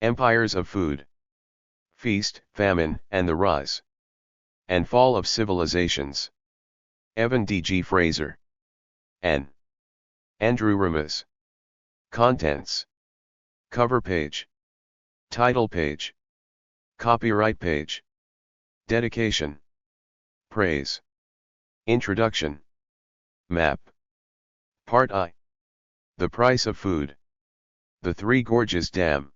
Empires of Food. Feast, Famine, and the Rise and Fall of Civilizations. Evan D. G. Fraser. N. Andrew Rimas. Contents. Cover page. Title page. Copyright page. Dedication. Praise. Introduction. Map. Part I. The Price of Food. The Three Gorges Dam.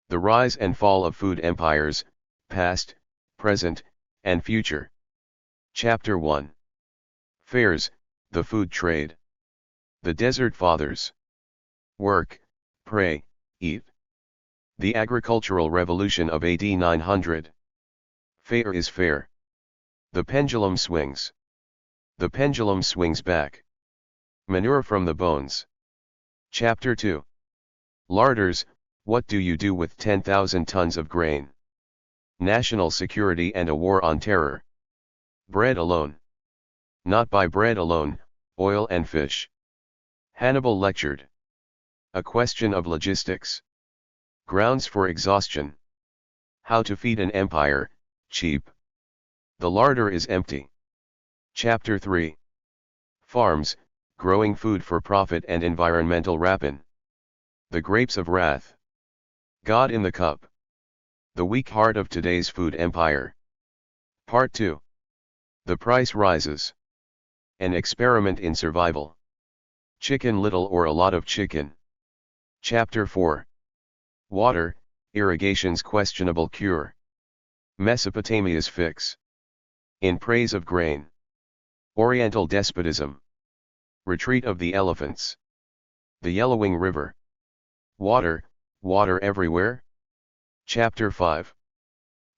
The Rise and Fall of Food Empires, Past, Present, and Future. Chapter 1. Fairs, the Food Trade. The Desert Fathers. Work, pray, eat. The Agricultural Revolution of AD 900. Fair is fair. The pendulum swings. The pendulum swings back. Manure from the bones. Chapter 2. Larders, what do you do with 10,000 tons of grain? National security and a war on terror. Bread alone. Not by bread alone, oil and fish. Hannibal lectured. A question of logistics. Grounds for exhaustion. How to feed an empire, cheap. The larder is empty. Chapter 3. Farms, growing food for profit and environmental rapine. The grapes of wrath. God in the cup. The weak heart of today's food empire. Part 2. The price rises. An experiment in survival. Chicken Little or a lot of chicken. Chapter 4. Water, irrigation's questionable cure. Mesopotamia's fix. In praise of grain. Oriental despotism. Retreat of the elephants. The yellowing river. Water, water everywhere? Chapter 5.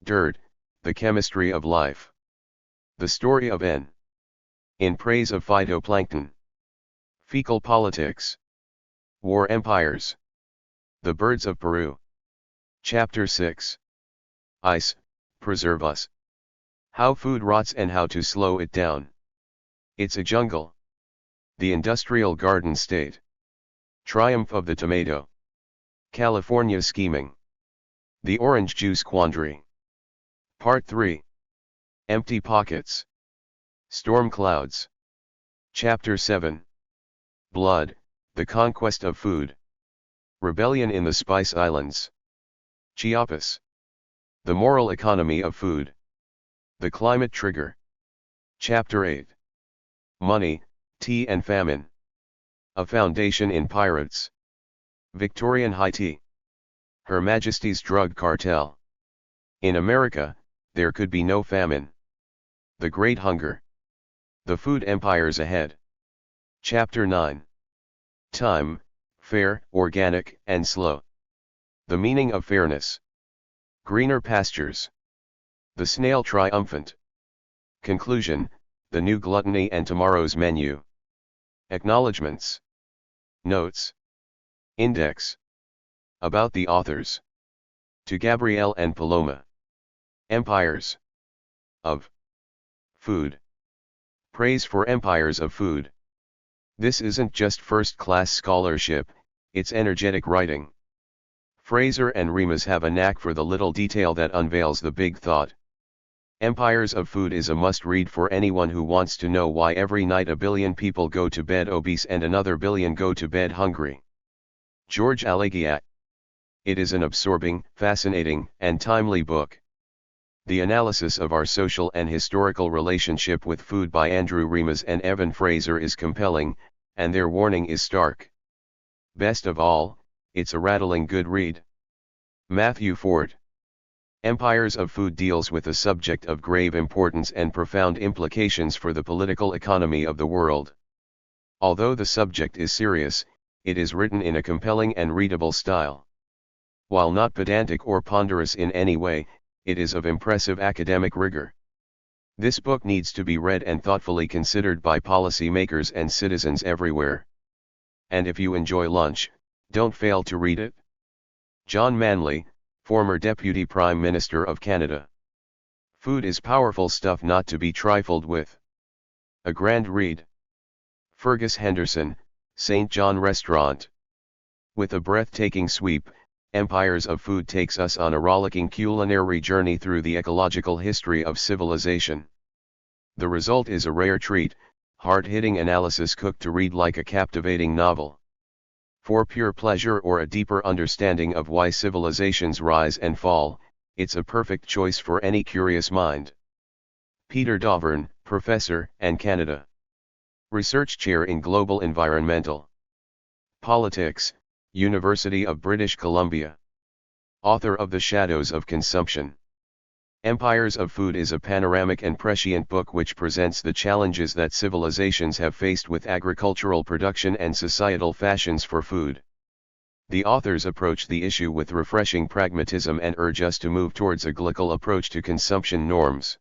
Dirt, the chemistry of life. The story of N. In praise of phytoplankton. Fecal politics. War empires. The birds of Peru. Chapter 6. Ice, preserve us. How food rots and how to slow it down. It's a jungle. The industrial garden state. Triumph of the tomato. California scheming. The orange juice quandary. Part 3. Empty pockets. Storm clouds. Chapter 7. Blood, the conquest of food. Rebellion in the Spice Islands. Chiapas. The moral economy of food. The climate trigger. Chapter 8. Money, tea and famine. A foundation in pirates. Victorian Haiti. Her Majesty's drug cartel. In America, there could be no famine. The Great Hunger. The food empires ahead. Chapter 9. Time, fair, organic, and slow. The meaning of fairness. Greener pastures. The snail triumphant. Conclusion, the new gluttony and tomorrow's menu. Acknowledgements. Notes. Index. About the authors. To Gabrielle and Paloma. Empires. Of. Food. Praise for empires of food. This isn't just first-class scholarship, it's energetic writing. Fraser and Rimas have a knack for the little detail that unveils the big thought. Empires of Food is a must-read for anyone who wants to know why every night a billion people go to bed obese and another billion go to bed hungry. George Alagiat. It is an absorbing, fascinating, and timely book. The analysis of our social and historical relationship with food by Andrew Rimas and Evan Fraser is compelling, and their warning is stark. Best of all, it's a rattling good read. Matthew Ford. Empires of Food deals with a subject of grave importance and profound implications for the political economy of the world. Although the subject is serious, it is written in a compelling and readable style. While not pedantic or ponderous in any way, it is of impressive academic rigor. This book needs to be read and thoughtfully considered by policymakers and citizens everywhere. And if you enjoy lunch, don't fail to read it. John Manley, former Deputy Prime Minister of Canada. Food is powerful stuff not to be trifled with. A grand read. Fergus Henderson, St. John Restaurant. With a breathtaking sweep, Empires of Food takes us on a rollicking culinary journey through the ecological history of civilization. The result is a rare treat, hard-hitting analysis cooked to read like a captivating novel. For pure pleasure or a deeper understanding of why civilizations rise and fall, it's a perfect choice for any curious mind. Peter Dauvergne, Professor, and Canada. Research Chair in Global Environmental Politics, University of British Columbia. Author of The Shadows of Consumption. Empires of Food is a panoramic and prescient book which presents the challenges that civilizations have faced with agricultural production and societal fashions for food. The authors approach the issue with refreshing pragmatism and urge us to move towards a glical approach to consumption norms.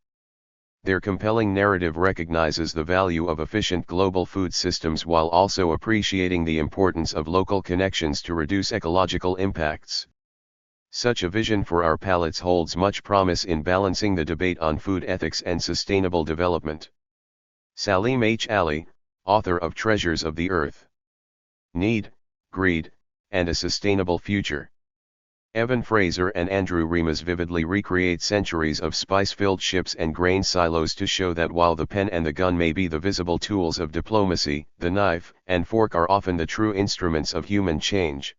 Their compelling narrative recognizes the value of efficient global food systems while also appreciating the importance of local connections to reduce ecological impacts. Such a vision for our palates holds much promise in balancing the debate on food ethics and sustainable development. Salim H. Ali, author of Treasures of the Earth. Need, Greed, and a Sustainable Future. Evan Fraser and Andrew Rimas vividly recreate centuries of spice-filled ships and grain silos to show that while the pen and the gun may be the visible tools of diplomacy, the knife and fork are often the true instruments of human change.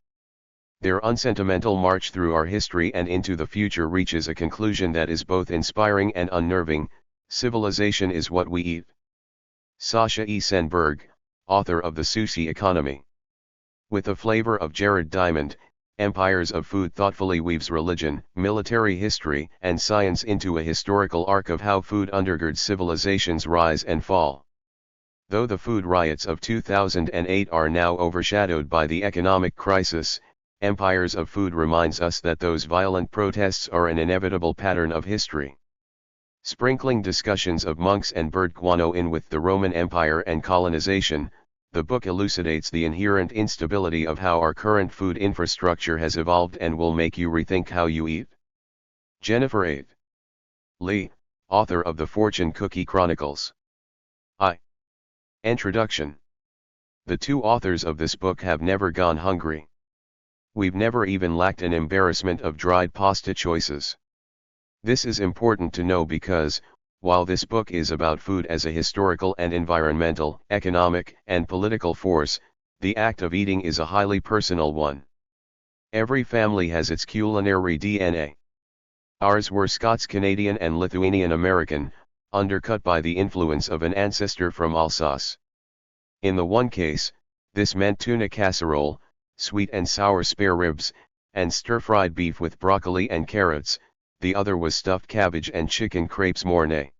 Their unsentimental march through our history and into the future reaches a conclusion that is both inspiring and unnerving: civilization is what we eat. Sasha E. Senberg, author of The Sushi Economy. With a flavor of Jared Diamond, Empires of Food thoughtfully weaves religion, military history, and science into a historical arc of how food undergirds civilizations' rise and fall. Though the food riots of 2008 are now overshadowed by the economic crisis, Empires of Food reminds us that those violent protests are an inevitable pattern of history. Sprinkling discussions of monks and bird guano in with the Roman Empire and colonization, the book elucidates the inherent instability of how our current food infrastructure has evolved and will make you rethink how you eat. Jennifer A. Lee, author of The Fortune Cookie Chronicles. Introduction. The two authors of this book have never gone hungry. We've never even lacked an embarrassment of dried pasta choices. This is important to know because, while this book is about food as a historical and environmental, economic, and political force, the act of eating is a highly personal one. Every family has its culinary DNA. Ours were Scots-Canadian and Lithuanian-American, undercut by the influence of an ancestor from Alsace. In the one case, this meant tuna casserole, sweet and sour spare ribs, and stir-fried beef with broccoli and carrots. The other was stuffed cabbage and chicken crepes mornay.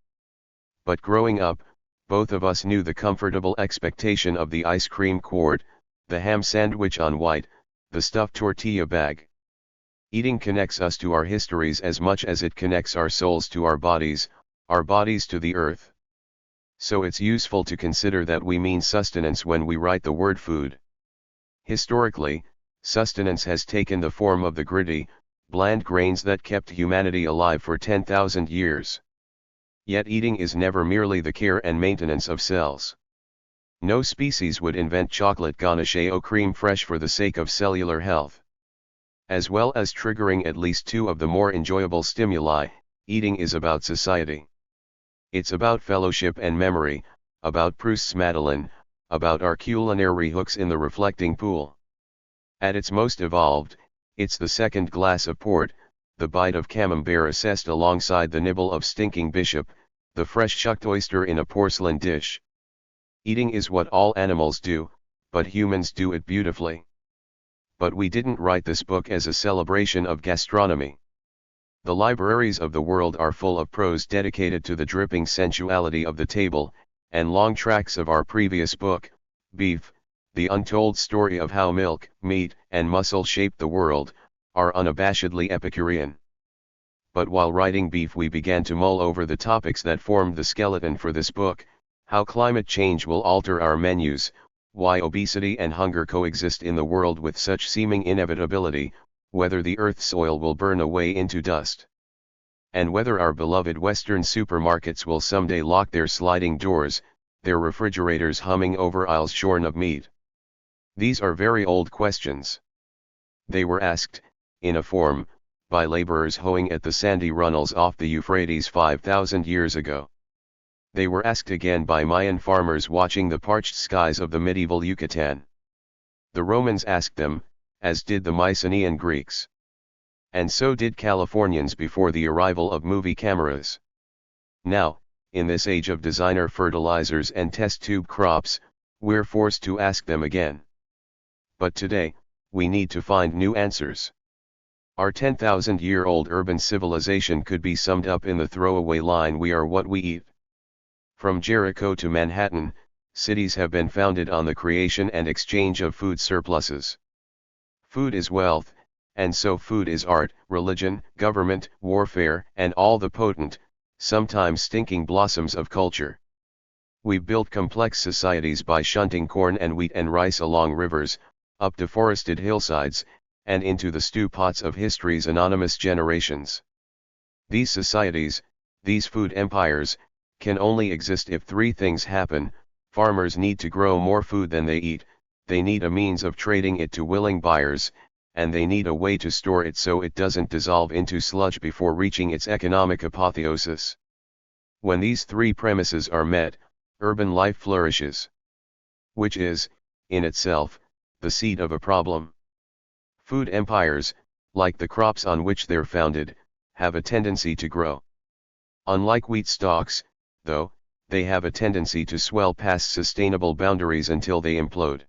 But growing up, both of us knew the comfortable expectation of the ice cream quart, the ham sandwich on white, the stuffed tortilla bag. Eating connects us to our histories as much as it connects our souls to our bodies to the earth. So it's useful to consider that we mean sustenance when we write the word food. Historically, sustenance has taken the form of the gritty, bland grains that kept humanity alive for 10,000 years. Yet eating is never merely the care and maintenance of cells. No species would invent chocolate ganache au crème fresh for the sake of cellular health. As well as triggering at least two of the more enjoyable stimuli, eating is about society. It's about fellowship and memory, about Proust's Madeleine, about our culinary hooks in the reflecting pool. At its most evolved, it's the second glass of port, the bite of camembert assessed alongside the nibble of stinking bishop, the fresh shucked oyster in a porcelain dish. Eating is what all animals do, but humans do it beautifully. But we didn't write this book as a celebration of gastronomy. The libraries of the world are full of prose dedicated to the dripping sensuality of the table, and long tracts of our previous book, Beef, the untold story of how milk, meat, and muscle shaped the world, are unabashedly Epicurean. But while writing Beef we began to mull over the topics that formed the skeleton for this book: how climate change will alter our menus, why obesity and hunger coexist in the world with such seeming inevitability, whether the Earth's soil will burn away into dust, and whether our beloved Western supermarkets will someday lock their sliding doors, their refrigerators humming over aisles shorn of meat. These are very old questions. They were asked, in a form, by laborers hoeing at the sandy runnels off the Euphrates 5,000 years ago. They were asked again by Mayan farmers watching the parched skies of the medieval Yucatan. The Romans asked them, as did the Mycenaean Greeks. And so did Californians before the arrival of movie cameras. Now, in this age of designer fertilizers and test tube crops, we're forced to ask them again. But today, we need to find new answers. Our 10,000-year-old urban civilization could be summed up in the throwaway line, "We are what we eat." From Jericho to Manhattan, cities have been founded on the creation and exchange of food surpluses. Food is wealth, and so food is art, religion, government, warfare, and all the potent, sometimes stinking blossoms of culture. We built complex societies by shunting corn and wheat and rice along rivers, up deforested hillsides, and into the stew pots of history's anonymous generations. These societies, these food empires, can only exist if three things happen: farmers need to grow more food than they eat, they need a means of trading it to willing buyers, and they need a way to store it so it doesn't dissolve into sludge before reaching its economic apotheosis. When these three premises are met, urban life flourishes. Which is, in itself, the seed of a problem. Food empires, like the crops on which they're founded, have a tendency to grow. Unlike wheat stalks, though, they have a tendency to swell past sustainable boundaries until they implode.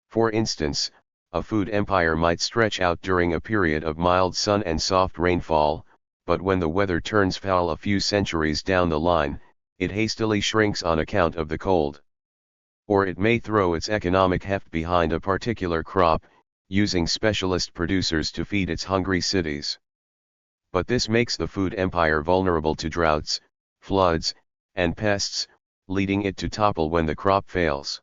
For instance, a food empire might stretch out during a period of mild sun and soft rainfall, but when the weather turns foul a few centuries down the line, it hastily shrinks on account of the cold. Or it may throw its economic heft behind a particular crop, using specialist producers to feed its hungry cities. But this makes the food empire vulnerable to droughts, floods, and pests, leading it to topple when the crop fails.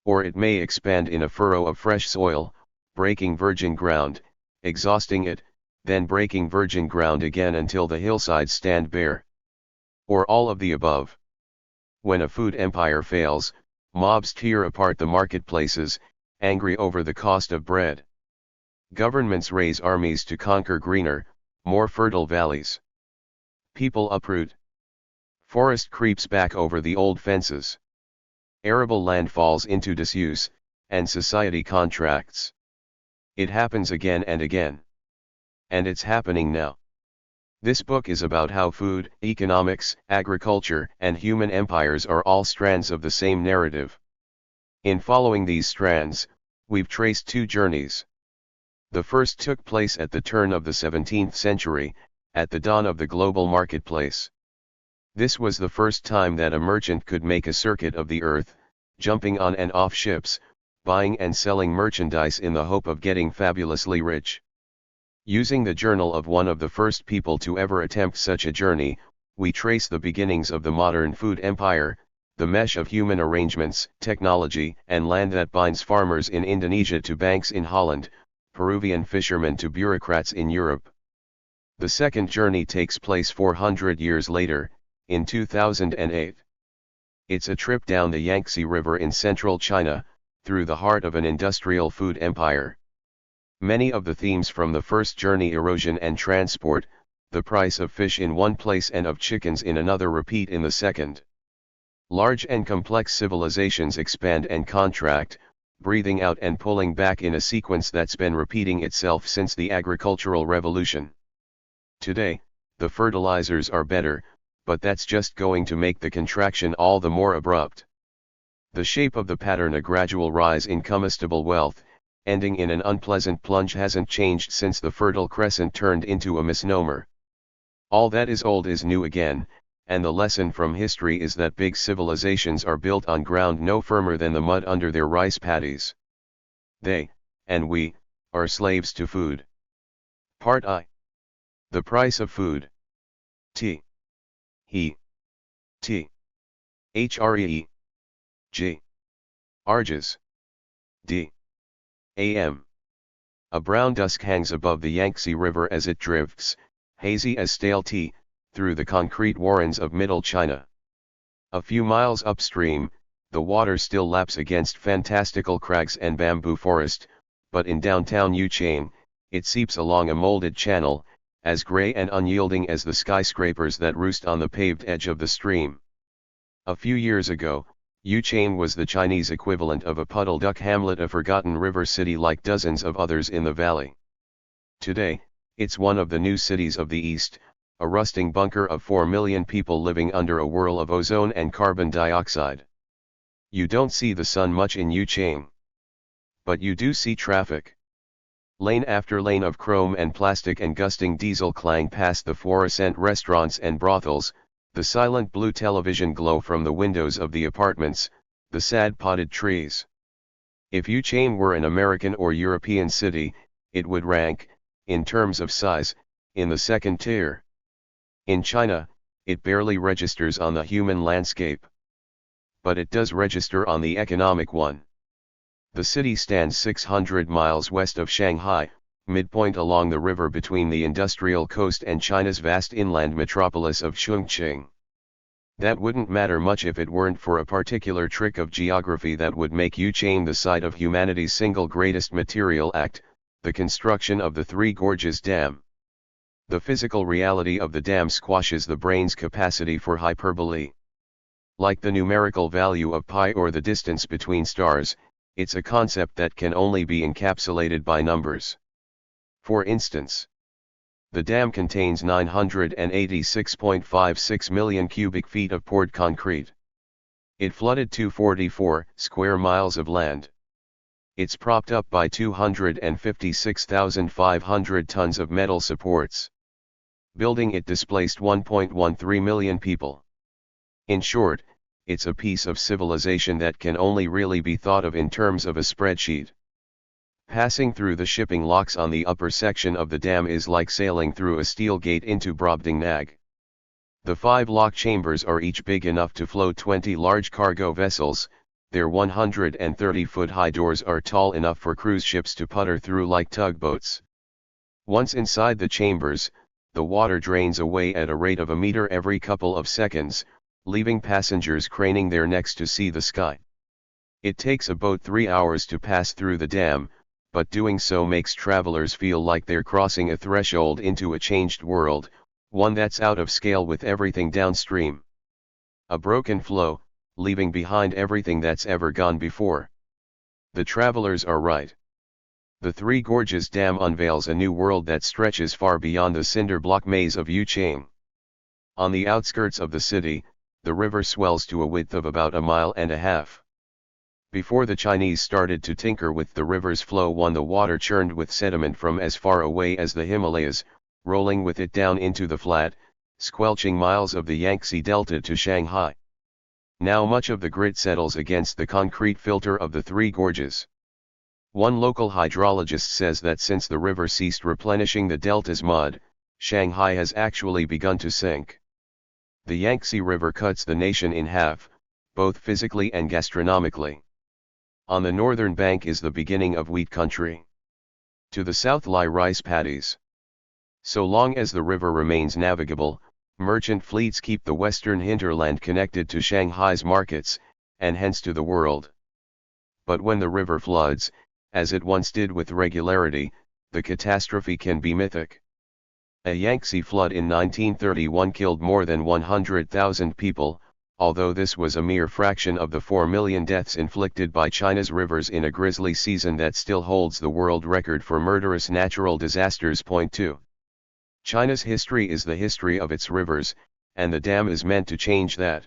Or it may expand in a furrow of fresh soil, breaking virgin ground, exhausting it, then breaking virgin ground again until the hillsides stand bare. Or all of the above. When a food empire fails, mobs tear apart the marketplaces, angry over the cost of bread. Governments raise armies to conquer greener, more fertile valleys. People uproot. Forest creeps back over the old fences. Arable land falls into disuse, and society contracts. It happens again and again. And it's happening now. This book is about how food, economics, agriculture, and human empires are all strands of the same narrative. In following these strands, we've traced two journeys. The first took place at the turn of the 17th century, at the dawn of the global marketplace. This was the first time that a merchant could make a circuit of the earth, jumping on and off ships, buying and selling merchandise in the hope of getting fabulously rich. Using the journal of one of the first people to ever attempt such a journey, we trace the beginnings of the modern food empire, the mesh of human arrangements, technology, and land that binds farmers in Indonesia to banks in Holland, Peruvian fishermen to bureaucrats in Europe. The second journey takes place 400 years later, in 2008. It's a trip down the Yangtze River in central China, through the heart of an industrial food empire. Many of the themes from the first journey, erosion and transport, the price of fish in one place and of chickens in another, repeat in the second. Large and complex civilizations expand and contract, breathing out and pulling back in a sequence that's been repeating itself since the agricultural revolution. Today, the fertilizers are better, but that's just going to make the contraction all the more abrupt. The shape of the pattern, a gradual rise in comestible wealth, ending in an unpleasant plunge, hasn't changed since the Fertile Crescent turned into a misnomer. All that is old is new again, and the lesson from history is that big civilizations are built on ground no firmer than the mud under their rice paddies. They, and we, are slaves to food. Part I. The price of food. T. He. T. Hree. G. Arges. D. A.M. A brown dusk hangs above the Yangtze River as it drifts, hazy as stale tea, through the concrete warrens of Middle China. A few miles upstream, the water still laps against fantastical crags and bamboo forest, but in downtown Yuchang, it seeps along a molded channel, as grey and unyielding as the skyscrapers that roost on the paved edge of the stream. A few years ago, Yuchang was the Chinese equivalent of a puddle duck hamlet, a forgotten river city like dozens of others in the valley. Today, it's one of the new cities of the East, a rusting bunker of 4 million people living under a whirl of ozone and carbon dioxide. You don't see the sun much in Yuchang. But you do see traffic. Lane after lane of chrome and plastic and gusting diesel clang past the fluorescent restaurants and brothels, the silent blue television glow from the windows of the apartments, the sad potted trees. If Yuchang were an American or European city, it would rank, in terms of size, in the second tier. In China, it barely registers on the human landscape. But it does register on the economic one. The city stands 600 miles west of Shanghai, midpoint along the river between the industrial coast and China's vast inland metropolis of Chongqing. That wouldn't matter much if it weren't for a particular trick of geography that would make Yuchang the site of humanity's single greatest material act, the construction of the Three Gorges Dam. The physical reality of the dam squashes the brain's capacity for hyperbole. Like the numerical value of pi or the distance between stars, it's a concept that can only be encapsulated by numbers. For instance, the dam contains 986.56 million cubic feet of poured concrete. It flooded 244 square miles of land. It's propped up by 256,500 tons of metal supports. Building it displaced 1.13 million people. In short, it's a piece of civilization that can only really be thought of in terms of a spreadsheet. Passing through the shipping locks on the upper section of the dam is like sailing through a steel gate into Brobdingnag. The 5 lock chambers are each big enough to float 20 large cargo vessels. Their 130-foot-high doors are tall enough for cruise ships to putter through like tugboats. Once inside the chambers, the water drains away at a rate of a meter every couple of seconds, leaving passengers craning their necks to see the sky. It takes a boat 3 hours to pass through the dam, but doing so makes travelers feel like they're crossing a threshold into a changed world, one that's out of scale with everything downstream. A broken flow, leaving behind everything that's ever gone before. The travelers are right. The Three Gorges Dam unveils a new world that stretches far beyond the cinder block maze of Yuchang. On the outskirts of the city, the river swells to a width of about 1.5 miles. Before the Chinese started to tinker with the river's flow, the water churned with sediment from as far away as the Himalayas, rolling with it down into the flat, squelching miles of the Yangtze Delta to Shanghai. Now much of the grit settles against the concrete filter of the Three Gorges. One local hydrologist says that since the river ceased replenishing the delta's mud, Shanghai has actually begun to sink. The Yangtze River cuts the nation in half, both physically and gastronomically. On the northern bank is the beginning of wheat country. To the south lie rice paddies. So long as the river remains navigable, merchant fleets keep the western hinterland connected to Shanghai's markets, and hence to the world. But when the river floods, as it once did with regularity, the catastrophe can be mythic. A Yangtze flood in 1931 killed more than 100,000 people, although this was a mere fraction of the 4 million deaths inflicted by China's rivers in a grisly season that still holds the world record for murderous natural disasters. Point 2. China's history is the history of its rivers, and the dam is meant to change that.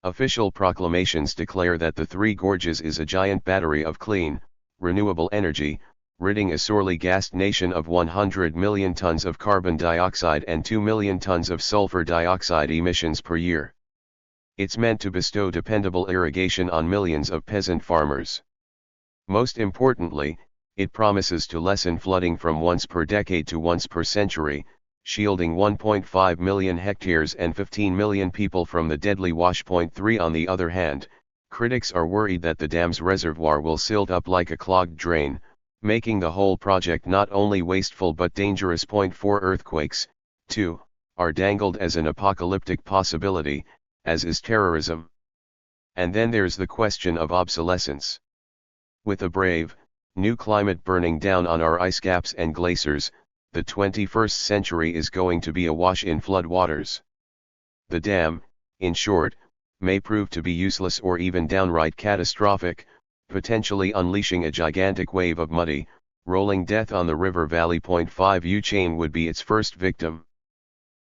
Official proclamations declare that the Three Gorges is a giant battery of clean, renewable energy, ridding a sorely gassed nation of 100 million tons of carbon dioxide and 2 million tons of sulfur dioxide emissions per year. It's meant to bestow dependable irrigation on millions of peasant farmers. Most importantly, it promises to lessen flooding from once per decade to once per century, shielding 1.5 million hectares and 15 million people from the deadly wash. Point 3. On the other hand, critics are worried that the dam's reservoir will silt up like a clogged drain, making the whole project not only wasteful but dangerous. Point 4. Earthquakes, too, are dangled as an apocalyptic possibility, as is terrorism. And then there's the question of obsolescence. With a brave, new climate burning down on our ice caps and glaciers, the 21st century is going to be awash in floodwaters. The dam, in short, may prove to be useless or even downright catastrophic, potentially unleashing a gigantic wave of muddy, rolling death on the river valley. 5 U-chain would be its first victim.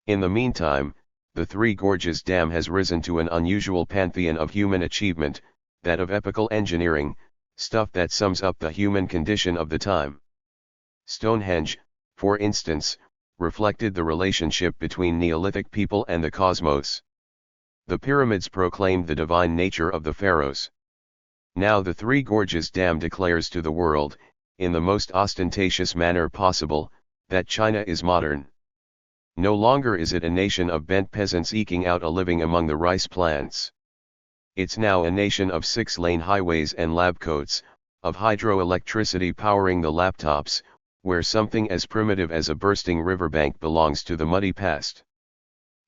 In the meantime, the Three Gorges Dam has risen to an unusual pantheon of human achievement, that of epical engineering, stuff that sums up the human condition of the time. Stonehenge, for instance, reflected the relationship between Neolithic people and the cosmos. The pyramids proclaimed the divine nature of the pharaohs. Now the Three Gorges Dam declares to the world, in the most ostentatious manner possible, that China is modern. No longer is it a nation of bent peasants eking out a living among the rice plants. It's now a nation of 6-lane highways and lab coats, of hydroelectricity powering the laptops, where something as primitive as a bursting riverbank belongs to the muddy past.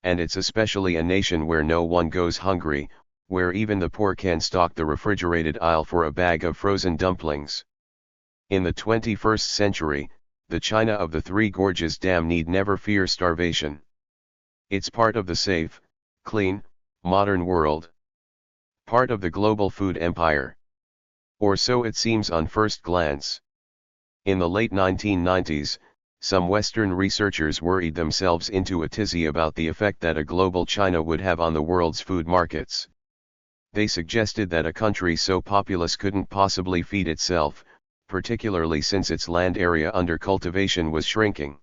And it's especially a nation where no one goes hungry, where even the poor can stock the refrigerated aisle for a bag of frozen dumplings. In the 21st century, the China of the Three Gorges Dam need never fear starvation. It's part of the safe, clean, modern world. Part of the global food empire. Or so it seems on first glance. In the late 1990s, some Western researchers worried themselves into a tizzy about the effect that a global China would have on the world's food markets. They suggested that a country so populous couldn't possibly feed itself, particularly since its land area under cultivation was shrinking.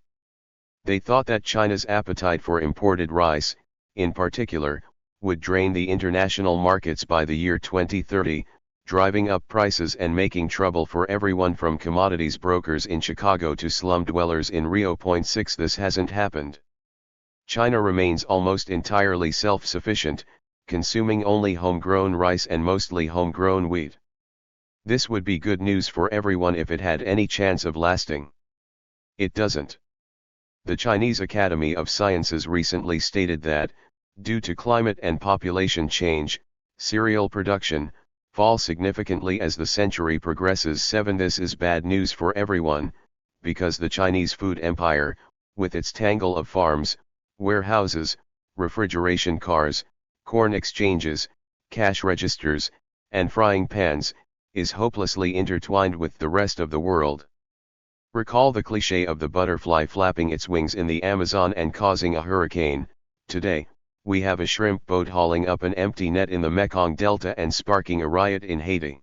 They thought that China's appetite for imported rice, in particular, would drain the international markets by the year 2030, driving up prices and making trouble for everyone from commodities brokers in Chicago to slum dwellers in Rio. 6 This hasn't happened. China remains almost entirely self-sufficient, consuming only homegrown rice and mostly homegrown wheat. This would be good news for everyone if it had any chance of lasting. It doesn't. The Chinese Academy of Sciences recently stated that, due to climate and population change, cereal production fall significantly as the century progresses. 7 This is bad news for everyone, because the Chinese food empire, with its tangle of farms, warehouses, refrigeration cars, corn exchanges, cash registers, and frying pans, is hopelessly intertwined with the rest of the world. Recall the cliché of the butterfly flapping its wings in the Amazon and causing a hurricane. Today, we have a shrimp boat hauling up an empty net in the Mekong Delta and sparking a riot in Haiti.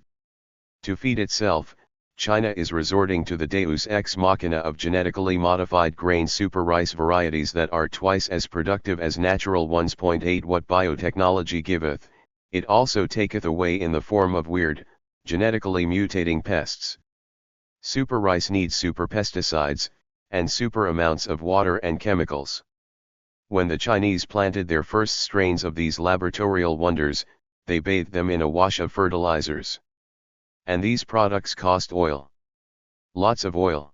To feed itself, China is resorting to the deus ex machina of genetically modified grain super rice varieties that are twice as productive as natural ones. 8 What biotechnology giveth, it also taketh away in the form of weird, genetically mutating pests. Super rice needs super pesticides, and super amounts of water and chemicals. When the Chinese planted their first strains of these laboratorial wonders, they bathed them in a wash of fertilizers. And these products cost oil. Lots of oil.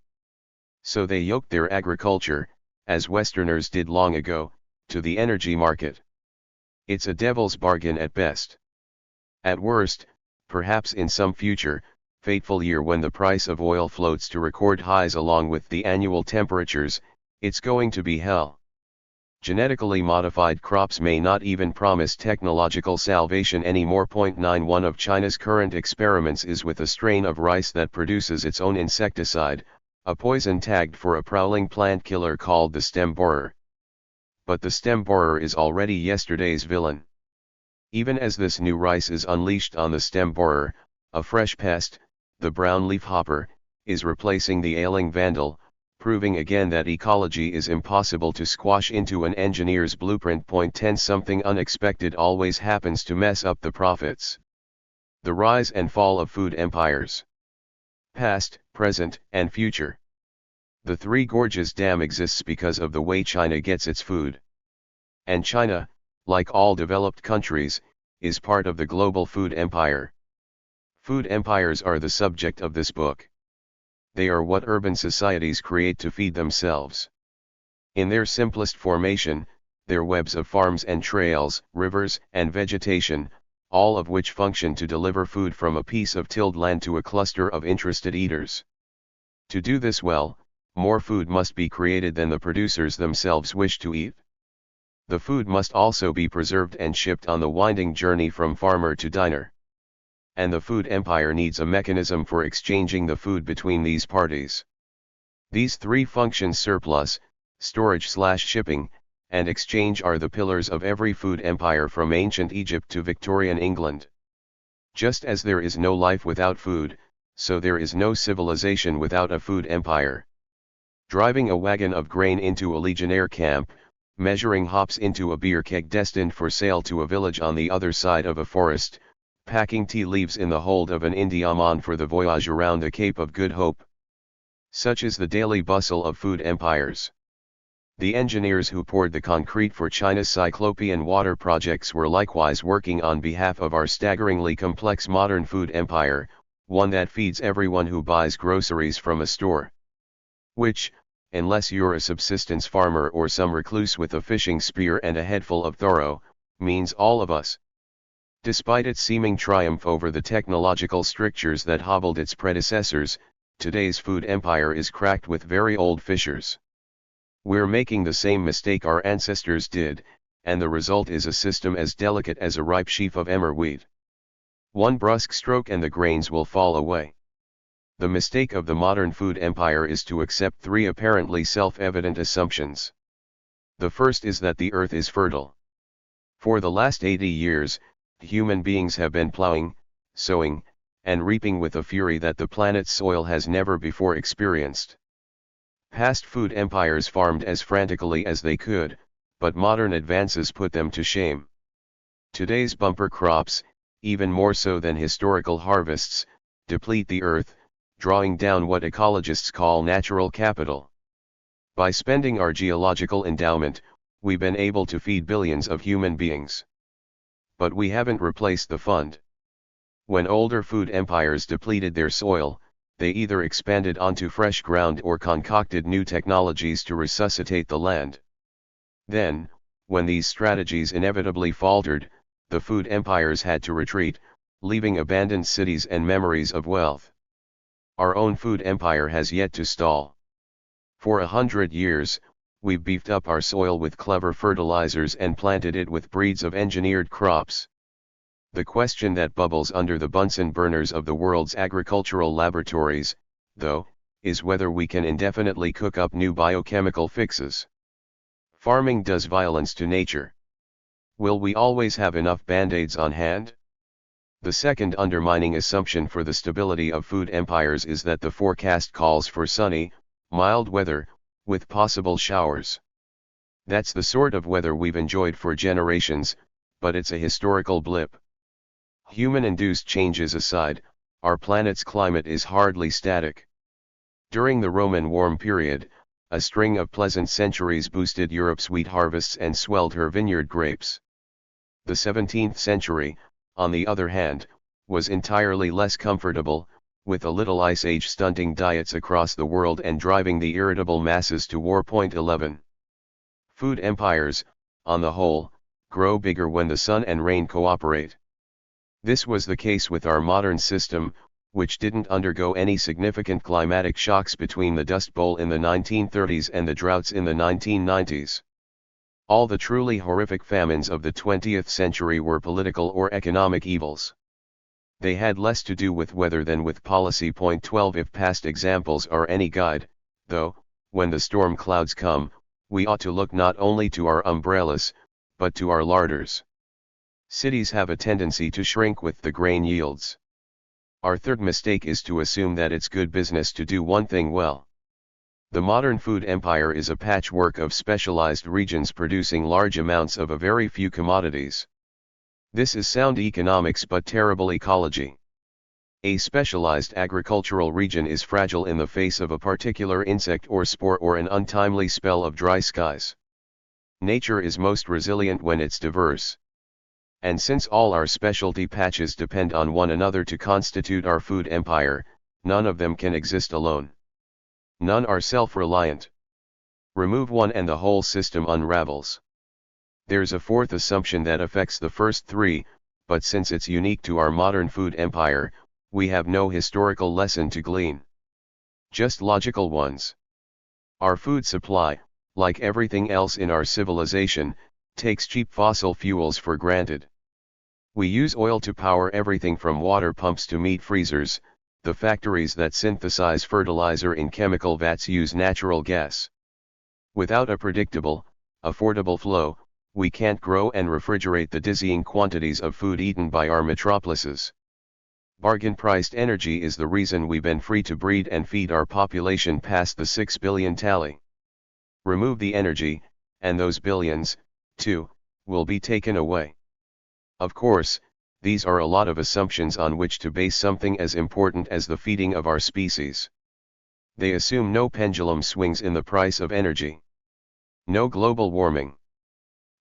So they yoked their agriculture, as Westerners did long ago, to the energy market. It's a devil's bargain at best. At worst, perhaps in some future, fateful year when the price of oil floats to record highs along with the annual temperatures, it's going to be hell. Genetically modified crops may not even promise technological salvation anymore. 9 One of China's current experiments is with a strain of rice that produces its own insecticide, a poison tagged for a prowling plant killer called the stem borer. But the stem borer is already yesterday's villain. Even as this new rice is unleashed on the stem borer, a fresh pest, the brown leafhopper, is replacing the ailing vandal, proving again that ecology is impossible to squash into an engineer's blueprint. 10 Something unexpected always happens to mess up the profits. The rise and fall of food empires. Past, present, and future. The Three Gorges Dam exists because of the way China gets its food. And China, like all developed countries, is part of the global food empire. Food empires are the subject of this book. They are what urban societies create to feed themselves. In their simplest formation, their webs of farms and trails, rivers and vegetation, all of which function to deliver food from a piece of tilled land to a cluster of interested eaters. To do this well, more food must be created than the producers themselves wish to eat. The food must also be preserved and shipped on the winding journey from farmer to diner. And the food empire needs a mechanism for exchanging the food between these parties. These three functions: surplus, storage/shipping, and exchange, are the pillars of every food empire from ancient Egypt to Victorian England. Just as there is no life without food, so there is no civilization without a food empire. Driving a wagon of grain into a legionnaire camp, measuring hops into a beer keg destined for sale to a village on the other side of a forest, packing tea leaves in the hold of an Indiaman for the voyage around the Cape of Good Hope. Such is the daily bustle of food empires. The engineers who poured the concrete for China's Cyclopean water projects were likewise working on behalf of our staggeringly complex modern food empire, one that feeds everyone who buys groceries from a store. Which, unless you're a subsistence farmer or some recluse with a fishing spear and a headful of thorough, means all of us. Despite its seeming triumph over the technological strictures that hobbled its predecessors, today's food empire is cracked with very old fissures. We're making the same mistake our ancestors did, and the result is a system as delicate as a ripe sheaf of emmer wheat. One brusque stroke and the grains will fall away. The mistake of the modern food empire is to accept three apparently self-evident assumptions. The first is that the earth is fertile. For the last 80 years, human beings have been plowing, sowing, and reaping with a fury that the planet's soil has never before experienced. Past food empires farmed as frantically as they could, but modern advances put them to shame. Today's bumper crops, even more so than historical harvests, deplete the earth, drawing down what ecologists call natural capital. By spending our geological endowment, we've been able to feed billions of human beings. But we haven't replaced the fund. When older food empires depleted their soil, they either expanded onto fresh ground or concocted new technologies to resuscitate the land. Then, when these strategies inevitably faltered, the food empires had to retreat, leaving abandoned cities and memories of wealth. Our own food empire has yet to stall. For 100 years, we've beefed up our soil with clever fertilizers and planted it with breeds of engineered crops. The question that bubbles under the Bunsen burners of the world's agricultural laboratories, though, is whether we can indefinitely cook up new biochemical fixes. Farming does violence to nature. Will we always have enough band-aids on hand? The second undermining assumption for the stability of food empires is that the forecast calls for sunny, mild weather, with possible showers. That's the sort of weather we've enjoyed for generations, but it's a historical blip. Human-induced changes aside, our planet's climate is hardly static. During the Roman warm period, a string of pleasant centuries boosted Europe's wheat harvests and swelled her vineyard grapes. The 17th century, on the other hand, was entirely less comfortable, with a little ice age stunting diets across the world and driving the irritable masses to war. 11. Food empires, on the whole, grow bigger when the sun and rain cooperate. This was the case with our modern system, which didn't undergo any significant climatic shocks between the Dust Bowl in the 1930s and the droughts in the 1990s. All the truly horrific famines of the 20th century were political or economic evils. They had less to do with weather than with policy. 12. If past examples are any guide, though, when the storm clouds come, we ought to look not only to our umbrellas, but to our larders. Cities have a tendency to shrink with the grain yields. Our third mistake is to assume that it's good business to do one thing well. The modern food empire is a patchwork of specialized regions producing large amounts of a very few commodities. This is sound economics but terrible ecology. A specialized agricultural region is fragile in the face of a particular insect or spore or an untimely spell of dry skies. Nature is most resilient when it's diverse. And since all our specialty patches depend on one another to constitute our food empire, none of them can exist alone. None are self-reliant. Remove one and the whole system unravels. There's a fourth assumption that affects the first three, but since it's unique to our modern food empire, we have no historical lesson to glean. Just logical ones. Our food supply, like everything else in our civilization, takes cheap fossil fuels for granted. We use oil to power everything from water pumps to meat freezers. The factories that synthesize fertilizer in chemical vats use natural gas. Without a predictable, affordable flow, we can't grow and refrigerate the dizzying quantities of food eaten by our metropolises. Bargain-priced energy is the reason we've been free to breed and feed our population past the 6 billion tally. Remove the energy, and those billions, too, will be taken away. Of course, these are a lot of assumptions on which to base something as important as the feeding of our species. They assume no pendulum swings in the price of energy. No global warming.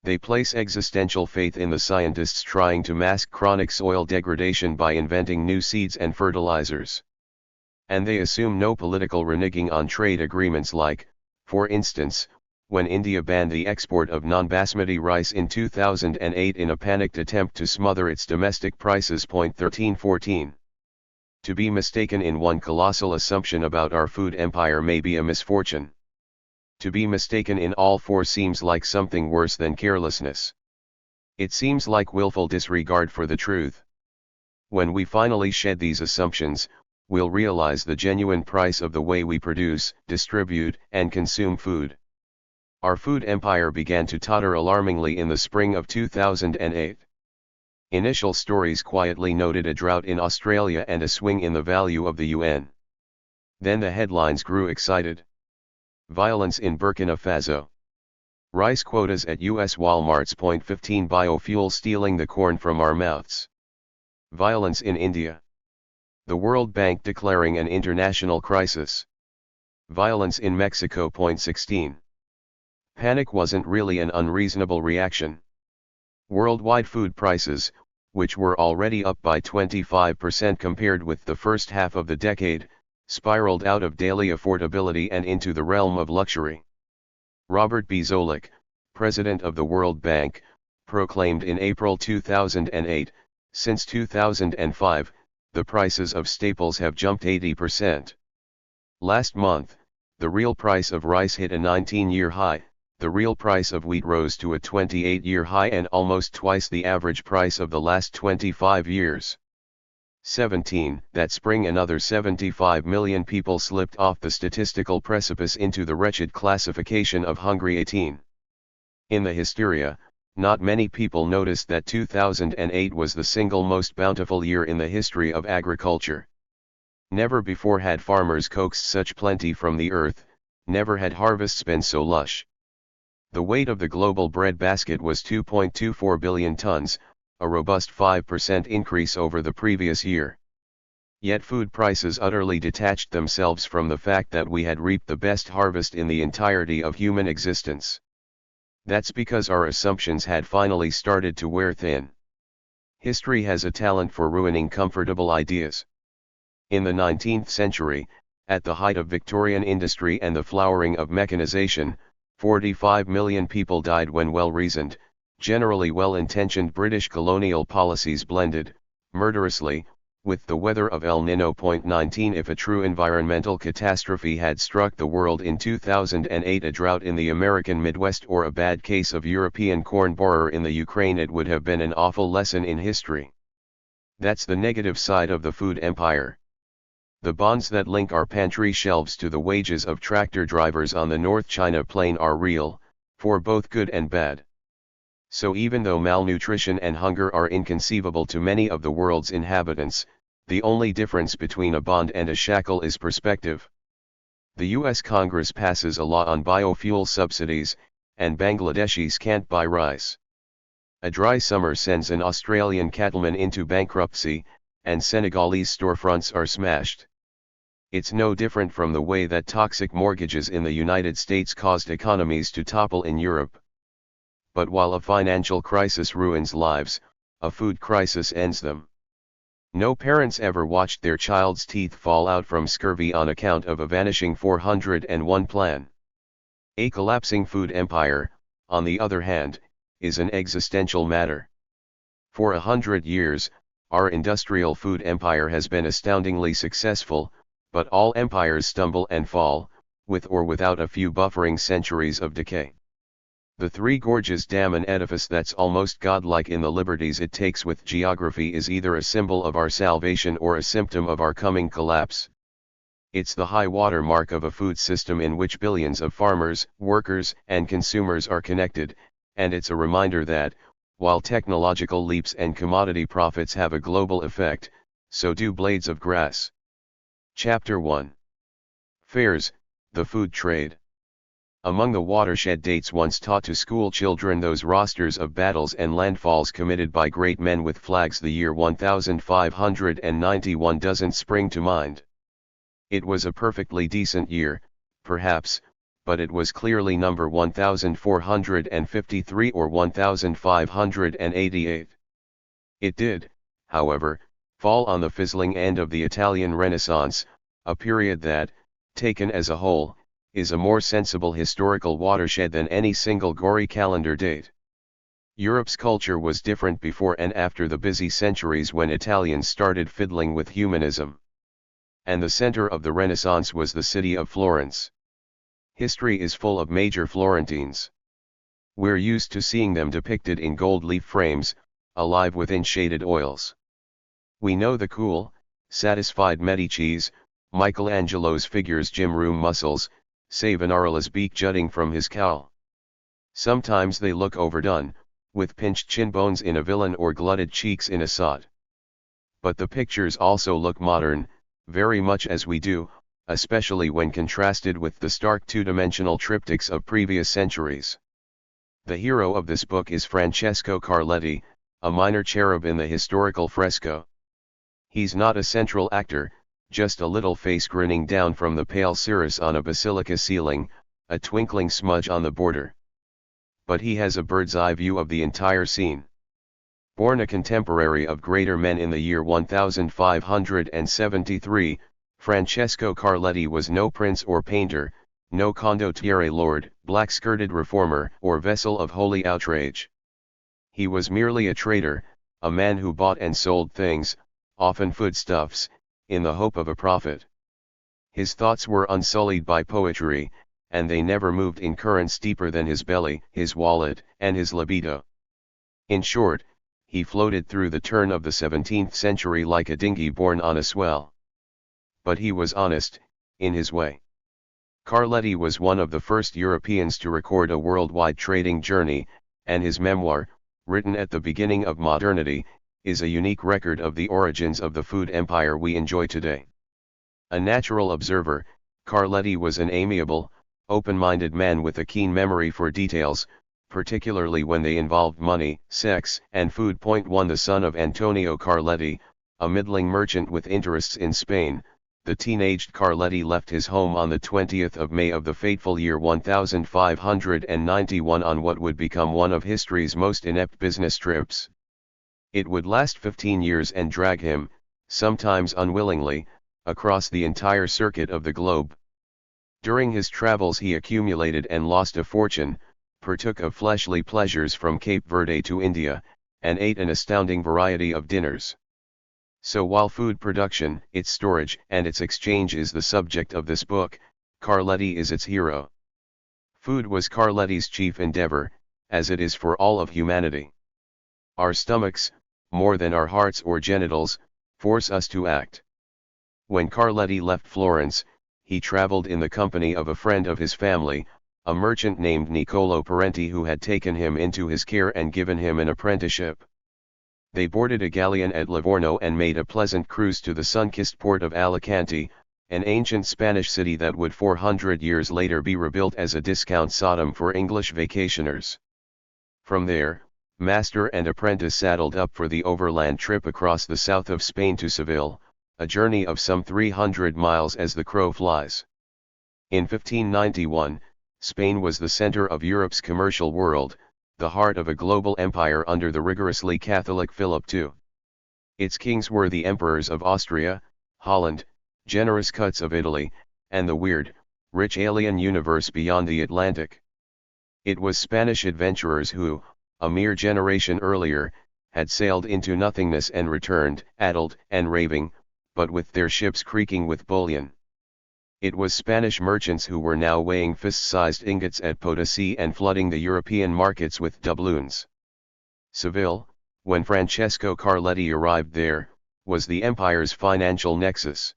They place existential faith in the scientists trying to mask chronic soil degradation by inventing new seeds and fertilizers. And they assume no political reneging on trade agreements like, for instance, when India banned the export of non-basmati rice in 2008 in a panicked attempt to smother its domestic prices. 1314. To be mistaken in one colossal assumption about our food empire may be a misfortune. To be mistaken in all four seems like something worse than carelessness. It seems like willful disregard for the truth. When we finally shed these assumptions, we'll realize the genuine price of the way we produce, distribute, and consume food. Our food empire began to totter alarmingly in the spring of 2008. Initial stories quietly noted a drought in Australia and a swing in the value of the UN. Then the headlines grew excited. Violence in Burkina Faso. Rice quotas at US Walmarts. 15 Biofuel stealing the corn from our mouths. Violence in India. The World Bank declaring an international crisis. Violence in Mexico. 16. Panic wasn't really an unreasonable reaction. Worldwide food prices, which were already up by 25% compared with the first half of the decade, spiraled out of daily affordability and into the realm of luxury. Robert B. Zoellick, president of the World Bank, proclaimed in April 2008, since 2005, the prices of staples have jumped 80%. Last month, the real price of rice hit a 19-year high. The real price of wheat rose to a 28-year high and almost twice the average price of the last 25 years. 17. That spring another 75 million people slipped off the statistical precipice into the wretched classification of hungry. 18. In the hysteria, not many people noticed that 2008 was the single most bountiful year in the history of agriculture. Never before had farmers coaxed such plenty from the earth, never had harvests been so lush. The weight of the global bread basket was 2.24 billion tons, a robust 5% increase over the previous year. Yet food prices utterly detached themselves from the fact that we had reaped the best harvest in the entirety of human existence. That's because our assumptions had finally started to wear thin. History has a talent for ruining comfortable ideas. In the 19th century, at the height of Victorian industry and the flowering of mechanization, 45 million people died when well-reasoned, generally well-intentioned British colonial policies blended, murderously, with the weather of El Niño. 19 If a true environmental catastrophe had struck the world in 2008, a drought in the American Midwest or a bad case of European corn borer in the Ukraine, it would have been an awful lesson in history. That's the negative side of the food empire. The bonds that link our pantry shelves to the wages of tractor drivers on the North China Plain are real, for both good and bad. So even though malnutrition and hunger are inconceivable to many of the world's inhabitants, the only difference between a bond and a shackle is perspective. The US Congress passes a law on biofuel subsidies, and Bangladeshis can't buy rice. A dry summer sends an Australian cattleman into bankruptcy, and Senegalese storefronts are smashed. It's no different from the way that toxic mortgages in the United States caused economies to topple in Europe. But while a financial crisis ruins lives, a food crisis ends them. No parents ever watched their child's teeth fall out from scurvy on account of a vanishing 401 plan. A collapsing food empire, on the other hand, is an existential matter. For 100 years, our industrial food empire has been astoundingly successful, but all empires stumble and fall, with or without a few buffering centuries of decay. The Three Gorges Dam, an edifice that's almost godlike in the liberties it takes with geography, is either a symbol of our salvation or a symptom of our coming collapse. It's the high water mark of a food system in which billions of farmers, workers, and consumers are connected, and it's a reminder that, while technological leaps and commodity profits have a global effect, so do blades of grass. Chapter 1. Fairs, the food trade. Among the watershed dates once taught to school children, those rosters of battles and landfalls committed by great men with flags, the year 1591 doesn't spring to mind. It was a perfectly decent year, perhaps, but it was clearly number 1453 or 1588. It did, however, fall on the fizzling end of the Italian Renaissance, a period that, taken as a whole, is a more sensible historical watershed than any single gory calendar date. Europe's culture was different before and after the busy centuries when Italians started fiddling with humanism. And the center of the Renaissance was the city of Florence. History is full of major Florentines. We're used to seeing them depicted in gold leaf frames, alive within shaded oils. We know the cool, satisfied Medici's, Michelangelo's figures, gym room muscles, Savonarola's beak jutting from his cowl. Sometimes they look overdone, with pinched chin bones in a villain or glutted cheeks in a sot. But the pictures also look modern, very much as we do, especially when contrasted with the stark two-dimensional triptychs of previous centuries. The hero of this book is Francesco Carletti, a minor cherub in the historical fresco. He's not a central actor, just a little face grinning down from the pale cirrus on a basilica ceiling, a twinkling smudge on the border. But he has a bird's-eye view of the entire scene. Born a contemporary of greater men in the year 1573, Francesco Carletti was no prince or painter, no condottiere lord, black-skirted reformer, or vessel of holy outrage. He was merely a trader, a man who bought and sold things, often foodstuffs, in the hope of a profit. His thoughts were unsullied by poetry, and they never moved in currents deeper than his belly, his wallet, and his libido. In short, he floated through the turn of the 17th century like a dinghy borne on a swell. But he was honest, in his way. Carletti was one of the first Europeans to record a worldwide trading journey, and his memoir, written at the beginning of modernity, is a unique record of the origins of the food empire we enjoy today. A natural observer, Carletti was an amiable, open-minded man with a keen memory for details, particularly when they involved money, sex, and food. 1 The son of Antonio Carletti, a middling merchant with interests in Spain, the teenaged Carletti left his home on the 20th of May of the fateful year 1591 on what would become one of history's most inept business trips. It would last 15 years and drag him, sometimes unwillingly, across the entire circuit of the globe. During his travels he accumulated and lost a fortune, partook of fleshly pleasures from Cape Verde to India, and ate an astounding variety of dinners. So while food production, its storage, and its exchange is the subject of this book, Carletti is its hero. Food was Carletti's chief endeavor, as it is for all of humanity. Our stomachs, more than our hearts or genitals, force us to act. When Carletti left Florence, he traveled in the company of a friend of his family, a merchant named Niccolo Parenti, who had taken him into his care and given him an apprenticeship. They boarded a galleon at Livorno and made a pleasant cruise to the sun-kissed port of Alicante, an ancient Spanish city that would 400 years later be rebuilt as a discount Sodom for English vacationers. From there, master and apprentice saddled up for the overland trip across the south of Spain to Seville, a journey of some 300 miles as the crow flies. In 1591, Spain was the center of Europe's commercial world, the heart of a global empire under the rigorously Catholic Philip II. Its kings were the emperors of Austria, Holland, generous cuts of Italy, and the weird, rich alien universe beyond the Atlantic. It was Spanish adventurers who, a mere generation earlier, had sailed into nothingness and returned, addled and raving, but with their ships creaking with bullion. It was Spanish merchants who were now weighing fist-sized ingots at Potosi and flooding the European markets with doubloons. Seville, when Francesco Carletti arrived there, was the empire's financial nexus.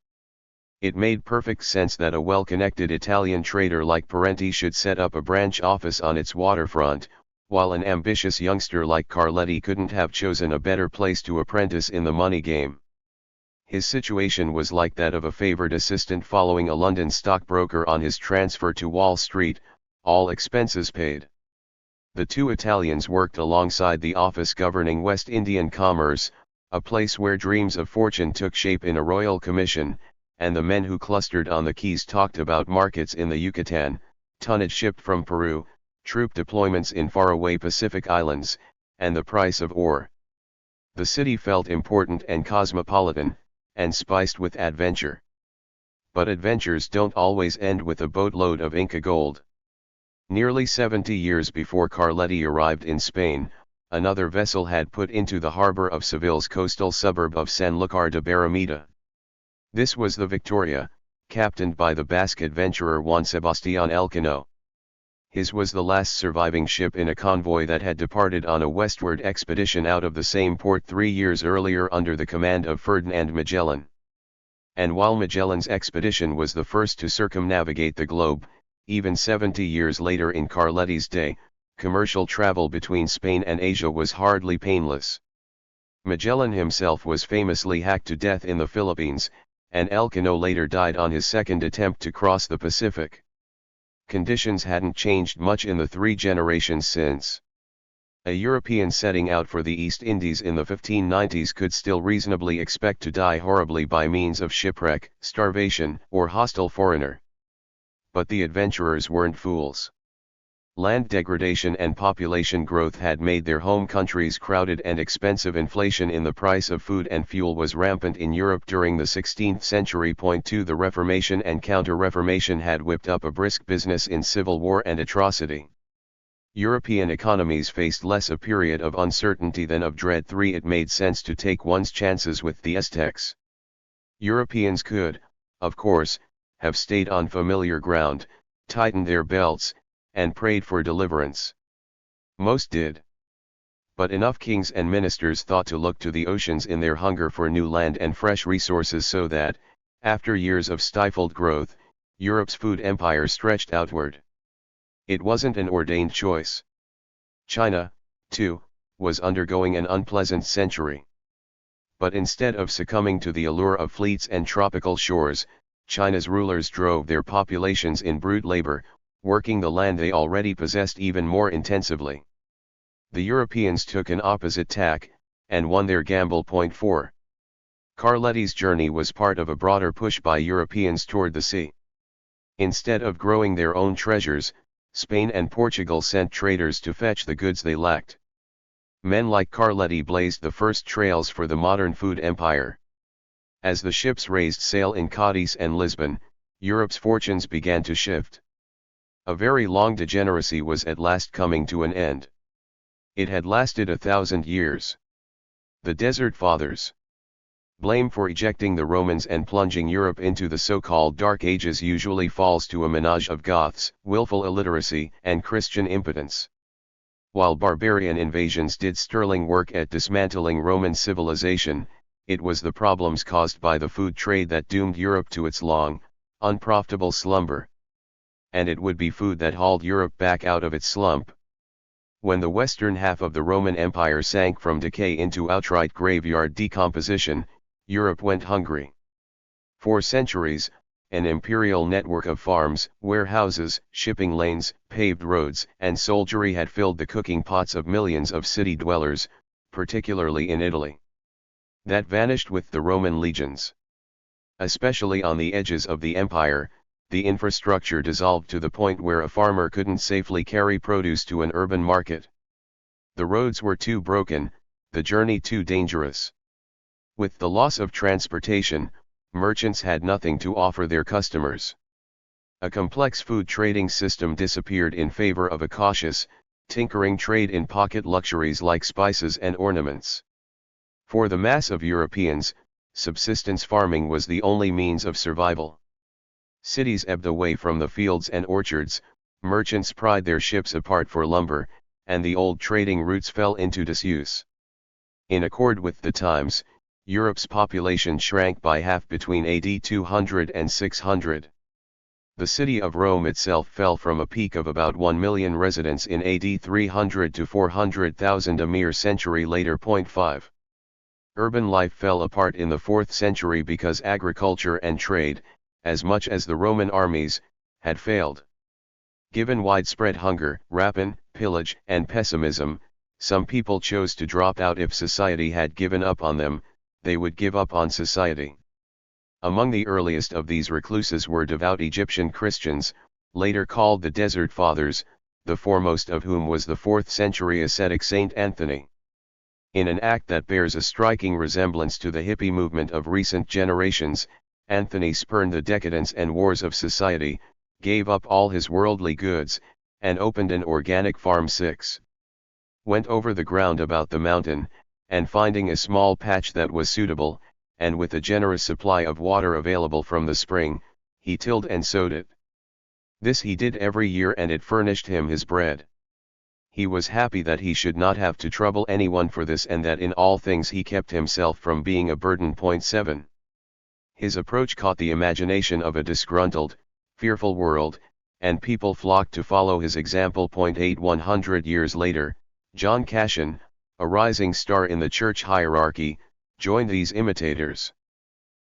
It made perfect sense that a well-connected Italian trader like Parenti should set up a branch office on its waterfront, while an ambitious youngster like Carletti couldn't have chosen a better place to apprentice in the money game. His situation was like that of a favored assistant following a London stockbroker on his transfer to Wall Street, all expenses paid. The two Italians worked alongside the office governing West Indian commerce, a place where dreams of fortune took shape in a royal commission, and the men who clustered on the quays talked about markets in the Yucatan, tonnage shipped from Peru, troop deployments in faraway Pacific islands, and the price of ore. The city felt important and cosmopolitan, and spiced with adventure. But adventures don't always end with a boatload of Inca gold. Nearly 70 years before Carletti arrived in Spain, another vessel had put into the harbor of Seville's coastal suburb of Sanlúcar de Barrameda. This was the Victoria, captained by the Basque adventurer Juan Sebastián Elcano. His was the last surviving ship in a convoy that had departed on a westward expedition out of the same port 3 years earlier under the command of Ferdinand Magellan. And while Magellan's expedition was the first to circumnavigate the globe, even 70 years later in Carletti's day, commercial travel between Spain and Asia was hardly painless. Magellan himself was famously hacked to death in the Philippines, and Elcano later died on his second attempt to cross the Pacific. Conditions hadn't changed much in the 3 generations since. A European setting out for the East Indies in the 1590s could still reasonably expect to die horribly by means of shipwreck, starvation, or hostile foreigner. But the adventurers weren't fools. Land degradation and population growth had made their home countries crowded, and expensive inflation in the price of food and fuel was rampant in Europe during the 16th century. The Reformation and Counter-Reformation had whipped up a brisk business in civil war and atrocity. European economies faced less a period of uncertainty than of dread. 3. It made sense to take one's chances with the Aztecs. Europeans could, of course, have stayed on familiar ground, tightened their belts, and prayed for deliverance. Most did. But enough kings and ministers thought to look to the oceans in their hunger for new land and fresh resources, so that, after years of stifled growth, Europe's food empire stretched outward. It wasn't an ordained choice. China, too, was undergoing an unpleasant century. But instead of succumbing to the allure of fleets and tropical shores, China's rulers drove their populations in brute labor, working the land they already possessed even more intensively. The Europeans took an opposite tack, and won their gamble. 4. Carletti's journey was part of a broader push by Europeans toward the sea. Instead of growing their own treasures, Spain and Portugal sent traders to fetch the goods they lacked. Men like Carletti blazed the first trails for the modern food empire. As the ships raised sail in Cadiz and Lisbon, Europe's fortunes began to shift. A very long degeneracy was at last coming to an end. It had lasted 1,000 years. The Desert Fathers. Blame for ejecting the Romans and plunging Europe into the so-called Dark Ages usually falls to a ménage of Goths, willful illiteracy, and Christian impotence. While barbarian invasions did sterling work at dismantling Roman civilization, it was the problems caused by the food trade that doomed Europe to its long, unprofitable slumber. And it would be food that hauled Europe back out of its slump. When the western half of the Roman Empire sank from decay into outright graveyard decomposition, Europe went hungry. For centuries, an imperial network of farms, warehouses, shipping lanes, paved roads, and soldiery had filled the cooking pots of millions of city dwellers, particularly in Italy. That vanished with the Roman legions. Especially on the edges of the empire, the infrastructure dissolved to the point where a farmer couldn't safely carry produce to an urban market. The roads were too broken, the journey too dangerous. With the loss of transportation, merchants had nothing to offer their customers. A complex food trading system disappeared in favor of a cautious, tinkering trade in pocket luxuries like spices and ornaments. For the mass of Europeans, subsistence farming was the only means of survival. Cities ebbed away from the fields and orchards, merchants pried their ships apart for lumber, and the old trading routes fell into disuse. In accord with the times, Europe's population shrank by half between AD 200 and 600. The city of Rome itself fell from a peak of about 1 million residents in AD 300 to 400,000 a mere century later. 5. Urban life fell apart in the 4th century because agriculture and trade, as much as the Roman armies, had failed. Given widespread hunger, rapine, pillage, and pessimism, some people chose to drop out. If society had given up on them, they would give up on society. Among the earliest of these recluses were devout Egyptian Christians, later called the Desert Fathers, the foremost of whom was the 4th century ascetic Saint Anthony. In an act that bears a striking resemblance to the hippie movement of recent generations, Anthony spurned the decadence and wars of society, gave up all his worldly goods, and opened an organic farm. 6. Went over the ground about the mountain, and finding a small patch that was suitable, and with a generous supply of water available from the spring, he tilled and sowed it. This he did every year, and it furnished him his bread. He was happy that he should not have to trouble anyone for this, and that in all things he kept himself from being a burden. 7. His approach caught the imagination of a disgruntled, fearful world, and people flocked to follow his example. 8. 100 years later, John Cassian, a rising star in the church hierarchy, joined these imitators.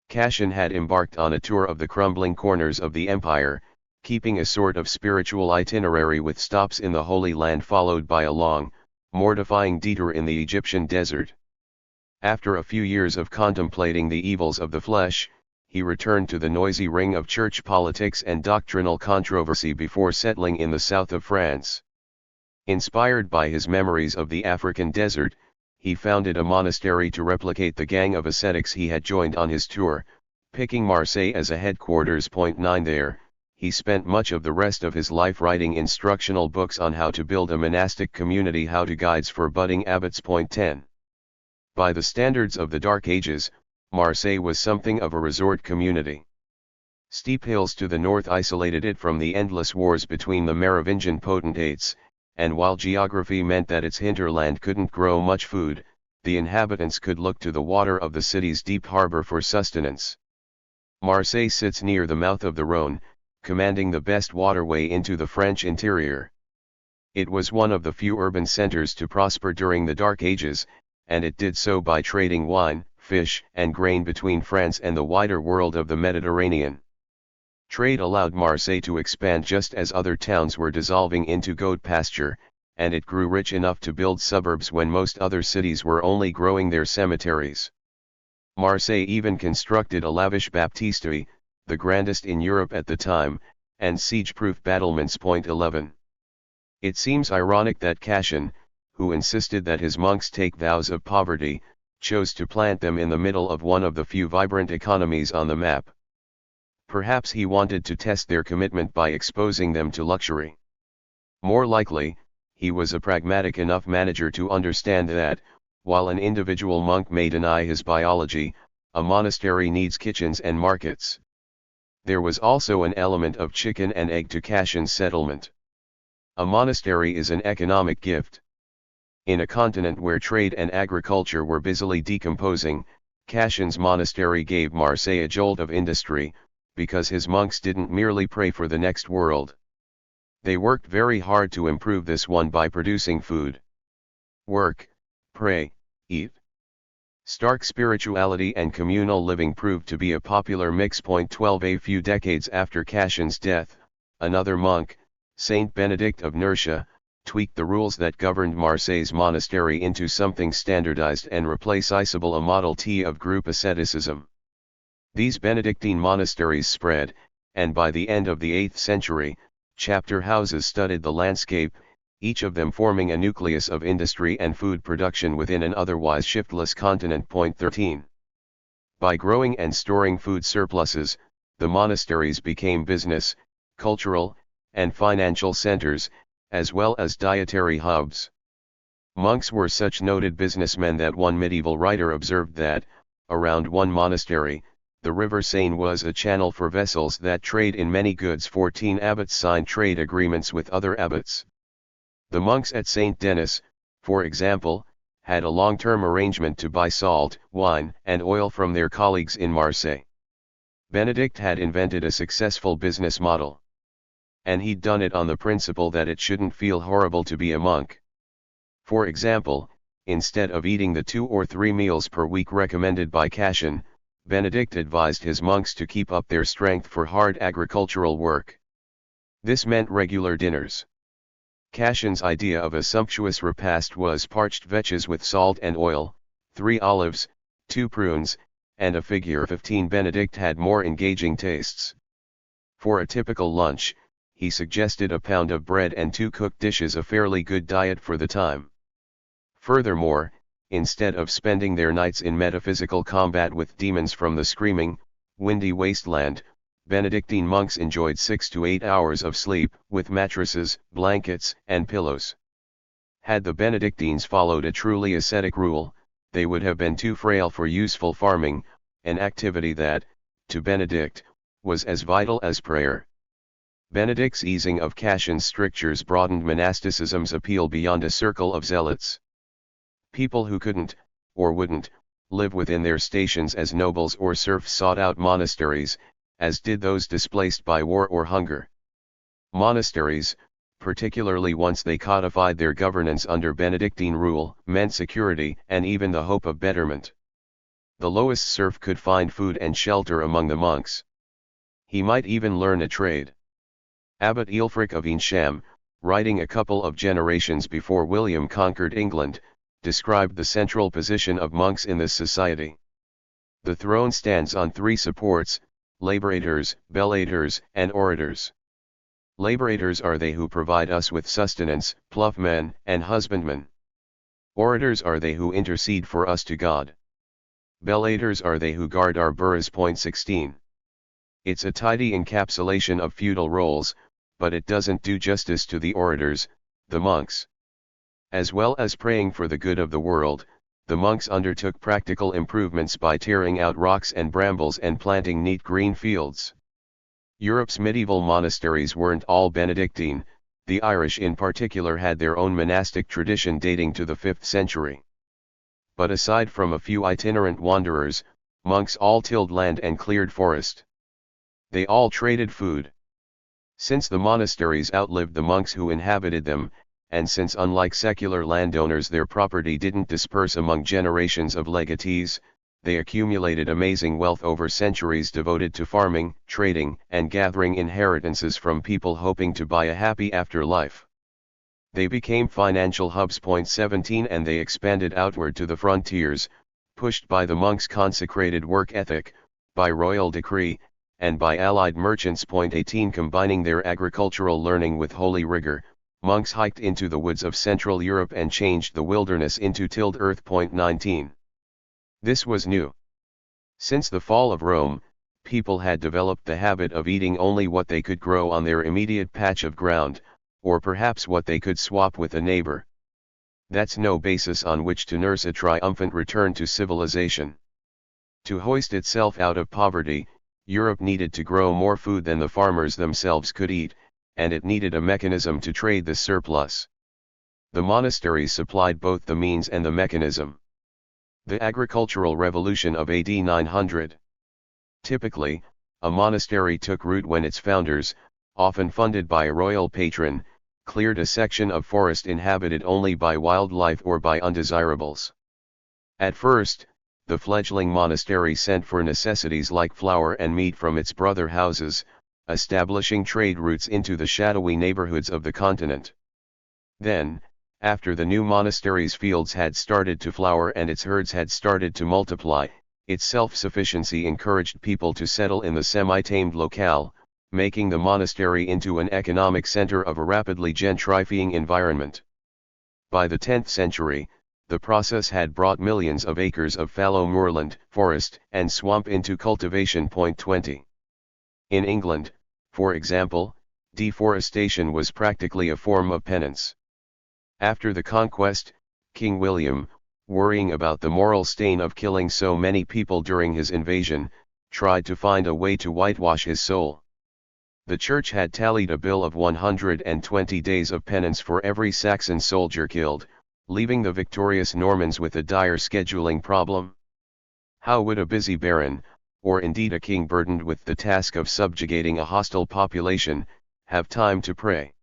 Cassian had embarked on a tour of the crumbling corners of the empire, keeping a sort of spiritual itinerary with stops in the Holy Land followed by a long, mortifying detour in the Egyptian desert. After a few years of contemplating the evils of the flesh, he returned to the noisy ring of church politics and doctrinal controversy before settling in the south of France. Inspired by his memories of the African desert, he founded a monastery to replicate the gang of ascetics he had joined on his tour, picking Marseille as a headquarters. 9. There, he spent much of the rest of his life writing instructional books on how to build a monastic community, how-to guides for budding abbots. 10. By the standards of the Dark Ages, Marseille was something of a resort community. Steep hills to the north isolated it from the endless wars between the Merovingian potentates, and while geography meant that its hinterland couldn't grow much food, the inhabitants could look to the water of the city's deep harbor for sustenance. Marseille sits near the mouth of the Rhône, commanding the best waterway into the French interior. It was one of the few urban centers to prosper during the Dark Ages, and it did so by trading wine, fish, and grain between France and the wider world of the Mediterranean. Trade allowed Marseille to expand just as other towns were dissolving into goat pasture, and it grew rich enough to build suburbs when most other cities were only growing their cemeteries. Marseille even constructed a lavish baptistery, the grandest in Europe at the time, and siege-proof battlements. 11. It seems ironic that Cassian, who insisted that his monks take vows of poverty, chose to plant them in the middle of one of the few vibrant economies on the map. Perhaps he wanted to test their commitment by exposing them to luxury. More likely, he was a pragmatic enough manager to understand that, while an individual monk may deny his biology, a monastery needs kitchens and markets. There was also an element of chicken and egg to Cassian's settlement. A monastery is an economic gift. In a continent where trade and agriculture were busily decomposing, Cassian's monastery gave Marseille a jolt of industry, because his monks didn't merely pray for the next world. They worked very hard to improve this one by producing food. Work, pray, eat. Stark spirituality and communal living proved to be a popular mix. 12. A few decades after Cassian's death, another monk, Saint Benedict of Nursia, tweaked the rules that governed Marseille's monastery into something standardized and replaceable, a Model T of group asceticism. These Benedictine monasteries spread, and by the end of the 8th century, chapter houses studded the landscape, each of them forming a nucleus of industry and food production within an otherwise shiftless continent. 13. By growing and storing food surpluses, the monasteries became business, cultural, and financial centers, as well as dietary hubs. Monks were such noted businessmen that one medieval writer observed that, around one monastery, the river Seine was a channel for vessels that trade in many goods. 14 abbots signed trade agreements with other abbots. The monks at Saint Denis, for example, had a long-term arrangement to buy salt, wine, and oil from their colleagues in Marseille. Benedict had invented a successful business model. And he'd done it on the principle that it shouldn't feel horrible to be a monk. For example, instead of eating the 2 or 3 meals per week recommended by Cassian, Benedict advised his monks to keep up their strength for hard agricultural work. This meant regular dinners. Cassian's idea of a sumptuous repast was parched vetches with salt and oil, 3 olives, 2 prunes, and a figure 15. Benedict had more engaging tastes. For a typical lunch, he suggested a pound of bread and 2 cooked dishes, a fairly good diet for the time. Furthermore, instead of spending their nights in metaphysical combat with demons from the screaming, windy wasteland, Benedictine monks enjoyed 6 to 8 hours of sleep, with mattresses, blankets, and pillows. Had the Benedictines followed a truly ascetic rule, they would have been too frail for useful farming, an activity that, to Benedict, was as vital as prayer. Benedict's easing of Cassian's strictures broadened monasticism's appeal beyond a circle of zealots. People who couldn't, or wouldn't, live within their stations as nobles or serfs sought out monasteries, as did those displaced by war or hunger. Monasteries, particularly once they codified their governance under Benedictine rule, meant security and even the hope of betterment. The lowest serf could find food and shelter among the monks. He might even learn a trade. Abbot Ælfric of Eynsham, writing a couple of generations before William conquered England, described the central position of monks in this society. The throne stands on 3 supports: laborators, bellators, and orators. Laborators are they who provide us with sustenance, ploughmen, and husbandmen. Orators are they who intercede for us to God. Bellators are they who guard our boroughs. 16. It's a tidy encapsulation of feudal roles, but it doesn't do justice to the orators, the monks. As well as praying for the good of the world, the monks undertook practical improvements by tearing out rocks and brambles and planting neat green fields. Europe's medieval monasteries weren't all Benedictine. The Irish in particular had their own monastic tradition dating to the 5th century. But aside from a few itinerant wanderers, monks all tilled land and cleared forest. They all traded food. Since the monasteries outlived the monks who inhabited them, and since unlike secular landowners their property didn't disperse among generations of legatees, they accumulated amazing wealth over centuries devoted to farming, trading, and gathering inheritances from people hoping to buy a happy afterlife. They became financial hubs. 17 And they expanded outward to the frontiers, pushed by the monks' consecrated work ethic, by royal decree, and by allied merchants. 18 Combining their agricultural learning with holy rigor, monks hiked into the woods of Central Europe and changed the wilderness into tilled earth. 19. This was new. Since the fall of Rome, people had developed the habit of eating only what they could grow on their immediate patch of ground, or perhaps what they could swap with a neighbor. That's no basis on which to nurse a triumphant return to civilization. To hoist itself out of poverty, Europe needed to grow more food than the farmers themselves could eat, and it needed a mechanism to trade the surplus. The monasteries supplied both the means and the mechanism. The agricultural revolution of AD 900. Typically, a monastery took root when its founders, often funded by a royal patron, cleared a section of forest inhabited only by wildlife or by undesirables. At first, the fledgling monastery sent for necessities like flour and meat from its brother houses, establishing trade routes into the shadowy neighborhoods of the continent. Then, after the new monastery's fields had started to flower and its herds had started to multiply, its self-sufficiency encouraged people to settle in the semi-tamed locale, making the monastery into an economic center of a rapidly gentrifying environment. By the 10th century, the process had brought millions of acres of fallow moorland, forest, and swamp into cultivation. 20. In England, for example, Deforestation was practically a form of penance. After the conquest, King William, worrying about the moral stain of killing so many people during his invasion, tried to find a way to whitewash his soul. The church had tallied a bill of 120 days of penance for every Saxon soldier killed, leaving the victorious Normans with a dire scheduling problem. How would a busy baron, or indeed a king burdened with the task of subjugating a hostile population, have time to pray?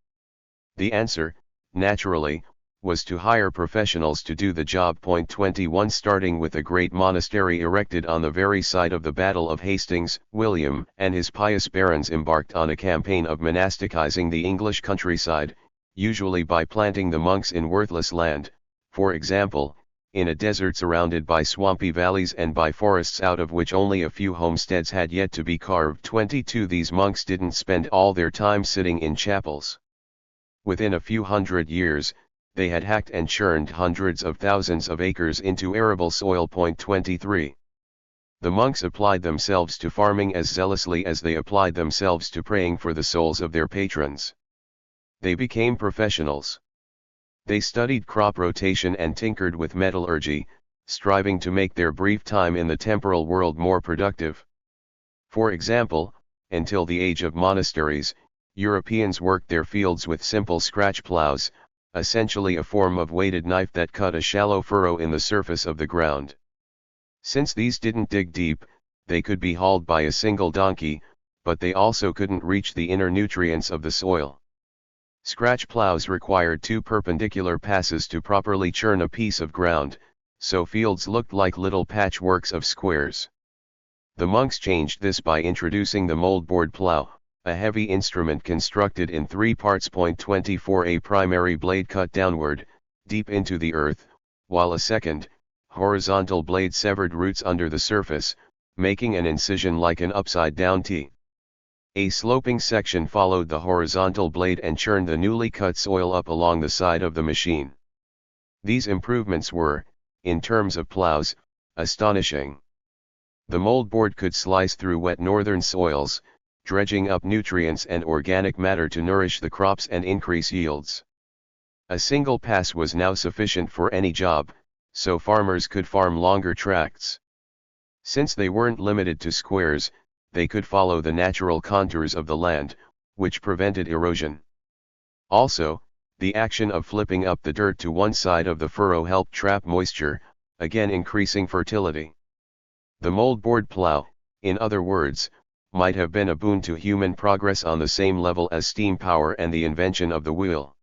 The answer, naturally, was to hire professionals to do the job. 21 Starting with a great monastery erected on the very site of the Battle of Hastings, William and his pious barons embarked on a campaign of monasticizing the English countryside, usually by planting the monks in worthless land, for example, in a desert surrounded by swampy valleys and by forests out of which only a few homesteads had yet to be carved. 22 These monks didn't spend all their time sitting in chapels. Within a few hundred years, they had hacked and churned hundreds of thousands of acres into arable soil. 23 The monks applied themselves to farming as zealously as they applied themselves to praying for the souls of their patrons. They became professionals. They studied crop rotation and tinkered with metallurgy, striving to make their brief time in the temporal world more productive. For example, until the age of monasteries, Europeans worked their fields with simple scratch plows, essentially a form of weighted knife that cut a shallow furrow in the surface of the ground. Since these didn't dig deep, they could be hauled by a single donkey, but they also couldn't reach the inner nutrients of the soil. Scratch plows required 2 perpendicular passes to properly churn a piece of ground, so fields looked like little patchworks of squares. The monks changed this by introducing the moldboard plow, a heavy instrument constructed in 3 parts. 24 A primary blade cut downward, deep into the earth, while a second, horizontal blade severed roots under the surface, making an incision like an upside-down T. A sloping section followed the horizontal blade and churned the newly cut soil up along the side of the machine. These improvements were, in terms of plows, astonishing. The moldboard could slice through wet northern soils, dredging up nutrients and organic matter to nourish the crops and increase yields. A single pass was now sufficient for any job, so farmers could farm longer tracts. Since they weren't limited to squares, they could follow the natural contours of the land, which prevented erosion. Also, the action of flipping up the dirt to one side of the furrow helped trap moisture, again increasing fertility. The moldboard plow, in other words, might have been a boon to human progress on the same level as steam power and the invention of the wheel.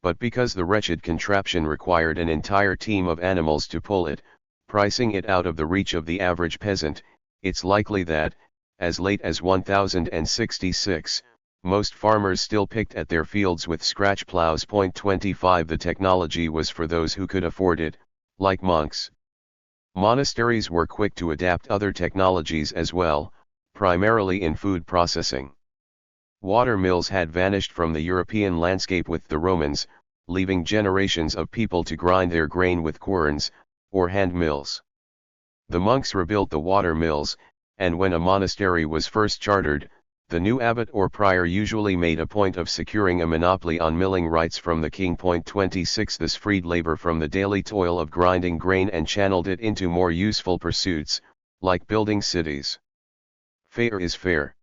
But because the wretched contraption required an entire team of animals to pull it, pricing it out of the reach of the average peasant, it's likely that, as late as 1066, most farmers still picked at their fields with scratch plows. 25 The technology was for those who could afford it, like monks. Monasteries were quick to adapt other technologies as well, primarily in food processing. Water mills had vanished from the European landscape with the Romans, leaving generations of people to grind their grain with querns, or hand mills. The monks rebuilt the water mills, and when a monastery was first chartered, the new abbot or prior usually made a point of securing a monopoly on milling rights from the king. 26 This freed labor from the daily toil of grinding grain and channeled it into more useful pursuits, like building cities. Fair is fair.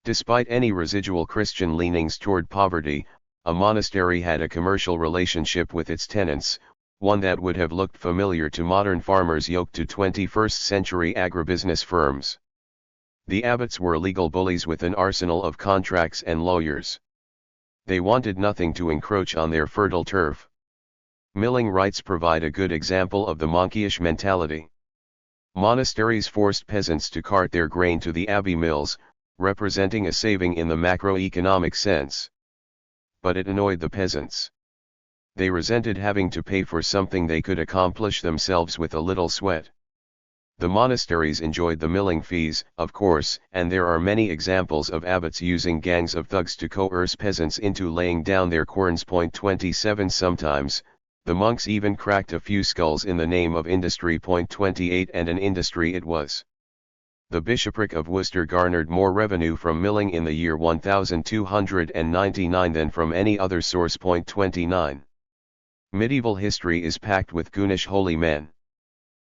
Despite any residual Christian leanings toward poverty, a monastery had a commercial relationship with its tenants, one that would have looked familiar to modern farmers yoked to 21st-century agribusiness firms. The abbots were legal bullies with an arsenal of contracts and lawyers. They wanted nothing to encroach on their fertile turf. Milling rights provide a good example of the monkeyish mentality. Monasteries forced peasants to cart their grain to the abbey mills, representing a saving in the macroeconomic sense. But it annoyed the peasants. They resented having to pay for something they could accomplish themselves with a little sweat. The monasteries enjoyed the milling fees, of course, and there are many examples of abbots using gangs of thugs to coerce peasants into laying down their querns. 27 Sometimes, the monks even cracked a few skulls in the name of industry. 28 And an industry it was. the bishopric of Worcester garnered more revenue from milling in the year 1299 than from any other source. 29. Medieval history is packed with Goonish holy men.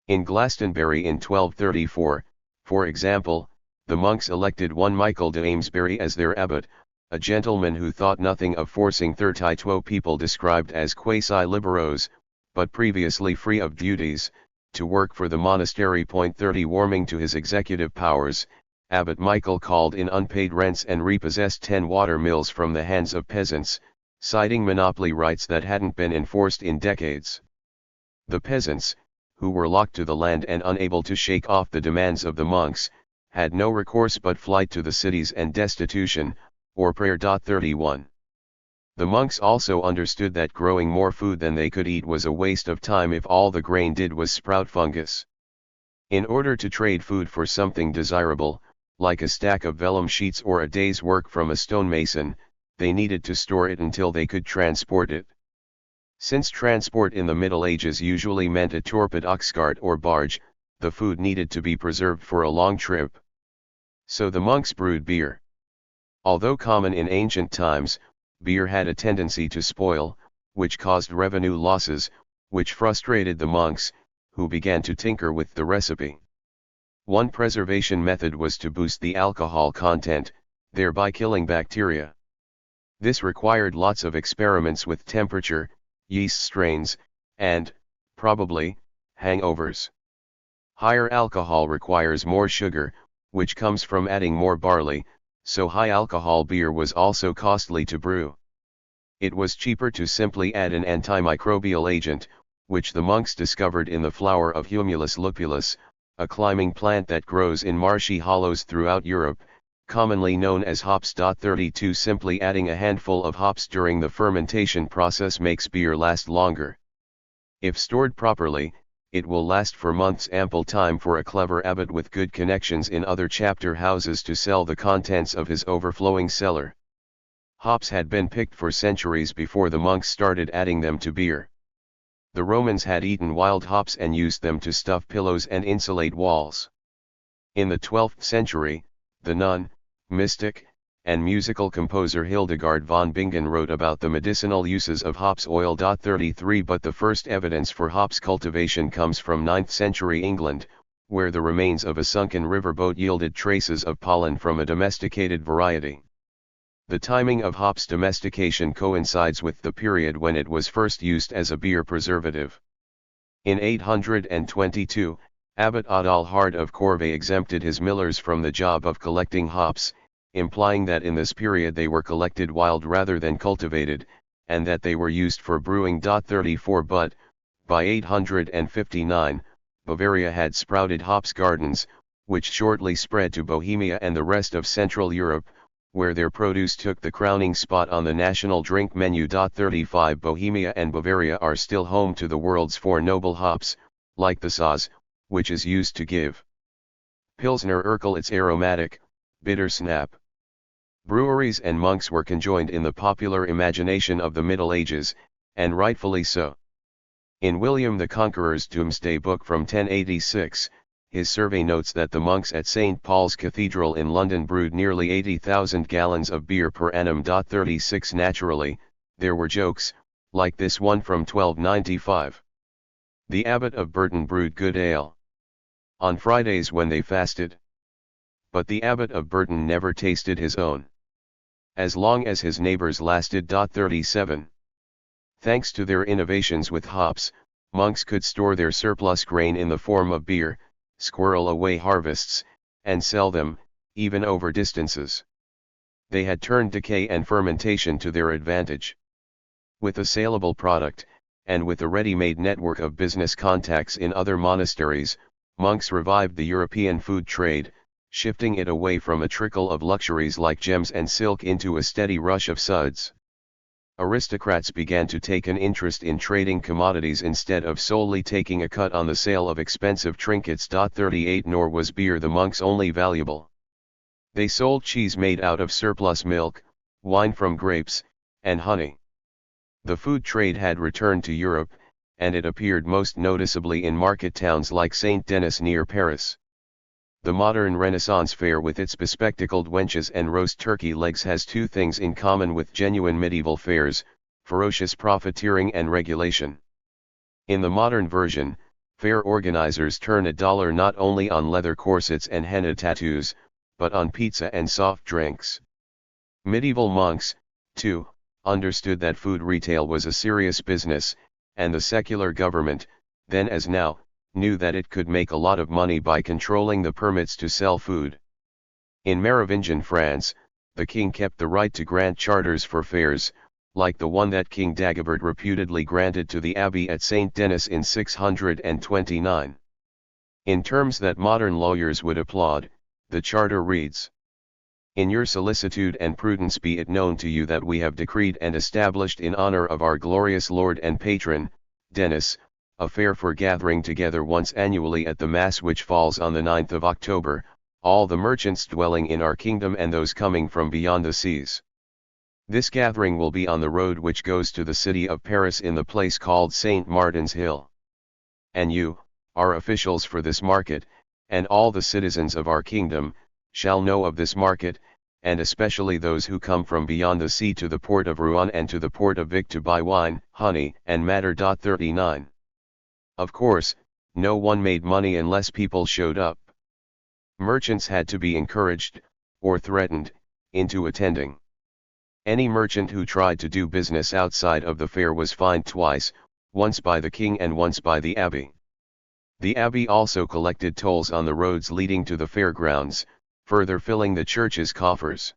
In Glastonbury in 1234, for example, the monks elected one Michael de Amesbury as their abbot, a gentleman who thought nothing of forcing 32 people described as quasi-liberos, but previously free of duties, to work for the monastery. 30 Warming to his executive powers, Abbot Michael called in unpaid rents and repossessed 10 water mills from the hands of peasants, citing monopoly rights that hadn't been enforced in decades. The peasants, who were locked to the land and unable to shake off the demands of the monks, had no recourse but flight to the cities and destitution, or prayer. 31. The monks also understood that growing more food than they could eat was a waste of time if all the grain did was sprout fungus. In order to trade food for something desirable, like a stack of vellum sheets or a day's work from a stonemason, they needed to store it until they could transport it. Since transport in the Middle Ages usually meant a torpid oxcart or barge, the food needed to be preserved for a long trip. So the monks brewed beer. Although common in ancient times, beer had a tendency to spoil, which caused revenue losses, which frustrated the monks, who began to tinker with the recipe. One preservation method was to boost the alcohol content, thereby killing bacteria. This required lots of experiments with temperature, yeast strains, and, probably, hangovers. Higher alcohol requires more sugar, which comes from adding more barley, so high alcohol beer was also costly to brew. It was cheaper to simply add an antimicrobial agent, which the monks discovered in the flower of Humulus lupulus, a climbing plant that grows in marshy hollows throughout Europe, commonly known as hops. 32 Simply adding a handful of hops during the fermentation process makes beer last longer. If stored properly, it will last for months, ample time for a clever abbot with good connections in other chapter houses to sell the contents of his overflowing cellar. Hops had been picked for centuries before the monks started adding them to beer. The Romans had eaten wild hops and used them to stuff pillows and insulate walls. In the 12th century, the nun, mystic, and musical composer Hildegard von Bingen wrote about the medicinal uses of hops oil. 33 But the first evidence for hops cultivation comes from 9th century England, where the remains of a sunken riverboat yielded traces of pollen from a domesticated variety. The timing of hops domestication coincides with the period when it was first used as a beer preservative. In 822, Abbot Adalhard of Corvey exempted his millers from the job of collecting hops, implying that in this period they were collected wild rather than cultivated, and that they were used for brewing. 34 But, by 859, Bavaria had sprouted hops gardens, which shortly spread to Bohemia and the rest of Central Europe, where their produce took the crowning spot on the national drink menu. 35 Bohemia and Bavaria are still home to the world's 4 noble hops, like the Saaz, which is used to give Pilsner Urquell its aromatic, bitter snap. Breweries and monks were conjoined in the popular imagination of the Middle Ages, and rightfully so. In William the Conqueror's Doomsday Book from 1086, his survey notes that the monks at St. Paul's Cathedral in London brewed nearly 80,000 gallons of beer per annum. 36 Naturally, there were jokes, like this one from 1295. The abbot of Burton brewed good ale on Fridays when they fasted. But the abbot of Burton never tasted his own. As long as his neighbors lasted. 37. Thanks to their innovations with hops, monks could store their surplus grain in the form of beer, squirrel away harvests, and sell them, even over distances. They had turned decay and fermentation to their advantage. With a saleable product, and with a ready-made network of business contacts in other monasteries, monks revived the European food trade, shifting it away from a trickle of luxuries like gems and silk into a steady rush of suds. Aristocrats began to take an interest in trading commodities instead of solely taking a cut on the sale of expensive trinkets. 38 Nor was beer the monks' only valuable. They sold cheese made out of surplus milk, wine from grapes, and honey. The food trade had returned to Europe, and it appeared most noticeably in market towns like Saint Denis near Paris. The modern Renaissance fair with its bespectacled wenches and roast turkey legs has two things in common with genuine medieval fairs: ferocious profiteering and regulation. In the modern version, fair organizers turn a dollar not only on leather corsets and henna tattoos, but on pizza and soft drinks. Medieval monks, too, understood that food retail was a serious business, and the secular government, then as now, knew that it could make a lot of money by controlling the permits to sell food. In Merovingian France, the king kept the right to grant charters for fairs, like the one that King Dagobert reputedly granted to the abbey at St. Denis in 629. In terms that modern lawyers would applaud, the charter reads: "In your solicitude and prudence be it known to you that we have decreed and established in honor of our glorious Lord and Patron, Denis, a fair for gathering together once annually at the Mass which falls on the 9th of October, all the merchants dwelling in our kingdom and those coming from beyond the seas. This gathering will be on the road which goes to the city of Paris in the place called St. Martin's Hill. And you, our officials for this market, and all the citizens of our kingdom, shall know of this market, and especially those who come from beyond the sea to the port of Rouen and to the port of Vic to buy wine, honey, and madder. 39. Of course, no one made money unless people showed up. Merchants had to be encouraged, or threatened, into attending. Any merchant who tried to do business outside of the fair was fined twice, once by the king and once by the abbey. The abbey also collected tolls on the roads leading to the fairgrounds, further filling the church's coffers.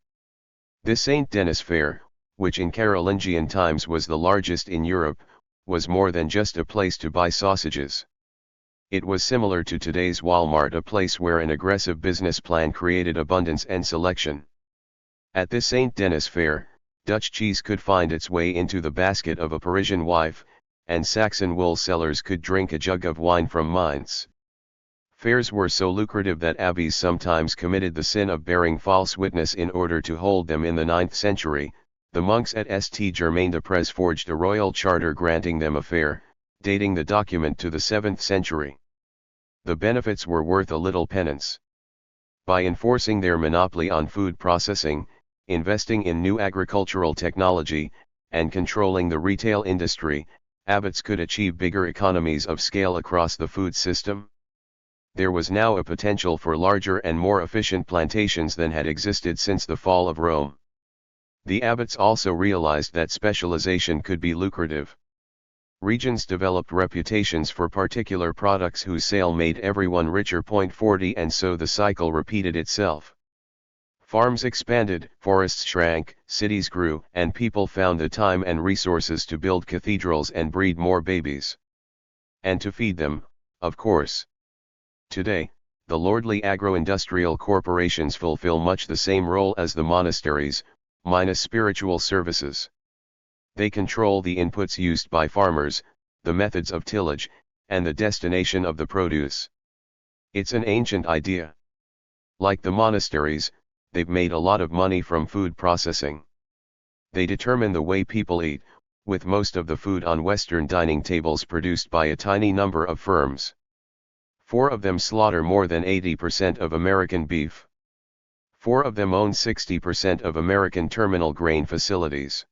This St. Denis fair, which in Carolingian times was the largest in Europe, was more than just a place to buy sausages. It was similar to today's Walmart, a place where an aggressive business plan created abundance and selection. At this St. Denis fair, Dutch cheese could find its way into the basket of a Parisian wife, and Saxon wool sellers could drink a jug of wine from Mainz. Fairs were so lucrative that abbeys sometimes committed the sin of bearing false witness in order to hold them. In the 9th century, the monks at St. Germain-des-Prés forged a royal charter granting them a fair, dating the document to the 7th century. The benefits were worth a little penance. By enforcing their monopoly on food processing, investing in new agricultural technology, and controlling the retail industry, abbots could achieve bigger economies of scale across the food system. There was now a potential for larger and more efficient plantations than had existed since the fall of Rome. The abbots also realized that specialization could be lucrative. Regions developed reputations for particular products whose sale made everyone richer. 40 And so the cycle repeated itself. Farms expanded, forests shrank, cities grew, and people found the time and resources to build cathedrals and breed more babies. And to feed them, of course. Today, the lordly agro-industrial corporations fulfill much the same role as the monasteries, minus spiritual services. They control the inputs used by farmers, the methods of tillage, and the destination of the produce. It's an ancient idea. Like the monasteries, they've made a lot of money from food processing. They determine the way people eat, with most of the food on Western dining tables produced by a tiny number of firms. 4 of them slaughter more than 80% of American beef. 4 of them own 60% of American terminal grain facilities.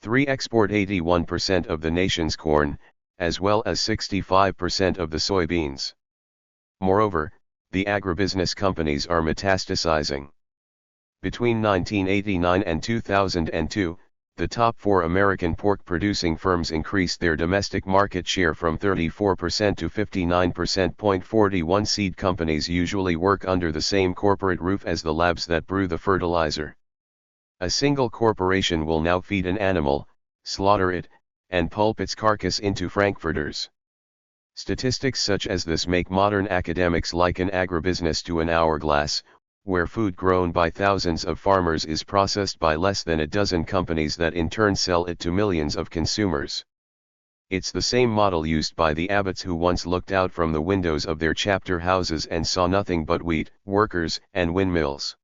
3 export 81% of the nation's corn, as well as 65% of the soybeans. Moreover, the agribusiness companies are metastasizing. Between 1989 and 2002, the top 4 American pork-producing firms increased their domestic market share from 34% to 59%. 41 Seed companies usually work under the same corporate roof as the labs that brew the fertilizer. A single corporation will now feed an animal, slaughter it, and pulp its carcass into frankfurters. Statistics such as this make modern academics liken agribusiness to an hourglass, where food grown by thousands of farmers is processed by less than a dozen companies that in turn sell it to millions of consumers. It's the same model used by the abbots who once looked out from the windows of their chapter houses and saw nothing but wheat, workers, and windmills.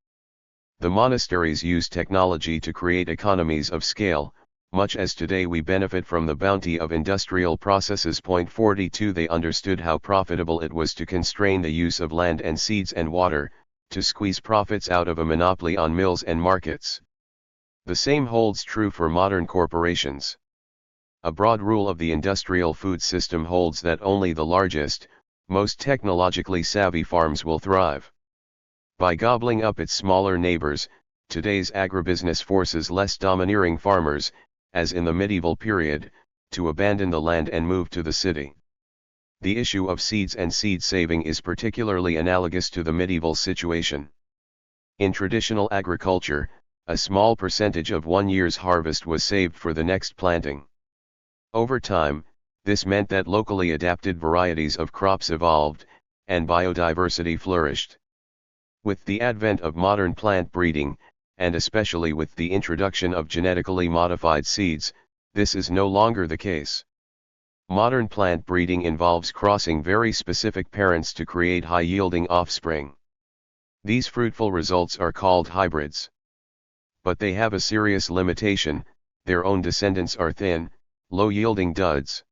The monasteries use technology to create economies of scale, much as today we benefit from the bounty of industrial processes. 42 They understood how profitable it was to constrain the use of land and seeds and water, to squeeze profits out of a monopoly on mills and markets. The same holds true for modern corporations. A broad rule of the industrial food system holds that only the largest, most technologically savvy farms will thrive. By gobbling up its smaller neighbors, today's agribusiness forces less domineering farmers, as in the medieval period, to abandon the land and move to the city. The issue of seeds and seed saving is particularly analogous to the medieval situation. In traditional agriculture, a small percentage of one year's harvest was saved for the next planting. Over time, this meant that locally adapted varieties of crops evolved, and biodiversity flourished. With the advent of modern plant breeding, and especially with the introduction of genetically modified seeds, this is no longer the case. Modern plant breeding involves crossing very specific parents to create high-yielding offspring. These fruitful results are called hybrids. But they have a serious limitation: their own descendants are thin, low-yielding duds.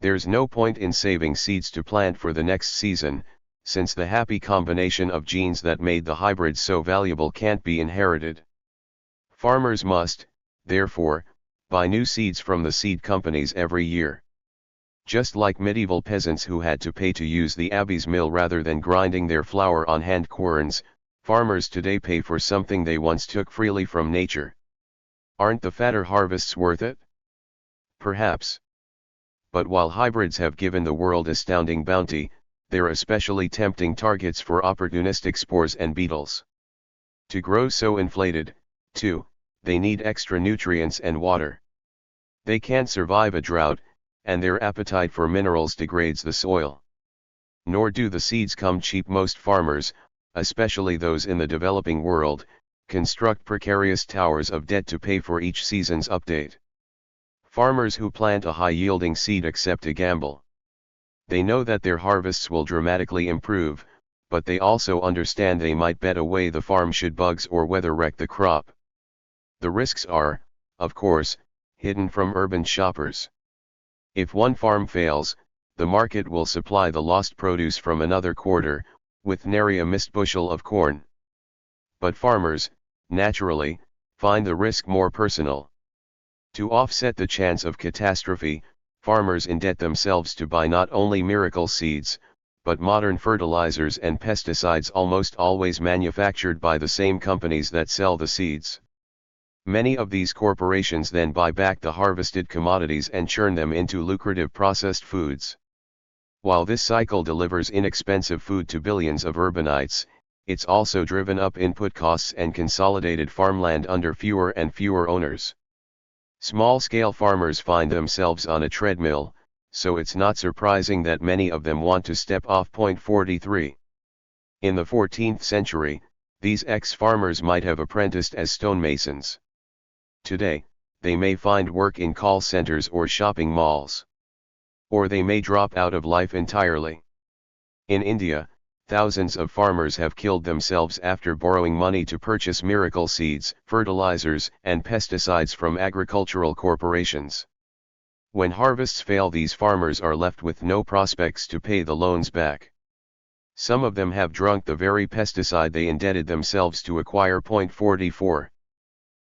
There's no point in saving seeds to plant for the next season, since the happy combination of genes that made the hybrids so valuable can't be inherited. Farmers must, therefore, buy new seeds from the seed companies every year. Just like medieval peasants who had to pay to use the abbey's mill rather than grinding their flour on hand querns, farmers today pay for something they once took freely from nature. Aren't the fatter harvests worth it? Perhaps. But while hybrids have given the world astounding bounty, they're especially tempting targets for opportunistic spores and beetles. To grow so inflated, too, they need extra nutrients and water. They can't survive a drought, and their appetite for minerals degrades the soil. Nor do the seeds come cheap. Most farmers, especially those in the developing world, construct precarious towers of debt to pay for each season's update. Farmers who plant a high-yielding seed accept a gamble. They know that their harvests will dramatically improve, but they also understand they might bet away the farm should bugs or weather wreck the crop. The risks are, of course, hidden from urban shoppers. If one farm fails, the market will supply the lost produce from another quarter, with nary a missed bushel of corn. But farmers, naturally, find the risk more personal. To offset the chance of catastrophe, farmers indebt themselves to buy not only miracle seeds, but modern fertilizers and pesticides, almost always manufactured by the same companies that sell the seeds. Many of these corporations then buy back the harvested commodities and churn them into lucrative processed foods. While this cycle delivers inexpensive food to billions of urbanites, it's also driven up input costs and consolidated farmland under fewer and fewer owners. Small-scale farmers find themselves on a treadmill, so it's not surprising that many of them want to step off. 43. In the 14th century, these ex-farmers might have apprenticed as stonemasons. Today, they may find work in call centers or shopping malls. Or they may drop out of life entirely. In India, thousands of farmers have killed themselves after borrowing money to purchase miracle seeds, fertilizers, and pesticides from agricultural corporations. When harvests fail, these farmers are left with no prospects to pay the loans back. Some of them have drunk the very pesticide they indebted themselves to acquire. 44.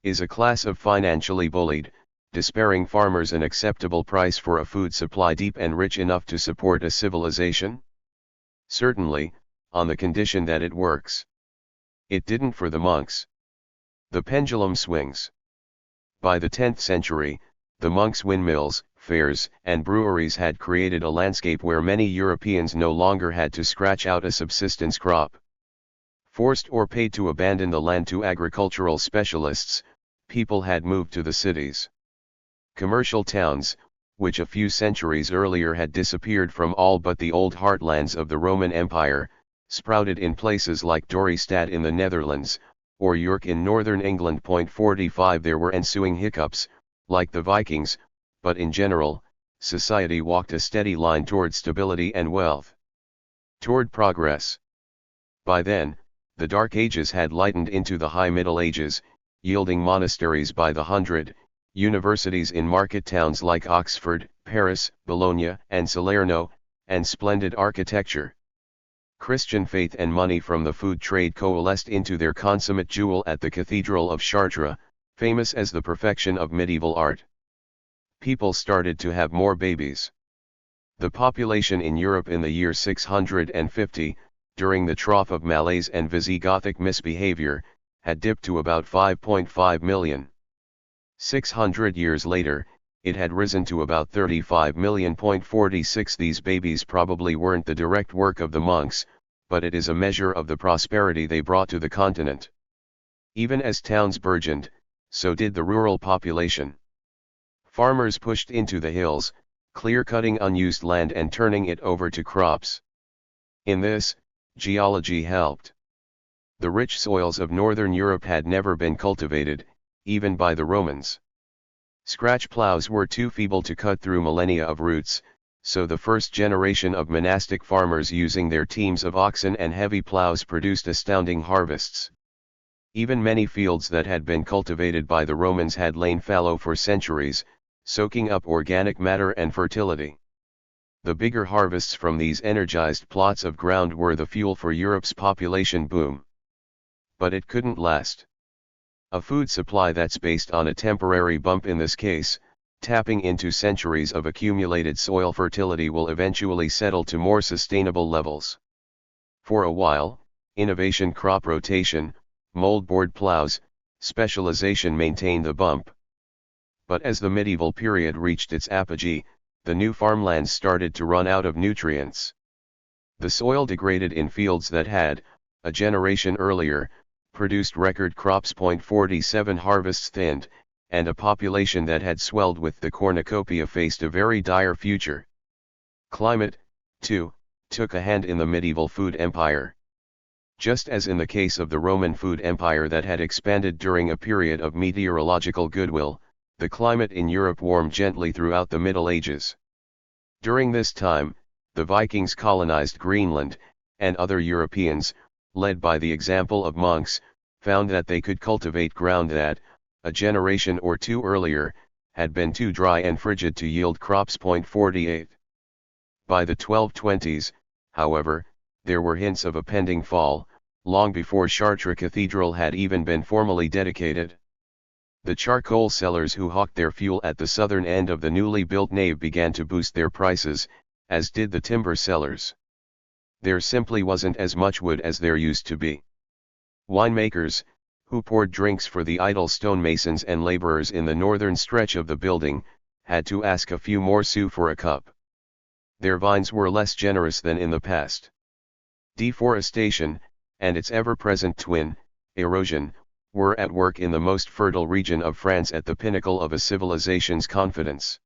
Is a class of financially bullied, despairing farmers an acceptable price for a food supply deep and rich enough to support a civilization? Certainly, on the condition that it works. It didn't for the monks. The pendulum swings. By the 10th century, the monks' windmills, fairs, and breweries had created a landscape where many Europeans no longer had to scratch out a subsistence crop. Forced or paid to abandon the land to agricultural specialists, people had moved to the cities. Commercial towns, which a few centuries earlier had disappeared from all but the old heartlands of the Roman Empire, sprouted in places like Dorestad in the Netherlands, or York in northern England. 45 There were ensuing hiccups, like the Vikings, but in general, society walked a steady line toward stability and wealth. Toward progress. By then, the Dark Ages had lightened into the High Middle Ages, yielding monasteries by the hundred, universities in market towns like Oxford, Paris, Bologna, and Salerno, and splendid architecture. Christian faith and money from the food trade coalesced into their consummate jewel at the Cathedral of Chartres, famous as the perfection of medieval art. People started to have more babies. The population in Europe in the year 650, during the trough of malaise and Visigothic misbehavior, had dipped to about 5.5 million. 600 years later, it had risen to about 35 million. 46. These babies probably weren't the direct work of the monks, but it is a measure of the prosperity they brought to the continent. Even as towns burgeoned, so did the rural population. Farmers pushed into the hills, clear-cutting unused land and turning it over to crops. In this, geology helped. The rich soils of northern Europe had never been cultivated, even by the Romans. Scratch plows were too feeble to cut through millennia of roots, so the first generation of monastic farmers using their teams of oxen and heavy plows produced astounding harvests. Even many fields that had been cultivated by the Romans had lain fallow for centuries, soaking up organic matter and fertility. The bigger harvests from these energized plots of ground were the fuel for Europe's population boom. But it couldn't last. A food supply that's based on a temporary bump, in this case, tapping into centuries of accumulated soil fertility, will eventually settle to more sustainable levels. For a while, innovation, crop rotation, moldboard plows, specialization maintained the bump. But as the medieval period reached its apogee, the new farmlands started to run out of nutrients. The soil degraded in fields that had, a generation earlier, produced record crops. 47 Harvests thinned, and a population that had swelled with the cornucopia faced a very dire future. Climate, too, took a hand in the medieval food empire. Just as in the case of the Roman food empire that had expanded during a period of meteorological goodwill, the climate in Europe warmed gently throughout the Middle Ages. During this time, the Vikings colonized Greenland, and other Europeans, led by the example of monks, found that they could cultivate ground that, a generation or two earlier, had been too dry and frigid to yield crops. 48. By the 1220s, however, there were hints of a pending fall, long before Chartres Cathedral had even been formally dedicated. The charcoal sellers who hawked their fuel at the southern end of the newly built nave began to boost their prices, as did the timber sellers. There simply wasn't as much wood as there used to be. Winemakers, who poured drinks for the idle stonemasons and laborers in the northern stretch of the building, had to ask a few more sous for a cup. Their vines were less generous than in the past. Deforestation, and its ever-present twin, erosion, were at work in the most fertile region of France at the pinnacle of a civilization's confidence.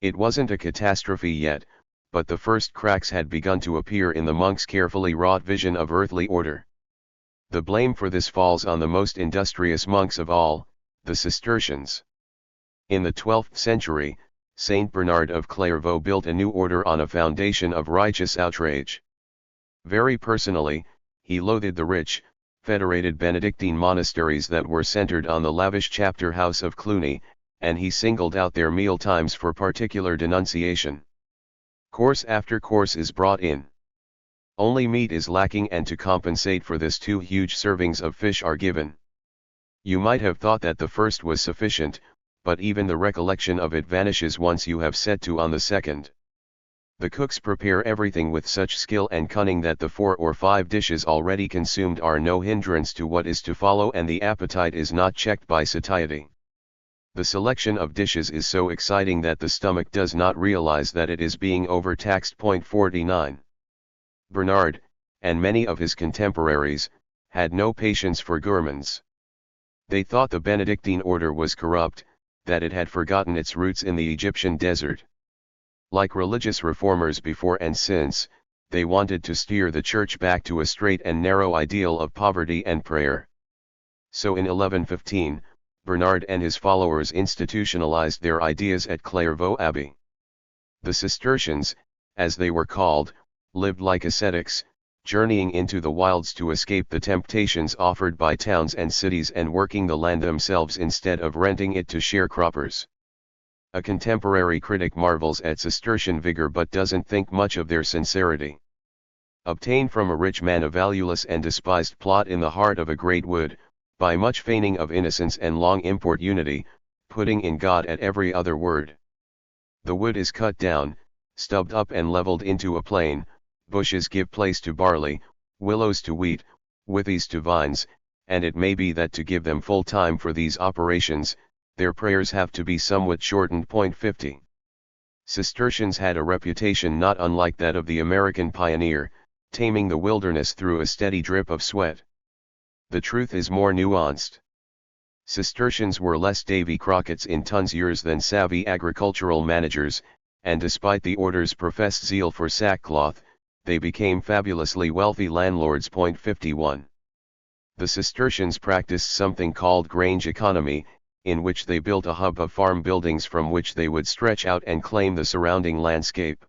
It wasn't a catastrophe yet, but the first cracks had begun to appear in the monks' carefully wrought vision of earthly order. The blame for this falls on the most industrious monks of all, the Cistercians. In the 12th century, Saint Bernard of Clairvaux built a new order on a foundation of righteous outrage. Very personally, he loathed the rich, federated Benedictine monasteries that were centered on the lavish chapter house of Cluny, and he singled out their meal times for particular denunciation. Course after course is brought in. Only meat is lacking, and to compensate for this 2 huge servings of fish are given. You might have thought that the first was sufficient, but even the recollection of it vanishes once you have set to on the second. The cooks prepare everything with such skill and cunning that the 4 or 5 dishes already consumed are no hindrance to what is to follow, and the appetite is not checked by satiety. The selection of dishes is so exciting that the stomach does not realize that it is being overtaxed. 49. Bernard, and many of his contemporaries, had no patience for gourmands. They thought the Benedictine order was corrupt, that it had forgotten its roots in the Egyptian desert. Like religious reformers before and since, they wanted to steer the church back to a straight and narrow ideal of poverty and prayer. So in 1115, Bernard and his followers institutionalized their ideas at Clairvaux Abbey. The Cistercians, as they were called, lived like ascetics, journeying into the wilds to escape the temptations offered by towns and cities and working the land themselves instead of renting it to sharecroppers. A contemporary critic marvels at Cistercian vigor but doesn't think much of their sincerity. Obtain from a rich man a valueless and despised plot in the heart of a great wood, by much feigning of innocence and long import unity, putting in God at every other word. The wood is cut down, stubbed up and levelled into a plain, bushes give place to barley, willows to wheat, withies to vines, and it may be that to give them full time for these operations, their prayers have to be somewhat shortened. 50. Cistercians had a reputation not unlike that of the American pioneer, taming the wilderness through a steady drip of sweat. The truth is more nuanced. Cistercians were less Davy Crockett's in tons years than savvy agricultural managers, and despite the order's professed zeal for sackcloth, they became fabulously wealthy landlords. 51. The Cistercians practiced something called grange economy, in which they built a hub of farm buildings from which they would stretch out and claim the surrounding landscape.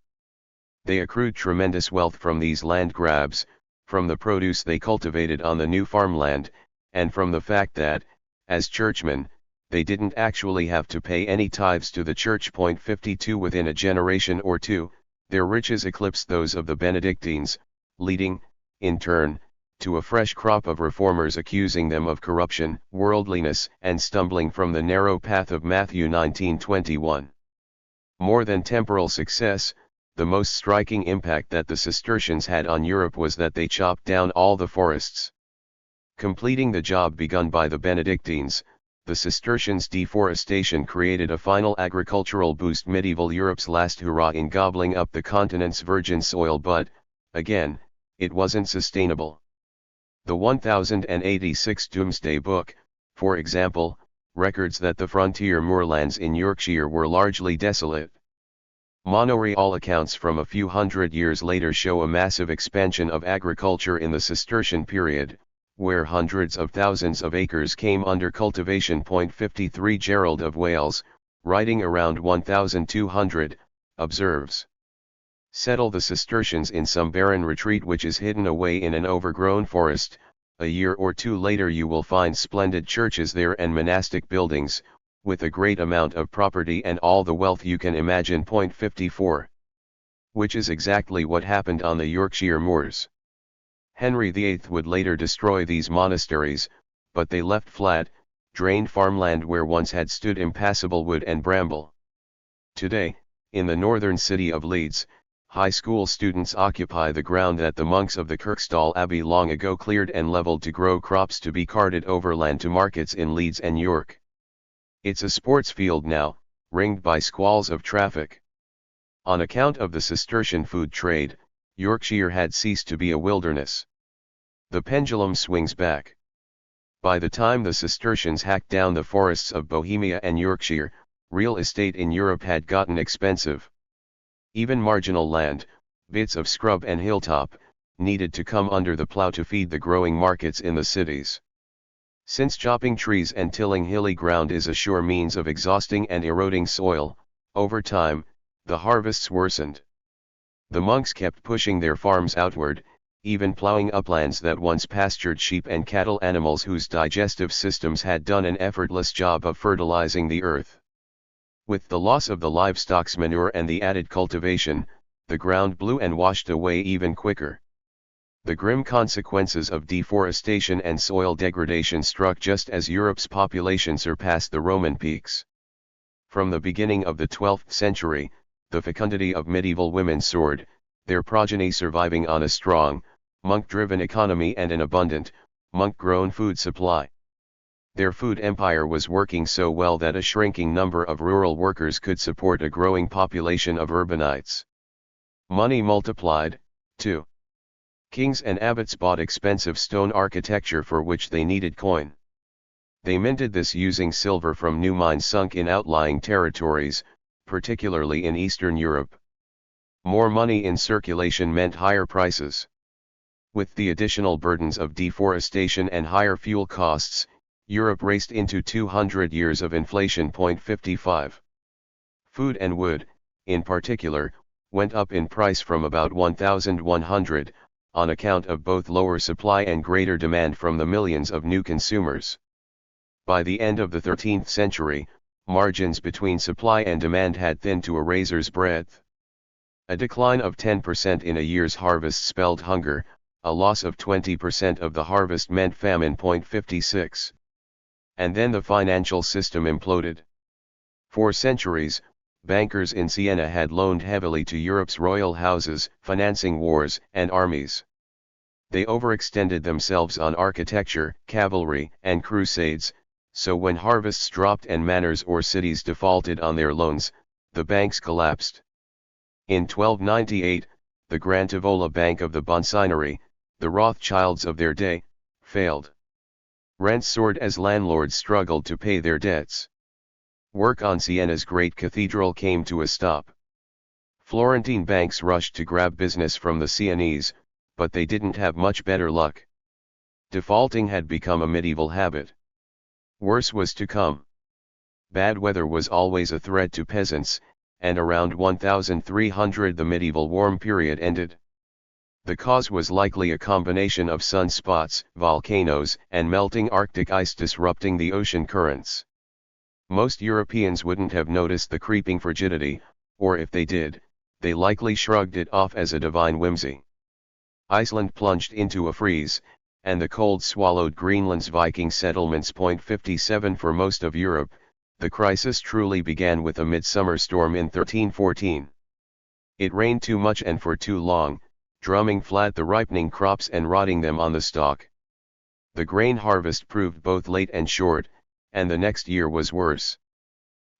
They accrued tremendous wealth from these land grabs, from the produce they cultivated on the new farmland, and from the fact that, as churchmen, they didn't actually have to pay any tithes to the church. 52. Within a generation or two, their riches eclipsed those of the Benedictines, leading, in turn, to a fresh crop of reformers accusing them of corruption, worldliness, and stumbling from the narrow path of Matthew 19:21. More than temporal success, the most striking impact that the Cistercians had on Europe was that they chopped down all the forests. Completing the job begun by the Benedictines, the Cistercians' deforestation created a final agricultural boost, medieval Europe's last hurrah in gobbling up the continent's virgin soil, but, again, it wasn't sustainable. The 1086 Domesday Book, for example, records that the frontier moorlands in Yorkshire were largely desolate. Monoreal accounts from a few hundred years later show a massive expansion of agriculture in the Cistercian period, where hundreds of thousands of acres came under cultivation. 53. Gerald of Wales, writing around 1200, observes: settle the Cistercians in some barren retreat which is hidden away in an overgrown forest, a year or two later you will find splendid churches there and monastic buildings, with a great amount of property and all the wealth you can imagine. 54. Which is exactly what happened on the Yorkshire moors. Henry VIII would later destroy these monasteries, but they left flat, drained farmland where once had stood impassable wood and bramble. Today, in the northern city of Leeds, high school students occupy the ground that the monks of the Kirkstall Abbey long ago cleared and levelled to grow crops to be carted overland to markets in Leeds and York. It's a sports field now, ringed by squalls of traffic. On account of the Cistercian food trade, Yorkshire had ceased to be a wilderness. The pendulum swings back. By the time the Cistercians hacked down the forests of Bohemia and Yorkshire, real estate in Europe had gotten expensive. Even marginal land, bits of scrub and hilltop, needed to come under the plough to feed the growing markets in the cities. Since chopping trees and tilling hilly ground is a sure means of exhausting and eroding soil, over time, the harvests worsened. The monks kept pushing their farms outward, even ploughing uplands that once pastured sheep and cattle, animals whose digestive systems had done an effortless job of fertilizing the earth. With the loss of the livestock's manure and the added cultivation, the ground blew and washed away even quicker. The grim consequences of deforestation and soil degradation struck just as Europe's population surpassed the Roman peaks. From the beginning of the 12th century, the fecundity of medieval women soared, their progeny surviving on a strong, monk-driven economy and an abundant, monk-grown food supply. Their food empire was working so well that a shrinking number of rural workers could support a growing population of urbanites. Money multiplied, too. Kings and abbots bought expensive stone architecture for which they needed coin. They minted this using silver from new mines sunk in outlying territories, particularly in Eastern Europe. More money in circulation meant higher prices. With the additional burdens of deforestation and higher fuel costs, Europe raced into 200 years of inflation. 55. Food and wood, in particular, went up in price from about 1,100, on account of both lower supply and greater demand from the millions of new consumers. By the end of the 13th century, margins between supply and demand had thinned to a razor's breadth. A decline of 10% in a year's harvest spelled hunger, a loss of 20% of the harvest meant famine. 56. And then the financial system imploded. For centuries, bankers in Siena had loaned heavily to Europe's royal houses, financing wars and armies. They overextended themselves on architecture, cavalry, and crusades, so when harvests dropped and manors or cities defaulted on their loans, the banks collapsed. In 1298, the Grantivola Bank of the Bonsignori, the Rothschilds of their day, failed. Rents soared as landlords struggled to pay their debts. Work on Siena's great cathedral came to a stop. Florentine banks rushed to grab business from the Sienese, but they didn't have much better luck. Defaulting had become a medieval habit. Worse was to come. Bad weather was always a threat to peasants, and around 1300 the medieval warm period ended. The cause was likely a combination of sunspots, volcanoes, and melting Arctic ice disrupting the ocean currents. Most Europeans wouldn't have noticed the creeping frigidity, or if they did, they likely shrugged it off as a divine whimsy. Iceland plunged into a freeze, and the cold swallowed Greenland's Viking settlements. 57 For most of Europe, the crisis truly began with a midsummer storm in 1314. It rained too much and for too long, drumming flat the ripening crops and rotting them on the stalk. The grain harvest proved both late and short, and the next year was worse.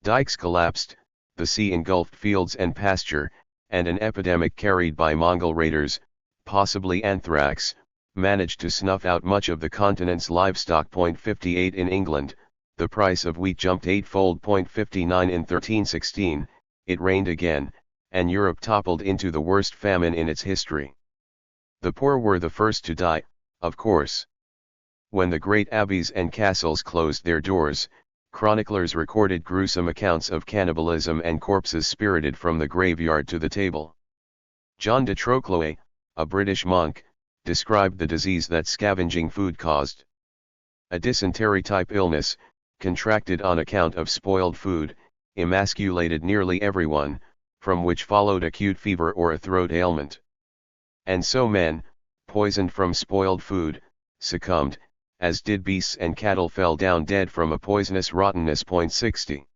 Dikes collapsed, the sea engulfed fields and pasture, and an epidemic carried by Mongol raiders, possibly anthrax, managed to snuff out much of the continent's livestock. 58 In England, the price of wheat jumped eightfold. 59 In 1316, it rained again, and Europe toppled into the worst famine in its history. The poor were the first to die, of course. When the great abbeys and castles closed their doors, chroniclers recorded gruesome accounts of cannibalism and corpses spirited from the graveyard to the table. John de Trocloe, a British monk, described the disease that scavenging food caused. A dysentery-type illness, contracted on account of spoiled food, emasculated nearly everyone, from which followed acute fever or a throat ailment. And so men, poisoned from spoiled food, succumbed, as did beasts and cattle fell down dead from a poisonous rottenness. 60.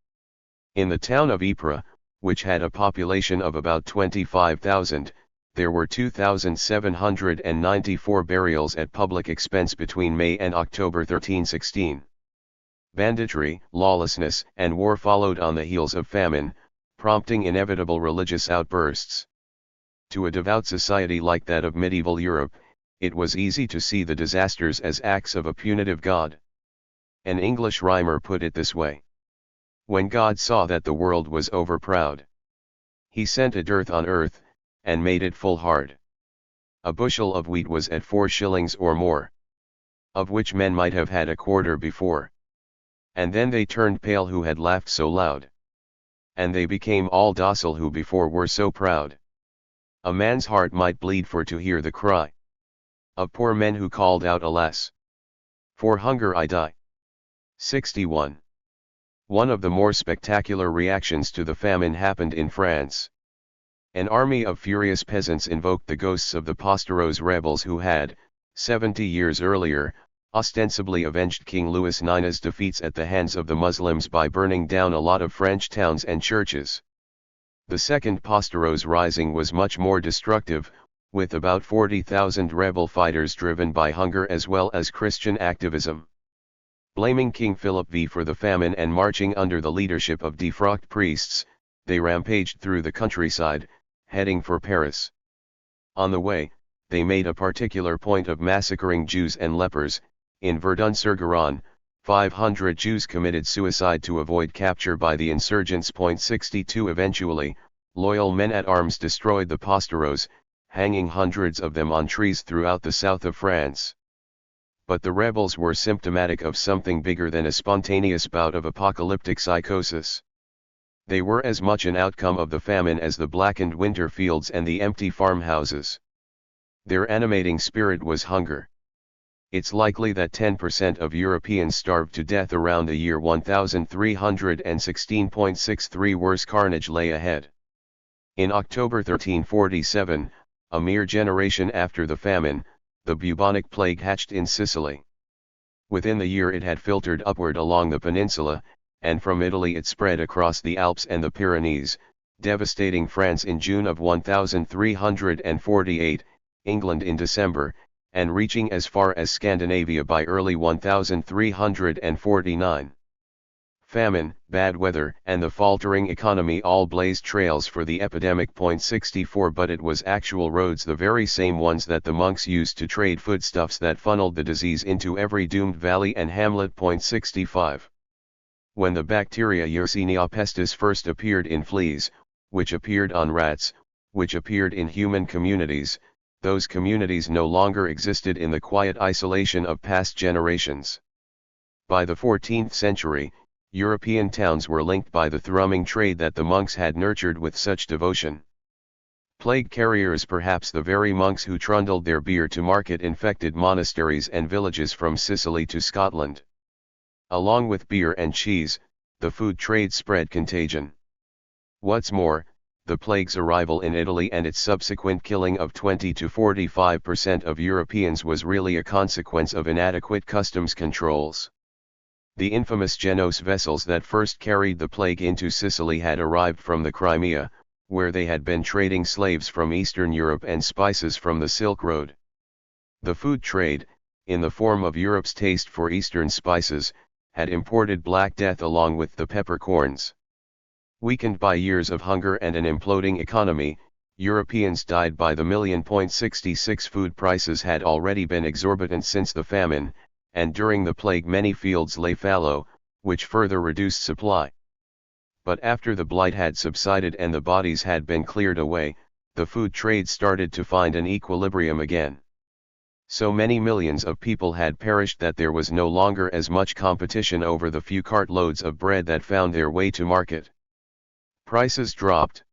In the town of Ypres, which had a population of about 25,000, there were 2,794 burials at public expense between May and October 1316. Banditry, lawlessness, and war followed on the heels of famine, prompting inevitable religious outbursts. To a devout society like that of medieval Europe, it was easy to see the disasters as acts of a punitive God. An English rhymer put it this way: when God saw that the world was overproud, he sent a dearth on earth, and made it full hard. A bushel of wheat was at 4 shillings or more, of which men might have had a quarter before. And then they turned pale who had laughed so loud. And they became all docile who before were so proud. A man's heart might bleed for to hear the cry of poor men who called out, alas, for hunger I die. 61. One of the more spectacular reactions to the famine happened in France. An army of furious peasants invoked the ghosts of the Pastereaux rebels who had, 70 years earlier, ostensibly avenged King Louis IX's defeats at the hands of the Muslims by burning down a lot of French towns and churches. The second Pastereaux rising was much more destructive, with about 40,000 rebel fighters driven by hunger as well as Christian activism. Blaming King Philip V for the famine and marching under the leadership of defrocked priests, they rampaged through the countryside, heading for Paris. On the way, they made a particular point of massacring Jews and lepers. In Verdun-sur-Garonne, 500 Jews committed suicide to avoid capture by the insurgents. 62 Eventually, loyal men at arms destroyed the Pastereaux, hanging hundreds of them on trees throughout the south of France. But the rebels were symptomatic of something bigger than a spontaneous bout of apocalyptic psychosis. They were as much an outcome of the famine as the blackened winter fields and the empty farmhouses. Their animating spirit was hunger. It's likely that 10% of Europeans starved to death around the year 1316.63. Worse carnage lay ahead. In October 1347, a mere generation after the famine, the bubonic plague hatched in Sicily. Within the year it had filtered upward along the peninsula, and from Italy it spread across the Alps and the Pyrenees, devastating France in June of 1348, England in December, and reaching as far as Scandinavia by early 1349. Famine, bad weather, and the faltering economy all blazed trails for the epidemic. 64 But it was actual roads, the very same ones that the monks used to trade foodstuffs, that funneled the disease into every doomed valley and hamlet. 65 When the bacteria Yersinia pestis first appeared in fleas, which appeared on rats, which appeared in human communities, those communities no longer existed in the quiet isolation of past generations. By the 14th century, European towns were linked by the thrumming trade that the monks had nurtured with such devotion. Plague carriers, perhaps the very monks who trundled their beer to market, infected monasteries and villages from Sicily to Scotland. Along with beer and cheese, the food trade spread contagion. What's more, the plague's arrival in Italy and its subsequent killing of 20 to 45% of Europeans was really a consequence of inadequate customs controls. The infamous Genos vessels that first carried the plague into Sicily had arrived from the Crimea, where they had been trading slaves from Eastern Europe and spices from the Silk Road. The food trade, in the form of Europe's taste for Eastern spices, had imported Black Death along with the peppercorns. Weakened by years of hunger and an imploding economy, Europeans died by the million. 66 Food prices had already been exorbitant since the famine, and during the plague many fields lay fallow, which further reduced supply. But after the blight had subsided and the bodies had been cleared away, the food trade started to find an equilibrium again. So many millions of people had perished that there was no longer as much competition over the few cartloads of bread that found their way to market. Prices dropped.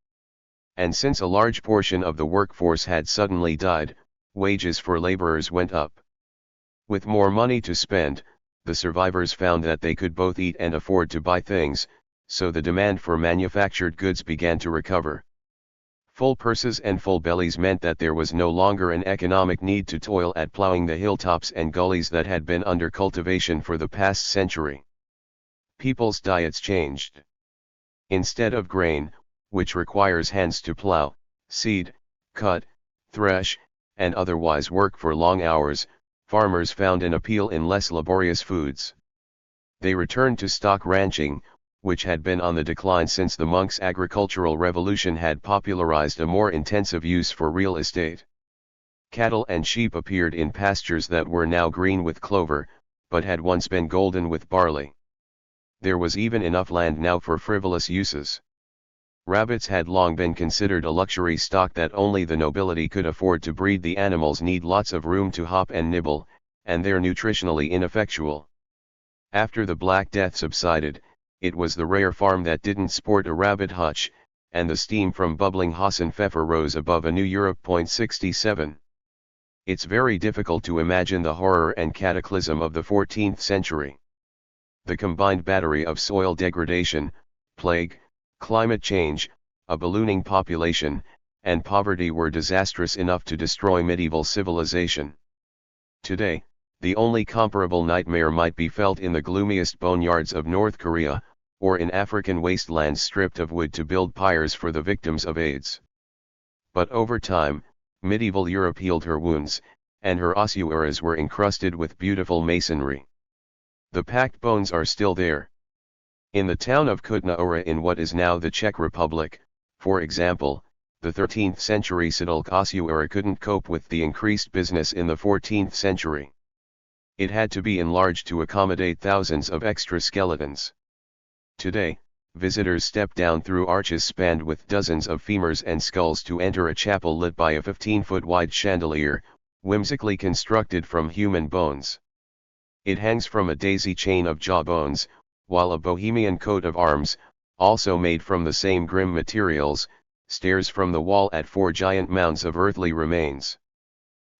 And since a large portion of the workforce had suddenly died, wages for laborers went up. With more money to spend, the survivors found that they could both eat and afford to buy things, so the demand for manufactured goods began to recover. Full purses and full bellies meant that there was no longer an economic need to toil at plowing the hilltops and gullies that had been under cultivation for the past century. People's diets changed. Instead of grain, which requires hands to plow, seed, cut, thresh, and otherwise work for long hours, farmers found an appeal in less laborious foods. They returned to stock ranching, which had been on the decline since the monks' agricultural revolution had popularized a more intensive use for real estate. Cattle and sheep appeared in pastures that were now green with clover, but had once been golden with barley. There was even enough land now for frivolous uses. Rabbits had long been considered a luxury stock that only the nobility could afford to breed. The animals need lots of room to hop and nibble, and they're nutritionally ineffectual. After the Black Death subsided, it was the rare farm that didn't sport a rabbit hutch, and the steam from bubbling Hassenpfeffer rose above a new Europe. 67 It's very difficult to imagine the horror and cataclysm of the 14th century. The combined battery of soil degradation, plague, climate change, a ballooning population, and poverty were disastrous enough to destroy medieval civilization. Today, the only comparable nightmare might be felt in the gloomiest boneyards of North Korea, or in African wastelands stripped of wood to build pyres for the victims of AIDS. But over time, medieval Europe healed her wounds, and her ossuaries were encrusted with beautiful masonry. The packed bones are still there. In the town of Kutna Hora in what is now the Czech Republic, for example, the 13th century Sidulk ossuary couldn't cope with the increased business in the 14th century. It had to be enlarged to accommodate thousands of extra skeletons. Today, visitors step down through arches spanned with dozens of femurs and skulls to enter a chapel lit by a 15-foot wide chandelier, whimsically constructed from human bones. It hangs from a daisy chain of jawbones, while a Bohemian coat of arms, also made from the same grim materials, stares from the wall at 4 giant mounds of earthly remains.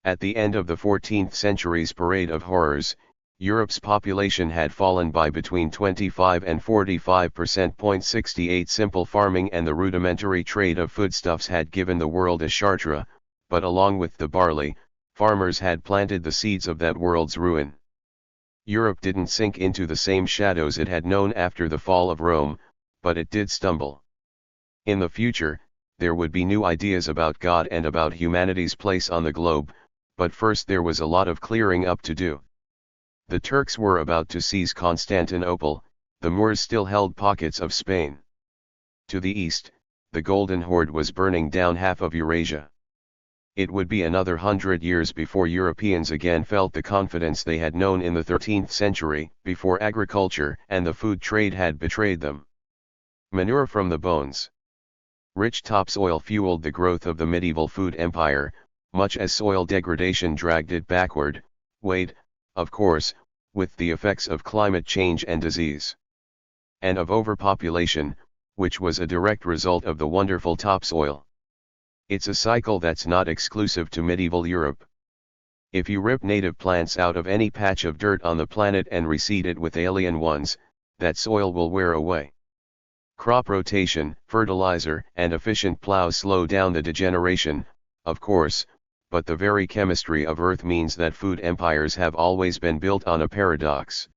At the end of the 14th century's parade of horrors, Europe's population had fallen by between 25 and 45%. 68 Simple farming and the rudimentary trade of foodstuffs had given the world a chartre, but along with the barley, farmers had planted the seeds of that world's ruin. Europe didn't sink into the same shadows it had known after the fall of Rome, but it did stumble. In the future, there would be new ideas about God and about humanity's place on the globe, but first there was a lot of clearing up to do. The Turks were about to seize Constantinople, the Moors still held pockets of Spain. To the east, the Golden Horde was burning down half of Eurasia. It would be another 100 years before Europeans again felt the confidence they had known in the 13th century, before agriculture and the food trade had betrayed them. Manure from the bones. Rich topsoil fueled the growth of the medieval food empire, much as soil degradation dragged it backward, weighed, of course, with the effects of climate change and disease. And of overpopulation, which was a direct result of the wonderful topsoil. It's a cycle that's not exclusive to medieval Europe. If you rip native plants out of any patch of dirt on the planet and reseed it with alien ones, that soil will wear away. Crop rotation, fertilizer, and efficient plows slow down the degeneration, of course, but the very chemistry of Earth means that food empires have always been built on a paradox.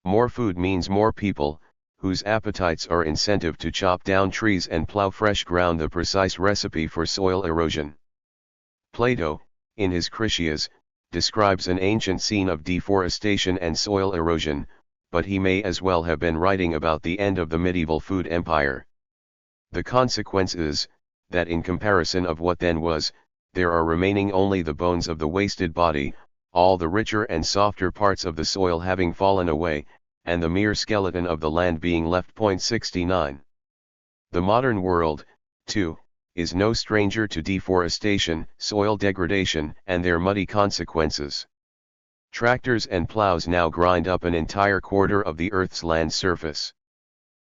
More food means more people, whose appetites are incentive to chop down trees and plow fresh ground, the precise recipe for soil erosion. Plato, in his Critias, describes an ancient scene of deforestation and soil erosion, but he may as well have been writing about the end of the medieval food empire. The consequence is, that in comparison of what then was, there are remaining only the bones of the wasted body, all the richer and softer parts of the soil having fallen away, and the mere skeleton of the land being left. 69. The modern world, too, is no stranger to deforestation, soil degradation, and their muddy consequences. Tractors and plows now grind up an entire quarter of the Earth's land surface.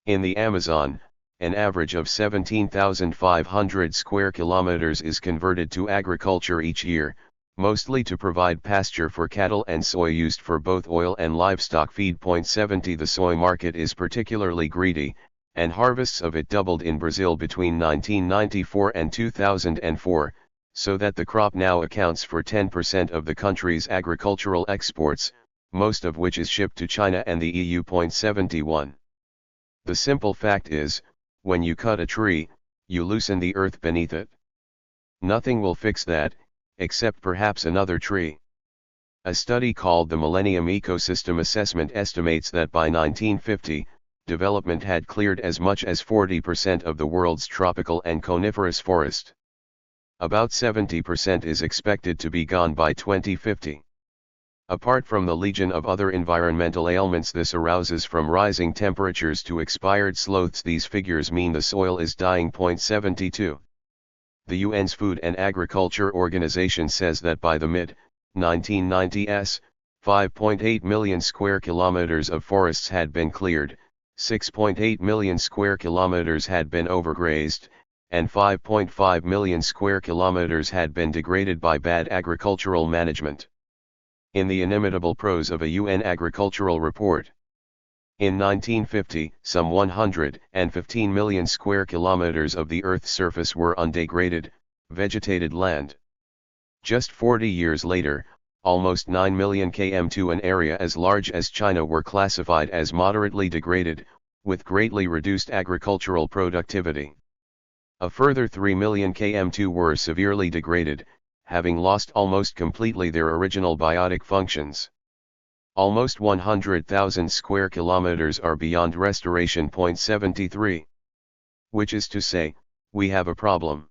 In the Amazon, an average of 17,500 square kilometers is converted to agriculture each year, mostly to provide pasture for cattle and soy used for both oil and livestock feed. 70 The soy market is particularly greedy, and harvests of it doubled in Brazil between 1994 and 2004, so that the crop now accounts for 10% of the country's agricultural exports, most of which is shipped to China and the EU. 71. The simple fact is, when you cut a tree, you loosen the earth beneath it. Nothing will fix that, except perhaps another tree. A study called the Millennium Ecosystem Assessment estimates that by 1950, development had cleared as much as 40% of the world's tropical and coniferous forest. About 70% is expected to be gone by 2050. Apart from the legion of other environmental ailments this arouses, from rising temperatures to expired sloths, these figures mean the soil is dying. 72. The UN's Food and Agriculture Organization says that by the mid-1990s, 5.8 million square kilometers of forests had been cleared, 6.8 million square kilometers had been overgrazed, and 5.5 million square kilometers had been degraded by bad agricultural management. In the inimitable prose of a UN agricultural report. In 1950, some 115 million square kilometers of the Earth's surface were undegraded, vegetated land. Just 40 years later, almost 9 million km2, an area as large as China, were classified as moderately degraded, with greatly reduced agricultural productivity. A further 3 million km2 were severely degraded, having lost almost completely their original biotic functions. Almost 100,000 square kilometers are beyond restoration. 73. Which is to say, we have a problem.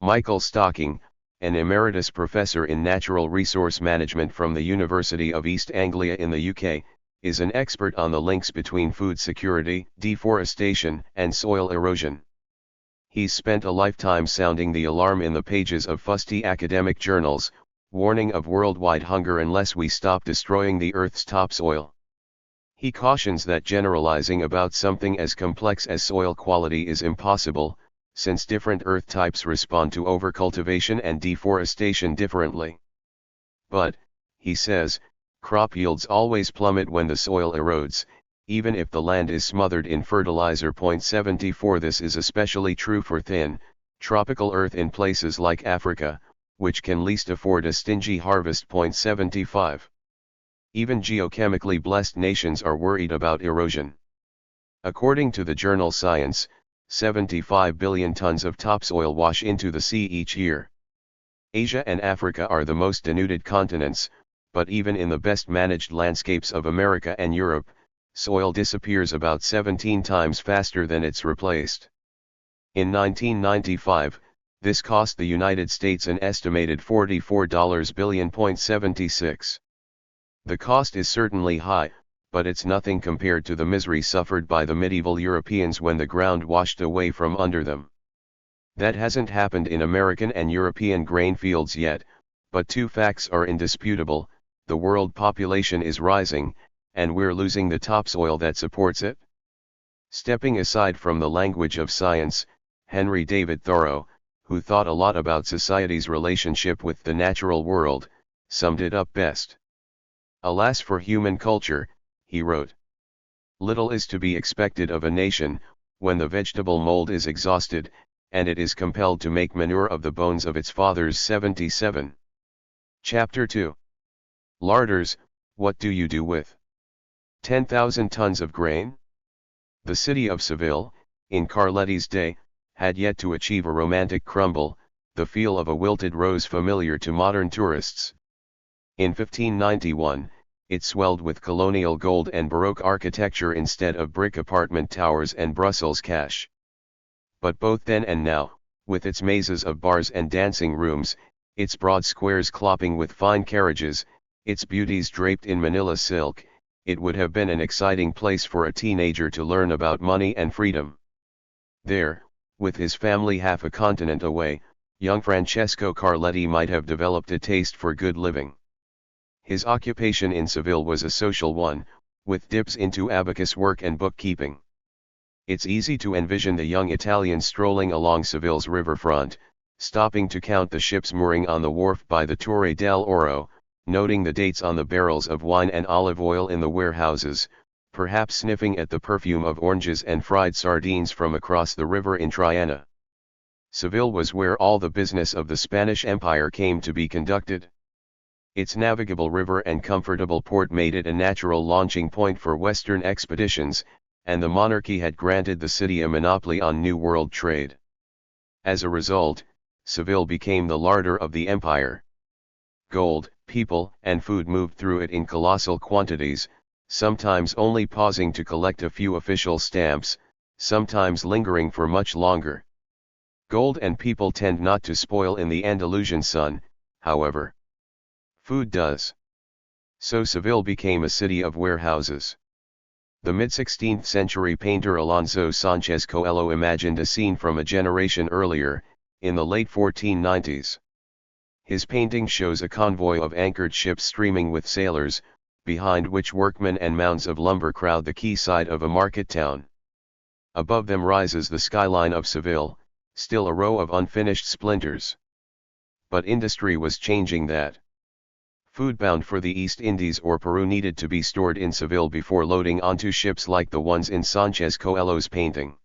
Michael Stocking, an emeritus professor in natural resource management from the University of East Anglia in the UK, is an expert on the links between food security, deforestation, and soil erosion. He's spent a lifetime sounding the alarm in the pages of fusty academic journals, warning of worldwide hunger unless we stop destroying the Earth's topsoil. He cautions that generalizing about something as complex as soil quality is impossible, since different earth types respond to overcultivation and deforestation differently. But, he says, crop yields always plummet when the soil erodes, even if the land is smothered in fertilizer. 74 This is especially true for thin, tropical earth in places like Africa, which can least afford a stingy harvest. 75 Even geochemically blessed nations are worried about erosion. According to the journal Science, 75 billion tons of topsoil wash into the sea each year. Asia and Africa are the most denuded continents, but even in the best managed landscapes of America and Europe, soil disappears about 17 times faster than it's replaced. In 1995, this cost the United States an estimated $44 billion. 76. The cost is certainly high, but it's nothing compared to the misery suffered by the medieval Europeans when the ground washed away from under them. That hasn't happened in American and European grain fields yet, but two facts are indisputable: the world population is rising, and we're losing the topsoil that supports it. Stepping aside from the language of science, Henry David Thoreau, who thought a lot about society's relationship with the natural world, summed it up best. "Alas for human culture," he wrote. "Little is to be expected of a nation, when the vegetable mold is exhausted, and it is compelled to make manure of the bones of its fathers." 77. Chapter 2. Larders, what do you do with 10,000 tons of grain? The city of Seville, in Carletti's day, had yet to achieve a romantic crumble, the feel of a wilted rose familiar to modern tourists. In 1591, it swelled with colonial gold and Baroque architecture instead of brick apartment towers and Brussels cash. But both then and now, with its mazes of bars and dancing rooms, its broad squares clopping with fine carriages, its beauties draped in Manila silk, it would have been an exciting place for a teenager to learn about money and freedom. There, with his family half a continent away, young Francesco Carletti might have developed a taste for good living. His occupation in Seville was a social one, with dips into abacus work and bookkeeping. It's easy to envision the young Italian strolling along Seville's riverfront, stopping to count the ships mooring on the wharf by the Torre del Oro, noting the dates on the barrels of wine and olive oil in the warehouses, perhaps sniffing at the perfume of oranges and fried sardines from across the river in Triana. Seville was where all the business of the Spanish Empire came to be conducted. Its navigable river and comfortable port made it a natural launching point for Western expeditions, and the monarchy had granted the city a monopoly on New World trade. As a result, Seville became the larder of the empire. Gold, people, and food moved through it in colossal quantities, sometimes only pausing to collect a few official stamps, sometimes lingering for much longer. Gold and people tend not to spoil in the Andalusian sun, however. Food does. So Seville became a city of warehouses. The mid-16th century painter Alonso Sánchez Coelho imagined a scene from a generation earlier, in the late 1490s. His painting shows a convoy of anchored ships streaming with sailors, behind which workmen and mounds of lumber crowd the quayside of a market town. Above them rises the skyline of Seville, still a row of unfinished splinters. But industry was changing that. Food bound for the East Indies or Peru needed to be stored in Seville before loading onto ships like the ones in Sánchez Coelho's painting.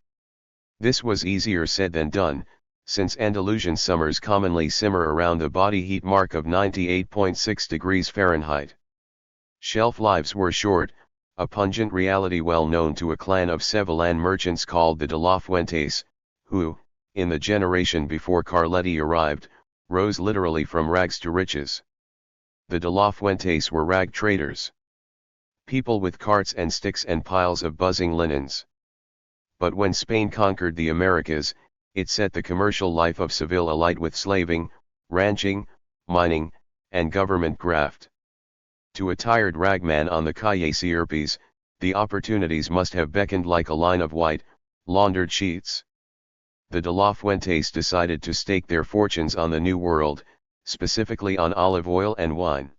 This was easier said than done, since Andalusian summers commonly simmer around the body heat mark of 98.6 degrees Fahrenheit. Shelf lives were short, a pungent reality well known to a clan of Sevillan merchants called the de la Fuentes, who, in the generation before Carletti arrived, rose literally from rags to riches. The de la Fuentes were rag traders. People with carts and sticks and piles of buzzing linens. But when Spain conquered the Americas, it set the commercial life of Seville alight with slaving, ranching, mining, and government graft. To a tired ragman on the Calle Sierpes, the opportunities must have beckoned like a line of white, laundered sheets. The de la Fuentes decided to stake their fortunes on the New World, specifically on olive oil and wine.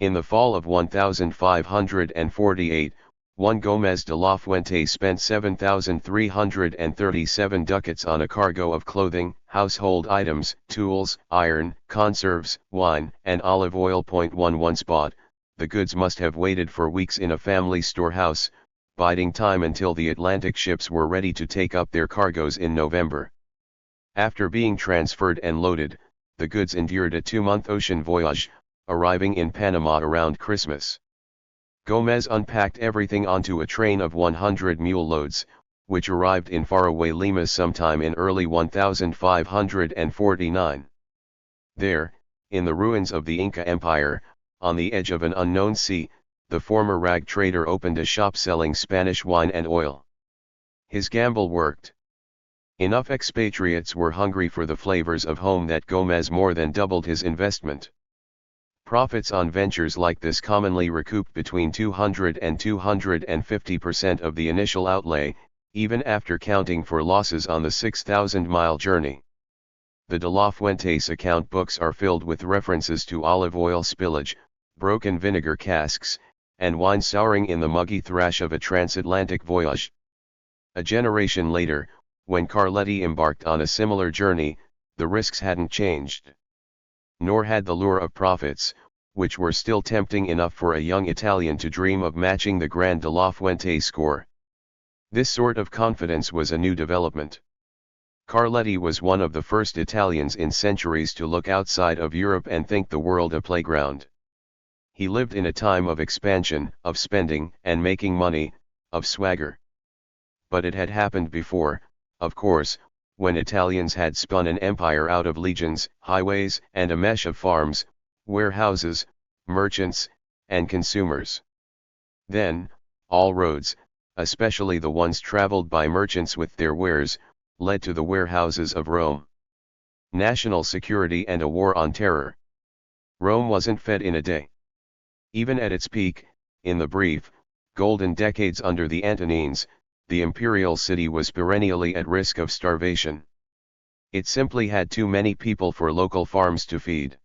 In the fall of 1548, 1 Gomez de la Fuente spent 7,337 ducats on a cargo of clothing, household items, tools, iron, conserves, wine, and olive oil. 11 Spot, the goods must have waited for weeks in a family storehouse, biding time until the Atlantic ships were ready to take up their cargoes in November. After being transferred and loaded, the goods endured a 2-month ocean voyage, arriving in Panama around Christmas. Gomez unpacked everything onto a train of 100 mule loads, which arrived in faraway Limas sometime in early 1549. There, in the ruins of the Inca Empire, on the edge of an unknown sea, the former rag trader opened a shop selling Spanish wine and oil. His gamble worked. Enough expatriates were hungry for the flavors of home that Gomez more than doubled his investment. Profits on ventures like this commonly recouped between 200 and 250% of the initial outlay, even after counting for losses on the 6,000-mile journey. The De La Fuente's account books are filled with references to olive oil spillage, broken vinegar casks, and wine souring in the muggy thrash of a transatlantic voyage. A generation later, when Carletti embarked on a similar journey, the risks hadn't changed. Nor had the lure of profits, which were still tempting enough for a young Italian to dream of matching the Grand De La Fuente score. This sort of confidence was a new development. Carletti was one of the first Italians in centuries to look outside of Europe and think the world a playground. He lived in a time of expansion, of spending and making money, of swagger. But it had happened before, of course, when Italians had spun an empire out of legions, highways, and a mesh of farms, warehouses, merchants, and consumers. Then, all roads, especially the ones traveled by merchants with their wares, led to the warehouses of Rome. National security and a war on terror. Rome wasn't fed in a day. Even at its peak, in the brief, golden decades under the Antonines, the imperial city was perennially at risk of starvation. It simply had too many people for local farms to feed.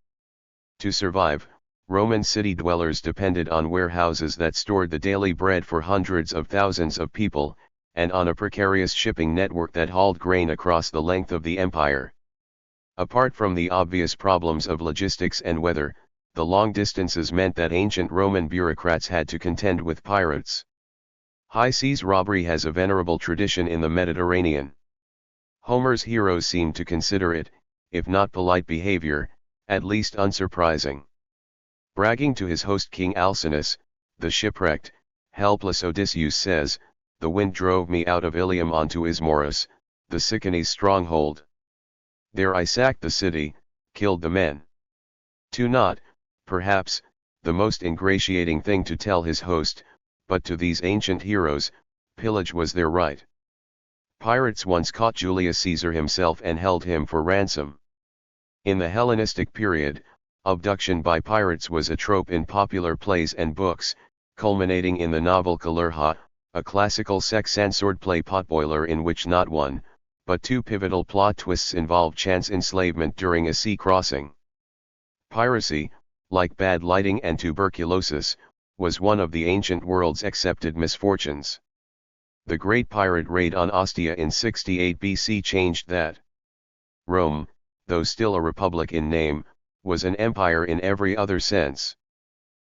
To survive, Roman city dwellers depended on warehouses that stored the daily bread for hundreds of thousands of people, and on a precarious shipping network that hauled grain across the length of the empire. Apart from the obvious problems of logistics and weather, the long distances meant that ancient Roman bureaucrats had to contend with pirates. High seas robbery has a venerable tradition in the Mediterranean. Homer's heroes seem to consider it, if not polite behavior, at least unsurprising. Bragging to his host King Alcinous, the shipwrecked, helpless Odysseus says, "The wind drove me out of Ilium onto Ismarus, the Sicanyes' stronghold. There I sacked the city, killed the men." To not, perhaps, the most ingratiating thing to tell his host, but to these ancient heroes, pillage was their right. Pirates once caught Julius Caesar himself and held him for ransom. In the Hellenistic period, abduction by pirates was a trope in popular plays and books, culminating in the novel Calurha, a classical sex and swordplay potboiler in which not one, but two pivotal plot twists involve chance enslavement during a sea crossing. Piracy, like bad lighting and tuberculosis, was one of the ancient world's accepted misfortunes. The Great Pirate Raid on Ostia in 68 BC changed that. Rome, though still a republic in name, was an empire in every other sense.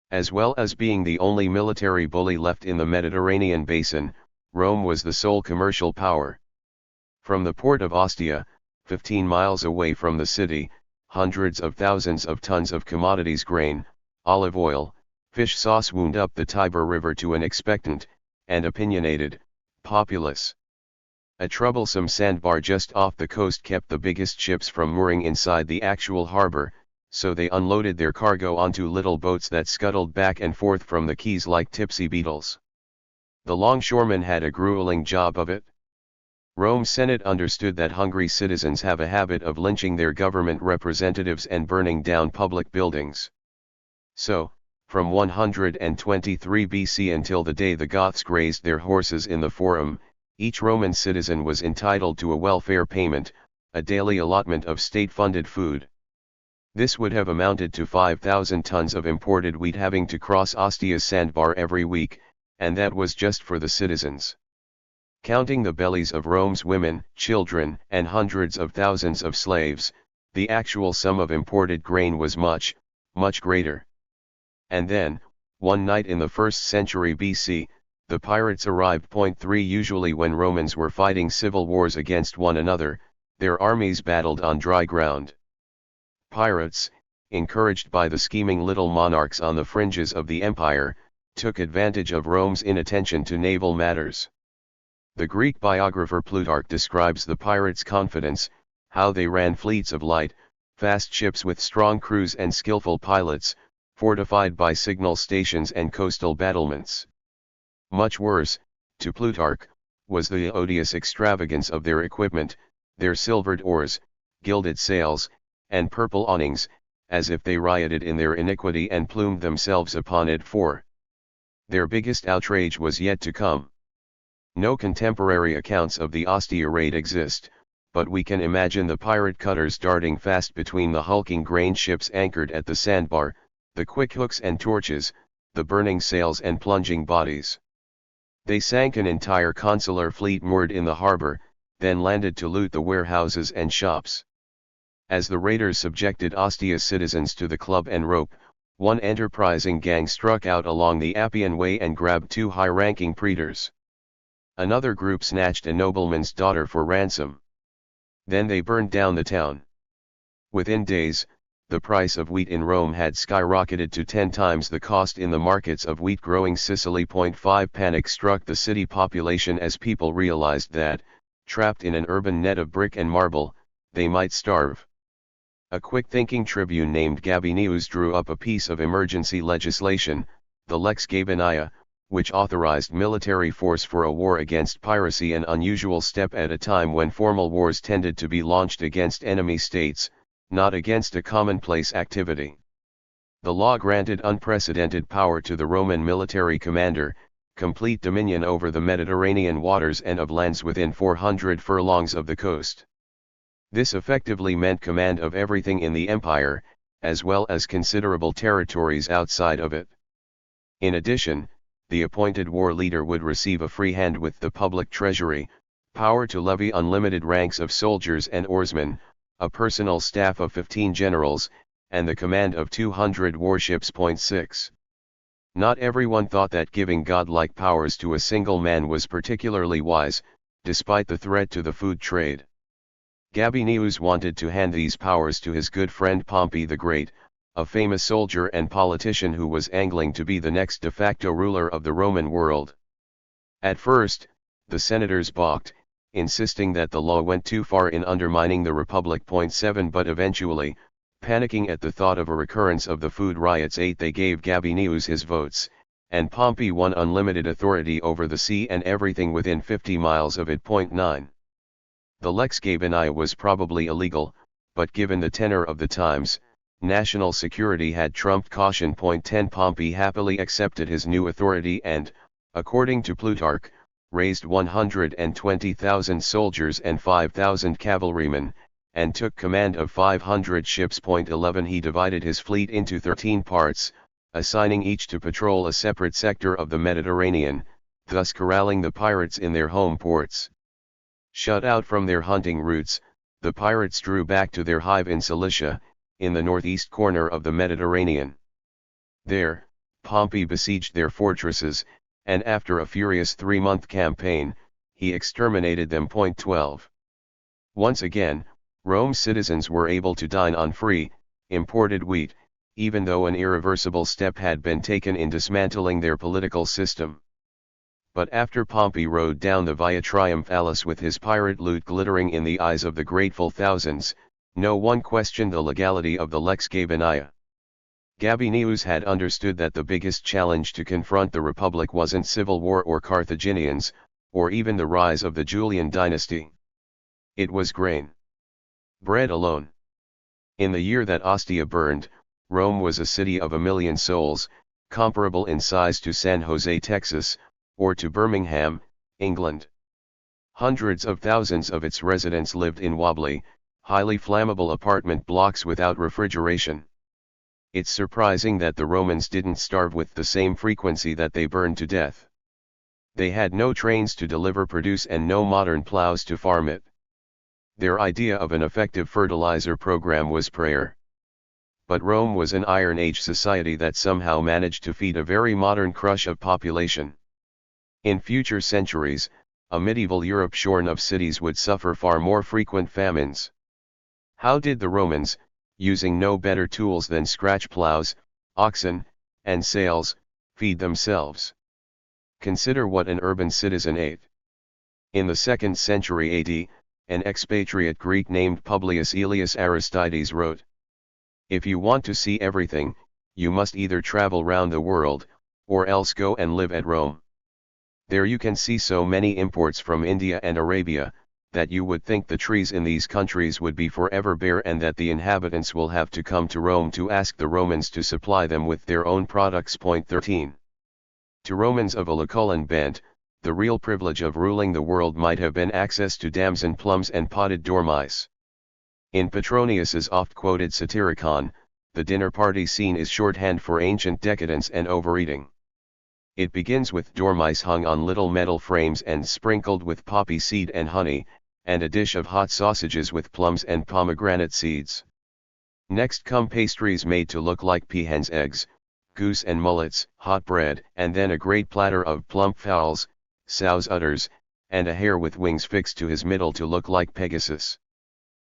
As well as being the only military bully left in the Mediterranean basin, Rome was the sole commercial power. From the port of Ostia, 15 miles away from the city, hundreds of thousands of tons of commodities, grain, olive oil, fish sauce wound up the Tiber River to an expectant, and opinionated, populace. A troublesome sandbar just off the coast kept the biggest ships from mooring inside the actual harbor, so they unloaded their cargo onto little boats that scuttled back and forth from the quays like tipsy beetles. The longshoremen had a grueling job of it. Rome's Senate understood that hungry citizens have a habit of lynching their government representatives and burning down public buildings. So, from 123 BC until the day the Goths grazed their horses in the Forum, each Roman citizen was entitled to a welfare payment, a daily allotment of state-funded food. This would have amounted to 5,000 tons of imported wheat having to cross Ostia's sandbar every week, and that was just for the citizens. Counting the bellies of Rome's women, children, and hundreds of thousands of slaves, the actual sum of imported grain was much, much greater. And then, one night in the 1st century BC, the pirates arrived. 3 Usually when Romans were fighting civil wars against one another, their armies battled on dry ground. Pirates, encouraged by the scheming little monarchs on the fringes of the empire, took advantage of Rome's inattention to naval matters. The Greek biographer Plutarch describes the pirates' confidence, how they ran fleets of light, fast ships with strong crews and skillful pilots, fortified by signal stations and coastal battlements. Much worse, to Plutarch, was the odious extravagance of their equipment, their silvered oars, gilded sails, and purple awnings, as if they rioted in their iniquity and plumed themselves upon it. For their biggest outrage was yet to come. No contemporary accounts of the Ostia raid exist, but we can imagine the pirate cutters darting fast between the hulking grain ships anchored at the sandbar, the quick hooks and torches, the burning sails and plunging bodies. They sank an entire consular fleet moored in the harbor, then landed to loot the warehouses and shops. As the raiders subjected Ostia's citizens to the club and rope, one enterprising gang struck out along the Appian Way and grabbed 2 high-ranking praetors. Another group snatched a nobleman's daughter for ransom. Then they burned down the town. Within days, the price of wheat in Rome had skyrocketed to 10 times the cost in the markets of wheat-growing Sicily. 5 Panic struck the city population as people realized that, trapped in an urban net of brick and marble, they might starve. A quick-thinking tribune named Gabinius drew up a piece of emergency legislation, the Lex Gabiniae, which authorized military force for a war against piracy, an unusual step at a time when formal wars tended to be launched against enemy states, not against a commonplace activity. The law granted unprecedented power to the Roman military commander, complete dominion over the Mediterranean waters and of lands within 400 furlongs of the coast. This effectively meant command of everything in the empire, as well as considerable territories outside of it. In addition, the appointed war leader would receive a free hand with the public treasury, power to levy unlimited ranks of soldiers and oarsmen, a personal staff of 15 generals, and the command of 200 warships. 6. Not everyone thought that giving godlike powers to a single man was particularly wise, despite the threat to the food trade. Gabinius wanted to hand these powers to his good friend Pompey the Great, a famous soldier and politician who was angling to be the next de facto ruler of the Roman world. At first, the senators balked, insisting that the law went too far in undermining the Republic. 7 But eventually, panicking at the thought of a recurrence of the food riots, they gave Gabinius his votes, and Pompey won unlimited authority over the sea and everything within 50 miles of it. 9. The Lex Gabiniae was probably illegal, but given the tenor of the times, national security had trumped caution. 10 Pompey happily accepted his new authority and, according to Plutarch, raised 120,000 soldiers and 5,000 cavalrymen, and took command of 500 ships. 11 He divided his fleet into 13 parts, assigning each to patrol a separate sector of the Mediterranean, thus corralling the pirates in their home ports. Shut out from their hunting routes, the pirates drew back to their hive in Cilicia, in the northeast corner of the Mediterranean. There, Pompey besieged their fortresses, and after a furious 3-month campaign, he exterminated them. 12. Once again, Rome's citizens were able to dine on free, imported wheat, even though an irreversible step had been taken in dismantling their political system. But after Pompey rode down the Via Triumphalis with his pirate loot glittering in the eyes of the grateful thousands, no one questioned the legality of the Lex Gabiniae. Gabinius had understood that the biggest challenge to confront the Republic wasn't civil war or Carthaginians, or even the rise of the Julian dynasty. It was grain. Bread alone. In the year that Ostia burned, Rome was a city of 1 million souls, comparable in size to San Jose, Texas, or to Birmingham, England. Hundreds of thousands of its residents lived in wobbly, highly flammable apartment blocks without refrigeration. It's surprising that the Romans didn't starve with the same frequency that they burned to death. They had no trains to deliver produce and no modern plows to farm it. Their idea of an effective fertilizer program was prayer. But Rome was an Iron Age society that somehow managed to feed a very modern crush of population. In future centuries, a medieval Europe shorn of cities would suffer far more frequent famines. How did the Romans, using no better tools than scratch plows, oxen, and sails, feed themselves? Consider what an urban citizen ate. In the 2nd century AD, an expatriate Greek named Publius Aelius Aristides wrote, "If you want to see everything, you must either travel round the world, or else go and live at Rome. There you can see so many imports from India and Arabia, that you would think the trees in these countries would be forever bare and that the inhabitants will have to come to Rome to ask the Romans to supply them with their own products." Point 13. To Romans of a Lucullan bent, the real privilege of ruling the world might have been access to damson plums and potted dormice. In Petronius's oft-quoted Satyricon, the dinner party scene is shorthand for ancient decadence and overeating. It begins with dormice hung on little metal frames and sprinkled with poppy seed and honey, and a dish of hot sausages with plums and pomegranate seeds. Next come pastries made to look like peahen's eggs, goose and mullets, hot bread, and then a great platter of plump fowls, sow's udders, and a hare with wings fixed to his middle to look like Pegasus.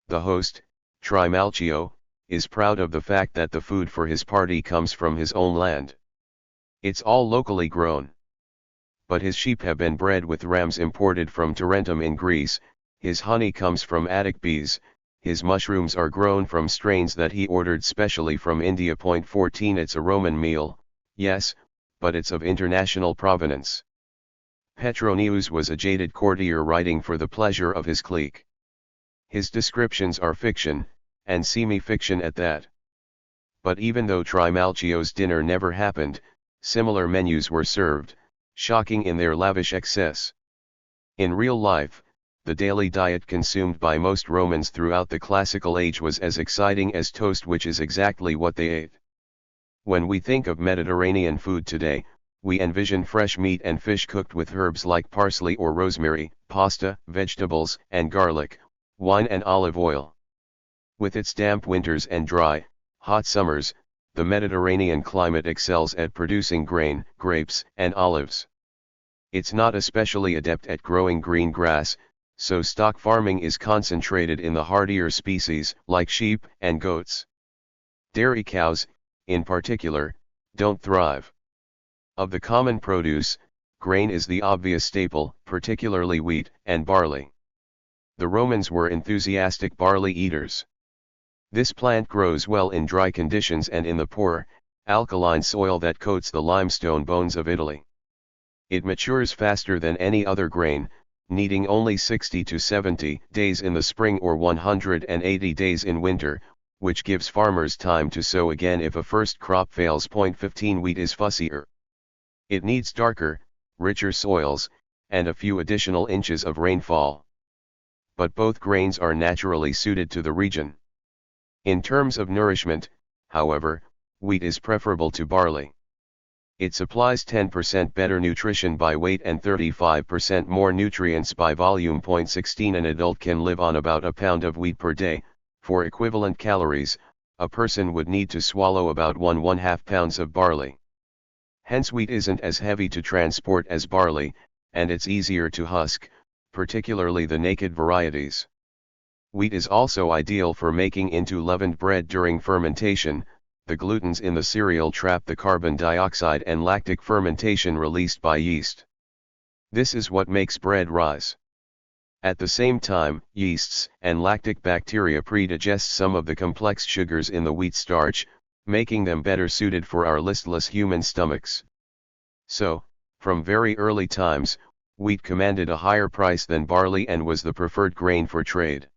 The host, Trimalchio, is proud of the fact that the food for his party comes from his own land. It's all locally grown. But his sheep have been bred with rams imported from Tarentum in Greece, his honey comes from Attic bees, his mushrooms are grown from strains that he ordered specially from India. Point 14. It's a Roman meal, yes, but it's of international provenance. Petronius was a jaded courtier writing for the pleasure of his clique. His descriptions are fiction, and semi-fiction at that. But even though Trimalchio's dinner never happened, similar menus were served, shocking in their lavish excess. In real life, the daily diet consumed by most Romans throughout the classical age was as exciting as toast, which is exactly what they ate. When we think of Mediterranean food today, we envision fresh meat and fish cooked with herbs like parsley or rosemary, pasta, vegetables and garlic, wine and olive oil. With its damp winters and dry, hot summers, the Mediterranean climate excels at producing grain, grapes, and olives. It's not especially adept at growing green grass, so stock farming is concentrated in the hardier species, like sheep and goats. Dairy cows, in particular, don't thrive. Of the common produce, grain is the obvious staple, particularly wheat and barley. The Romans were enthusiastic barley eaters. This plant grows well in dry conditions and in the poor, alkaline soil that coats the limestone bones of Italy. It matures faster than any other grain, needing only 60 to 70 days in the spring or 180 days in winter, which gives farmers time to sow again if a first crop fails. Point 15. Wheat is fussier. It needs darker, richer soils, and a few additional inches of rainfall. But both grains are naturally suited to the region. In terms of nourishment, however, wheat is preferable to barley. It supplies 10% better nutrition by weight and 35% more nutrients by volume. Point 16. An adult can live on about a pound of wheat per day. For equivalent calories, a person would need to swallow about 1½ pounds of barley. Hence wheat isn't as heavy to transport as barley, and it's easier to husk, particularly the naked varieties. Wheat is also ideal for making into leavened bread during fermentation. The glutens in the cereal trap the carbon dioxide and lactic fermentation released by yeast. This is what makes bread rise. At the same time, yeasts and lactic bacteria predigest some of the complex sugars in the wheat starch, making them better suited for our listless human stomachs. So, from very early times, wheat commanded a higher price than barley and was the preferred grain for trade.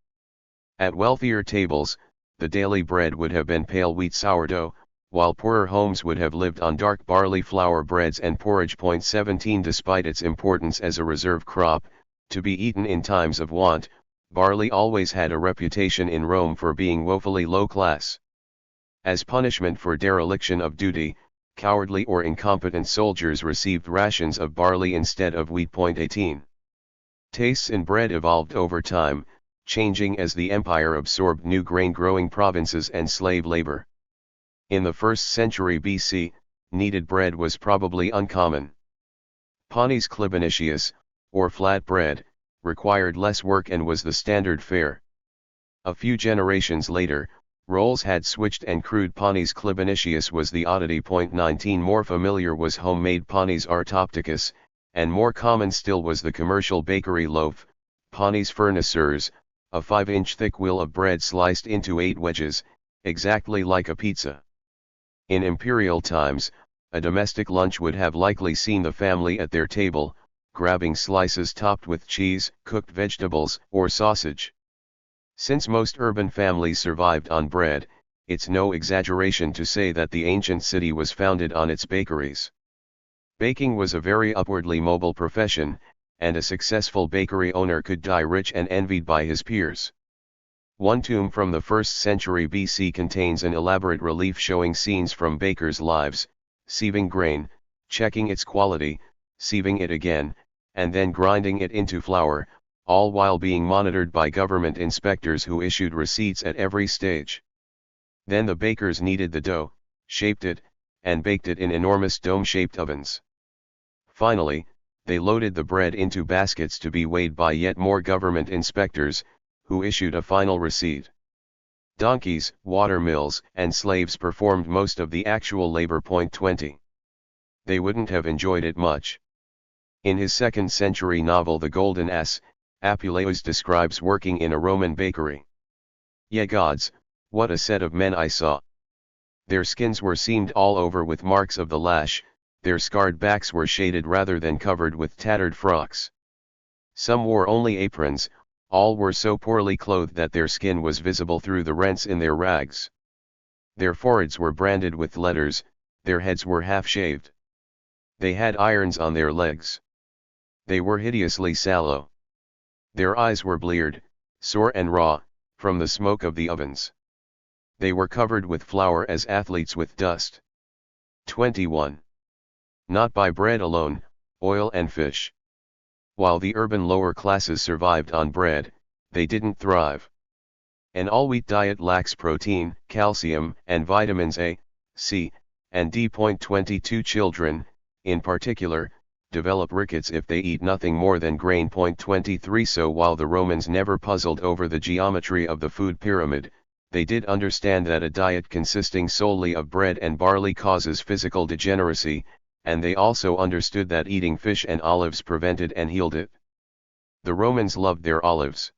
At wealthier tables, the daily bread would have been pale wheat sourdough, while poorer homes would have lived on dark barley flour breads and porridge. Point 17. Despite its importance as a reserve crop, to be eaten in times of want, barley always had a reputation in Rome for being woefully low class. As punishment for dereliction of duty, cowardly or incompetent soldiers received rations of barley instead of wheat. 18. Tastes in bread evolved over time, changing as the empire absorbed new grain-growing provinces and slave labor. In the 1st century BC, kneaded bread was probably uncommon. Panis clibanaceus, or flat bread, required less work and was the standard fare. A few generations later, roles had switched and crude panis clibanaceus was the oddity. 19. More familiar was homemade panis artopticus, and more common still was the commercial bakery loaf, panis fournisseurs, a 5-inch thick wheel of bread sliced into 8 wedges, exactly like a pizza. In imperial times, a domestic lunch would have likely seen the family at their table, grabbing slices topped with cheese, cooked vegetables, or sausage. Since most urban families survived on bread, it's no exaggeration to say that the ancient city was founded on its bakeries. Baking was a very upwardly mobile profession, and a successful bakery owner could die rich and envied by his peers. One tomb from the 1st century BC contains an elaborate relief showing scenes from bakers' lives, sieving grain, checking its quality, sieving it again, and then grinding it into flour, all while being monitored by government inspectors who issued receipts at every stage. Then the bakers kneaded the dough, shaped it, and baked it in enormous dome-shaped ovens. Finally, they loaded the bread into baskets to be weighed by yet more government inspectors, who issued a final receipt. Donkeys, water mills, and slaves performed most of the actual labor. 20. They wouldn't have enjoyed it much. In his 2nd century novel The Golden Ass, Apuleius describes working in a Roman bakery. Ye gods, what a set of men I saw! Their skins were seamed all over with marks of the lash, their scarred backs were shaded rather than covered with tattered frocks. Some wore only aprons, all were so poorly clothed that their skin was visible through the rents in their rags. Their foreheads were branded with letters, their heads were half-shaved. They had irons on their legs. They were hideously sallow. Their eyes were bleared, sore and raw, from the smoke of the ovens. They were covered with flour as athletes with dust. 21. Not by bread alone, oil and fish. While the urban lower classes survived on bread, they didn't thrive. An all-wheat diet lacks protein, calcium, and vitamins A, C, and D. 22. Children, in particular, develop rickets if they eat nothing more than grain. 23. So while the Romans never puzzled over the geometry of the food pyramid, they did understand that a diet consisting solely of bread and barley causes physical degeneracy, and they also understood that eating fish and olives prevented and healed it. The Romans loved their olives.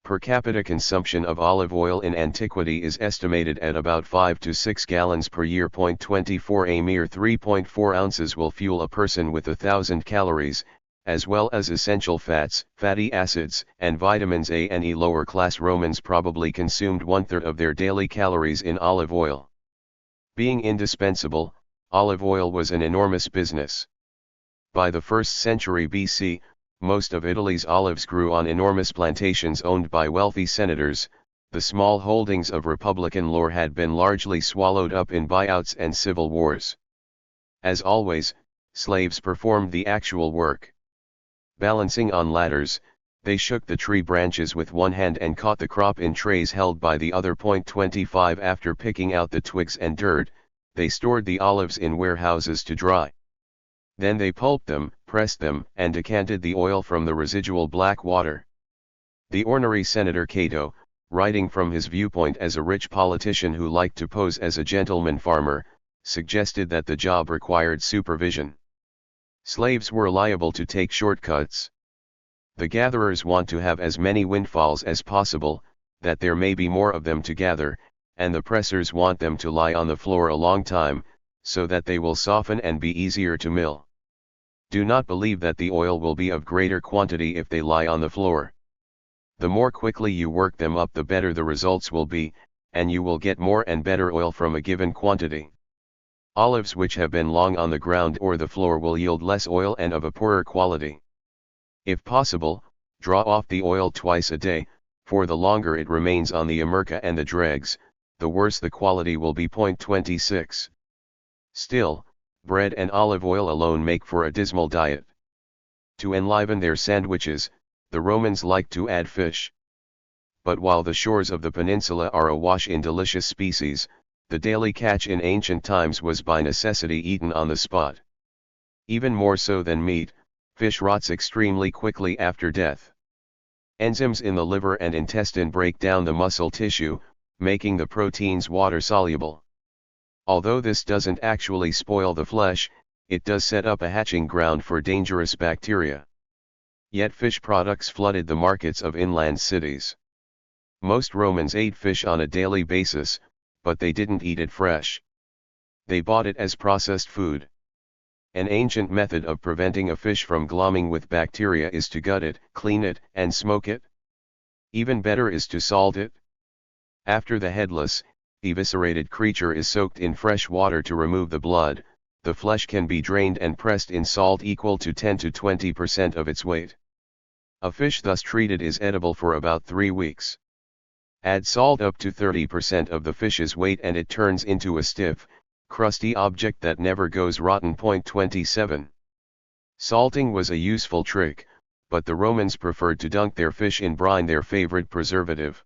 Per capita consumption of olive oil in antiquity is estimated at about 5 to 6 gallons per year. 24. A mere 3.4 ounces will fuel a person with 1,000 calories, as well as essential fats, fatty acids, and vitamins A and E. Lower class Romans probably consumed 1/3 of their daily calories in olive oil. Being indispensable, olive oil was an enormous business. By the 1st century BC, most of Italy's olives grew on enormous plantations owned by wealthy senators. The small holdings of Republican lore had been largely swallowed up in buyouts and civil wars. As always, slaves performed the actual work. Balancing on ladders, they shook the tree branches with one hand and caught the crop in trays held by the other. 25. After picking out the twigs and dirt, they stored the olives in warehouses to dry. Then they pulped them, pressed them, and decanted the oil from the residual black water. The ornery Senator Cato, writing from his viewpoint as a rich politician who liked to pose as a gentleman farmer, suggested that the job required supervision. Slaves were liable to take shortcuts. The gatherers want to have as many windfalls as possible, that there may be more of them to gather, and the pressers want them to lie on the floor a long time, so that they will soften and be easier to mill. Do not believe that the oil will be of greater quantity if they lie on the floor. The more quickly you work them up, the better the results will be, and you will get more and better oil from a given quantity. Olives which have been long on the ground or the floor will yield less oil and of a poorer quality. If possible, draw off the oil twice a day, for the longer it remains on the emerca and the dregs, the worse the quality will be. 26. Still, bread and olive oil alone make for a dismal diet. To enliven their sandwiches, the Romans liked to add fish. But while the shores of the peninsula are awash in delicious species, the daily catch in ancient times was by necessity eaten on the spot. Even more so than meat, fish rots extremely quickly after death. Enzymes in the liver and intestine break down the muscle tissue, making the proteins water-soluble. Although this doesn't actually spoil the flesh, it does set up a hatching ground for dangerous bacteria. Yet fish products flooded the markets of inland cities. Most Romans ate fish on a daily basis, but they didn't eat it fresh. They bought it as processed food. An ancient method of preventing a fish from glomming with bacteria is to gut it, clean it, and smoke it. Even better is to salt it. After the headless, eviscerated creature is soaked in fresh water to remove the blood, the flesh can be drained and pressed in salt equal to 10 to 20% of its weight. A fish thus treated is edible for about 3 weeks. Add salt up to 30% of the fish's weight and it turns into a stiff, crusty object that never goes rotten. 27. Salting was a useful trick, but the Romans preferred to dunk their fish in brine, their favorite preservative.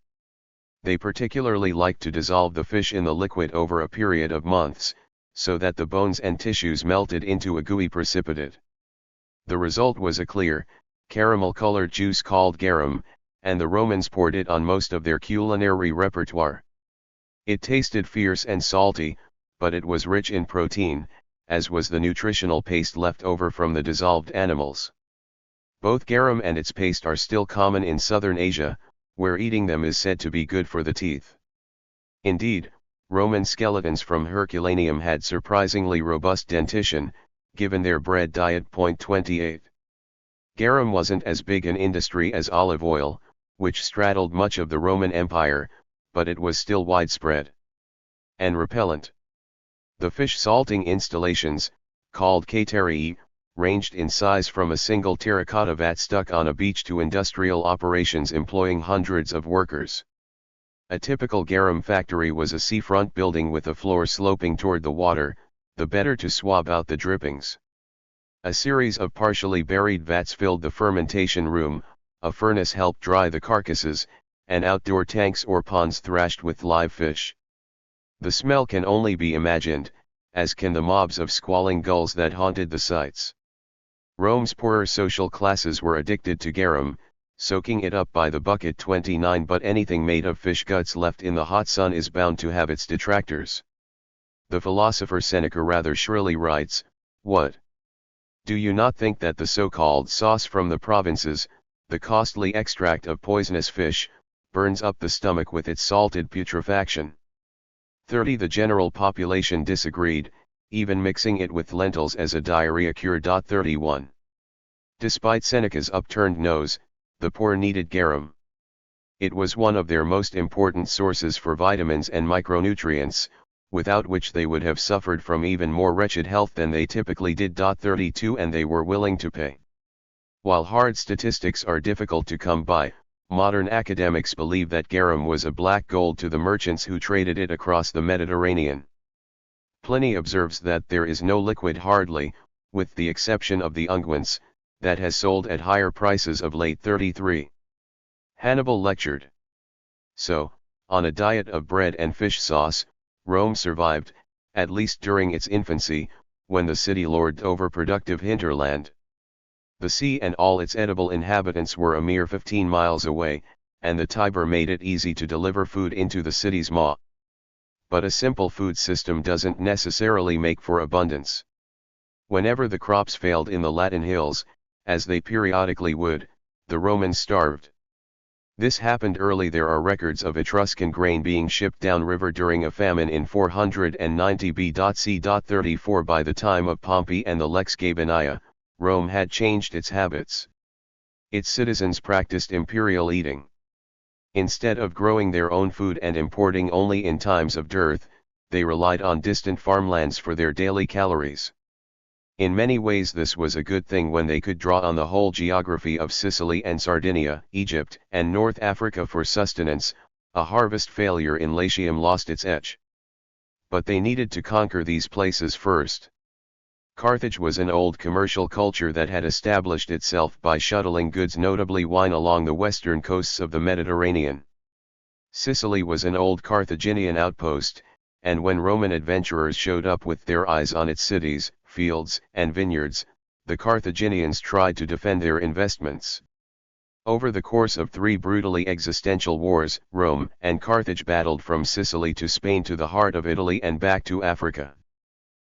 They particularly liked to dissolve the fish in the liquid over a period of months, so that the bones and tissues melted into a gooey precipitate. The result was a clear, caramel-colored juice called garum, and the Romans poured it on most of their culinary repertoire. It tasted fierce and salty, but it was rich in protein, as was the nutritional paste left over from the dissolved animals. Both garum and its paste are still common in southern Asia, where eating them is said to be good for the teeth. Indeed, Roman skeletons from Herculaneum had surprisingly robust dentition, given their bread diet. 28. Garum wasn't as big an industry as olive oil, which straddled much of the Roman Empire, but it was still widespread and repellent. The fish salting installations, called caterii, ranged in size from a single terracotta vat stuck on a beach to industrial operations employing hundreds of workers. A typical garum factory was a seafront building with a floor sloping toward the water, the better to swab out the drippings. A series of partially buried vats filled the fermentation room, a furnace helped dry the carcasses, and outdoor tanks or ponds thrashed with live fish. The smell can only be imagined, as can the mobs of squalling gulls that haunted the sites. Rome's poorer social classes were addicted to garum, soaking it up by the bucket. 29. But anything made of fish guts left in the hot sun is bound to have its detractors. The philosopher Seneca rather shrilly writes, "What? Do you not think that the so-called sauce from the provinces, the costly extract of poisonous fish, burns up the stomach with its salted putrefaction?" 30. The general population disagreed, even mixing it with lentils as a diarrhea cure. 31. Despite Seneca's upturned nose, the poor needed garum. It was one of their most important sources for vitamins and micronutrients, without which they would have suffered from even more wretched health than they typically did. 32. And they were willing to pay. While hard statistics are difficult to come by, modern academics believe that garum was a black gold to the merchants who traded it across the Mediterranean. Pliny observes that there is no liquid hardly, with the exception of the unguents, that has sold at higher prices of late. 33. Hannibal lectured. So, on a diet of bread and fish sauce, Rome survived, at least during its infancy, when the city lorded over productive hinterland. The sea and all its edible inhabitants were a mere 15 miles away, and the Tiber made it easy to deliver food into the city's maw. But a simple food system doesn't necessarily make for abundance. Whenever the crops failed in the Latin hills, as they periodically would, the Romans starved. This happened early. There are records of Etruscan grain being shipped downriver during a famine in 490 B.C. 34. By the time of Pompey and the Lex Gabiniana, Rome had changed its habits. Its citizens practiced imperial eating. Instead of growing their own food and importing only in times of dearth, they relied on distant farmlands for their daily calories. In many ways this was a good thing when they could draw on the whole geography of Sicily and Sardinia, Egypt, and North Africa for sustenance. A harvest failure in Latium lost its edge. but they needed to conquer these places first. Carthage was an old commercial culture that had established itself by shuttling goods, notably wine, along the western coasts of the Mediterranean. Sicily was an old Carthaginian outpost, and when Roman adventurers showed up with their eyes on its cities, fields, and vineyards, the Carthaginians tried to defend their investments. Over the course of 3 brutally existential wars, Rome and Carthage battled from Sicily to Spain to the heart of Italy and back to Africa.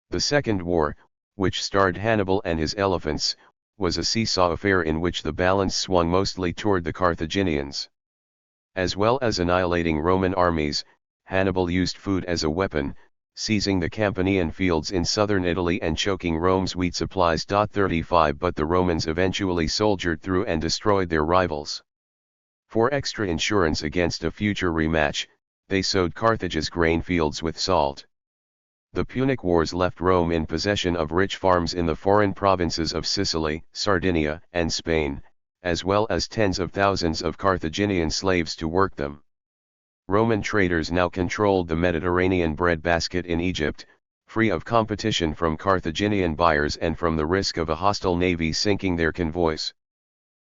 The Second War, which starred Hannibal and his elephants, was a seesaw affair in which the balance swung mostly toward the Carthaginians. As well as annihilating Roman armies, Hannibal used food as a weapon, seizing the Campanian fields in southern Italy and choking Rome's wheat supplies. 35 But the Romans eventually soldiered through and destroyed their rivals. For extra insurance against a future rematch, they sowed Carthage's grain fields with salt. The Punic Wars left Rome in possession of rich farms in the foreign provinces of Sicily, Sardinia, and Spain, as well as tens of thousands of Carthaginian slaves to work them. Roman traders now controlled the Mediterranean breadbasket in Egypt, free of competition from Carthaginian buyers and from the risk of a hostile navy sinking their convoys.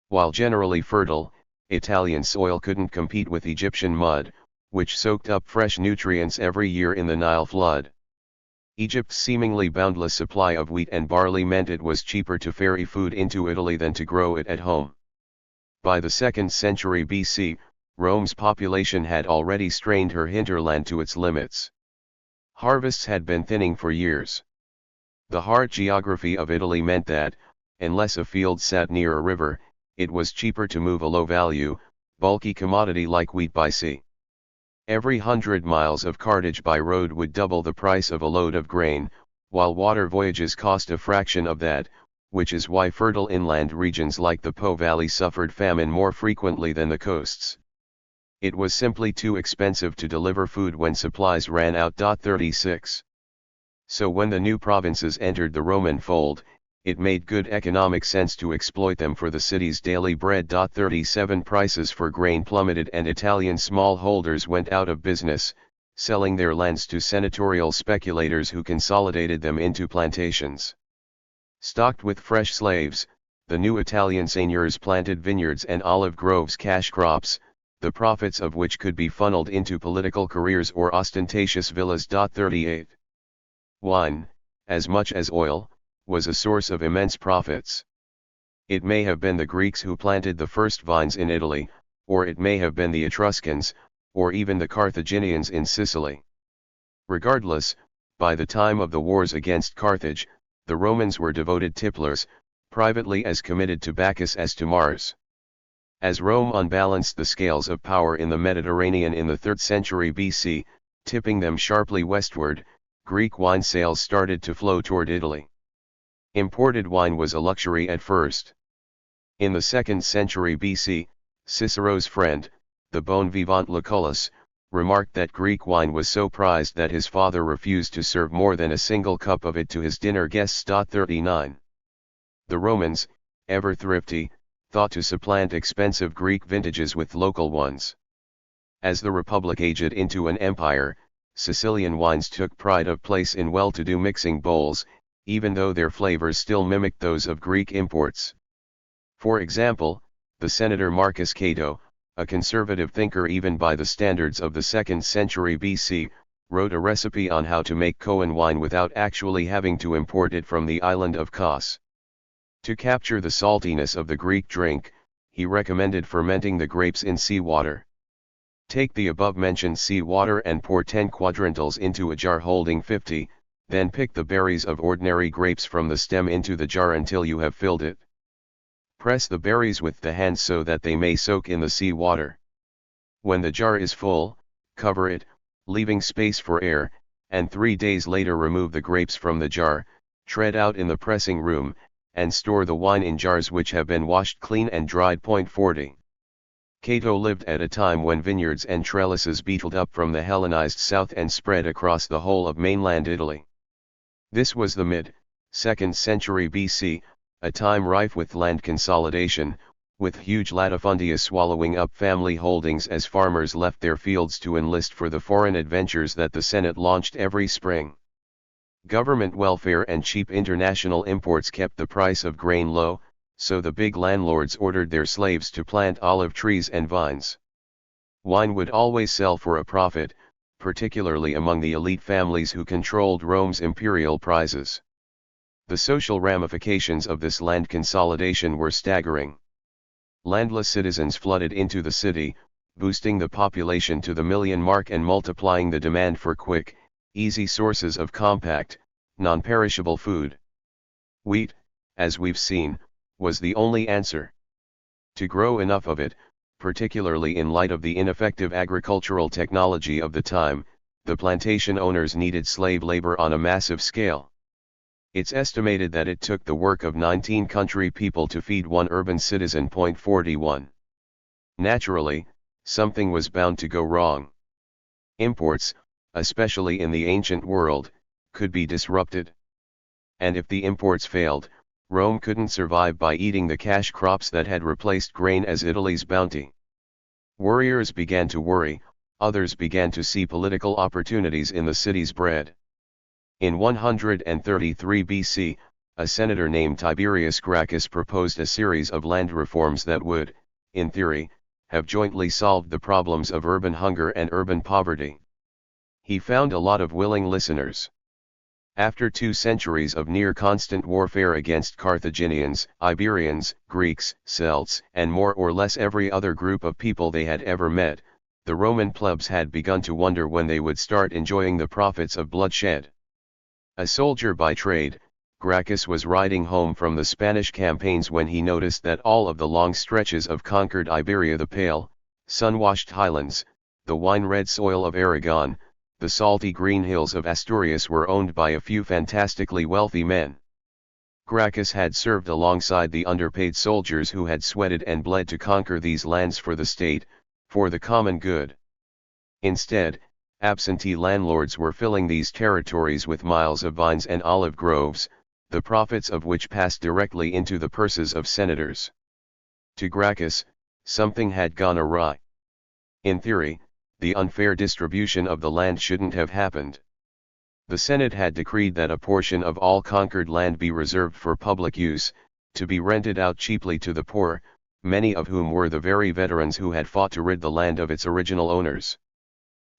While generally fertile, Italian soil couldn't compete with Egyptian mud, which soaked up fresh nutrients every year in the Nile flood. Egypt's seemingly boundless supply of wheat and barley meant it was cheaper to ferry food into Italy than to grow it at home. By the 2nd century BC, Rome's population had already strained her hinterland to its limits. Harvests had been thinning for years. The hard geography of Italy meant that, unless a field sat near a river, it was cheaper to move a low-value, bulky commodity like wheat by sea. Every 100 miles of cartage by road would double the price of a load of grain, while water voyages cost a fraction of that, which is why fertile inland regions like the Po Valley suffered famine more frequently than the coasts. It was simply too expensive to deliver food when supplies ran out. 36. So when the new provinces entered the Roman fold, it made good economic sense to exploit them for the city's daily bread. 37 Prices for grain plummeted and Italian smallholders went out of business, selling their lands to senatorial speculators who consolidated them into plantations. Stocked with fresh slaves, the new Italian seigneurs planted vineyards and olive groves, cash crops, the profits of which could be funneled into political careers or ostentatious villas. 38. Wine, as much as oil, was a source of immense profits. It may have been the Greeks who planted the first vines in Italy, or it may have been the Etruscans, or even the Carthaginians in Sicily. Regardless, by the time of the wars against Carthage, the Romans were devoted tipplers, privately as committed to Bacchus as to Mars. As Rome unbalanced the scales of power in the Mediterranean in the 3rd century BC, tipping them sharply westward, Greek wine sales started to flow toward Italy. Imported wine was a luxury at first. In the 2nd century BC, Cicero's friend, the bon vivant Lucullus, remarked that Greek wine was so prized that his father refused to serve more than a single cup of it to his dinner guests. 39. The Romans, ever thrifty, thought to supplant expensive Greek vintages with local ones. As the Republic aged into an empire, Sicilian wines took pride of place in well-to-do mixing bowls, even though their flavors still mimicked those of Greek imports. For example, the senator Marcus Cato, a conservative thinker even by the standards of the 2nd century BC, wrote a recipe on how to make Coan wine without actually having to import it from the island of Kos. To capture the saltiness of the Greek drink, he recommended fermenting the grapes in seawater. Take the above-mentioned seawater and pour 10 quadrantals into a jar holding 50, then pick the berries of ordinary grapes from the stem into the jar until you have filled it. Press the berries with the hands so that they may soak in the seawater. When the jar is full, cover it, leaving space for air, and 3 days later remove the grapes from the jar, tread out in the pressing room, and store the wine in jars which have been washed clean and dried. 40. Cato lived at a time when vineyards and trellises beetled up from the Hellenized south and spread across the whole of mainland Italy. This was the mid-2nd century BC, a time rife with land consolidation, with huge latifundia swallowing up family holdings as farmers left their fields to enlist for the foreign adventures that the Senate launched every spring. Government welfare and cheap international imports kept the price of grain low, so the big landlords ordered their slaves to plant olive trees and vines. Wine would always sell for a profit, particularly among the elite families who controlled Rome's imperial prizes. The social ramifications of this land consolidation were staggering. Landless citizens flooded into the city, boosting the population to the million mark and multiplying the demand for quick, easy sources of compact, non-perishable food. Wheat, as we've seen, was the only answer. To grow enough of it, particularly in light of the ineffective agricultural technology of the time, the plantation owners needed slave labor on a massive scale. It's estimated that it took the work of 19 country people to feed one urban citizen. 41. Naturally, something was bound to go wrong. Imports, especially in the ancient world, could be disrupted. And if the imports failed, Rome couldn't survive by eating the cash crops that had replaced grain as Italy's bounty. Worriers began to worry, others began to see political opportunities in the city's bread. In 133 BC, a senator named Tiberius Gracchus proposed a series of land reforms that would, in theory, have jointly solved the problems of urban hunger and urban poverty. He found a lot of willing listeners. After 2 centuries of near-constant warfare against Carthaginians, Iberians, Greeks, Celts, and more or less every other group of people they had ever met, the Roman plebs had begun to wonder when they would start enjoying the profits of bloodshed. A soldier by trade, Gracchus was riding home from the Spanish campaigns when he noticed that all of the long stretches of conquered Iberia, the pale, sun-washed highlands, the wine-red soil of Aragon, the salty green hills of Asturias were owned by a few fantastically wealthy men. Gracchus had served alongside the underpaid soldiers who had sweated and bled to conquer these lands for the state, for the common good. Instead, absentee landlords were filling these territories with miles of vines and olive groves, the profits of which passed directly into the purses of senators. To Gracchus, something had gone awry. In theory, the unfair distribution of the land shouldn't have happened. The Senate had decreed that a portion of all conquered land be reserved for public use, to be rented out cheaply to the poor, many of whom were the very veterans who had fought to rid the land of its original owners.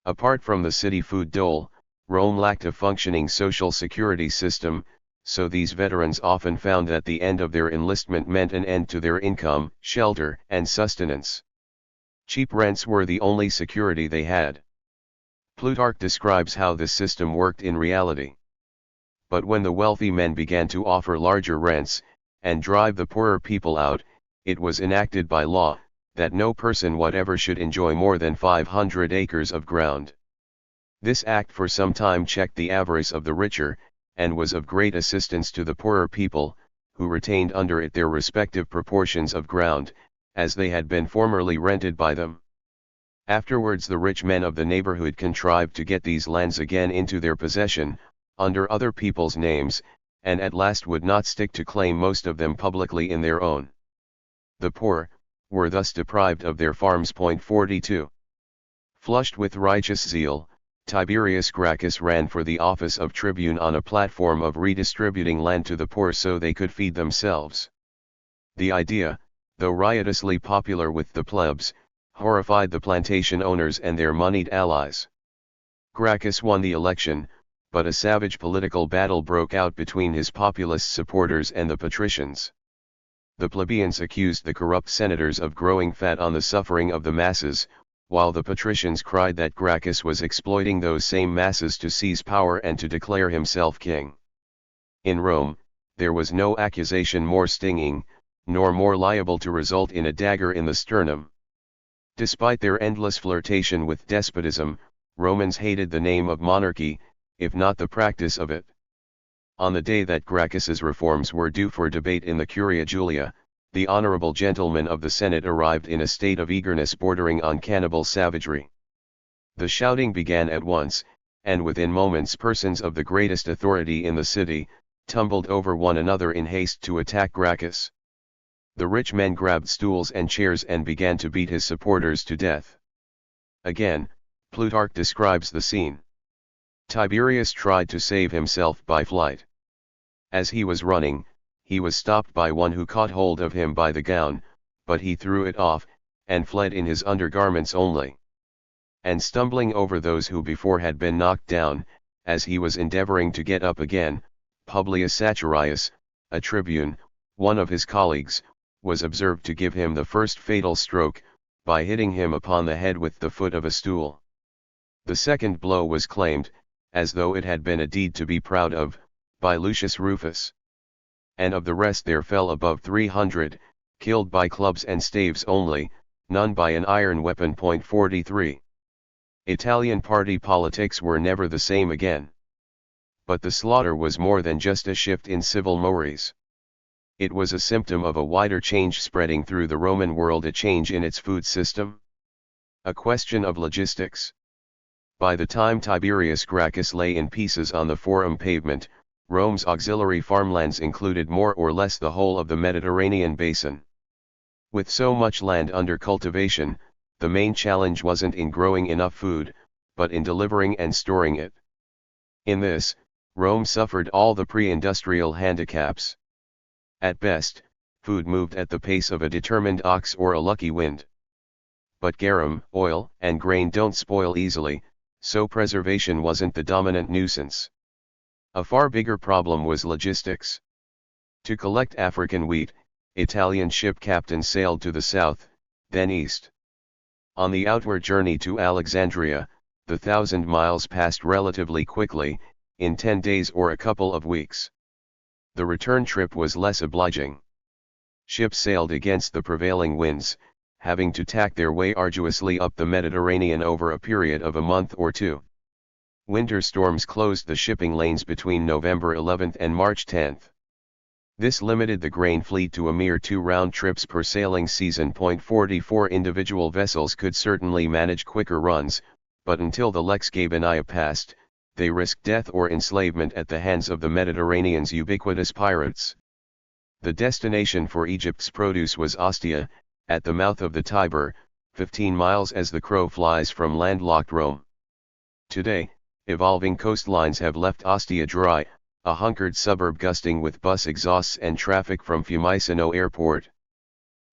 Apart from the city food dole, Rome lacked a functioning social security system, so these veterans often found that the end of their enlistment meant an end to their income, shelter, and sustenance. Cheap rents were the only security they had. Plutarch describes how this system worked in reality. But when the wealthy men began to offer larger rents, and drive the poorer people out, it was enacted by law, that no person whatever should enjoy more than 500 acres of ground. This act for some time checked the avarice of the richer, and was of great assistance to the poorer people, who retained under it their respective proportions of ground, as they had been formerly rented by them. Afterwards the rich men of the neighborhood contrived to get these lands again into their possession, under other people's names, and at last would not stick to claim most of them publicly in their own. The poor were thus deprived of their farms. 42. Flushed with righteous zeal, Tiberius Gracchus ran for the office of tribune on a platform of redistributing land to the poor so they could feed themselves. The idea, though riotously popular with the plebs, horrified the plantation owners and their moneyed allies. Gracchus won the election, but a savage political battle broke out between his populist supporters and the patricians. The plebeians accused the corrupt senators of growing fat on the suffering of the masses, while the patricians cried that Gracchus was exploiting those same masses to seize power and to declare himself king. In Rome, there was no accusation more stinging, nor more liable to result in a dagger in the sternum. Despite their endless flirtation with despotism, Romans hated the name of monarchy, if not the practice of it. On the day that Gracchus's reforms were due for debate in the Curia Julia, the honorable gentlemen of the Senate arrived in a state of eagerness bordering on cannibal savagery. The shouting began at once, and within moments persons of the greatest authority in the city tumbled over one another in haste to attack Gracchus. The rich men grabbed stools and chairs and began to beat his supporters to death. Again, Plutarch describes the scene. Tiberius tried to save himself by flight. As he was running, he was stopped by one who caught hold of him by the gown, but he threw it off, and fled in his undergarments only. And stumbling over those who before had been knocked down, as he was endeavoring to get up again, Publius Saturius, a tribune, one of his colleagues, was observed to give him the first fatal stroke, by hitting him upon the head with the foot of a stool. The second blow was claimed, as though it had been a deed to be proud of, by Lucius Rufus. And of the rest there fell above 300, killed by clubs and staves only, none by an iron weapon. 43. Italian party politics were never the same again. But the slaughter was more than just a shift in civil mores. It was a symptom of a wider change spreading through the Roman world, a change in its food system. A question of logistics. By the time Tiberius Gracchus lay in pieces on the Forum pavement, Rome's auxiliary farmlands included more or less the whole of the Mediterranean basin. With so much land under cultivation, the main challenge wasn't in growing enough food, but in delivering and storing it. In this, Rome suffered all the pre-industrial handicaps. At best, food moved at the pace of a determined ox or a lucky wind. But garum, oil, and grain don't spoil easily, so preservation wasn't the dominant nuisance. A far bigger problem was logistics. To collect African wheat, Italian ship captains sailed to the south, then east. On the outward journey to Alexandria, the 1,000 miles passed relatively quickly, in 10 days or a couple of weeks. The return trip was less obliging. Ships sailed against the prevailing winds, having to tack their way arduously up the Mediterranean over a period of a month or two. Winter storms closed the shipping lanes between November 11 and March 10. This limited the grain fleet to a mere 2 round trips per sailing season. 44 Individual vessels could certainly manage quicker runs, but until the Lex Gabania passed, they risked death or enslavement at the hands of the Mediterranean's ubiquitous pirates. The destination for Egypt's produce was Ostia, at the mouth of the Tiber, 15 miles as the crow flies from landlocked Rome. Today, evolving coastlines have left Ostia dry, a hunkered suburb gusting with bus exhausts and traffic from Fiumicino Airport.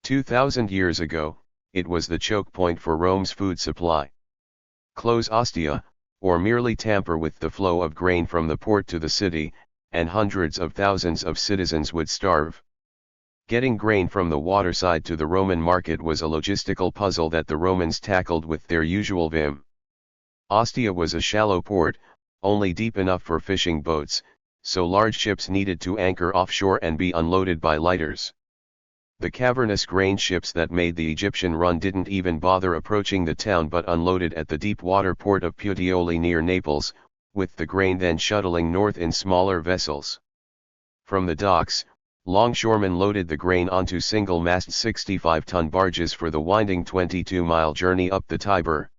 2,000 years ago, it was the choke point for Rome's food supply. Close Ostia, or merely tamper with the flow of grain from the port to the city, and hundreds of thousands of citizens would starve. Getting grain from the waterside to the Roman market was a logistical puzzle that the Romans tackled with their usual vim. Ostia was a shallow port, only deep enough for fishing boats, so large ships needed to anchor offshore and be unloaded by lighters. The cavernous grain ships that made the Egyptian run didn't even bother approaching the town but unloaded at the deep water port of Puteoli near Naples, with the grain then shuttling north in smaller vessels. From the docks, longshoremen loaded the grain onto single-mast 65-ton barges for the winding 22-mile journey up the Tiber.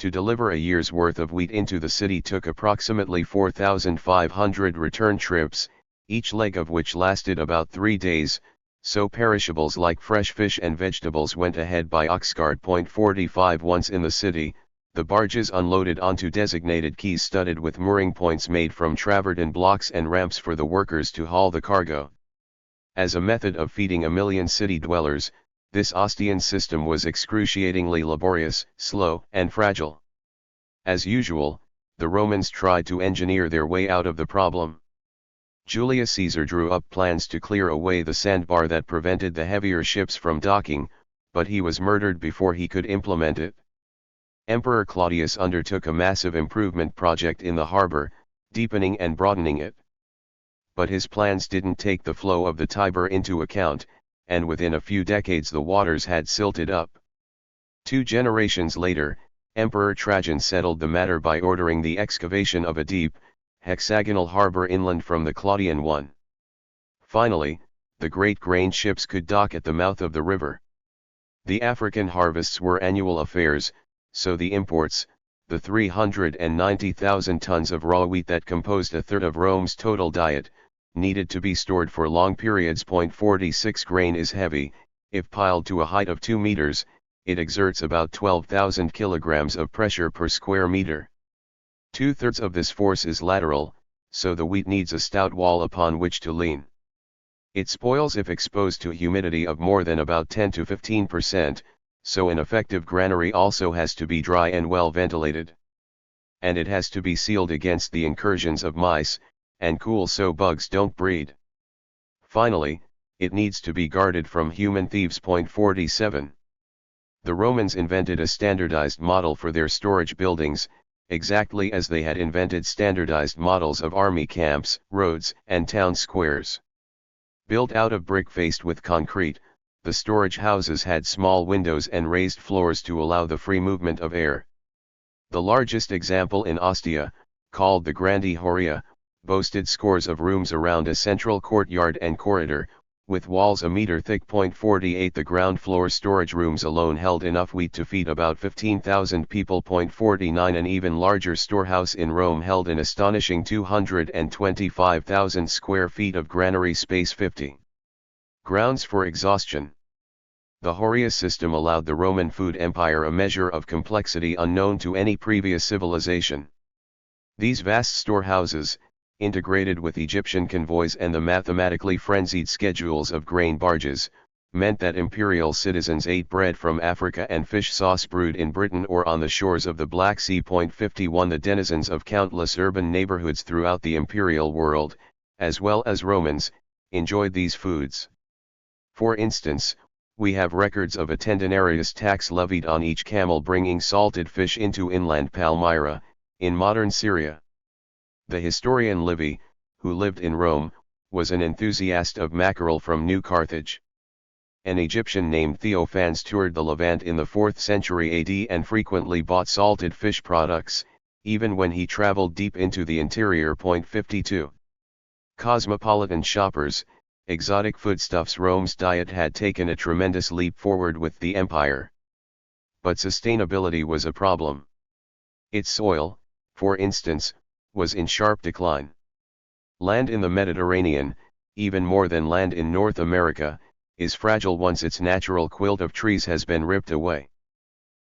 To deliver a year's worth of wheat into the city took approximately 4,500 return trips, each leg of which lasted about 3 days, so perishables like fresh fish and vegetables went ahead by oxcart. 45 Once in the city, the barges unloaded onto designated quays studded with mooring points made from travertine blocks and ramps for the workers to haul the cargo. As a method of feeding 1 million city dwellers, this Ostian system was excruciatingly laborious, slow, and fragile. As usual, the Romans tried to engineer their way out of the problem. Julius Caesar drew up plans to clear away the sandbar that prevented the heavier ships from docking, but he was murdered before he could implement it. Emperor Claudius undertook a massive improvement project in the harbor, deepening and broadening it. But his plans didn't take the flow of the Tiber into account, and within a few decades the waters had silted up. 2 generations later, Emperor Trajan settled the matter by ordering the excavation of a deep, hexagonal harbor inland from the Claudian one. Finally, the great grain ships could dock at the mouth of the river. The African harvests were annual affairs, so the imports, the 390,000 tons of raw wheat that composed a third of Rome's total diet, needed to be stored for long periods. 46 Grain is heavy. If piled to a height of 2 meters, it exerts about 12,000 kilograms of pressure per square meter. 2/3 of this force is lateral, so the wheat needs a stout wall upon which to lean. It spoils if exposed to humidity of more than about 10 to 15%, so an effective granary also has to be dry and well ventilated. And it has to be sealed against the incursions of mice, and cool so bugs don't breed. Finally, it needs to be guarded from human thieves. 47. The Romans invented a standardized model for their storage buildings, exactly as they had invented standardized models of army camps, roads, and town squares. Built out of brick faced with concrete, the storage houses had small windows and raised floors to allow the free movement of air. The largest example in Ostia, called the Grandi Horia, boasted scores of rooms around a central courtyard and corridor, with walls a meter thick. 48 The ground floor storage rooms alone held enough wheat to feed about 15,000 people. 49 An even larger storehouse in Rome held an astonishing 225,000 square feet of granary space. 50. Grounds for exhaustion. The Horia system allowed the Roman food empire a measure of complexity unknown to any previous civilization. These vast storehouses, integrated with Egyptian convoys and the mathematically frenzied schedules of grain barges, meant that imperial citizens ate bread from Africa and fish sauce brewed in Britain or on the shores of the Black Sea. 51 The denizens of countless urban neighborhoods throughout the imperial world, as well as Romans, enjoyed these foods. For instance, we have records of a 10 denarius tax levied on each camel bringing salted fish into inland Palmyra, in modern Syria. The historian Livy, who lived in Rome, was an enthusiast of mackerel from New Carthage. An Egyptian named Theophanes toured the Levant in the 4th century AD and frequently bought salted fish products, even when he traveled deep into the interior. 52. Cosmopolitan shoppers, exotic foodstuffs. Rome's diet had taken a tremendous leap forward with the empire. But sustainability was a problem. Its soil, for instance, was in sharp decline. Land in the Mediterranean, even more than land in North America, is fragile once its natural quilt of trees has been ripped away.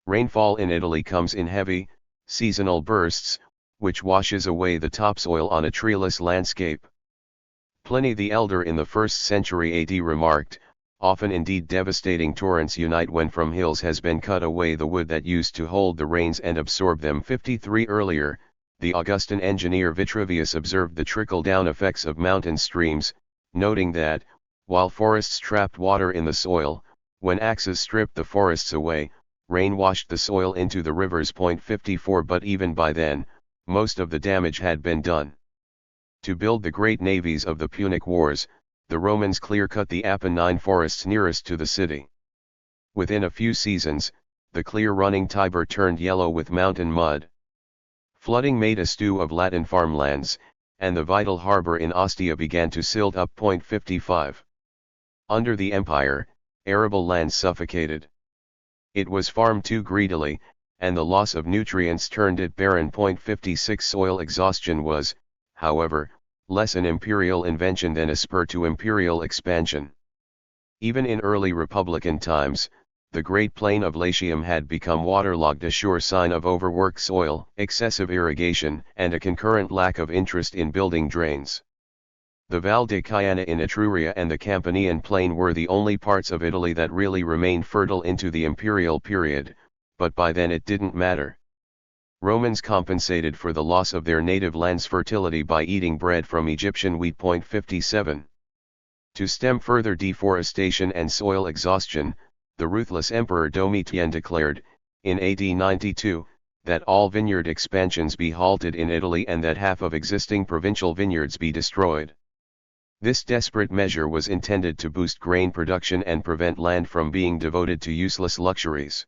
Rainfall in Italy comes in heavy, seasonal bursts, which washes away the topsoil on a treeless landscape. Pliny the Elder in the 1st century AD remarked, "Often indeed devastating torrents unite when from hills has been cut away the wood that used to hold the rains and absorb them." 53 Earlier, the Augustan engineer Vitruvius observed the trickle-down effects of mountain streams, noting that, while forests trapped water in the soil, when axes stripped the forests away, rain washed the soil into the rivers. 54 But even by then, most of the damage had been done. To build the great navies of the Punic Wars, the Romans clear-cut the Apennine forests nearest to the city. Within a few seasons, the clear-running Tiber turned yellow with mountain mud. Flooding made a stew of Latin farmlands, and the vital harbor in Ostia began to silt up. 55. Under the empire, arable land suffocated. It was farmed too greedily, and the loss of nutrients turned it barren. 56 Soil exhaustion was, however, less an imperial invention than a spur to imperial expansion. Even in early republican times, the Great Plain of Latium had become waterlogged, a sure sign of overworked soil, excessive irrigation, and a concurrent lack of interest in building drains. The Val di Chiana in Etruria and the Campanian Plain were the only parts of Italy that really remained fertile into the imperial period, but by then it didn't matter. Romans compensated for the loss of their native land's fertility by eating bread from Egyptian wheat. 57. To stem further deforestation and soil exhaustion, the ruthless Emperor Domitian declared, in AD 92, that all vineyard expansions be halted in Italy and that half of existing provincial vineyards be destroyed. This desperate measure was intended to boost grain production and prevent land from being devoted to useless luxuries.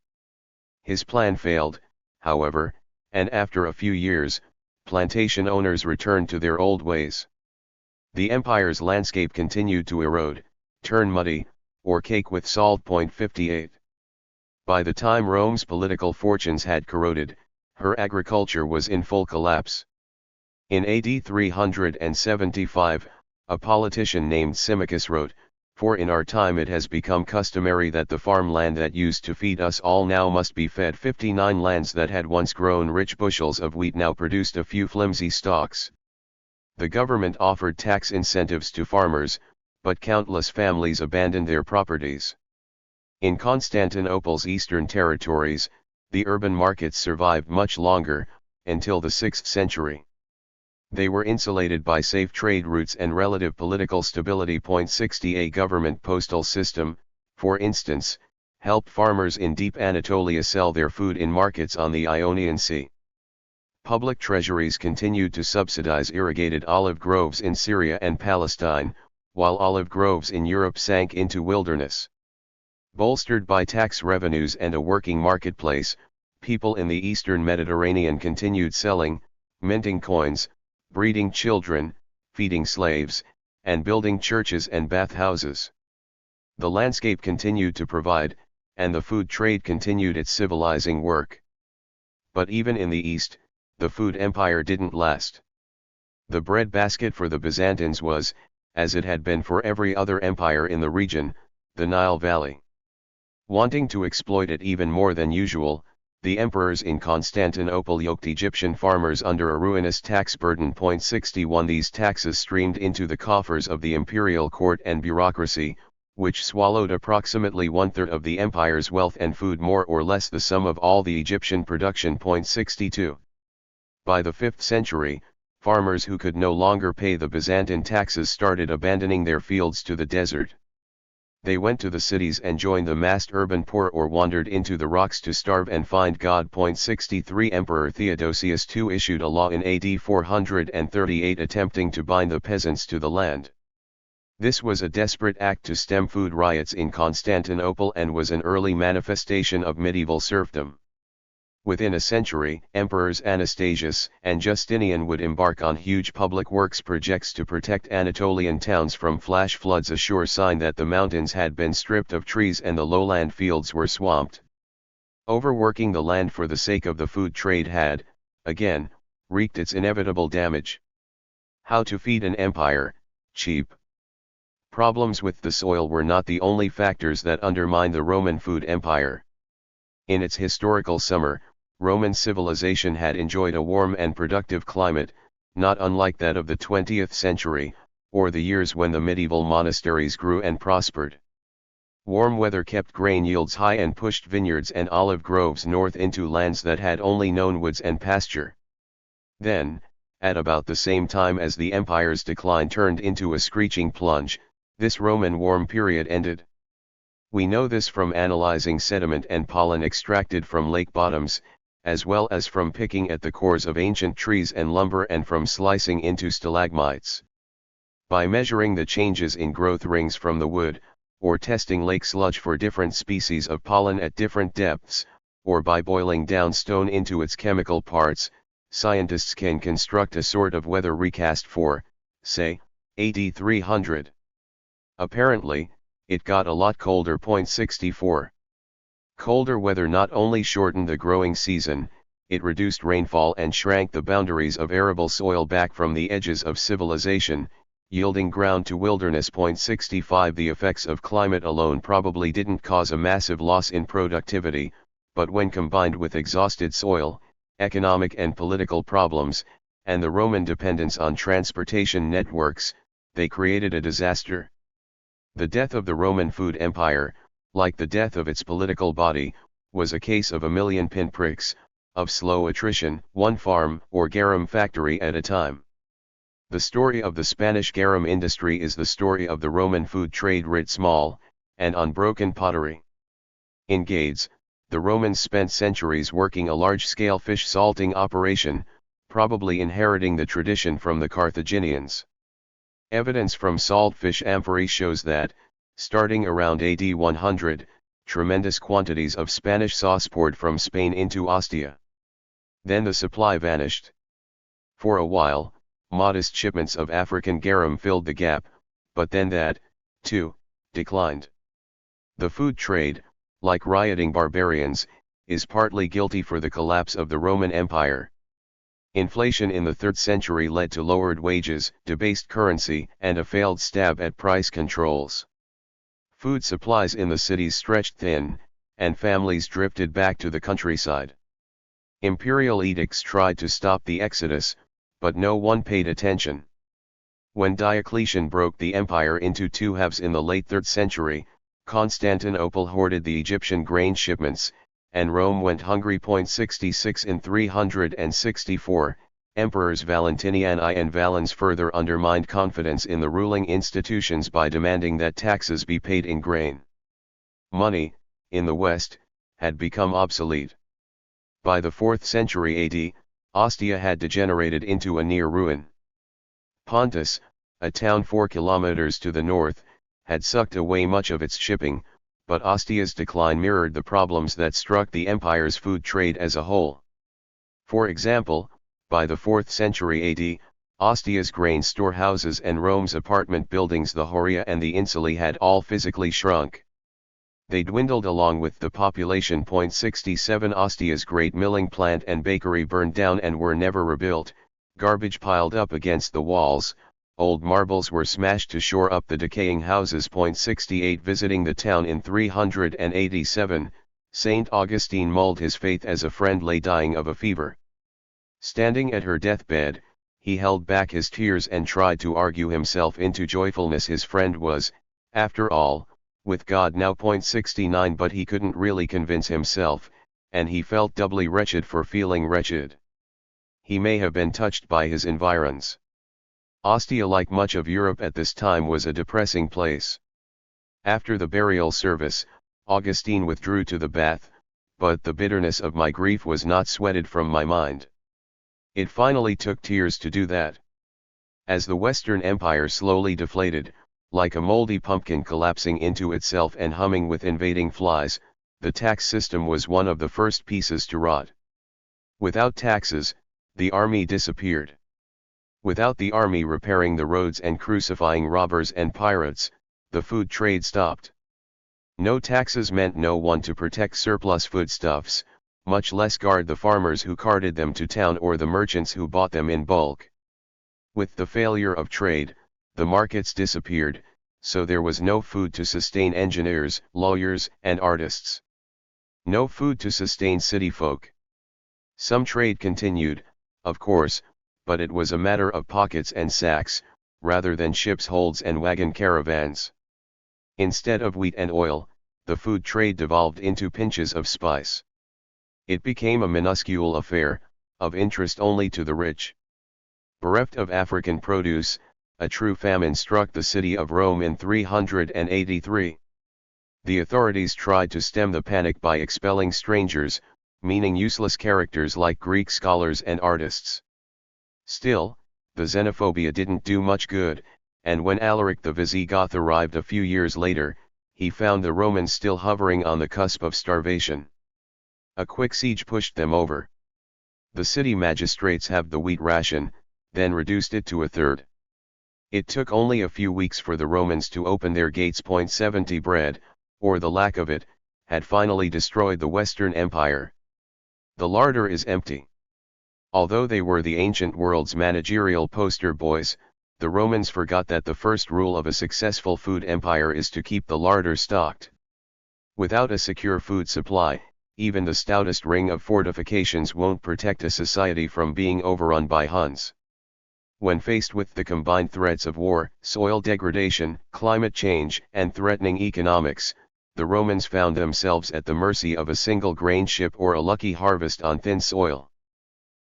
His plan failed, however, and after a few years, plantation owners returned to their old ways. The empire's landscape continued to erode, turn muddy, or cake with salt. 58. By the time Rome's political fortunes had corroded, her agriculture was in full collapse. In AD 375, A politician named Symmachus wrote, "For in our time it has become customary that the farmland that used to feed us all now must be fed. 59 lands that had once grown rich bushels of wheat now produced a few flimsy stalks." The government offered tax incentives to farmers, but countless families abandoned their properties. In Constantinople's eastern territories, the urban markets survived much longer, until the 6th century. They were insulated by safe trade routes and relative political stability. 60 A government postal system, for instance, helped farmers in deep Anatolia sell their food in markets on the Ionian Sea. Public treasuries continued to subsidize irrigated olive groves in Syria and Palestine, while olive groves in Europe sank into wilderness. Bolstered by tax revenues and a working marketplace, people in the eastern Mediterranean continued selling, minting coins, breeding children, feeding slaves, and building churches and bathhouses. The landscape continued to provide, and the food trade continued its civilizing work. But even in the East, the food empire didn't last. The breadbasket for the Byzantines was, as it had been for every other empire in the region, the Nile Valley. Wanting to exploit it even more than usual, the emperors in Constantinople yoked Egyptian farmers under a ruinous tax burden. 61 These taxes streamed into the coffers of the imperial court and bureaucracy, which swallowed approximately 1/3 of the empire's wealth and food, more or less the sum of all the Egyptian production. 62 By the 5th century, farmers who could no longer pay the Byzantine taxes started abandoning their fields to the desert. They went to the cities and joined the massed urban poor, or wandered into the rocks to starve and find God. 63 Emperor Theodosius II issued a law in AD 438 attempting to bind the peasants to the land. This was a desperate act to stem food riots in Constantinople and was an early manifestation of medieval serfdom. Within a century, emperors Anastasius and Justinian would embark on huge public works projects to protect Anatolian towns from flash floods, a sure sign that the mountains had been stripped of trees and the lowland fields were swamped. Overworking the land for the sake of the food trade had, again, wreaked its inevitable damage. How to feed an empire, cheap. Problems with the soil were not the only factors that undermined the Roman food empire. In its historical summer, Roman civilization had enjoyed a warm and productive climate, not unlike that of the 20th century, or the years when the medieval monasteries grew and prospered. Warm weather kept grain yields high and pushed vineyards and olive groves north into lands that had only known woods and pasture. Then, at about the same time as the empire's decline turned into a screeching plunge, this Roman warm period ended. We know this from analyzing sediment and pollen extracted from lake bottoms, as well as from picking at the cores of ancient trees and lumber and from slicing into stalagmites. By measuring the changes in growth rings from the wood, or testing lake sludge for different species of pollen at different depths, or by boiling down stone into its chemical parts, scientists can construct a sort of weather recast for, say, AD 300. Apparently, it got a lot colder. 64 Colder weather not only shortened the growing season, it reduced rainfall and shrank the boundaries of arable soil back from the edges of civilization, yielding ground to wilderness. 65 The effects of climate alone probably didn't cause a massive loss in productivity, but when combined with exhausted soil, economic and political problems, and the Roman dependence on transportation networks, they created a disaster. The death of the Roman food empire, like the death of its political body, was a case of a million pinpricks, of slow attrition, one farm or garum factory at a time. The story of the Spanish garum industry is the story of the Roman food trade writ small, and on broken pottery. In Gades, the Romans spent centuries working a large-scale fish salting operation, probably inheriting the tradition from the Carthaginians. Evidence from salt fish amphorae shows that, starting around AD 100, tremendous quantities of Spanish sauce poured from Spain into Ostia. Then the supply vanished. For a while, modest shipments of African garum filled the gap, but then that, too, declined. The food trade, like rioting barbarians, is partly guilty for the collapse of the Roman Empire. Inflation in the 3rd century led to lowered wages, debased currency, and a failed stab at price controls. Food supplies in the cities stretched thin, and families drifted back to the countryside. Imperial edicts tried to stop the exodus, but no one paid attention. When Diocletian broke the empire into two halves in the late 3rd century, Constantinople hoarded the Egyptian grain shipments, and Rome went hungry. 66 In 364, Emperors Valentiniani and Valens further undermined confidence in the ruling institutions by demanding that taxes be paid in grain. Money, in the West, had become obsolete. By the 4th century AD, Ostia had degenerated into a near ruin. Pontus, a town 4 kilometers to the north, had sucked away much of its shipping, but Ostia's decline mirrored the problems that struck the empire's food trade as a whole. For example, by the 4th century AD, Ostia's grain storehouses and Rome's apartment buildings, the Horia and the Insuli, had all physically shrunk. They dwindled along with the population. 67 Ostia's great milling plant and bakery burned down and were never rebuilt, garbage piled up against the walls, old marbles were smashed to shore up the decaying houses. 68 Visiting the town in 387, Saint Augustine mulled his faith as a friend lay dying of a fever. Standing at her deathbed, he held back his tears and tried to argue himself into joyfulness. His friend was, after all, with God now. 69 But he couldn't really convince himself, and he felt doubly wretched for feeling wretched. He may have been touched by his environs. Ostia, like much of Europe at this time, was a depressing place. After the burial service, Augustine withdrew to the bath, but the bitterness of my grief was not sweated from my mind. It finally took tears to do that. As the Western Empire slowly deflated, like a moldy pumpkin collapsing into itself and humming with invading flies, the tax system was one of the first pieces to rot. Without taxes, the army disappeared. Without the army repairing the roads and crucifying robbers and pirates, the food trade stopped. No taxes meant no one to protect surplus foodstuffs, much less guard the farmers who carted them to town or the merchants who bought them in bulk. With the failure of trade, the markets disappeared, so there was no food to sustain engineers, lawyers, and artists. No food to sustain city folk. Some trade continued, of course, but it was a matter of pockets and sacks, rather than ships' holds and wagon caravans. Instead of wheat and oil, the food trade devolved into pinches of spice. It became a minuscule affair, of interest only to the rich. Bereft of African produce, a true famine struck the city of Rome in 383. The authorities tried to stem the panic by expelling strangers, meaning useless characters like Greek scholars and artists. Still, the xenophobia didn't do much good, and when Alaric the Visigoth arrived a few years later, he found the Romans still hovering on the cusp of starvation. A quick siege pushed them over. The city magistrates halved the wheat ration, then reduced it to a third. It took only a few weeks for the Romans to open their gates. 70 Bread, or the lack of it, had finally destroyed the Western Empire. The larder is empty. Although they were the ancient world's managerial poster boys, the Romans forgot that the first rule of a successful food empire is to keep the larder stocked. Without a secure food supply, even the stoutest ring of fortifications won't protect a society from being overrun by Huns. When faced with the combined threats of war, soil degradation, climate change, and threatening economics, the Romans found themselves at the mercy of a single grain ship or a lucky harvest on thin soil.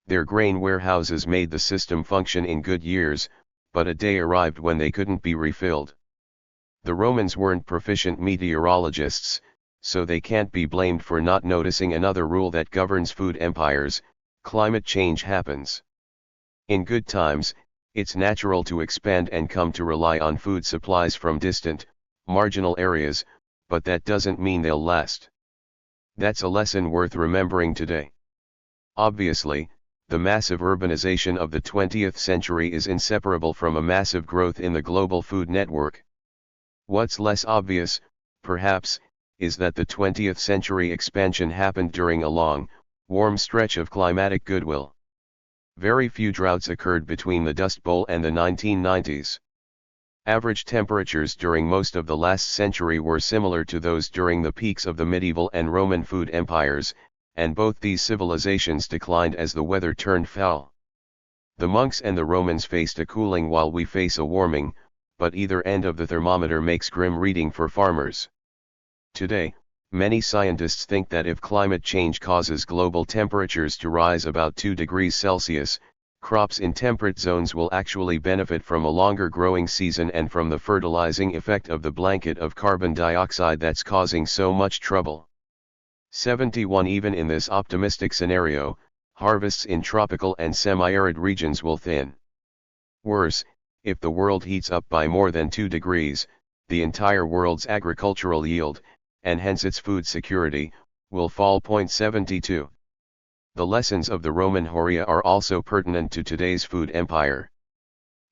Their grain warehouses made the system function in good years, but a day arrived when they couldn't be refilled. The Romans weren't proficient meteorologists, so they can't be blamed for not noticing another rule that governs food empires: climate change happens. In good times, it's natural to expand and come to rely on food supplies from distant, marginal areas, but that doesn't mean they'll last. That's a lesson worth remembering today. Obviously, the massive urbanization of the 20th century is inseparable from a massive growth in the global food network. What's less obvious, perhaps, is that the 20th century expansion happened during a long, warm stretch of climatic goodwill. Very few droughts occurred between the Dust Bowl and the 1990s. Average temperatures during most of the last century were similar to those during the peaks of the medieval and Roman food empires, and both these civilizations declined as the weather turned foul. The monks and the Romans faced a cooling while we face a warming, but either end of the thermometer makes grim reading for farmers. Today, many scientists think that if climate change causes global temperatures to rise about 2 degrees Celsius, crops in temperate zones will actually benefit from a longer growing season and from the fertilizing effect of the blanket of carbon dioxide that's causing so much trouble. 71 Even in this optimistic scenario, harvests in tropical and semi-arid regions will thin. Worse, if the world heats up by more than 2 degrees, the entire world's agricultural yield, and hence its food security, will fall. 72. The lessons of the Roman Horia are also pertinent to today's food empire.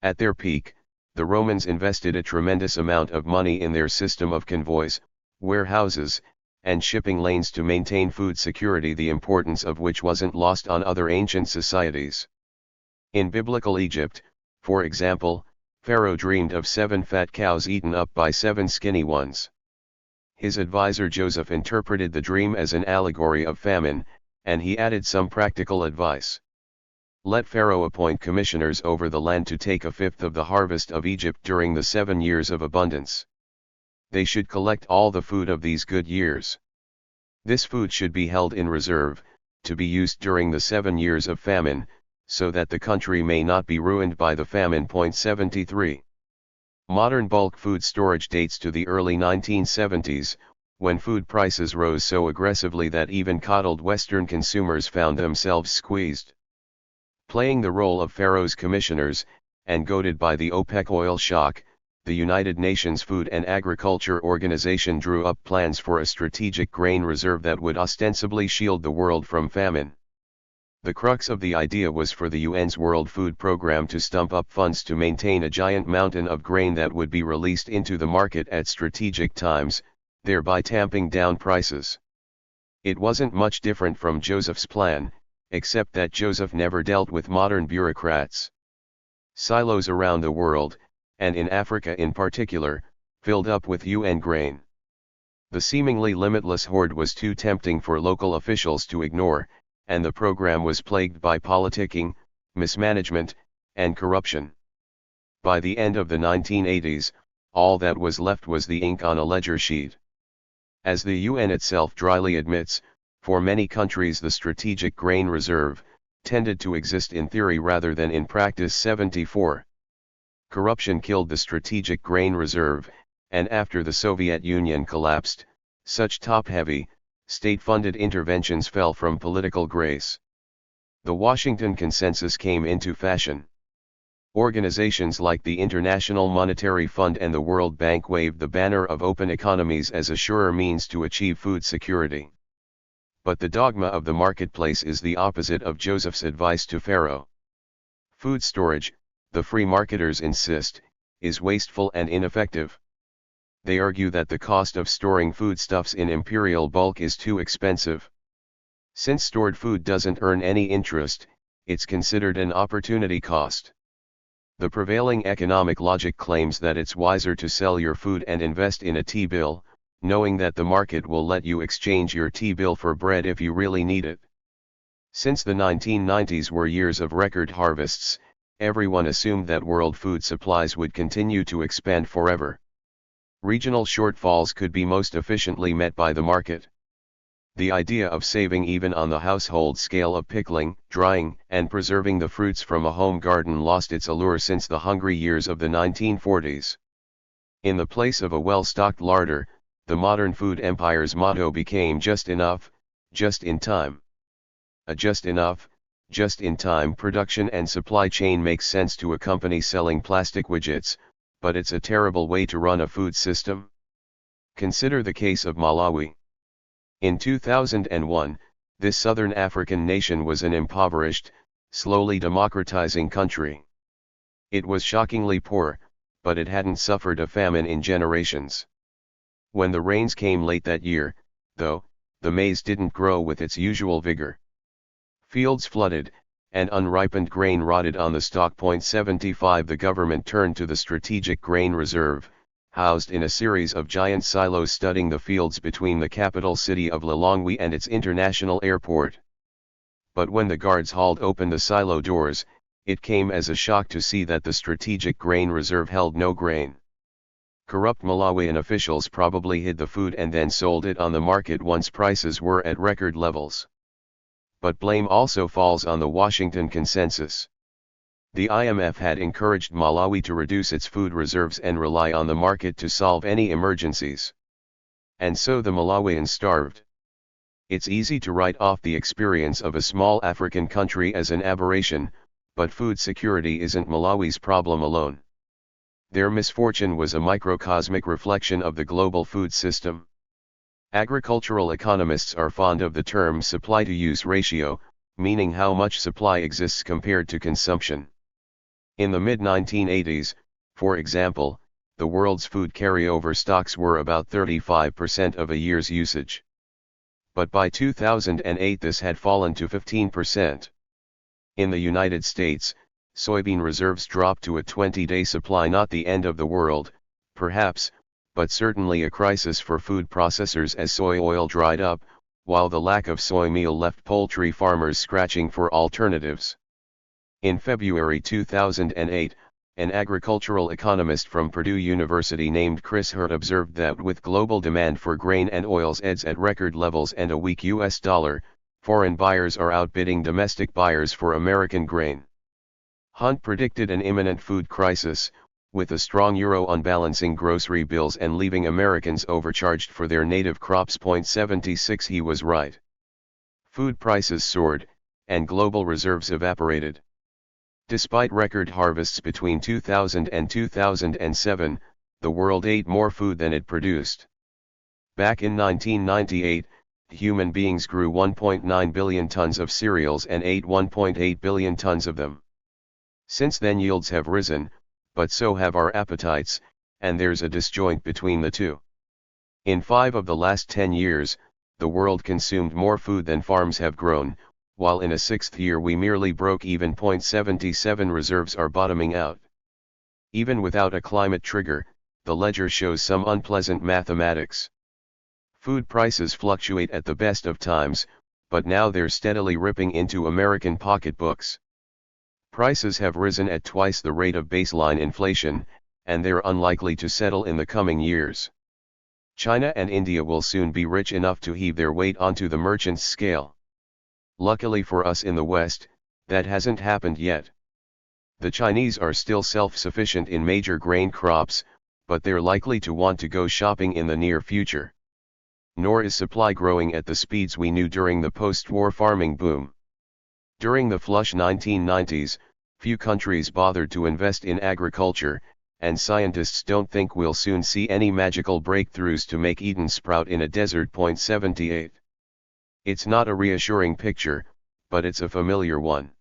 At their peak, the Romans invested a tremendous amount of money in their system of convoys, warehouses, and shipping lanes to maintain food security, the importance of which wasn't lost on other ancient societies. In biblical Egypt, for example, Pharaoh dreamed of 7 fat cows eaten up by 7 skinny ones. His advisor Joseph interpreted the dream as an allegory of famine, and he added some practical advice. Let Pharaoh appoint commissioners over the land to take 1/5 of the harvest of Egypt during the 7 years of abundance. They should collect all the food of these good years. This food should be held in reserve, to be used during the 7 years of famine, so that the country may not be ruined by the famine. 73. Modern bulk food storage dates to the early 1970s, when food prices rose so aggressively that even coddled Western consumers found themselves squeezed. Playing the role of Pharaoh's commissioners, and goaded by the OPEC oil shock, the United Nations Food and Agriculture Organization drew up plans for a strategic grain reserve that would ostensibly shield the world from famine. The crux of the idea was for the UN's World Food Programme to stump up funds to maintain a giant mountain of grain that would be released into the market at strategic times, thereby tamping down prices. It wasn't much different from Joseph's plan, except that Joseph never dealt with modern bureaucrats. Silos around the world, and in Africa in particular, filled up with UN grain. The seemingly limitless hoard was too tempting for local officials to ignore, and the program was plagued by politicking, mismanagement, and corruption. By the end of the 1980s, all that was left was the ink on a ledger sheet. As the UN itself dryly admits, for many countries the strategic grain reserve tended to exist in theory rather than in practice. 74. Corruption killed the strategic grain reserve, and after the Soviet Union collapsed, such top-heavy, state-funded interventions fell from political grace. The Washington Consensus came into fashion. Organizations like the International Monetary Fund and the World Bank waved the banner of open economies as a surer means to achieve food security. But the dogma of the marketplace is the opposite of Joseph's advice to Pharaoh. Food storage, the free marketers insist, is wasteful and ineffective. They argue that the cost of storing foodstuffs in imperial bulk is too expensive. Since stored food doesn't earn any interest, it's considered an opportunity cost. The prevailing economic logic claims that it's wiser to sell your food and invest in a T-bill, knowing that the market will let you exchange your T-bill for bread if you really need it. Since the 1990s were years of record harvests, everyone assumed that world food supplies would continue to expand forever. Regional shortfalls could be most efficiently met by the market. The idea of saving even on the household scale of pickling, drying, and preserving the fruits from a home garden lost its allure since the hungry years of the 1940s. In the place of a well-stocked larder, the modern food empire's motto became just enough, just in time. A just enough, just-in-time production and supply chain makes sense to a company selling plastic widgets, but it's a terrible way to run a food system. Consider the case of Malawi. In 2001, this southern African nation was an impoverished, slowly democratizing country. It was shockingly poor, but it hadn't suffered a famine in generations. When the rains came late that year, though, the maize didn't grow with its usual vigor. Fields flooded, and unripened grain rotted on the stock. 75 The government turned to the Strategic Grain Reserve, housed in a series of giant silos studding the fields between the capital city of Lilongwe and its international airport. But when the guards hauled open the silo doors, it came as a shock to see that the Strategic Grain Reserve held no grain. Corrupt Malawian officials probably hid the food and then sold it on the market once prices were at record levels. But blame also falls on the Washington Consensus. The IMF had encouraged Malawi to reduce its food reserves and rely on the market to solve any emergencies. And so the Malawians starved. It's easy to write off the experience of a small African country as an aberration, but food security isn't Malawi's problem alone. Their misfortune was a microcosmic reflection of the global food system. Agricultural economists are fond of the term supply-to-use ratio, meaning how much supply exists compared to consumption. In the mid-1980s, for example, the world's food carryover stocks were about 35% of a year's usage. But by 2008 this had fallen to 15%. In the United States, soybean reserves dropped to a 20-day supply, not the end of the world, perhaps, but certainly a crisis for food processors as soy oil dried up, while the lack of soy meal left poultry farmers scratching for alternatives. In February 2008, an agricultural economist from Purdue University named Chris Hurt observed that with global demand for grain and oilseeds at record levels and a weak US dollar, foreign buyers are outbidding domestic buyers for American grain. Hunt predicted an imminent food crisis, with a strong euro unbalancing grocery bills and leaving Americans overcharged for their native crops. 76 He was right. Food prices soared, and global reserves evaporated. Despite record harvests between 2000 and 2007, the world ate more food than it produced. Back in 1998, human beings grew 1.9 billion tons of cereals and ate 1.8 billion tons of them. Since then yields have risen, but so have our appetites, and there's a disjoint between the two. In 5 of the last 10 years, the world consumed more food than farms have grown, while in a 6th year we merely broke even. 77 Reserves are bottoming out. Even without a climate trigger, the ledger shows some unpleasant mathematics. Food prices fluctuate at the best of times, but now they're steadily ripping into American pocketbooks. Prices have risen at twice the rate of baseline inflation, and they're unlikely to settle in the coming years. China and India will soon be rich enough to heave their weight onto the merchant's scale. Luckily for us in the West, that hasn't happened yet. The Chinese are still self-sufficient in major grain crops, but they're likely to want to go shopping in the near future. Nor is supply growing at the speeds we knew during the post-war farming boom. During the flush 1990s, few countries bothered to invest in agriculture, and scientists don't think we'll soon see any magical breakthroughs to make Eden sprout in a desert. 78. It's not a reassuring picture, but it's a familiar one.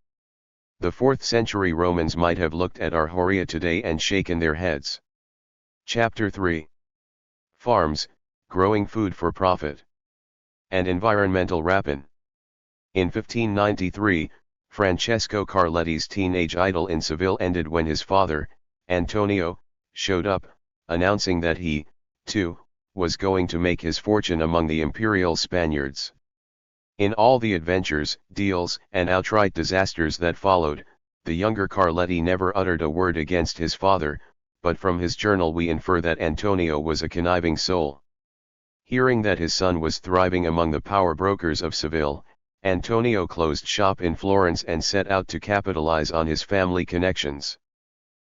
The 4th century Romans might have looked at our Horia today and shaken their heads. Chapter 3. Farms, growing food for profit. And environmental rapine. In 1593, Francesco Carletti's teenage idyll in Seville ended when his father, Antonio, showed up, announcing that he, too, was going to make his fortune among the imperial Spaniards. In all the adventures, deals, and outright disasters that followed, the younger Carletti never uttered a word against his father, but from his journal we infer that Antonio was a conniving soul. Hearing that his son was thriving among the power brokers of Seville, Antonio closed shop in Florence and set out to capitalize on his family connections.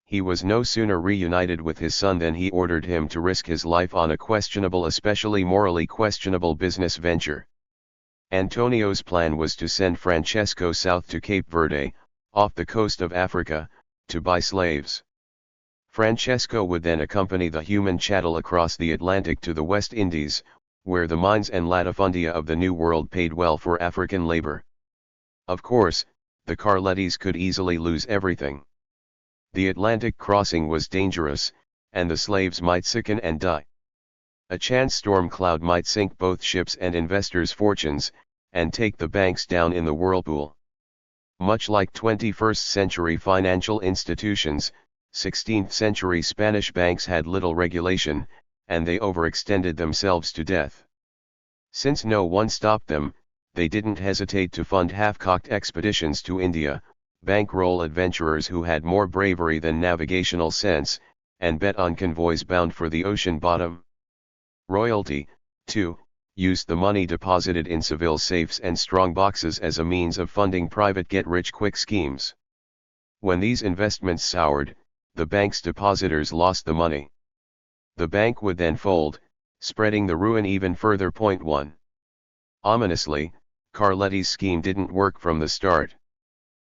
He was no sooner reunited with his son than he ordered him to risk his life on a questionable, especially morally questionable business venture. Antonio's plan was to send Francesco south to Cape Verde, off the coast of Africa, to buy slaves. Francesco would then accompany the human chattel across the Atlantic to the West Indies, where the mines and latifundia of the New World paid well for African labor. Of course, the Carlettis could easily lose everything. The Atlantic crossing was dangerous, and the slaves might sicken and die. A chance storm cloud might sink both ships and investors' fortunes, and take the banks down in the whirlpool. Much like 21st century financial institutions, 16th century Spanish banks had little regulation, and they overextended themselves to death. Since no one stopped them, they didn't hesitate to fund half-cocked expeditions to India, bankroll adventurers who had more bravery than navigational sense, and bet on convoys bound for the ocean bottom. Royalty, too, used the money deposited in Seville safes and strong boxes as a means of funding private get-rich-quick schemes. When these investments soured, the bank's depositors lost the money. The bank would then fold, spreading the ruin even further. 1. Ominously, Carletti's scheme didn't work from the start.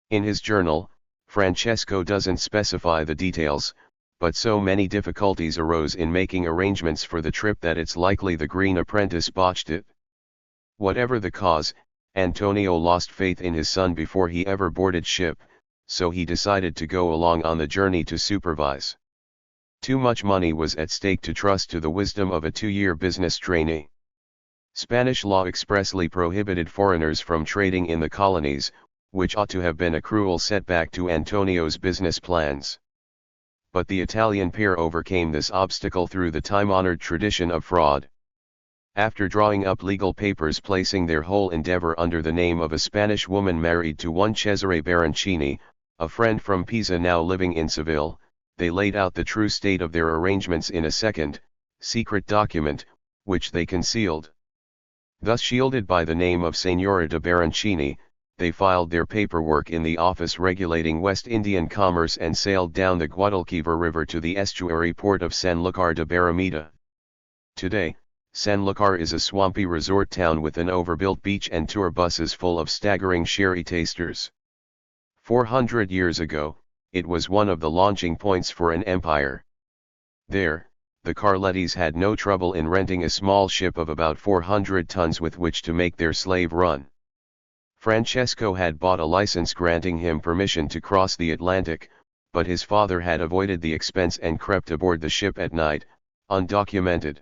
In his journal, Francesco doesn't specify the details, but so many difficulties arose in making arrangements for the trip that it's likely the Green Apprentice botched it. Whatever the cause, Antonio lost faith in his son before he ever boarded ship, so he decided to go along on the journey to supervise. Too much money was at stake to trust to the wisdom of a 2-year business trainee. Spanish law expressly prohibited foreigners from trading in the colonies, which ought to have been a cruel setback to Antonio's business plans. But the Italian pair overcame this obstacle through the time-honored tradition of fraud. After drawing up legal papers placing their whole endeavor under the name of a Spanish woman married to one Cesare Baroncini, a friend from Pisa now living in Seville, they laid out the true state of their arrangements in a second, secret document, which they concealed. Thus shielded by the name of Signora de Baroncini, they filed their paperwork in the office regulating West Indian commerce and sailed down the Guadalquivir River to the estuary port of Sanlúcar de Barrameda. Today, Sanlúcar is a swampy resort town with an overbuilt beach and tour buses full of staggering sherry tasters. 400 years ago, it was one of the launching points for an empire. There, the Carlettis had no trouble in renting a small ship of about 400 tons with which to make their slave run. Francesco had bought a license granting him permission to cross the Atlantic, but his father had avoided the expense and crept aboard the ship at night, undocumented.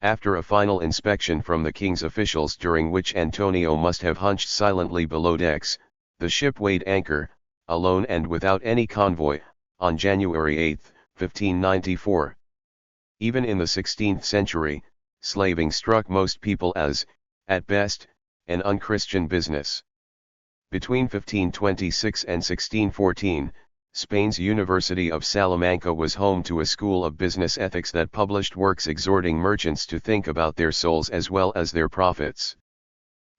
After a final inspection from the king's officials during which Antonio must have hunched silently below decks, the ship weighed anchor, alone and without any convoy, on January 8, 1594. Even in the 16th century, slaving struck most people as, at best, an unchristian business. Between 1526 and 1614, Spain's University of Salamanca was home to a school of business ethics that published works exhorting merchants to think about their souls as well as their profits.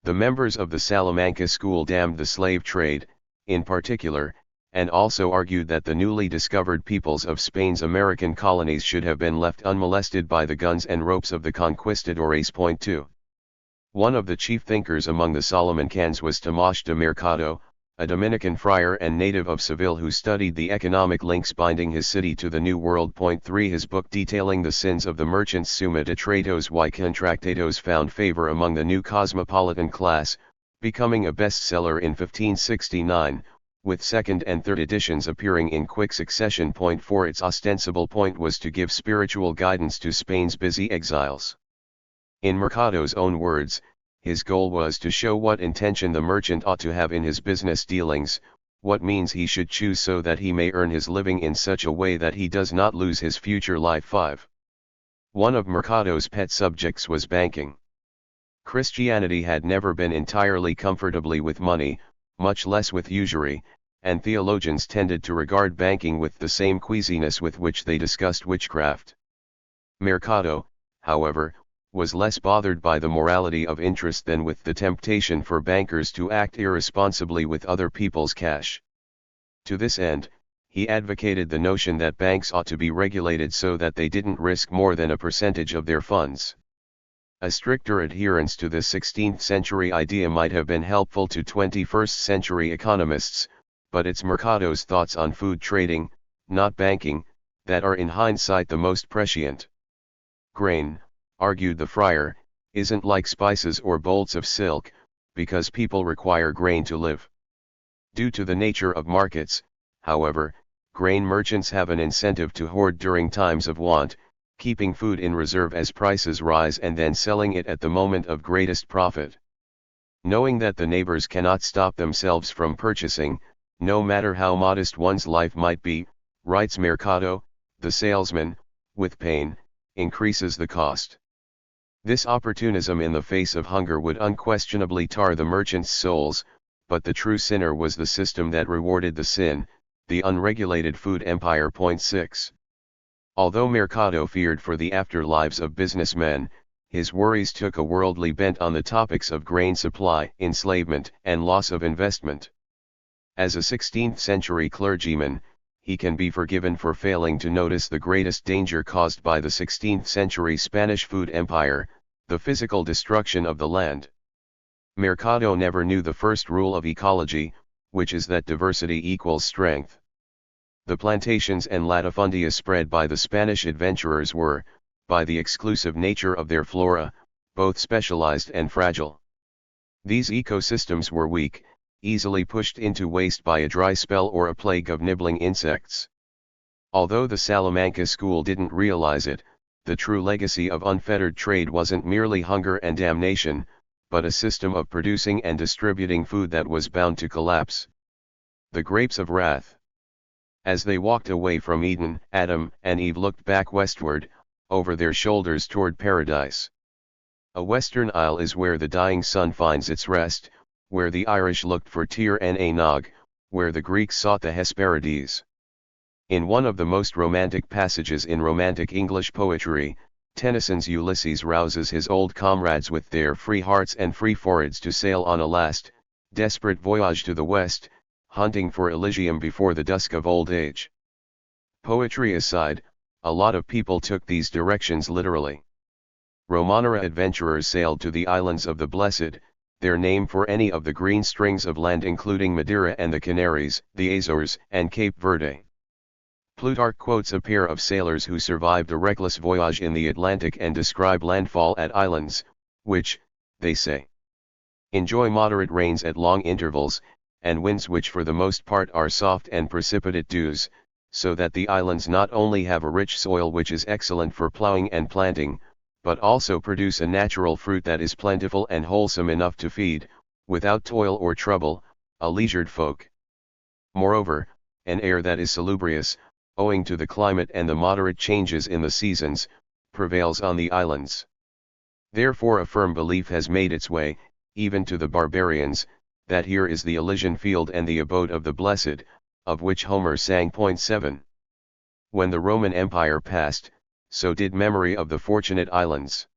The members of the Salamanca school damned the slave trade, in particular, and also argued that the newly discovered peoples of Spain's American colonies should have been left unmolested by the guns and ropes of the conquistadores. 2. One of the chief thinkers among the Salamancans was Tomás de Mercado, a Dominican friar and native of Seville who studied the economic links binding his city to the New World. 3. His book detailing the sins of the merchants Summa de Tratos y Contractados found favor among the new cosmopolitan class, becoming a bestseller in 1569, with second and third editions appearing in quick succession. 4. Its ostensible point was to give spiritual guidance to Spain's busy exiles. In Mercado's own words, his goal was to show what intention the merchant ought to have in his business dealings, what means he should choose so that he may earn his living in such a way that he does not lose his future life. 5. One of Mercado's pet subjects was banking. Christianity had never been entirely comfortably with money, much less with usury, and theologians tended to regard banking with the same queasiness with which they discussed witchcraft. Mercado, however, was less bothered by the morality of interest than with the temptation for bankers to act irresponsibly with other people's cash. To this end, he advocated the notion that banks ought to be regulated so that they didn't risk more than a percentage of their funds. A stricter adherence to the 16th century idea might have been helpful to 21st century economists, but it's Mercado's thoughts on food trading, not banking, that are in hindsight the most prescient. Grain, argued the friar, isn't like spices or bolts of silk, because people require grain to live. Due to the nature of markets, however, grain merchants have an incentive to hoard during times of want, keeping food in reserve as prices rise and then selling it at the moment of greatest profit. Knowing that the neighbors cannot stop themselves from purchasing, no matter how modest one's life might be, writes Mercado, the salesman, with pain, increases the cost. This opportunism in the face of hunger would unquestionably tar the merchants' souls, but the true sinner was the system that rewarded the sin, the unregulated food empire. 6. Although Mercado feared for the afterlives of businessmen, his worries took a worldly bent on the topics of grain supply, enslavement, and loss of investment. As a 16th-century clergyman, he can be forgiven for failing to notice the greatest danger caused by the 16th-century Spanish food empire, the physical destruction of the land. Mercado never knew the first rule of ecology, which is that diversity equals strength. The plantations and latifundia spread by the Spanish adventurers were, by the exclusive nature of their flora, both specialized and fragile. These ecosystems were weak, easily pushed into waste by a dry spell or a plague of nibbling insects. Although the Salamanca school didn't realize it, the true legacy of unfettered trade wasn't merely hunger and damnation, but a system of producing and distributing food that was bound to collapse. The grapes of wrath. As they walked away from Eden, Adam and Eve looked back westward, over their shoulders toward paradise. A western isle is where the dying sun finds its rest, where the Irish looked for Tir en Anog, where the Greeks sought the Hesperides. In one of the most romantic passages in Romantic English poetry, Tennyson's Ulysses rouses his old comrades with their free hearts and free foreheads to sail on a last, desperate voyage to the west, hunting for Elysium before the dusk of old age. Poetry aside, a lot of people took these directions literally. Romanera adventurers sailed to the islands of the Blessed, their name for any of the green strings of land including Madeira and the Canaries, the Azores, and Cape Verde. Plutarch quotes a pair of sailors who survived a reckless voyage in the Atlantic and describe landfall at islands, which, they say, enjoy moderate rains at long intervals, and winds which for the most part are soft and precipitate dews, so that the islands not only have a rich soil which is excellent for plowing and planting, but also produce a natural fruit that is plentiful and wholesome enough to feed, without toil or trouble, a leisured folk. Moreover, an air that is salubrious, owing to the climate and the moderate changes in the seasons, prevails on the islands. Therefore a firm belief has made its way, even to the barbarians, that here is the Elysian field and the abode of the blessed, of which Homer sang. 7. When the Roman Empire passed, so did memory of the fortunate islands.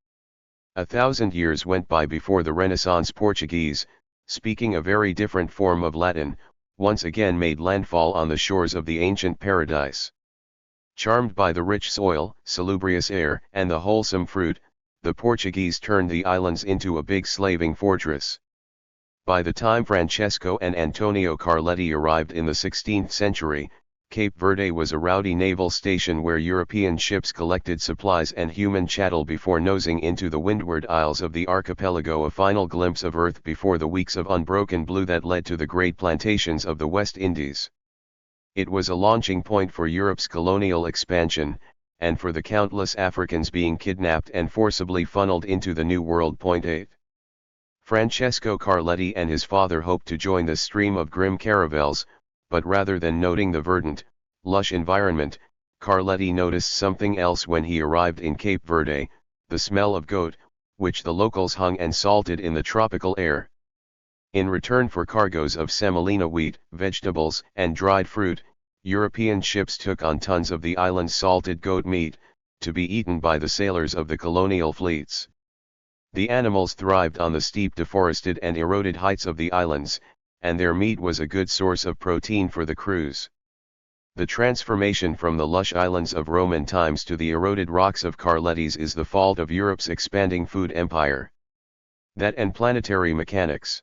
1,000 years went by before the Renaissance Portuguese, speaking a very different form of Latin, once again made landfall on the shores of the ancient paradise. Charmed by the rich soil, salubrious air, and the wholesome fruit, the Portuguese turned the islands into a big slaving fortress. By the time Francesco and Antonio Carletti arrived in the 16th century, Cape Verde was a rowdy naval station where European ships collected supplies and human chattel before nosing into the windward isles of the archipelago, a final glimpse of Earth before the weeks of unbroken blue that led to the great plantations of the West Indies. It was a launching point for Europe's colonial expansion, and for the countless Africans being kidnapped and forcibly funneled into the New World. 8. Francesco Carletti and his father hoped to join the stream of grim caravels, but rather than noting the verdant, lush environment, Carletti noticed something else when he arrived in Cape Verde, the smell of goat, which the locals hung and salted in the tropical air. In return for cargoes of semolina wheat, vegetables, and dried fruit, European ships took on tons of the island's salted goat meat, to be eaten by the sailors of the colonial fleets. The animals thrived on the steep deforested and eroded heights of the islands, and their meat was a good source of protein for the crews. The transformation from the lush islands of Roman times to the eroded rocks of Carletti's is the fault of Europe's expanding food empire. That and planetary mechanics.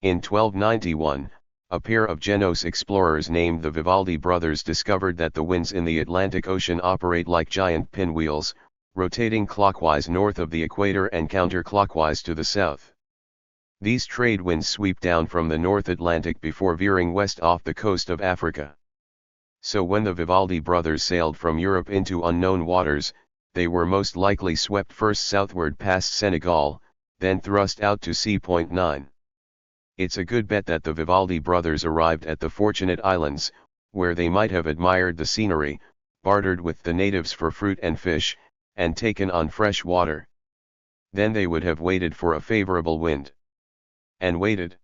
In 1291, a pair of Genoese explorers named the Vivaldi brothers discovered that the winds in the Atlantic Ocean operate like giant pinwheels, rotating clockwise north of the equator and counterclockwise to the south. These trade winds sweep down from the North Atlantic before veering west off the coast of Africa. So when the Vivaldi brothers sailed from Europe into unknown waters, they were most likely swept first southward past Senegal, then thrust out to sea. 9. it's a good bet that the Vivaldi brothers arrived at the Fortunate Islands, where they might have admired the scenery, bartered with the natives for fruit and fish, and taken on fresh water. Then they would have waited for a favorable wind. And waited.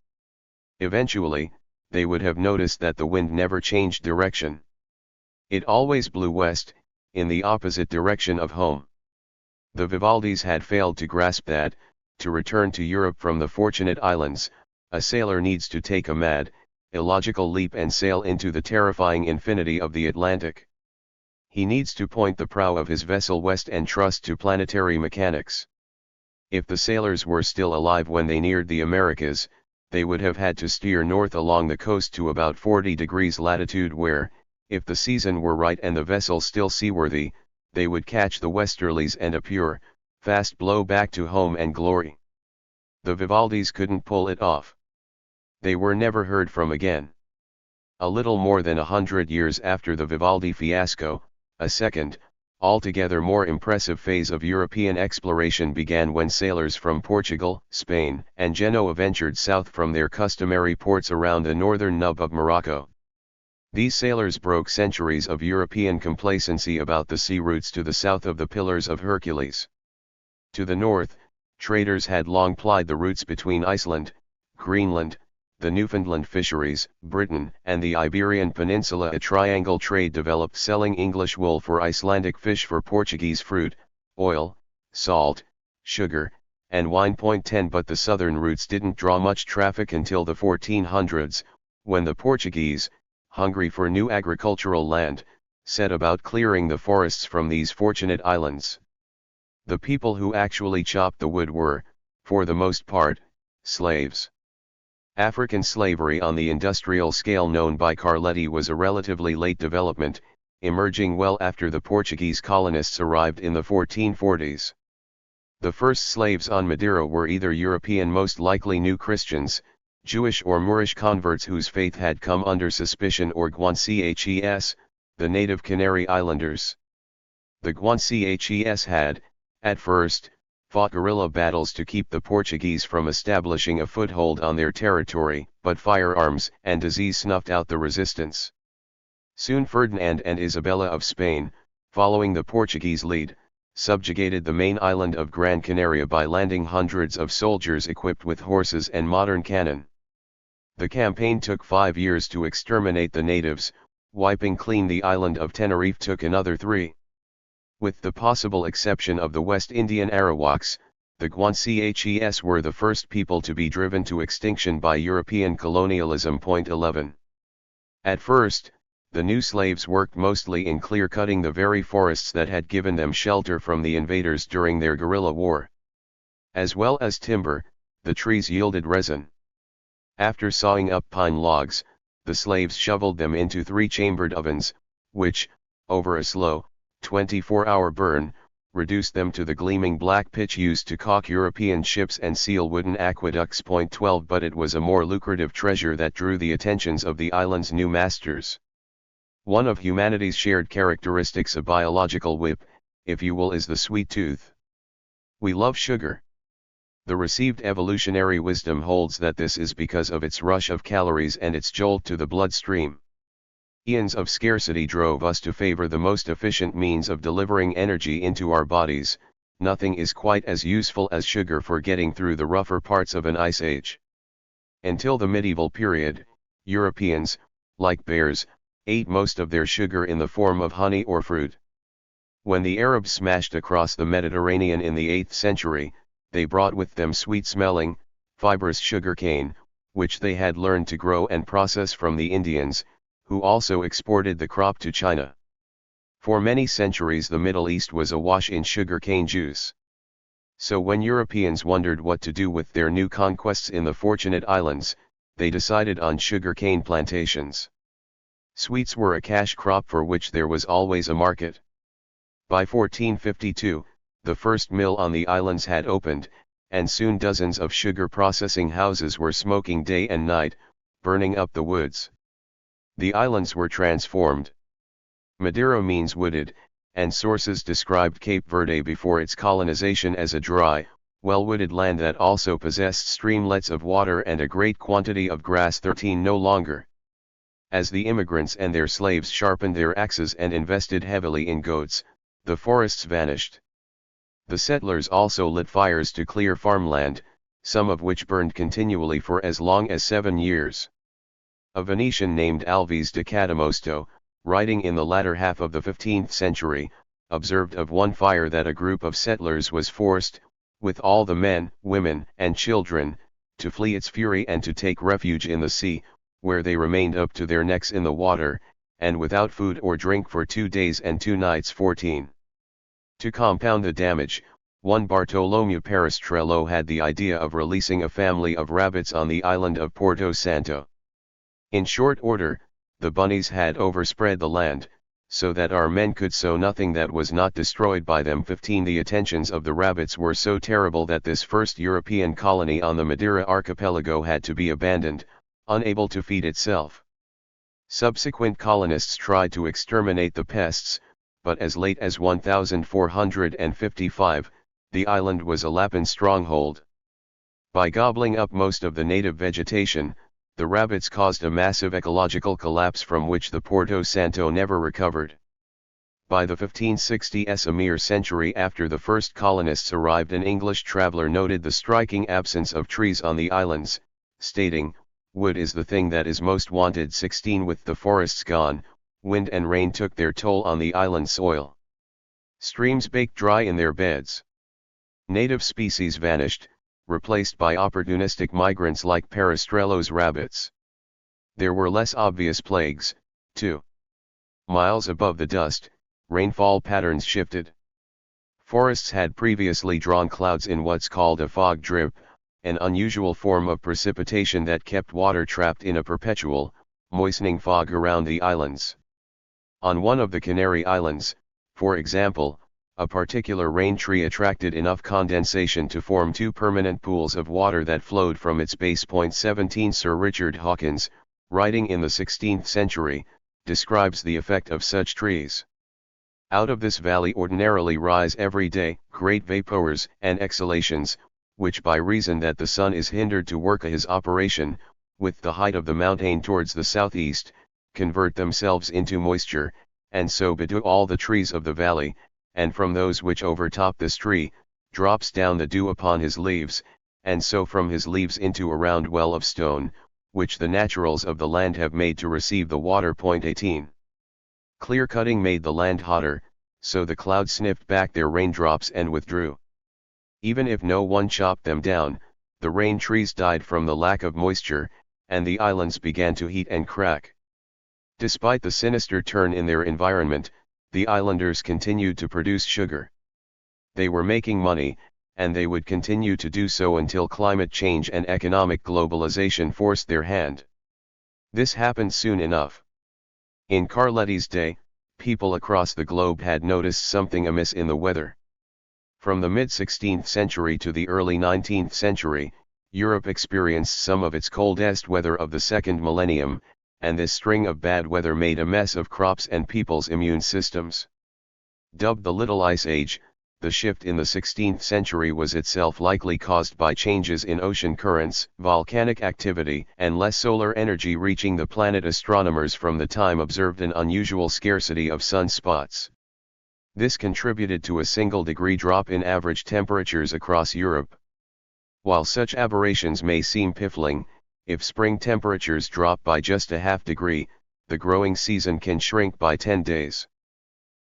Eventually, they would have noticed that the wind never changed direction. It always blew west, in the opposite direction of home. The Vivaldis had failed to grasp that, to return to Europe from the Fortunate Islands, a sailor needs to take a mad, illogical leap and sail into the terrifying infinity of the Atlantic. He needs to point the prow of his vessel west and trust to planetary mechanics. If the sailors were still alive when they neared the Americas, they would have had to steer north along the coast to about 40 degrees latitude where, if the season were right and the vessel still seaworthy, they would catch the westerlies and a pure, fast blow back to home and glory. The Vivaldis couldn't pull it off. They were never heard from again. A little more than 100 years after the Vivaldi fiasco, a second, altogether more impressive phase of European exploration began when sailors from Portugal, Spain, and Genoa ventured south from their customary ports around the northern nub of Morocco. These sailors broke centuries of European complacency about the sea routes to the south of the Pillars of Hercules. To the north, traders had long plied the routes between Iceland, Greenland, the Newfoundland fisheries, Britain, and the Iberian Peninsula. A triangle trade developed selling English wool for Icelandic fish for Portuguese fruit, oil, salt, sugar, and wine. 10 But the southern routes didn't draw much traffic until the 1400s, when the Portuguese, hungry for new agricultural land, set about clearing the forests from these fortunate islands. The people who actually chopped the wood were, for the most part, slaves. African slavery on the industrial scale known by Carletti was a relatively late development, emerging well after the Portuguese colonists arrived in the 1440s. The first slaves on Madeira were either European, most likely New Christians, Jewish or Moorish converts whose faith had come under suspicion, or Guanches, the native Canary Islanders. The Guanches had, at first, fought guerrilla battles to keep the Portuguese from establishing a foothold on their territory, but firearms and disease snuffed out the resistance. Soon Ferdinand and Isabella of Spain, following the Portuguese lead, subjugated the main island of Gran Canaria by landing hundreds of soldiers equipped with horses and modern cannon. The campaign took 5 years to exterminate the natives, wiping clean the island of Tenerife took another 3. With the possible exception of the West Indian Arawaks, the Guanches were the first people to be driven to extinction by European colonialism. 11. At first, the new slaves worked mostly in clear-cutting the very forests that had given them shelter from the invaders during their guerrilla war. As well as timber, the trees yielded resin. After sawing up pine logs, the slaves shoveled them into 3-chambered ovens, which, over a slow, 24-hour burn, reduced them to the gleaming black pitch used to caulk European ships and seal wooden aqueducts. 12 But it was a more lucrative treasure that drew the attentions of the island's new masters. One of humanity's shared characteristics, a biological whip, if you will, is the sweet tooth. We love sugar. The received evolutionary wisdom holds that this is because of its rush of calories and its jolt to the bloodstream. Eons of scarcity drove us to favor the most efficient means of delivering energy into our bodies. Nothing is quite as useful as sugar for getting through the rougher parts of an ice age. Until the medieval period, Europeans, like bears, ate most of their sugar in the form of honey or fruit. When the Arabs smashed across the Mediterranean in the 8th century, they brought with them sweet-smelling, fibrous sugarcane, which they had learned to grow and process from the Indians, who also exported the crop to China. For many centuries the Middle East was awash in sugarcane juice. So when Europeans wondered what to do with their new conquests in the Fortunate Islands, they decided on sugarcane plantations. Sweets were a cash crop for which there was always a market. By 1452, the first mill on the islands had opened, and soon dozens of sugar processing houses were smoking day and night, burning up the woods. The islands were transformed. Madeira means wooded, and sources described Cape Verde before its colonization as a dry, well-wooded land that also possessed streamlets of water and a great quantity of grass. 13 No longer. As the immigrants and their slaves sharpened their axes and invested heavily in goats, the forests vanished. The settlers also lit fires to clear farmland, some of which burned continually for as long as 7 years. A Venetian named Alvise de Cadamosto, writing in the latter half of the 15th century, observed of one fire that a group of settlers was forced, with all the men, women, and children, to flee its fury and to take refuge in the sea, where they remained up to their necks in the water, and without food or drink for 2 days and 2 nights. 14. To compound the damage, one Bartolomeu Peristrello had the idea of releasing a family of rabbits on the island of Porto Santo. In short order, the bunnies had overspread the land, so that our men could sow nothing that was not destroyed by them. 15. The attentions of the rabbits were so terrible that this first European colony on the Madeira archipelago had to be abandoned, unable to feed itself. Subsequent colonists tried to exterminate the pests, but as late as 1455, the island was a Lapin stronghold. By gobbling up most of the native vegetation, the rabbits caused a massive ecological collapse from which the Porto Santo never recovered. By the 1560s, a mere century after the first colonists arrived, an English traveller noted the striking absence of trees on the islands, stating, "Wood is the thing that is most wanted." 16. With the forests gone, wind and rain took their toll on the island soil. Streams baked dry in their beds. Native species vanished, replaced by opportunistic migrants like Peristrello's rabbits. There were less obvious plagues, too. Miles above the dust, rainfall patterns shifted. Forests had previously drawn clouds in what's called a fog drip, an unusual form of precipitation that kept water trapped in a perpetual, moistening fog around the islands. On one of the Canary Islands, for example, a particular rain tree attracted enough condensation to form 2 permanent pools of water that flowed from its base. 17. Sir Richard Hawkins, writing in the 16th century, describes the effect of such trees. Out of this valley ordinarily rise every day great vapours and exhalations, which by reason that the sun is hindered to work his operation, with the height of the mountain towards the southeast, convert themselves into moisture, and so bedew all the trees of the valley, and from those which overtop this tree, drops down the dew upon his leaves, and so from his leaves into a round well of stone, which the naturals of the land have made to receive the water. 18. Clear cutting made the land hotter, so the clouds sniffed back their raindrops and withdrew. Even if no one chopped them down, the rain trees died from the lack of moisture, and the islands began to heat and crack. Despite the sinister turn in their environment, the islanders continued to produce sugar. They were making money, and they would continue to do so until climate change and economic globalization forced their hand. This happened soon enough. In Carletti's day, people across the globe had noticed something amiss in the weather. From the mid-16th century to the early 19th century, Europe experienced some of its coldest weather of the second millennium, and this string of bad weather made a mess of crops and people's immune systems. Dubbed the Little Ice Age, the shift in the 16th century was itself likely caused by changes in ocean currents, volcanic activity, and less solar energy reaching the planet. Astronomers from the time observed an unusual scarcity of sunspots. This contributed to a single-degree drop in average temperatures across Europe. While such aberrations may seem piffling, if spring temperatures drop by just a half degree, the growing season can shrink by 10 days.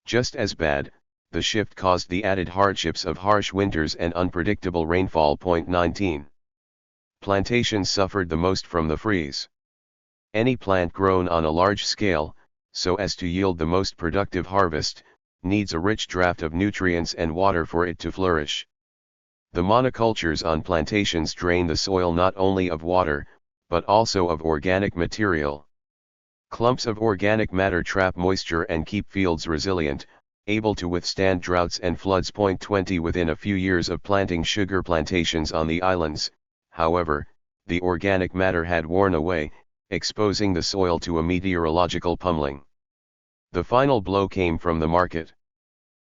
Just as bad, the shift caused the added hardships of harsh winters and unpredictable rainfall. 19. Plantations suffered the most from the freeze. Any plant grown on a large scale, so as to yield the most productive harvest, needs a rich draft of nutrients and water for it to flourish. The monocultures on plantations drain the soil not only of water, but also of organic material. Clumps of organic matter trap moisture and keep fields resilient, able to withstand droughts and floods. 20 Within a few years of planting sugar plantations on the islands, however, the organic matter had worn away, exposing the soil to a meteorological pummeling. The final blow came from the market.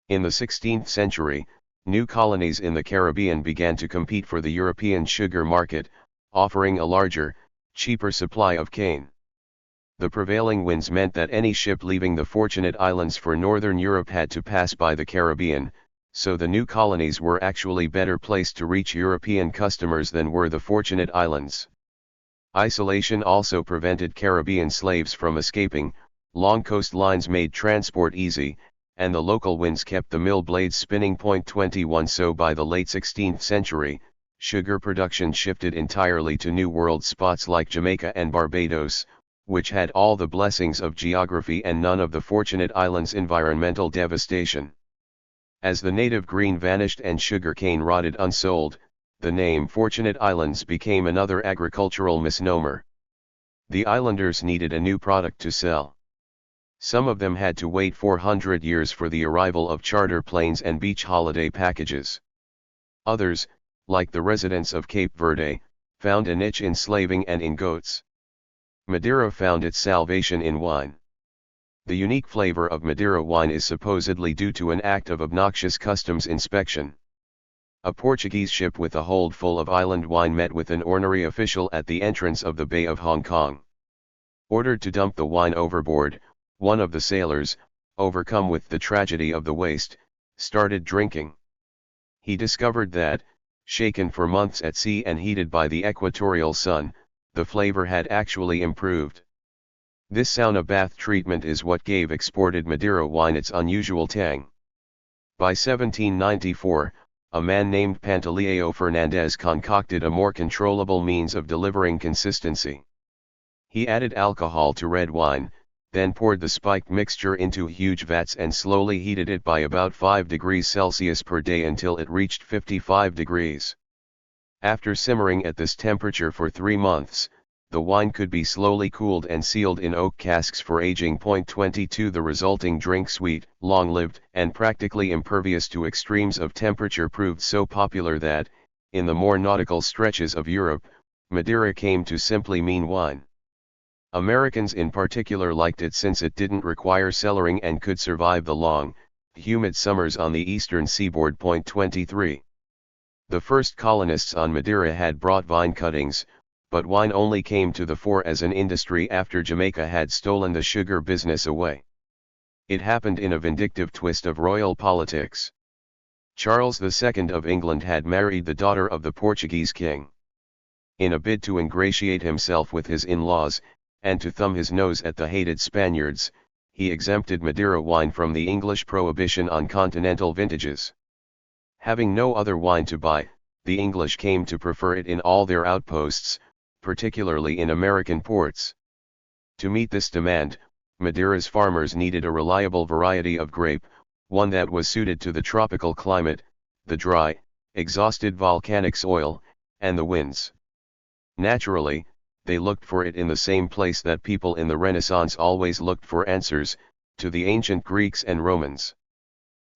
In the 16th century, new colonies in the Caribbean began to compete for the European sugar market, offering a larger, cheaper supply of cane. The prevailing winds meant that any ship leaving the Fortunate Islands for northern Europe had to pass by the Caribbean, so the new colonies were actually better placed to reach European customers than were the Fortunate Islands. Isolation also prevented Caribbean slaves from escaping, long coastlines made transport easy, and the local winds kept the mill blades spinning. 21 So by the late 16th century, sugar production shifted entirely to New World spots like Jamaica and Barbados, which had all the blessings of geography and none of the Fortunate Islands' environmental devastation. As the native green vanished and sugar cane rotted unsold, the name Fortunate Islands became another agricultural misnomer. The islanders needed a new product to sell. Some of them had to wait 400 years for the arrival of charter planes and beach holiday packages. Others, like the residents of Cape Verde, found a niche in slaving and in goats. Madeira found its salvation in wine. The unique flavor of Madeira wine is supposedly due to an act of obnoxious customs inspection. A Portuguese ship with a hold full of island wine met with an ornery official at the entrance of the Bay of Hong Kong. Ordered to dump the wine overboard, one of the sailors, overcome with the tragedy of the waste, started drinking. He discovered that, shaken for months at sea and heated by the equatorial sun, the flavor had actually improved. This sauna bath treatment is what gave exported Madeira wine its unusual tang. By 1794, a man named Pantaleão Fernandes concocted a more controllable means of delivering consistency. He added alcohol to red wine, then poured the spiked mixture into huge vats and slowly heated it by about 5 degrees Celsius per day until it reached 55 degrees. After simmering at this temperature for 3 months, the wine could be slowly cooled and sealed in oak casks for aging. 22 The resulting drink, sweet, long-lived, and practically impervious to extremes of temperature, proved so popular that, in the more nautical stretches of Europe, Madeira came to simply mean wine. Americans in particular liked it since it didn't require cellaring and could survive the long, humid summers on the eastern seaboard. 23 The first colonists on Madeira had brought vine cuttings, but wine only came to the fore as an industry after Jamaica had stolen the sugar business away. It happened in a vindictive twist of royal politics. Charles II of England had married the daughter of the Portuguese king. In a bid to ingratiate himself with his in-laws, and to thumb his nose at the hated Spaniards, he exempted Madeira wine from the English prohibition on continental vintages. Having no other wine to buy, the English came to prefer it in all their outposts, particularly in American ports. To meet this demand, Madeira's farmers needed a reliable variety of grape, one that was suited to the tropical climate, the dry, exhausted volcanic soil, and the winds. Naturally, they looked for it in the same place that people in the Renaissance always looked for answers, to the ancient Greeks and Romans.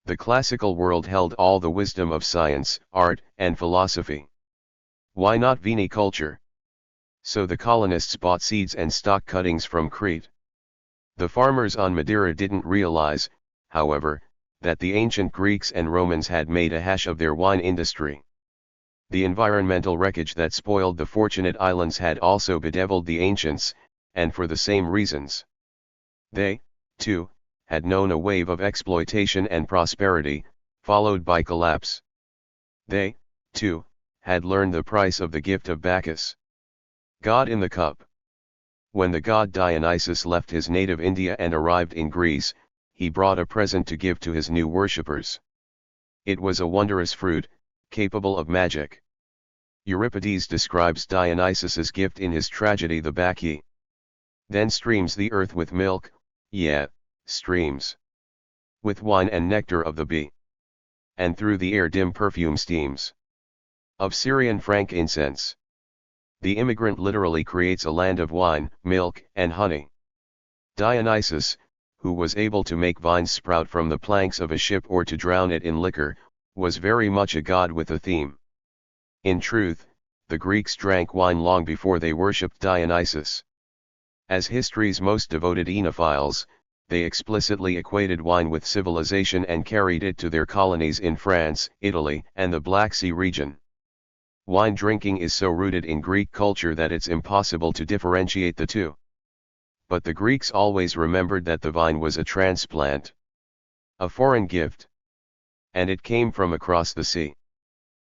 The classical world held all the wisdom of science, art, and philosophy. Why not viniculture? So the colonists bought seeds and stock cuttings from Crete. The farmers on Madeira didn't realize, however, that the ancient Greeks and Romans had made a hash of their wine industry. The environmental wreckage that spoiled the Fortunate Islands had also bedeviled the ancients, and for the same reasons. They, too, had known a wave of exploitation and prosperity, followed by collapse. They, too, had learned the price of the gift of Bacchus. God in the cup. When the god Dionysus left his native India and arrived in Greece, he brought a present to give to his new worshippers. It was a wondrous fruit, capable of magic. Euripides describes Dionysus's gift in his tragedy The Bacchae. Then streams the earth with milk, yeah, streams. With wine and nectar of the bee. And through the air dim perfume steams. Of Syrian frankincense. The immigrant literally creates a land of wine, milk, and honey. Dionysus, who was able to make vines sprout from the planks of a ship or to drown it in liquor, was very much a god with a theme. In truth, the Greeks drank wine long before they worshipped Dionysus. As history's most devoted oenophiles, they explicitly equated wine with civilization and carried it to their colonies in France, Italy, and the Black Sea region. Wine drinking is so rooted in Greek culture that it's impossible to differentiate the two. But the Greeks always remembered that the vine was a transplant, a foreign gift, and it came from across the sea.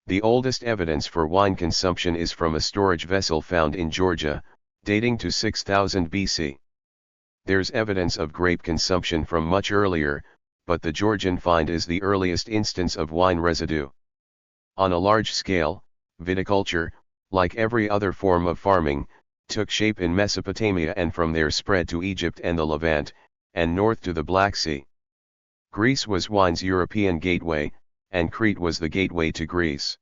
The oldest evidence for wine consumption is from a storage vessel found in Georgia, dating to 6000 BC. There's evidence of grape consumption from much earlier, but the Georgian find is the earliest instance of wine residue. On a large scale, viticulture, like every other form of farming, took shape in Mesopotamia and from there spread to Egypt and the Levant, and north to the Black Sea. Greece was wine's European gateway, and Crete was the gateway to Greece.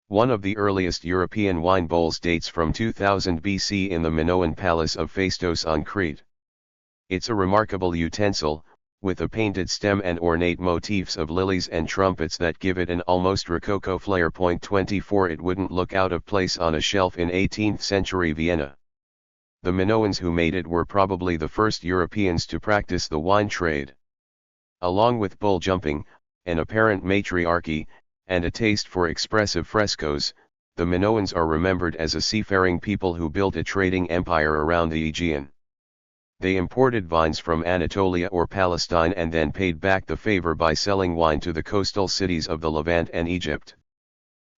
One of the earliest European wine bowls dates from 2000 BC in the Minoan Palace of Phaistos on Crete. It's a remarkable utensil, with a painted stem and ornate motifs of lilies and trumpets that give it an almost Rococo flair. 24 It wouldn't look out of place on a shelf in 18th century Vienna. The Minoans who made it were probably the first Europeans to practice the wine trade. Along with bull jumping, an apparent matriarchy, and a taste for expressive frescoes, the Minoans are remembered as a seafaring people who built a trading empire around the Aegean. They imported vines from Anatolia or Palestine and then paid back the favor by selling wine to the coastal cities of the Levant and Egypt.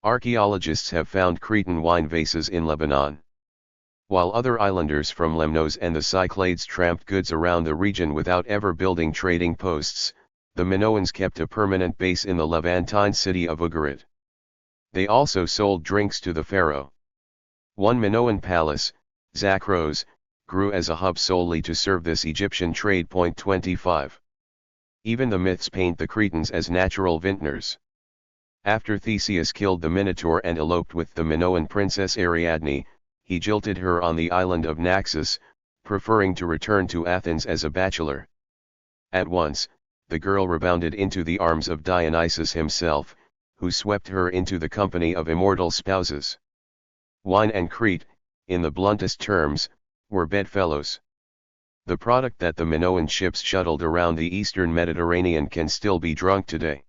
Archaeologists have found Cretan wine vases in Lebanon. While other islanders from Lemnos and the Cyclades tramped goods around the region without ever building trading posts, the Minoans kept a permanent base in the Levantine city of Ugarit. They also sold drinks to the pharaoh. One Minoan palace, Zakros, grew as a hub solely to serve this Egyptian trade. 25. Even the myths paint the Cretans as natural vintners. After Theseus killed the Minotaur and eloped with the Minoan princess Ariadne, he jilted her on the island of Naxos, preferring to return to Athens as a bachelor. At once, the girl rebounded into the arms of Dionysus himself, who swept her into the company of immortal spouses. Wine and Crete, in the bluntest terms, were bedfellows. The product that the Minoan ships shuttled around the eastern Mediterranean can still be drunk today.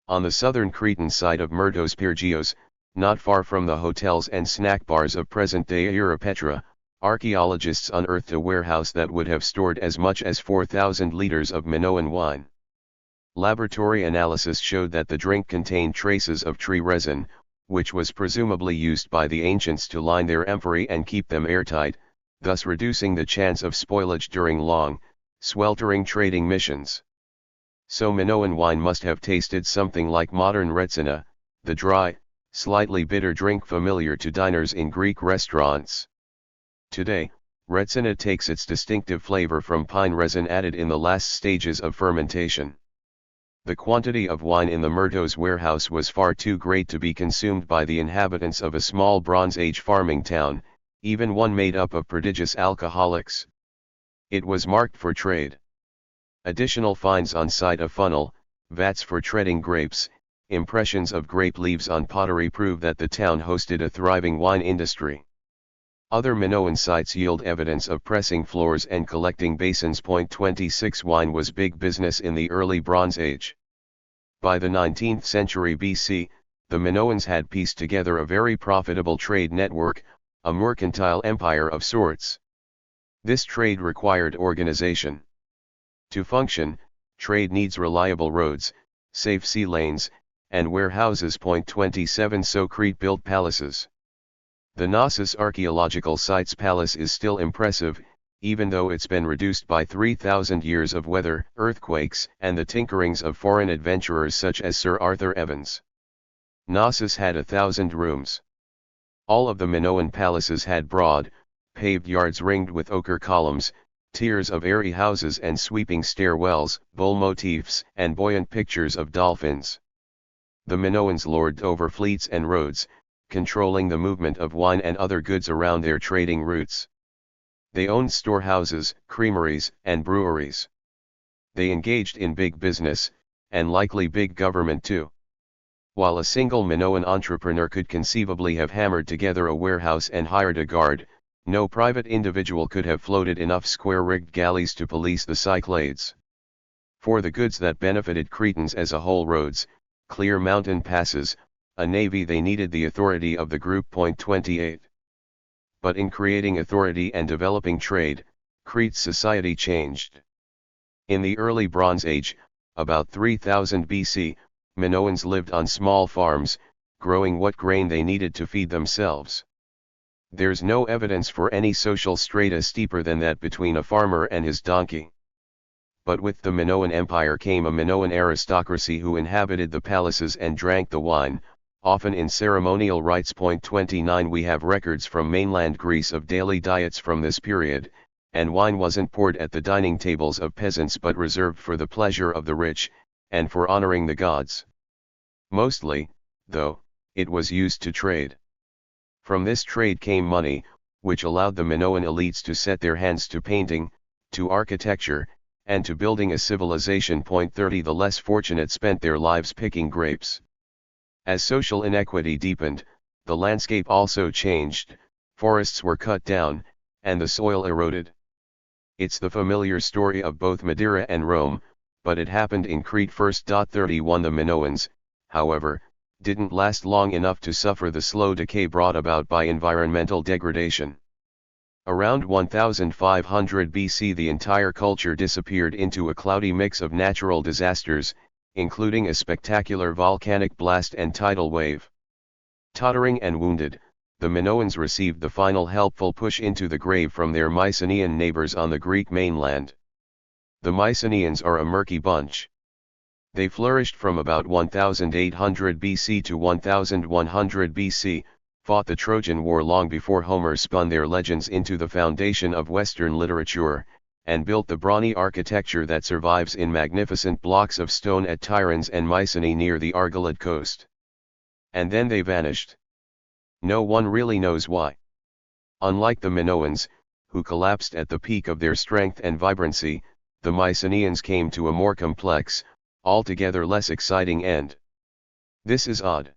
On the southern Cretan side of Myrtos Pyrgios, not far from the hotels and snack bars of present-day Europetra, archaeologists unearthed a warehouse that would have stored as much as 4,000 liters of Minoan wine. Laboratory analysis showed that the drink contained traces of tree resin, which was presumably used by the ancients to line their amphorae and keep them airtight, thus reducing the chance of spoilage during long, sweltering trading missions. So Minoan wine must have tasted something like modern retsina, the dry, slightly bitter drink familiar to diners in Greek restaurants. Today, retsina takes its distinctive flavor from pine resin added in the last stages of fermentation. The quantity of wine in the Myrtos warehouse was far too great to be consumed by the inhabitants of a small Bronze Age farming town, even one made up of prodigious alcoholics. It was marked for trade. Additional finds on site: a funnel, vats for treading grapes, impressions of grape leaves on pottery prove that the town hosted a thriving wine industry. Other Minoan sites yield evidence of pressing floors and collecting basins. 26 Wine was big business in the early Bronze Age. By the 19th century BC, the Minoans had pieced together a very profitable trade network, a mercantile empire of sorts. This trade required organization. To function, trade needs reliable roads, safe sea lanes, and warehouses. 27 So Crete built palaces. The Knossos archaeological site's palace is still impressive, even though it's been reduced by 3,000 years of weather, earthquakes, and the tinkerings of foreign adventurers such as Sir Arthur Evans. Knossos had 1,000 rooms. All of the Minoan palaces had broad, paved yards ringed with ochre columns, tiers of airy houses and sweeping stairwells, bull motifs, and buoyant pictures of dolphins. The Minoans lorded over fleets and roads, controlling the movement of wine and other goods around their trading routes. They owned storehouses, creameries, and breweries. They engaged in big business, and likely big government too. While a single Minoan entrepreneur could conceivably have hammered together a warehouse and hired a guard, No private individual could have floated enough square-rigged galleys to police the Cyclades. For the goods that benefited Cretans as a whole, roads, clear mountain passes, a navy, they needed the authority of the group. 28. But in creating authority and developing trade, Crete's society changed. In the early Bronze Age, about 3000 BC, Minoans lived on small farms, growing what grain they needed to feed themselves. There's no evidence for any social strata steeper than that between a farmer and his donkey. But with the Minoan Empire came a Minoan aristocracy who inhabited the palaces and drank the wine, often in ceremonial rites. 29 We have records from mainland Greece of daily diets from this period, and wine wasn't poured at the dining tables of peasants but reserved for the pleasure of the rich, and for honoring the gods. Mostly, though, it was used to trade. From this trade came money, which allowed the Minoan elites to set their hands to painting, to architecture, and to building a civilization. 30 The less fortunate spent their lives picking grapes. As social inequity deepened, the landscape also changed, forests were cut down, and the soil eroded. It's the familiar story of both Madeira and Rome, but it happened in Crete first. 31 The Minoans, however, didn't last long enough to suffer the slow decay brought about by environmental degradation. Around 1500 BC the entire culture disappeared into a cloudy mix of natural disasters, including a spectacular volcanic blast and tidal wave. Tottering and wounded, the Minoans received the final helpful push into the grave from their Mycenaean neighbors on the Greek mainland. The Mycenaeans are a murky bunch. They flourished from about 1800 BC to 1100 BC, fought the Trojan War long before Homer spun their legends into the foundation of Western literature, and built the brawny architecture that survives in magnificent blocks of stone at Tiryns and Mycenae near the Argolid coast. And then they vanished. No one really knows why. Unlike the Minoans, who collapsed at the peak of their strength and vibrancy, the Mycenaeans came to a more complex, altogether less exciting end. This is odd.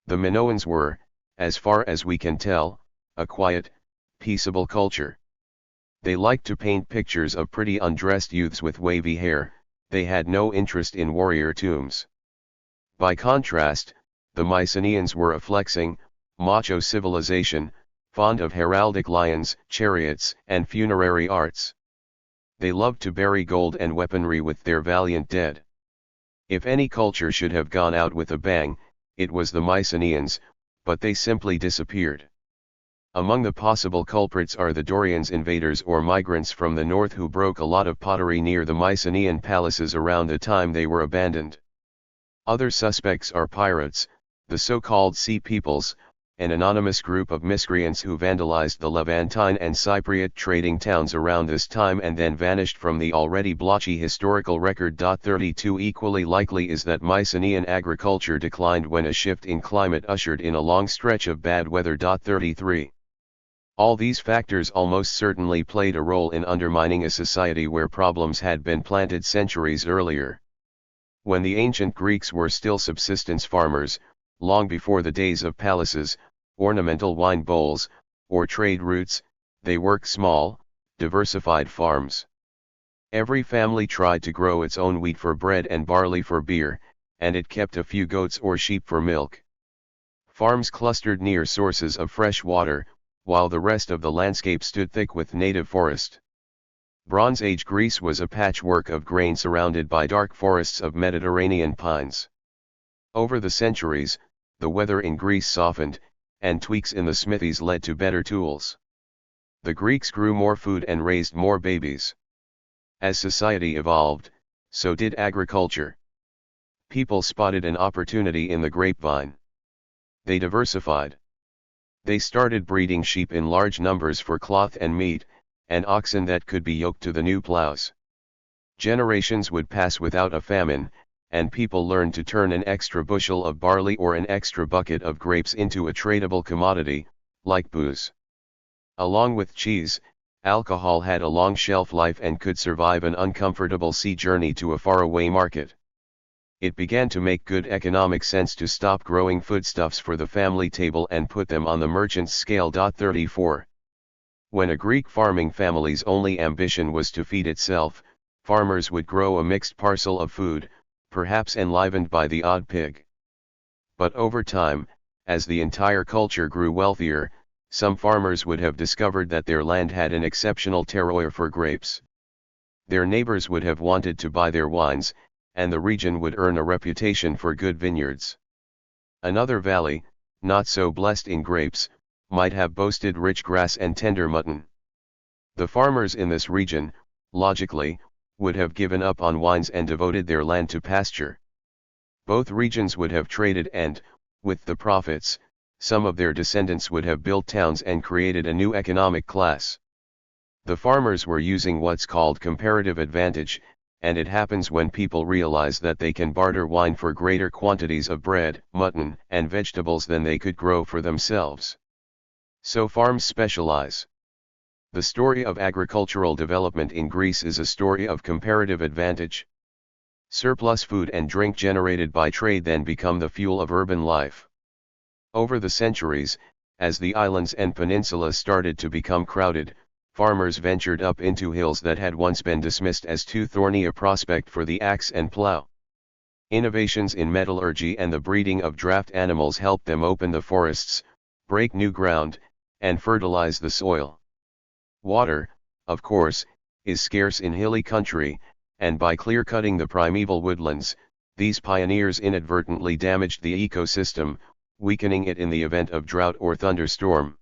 The Minoans were, as far as we can tell, a quiet, peaceable culture. They liked to paint pictures of pretty undressed youths with wavy hair, they had no interest in warrior tombs. By contrast, the Mycenaeans were a flexing, macho civilization, fond of heraldic lions, chariots, and funerary arts. They loved to bury gold and weaponry with their valiant dead. If any culture should have gone out with a bang, it was the Mycenaeans, but they simply disappeared. Among the possible culprits are the Dorians, invaders or migrants from the north who broke a lot of pottery near the Mycenaean palaces around the time they were abandoned. Other suspects are pirates, the so-called sea peoples, an anonymous group of miscreants who vandalized the Levantine and Cypriot trading towns around this time and then vanished from the already blotchy historical record. 32 Equally likely is that Mycenaean agriculture declined when a shift in climate ushered in a long stretch of bad weather. 33 All these factors almost certainly played a role in undermining a society where problems had been planted centuries earlier. When the ancient Greeks were still subsistence farmers, long before the days of palaces, ornamental wine bowls, or trade routes, they worked small, diversified farms. Every family tried to grow its own wheat for bread and barley for beer, and it kept a few goats or sheep for milk. Farms clustered near sources of fresh water, while the rest of the landscape stood thick with native forest. Bronze Age Greece was a patchwork of grain surrounded by dark forests of Mediterranean pines. Over the centuries, the weather in Greece softened, and tweaks in the smithies led to better tools. The Greeks grew more food and raised more babies. As society evolved, so did agriculture. People spotted an opportunity in the grapevine. They diversified. They started breeding sheep in large numbers for cloth and meat, and oxen that could be yoked to the new plows. Generations would pass without a famine, and people learned to turn an extra bushel of barley or an extra bucket of grapes into a tradable commodity, like booze. Along with cheese, alcohol had a long shelf life and could survive an uncomfortable sea journey to a faraway market. It began to make good economic sense to stop growing foodstuffs for the family table and put them on the merchant's scale. 34 When a Greek farming family's only ambition was to feed itself, farmers would grow a mixed parcel of food, perhaps enlivened by the odd pig. But over time, as the entire culture grew wealthier, some farmers would have discovered that their land had an exceptional terroir for grapes. Their neighbors would have wanted to buy their wines, and the region would earn a reputation for good vineyards. Another valley, not so blessed in grapes, might have boasted rich grass and tender mutton. The farmers in this region, logically, would have given up on wines and devoted their land to pasture. Both regions would have traded and, with the profits, some of their descendants would have built towns and created a new economic class. The farmers were using what's called comparative advantage, and it happens when people realize that they can barter wine for greater quantities of bread, mutton, and vegetables than they could grow for themselves. So farms specialize. The story of agricultural development in Greece is a story of comparative advantage. Surplus food and drink generated by trade then become the fuel of urban life. Over the centuries, as the islands and peninsulas started to become crowded, farmers ventured up into hills that had once been dismissed as too thorny a prospect for the axe and plow. Innovations in metallurgy and the breeding of draft animals helped them open the forests, break new ground, and fertilize the soil. Water, of course, is scarce in hilly country, and by clear-cutting the primeval woodlands, these pioneers inadvertently damaged the ecosystem, weakening it in the event of drought or thunderstorm.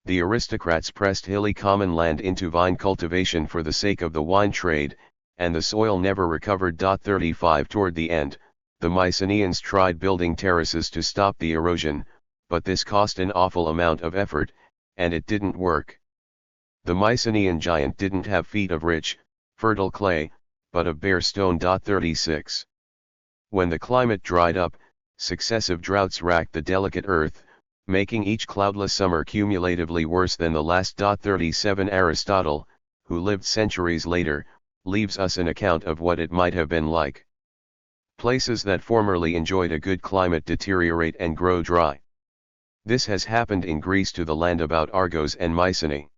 The aristocrats pressed hilly common land into vine cultivation for the sake of the wine trade, and the soil never recovered. 35 Toward the end, the Mycenaeans tried building terraces to stop the erosion, but this cost an awful amount of effort, and it didn't work. The Mycenaean giant didn't have feet of rich, fertile clay, but of bare stone. 36 When the climate dried up, successive droughts racked the delicate earth, making each cloudless summer cumulatively worse than the last. 37 Aristotle, who lived centuries later, leaves us an account of what it might have been like. Places that formerly enjoyed a good climate deteriorate and grow dry. This has happened in Greece to the land about Argos and Mycenae.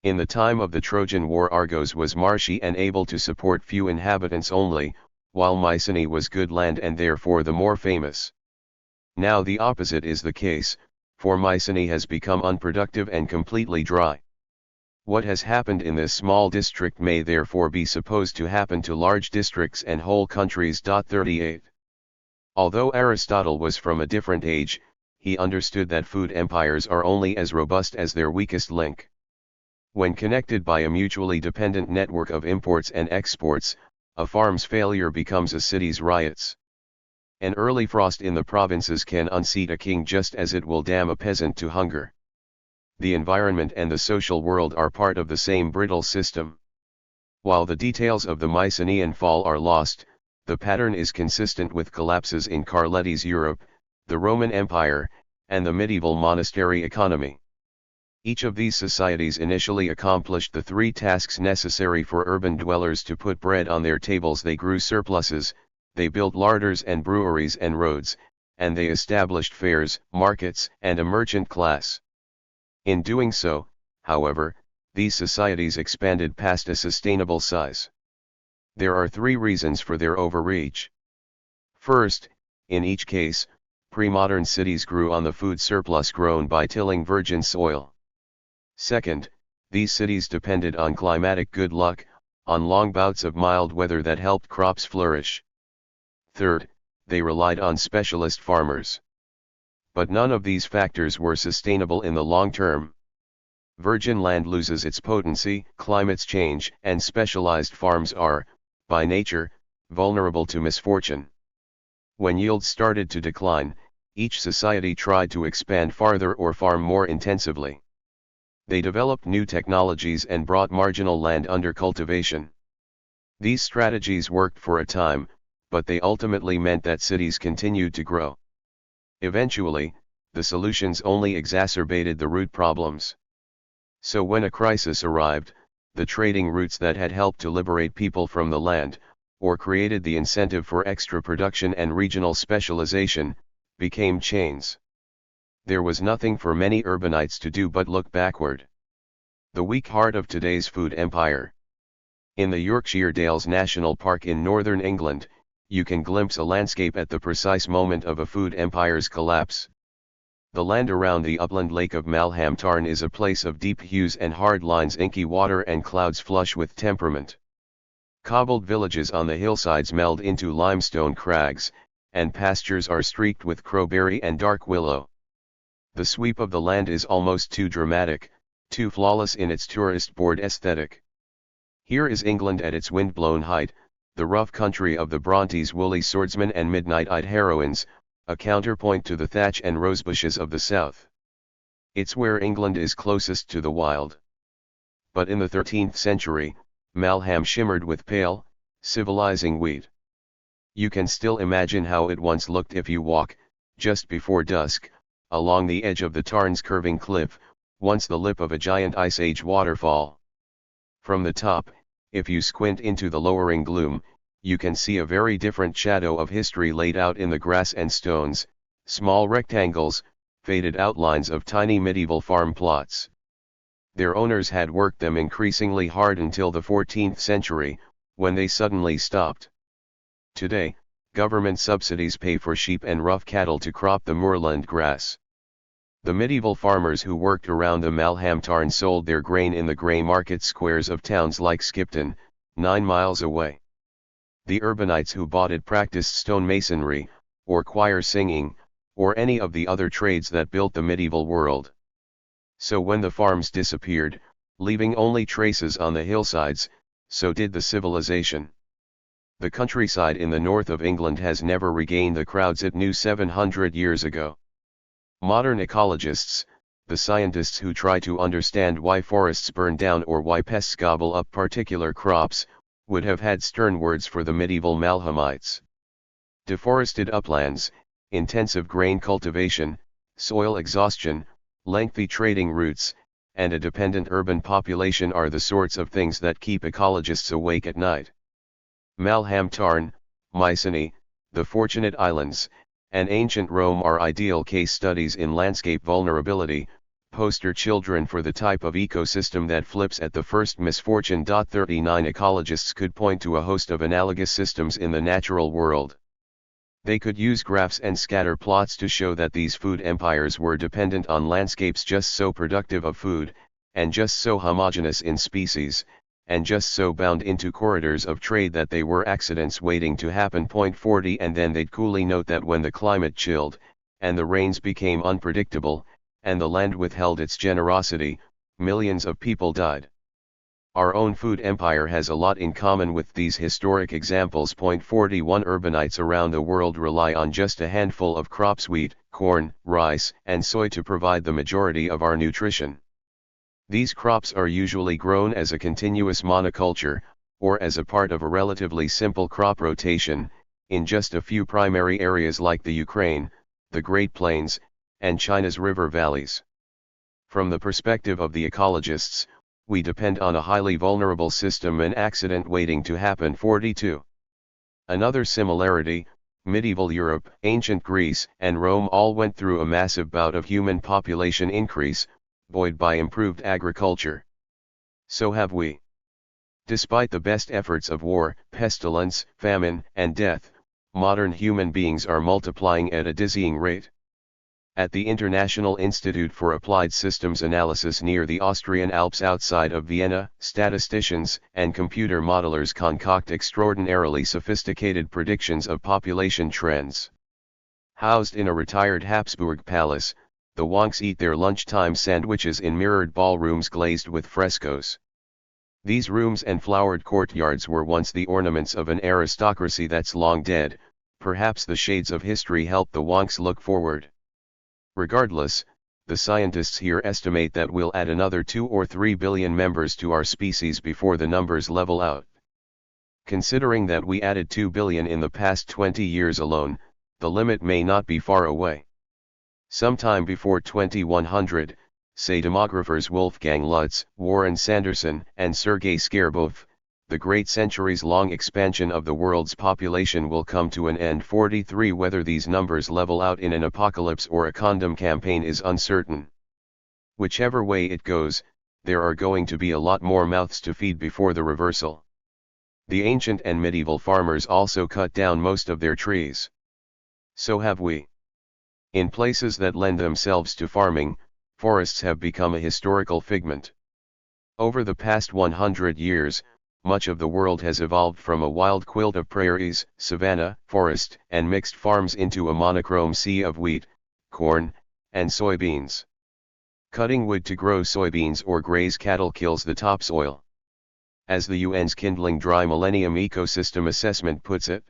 In the time of the Trojan War, Argos was marshy and able to support few inhabitants only, while Mycenae was good land and therefore the more famous. Now the opposite is the case, for Mycenae has become unproductive and completely dry. What has happened in this small district may therefore be supposed to happen to large districts and whole countries. 38 Although Aristotle was from a different age, he understood that food empires are only as robust as their weakest link. When connected by a mutually dependent network of imports and exports, a farm's failure becomes a city's riots. An early frost in the provinces can unseat a king just as it will damn a peasant to hunger. The environment and the social world are part of the same brittle system. While the details of the Mycenaean fall are lost, the pattern is consistent with collapses in Carletti's Europe, the Roman Empire, and the medieval monastery economy. Each of these societies initially accomplished the three tasks necessary for urban dwellers to put bread on their tables. They grew surpluses, they built larders and breweries and roads, and they established fairs, markets, and a merchant class. In doing so, however, these societies expanded past a sustainable size. There are three reasons for their overreach. First, in each case, pre-modern cities grew on the food surplus grown by tilling virgin soil. Second, these cities depended on climatic good luck, on long bouts of mild weather that helped crops flourish. Third, they relied on specialist farmers. But none of these factors were sustainable in the long term. Virgin land loses its potency, climates change, and specialized farms are, by nature, vulnerable to misfortune. When yields started to decline, each society tried to expand farther or farm more intensively. They developed new technologies and brought marginal land under cultivation. These strategies worked for a time, but they ultimately meant that cities continued to grow. Eventually, the solutions only exacerbated the root problems. So when a crisis arrived, the trading routes that had helped to liberate people from the land, or created the incentive for extra production and regional specialization, became chains. There was nothing for many urbanites to do but look backward. The weak heart of today's food empire. In the Yorkshire Dales National Park in northern England, you can glimpse a landscape at the precise moment of a food empire's collapse. The land around the upland lake of Malham Tarn is a place of deep hues and hard lines, inky water and clouds flush with temperament. Cobbled villages on the hillsides meld into limestone crags, and pastures are streaked with crowberry and dark willow. The sweep of the land is almost too dramatic, too flawless in its tourist board aesthetic. Here is England at its wind-blown height, the rough country of the Brontes' woolly swordsmen and midnight-eyed heroines, a counterpoint to the thatch and rosebushes of the south. It's where England is closest to the wild. But in the 13th century, Malham shimmered with pale, civilizing wheat. You can still imagine how it once looked if you walk, just before dusk, along the edge of the Tarn's curving cliff, once the lip of a giant Ice Age waterfall. From the top, if you squint into the lowering gloom, you can see a very different shadow of history laid out in the grass and stones, small rectangles, faded outlines of tiny medieval farm plots. Their owners had worked them increasingly hard until the 14th century, when they suddenly stopped. Today, government subsidies pay for sheep and rough cattle to crop the moorland grass. The medieval farmers who worked around the Malham Tarn sold their grain in the grey market squares of towns like Skipton, 9 miles away. The urbanites who bought it practiced stonemasonry, or choir singing, or any of the other trades that built the medieval world. So when the farms disappeared, leaving only traces on the hillsides, so did the civilization. The countryside in the north of England has never regained the crowds it knew 700 years ago. Modern ecologists, the scientists who try to understand why forests burn down or why pests gobble up particular crops, would have had stern words for the medieval Malhamites. Deforested uplands, intensive grain cultivation, soil exhaustion, lengthy trading routes, and a dependent urban population are the sorts of things that keep ecologists awake at night. Malham Tarn, Mycenae, the Fortunate Islands, and ancient Rome are ideal case studies in landscape vulnerability, poster children for the type of ecosystem that flips at the first misfortune. 39 ecologists could point to a host of analogous systems in the natural world. They could use graphs and scatter plots to show that these food empires were dependent on landscapes just so productive of food, and just so homogeneous in species, and just so bound into corridors of trade that they were accidents waiting to happen. 40 And then they'd coolly note that when the climate chilled, and the rains became unpredictable, and the land withheld its generosity, millions of people died. Our own food empire has a lot in common with these historic examples. 41 Urbanites around the world rely on just a handful of crops: wheat, corn, rice, and soy to provide the majority of our nutrition. These crops are usually grown as a continuous monoculture, or as a part of a relatively simple crop rotation, in just a few primary areas like the Ukraine, the Great Plains, and China's river valleys. From the perspective of the ecologists, we depend on a highly vulnerable system, an accident waiting to happen. 42. Another similarity: medieval Europe, ancient Greece, and Rome all went through a massive bout of human population increase, buoyed by improved agriculture. So have we. Despite the best efforts of war, pestilence, famine, and death, modern human beings are multiplying at a dizzying rate. At the International Institute for Applied Systems Analysis near the Austrian Alps outside of Vienna, statisticians and computer modelers concoct extraordinarily sophisticated predictions of population trends. Housed in a retired Habsburg palace, the wonks eat their lunchtime sandwiches in mirrored ballrooms glazed with frescoes. These rooms and flowered courtyards were once the ornaments of an aristocracy that's long dead. Perhaps the shades of history help the wonks look forward. Regardless, the scientists here estimate that we'll add another 2 or 3 billion members to our species before the numbers level out. Considering that we added 2 billion in the past 20 years alone, the limit may not be far away. Sometime before 2100, say demographers Wolfgang Lutz, Warren Sanderson, and Sergei Skarbov, the great centuries-long expansion of the world's population will come to an end. 43 Whether these numbers level out in an apocalypse or a condom campaign is uncertain. Whichever way it goes, there are going to be a lot more mouths to feed before the reversal. The ancient and medieval farmers also cut down most of their trees. So have we. In places that lend themselves to farming, forests have become a historical figment. Over the past 100 years, much of the world has evolved from a wild quilt of prairies, savanna, forest, and mixed farms into a monochrome sea of wheat, corn, and soybeans. Cutting wood to grow soybeans or graze cattle kills the topsoil. As the UN's Kindling Dry Millennium Ecosystem Assessment puts it,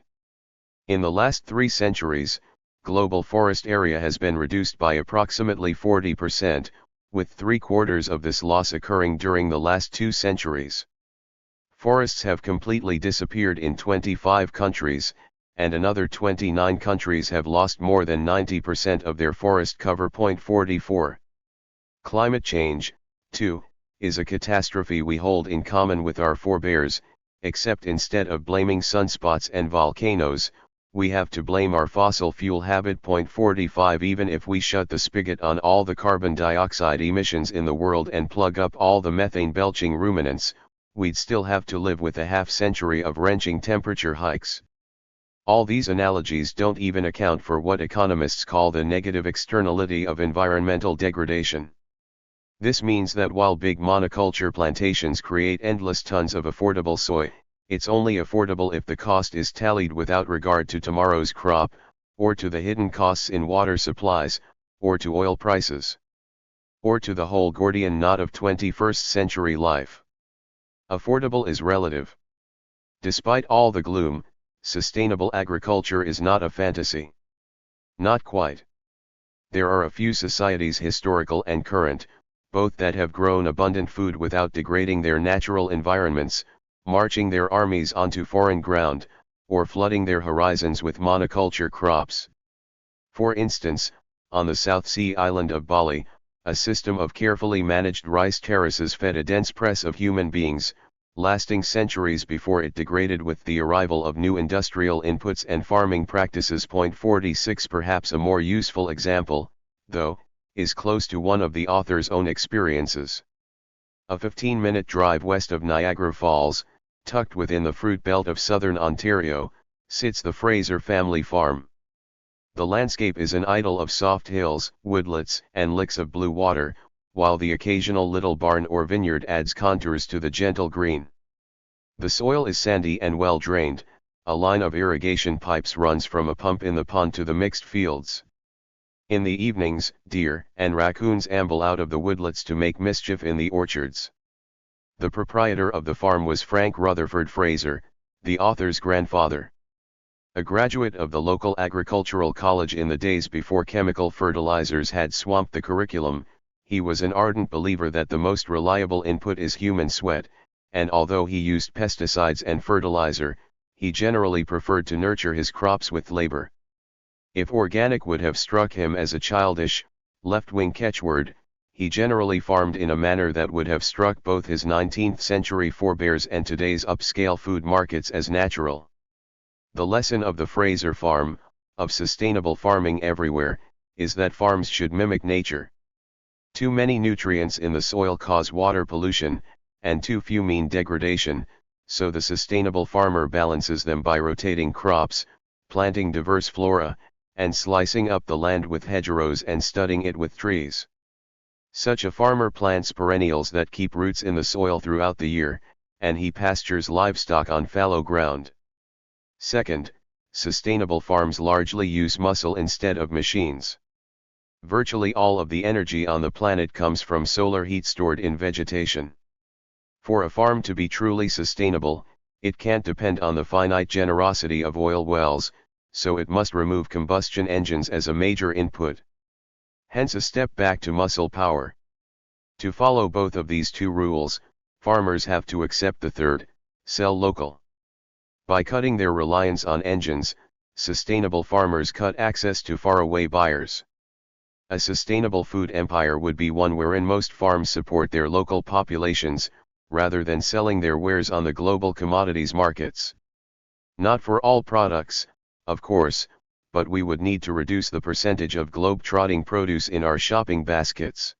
in the last 3 centuries, global forest area has been reduced by approximately 40%, with 3/4 of this loss occurring during the last 2 centuries. Forests have completely disappeared in 25 countries, and another 29 countries have lost more than 90% of their forest cover. 44. Climate change, too, is a catastrophe we hold in common with our forebears, except instead of blaming sunspots and volcanoes, we have to blame our fossil fuel habit. 45 Even if we shut the spigot on all the carbon dioxide emissions in the world and plug up all the methane-belching ruminants, we'd still have to live with a half-century of wrenching temperature hikes. All these analogies don't even account for what economists call the negative externality of environmental degradation. This means that while big monoculture plantations create endless tons of affordable soy, it's only affordable if the cost is tallied without regard to tomorrow's crop, or to the hidden costs in water supplies, or to oil prices, or to the whole Gordian knot of 21st century life. Affordable is relative. Despite all the gloom, sustainable agriculture is not a fantasy. Not quite. There are a few societies, historical and current, both, that have grown abundant food without degrading their natural environments, marching their armies onto foreign ground, or flooding their horizons with monoculture crops. For instance, on the South Sea island of Bali, a system of carefully managed rice terraces fed a dense press of human beings, lasting centuries before it degraded with the arrival of new industrial inputs and farming practices. 46 Perhaps a more useful example, though, is close to one of the author's own experiences. A 15-minute drive west of Niagara Falls, tucked within the fruit belt of southern Ontario, sits the Fraser family farm. The landscape is an idyll of soft hills, woodlets, and licks of blue water, while the occasional little barn or vineyard adds contours to the gentle green. The soil is sandy and well drained, a line of irrigation pipes runs from a pump in the pond to the mixed fields. In the evenings, deer and raccoons amble out of the woodlets to make mischief in the orchards. The proprietor of the farm was Frank Rutherford Fraser, the author's grandfather. A graduate of the local agricultural college in the days before chemical fertilizers had swamped the curriculum, he was an ardent believer that the most reliable input is human sweat, and although he used pesticides and fertilizer, he generally preferred to nurture his crops with labor. If organic would have struck him as a childish, left-wing catchword, he generally farmed in a manner that would have struck both his 19th-century forebears and today's upscale food markets as natural. The lesson of the Fraser farm, of sustainable farming everywhere, is that farms should mimic nature. Too many nutrients in the soil cause water pollution, and too few mean degradation, so the sustainable farmer balances them by rotating crops, planting diverse flora, and slicing up the land with hedgerows and studding it with trees. Such a farmer plants perennials that keep roots in the soil throughout the year, and he pastures livestock on fallow ground. Second, sustainable farms largely use muscle instead of machines. Virtually all of the energy on the planet comes from solar heat stored in vegetation. For a farm to be truly sustainable, it can't depend on the finite generosity of oil wells, so it must remove combustion engines as a major input. Hence a step back to muscle power. To follow both of these two rules, farmers have to accept the third, sell local. By cutting their reliance on engines, sustainable farmers cut access to faraway buyers. A sustainable food empire would be one wherein most farms support their local populations, rather than selling their wares on the global commodities markets. Not for all products, of course, but we would need to reduce the percentage of globe-trotting produce in our shopping baskets.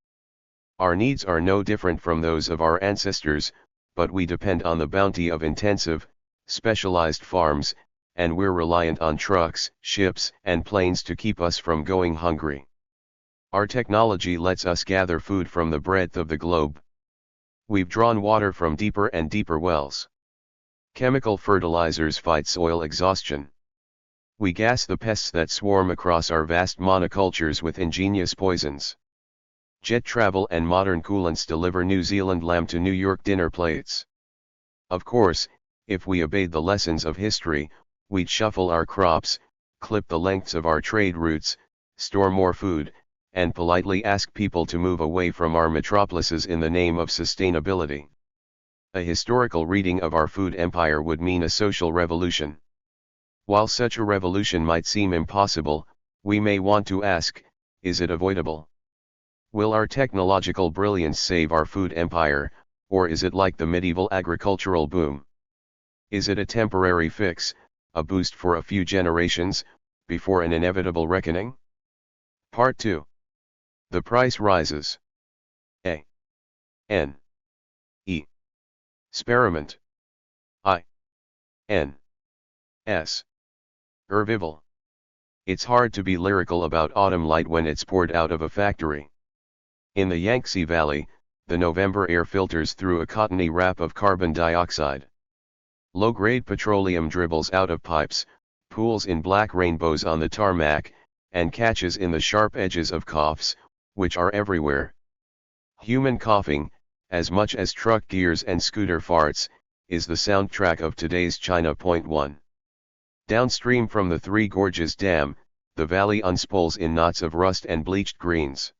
Our needs are no different from those of our ancestors, but we depend on the bounty of intensive, specialized farms, and we're reliant on trucks, ships, and planes to keep us from going hungry. Our technology lets us gather food from the breadth of the globe. We've drawn water from deeper and deeper wells. Chemical fertilizers fight soil exhaustion. We gas the pests that swarm across our vast monocultures with ingenious poisons. Jet travel and modern coolants deliver New Zealand lamb to New York dinner plates. Of course, if we obeyed the lessons of history, we'd shuffle our crops, clip the lengths of our trade routes, store more food, and politely ask people to move away from our metropolises in the name of sustainability. A historical reading of our food empire would mean a social revolution. While such a revolution might seem impossible, we may want to ask, is it avoidable? Will our technological brilliance save our food empire, or is it like the medieval agricultural boom? Is it a temporary fix, a boost for a few generations, before an inevitable reckoning? Part 2. The price rises. A. N. E. Experiment. I. N. S. Revival. It's hard to be lyrical about autumn light when it's poured out of a factory. In the Yangtze Valley, the November air filters through a cottony wrap of carbon dioxide. Low-grade petroleum dribbles out of pipes, pools in black rainbows on the tarmac, and catches in the sharp edges of coughs, which are everywhere. Human coughing, as much as truck gears and scooter farts, is the soundtrack of today's China. 1. Downstream from the Three Gorges Dam, the valley unspools in knots of rust and bleached greens.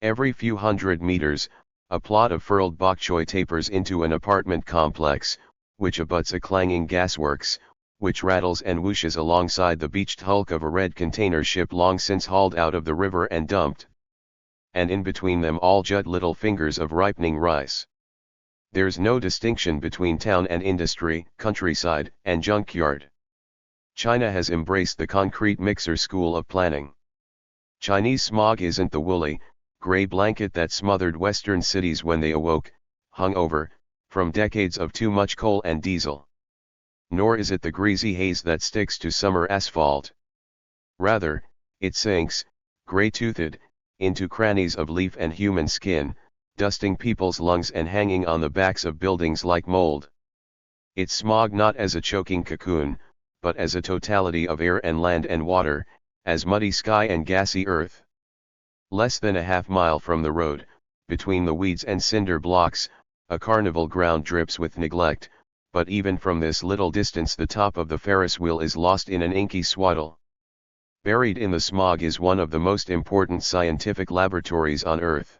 Every few hundred meters, a plot of furled bok choy tapers into an apartment complex, which abuts a clanging gasworks, which rattles and whooshes alongside the beached hulk of a red container ship long since hauled out of the river and dumped. And in between them all jut little fingers of ripening rice. There's no distinction between town and industry, countryside and junkyard. China has embraced the concrete mixer school of planning. Chinese smog isn't the woolly, gray blanket that smothered western cities when they awoke, hungover, from decades of too much coal and diesel. Nor is it the greasy haze that sticks to summer asphalt. Rather, it sinks, gray-toothed, into crannies of leaf and human skin, dusting people's lungs and hanging on the backs of buildings like mold. It's smog not as a choking cocoon, but as a totality of air and land and water, as muddy sky and gassy earth. Less than a half-mile from the road, between the weeds and cinder blocks, a carnival ground drips with neglect, but even from this little distance the top of the Ferris wheel is lost in an inky swaddle. Buried in the smog is one of the most important scientific laboratories on Earth.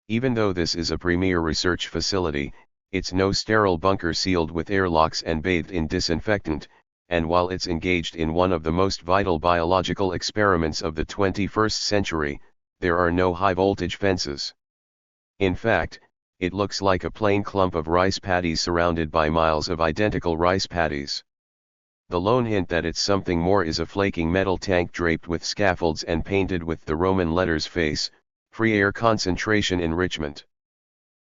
Even though this is a premier research facility, it's no sterile bunker sealed with airlocks and bathed in disinfectant, and while it's engaged in one of the most vital biological experiments of the 21st century, there are no high-voltage fences. In fact, it looks like a plain clump of rice paddies surrounded by miles of identical rice paddies. The lone hint that it's something more is a flaking metal tank draped with scaffolds and painted with the Roman letters FACE, Free Air Concentration Enrichment.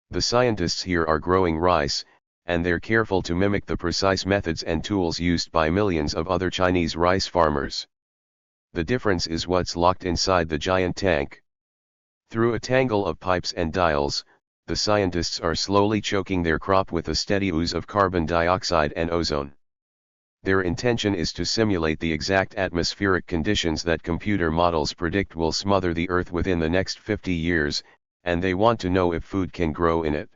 The scientists here are growing rice, and they're careful to mimic the precise methods and tools used by millions of other Chinese rice farmers. The difference is what's locked inside the giant tank. Through a tangle of pipes and dials, the scientists are slowly choking their crop with a steady ooze of carbon dioxide and ozone. Their intention is to simulate the exact atmospheric conditions that computer models predict will smother the Earth within the next 50 years, and they want to know if food can grow in it.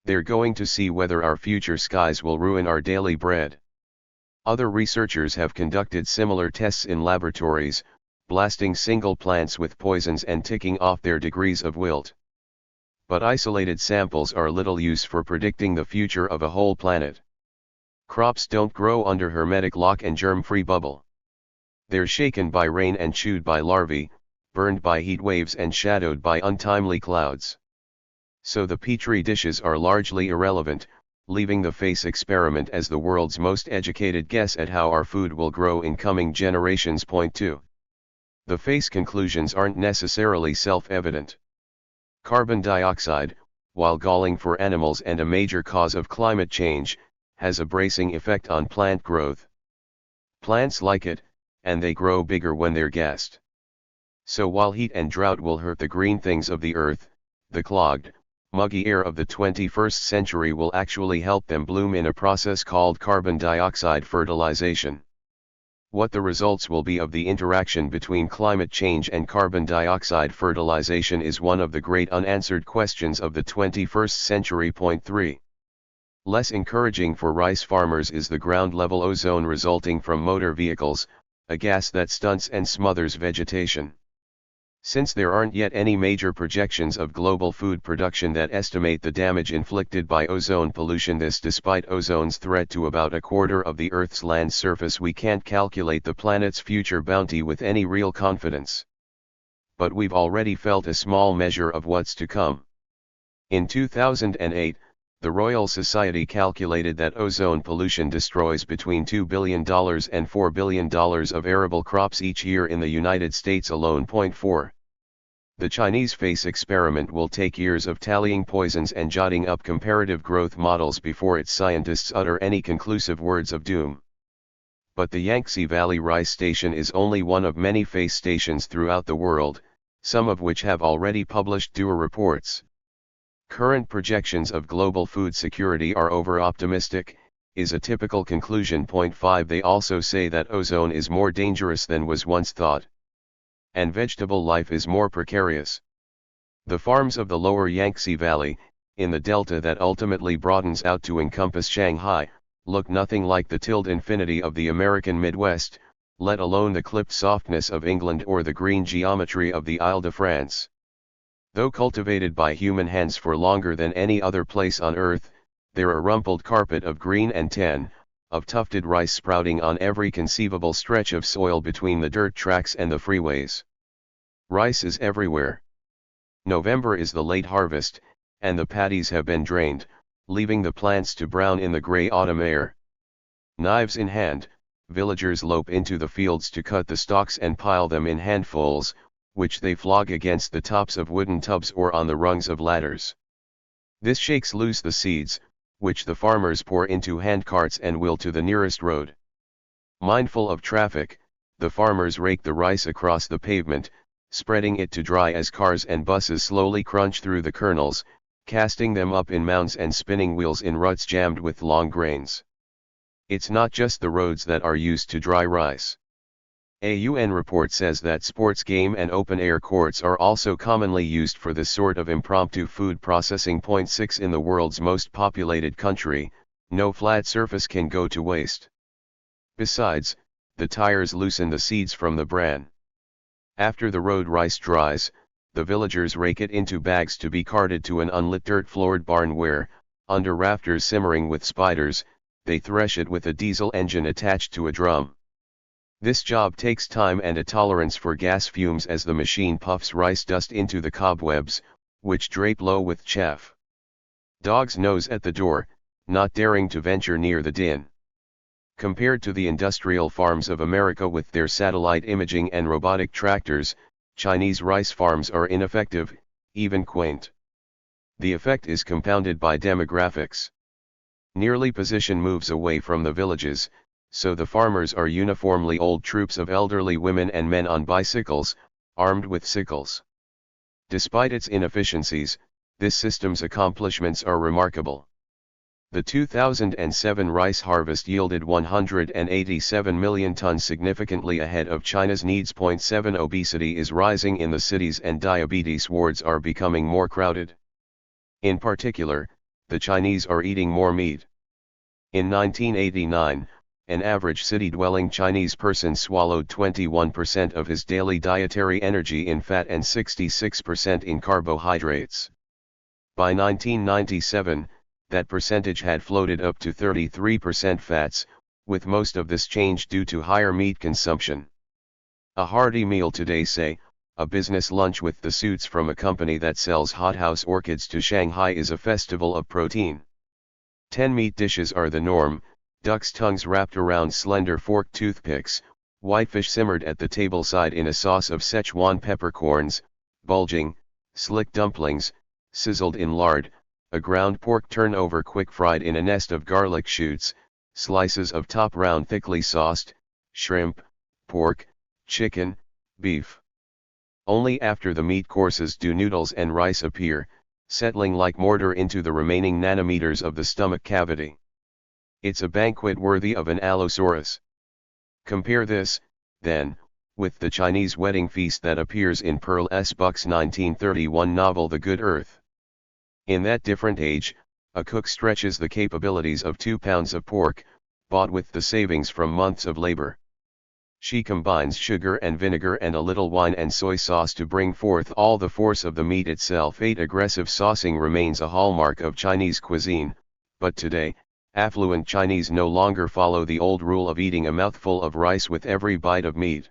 They're going to see whether our future skies will ruin our daily bread. Other researchers have conducted similar tests in laboratories, blasting single plants with poisons and ticking off their degrees of wilt. But isolated samples are little use for predicting the future of a whole planet. Crops don't grow under hermetic lock and germ-free bubble. They're shaken by rain and chewed by larvae, burned by heat waves and shadowed by untimely clouds. So the petri dishes are largely irrelevant, leaving the FACE experiment as the world's most educated guess at how our food will grow in coming generations. 2. The FACE conclusions aren't necessarily self-evident. Carbon dioxide, while galling for animals and a major cause of climate change, has a bracing effect on plant growth. Plants like it, and they grow bigger when they're gassed. So while heat and drought will hurt the green things of the earth, the clogged, muggy air of the 21st century will actually help them bloom in a process called carbon dioxide fertilization. What the results will be of the interaction between climate change and carbon dioxide fertilization is one of the great unanswered questions of the 21st century. Point 3. Less encouraging for rice farmers is the ground-level ozone resulting from motor vehicles, a gas that stunts and smothers vegetation. Since there aren't yet any major projections of global food production that estimate the damage inflicted by ozone pollution, despite ozone's threat to about a quarter of the Earth's land surface, we can't calculate the planet's future bounty with any real confidence. But we've already felt a small measure of what's to come. In 2008, the Royal Society calculated that ozone pollution destroys between $2 billion and $4 billion of arable crops each year in the United States alone. Point 4. The Chinese face experiment will take years of tallying poisons and jotting up comparative growth models before its scientists utter any conclusive words of doom. But the Yangtze Valley Rice Station is only one of many face stations throughout the world, some of which have already published due reports. Current projections of global food security are over-optimistic, is a typical conclusion. Point 5. They also say that ozone is more dangerous than was once thought. And vegetable life is more precarious. The farms of the lower Yangtze Valley, in the delta that ultimately broadens out to encompass Shanghai, look nothing like the tilled infinity of the American Midwest, let alone the clipped softness of England or the green geometry of the Ile de France. Though cultivated by human hands for longer than any other place on earth, they're a rumpled carpet of green and tan, of tufted rice sprouting on every conceivable stretch of soil between the dirt tracks and the freeways. Rice is everywhere. November is the late harvest, and the paddies have been drained, leaving the plants to brown in the gray autumn air. Knives in hand, villagers lope into the fields to cut the stalks and pile them in handfuls, which they flog against the tops of wooden tubs or on the rungs of ladders. This shakes loose the seeds, which the farmers pour into handcarts and wheel to the nearest road. Mindful of traffic, the farmers rake the rice across the pavement, spreading it to dry as cars and buses slowly crunch through the kernels, casting them up in mounds and spinning wheels in ruts jammed with long grains. It's not just the roads that are used to dry rice. A UN report says that sports game and open-air courts are also commonly used for this sort of impromptu food processing. Point 6. In the world's most populated country, no flat surface can go to waste. Besides, the tires loosen the seeds from the bran. After the road rice dries, the villagers rake it into bags to be carted to an unlit dirt-floored barn where, under rafters simmering with spiders, they thresh it with a diesel engine attached to a drum. This job takes time and a tolerance for gas fumes as the machine puffs rice dust into the cobwebs, which drape low with chaff. Dogs nose at the door, not daring to venture near the din. Compared to the industrial farms of America with their satellite imaging and robotic tractors, Chinese rice farms are ineffective, even quaint. The effect is compounded by demographics. Nearly position moves away from the villages, so the farmers are uniformly old troops of elderly women and men on bicycles, armed with sickles. Despite its inefficiencies, this system's accomplishments are remarkable. The 2007 rice harvest yielded 187 million tons, significantly ahead of China's needs. 7. Obesity is rising in the cities and diabetes wards are becoming more crowded. In particular, the Chinese are eating more meat. In 1989, an average city-dwelling Chinese person swallowed 21% of his daily dietary energy in fat and 66% in carbohydrates. By 1997, that percentage had floated up to 33% fats, with most of this change due to higher meat consumption. A hearty meal today, say, a business lunch with the suits from a company that sells hothouse orchids to Shanghai, is a festival of protein. 10 meat dishes are the norm: duck's tongues wrapped around slender forked toothpicks, whitefish simmered at the tableside in a sauce of Szechuan peppercorns, bulging, slick dumplings, sizzled in lard, a ground pork turnover quick fried in a nest of garlic shoots, slices of top round thickly sauced, shrimp, pork, chicken, beef. Only after the meat courses do noodles and rice appear, settling like mortar into the remaining nanometers of the stomach cavity. It's a banquet worthy of an Allosaurus. Compare this, then, with the Chinese wedding feast that appears in Pearl S. Buck's 1931 novel The Good Earth. In that different age, a cook stretches the capabilities of 2 pounds of pork, bought with the savings from months of labor. She combines sugar and vinegar and a little wine and soy sauce to bring forth all the force of the meat itself. Aggressive saucing remains a hallmark of Chinese cuisine, but today, affluent Chinese no longer follow the old rule of eating a mouthful of rice with every bite of meat.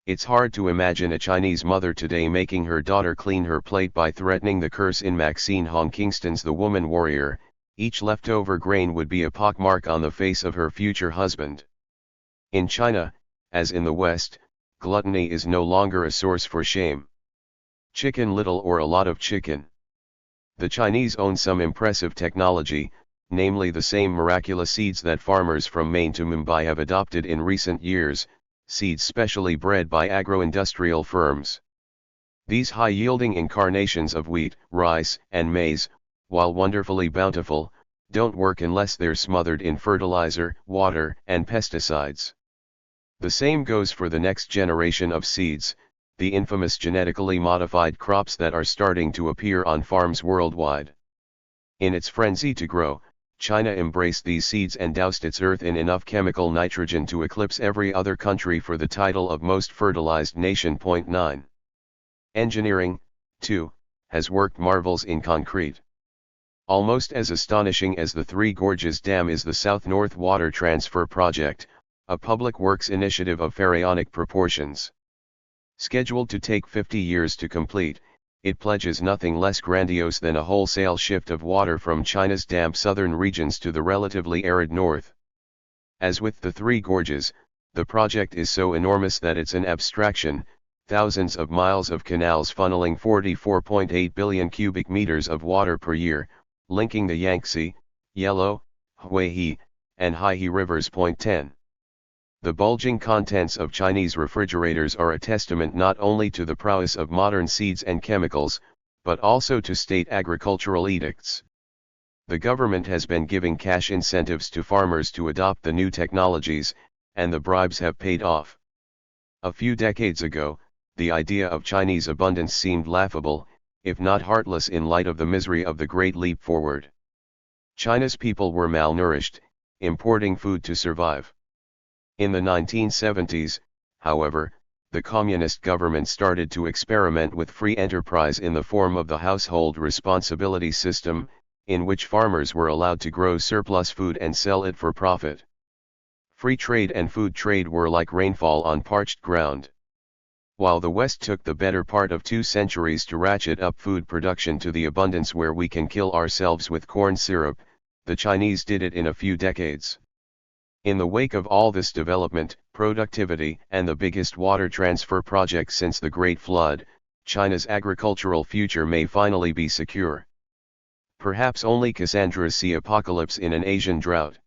It's hard to imagine a Chinese mother today making her daughter clean her plate by threatening the curse in Maxine Hong Kingston's The Woman Warrior. Each leftover grain would be a pockmark on the face of her future husband. In China, as in the West, gluttony is no longer a source for shame. Chicken little or a lot of chicken. The Chinese own some impressive technology, namely the same miraculous seeds that farmers from Maine to Mumbai have adopted in recent years, seeds specially bred by agro-industrial firms. These high-yielding incarnations of wheat, rice, and maize, while wonderfully bountiful, don't work unless they're smothered in fertilizer, water, and pesticides. The same goes for the next generation of seeds, the infamous genetically modified crops that are starting to appear on farms worldwide. In its frenzy to grow, China embraced these seeds and doused its earth in enough chemical nitrogen to eclipse every other country for the title of most fertilized nation. 9. Engineering, too, has worked marvels in concrete. Almost as astonishing as the Three Gorges Dam is the South-North Water Transfer Project, a public works initiative of pharaonic proportions. Scheduled to take 50 years to complete, it pledges nothing less grandiose than a wholesale shift of water from China's damp southern regions to the relatively arid north. As with the Three Gorges, the project is so enormous that it's an abstraction, thousands of miles of canals funneling 44.8 billion cubic meters of water per year, linking the Yangtze, Yellow, Huihe, and Haihe rivers. 10. The bulging contents of Chinese refrigerators are a testament not only to the prowess of modern seeds and chemicals, but also to state agricultural edicts. The government has been giving cash incentives to farmers to adopt the new technologies, and the bribes have paid off. A few decades ago, the idea of Chinese abundance seemed laughable, if not heartless in light of the misery of the Great Leap Forward. China's people were malnourished, importing food to survive. In the 1970s, however, the communist government started to experiment with free enterprise in the form of the household responsibility system, in which farmers were allowed to grow surplus food and sell it for profit. Free trade and food trade were like rainfall on parched ground. While the West took the better part of 2 centuries to ratchet up food production to the abundance where we can kill ourselves with corn syrup, the Chinese did it in a few decades. In the wake of all this development, productivity, and the biggest water transfer project since the Great Flood, China's agricultural future may finally be secure. Perhaps only Cassandras see apocalypse in an Asian drought.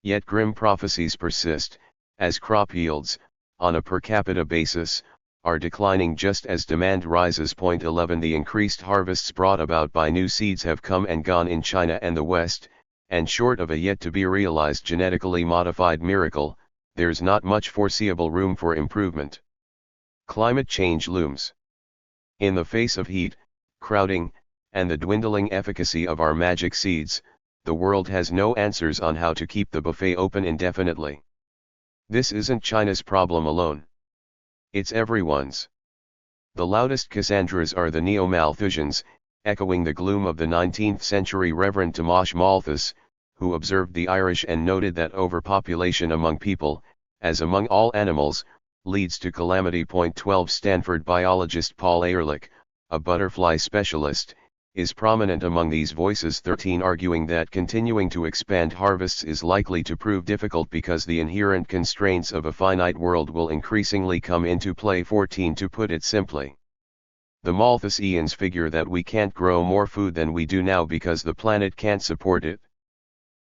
Yet grim prophecies persist, as crop yields, on a per capita basis, are declining just as demand rises. 11 The increased harvests brought about by new seeds have come and gone in China and the West, and short of a yet-to-be-realized genetically modified miracle, there's not much foreseeable room for improvement. Climate change looms. In the face of heat, crowding, and the dwindling efficacy of our magic seeds, the world has no answers on how to keep the buffet open indefinitely. This isn't China's problem alone. It's everyone's. The loudest Cassandras are the Neo-Malthusians, echoing the gloom of the 19th century Reverend Tomasz Malthus, who observed the Irish and noted that overpopulation among people, as among all animals, leads to calamity. 12 Stanford biologist Paul Ehrlich, a butterfly specialist, is prominent among these voices. 13 Arguing that continuing to expand harvests is likely to prove difficult because the inherent constraints of a finite world will increasingly come into play. 14 To put it simply, The Malthusians figure that we can't grow more food than we do now because the planet can't support it.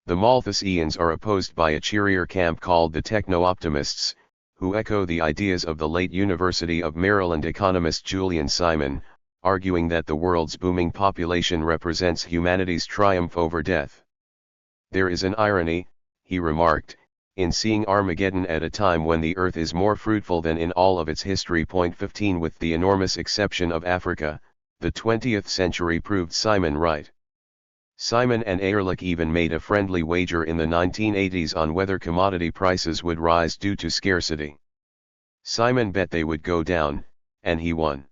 The Malthusians are opposed by a cheerier camp called the Techno-Optimists, who echo the ideas of the late University of Maryland economist Julian Simon, arguing that the world's booming population represents humanity's triumph over death. There is an irony, he remarked, in seeing Armageddon at a time when the earth is more fruitful than in all of its history. 15 With the enormous exception of Africa, the 20th century proved Simon right. Simon and Ehrlich even made a friendly wager in the 1980s on whether commodity prices would rise due to scarcity. Simon bet they would go down, and he won.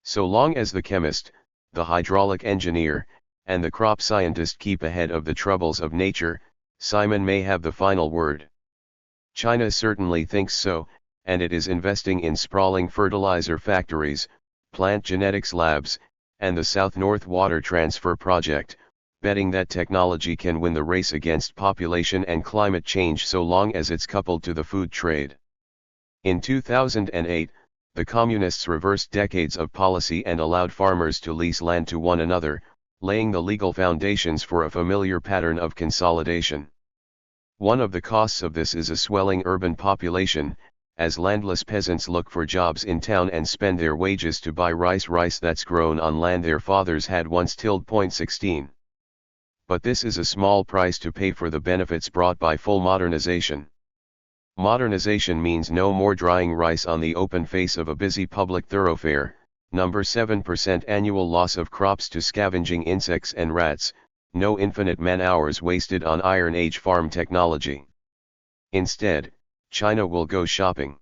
So long as the chemist, the hydraulic engineer, and the crop scientist keep ahead of the troubles of nature, Simon may have the final word. China certainly thinks so, and it is investing in sprawling fertilizer factories, plant genetics labs, and the South-North Water Transfer Project, betting that technology can win the race against population and climate change so long as it's coupled to the food trade. In 2008, the communists reversed decades of policy and allowed farmers to lease land to one another, laying the legal foundations for a familiar pattern of consolidation. One of the costs of this is a swelling urban population, as landless peasants look for jobs in town and spend their wages to buy rice that's grown on land their fathers had once tilled. 16. But this is a small price to pay for the benefits brought by full modernization. Modernization means no more drying rice on the open face of a busy public thoroughfare, number 7% annual loss of crops to scavenging insects and rats, no infinite man-hours wasted on Iron Age farm technology. Instead, China will go shopping.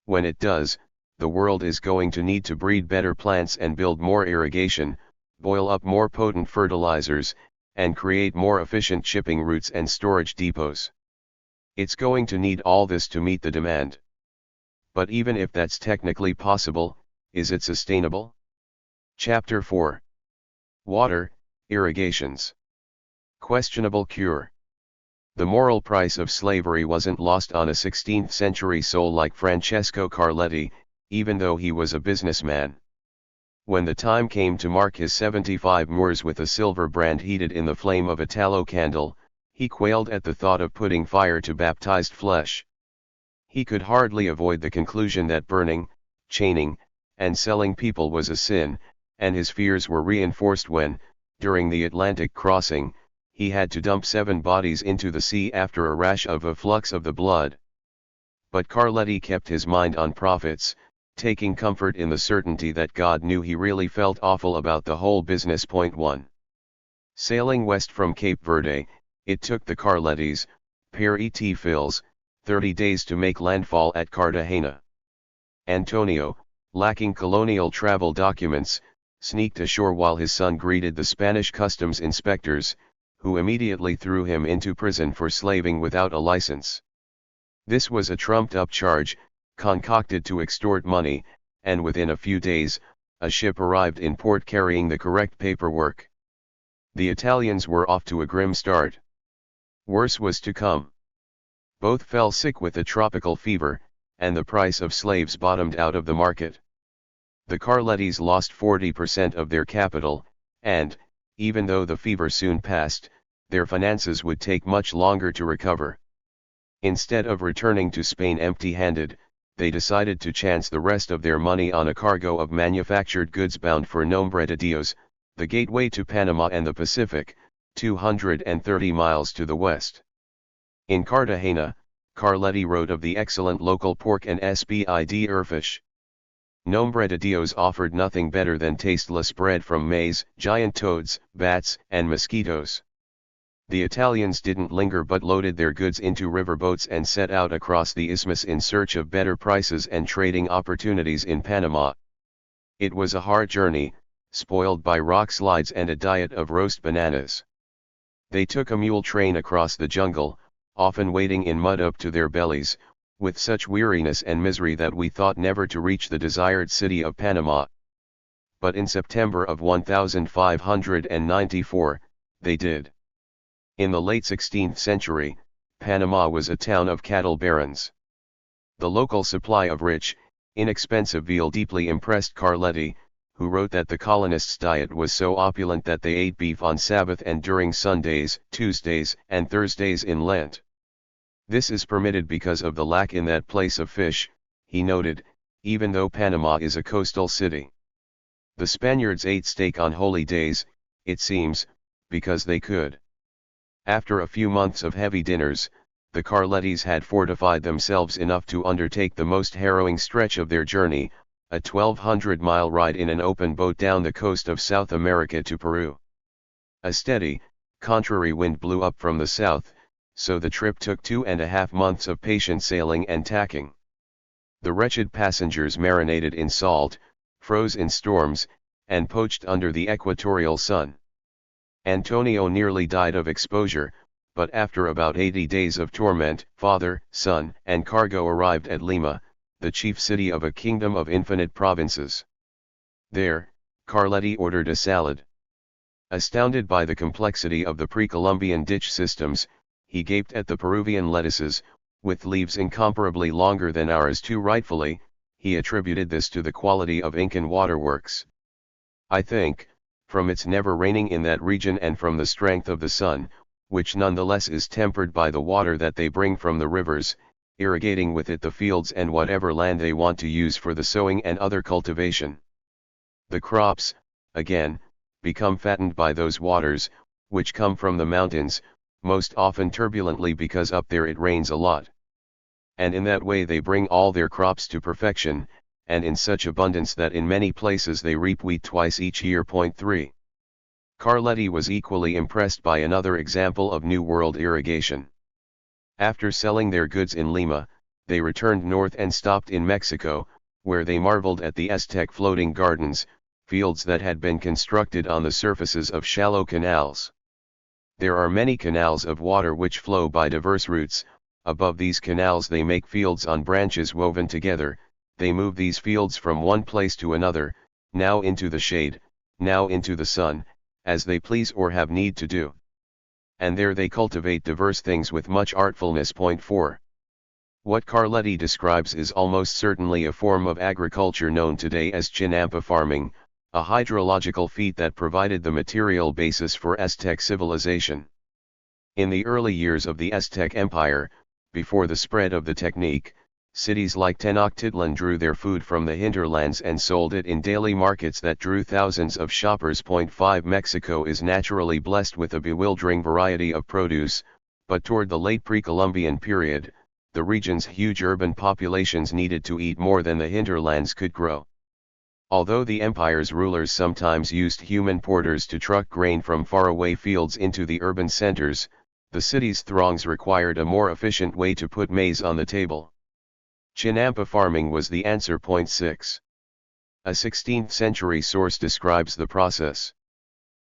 When it does, the world is going to need to breed better plants and build more irrigation, boil up more potent fertilizers, and create more efficient shipping routes and storage depots. It's going to need all this to meet the demand. But even if that's technically possible, is it sustainable? Chapter 4. Water, Irrigations. Questionable cure. The moral price of slavery wasn't lost on a 16th century soul like Francesco Carletti, even though he was a businessman. When the time came to mark his 75 moors with a silver brand heated in the flame of a tallow candle, he quailed at the thought of putting fire to baptized flesh. He could hardly avoid the conclusion that burning, chaining, and selling people was a sin, and his fears were reinforced when, during the Atlantic crossing, he had to dump 7 bodies into the sea after a rash of efflux of the blood. But Carletti kept his mind on profits, taking comfort in the certainty that God knew he really felt awful about the whole business. 1. Sailing west from Cape Verde, it took the Carlettis, Per et Fils, 30 days to make landfall at Cartagena. Antonio, lacking colonial travel documents, sneaked ashore while his son greeted the Spanish customs inspectors, who immediately threw him into prison for slaving without a license. This was a trumped-up charge, concocted to extort money, and within a few days, a ship arrived in port carrying the correct paperwork. The Italians were off to a grim start. Worse was to come. Both fell sick with a tropical fever, and the price of slaves bottomed out of the market. The Carlettis lost 40% of their capital, and, even though the fever soon passed, their finances would take much longer to recover. Instead of returning to Spain empty-handed, they decided to chance the rest of their money on a cargo of manufactured goods bound for Nombre de Dios, the gateway to Panama and the Pacific, 230 miles to the west. In Cartagena, Carletti wrote of the excellent local pork and spidurfish. Nombre de Dios offered nothing better than tasteless bread from maize, giant toads, bats, and mosquitoes. The Italians didn't linger but loaded their goods into riverboats and set out across the isthmus in search of better prices and trading opportunities in Panama. It was a hard journey, spoiled by rock slides and a diet of roast bananas. They took a mule train across the jungle, often wading in mud up to their bellies, with such weariness and misery that we thought never to reach the desired city of Panama. But in September of 1594, they did. In the late 16th century, Panama was a town of cattle barons. The local supply of rich, inexpensive veal deeply impressed Carletti, who wrote that the colonists' diet was so opulent that they ate beef on Sabbath and during Sundays, Tuesdays, and Thursdays in Lent. This is permitted because of the lack in that place of fish, he noted, even though Panama is a coastal city. The Spaniards ate steak on holy days, it seems, because they could. After a few months of heavy dinners, the Carlettis had fortified themselves enough to undertake the most harrowing stretch of their journey, a 1,200-mile ride in an open boat down the coast of South America to Peru. A steady, contrary wind blew up from the south, so the trip took 2.5 months of patient sailing and tacking. The wretched passengers marinated in salt, froze in storms, and poached under the equatorial sun. Antonio nearly died of exposure, but after about 80 days of torment, father, son, and cargo arrived at Lima, the chief city of a kingdom of infinite provinces. There, Carletti ordered a salad. Astounded by the complexity of the pre-Columbian ditch systems, he gaped at the Peruvian lettuces, with leaves incomparably longer than ours too rightfully, he attributed this to the quality of Incan waterworks. I think, from its never raining in that region and from the strength of the sun, which nonetheless is tempered by the water that they bring from the rivers, irrigating with it the fields and whatever land they want to use for the sowing and other cultivation. The crops, again, become fattened by those waters, which come from the mountains, most often turbulently because up there it rains a lot. And in that way they bring all their crops to perfection, and in such abundance that in many places they reap wheat twice each year. 3. Carletti was equally impressed by another example of New World irrigation. After selling their goods in Lima, they returned north and stopped in Mexico, where they marveled at the Aztec floating gardens, fields that had been constructed on the surfaces of shallow canals. There are many canals of water which flow by diverse routes. Above these canals they make fields on branches woven together. They move these fields from one place to another, now into the shade, now into the sun, as they please or have need to do. And there they cultivate diverse things with much artfulness. 4. What Carletti describes is almost certainly a form of agriculture known today as chinampa farming, a hydrological feat that provided the material basis for Aztec civilization. In the early years of the Aztec Empire, before the spread of the technique, cities like Tenochtitlan drew their food from the hinterlands and sold it in daily markets that drew thousands of shoppers. 5. Mexico is naturally blessed with a bewildering variety of produce, but toward the late pre-Columbian period, the region's huge urban populations needed to eat more than the hinterlands could grow. Although the empire's rulers sometimes used human porters to truck grain from faraway fields into the urban centers, the city's throngs required a more efficient way to put maize on the table. Chinampa farming was the answer. 6. A 16th-century source describes the process.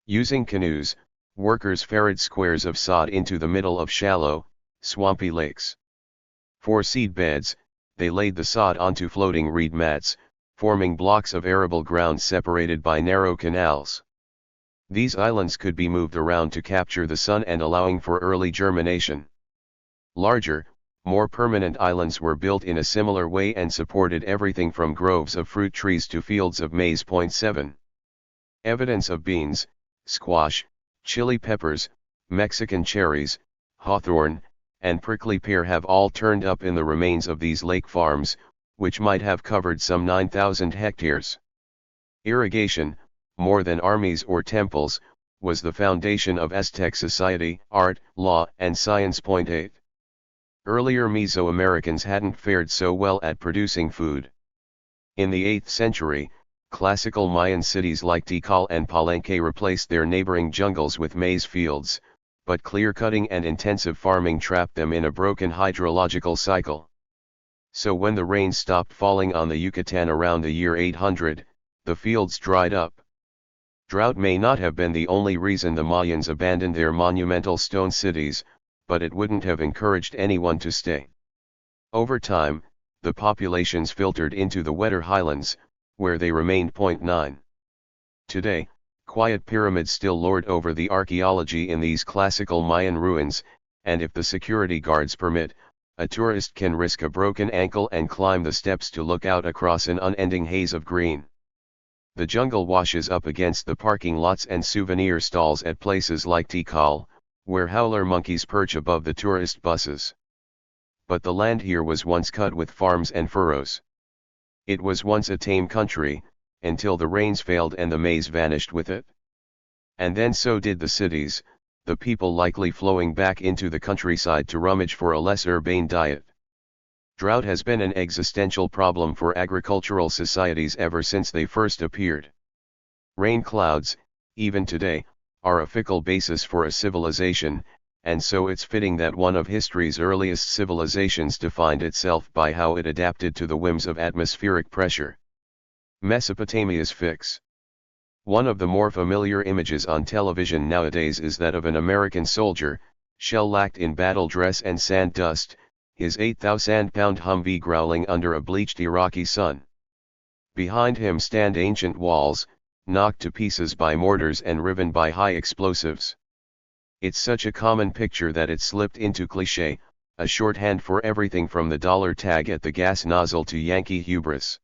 Using canoes, workers ferried squares of sod into the middle of shallow, swampy lakes. For seed beds, they laid the sod onto floating reed mats, forming blocks of arable ground separated by narrow canals. These islands could be moved around to capture the sun and allowing for early germination. Larger, more permanent islands were built in a similar way and supported everything from groves of fruit trees to fields of maize. 7. Evidence of beans, squash, chili peppers, Mexican cherries, hawthorn, and prickly pear have all turned up in the remains of these lake farms, which might have covered some 9,000 hectares. Irrigation, more than armies or temples, was the foundation of Aztec society, art, law, and science. 8. Earlier Mesoamericans hadn't fared so well at producing food. In the 8th century, classical Mayan cities like Tikal and Palenque replaced their neighboring jungles with maize fields, but clear-cutting and intensive farming trapped them in a broken hydrological cycle. So when the rain stopped falling on the Yucatan around the year 800, the fields dried up. Drought may not have been the only reason the Mayans abandoned their monumental stone cities, but it wouldn't have encouraged anyone to stay. Over time, the populations filtered into the wetter highlands, where they remained. 9. Today, quiet pyramids still lord over the archaeology in these classical Mayan ruins, and if the security guards permit, a tourist can risk a broken ankle and climb the steps to look out across an unending haze of green. The jungle washes up against the parking lots and souvenir stalls at places like Tikal, where howler monkeys perch above the tourist buses. But the land here was once cut with farms and furrows. It was once a tame country, until the rains failed and the maize vanished with it. And then so did the cities, the people likely flowing back into the countryside to rummage for a less urbane diet. Drought has been an existential problem for agricultural societies ever since they first appeared. Rain clouds, even today, are a fickle basis for a civilization, and so it's fitting that one of history's earliest civilizations defined itself by how it adapted to the whims of atmospheric pressure. Mesopotamia's fix. One of the more familiar images on television nowadays is that of an American soldier, shell-lacked in battle dress and sand dust, his 8,000-pound Humvee growling under a bleached Iraqi sun. Behind him stand ancient walls, knocked to pieces by mortars and riven by high explosives. It's such a common picture that it slipped into cliché, a shorthand for everything from the dollar tag at the gas nozzle to Yankee hubris.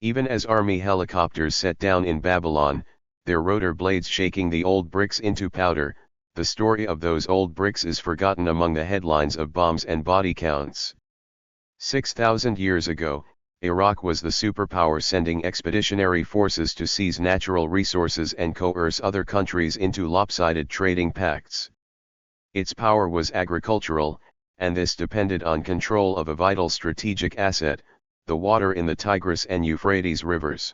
Even as army helicopters set down in Babylon, their rotor blades shaking the old bricks into powder, the story of those old bricks is forgotten among the headlines of bombs and body counts. 6,000 years ago, Iraq was the superpower sending expeditionary forces to seize natural resources and coerce other countries into lopsided trading pacts. Its power was agricultural, and this depended on control of a vital strategic asset, the water in the Tigris and Euphrates rivers.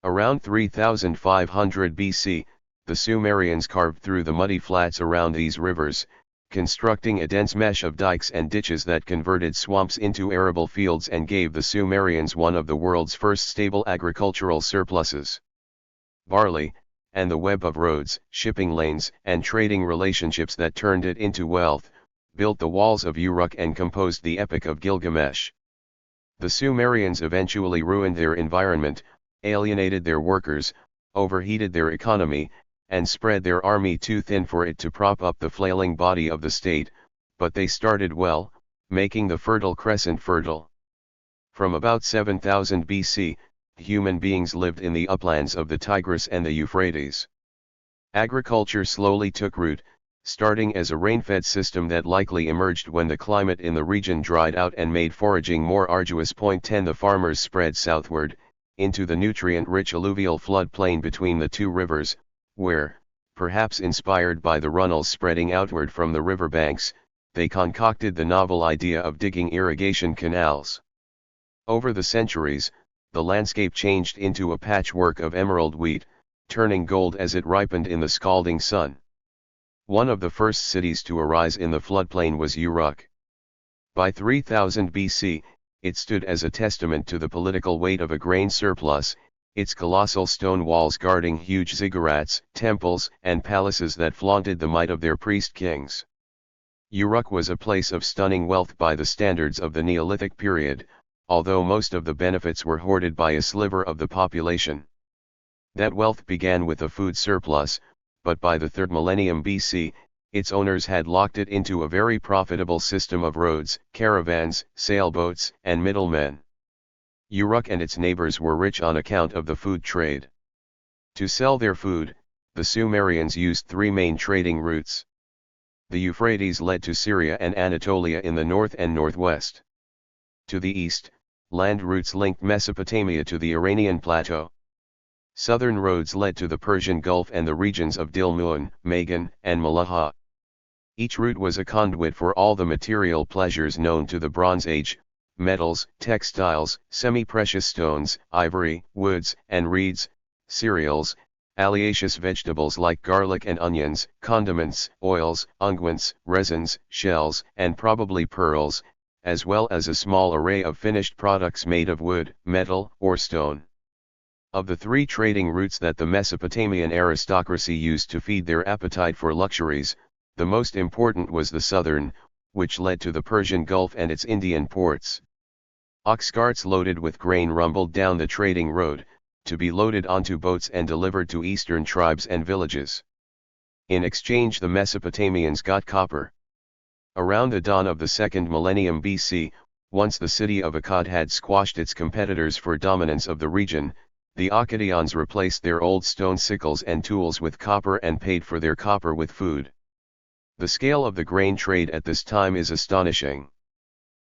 Around 3500 BC, the Sumerians carved through the muddy flats around these rivers, constructing a dense mesh of dikes and ditches that converted swamps into arable fields and gave the Sumerians one of the world's first stable agricultural surpluses. Barley, and the web of roads, shipping lanes, and trading relationships that turned it into wealth, built the walls of Uruk and composed the Epic of Gilgamesh. The Sumerians eventually ruined their environment, alienated their workers, overheated their economy, and spread their army too thin for it to prop up the flailing body of the state, but they started well, making the Fertile Crescent fertile. From about 7000 BC, human beings lived in the uplands of the Tigris and the Euphrates. Agriculture slowly took root, starting as a rain-fed system that likely emerged when the climate in the region dried out and made foraging more arduous. 10 The farmers spread southward, into the nutrient-rich alluvial floodplain between the two rivers, where, perhaps inspired by the runnels spreading outward from the riverbanks, they concocted the novel idea of digging irrigation canals. Over the centuries, the landscape changed into a patchwork of emerald wheat, turning gold as it ripened in the scalding sun. One of the first cities to arise in the floodplain was Uruk. By 3000 BC, it stood as a testament to the political weight of a grain surplus, its colossal stone walls guarding huge ziggurats, temples, and palaces that flaunted the might of their priest-kings. Uruk was a place of stunning wealth by the standards of the Neolithic period, although most of the benefits were hoarded by a sliver of the population. That wealth began with a food surplus, but by the 3rd millennium BC, its owners had locked it into a very profitable system of roads, caravans, sailboats, and middlemen. Uruk and its neighbors were rich on account of the food trade. To sell their food, the Sumerians used three main trading routes. The Euphrates led to Syria and Anatolia in the north and northwest. To the east, land routes linked Mesopotamia to the Iranian plateau. Southern roads led to the Persian Gulf and the regions of Dilmun, Magan, and Malaha. Each route was a conduit for all the material pleasures known to the Bronze Age: metals, textiles, semi-precious stones, ivory, woods and reeds, cereals, alliaceous vegetables like garlic and onions, condiments, oils, unguents, resins, shells, and probably pearls, as well as a small array of finished products made of wood, metal, or stone. Of the three trading routes that the Mesopotamian aristocracy used to feed their appetite for luxuries, the most important was the southern, which led to the Persian Gulf and its Indian ports. Ox carts loaded with grain rumbled down the trading road, to be loaded onto boats and delivered to eastern tribes and villages. In exchange the Mesopotamians got copper. Around the dawn of the 2nd millennium BC, once the city of Akkad had squashed its competitors for dominance of the region, The Akkadians replaced their old stone sickles and tools with copper and paid for their copper with food. The scale of the grain trade at this time is astonishing.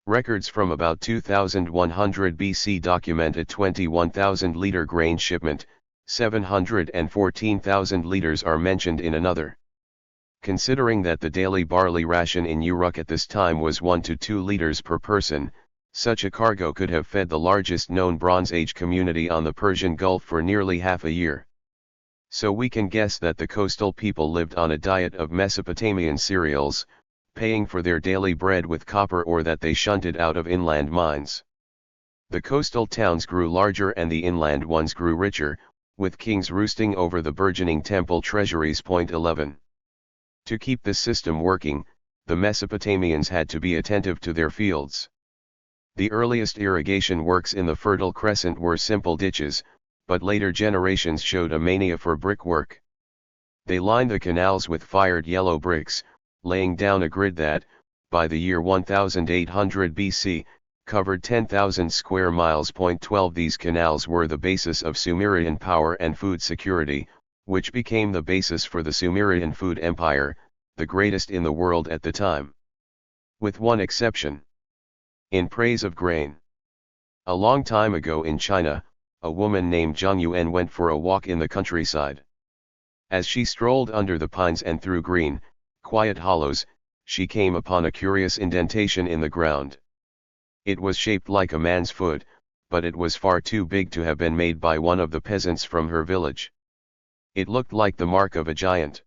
Records from about 2100 BC document a 21,000-liter grain shipment, 714,000 liters are mentioned in another. Considering that the daily barley ration in Uruk at this time was 1 to 2 liters per person, such a cargo could have fed the largest known Bronze Age community on the Persian Gulf for nearly half a year. So we can guess that the coastal people lived on a diet of Mesopotamian cereals, paying for their daily bread with copper, or that they shunted out of inland mines. The coastal towns grew larger and the inland ones grew richer, with kings roosting over the burgeoning temple treasuries. 11. To keep this system working, the Mesopotamians had to be attentive to their fields. The earliest irrigation works in the Fertile Crescent were simple ditches, but later generations showed a mania for brickwork. They lined the canals with fired yellow bricks, laying down a grid that, by the year 1800 BC, covered 10,000 square miles. 12. These canals were the basis of Sumerian power and food security, which became the basis for the Sumerian food empire, the greatest in the world at the time. With one exception. In praise of grain. A long time ago in China, a woman named Zhang Yuan went for a walk in the countryside. As she strolled under the pines and through green, quiet hollows, she came upon a curious indentation in the ground. It was shaped like a man's foot, but it was far too big to have been made by one of the peasants from her village. It looked like the mark of a giant.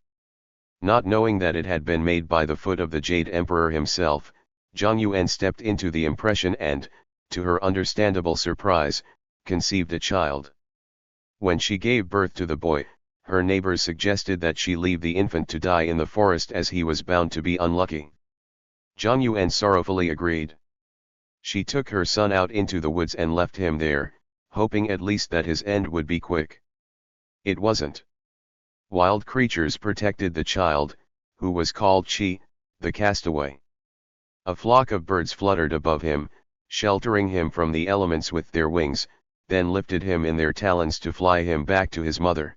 Not knowing that it had been made by the foot of the Jade Emperor himself, Zhang Yuan stepped into the impression and, to her understandable surprise, conceived a child. When she gave birth to the boy, her neighbors suggested that she leave the infant to die in the forest as he was bound to be unlucky. Zhang Yuan sorrowfully agreed. She took her son out into the woods and left him there, hoping at least that his end would be quick. It wasn't. Wild creatures protected the child, who was called Chi, the castaway. A flock of birds fluttered above him, sheltering him from the elements with their wings, then lifted him in their talons to fly him back to his mother.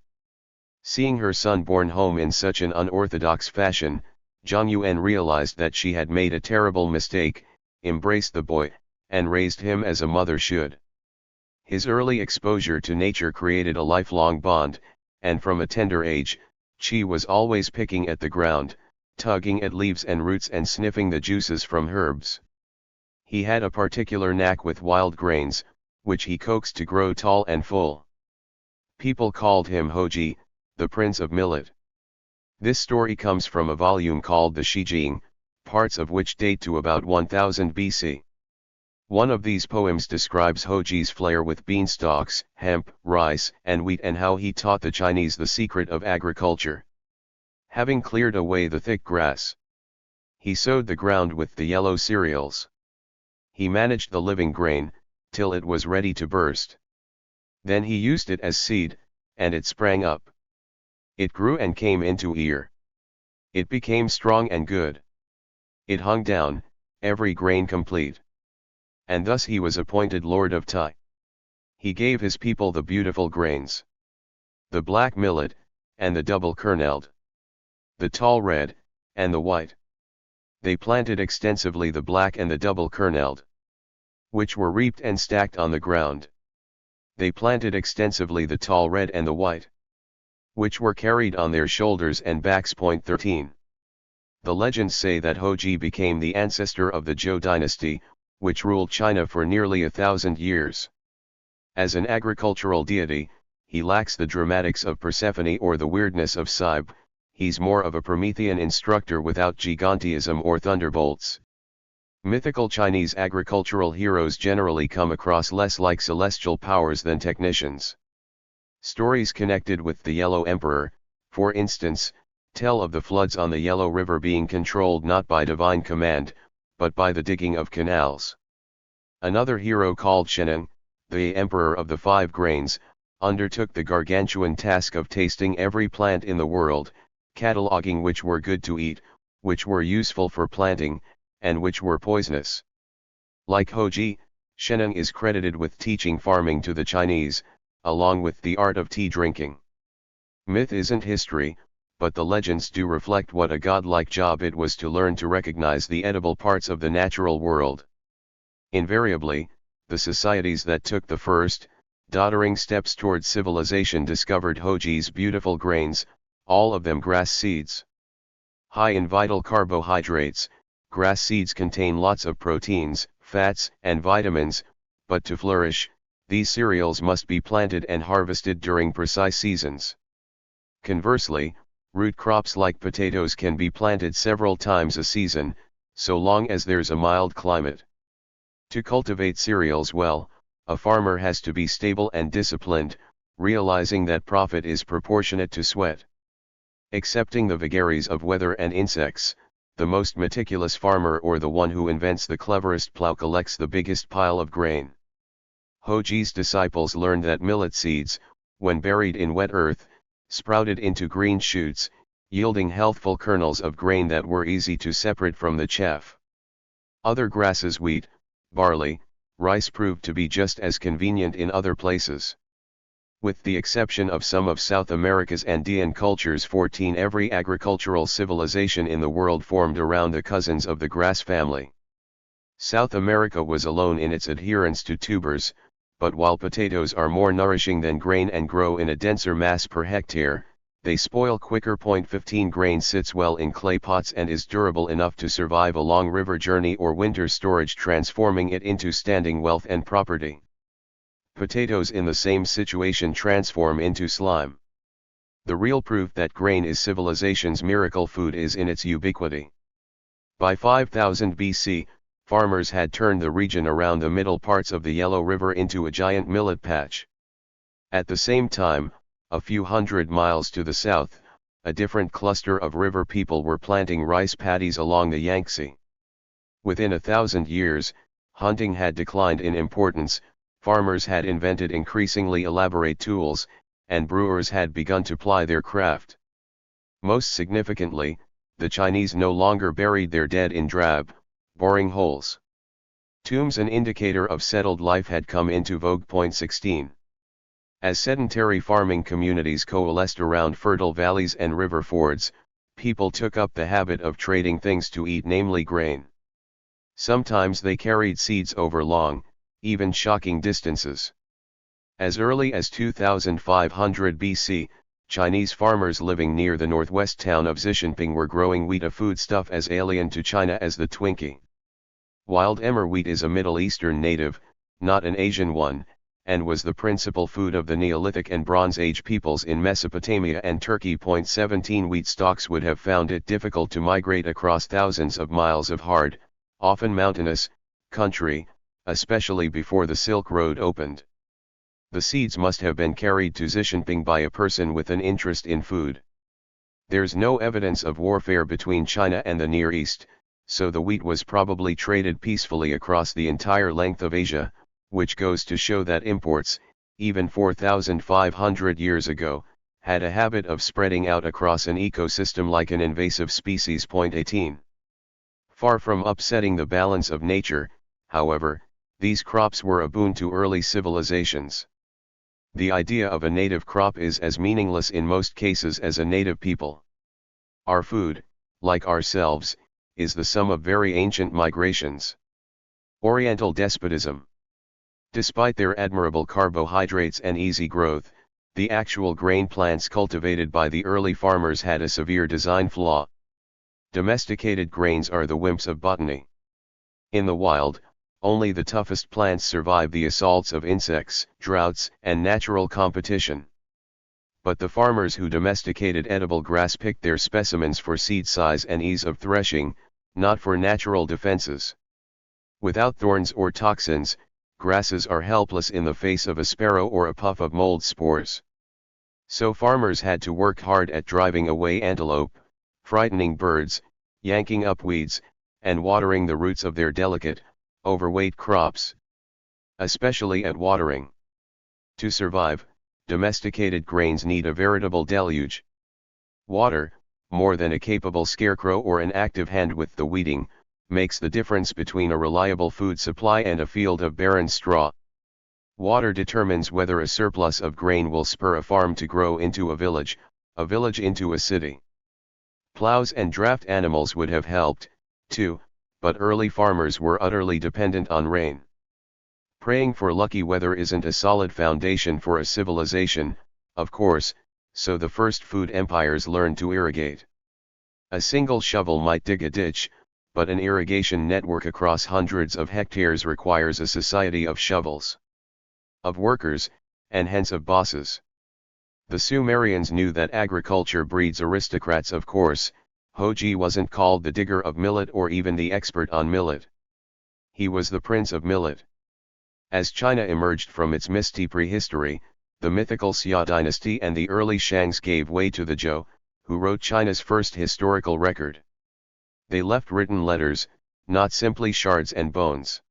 Seeing her son borne home in such an unorthodox fashion, Zhang Yuan realized that she had made a terrible mistake, embraced the boy, and raised him as a mother should. His early exposure to nature created a lifelong bond, and from a tender age, Chi was always picking at the ground, tugging at leaves and roots and sniffing the juices from herbs. He had a particular knack with wild grains, which he coaxed to grow tall and full. People called him Hoji, the Prince of Millet. This story comes from a volume called the Shijing, parts of which date to about 1000 BC. One of these poems describes Hoji's flair with beanstalks, hemp, rice, and wheat, and how he taught the Chinese the secret of agriculture. Having cleared away the thick grass, he sowed the ground with the yellow cereals. He managed the living grain, till it was ready to burst. Then he used it as seed, and it sprang up. It grew and came into ear. It became strong and good. It hung down, every grain complete. And thus he was appointed Lord of Tai. He gave his people the beautiful grains, the black millet, and the double-kernelled, the tall red, and the white. They planted extensively the black and the double-kernelled, which were reaped and stacked on the ground. They planted extensively the tall red and the white, which were carried on their shoulders and backs. 13. The legends say that Hoji became the ancestor of the Zhou dynasty, which ruled China for nearly 1,000 years. As an agricultural deity, he lacks the dramatics of Persephone or the weirdness of Cybe, he's more of a Promethean instructor without gigantism or thunderbolts. Mythical Chinese agricultural heroes generally come across less like celestial powers than technicians. Stories connected with the Yellow Emperor, for instance, tell of the floods on the Yellow River being controlled not by divine command, but by the digging of canals. Another hero called Sheneng, the Emperor of the Five Grains, undertook the gargantuan task of tasting every plant in the world, cataloguing which were good to eat, which were useful for planting, and which were poisonous. Like Hoji, Sheneng is credited with teaching farming to the Chinese, along with the art of tea drinking. Myth isn't history, but the legends do reflect what a godlike job it was to learn to recognize the edible parts of the natural world. Invariably, the societies that took the first, doddering steps towards civilization discovered Hoji's beautiful grains, all of them grass seeds. High in vital carbohydrates, grass seeds contain lots of proteins, fats, and vitamins, but to flourish, these cereals must be planted and harvested during precise seasons. Conversely, root crops like potatoes can be planted several times a season, so long as there's a mild climate. To cultivate cereals well, a farmer has to be stable and disciplined, realizing that profit is proportionate to sweat. Excepting the vagaries of weather and insects, the most meticulous farmer or the one who invents the cleverest plow collects the biggest pile of grain. Hoji's disciples learned that millet seeds, when buried in wet earth, sprouted into green shoots, yielding healthful kernels of grain that were easy to separate from the chaff. Other grasses, wheat, barley, rice proved to be just as convenient in other places. With the exception of some of South America's Andean cultures, every agricultural civilization in the world formed around the cousins of the grass family. South America was alone in its adherence to tubers, but while potatoes are more nourishing than grain and grow in a denser mass per hectare, they spoil quicker. 15 Grain sits well in clay pots and is durable enough to survive a long river journey or winter storage, transforming it into standing wealth and property. Potatoes in the same situation transform into slime. The real proof that grain is civilization's miracle food is in its ubiquity. By 5000 BC, farmers had turned the region around the middle parts of the Yellow River into a giant millet patch. At the same time, a few hundred miles to the south, a different cluster of river people were planting rice paddies along the Yangtze. Within 1,000 years, hunting had declined in importance, farmers had invented increasingly elaborate tools, and brewers had begun to ply their craft. Most significantly, the Chinese no longer buried their dead in drab, boring holes. Tombs, an indicator of settled life, had come into vogue. 16. As sedentary farming communities coalesced around fertile valleys and river fords, people took up the habit of trading things to eat, namely grain. Sometimes they carried seeds over long, even shocking distances. As early as 2500 BC, Chinese farmers living near the northwest town of Xishanping were growing wheat, a foodstuff as alien to China as the Twinkie. Wild emmer wheat is a Middle Eastern native, not an Asian one, and was the principal food of the Neolithic and Bronze Age peoples in Mesopotamia and Turkey. 17 Wheat stalks would have found it difficult to migrate across thousands of miles of hard, often mountainous, country, especially before the Silk Road opened. The seeds must have been carried to Xishanping by a person with an interest in food. There's no evidence of warfare between China and the Near East, so the wheat was probably traded peacefully across the entire length of Asia, which goes to show that imports, even 4,500 years ago, had a habit of spreading out across an ecosystem like an invasive species. 18. Far from upsetting the balance of nature, however, these crops were a boon to early civilizations. The idea of a native crop is as meaningless in most cases as a native people. Our food, like ourselves, is the sum of very ancient migrations. Oriental despotism. Despite their admirable carbohydrates and easy growth, the actual grain plants cultivated by the early farmers had a severe design flaw. Domesticated grains are the wimps of botany. In the wild, only the toughest plants survive the assaults of insects, droughts, and natural competition. But the farmers who domesticated edible grass picked their specimens for seed size and ease of threshing, not for natural defenses. Without thorns or toxins, grasses are helpless in the face of a sparrow or a puff of mold spores. So farmers had to work hard at driving away antelope, frightening birds, yanking up weeds, and watering the roots of their delicate, overweight crops. Especially at watering. To survive, domesticated grains need a veritable deluge. Water, more than a capable scarecrow or an active hand with the weeding, makes the difference between a reliable food supply and a field of barren straw. Water determines whether a surplus of grain will spur a farm to grow into a village into a city. Plows and draft animals would have helped, too, but early farmers were utterly dependent on rain. Praying for lucky weather isn't a solid foundation for a civilization, of course, so the first food empires learned to irrigate. A single shovel might dig a ditch, but an irrigation network across hundreds of hectares requires a society of shovels, of workers, and hence of bosses. The Sumerians knew that agriculture breeds aristocrats, of course. Hoji wasn't called the digger of millet or even the expert on millet. He was the prince of millet. As China emerged from its misty prehistory, the mythical Xia dynasty and the early Shangs gave way to the Zhou, who wrote China's first historical record. They left written letters, not simply shards and bones.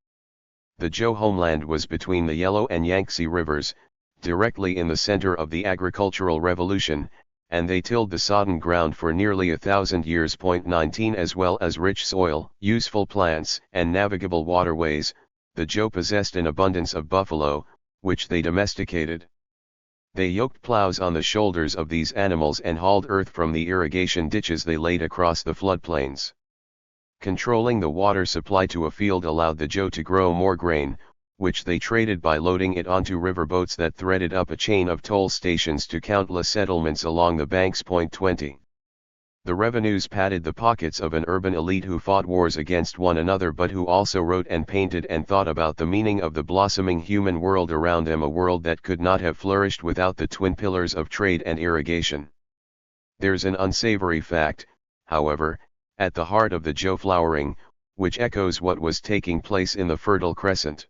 The Zhou homeland was between the Yellow and Yangtze rivers, directly in the center of the agricultural revolution, and they tilled the sodden ground for nearly 1,000 years. 19 As well as rich soil, useful plants, and navigable waterways, the Zhou possessed an abundance of buffalo, which they domesticated. They yoked plows on the shoulders of these animals and hauled earth from the irrigation ditches they laid across the floodplains. Controlling the water supply to a field allowed the Zhou to grow more grain, which they traded by loading it onto riverboats that threaded up a chain of toll stations to countless settlements along the banks. 20. The revenues padded the pockets of an urban elite who fought wars against one another but who also wrote and painted and thought about the meaning of the blossoming human world around them, a world that could not have flourished without the twin pillars of trade and irrigation. There's an unsavory fact, however, at the heart of the Zhou flowering, which echoes what was taking place in the Fertile Crescent.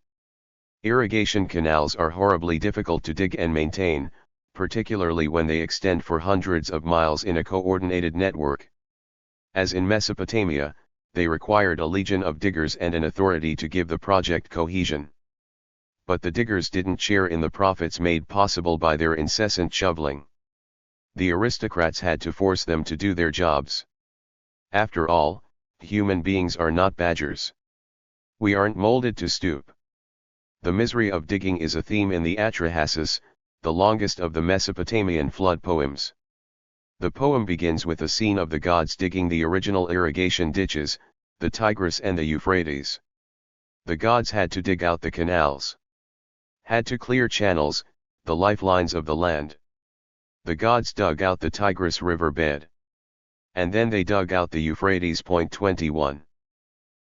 Irrigation canals are horribly difficult to dig and maintain, particularly when they extend for hundreds of miles in a coordinated network. As in Mesopotamia, they required a legion of diggers and an authority to give the project cohesion. But the diggers didn't share in the profits made possible by their incessant shoveling. The aristocrats had to force them to do their jobs. After all, human beings are not badgers. We aren't molded to stoop. The misery of digging is a theme in the Atrahasis, the longest of the Mesopotamian flood poems. The poem begins with a scene of the gods digging the original irrigation ditches, the Tigris and the Euphrates. The gods had to dig out the canals. Had to clear channels, the lifelines of the land. The gods dug out the Tigris river bed. And then they dug out the Euphrates. 21.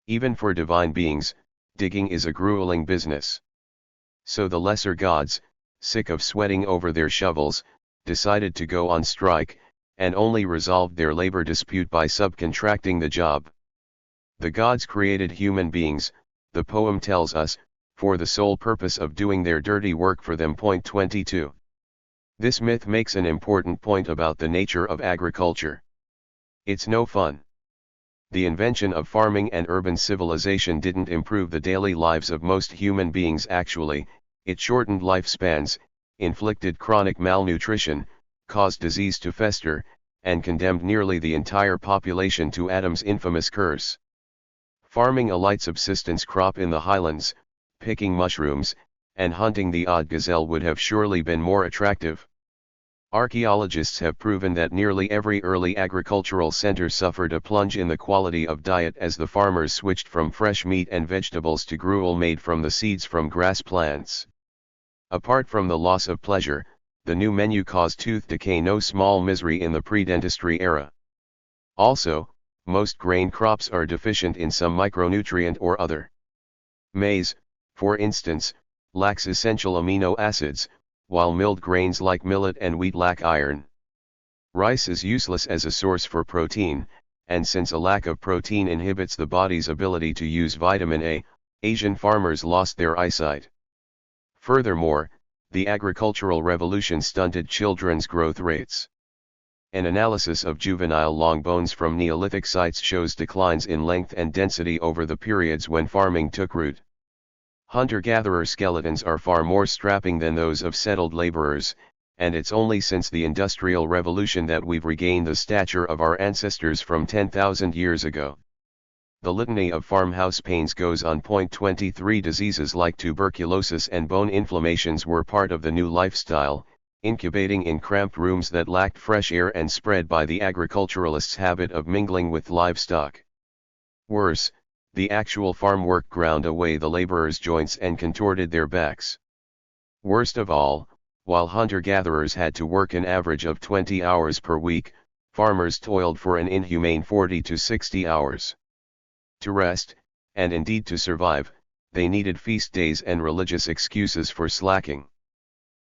Even for divine beings, digging is a grueling business. So the lesser gods, sick of sweating over their shovels, decided to go on strike, and only resolved their labor dispute by subcontracting the job. The gods created human beings, the poem tells us, for the sole purpose of doing their dirty work for them. 22. This myth makes an important point about the nature of agriculture. It's no fun. The invention of farming and urban civilization didn't improve the daily lives of most human beings. Actually, it shortened lifespans, inflicted chronic malnutrition, caused disease to fester, and condemned nearly the entire population to Adam's infamous curse. Farming a light subsistence crop in the highlands, picking mushrooms, and hunting the odd gazelle would have surely been more attractive. Archaeologists have proven that nearly every early agricultural center suffered a plunge in the quality of diet as the farmers switched from fresh meat and vegetables to gruel made from the seeds from grass plants. Apart from the loss of pleasure, the new menu caused tooth decay, no small misery in the pre-dentistry era. Also, most grain crops are deficient in some micronutrient or other. Maize, for instance, lacks essential amino acids, while milled grains like millet and wheat lack iron. Rice is useless as a source for protein, and since a lack of protein inhibits the body's ability to use vitamin A, Asian farmers lost their eyesight. Furthermore, the agricultural revolution stunted children's growth rates. An analysis of juvenile long bones from Neolithic sites shows declines in length and density over the periods when farming took root. Hunter-gatherer skeletons are far more strapping than those of settled laborers, and it's only since the Industrial Revolution that we've regained the stature of our ancestors from 10,000 years ago. The litany of farmhouse pains goes on. 23 Diseases like tuberculosis and bone inflammations were part of the new lifestyle, incubating in cramped rooms that lacked fresh air and spread by the agriculturalists' habit of mingling with livestock. Worse, the actual farm work ground away the laborers' joints and contorted their backs. Worst of all, while hunter-gatherers had to work an average of 20 hours per week, farmers toiled for an inhumane 40 to 60 hours. To rest, and indeed to survive, they needed feast days and religious excuses for slacking.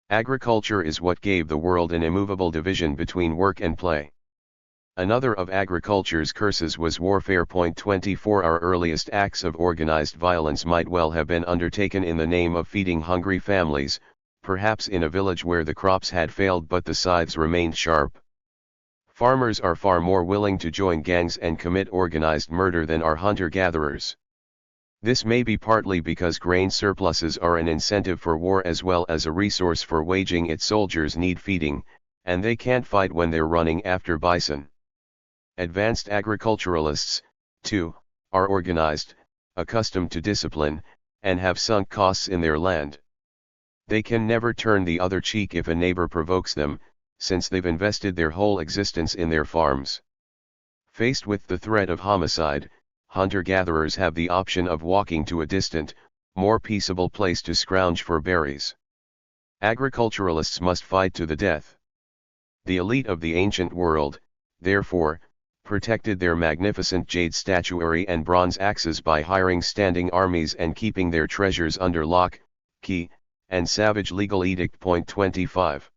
Agriculture is what gave the world an immovable division between work and play. Another of agriculture's curses was warfare. 24 Our earliest acts of organized violence might well have been undertaken in the name of feeding hungry families, perhaps in a village where the crops had failed but the scythes remained sharp. Farmers are far more willing to join gangs and commit organized murder than are hunter-gatherers. This may be partly because grain surpluses are an incentive for war as well as a resource for waging it. Soldiers need feeding, and they can't fight when they're running after bison. Advanced agriculturalists, too, are organized, accustomed to discipline, and have sunk costs in their land. They can never turn the other cheek if a neighbor provokes them, since they've invested their whole existence in their farms. Faced with the threat of homicide, hunter-gatherers have the option of walking to a distant, more peaceable place to scrounge for berries. Agriculturalists must fight to the death. The elite of the ancient world, therefore, protected their magnificent jade statuary and bronze axes by hiring standing armies and keeping their treasures under lock, key, and savage legal edict. 25.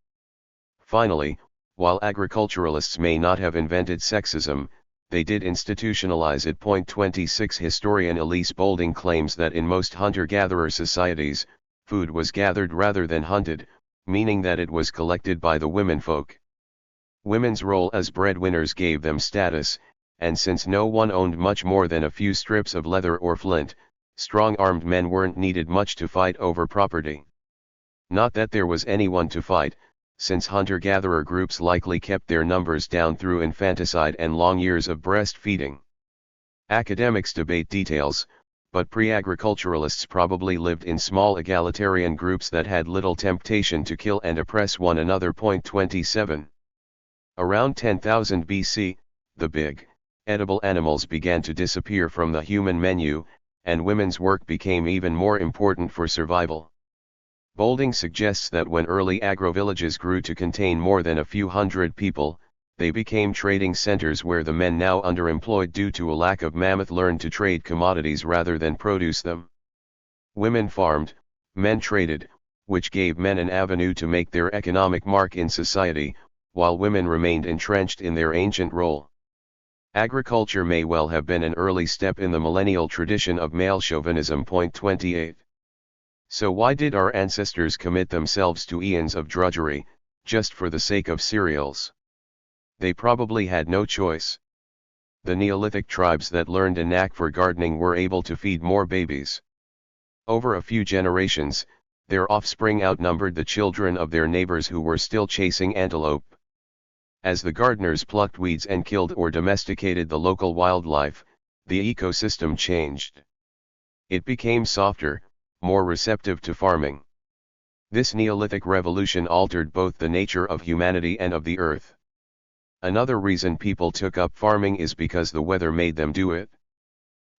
Finally, while agriculturalists may not have invented sexism, they did institutionalize it. 26 Historian Elise Boulding claims that in most hunter-gatherer societies, food was gathered rather than hunted, meaning that it was collected by the womenfolk. Women's role as breadwinners gave them status, and since no one owned much more than a few strips of leather or flint, strong-armed men weren't needed much to fight over property. Not that there was anyone to fight, since hunter-gatherer groups likely kept their numbers down through infanticide and long years of breastfeeding. Academics debate details, but pre-agriculturalists probably lived in small egalitarian groups that had little temptation to kill and oppress one another. 27. Around 10,000 BC, the big, edible animals began to disappear from the human menu, and women's work became even more important for survival. Boulding suggests that when early agro-villages grew to contain more than a few hundred people, they became trading centers where the men now underemployed due to a lack of mammoth learned to trade commodities rather than produce them. Women farmed, men traded, which gave men an avenue to make their economic mark in society, while women remained entrenched in their ancient role. Agriculture may well have been an early step in the millennial tradition of male chauvinism. 28. So why did our ancestors commit themselves to eons of drudgery, just for the sake of cereals? They probably had no choice. The Neolithic tribes that learned a knack for gardening were able to feed more babies. Over a few generations, their offspring outnumbered the children of their neighbors who were still chasing antelope. As the gardeners plucked weeds and killed or domesticated the local wildlife, the ecosystem changed. It became softer, more receptive to farming. This Neolithic revolution altered both the nature of humanity and of the earth. Another reason people took up farming is because the weather made them do it.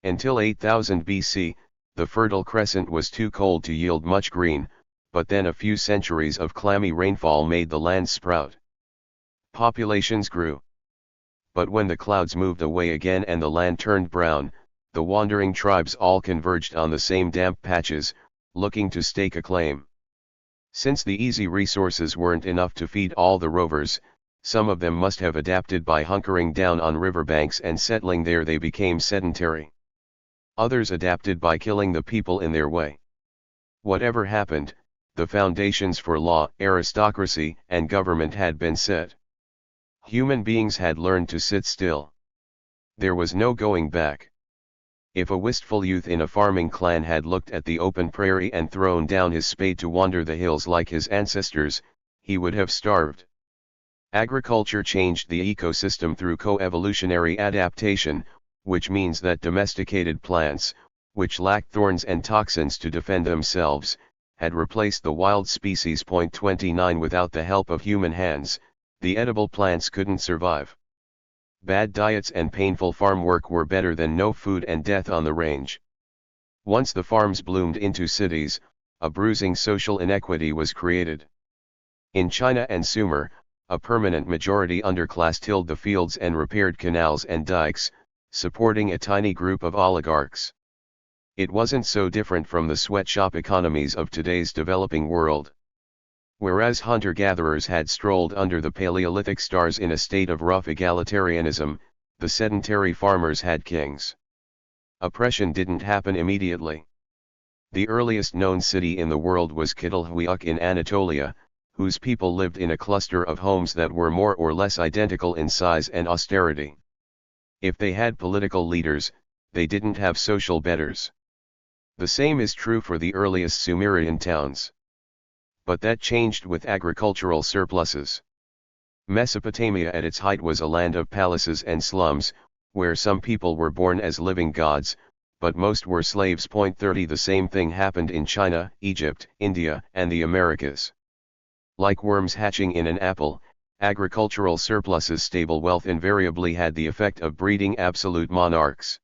Until 8000 BC, the Fertile Crescent was too cold to yield much green, but then a few centuries of clammy rainfall made the land sprout. Populations grew. But when the clouds moved away again and the land turned brown, the wandering tribes all converged on the same damp patches, looking to stake a claim. Since the easy resources weren't enough to feed all the rovers, some of them must have adapted by hunkering down on riverbanks and settling there. They became sedentary. Others adapted by killing the people in their way. Whatever happened, the foundations for law, aristocracy, and government had been set. Human beings had learned to sit still. There was no going back. If a wistful youth in a farming clan had looked at the open prairie and thrown down his spade to wander the hills like his ancestors, he would have starved. Agriculture changed the ecosystem through coevolutionary adaptation, which means that domesticated plants, which lacked thorns and toxins to defend themselves, had replaced the wild species. 29 Without the help of human hands, the edible plants couldn't survive. Bad diets and painful farm work were better than no food and death on the range. Once the farms bloomed into cities, a bruising social inequity was created. In China and Sumer, a permanent majority underclass tilled the fields and repaired canals and dikes, supporting a tiny group of oligarchs. It wasn't so different from the sweatshop economies of today's developing world. Whereas hunter-gatherers had strolled under the Paleolithic stars in a state of rough egalitarianism, the sedentary farmers had kings. Oppression didn't happen immediately. The earliest known city in the world was Çatalhöyük in Anatolia, whose people lived in a cluster of homes that were more or less identical in size and austerity. If they had political leaders, they didn't have social betters. The same is true for the earliest Sumerian towns. But that changed with agricultural surpluses. Mesopotamia at its height was a land of palaces and slums, where some people were born as living gods, but most were slaves. 30 The same thing happened in China, Egypt, India, and the Americas. Like worms hatching in an apple, agricultural surpluses stable wealth invariably had the effect of breeding absolute monarchs.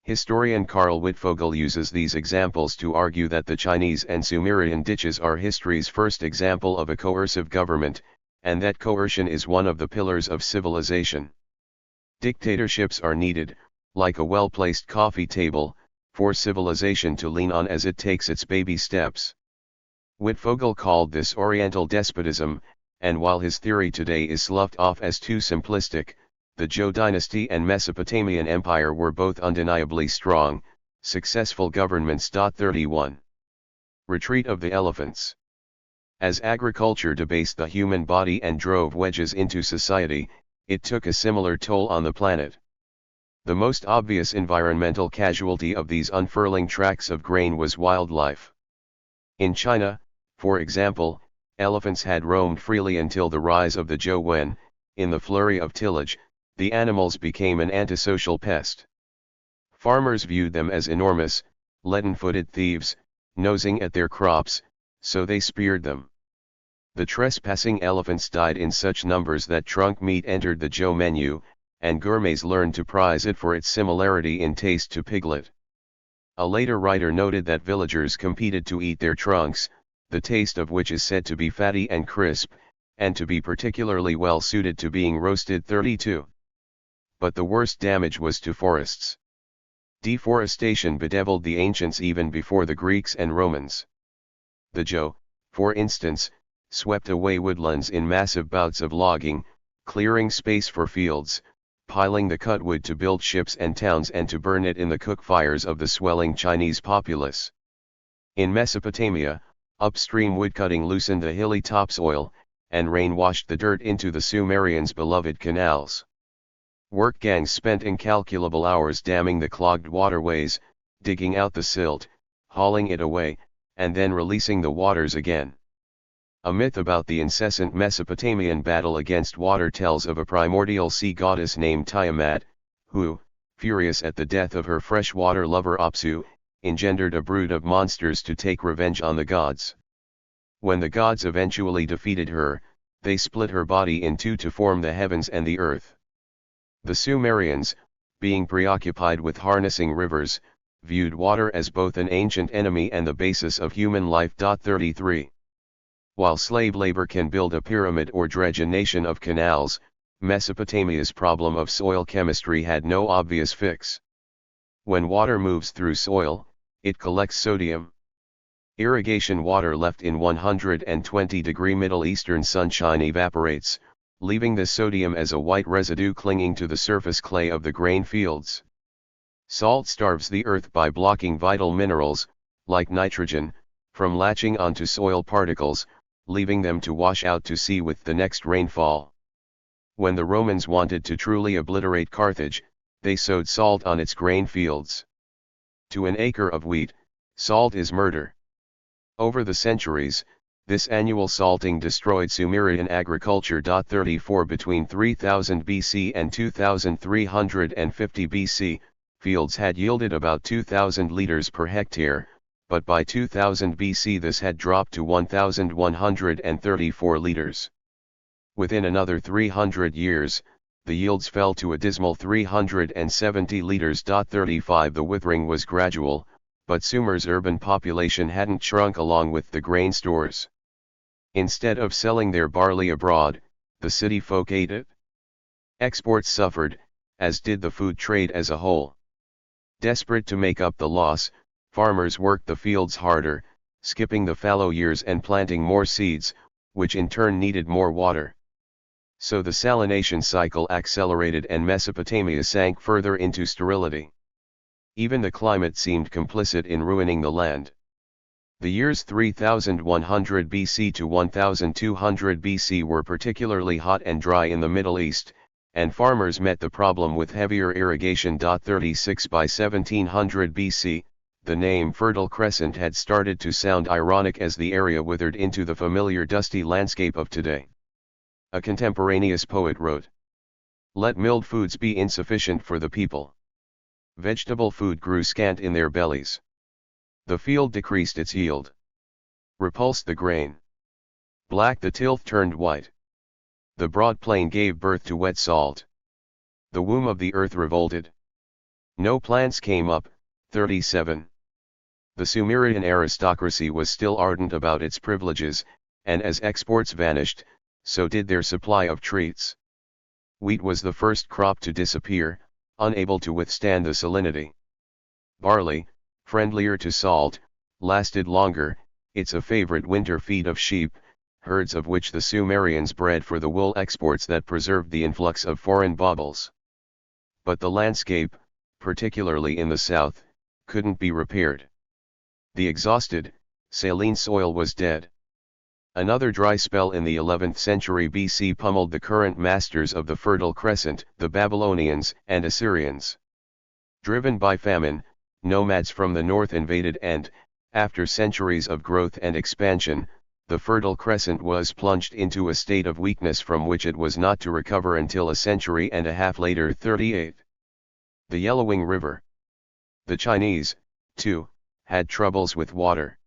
Historian Karl Wittfogel uses these examples to argue that the Chinese and Sumerian ditches are history's first example of a coercive government, and that coercion is one of the pillars of civilization. Dictatorships are needed, like a well-placed coffee table, for civilization to lean on as it takes its baby steps. Wittfogel called this Oriental despotism, and while his theory today is sloughed off as too simplistic, the Zhou dynasty and Mesopotamian Empire were both undeniably strong, successful governments. 31. Retreat of the elephants. As agriculture debased the human body and drove wedges into society, it took a similar toll on the planet. The most obvious environmental casualty of these unfurling tracts of grain was wildlife. In China, for example, elephants had roamed freely until the rise of the Zhou when, in the flurry of tillage, the animals became an antisocial pest. Farmers viewed them as enormous, leaden-footed thieves, nosing at their crops, so they speared them. The trespassing elephants died in such numbers that trunk meat entered the Zhou menu, and gourmets learned to prize it for its similarity in taste to piglet. A later writer noted that villagers competed to eat their trunks, the taste of which is said to be fatty and crisp, and to be particularly well suited to being roasted. 32. But the worst damage was to forests. Deforestation bedeviled the ancients even before the Greeks and Romans. The Zhou, for instance, swept away woodlands in massive bouts of logging, clearing space for fields, piling the cut wood to build ships and towns and to burn it in the cook fires of the swelling Chinese populace. In Mesopotamia, upstream woodcutting loosened the hilly topsoil, and rain washed the dirt into the Sumerians' beloved canals. Work gangs spent incalculable hours damming the clogged waterways, digging out the silt, hauling it away, and then releasing the waters again. A myth about the incessant Mesopotamian battle against water tells of a primordial sea goddess named Tiamat, who, furious at the death of her freshwater lover Apsu, engendered a brood of monsters to take revenge on the gods. When the gods eventually defeated her, they split her body in two to form the heavens and the earth. The Sumerians, being preoccupied with harnessing rivers, viewed water as both an ancient enemy and the basis of human life. 33. While slave labor can build a pyramid or dredge a nation of canals, Mesopotamia's problem of soil chemistry had no obvious fix. When water moves through soil, it collects sodium. Irrigation water left in 120-degree Middle Eastern sunshine evaporates, leaving the sodium as a white residue clinging to the surface clay of the grain fields. Salt starves the earth by blocking vital minerals, like nitrogen, from latching onto soil particles, leaving them to wash out to sea with the next rainfall. When the Romans wanted to truly obliterate Carthage, they sowed salt on its grain fields. To an acre of wheat, salt is murder. Over the centuries, This annual salting destroyed Sumerian agriculture. 34 Between 3000 BC and 2350 BC, fields had yielded about 2,000 liters per hectare, but by 2000 BC this had dropped to 1,134 liters. Within another 300 years, the yields fell to a dismal 370 liters. 35 The withering was gradual, but Sumer's urban population hadn't shrunk along with the grain stores. Instead of selling their barley abroad, the city folk ate it. Exports suffered, as did the food trade as a whole. Desperate to make up the loss, farmers worked the fields harder, skipping the fallow years and planting more seeds, which in turn needed more water. So the salination cycle accelerated and Mesopotamia sank further into sterility. Even the climate seemed complicit in ruining the land. The years 3100 BC to 1200 BC were particularly hot and dry in the Middle East, and farmers met the problem with heavier irrigation. 36 By 1700 BC, the name Fertile Crescent had started to sound ironic as the area withered into the familiar dusty landscape of today. A contemporaneous poet wrote, "Let milled foods be insufficient for the people. Vegetable food grew scant in their bellies. The field decreased its yield. Repulsed the grain. Black the tilth turned white. The broad plain gave birth to wet salt. The womb of the earth revolted. No plants came up." 37. The Sumerian aristocracy was still ardent about its privileges, and as exports vanished, so did their supply of treats. Wheat was the first crop to disappear, unable to withstand the salinity. Barley, friendlier to salt, lasted longer, it's a favorite winter feed of sheep, herds of which the Sumerians bred for the wool exports that preserved the influx of foreign baubles. But the landscape, particularly in the south, couldn't be repaired. The exhausted, saline soil was dead. Another dry spell in the 11th century BC pummeled the current masters of the Fertile Crescent, the Babylonians and Assyrians. Driven by famine, nomads from the north invaded and, after centuries of growth and expansion, the Fertile Crescent was plunged into a state of weakness from which it was not to recover until a century and a half later. 38. The Yellowing River. The Chinese, too, had troubles with water.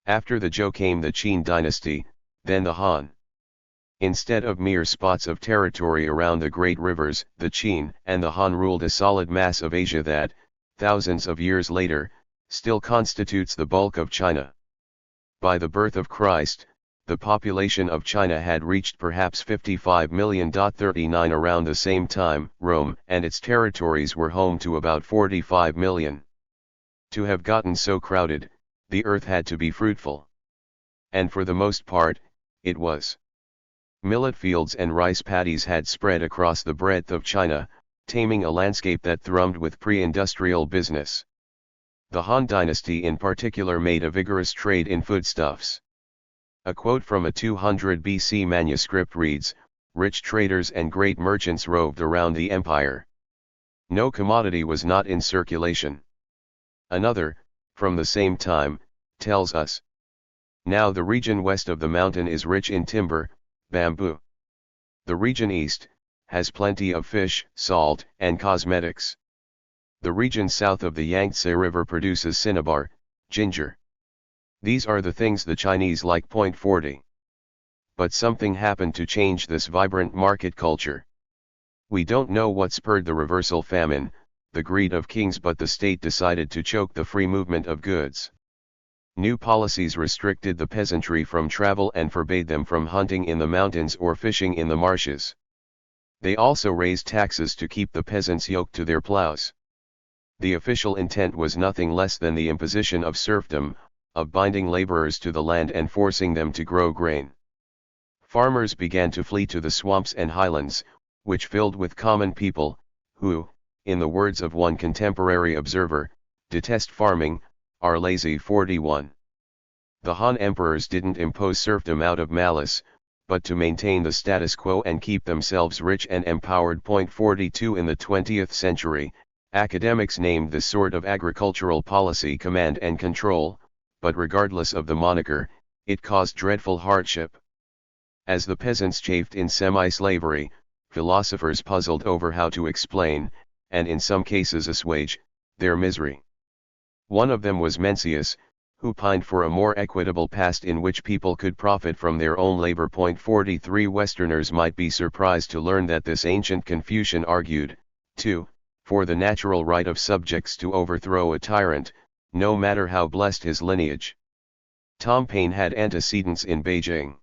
After the Zhou came the Qin dynasty, then the Han. Instead of mere spots of territory around the great rivers, the Qin and the Han ruled a solid mass of Asia that, thousands of years later, still constitutes the bulk of China. By the birth of Christ, the population of China had reached perhaps 55 million. 39 Around the same time, Rome and its territories were home to about 45 million. To have gotten so crowded, the earth had to be fruitful. And for the most part, it was. Millet fields and rice paddies had spread across the breadth of China, taming a landscape that thrummed with pre-industrial business. The Han dynasty in particular made a vigorous trade in foodstuffs. A quote from a 200 BC manuscript reads, "Rich traders and great merchants roved around the empire. No commodity was not in circulation." Another, from the same time, tells us, "Now the region west of the mountain is rich in timber, bamboo. The region east, has plenty of fish, salt, and cosmetics. The region south of the Yangtze River produces cinnabar, ginger. These are the things the Chinese like." 40. But something happened to change this vibrant market culture. We don't know what spurred the reversal: famine, the greed of kings, but the state decided to choke the free movement of goods. New policies restricted the peasantry from travel and forbade them from hunting in the mountains or fishing in the marshes. They also raised taxes to keep the peasants yoked to their plows. The official intent was nothing less than the imposition of serfdom, of binding laborers to the land and forcing them to grow grain. Farmers began to flee to the swamps and highlands, which filled with common people, who, in the words of one contemporary observer, detest farming, are lazy. 41. The Han emperors didn't impose serfdom out of malice, but to maintain the status quo and keep themselves rich and empowered. 42. In the 20th century, academics named this sort of agricultural policy command and control, but regardless of the moniker, It caused dreadful hardship. As the peasants chafed in semi-slavery, philosophers puzzled over how to explain, and in some cases assuage, their misery. One of them was Mencius, who pined for a more equitable past in which people could profit from their own labor. 43 Westerners might be surprised to learn that this ancient Confucian argued, too, for the natural right of subjects to overthrow a tyrant, no matter how blessed his lineage. Tom Paine had antecedents in Beijing.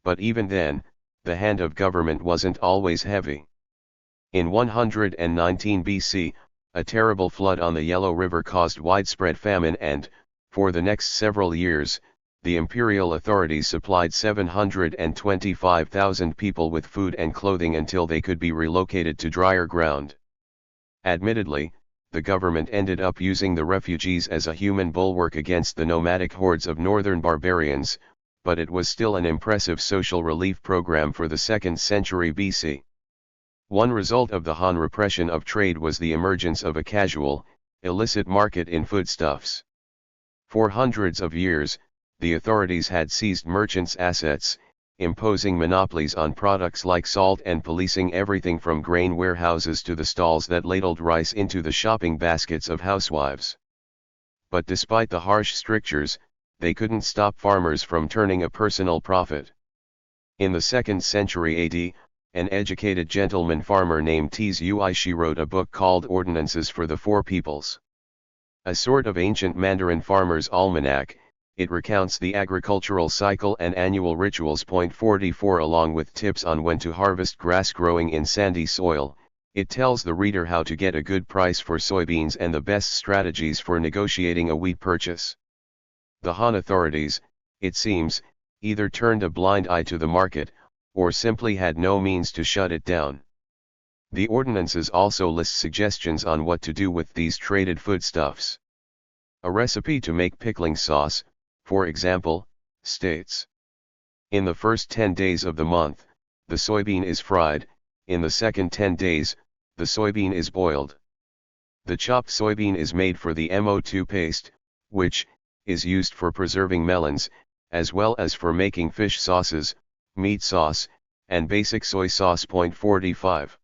But even then, the hand of government wasn't always heavy. In 119 BC, a terrible flood on the Yellow River caused widespread famine and, for the next several years, the imperial authorities supplied 725,000 people with food and clothing until they could be relocated to drier ground. Admittedly, the government ended up using the refugees as a human bulwark against the nomadic hordes of northern barbarians, but it was still an impressive social relief program for the 2nd century BC. One result of the Han repression of trade was the emergence of a casual, illicit market in foodstuffs. For hundreds of years, the authorities had seized merchants' assets, imposing monopolies on products like salt and policing everything from grain warehouses to the stalls that ladled rice into the shopping baskets of housewives. But despite the harsh strictures, they couldn't stop farmers from turning a personal profit. In the 2nd century AD, an educated gentleman farmer named Tzu wrote a book called Ordinances for the Four Peoples. A sort of ancient Mandarin farmer's almanac, it recounts the agricultural cycle and annual rituals. 44 Along with tips on when to harvest grass growing in sandy soil, it tells the reader how to get a good price for soybeans and the best strategies for negotiating a wheat purchase. The Han authorities, it seems, either turned a blind eye to the market, or simply had no means to shut it down. The ordinances also list suggestions on what to do with these traded foodstuffs. A recipe to make pickling sauce, for example, states: in the first 10 days of the month, the soybean is fried, in the second 10 days, the soybean is boiled. The chopped soybean is made for the MO2 paste, which is used for preserving melons, as well as for making fish sauces, meat sauce, and basic soy sauce. 45.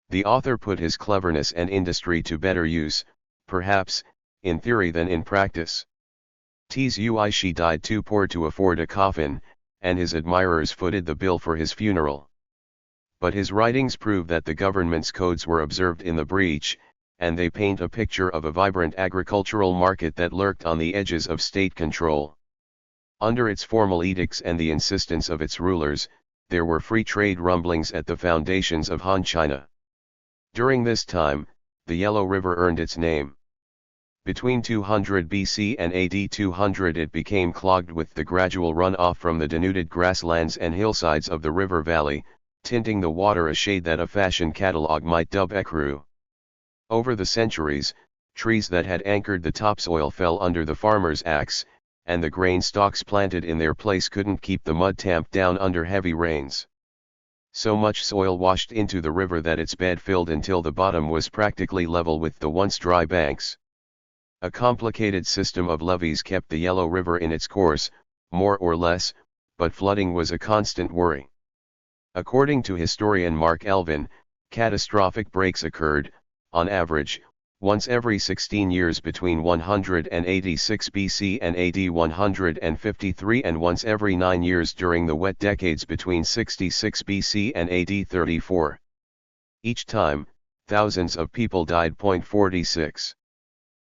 The author put his cleverness and industry to better use, perhaps, in theory than in practice. Tzu died too poor to afford a coffin, and his admirers footed the bill for his funeral. But his writings prove that the government's codes were observed in the breach, and they paint a picture of a vibrant agricultural market that lurked on the edges of state control. Under its formal edicts and the insistence of its rulers, there were free trade rumblings at the foundations of Han China. During this time, the Yellow River earned its name. Between 200 BC and AD 200 it became clogged with the gradual runoff from the denuded grasslands and hillsides of the river valley, tinting the water a shade that a fashion catalogue might dub ecru. Over the centuries, trees that had anchored the topsoil fell under the farmer's axe, and the grain stalks planted in their place couldn't keep the mud tamped down under heavy rains. So much soil washed into the river that its bed filled until the bottom was practically level with the once dry banks. A complicated system of levees kept the Yellow River in its course, more or less, but flooding was a constant worry. According to historian Mark Elvin, catastrophic breaks occurred, on average, once every 16 years between 186 BC and AD 153 and once every 9 years during the wet decades between 66 BC and AD 34. Each time, thousands of people died. 46.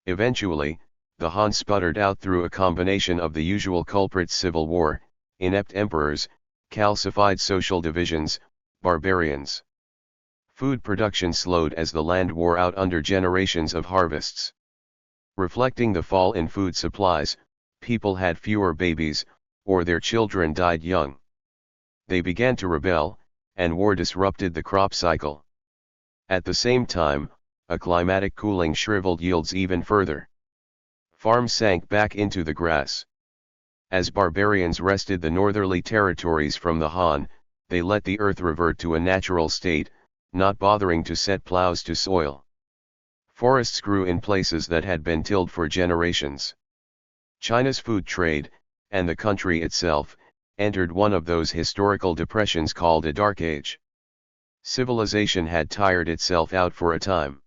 Eventually, the Han sputtered out through a combination of the usual culprits: civil war, inept emperors, calcified social divisions, barbarians. Food production slowed as the land wore out under generations of harvests. Reflecting the fall in food supplies, people had fewer babies, or their children died young. They began to rebel, and war disrupted the crop cycle. At the same time, a climatic cooling shriveled yields even further. Farms sank back into the grass. As barbarians wrested the northerly territories from the Han, they let the earth revert to a natural state, not bothering to set plows to soil. Forests grew in places that had been tilled for generations. China's food trade, and the country itself, entered one of those historical depressions called a Dark Age. Civilization had tired itself out for a time.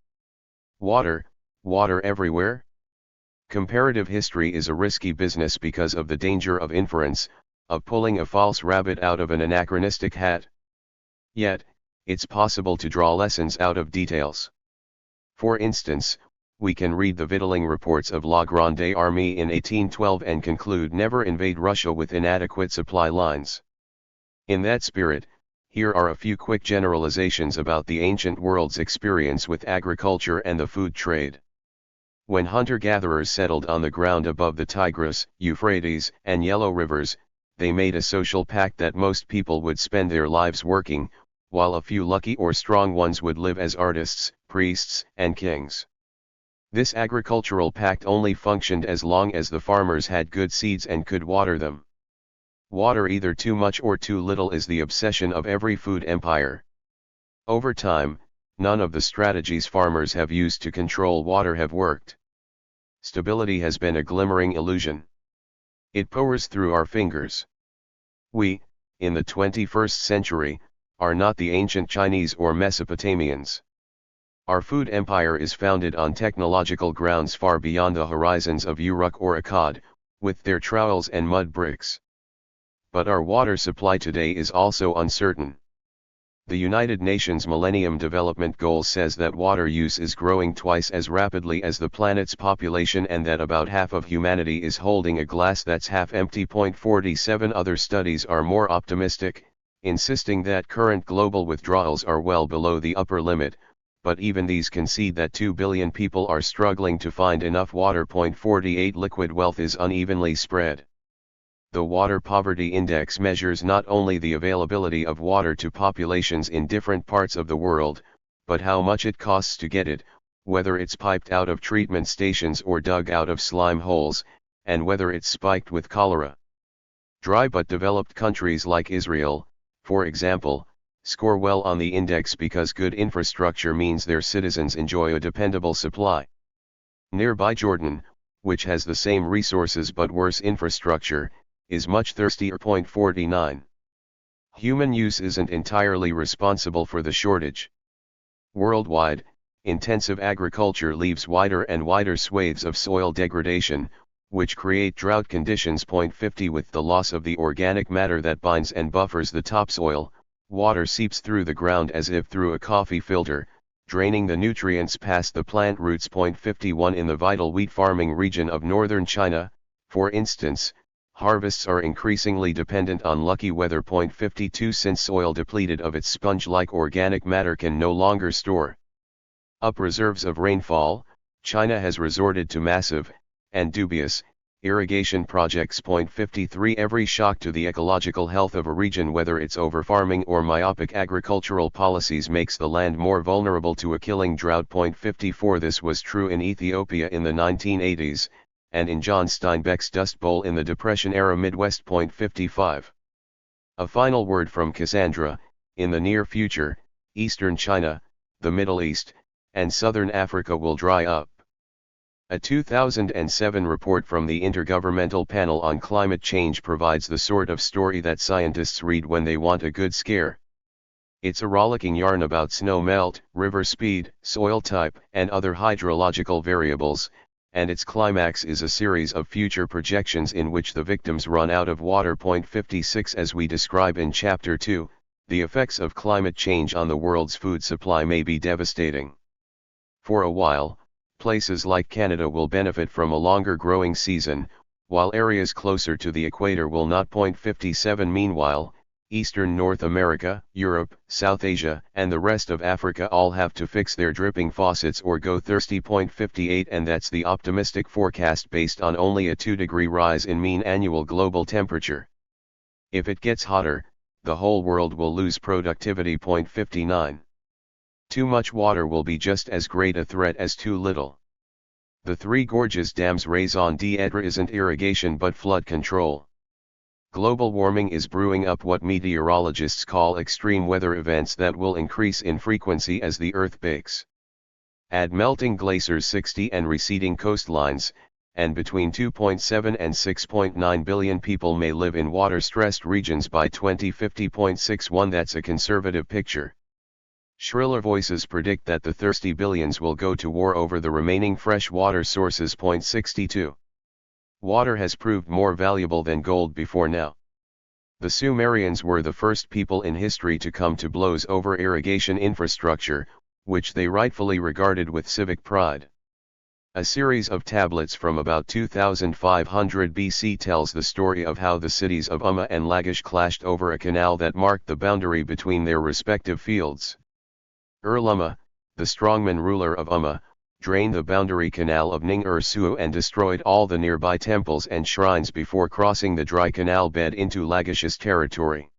Water, water everywhere? Comparative history is a risky business because of the danger of inference, of pulling a false rabbit out of an anachronistic hat. Yet, it's possible to draw lessons out of details. For instance, we can read the victualling reports of La Grande Armée in 1812 and conclude never invade Russia with inadequate supply lines. In that spirit, here are a few quick generalizations about the ancient world's experience with agriculture and the food trade. When hunter-gatherers settled on the ground above the Tigris, Euphrates, and Yellow rivers, they made a social pact that most people would spend their lives working, while a few lucky or strong ones would live as artists, priests, and kings. This agricultural pact only functioned as long as the farmers had good seeds and could water them. Water either too much or too little is the obsession of every food empire. Over time, none of the strategies farmers have used to control water have worked. Stability has been a glimmering illusion. It pours through our fingers. We, in the 21st century, are not the ancient Chinese or Mesopotamians. Our food empire is founded on technological grounds far beyond the horizons of Uruk or Akkad, with their trowels and mud bricks. But our water supply today is also uncertain. The United Nations Millennium Development Goals says that water use is growing twice as rapidly as the planet's population and that about half of humanity is holding a glass that's half empty. 47 Other studies are more optimistic, insisting that current global withdrawals are well below the upper limit, but even these concede that 2 billion people are struggling to find enough water. 48 Liquid wealth is unevenly spread. The Water Poverty Index measures not only the availability of water to populations in different parts of the world, but how much it costs to get it, whether it's piped out of treatment stations or dug out of slime holes, and whether it's spiked with cholera. Dry but developed countries like Israel, for example, score well on the index because good infrastructure means their citizens enjoy a dependable supply. Nearby Jordan, which has the same resources but worse infrastructure, is much thirstier. 49. Human use isn't entirely responsible for the shortage. Worldwide, intensive agriculture leaves wider and wider swathes of soil degradation, which create drought conditions. 50 With the loss of the organic matter that binds and buffers the topsoil, water seeps through the ground as if through a coffee filter, draining the nutrients past the plant roots. 51 In the vital wheat farming region of northern China, for instance, harvests are increasingly dependent on lucky weather. 52 Since soil depleted of its sponge-like organic matter can no longer store up reserves of rainfall, China has resorted to massive, and dubious, irrigation projects. 53 Every shock to the ecological health of a region, whether it's overfarming or myopic agricultural policies, makes the land more vulnerable to a killing drought. 54 This was true in Ethiopia in the 1980s, and in John Steinbeck's Dust Bowl in the Depression-era Midwest. 55 A final word from Cassandra: in the near future, eastern China, the Middle East, and southern Africa will dry up. A 2007 report from the Intergovernmental Panel on Climate Change provides the sort of story that scientists read when they want a good scare. It's a rollicking yarn about snow melt, river speed, soil type, and other hydrological variables, and its climax is a series of future projections in which the victims run out of water. 56 As we describe in Chapter 2, the effects of climate change on the world's food supply may be devastating. For a while, places like Canada will benefit from a longer growing season, while areas closer to the equator will not. 57 Meanwhile, Eastern North America, Europe, South Asia, and the rest of Africa all have to fix their dripping faucets or go thirsty. 58 And that's the optimistic forecast based on only a 2-degree rise in mean annual global temperature. If it gets hotter, the whole world will lose productivity. 59 Too much water will be just as great a threat as too little. The Three Gorges Dam's raison d'etre isn't irrigation but flood control. Global warming is brewing up what meteorologists call extreme weather events that will increase in frequency as the Earth bakes. Add melting glaciers, 60 and receding coastlines, and between 2.7 and 6.9 billion people may live in water-stressed regions by 2050.61. That's a conservative picture. Shriller voices predict that the thirsty billions will go to war over the remaining fresh water sources. 62. Water has proved more valuable than gold before now. The Sumerians were the first people in history to come to blows over irrigation infrastructure, which they rightfully regarded with civic pride. A series of tablets from about 2500 BC tells the story of how the cities of Umma and Lagash clashed over a canal that marked the boundary between their respective fields. Umma, the strongman ruler of Umma, drained the boundary canal of Ning-Su and destroyed all the nearby temples and shrines before crossing the dry canal bed into Lagash's territory.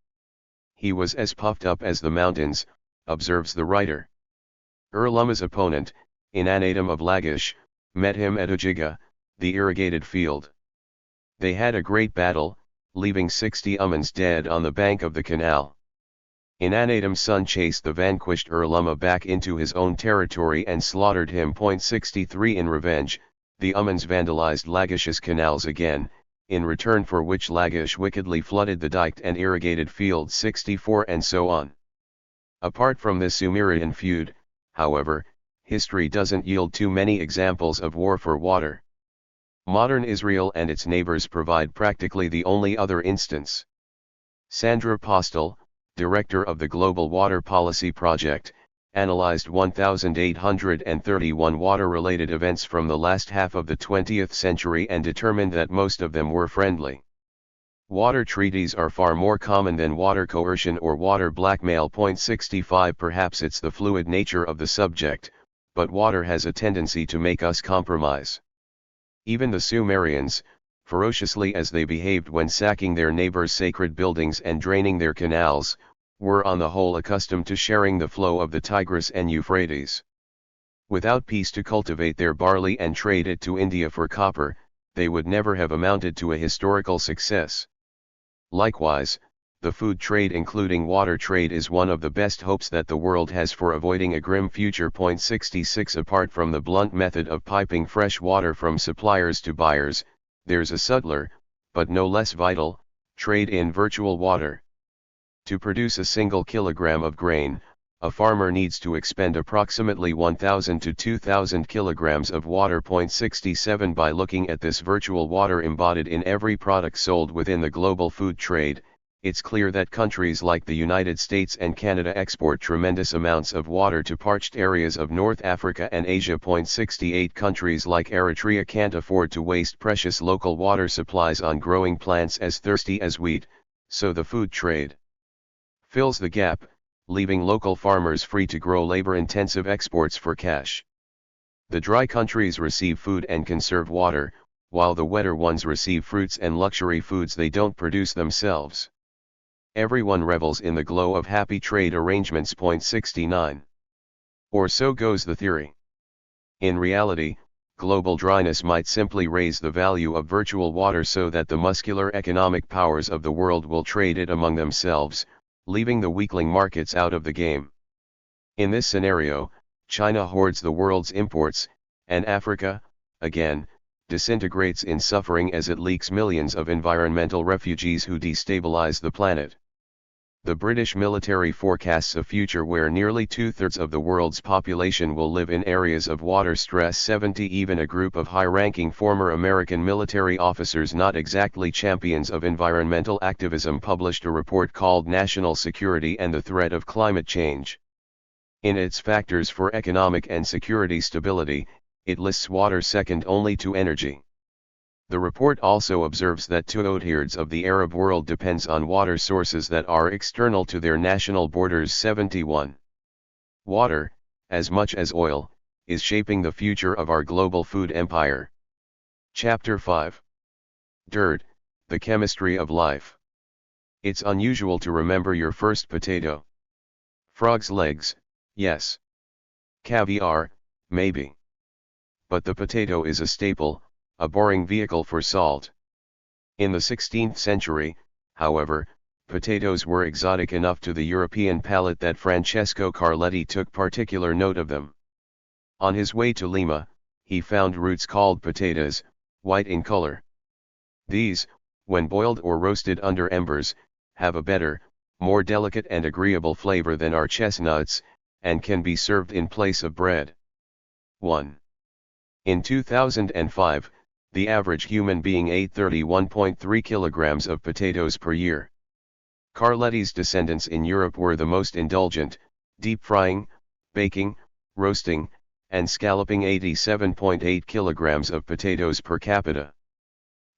He was as puffed up as the mountains, observes the writer. Umma's opponent, Inannatum of Lagash, met him at Ujiga, the irrigated field. They had a great battle, leaving 60 Ummans dead on the bank of the canal. Inannatum's son chased the vanquished Umma back into his own territory and slaughtered him. 63 In revenge, the Ummans vandalized Lagash's canals again, in return for which Lagash wickedly flooded the diked and irrigated fields. 64 And so on. Apart from this Sumerian feud, however, history doesn't yield too many examples of war for water. Modern Israel and its neighbors provide practically the only other instance. Sandra Postel, director of the Global Water Policy Project, analyzed 1,831 water-related events from the last half of the 20th century and determined that most of them were friendly. Water treaties are far more common than water coercion or water blackmail. 65 Perhaps it's the fluid nature of the subject, but water has a tendency to make us compromise. Even the Sumerians, ferociously as they behaved when sacking their neighbors' sacred buildings and draining their canals, were on the whole accustomed to sharing the flow of the Tigris and Euphrates. Without peace to cultivate their barley and trade it to India for copper, they would never have amounted to a historical success. Likewise, the food trade including water trade is one of the best hopes that the world has for avoiding a grim future. 66 Apart from the blunt method of piping fresh water from suppliers to buyers, there's a subtler, but no less vital, trade in virtual water. To produce a single kilogram of grain, a farmer needs to expend approximately 1,000 to 2,000 kilograms of water. 67 By looking at this virtual water embodied in every product sold within the global food trade, it's clear that countries like the United States and Canada export tremendous amounts of water to parched areas of North Africa and Asia. 68 Countries like Eritrea can't afford to waste precious local water supplies on growing plants as thirsty as wheat, so the food trade fills the gap, leaving local farmers free to grow labor-intensive exports for cash. The dry countries receive food and conserve water, while the wetter ones receive fruits and luxury foods they don't produce themselves. Everyone revels in the glow of happy trade arrangements. 69. Or so goes the theory. In reality, global dryness might simply raise the value of virtual water so that the muscular economic powers of the world will trade it among themselves, leaving the weakling markets out of the game. In this scenario, China hoards the world's imports, and Africa, again, disintegrates in suffering as it leaks millions of environmental refugees who destabilize the planet. The British military forecasts a future where nearly two-thirds of the world's population will live in areas of water stress. 70 Even a group of high-ranking former American military officers not exactly champions of environmental activism published a report called National Security and the Threat of Climate Change. In its factors for economic and security stability, it lists water second only to energy. The report also observes that two-thirds of the Arab world depends on water sources that are external to their national borders. 71. Water, as much as oil, is shaping the future of our global food empire. Chapter 5. Dirt, the chemistry of life. It's unusual to remember your first potato. Frog's legs, yes. Caviar, maybe. But the potato is a staple, a boring vehicle for salt. In the 16th century, however, potatoes were exotic enough to the European palate that Francesco Carletti took particular note of them. On his way to Lima, he found roots called potatoes, white in color. These, when boiled or roasted under embers, have a better, more delicate and agreeable flavor than our chestnuts, and can be served in place of bread. 1. In 2005, the average human being ate 31.3 kilograms of potatoes per year. Carletti's descendants in Europe were the most indulgent, deep frying, baking, roasting, and scalloping 87.8 kilograms of potatoes per capita.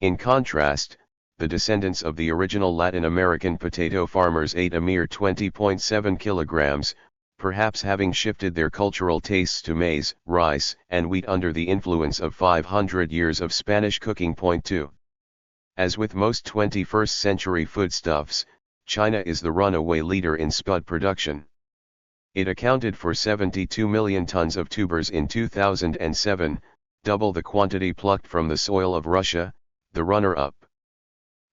In contrast, the descendants of the original Latin American potato farmers ate a mere 20.7 kilograms, perhaps having shifted their cultural tastes to maize, rice, and wheat under the influence of 500 years of Spanish cooking. 2. As with most 21st century foodstuffs, China is the runaway leader in spud production. It accounted for 72 million tons of tubers in 2007, double the quantity plucked from the soil of Russia, the runner-up.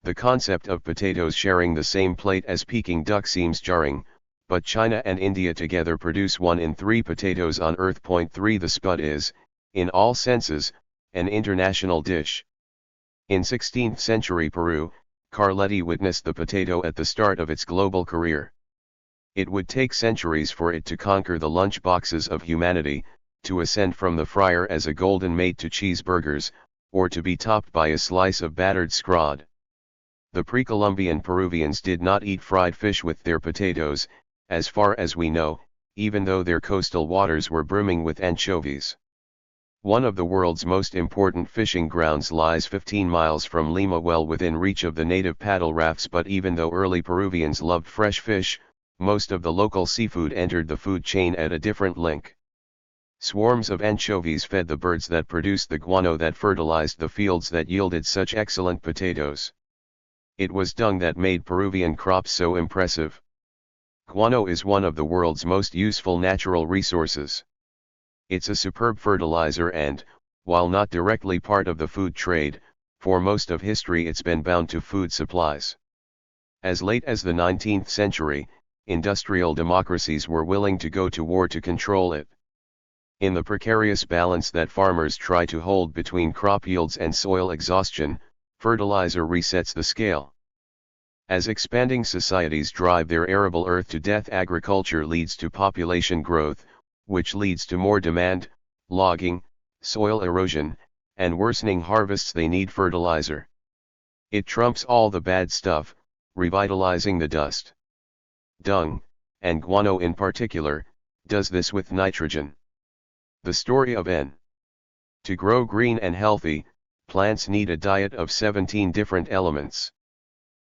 The concept of potatoes sharing the same plate as Peking duck seems jarring, but China and India together produce 1 in 3 potatoes on Earth. 3. The spud is, in all senses, an international dish. In 16th century Peru, Carletti witnessed the potato at the start of its global career. It would take centuries for it to conquer the lunch boxes of humanity, to ascend from the fryer as a golden mate to cheeseburgers, or to be topped by a slice of battered scrod. The pre-Columbian Peruvians did not eat fried fish with their potatoes, as far as we know, even though their coastal waters were brimming with anchovies. One of the world's most important fishing grounds lies 15 miles from Lima, well within reach of the native paddle rafts. But even though early Peruvians loved fresh fish, most of the local seafood entered the food chain at a different link. Swarms of anchovies fed the birds that produced the guano that fertilized the fields that yielded such excellent potatoes. It was dung that made Peruvian crops so impressive. Guano is one of the world's most useful natural resources. It's a superb fertilizer and, while not directly part of the food trade, for most of history it's been bound to food supplies. As late as the 19th century, industrial democracies were willing to go to war to control it. In the precarious balance that farmers try to hold between crop yields and soil exhaustion, fertilizer resets the scale. As expanding societies drive their arable earth to death, agriculture leads to population growth, which leads to more demand, logging, soil erosion, and worsening harvests. They need fertilizer. It trumps all the bad stuff, revitalizing the dust. Dung, and guano in particular, does this with nitrogen. The story of N. To grow green and healthy, plants need a diet of 17 different elements.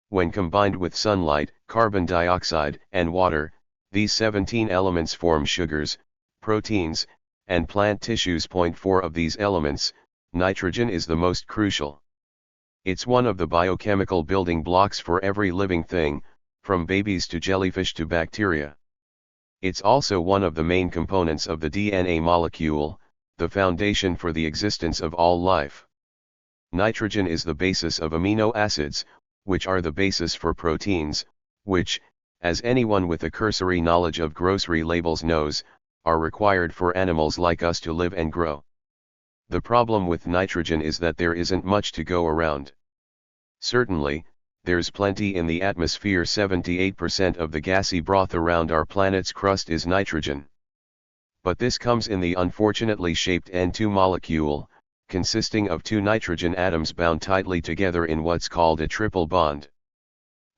When combined with sunlight, carbon dioxide, and water, these 17 elements form sugars, proteins, and plant tissues. 4 of these elements, nitrogen is the most crucial. It's one of the biochemical building blocks for every living thing, from babies to jellyfish to bacteria. It's also one of the main components of the DNA molecule, the foundation for the existence of all life. Nitrogen is the basis of amino acids, which are the basis for proteins, which, as anyone with a cursory knowledge of grocery labels knows, are required for animals like us to live and grow. The problem with nitrogen is that there isn't much to go around. Certainly, there's plenty in the atmosphere. 78% of the gassy broth around our planet's crust is nitrogen. But this comes in the unfortunately shaped N2 molecule, consisting of 2 nitrogen atoms bound tightly together in what's called a triple bond.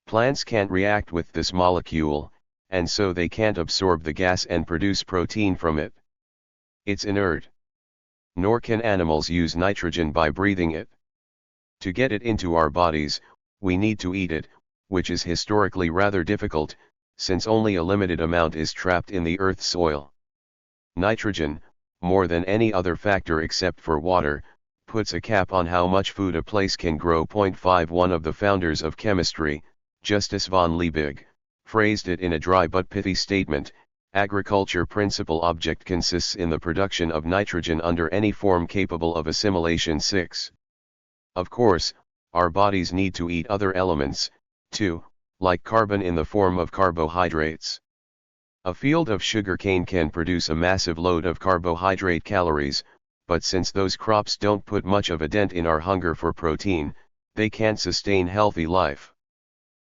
Plants can't react with this molecule, and so they can't absorb the gas and produce protein from it. It's inert. Nor can animals use nitrogen by breathing it. To get it into our bodies, we need to eat it, which is historically rather difficult, since only a limited amount is trapped in the Earth's soil. Nitrogen, more than any other factor except for water, puts a cap on how much food a place can grow. 5 One of the founders of chemistry, Justus von Liebig, phrased it in a dry but pithy statement: agriculture principal object consists in the production of nitrogen under any form capable of assimilation. 6. Of course, our bodies need to eat other elements, too, like carbon in the form of carbohydrates. A field of sugarcane can produce a massive load of carbohydrate calories, but since those crops don't put much of a dent in our hunger for protein, they can't sustain healthy life.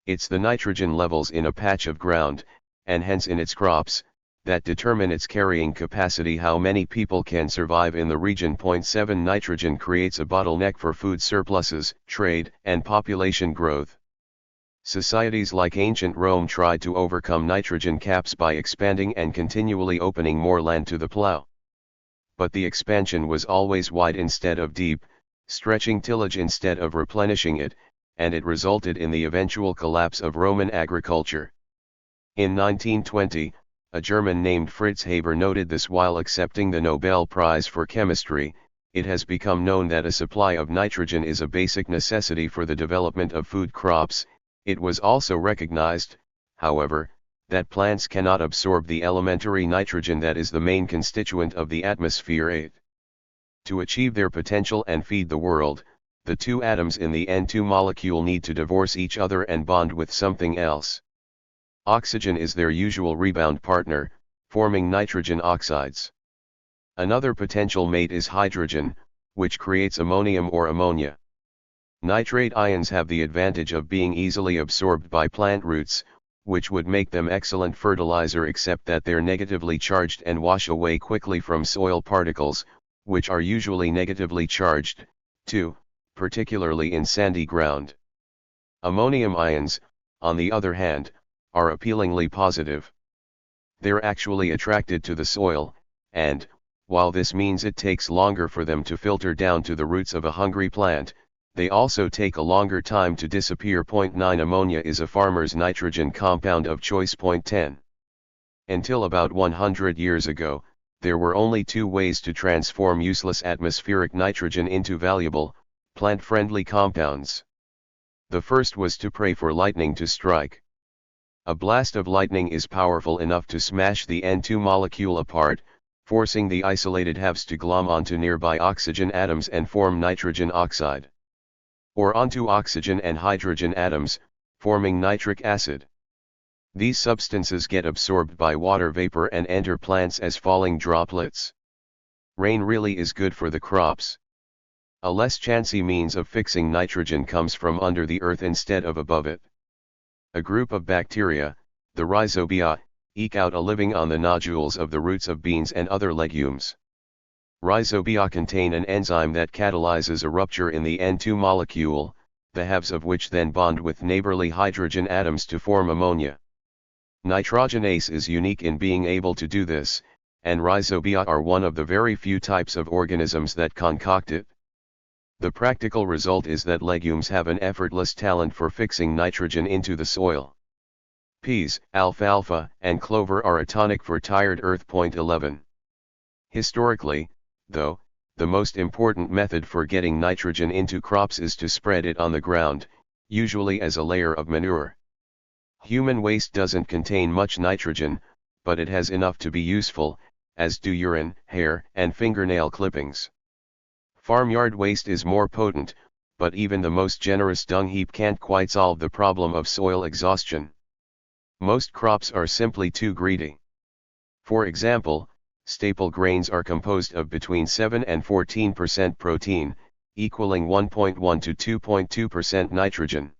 It's the nitrogen levels in a patch of ground, and hence in its crops, that determine its carrying capacity. How many people can survive in the region? 7 Nitrogen creates a bottleneck for food surpluses, trade, and population growth. Societies like ancient Rome tried to overcome nitrogen caps by expanding and continually opening more land to the plow. But the expansion was always wide instead of deep, stretching tillage instead of replenishing it, and it resulted in the eventual collapse of Roman agriculture. In 1920, a German named Fritz Haber noted this while accepting the Nobel Prize for Chemistry. It has become known that a supply of nitrogen is a basic necessity for the development of food crops. It was also recognized, however, that plants cannot absorb the elementary nitrogen that is the main constituent of the atmosphere. To achieve their potential and feed the world, the two atoms in the N2 molecule need to divorce each other and bond with something else. Oxygen is their usual rebound partner, forming nitrogen oxides. Another potential mate is hydrogen, which creates ammonium or ammonia. Nitrate ions have the advantage of being easily absorbed by plant roots, which would make them excellent fertilizer, except that they're negatively charged and wash away quickly from soil particles, which are usually negatively charged, too, particularly in sandy ground. Ammonium ions, on the other hand, are appealingly positive. They're actually attracted to the soil, and, while this means it takes longer for them to filter down to the roots of a hungry plant, they also take a longer time to disappear. 9 Ammonia is a farmer's nitrogen compound of choice. 10 Until about 100 years ago, there were only two ways to transform useless atmospheric nitrogen into valuable, plant-friendly compounds. The first was to pray for lightning to strike. A blast of lightning is powerful enough to smash the N2 molecule apart, forcing the isolated halves to glom onto nearby oxygen atoms and form nitrogen oxide. Or onto oxygen and hydrogen atoms, forming nitric acid. These substances get absorbed by water vapor and enter plants as falling droplets. Rain really is good for the crops. A less chancy means of fixing nitrogen comes from under the earth instead of above it. A group of bacteria, the rhizobia, eke out a living on the nodules of the roots of beans and other legumes. Rhizobia contain an enzyme that catalyzes a rupture in the N2 molecule, the halves of which then bond with neighborly hydrogen atoms to form ammonia. Nitrogenase is unique in being able to do this, and rhizobia are one of the very few types of organisms that concoct it. The practical result is that legumes have an effortless talent for fixing nitrogen into the soil. Peas, alfalfa, and clover are a tonic for tired earth. 11 Historically, though, the most important method for getting nitrogen into crops is to spread it on the ground, usually as a layer of manure. Human waste doesn't contain much nitrogen, but it has enough to be useful, as do urine, hair, and fingernail clippings. Farmyard waste is more potent, but even the most generous dung heap can't quite solve the problem of soil exhaustion. Most crops are simply too greedy. For example, staple grains are composed of between 7 and 14% protein, equaling 1.1 to 2.2% nitrogen.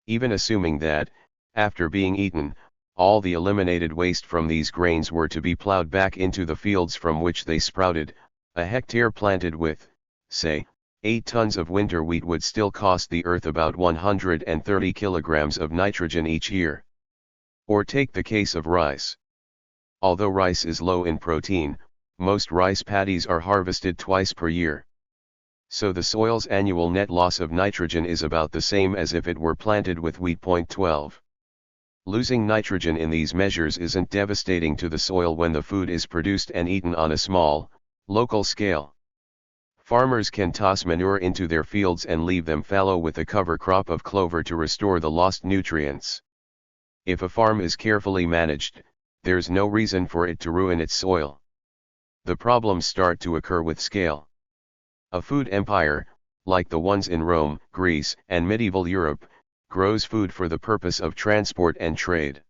Even assuming that, after being eaten, all the eliminated waste from these grains were to be plowed back into the fields from which they sprouted, a hectare planted with, say, 8 tons of winter wheat would still cost the earth about 130 kilograms of nitrogen each year. Or take the case of rice. Although rice is low in protein, most rice paddies are harvested twice per year. So the soil's annual net loss of nitrogen is about the same as if it were planted with wheat. 12 Losing nitrogen in these measures isn't devastating to the soil when the food is produced and eaten on a small, local scale. Farmers can toss manure into their fields and leave them fallow with a cover crop of clover to restore the lost nutrients. If a farm is carefully managed, there's no reason for it to ruin its soil. The problems start to occur with scale. A food empire, like the ones in Rome, Greece, and medieval Europe, grows food for the purpose of transport and trade.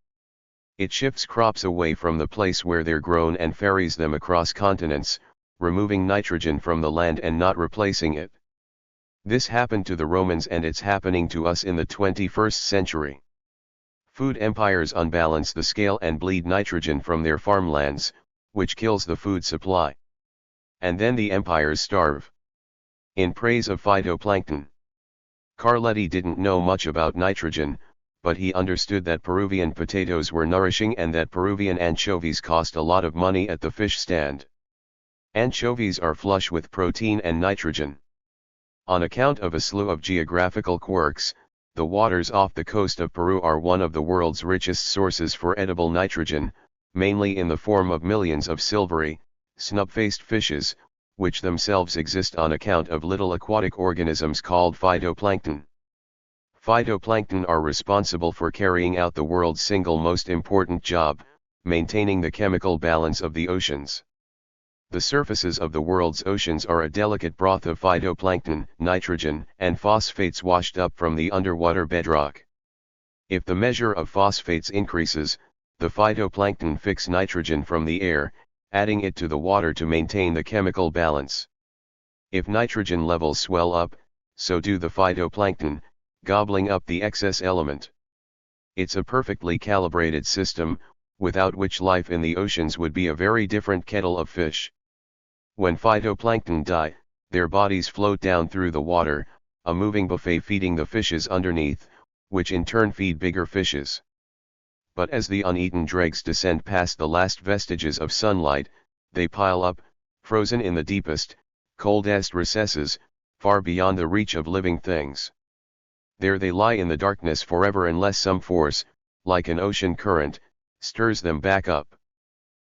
It shifts crops away from the place where they're grown and ferries them across continents, removing nitrogen from the land and not replacing it. This happened to the Romans and it's happening to us in the 21st century. Food empires unbalance the scale and bleed nitrogen from their farmlands, which kills the food supply. And then the empires starve. In praise of phytoplankton. Carletti didn't know much about nitrogen, but he understood that Peruvian potatoes were nourishing and that Peruvian anchovies cost a lot of money at the fish stand. Anchovies are flush with protein and nitrogen. On account of a slew of geographical quirks, the waters off the coast of Peru are one of the world's richest sources for edible nitrogen, mainly in the form of millions of silvery, snub-faced fishes, which themselves exist on account of little aquatic organisms called phytoplankton. Phytoplankton are responsible for carrying out the world's single most important job, maintaining the chemical balance of the oceans. The surfaces of the world's oceans are a delicate broth of phytoplankton, nitrogen, and phosphates washed up from the underwater bedrock. If the measure of phosphates increases, the phytoplankton fix nitrogen from the air, adding it to the water to maintain the chemical balance. If nitrogen levels swell up, so do the phytoplankton, gobbling up the excess element. It's a perfectly calibrated system, without which life in the oceans would be a very different kettle of fish. When phytoplankton die, their bodies float down through the water, a moving buffet feeding the fishes underneath, which in turn feed bigger fishes. But as the uneaten dregs descend past the last vestiges of sunlight, they pile up, frozen in the deepest, coldest recesses, far beyond the reach of living things. There they lie in the darkness forever unless some force, like an ocean current, stirs them back up.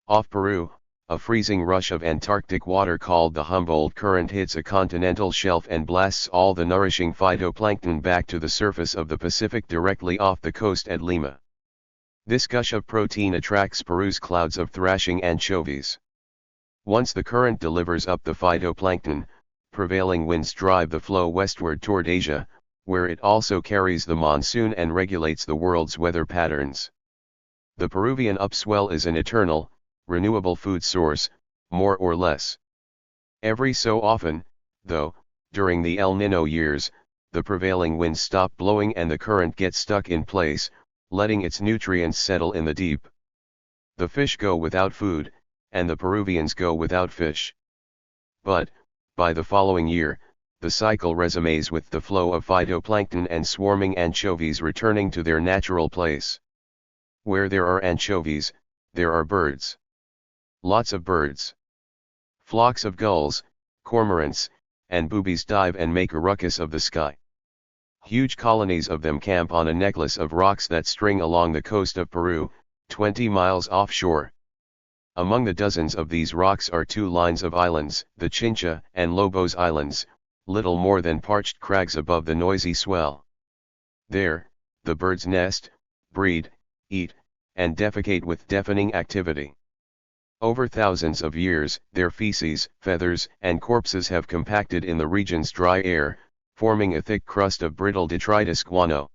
Off Peru, a freezing rush of Antarctic water called the Humboldt Current hits a continental shelf and blasts all the nourishing phytoplankton back to the surface of the Pacific directly off the coast at Lima. This gush of protein attracts Peru's clouds of thrashing anchovies. Once the current delivers up the phytoplankton, prevailing winds drive the flow westward toward Asia, where it also carries the monsoon and regulates the world's weather patterns. The Peruvian upswell is an eternal, renewable food source, more or less. Every so often, though, during the El Niño years, the prevailing winds stop blowing and the current gets stuck in place, letting its nutrients settle in the deep. The fish go without food, and the Peruvians go without fish. But, by the following year, the cycle resumes with the flow of phytoplankton and swarming anchovies returning to their natural place. Where there are anchovies, there are birds. Lots of birds. Flocks of gulls, cormorants, and boobies dive and make a ruckus of the sky. Huge colonies of them camp on a necklace of rocks that string along the coast of Peru, 20 miles offshore. Among the dozens of these rocks are two lines of islands, the Chincha and Lobos Islands, little more than parched crags above the noisy swell. There, the birds nest, breed, eat, and defecate with deafening activity. Over thousands of years, their feces, feathers, and corpses have compacted in the region's dry air, forming a thick crust of brittle detritus guano.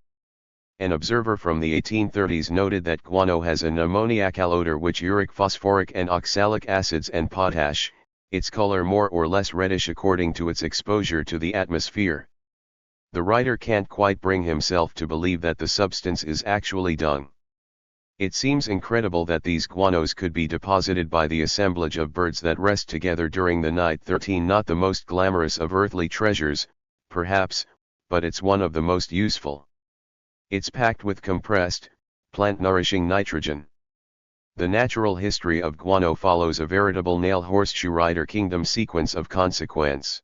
An observer from the 1830s noted that guano has an ammoniacal odor which uric, phosphoric and oxalic acids and potash, its color more or less reddish according to its exposure to the atmosphere. The writer can't quite bring himself to believe that the substance is actually dung. It seems incredible that these guanos could be deposited by the assemblage of birds that rest together during the night. 13 Not the most glamorous of earthly treasures, perhaps, but it's one of the most useful. It's packed with compressed, plant-nourishing nitrogen. The natural history of guano follows a veritable nail horseshoe rider kingdom sequence of consequence.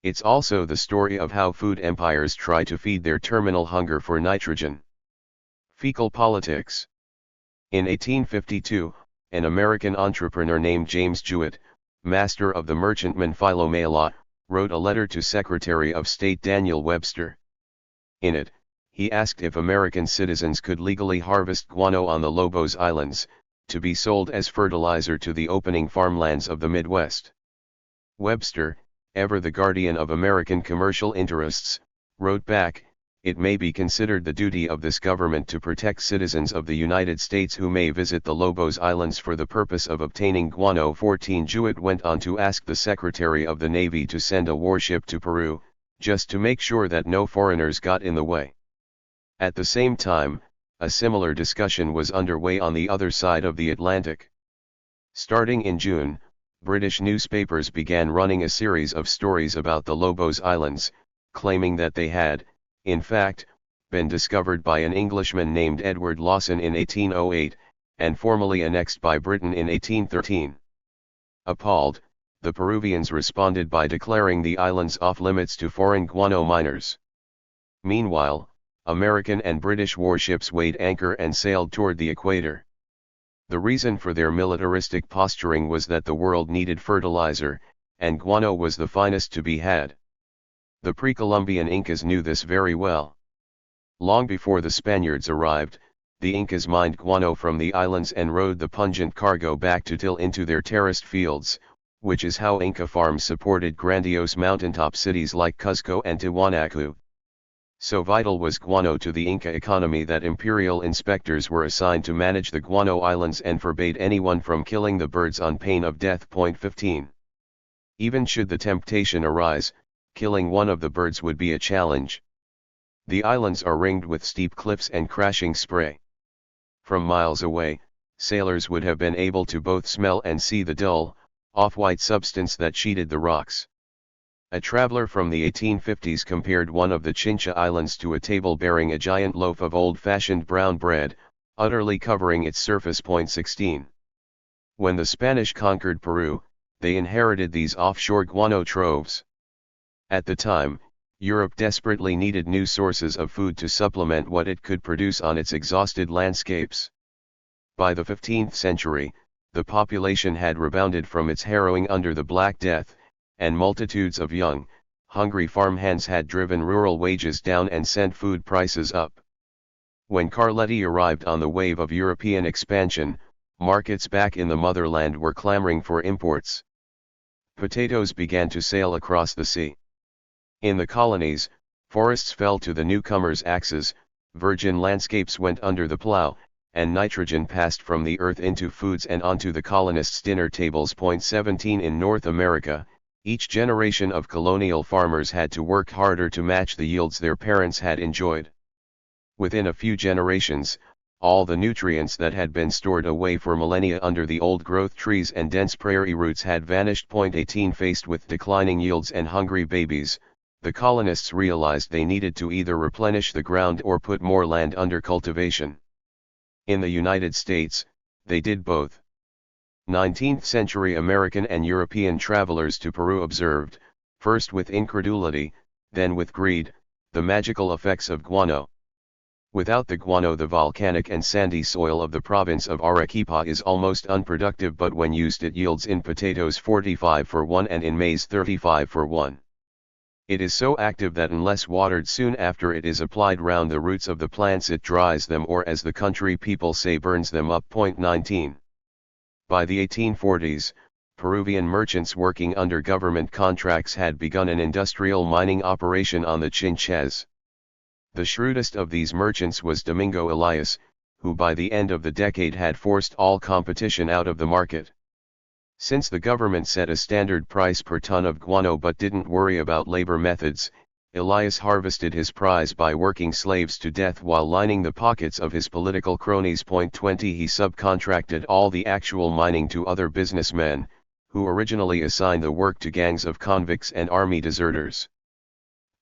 It's also the story of how food empires try to feed their terminal hunger for nitrogen. Fecal politics. In 1852, an American entrepreneur named James Jewett, master of the merchantman Philomela, wrote a letter to Secretary of State Daniel Webster. In it, he asked if American citizens could legally harvest guano on the Lobos Islands, to be sold as fertilizer to the opening farmlands of the Midwest. Webster, ever the guardian of American commercial interests, wrote back, it may be considered the duty of this government to protect citizens of the United States who may visit the Lobos Islands for the purpose of obtaining guano. 14 Jewett went on to ask the Secretary of the Navy to send a warship to Peru, just to make sure that no foreigners got in the way. At the same time, a similar discussion was underway on the other side of the Atlantic. Starting in June, British newspapers began running a series of stories about the Lobos Islands, claiming that they had, in fact, been discovered by an Englishman named Edward Lawson in 1808, and formally annexed by Britain in 1813. Appalled, the Peruvians responded by declaring the islands off-limits to foreign guano miners. Meanwhile, American and British warships weighed anchor and sailed toward the equator. The reason for their militaristic posturing was that the world needed fertilizer, and guano was the finest to be had. The pre-Columbian Incas knew this very well. Long before the Spaniards arrived, the Incas mined guano from the islands and rode the pungent cargo back to till into their terraced fields, which is how Inca farms supported grandiose mountaintop cities like Cuzco and Tiwanaku. So vital was guano to the Inca economy that imperial inspectors were assigned to manage the guano islands and forbade anyone from killing the birds on pain of death. 15. Even should the temptation arise, killing one of the birds would be a challenge. The islands are ringed with steep cliffs and crashing spray. From miles away, sailors would have been able to both smell and see the dull, off-white substance that sheeted the rocks. A traveler from the 1850s compared one of the Chincha Islands to a table bearing a giant loaf of old-fashioned brown bread, utterly covering its surface. 16. When the Spanish conquered Peru, they inherited these offshore guano troves. At the time, Europe desperately needed new sources of food to supplement what it could produce on its exhausted landscapes. By the 15th century, the population had rebounded from its harrowing under the Black Death, and multitudes of young, hungry farmhands had driven rural wages down and sent food prices up. When Carletti arrived on the wave of European expansion, markets back in the motherland were clamoring for imports. Potatoes began to sail across the sea. In the colonies, forests fell to the newcomers' axes, virgin landscapes went under the plow, and nitrogen passed from the earth into foods and onto the colonists' dinner tables. 17 In North America, each generation of colonial farmers had to work harder to match the yields their parents had enjoyed. Within a few generations, all the nutrients that had been stored away for millennia under the old-growth trees and dense prairie roots had vanished. 18 Faced with declining yields and hungry babies, the colonists realized they needed to either replenish the ground or put more land under cultivation. In the United States, they did both. 19th-century American and European travelers to Peru observed, first with incredulity, then with greed, the magical effects of guano. Without the guano, the volcanic and sandy soil of the province of Arequipa is almost unproductive, but when used it yields in potatoes 45 for 1 and in maize 35 for 1. It is so active that unless watered soon after it is applied round the roots of the plants it dries them, or as the country people say, burns them up. 19. By the 1840s, Peruvian merchants working under government contracts had begun an industrial mining operation on the Chinchas. The shrewdest of these merchants was Domingo Elias, who by the end of the decade had forced all competition out of the market. Since the government set a standard price per ton of guano but didn't worry about labor methods, Elias harvested his prize by working slaves to death while lining the pockets of his political cronies. 20 He subcontracted all the actual mining to other businessmen, who originally assigned the work to gangs of convicts and army deserters.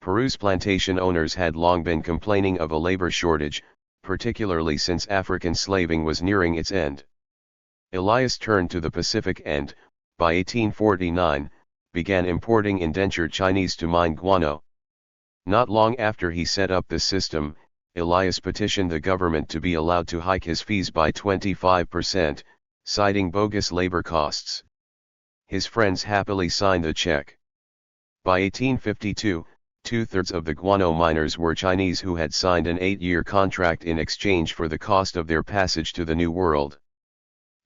Peru's plantation owners had long been complaining of a labor shortage, particularly since African slaving was nearing its end. Elias turned to the Pacific and, by 1849, began importing indentured Chinese to mine guano. Not long after he set up this system, Elias petitioned the government to be allowed to hike his fees by 25%, citing bogus labor costs. His friends happily signed the check. By 1852, two-thirds of the guano miners were Chinese who had signed an 8-year contract in exchange for the cost of their passage to the New World.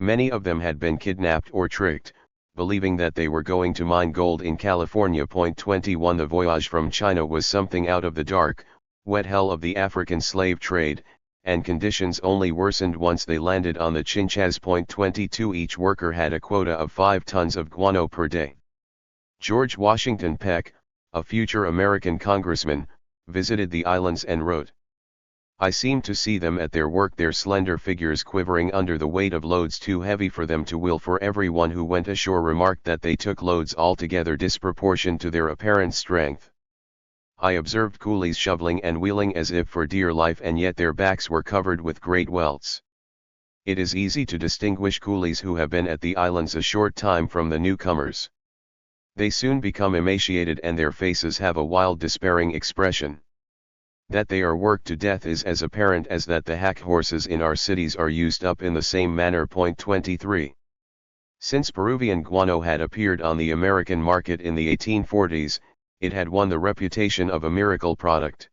Many of them had been kidnapped or tricked, believing that they were going to mine gold in California. 21 The voyage from China was something out of the dark, wet hell of the African slave trade, and conditions only worsened once they landed on the Chinchas. 22 Each worker had a quota of 5 tons of guano per day. George Washington Peck, a future American congressman, visited the islands and wrote, "I seem to see them at their work, their slender figures quivering under the weight of loads too heavy for them to wheel, for everyone who went ashore remarked that they took loads altogether disproportioned to their apparent strength. I observed coolies shoveling and wheeling as if for dear life, and yet their backs were covered with great welts. It is easy to distinguish coolies who have been at the islands a short time from the newcomers. They soon become emaciated and their faces have a wild despairing expression. That they are worked to death is as apparent as that the hack horses in our cities are used up in the same manner." 23. Since Peruvian guano had appeared on the American market in the 1840s, it had won the reputation of a miracle product.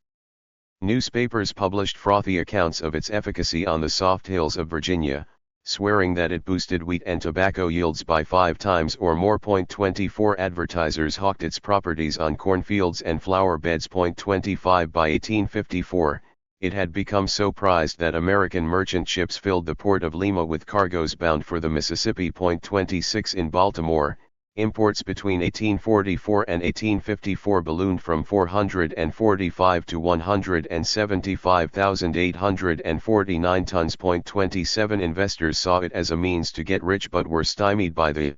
Newspapers published frothy accounts of its efficacy on the soft hills of Virginia, swearing that it boosted wheat and tobacco yields by 5 times or more. 24 Advertisers hawked its properties on cornfields and flower beds. 25 By 1854, it had become so prized that American merchant ships filled the port of Lima with cargoes bound for the Mississippi. 26 In Baltimore, imports between 1844 and 1854 ballooned from 445 to 175,849 tons. 27 Investors saw it as a means to get rich but were stymied by the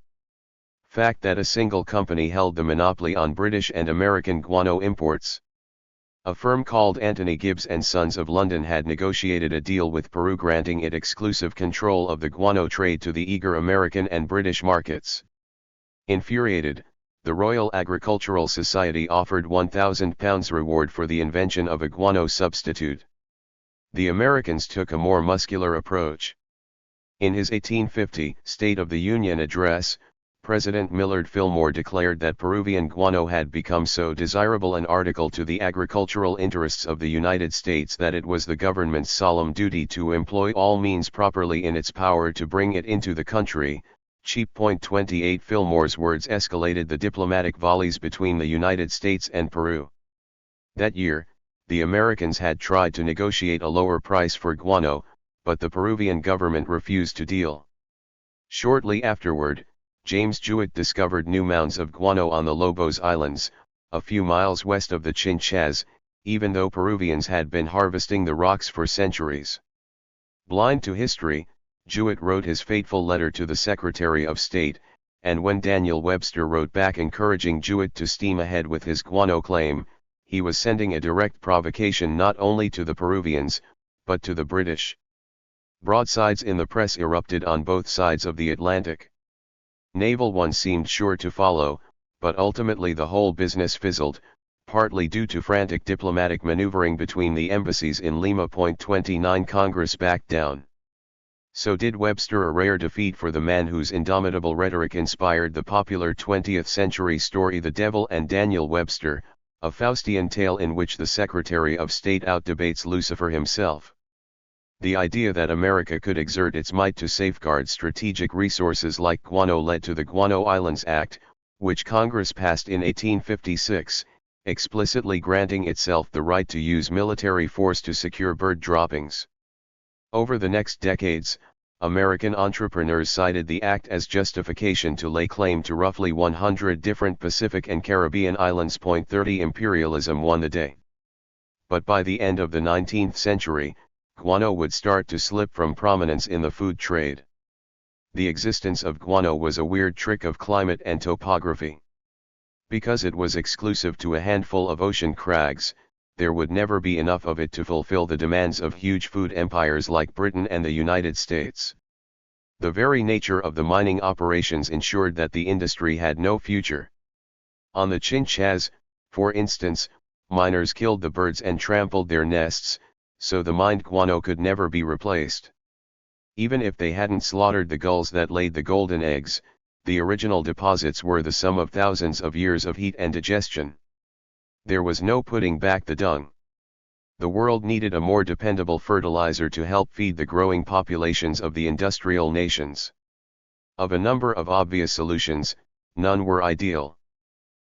fact that a single company held the monopoly on British and American guano imports. A firm called Anthony Gibbs and Sons of London had negotiated a deal with Peru granting it exclusive control of the guano trade to the eager American and British markets. Infuriated, the Royal Agricultural Society offered £1,000 reward for the invention of a guano substitute. The Americans took a more muscular approach. In his 1850 State of the Union address, President Millard Fillmore declared that Peruvian guano had become so desirable an article to the agricultural interests of the United States that it was the government's solemn duty to employ all means properly in its power to bring it into the country. Cheap. 28 Fillmore's words escalated the diplomatic volleys between the United States and Peru. That year, the Americans had tried to negotiate a lower price for guano, but the Peruvian government refused to deal. Shortly afterward, James Jewett discovered new mounds of guano on the Lobos Islands, a few miles west of the Chinchas, even though Peruvians had been harvesting the rocks for centuries. Blind to history, Jewett wrote his fateful letter to the Secretary of State, and when Daniel Webster wrote back encouraging Jewett to steam ahead with his guano claim, he was sending a direct provocation not only to the Peruvians, but to the British. Broadsides in the press erupted on both sides of the Atlantic. Naval ones seemed sure to follow, but ultimately the whole business fizzled, partly due to frantic diplomatic maneuvering between the embassies in Lima. 29 Congress backed down. So did Webster, a rare defeat for the man whose indomitable rhetoric inspired the popular 20th century story The Devil and Daniel Webster, a Faustian tale in which the Secretary of State outdebates Lucifer himself. The idea that America could exert its might to safeguard strategic resources like guano led to the Guano Islands Act, which Congress passed in 1856, explicitly granting itself the right to use military force to secure bird droppings. Over the next decades, American entrepreneurs cited the act as justification to lay claim to roughly 100 different Pacific and Caribbean islands. 30 Imperialism won the day. But by the end of the 19th century, guano would start to slip from prominence in the food trade. The existence of guano was a weird trick of climate and topography. Because it was exclusive to a handful of ocean crags, there would never be enough of it to fulfill the demands of huge food empires like Britain and the United States. The very nature of the mining operations ensured that the industry had no future. On the Chinchas, for instance, miners killed the birds and trampled their nests, so the mined guano could never be replaced. Even if they hadn't slaughtered the gulls that laid the golden eggs, the original deposits were the sum of thousands of years of heat and digestion. There was no putting back the dung. The world needed a more dependable fertilizer to help feed the growing populations of the industrial nations. Of a number of obvious solutions, none were ideal.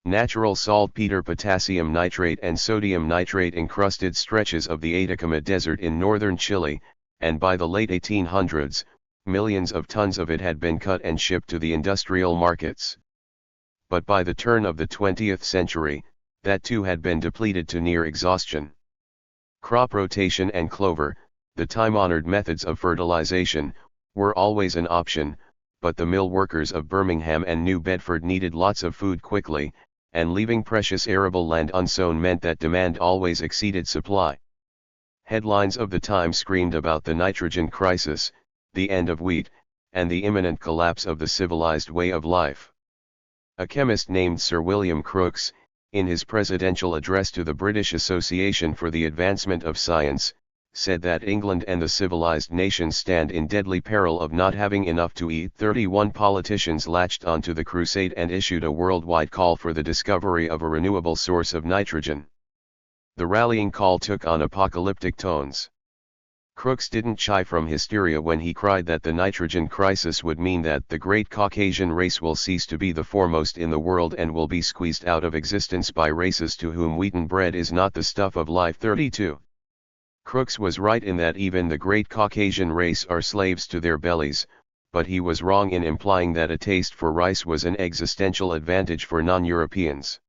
Natural saltpeter, potassium nitrate and sodium nitrate encrusted stretches of the Atacama Desert in northern Chile, and by the late 1800s, millions of tons of it had been cut and shipped to the industrial markets. But by the turn of the 20th century, that too had been depleted to near exhaustion. Crop rotation and clover, the time-honored methods of fertilization, were always an option, but the mill workers of Birmingham and New Bedford needed lots of food quickly, and leaving precious arable land unsown meant that demand always exceeded supply. Headlines of the time screamed about the nitrogen crisis, the end of wheat, and the imminent collapse of the civilized way of life. A chemist named Sir William Crookes, in his presidential address to the British Association for the Advancement of Science, said that England and the civilized nations stand in deadly peril of not having enough to eat. 31 politicians latched onto the crusade and issued a worldwide call for the discovery of a renewable source of nitrogen. The rallying call took on apocalyptic tones. Crookes didn't shy from hysteria when he cried that the nitrogen crisis would mean that the great Caucasian race will cease to be the foremost in the world and will be squeezed out of existence by races to whom wheaten bread is not the stuff of life. 32. Crookes was right in that even the great Caucasian race are slaves to their bellies, but he was wrong in implying that a taste for rice was an existential advantage for non-Europeans.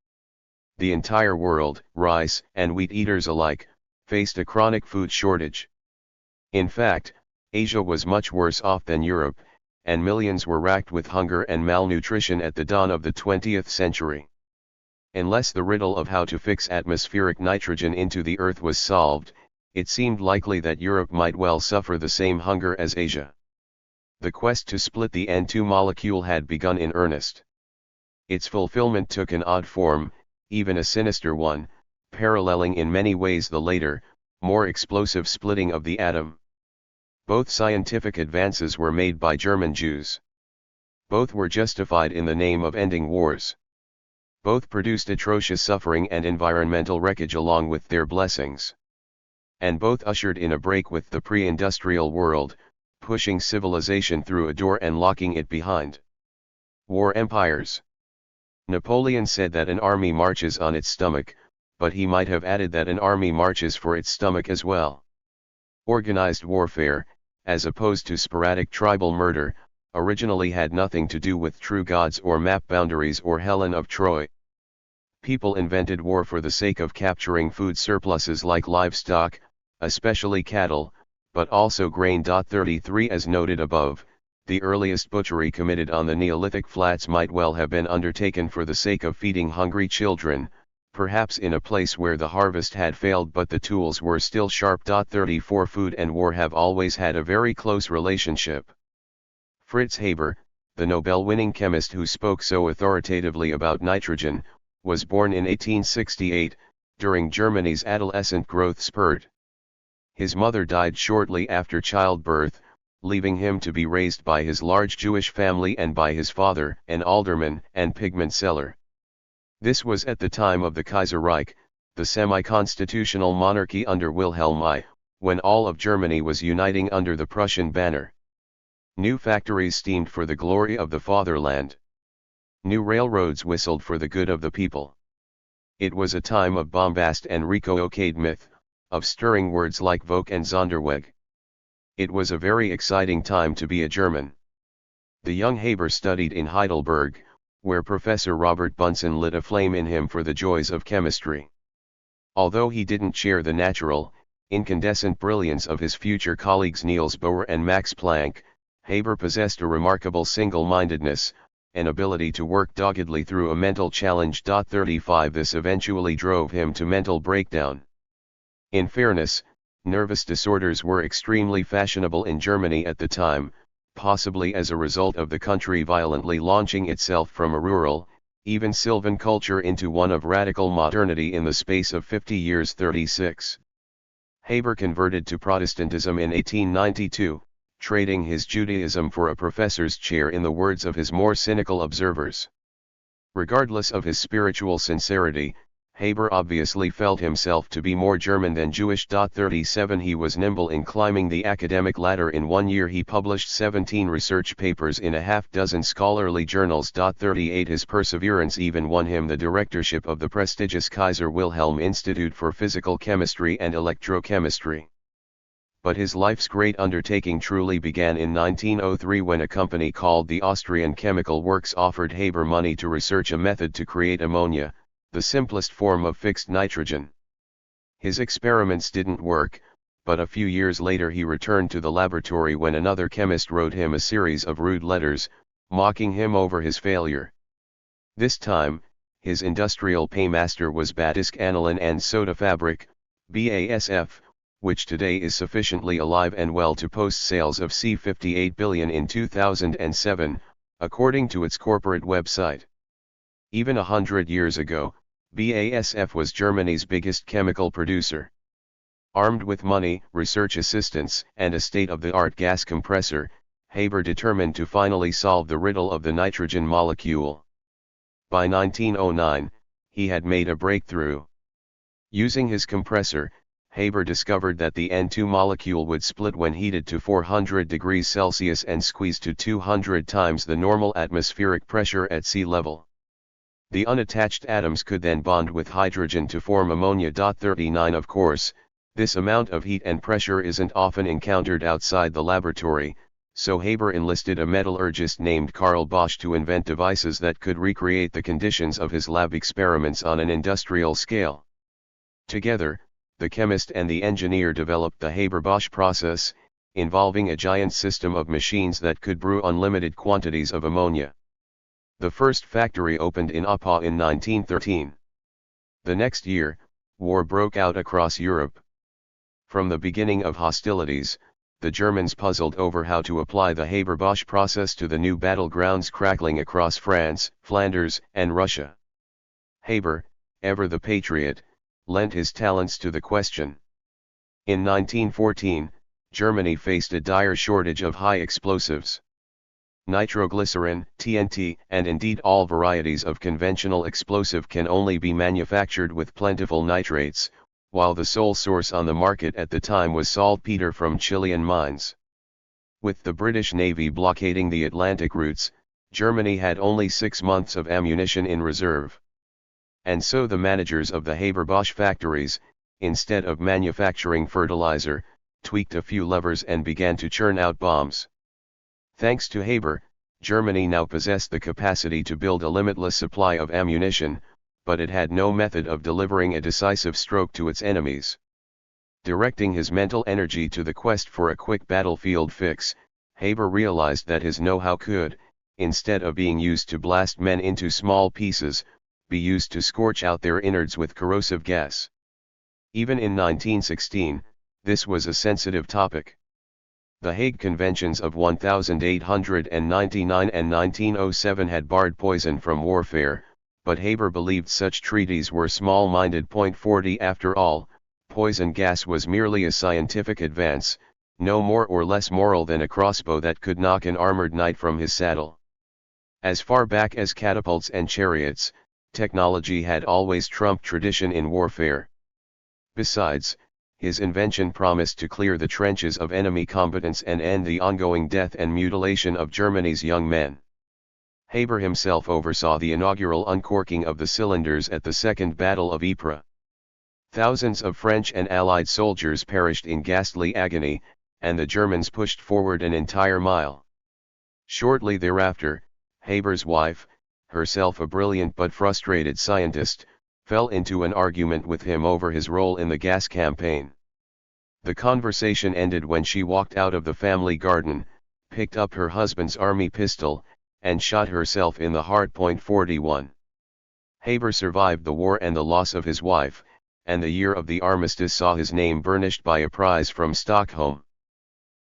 The entire world, rice and wheat eaters alike, faced a chronic food shortage. In fact, Asia was much worse off than Europe, and millions were racked with hunger and malnutrition at the dawn of the 20th century. Unless the riddle of how to fix atmospheric nitrogen into the earth was solved, it seemed likely that Europe might well suffer the same hunger as Asia. The quest to split the N2 molecule had begun in earnest. Its fulfillment took an odd form, even a sinister one, paralleling in many ways the later, more explosive splitting of the atom. Both scientific advances were made by German Jews. Both were justified in the name of ending wars. Both produced atrocious suffering and environmental wreckage along with their blessings. And both ushered in a break with the pre-industrial world, pushing civilization through a door and locking it behind. War empires. Napoleon said that an army marches on its stomach, but he might have added that an army marches for its stomach as well. Organized warfare, as opposed to sporadic tribal murder, originally had nothing to do with true gods or map boundaries or Helen of Troy. People invented war for the sake of capturing food surpluses like livestock, especially cattle, but also grain. 33 As noted above, the earliest butchery committed on the Neolithic flats might well have been undertaken for the sake of feeding hungry children, perhaps in a place where the harvest had failed but the tools were still sharp. 34 Food and war have always had a very close relationship. Fritz Haber, the Nobel-winning chemist who spoke so authoritatively about nitrogen, was born in 1868, during Germany's adolescent growth spurt. His mother died shortly after childbirth, leaving him to be raised by his large Jewish family and by his father, an alderman and pigment seller. This was at the time of the Kaiserreich, the semi-constitutional monarchy under Wilhelm I, when all of Germany was uniting under the Prussian banner. New factories steamed for the glory of the fatherland. New railroads whistled for the good of the people. It was a time of bombast and Rico-okade myth, of stirring words like Volk and Sonderweg. It was a very exciting time to be a German. The young Haber studied in Heidelberg, where Professor Robert Bunsen lit a flame in him for the joys of chemistry. Although he didn't share the natural, incandescent brilliance of his future colleagues Niels Bohr and Max Planck, Haber possessed a remarkable single-mindedness, an ability to work doggedly through a mental challenge. 35 This eventually drove him to mental breakdown. In fairness, nervous disorders were extremely fashionable in Germany at the time, possibly as a result of the country violently launching itself from a rural, even sylvan culture into one of radical modernity in the space of 50 years. 36. Haber converted to Protestantism in 1892, trading his Judaism for a professor's chair in the words of his more cynical observers. Regardless of his spiritual sincerity, Haber obviously felt himself to be more German than Jewish. 37 He was nimble in climbing the academic ladder. In 1 year he published 17 research papers in a half-dozen scholarly journals. 38 His perseverance even won him the directorship of the prestigious Kaiser Wilhelm Institute for Physical Chemistry and Electrochemistry. But his life's great undertaking truly began in 1903 when a company called the Austrian Chemical Works offered Haber money to research a method to create ammonia, the simplest form of fixed nitrogen. His experiments didn't work, but a few years later he returned to the laboratory when another chemist wrote him a series of rude letters, mocking him over his failure. This time, his industrial paymaster was Badisk Aniline and Soda Fabric, BASF, which today is sufficiently alive and well to post sales of C$58 billion in 2007, according to its corporate website. Even 100 years ago, BASF was Germany's biggest chemical producer. Armed with money, research assistants, and a state-of-the-art gas compressor, Haber determined to finally solve the riddle of the nitrogen molecule. By 1909, he had made a breakthrough. Using his compressor, Haber discovered that the N2 molecule would split when heated to 400 degrees Celsius and squeezed to 200 times the normal atmospheric pressure at sea level. The unattached atoms could then bond with hydrogen to form ammonia. 39 Of course, this amount of heat and pressure isn't often encountered outside the laboratory, so Haber enlisted a metallurgist named Karl Bosch to invent devices that could recreate the conditions of his lab experiments on an industrial scale. Together, the chemist and the engineer developed the Haber-Bosch process, involving a giant system of machines that could brew unlimited quantities of ammonia. The first factory opened in Oppau in 1913. The next year, war broke out across Europe. From the beginning of hostilities, the Germans puzzled over how to apply the Haber-Bosch process to the new battlegrounds crackling across France, Flanders, and Russia. Haber, ever the patriot, lent his talents to the question. In 1914, Germany faced a dire shortage of high explosives. Nitroglycerin, TNT, and indeed all varieties of conventional explosive can only be manufactured with plentiful nitrates, while the sole source on the market at the time was saltpeter from Chilean mines. With the British Navy blockading the Atlantic routes, Germany had only 6 months of ammunition in reserve. And so the managers of the Haber-Bosch factories, instead of manufacturing fertilizer, tweaked a few levers and began to churn out bombs. Thanks to Haber, Germany now possessed the capacity to build a limitless supply of ammunition, but it had no method of delivering a decisive stroke to its enemies. Directing his mental energy to the quest for a quick battlefield fix, Haber realized that his know-how could, instead of being used to blast men into small pieces, be used to scorch out their innards with corrosive gas. Even in 1916, this was a sensitive topic. The Hague Conventions of 1899 and 1907 had barred poison from warfare, but Haber believed such treaties were small-minded. 40 After all, poison gas was merely a scientific advance, no more or less moral than a crossbow that could knock an armored knight from his saddle. As far back as catapults and chariots, technology had always trumped tradition in warfare. Besides, his invention promised to clear the trenches of enemy combatants and end the ongoing death and mutilation of Germany's young men. Haber himself oversaw the inaugural uncorking of the cylinders at the Second Battle of Ypres. Thousands of French and Allied soldiers perished in ghastly agony, and the Germans pushed forward an entire mile. Shortly thereafter, Haber's wife, herself a brilliant but frustrated scientist, fell into an argument with him over his role in the gas campaign. The conversation ended when she walked out of the family garden, picked up her husband's army pistol, and shot herself in the heart. 41. Haber survived the war and the loss of his wife, and the year of the armistice saw his name burnished by a prize from Stockholm.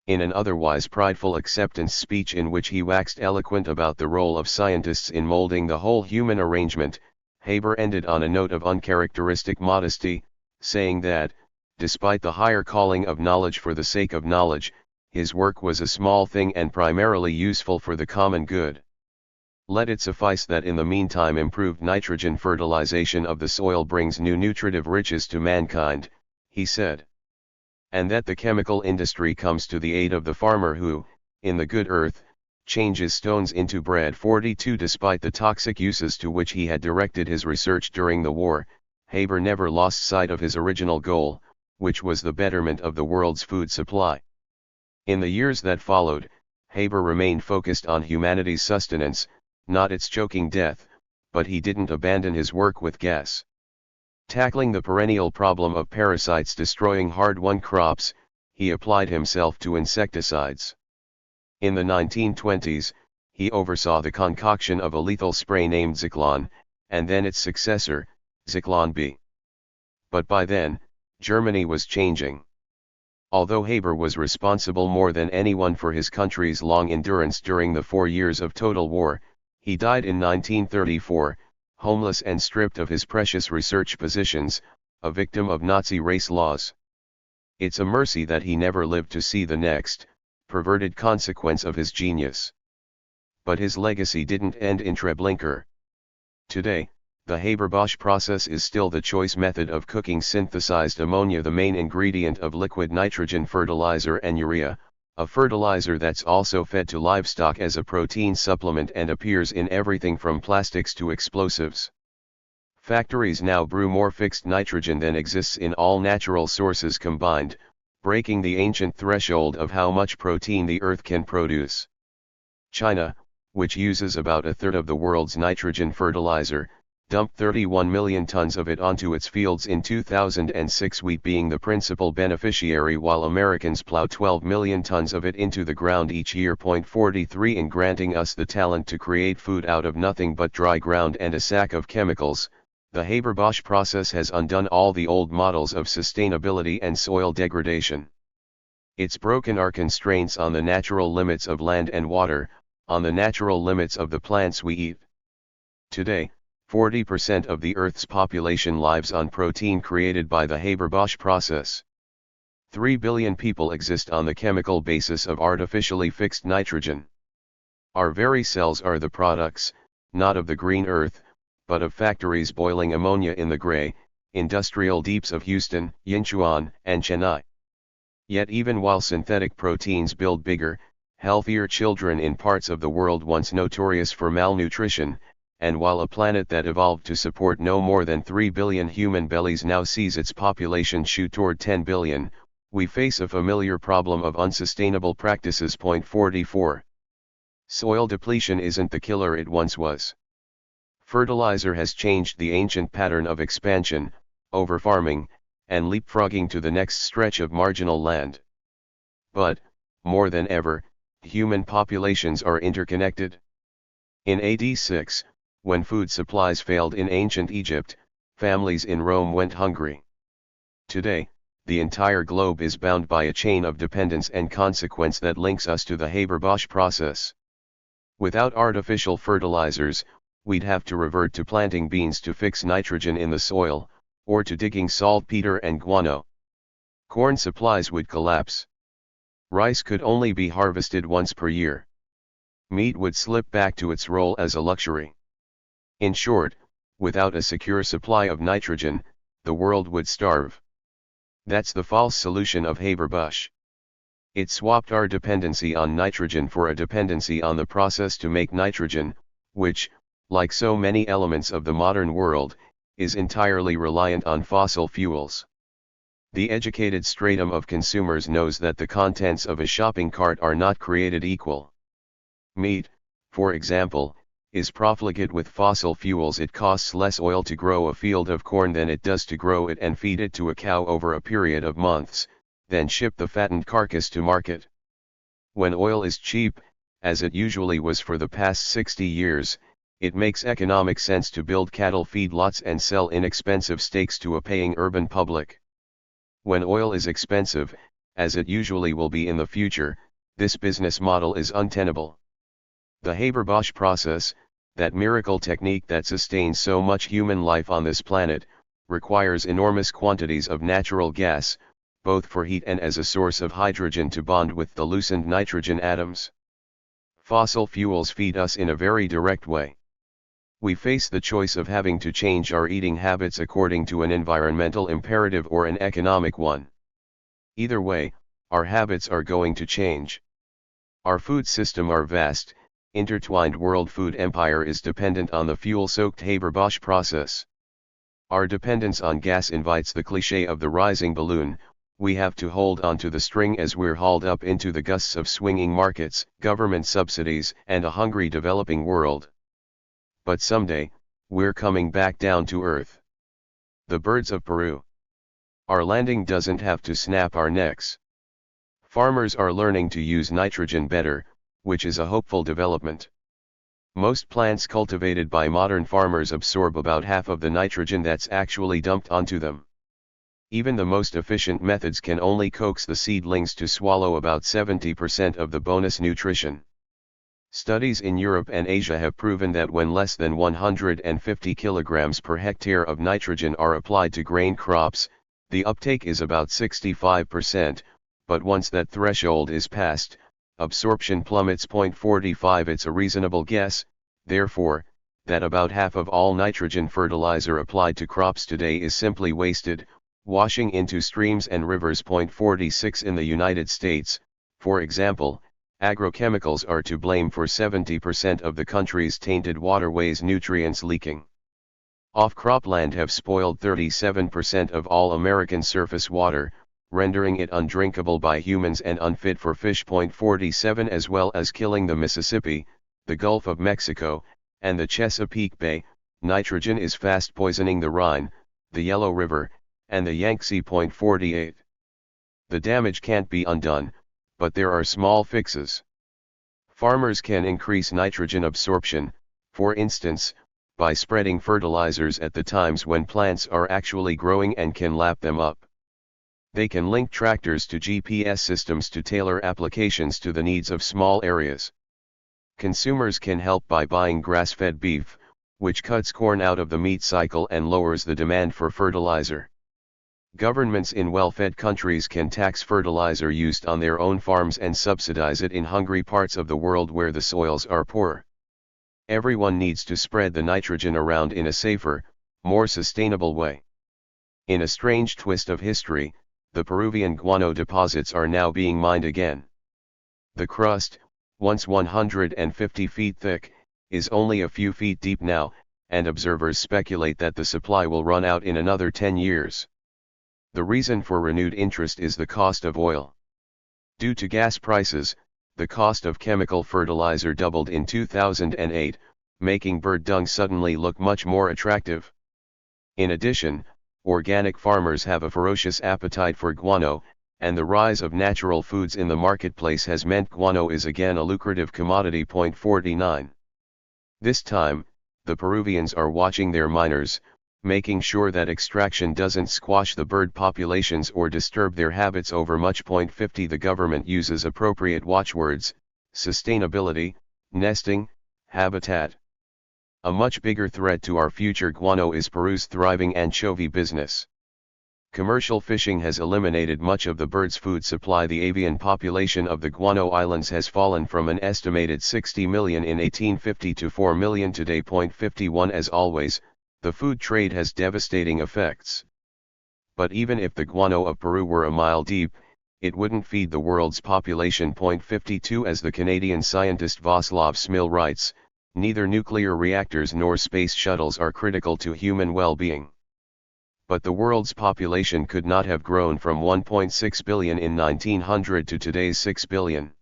In an otherwise prideful acceptance speech in which he waxed eloquent about the role of scientists in molding the whole human arrangement, Haber ended on a note of uncharacteristic modesty, saying that, despite the higher calling of knowledge for the sake of knowledge, his work was a small thing and primarily useful for the common good. Let it suffice that in the meantime improved nitrogen fertilization of the soil brings new nutritive riches to mankind, he said. And that the chemical industry comes to the aid of the farmer who, in the good earth, changes stones into bread. 42 Despite the toxic uses to which he had directed his research during the war, Haber never lost sight of his original goal, which was the betterment of the world's food supply. In the years that followed, Haber remained focused on humanity's sustenance, not its choking death, but he didn't abandon his work with gas. Tackling the perennial problem of parasites destroying hard-won crops, he applied himself to insecticides. In the 1920s, he oversaw the concoction of a lethal spray named Zyklon, and then its successor, Zyklon B. But by then, Germany was changing. Although Haber was responsible more than anyone for his country's long endurance during the 4 years of total war, he died in 1934, homeless and stripped of his precious research positions, a victim of Nazi race laws. It's a mercy that he never lived to see the next, perverted consequence of his genius. But his legacy didn't end in Treblinka. Today, the Haber-Bosch process is still the choice method of cooking synthesized ammonia, the main ingredient of liquid nitrogen fertilizer, and urea, a fertilizer that's also fed to livestock as a protein supplement and appears in everything from plastics to explosives. Factories now brew more fixed nitrogen than exists in all natural sources combined, breaking the ancient threshold of how much protein the earth can produce. China, which uses about a third of the world's nitrogen fertilizer, dumped 31 million tons of it onto its fields in 2006, wheat being the principal beneficiary, while Americans plow 12 million tons of it into the ground each year. 43 In granting us the talent to create food out of nothing but dry ground and a sack of chemicals, the Haber-Bosch process has undone all the old models of sustainability and soil degradation. It's broken our constraints on the natural limits of land and water, on the natural limits of the plants we eat. Today, 40% of the Earth's population lives on protein created by the Haber-Bosch process. 3 billion people exist on the chemical basis of artificially fixed nitrogen. Our very cells are the products, not of the green earth, but of factories boiling ammonia in the gray, industrial deeps of Houston, Yinchuan, and Chennai. Yet even while synthetic proteins build bigger, healthier children in parts of the world once notorious for malnutrition, and while a planet that evolved to support no more than 3 billion human bellies now sees its population shoot toward 10 billion, we face a familiar problem of unsustainable practices. 44. Soil depletion isn't the killer it once was. Fertilizer has changed the ancient pattern of expansion, overfarming, and leapfrogging to the next stretch of marginal land. But, more than ever, human populations are interconnected. In AD 6, when food supplies failed in ancient Egypt, families in Rome went hungry. Today, the entire globe is bound by a chain of dependence and consequence that links us to the Haber-Bosch process. Without artificial fertilizers, we'd have to revert to planting beans to fix nitrogen in the soil, or to digging saltpeter and guano. Corn supplies would collapse. Rice could only be harvested once per year. Meat would slip back to its role as a luxury. In short, without a secure supply of nitrogen, the world would starve. That's the false solution of Haber-Bosch. It swapped our dependency on nitrogen for a dependency on the process to make nitrogen, which, like so many elements of the modern world, is entirely reliant on fossil fuels. The educated stratum of consumers knows that the contents of a shopping cart are not created equal. Meat, for example, is profligate with fossil fuels. It costs less oil to grow a field of corn than it does to grow it and feed it to a cow over a period of months, then ship the fattened carcass to market. When oil is cheap, as it usually was for the past 60 years, it makes economic sense to build cattle feedlots and sell inexpensive steaks to a paying urban public. When oil is expensive, as it usually will be in the future, this business model is untenable. The Haber-Bosch process, that miracle technique that sustains so much human life on this planet, requires enormous quantities of natural gas, both for heat and as a source of hydrogen to bond with the loosened nitrogen atoms. Fossil fuels feed us in a very direct way. We face the choice of having to change our eating habits according to an environmental imperative or an economic one. Either way, our habits are going to change. Our food system, our vast, intertwined world food empire is dependent on the fuel-soaked Haber-Bosch process. Our dependence on gas invites the cliché of the rising balloon. We have to hold on to the string as we're hauled up into the gusts of swinging markets, government subsidies, and a hungry developing world. But someday, we're coming back down to earth. The birds of Peru. Our landing doesn't have to snap our necks. Farmers are learning to use nitrogen better, which is a hopeful development. Most plants cultivated by modern farmers absorb about half of the nitrogen that's actually dumped onto them. Even the most efficient methods can only coax the seedlings to swallow about 70% of the bonus nutrition. Studies in Europe and Asia have proven that when less than 150 kilograms per hectare of nitrogen are applied to grain crops, the uptake is about 65%, but once that threshold is passed, absorption plummets. 45. It's a reasonable guess, therefore, that about half of all nitrogen fertilizer applied to crops today is simply wasted, washing into streams and rivers. 46. In the United States, for example, agrochemicals are to blame for 70% of the country's tainted waterways nutrients leaking. Off-crop land have spoiled 37% of all American surface water, rendering it undrinkable by humans and unfit for fish. 47. As well as killing the Mississippi, the Gulf of Mexico, and the Chesapeake Bay, nitrogen is fast poisoning the Rhine, the Yellow River, and the Yangtze. 48. The damage can't be undone, but there are small fixes. Farmers can increase nitrogen absorption, for instance, by spreading fertilizers at the times when plants are actually growing and can lap them up. They can link tractors to GPS systems to tailor applications to the needs of small areas. Consumers can help by buying grass-fed beef, which cuts corn out of the meat cycle and lowers the demand for fertilizer. Governments in well-fed countries can tax fertilizer used on their own farms and subsidize it in hungry parts of the world where the soils are poor. Everyone needs to spread the nitrogen around in a safer, more sustainable way. In a strange twist of history, the Peruvian guano deposits are now being mined again. The crust, once 150 feet thick, is only a few feet deep now, and observers speculate that the supply will run out in another 10 years. The reason for renewed interest is the cost of oil. Due to gas prices, the cost of chemical fertilizer doubled in 2008, making bird dung suddenly look much more attractive. In addition, organic farmers have a ferocious appetite for guano, and the rise of natural foods in the marketplace has meant guano is again a lucrative commodity. 49. This time, the Peruvians are watching their miners, making sure that extraction doesn't squash the bird populations or disturb their habits over much. 50. The government uses appropriate watchwords: sustainability, nesting, habitat. A much bigger threat to our future guano is Peru's thriving anchovy business. Commercial fishing has eliminated much of the bird's food supply. The avian population of the Guano Islands has fallen from an estimated 60 million in 1850 to 4 million today. 51. As always, the food trade has devastating effects. But even if the guano of Peru were a mile deep, it wouldn't feed the world's population. 52. As the Canadian scientist Václav Smil writes, neither nuclear reactors nor space shuttles are critical to human well-being. But the world's population could not have grown from 1.6 billion in 1900 to today's 6 billion.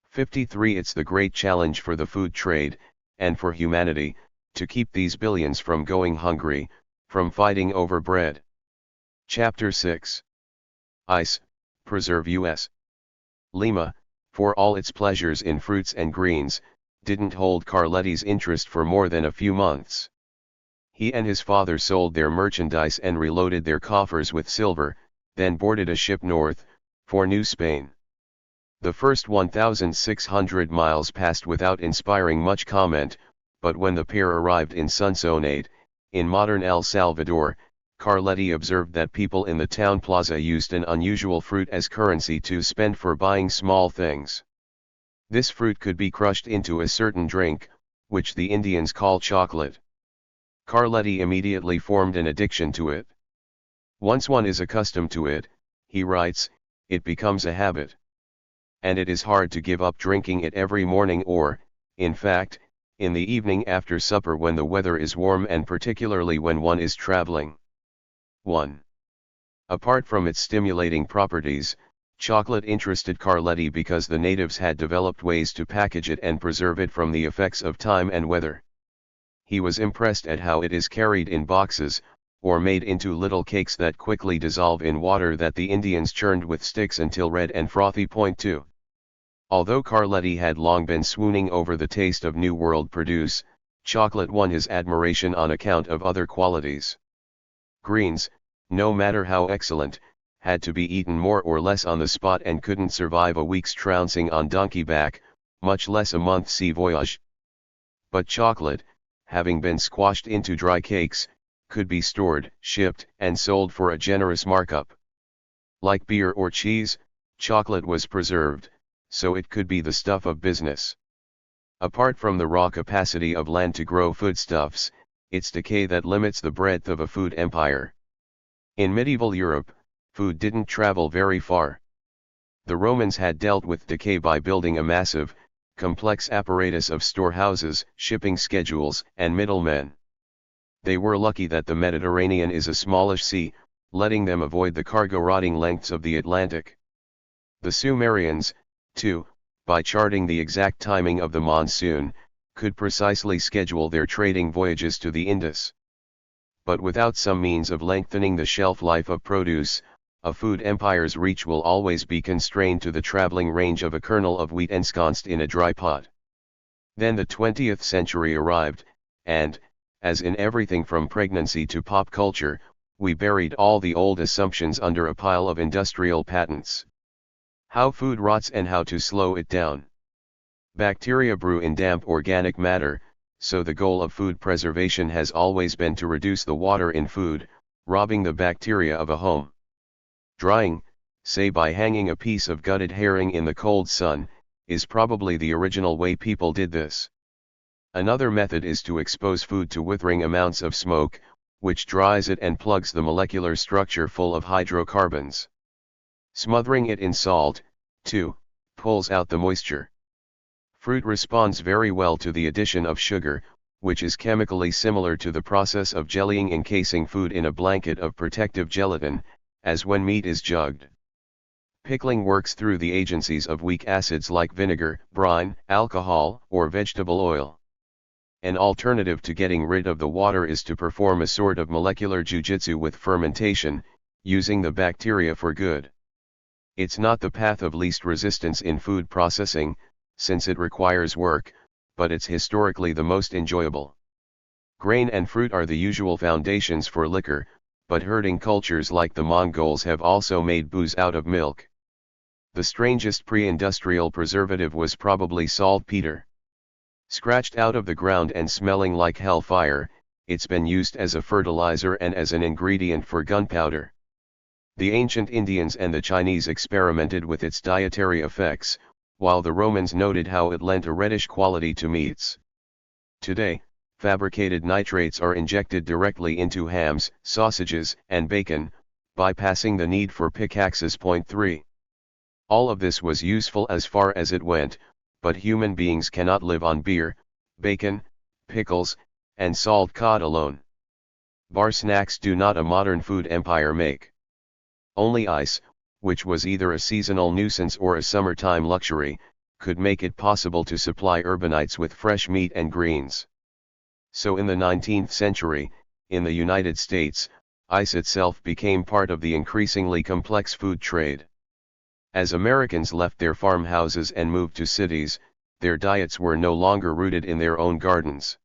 53. It's the great challenge for the food trade, and for humanity, to keep these billions from going hungry, from fighting over bread. Chapter 6. Ice, Preserve U.S. Lima, for all its pleasures in fruits and greens, didn't hold Carletti's interest for more than a few months. He and his father sold their merchandise and reloaded their coffers with silver, then boarded a ship north, for New Spain. The first 1,600 miles passed without inspiring much comment, but when the pair arrived in Sonsonate, in modern El Salvador, Carletti observed that people in the town plaza used an unusual fruit as currency to spend for buying small things. This fruit could be crushed into a certain drink, which the Indians call chocolate. Carletti immediately formed an addiction to it. Once one is accustomed to it, he writes, it becomes a habit. And it is hard to give up drinking it every morning or, in fact, in the evening after supper when the weather is warm and particularly when one is traveling. 1. Apart from its stimulating properties, chocolate interested Carletti because the natives had developed ways to package it and preserve it from the effects of time and weather. He was impressed at how it is carried in boxes, or made into little cakes that quickly dissolve in water that the Indians churned with sticks until red and frothy. 2. Although Carletti had long been swooning over the taste of New World produce, chocolate won his admiration on account of other qualities. Greens, no matter how excellent, had to be eaten more or less on the spot and couldn't survive a week's trouncing on donkey back, much less a month's sea voyage. But chocolate, having been squashed into dry cakes, could be stored, shipped, and sold for a generous markup. Like beer or cheese, chocolate was preserved, so it could be the stuff of business. Apart from the raw capacity of land to grow foodstuffs, it's decay that limits the breadth of a food empire. In medieval Europe, food didn't travel very far. The Romans had dealt with decay by building a massive, complex apparatus of storehouses, shipping schedules, and middlemen. They were lucky that the Mediterranean is a smallish sea, letting them avoid the cargo-rotting lengths of the Atlantic. The Sumerians, too, by charting the exact timing of the monsoon, could precisely schedule their trading voyages to the Indus. But without some means of lengthening the shelf life of produce, a food empire's reach will always be constrained to the traveling range of a kernel of wheat ensconced in a dry pot. Then the 20th century arrived, and, as in everything from pregnancy to pop culture, we buried all the old assumptions under a pile of industrial patents. How food rots and how to slow it down. Bacteria brew in damp organic matter, so the goal of food preservation has always been to reduce the water in food, robbing the bacteria of a home. Drying, say by hanging a piece of gutted herring in the cold sun, is probably the original way people did this. Another method is to expose food to withering amounts of smoke, which dries it and plugs the molecular structure full of hydrocarbons. Smothering it in salt, too, pulls out the moisture. Fruit responds very well to the addition of sugar, which is chemically similar to the process of jellying, encasing food in a blanket of protective gelatin, as when meat is jugged. Pickling works through the agencies of weak acids like vinegar, brine, alcohol, or vegetable oil. An alternative to getting rid of the water is to perform a sort of molecular jujitsu with fermentation, using the bacteria for good. It's not the path of least resistance in food processing, since it requires work, but it's historically the most enjoyable. Grain and fruit are the usual foundations for liquor, but herding cultures like the Mongols have also made booze out of milk. The strangest pre-industrial preservative was probably saltpeter. Scratched out of the ground and smelling like hellfire, it's been used as a fertilizer and as an ingredient for gunpowder. The ancient Indians and the Chinese experimented with its dietary effects, while the Romans noted how it lent a reddish quality to meats. Today, fabricated nitrates are injected directly into hams, sausages, and bacon, bypassing the need for pickaxes. 3. All of this was useful as far as it went, but human beings cannot live on beer, bacon, pickles, and salt cod alone. Bar snacks do not a modern food empire make. Only ice, which was either a seasonal nuisance or a summertime luxury, could make it possible to supply urbanites with fresh meat and greens. So in the 19th century, in the United States, ice itself became part of the increasingly complex food trade. As Americans left their farmhouses and moved to cities, their diets were no longer rooted in their own gardens.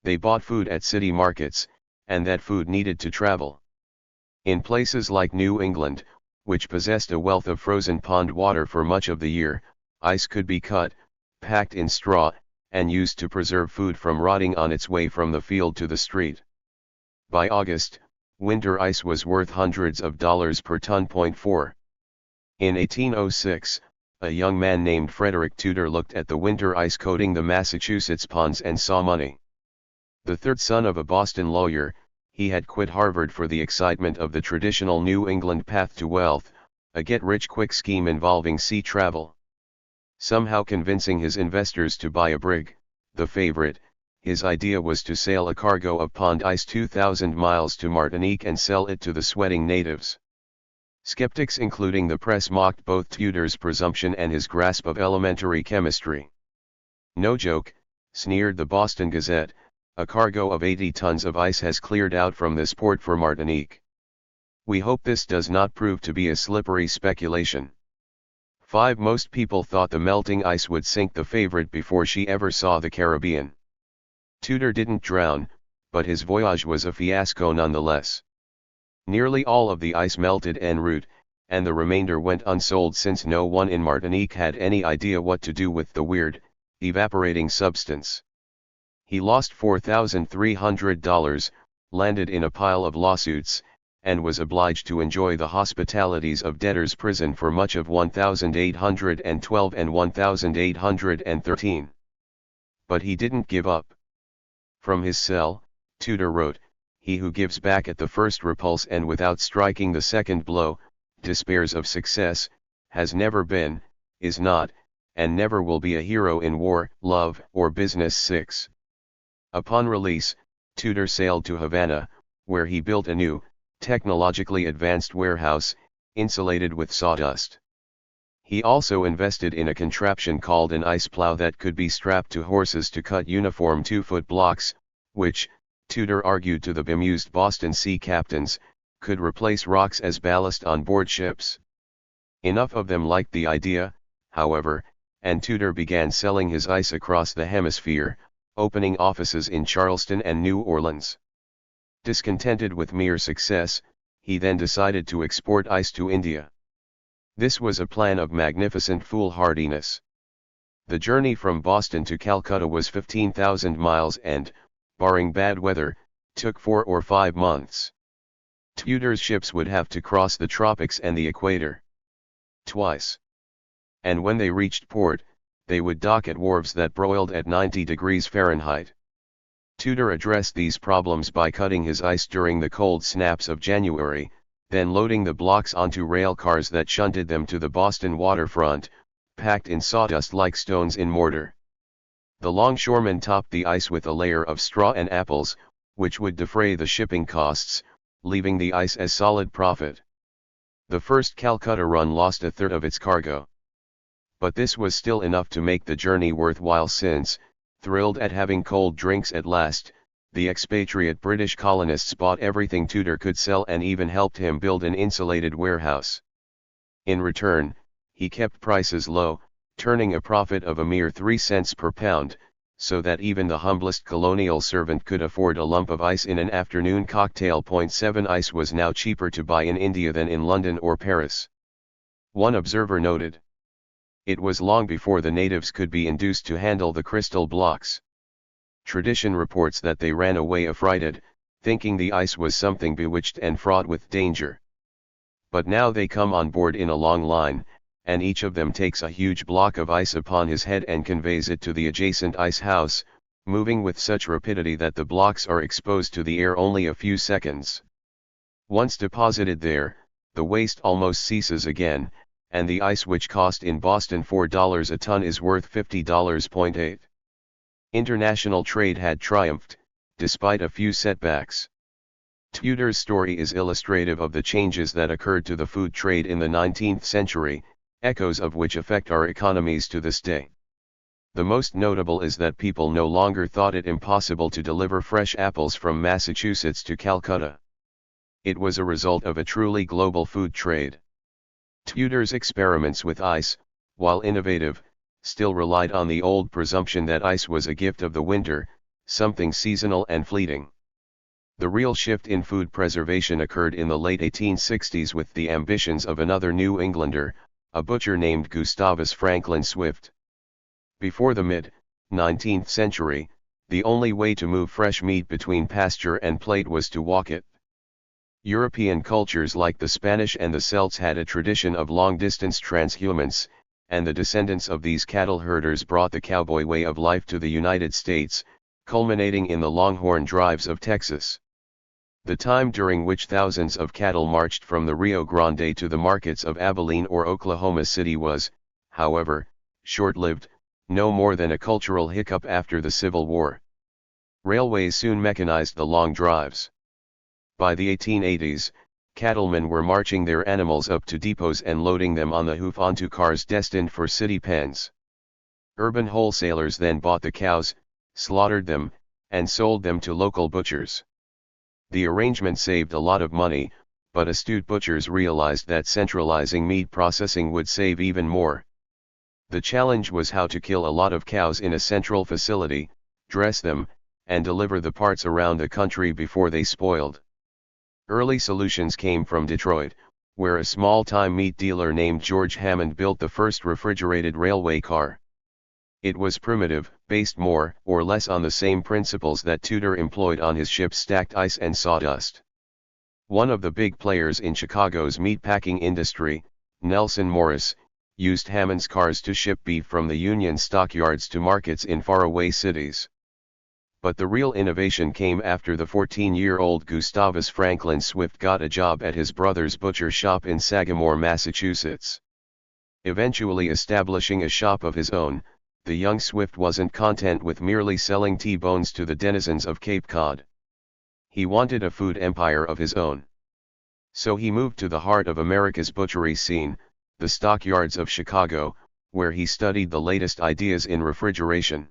They bought food at city markets, and that food needed to travel. In places like New England, which possessed a wealth of frozen pond water for much of the year, ice could be cut, packed in straw, and used to preserve food from rotting on its way from the field to the street. By August, winter ice was worth hundreds of dollars per ton. 4. In 1806, a young man named Frederick Tudor looked at the winter ice coating the Massachusetts ponds and saw money. The third son of a Boston lawyer, he had quit Harvard for the excitement of the traditional New England path to wealth, a get-rich-quick scheme involving sea travel. Somehow convincing his investors to buy a brig, the Favorite, his idea was to sail a cargo of pond ice 2,000 miles to Martinique and sell it to the sweating natives. Skeptics including the press mocked both Tudor's presumption and his grasp of elementary chemistry. "No joke," sneered the Boston Gazette, "a cargo of 80 tons of ice has cleared out from this port for Martinique. We hope this does not prove to be a slippery speculation." Most people thought the melting ice would sink the Favorite before she ever saw the Caribbean. Tudor didn't drown, but his voyage was a fiasco nonetheless. Nearly all of the ice melted en route, and the remainder went unsold since no one in Martinique had any idea what to do with the weird, evaporating substance. He lost $4,300, landed in a pile of lawsuits, and was obliged to enjoy the hospitalities of debtor's prison for much of 1812 and 1813. But he didn't give up. From his cell, Tudor wrote, "He who gives back at the first repulse and without striking the second blow, despairs of success, has never been, is not, and never will be a hero in war, love, or business." 6. Upon release, Tudor sailed to Havana, where he built a new, technologically advanced warehouse, insulated with sawdust. He also invested in a contraption called an ice plow that could be strapped to horses to cut uniform 2-foot blocks, which, Tudor argued to the bemused Boston sea captains, could replace rocks as ballast on board ships. Enough of them liked the idea, however, and Tudor began selling his ice across the hemisphere, opening offices in Charleston and New Orleans. Discontented with mere success, he then decided to export ice to India. This was a plan of magnificent foolhardiness. The journey from Boston to Calcutta was 15,000 miles and, barring bad weather, took 4 or 5 months. Tudor's ships would have to cross the tropics and the equator twice. And when they reached port, they would dock at wharves that broiled at 90 degrees Fahrenheit. Tudor addressed these problems by cutting his ice during the cold snaps of January, then loading the blocks onto rail cars that shunted them to the Boston waterfront, packed in sawdust like stones in mortar. The longshoremen topped the ice with a layer of straw and apples, which would defray the shipping costs, leaving the ice as solid profit. The first Calcutta run lost a third of its cargo. But this was still enough to make the journey worthwhile since, thrilled at having cold drinks at last, the expatriate British colonists bought everything Tudor could sell and even helped him build an insulated warehouse. In return, he kept prices low, turning a profit of a mere 3 cents per pound, so that even the humblest colonial servant could afford a lump of ice in an afternoon cocktail. 7 Ice was now cheaper to buy in India than in London or Paris. One observer noted. It was long before the natives could be induced to handle the crystal blocks. Tradition reports that they ran away affrighted, thinking the ice was something bewitched and fraught with danger. But now they come on board in a long line, and each of them takes a huge block of ice upon his head and conveys it to the adjacent ice house, moving with such rapidity that the blocks are exposed to the air only a few seconds. Once deposited there, the waste almost ceases again, and the ice which cost in Boston $4 a ton is worth $50. International trade had triumphed, despite a few setbacks. Tudor's story is illustrative of the changes that occurred to the food trade in the 19th century, echoes of which affect our economies to this day. The most notable is that people no longer thought it impossible to deliver fresh apples from Massachusetts to Calcutta. It was a result of a truly global food trade. Tudor's experiments with ice, while innovative, still relied on the old presumption that ice was a gift of the winter, something seasonal and fleeting. The real shift in food preservation occurred in the late 1860s with the ambitions of another New Englander, a butcher named Gustavus Franklin Swift. Before the mid-19th century, the only way to move fresh meat between pasture and plate was to walk it. European cultures like the Spanish and the Celts had a tradition of long-distance transhumance, and the descendants of these cattle herders brought the cowboy way of life to the United States, culminating in the Longhorn Drives of Texas. The time during which thousands of cattle marched from the Rio Grande to the markets of Abilene or Oklahoma City was, however, short-lived, no more than a cultural hiccup after the Civil War. Railways soon mechanized the long drives. By the 1880s, cattlemen were marching their animals up to depots and loading them on the hoof onto cars destined for city pens. Urban wholesalers then bought the cows, slaughtered them, and sold them to local butchers. The arrangement saved a lot of money, but astute butchers realized that centralizing meat processing would save even more. The challenge was how to kill a lot of cows in a central facility, dress them, and deliver the parts around the country before they spoiled. Early solutions came from Detroit, where a small-time meat dealer named George Hammond built the first refrigerated railway car. It was primitive, based more or less on the same principles that Tudor employed on his ships: stacked ice and sawdust. One of the big players in Chicago's meatpacking industry, Nelson Morris, used Hammond's cars to ship beef from the Union stockyards to markets in faraway cities. But the real innovation came after the 14-year-old Gustavus Franklin Swift got a job at his brother's butcher shop in Sagamore, Massachusetts. Eventually establishing a shop of his own, the young Swift wasn't content with merely selling T-bones to the denizens of Cape Cod. He wanted a food empire of his own. So he moved to the heart of America's butchery scene, the stockyards of Chicago, where he studied the latest ideas in refrigeration.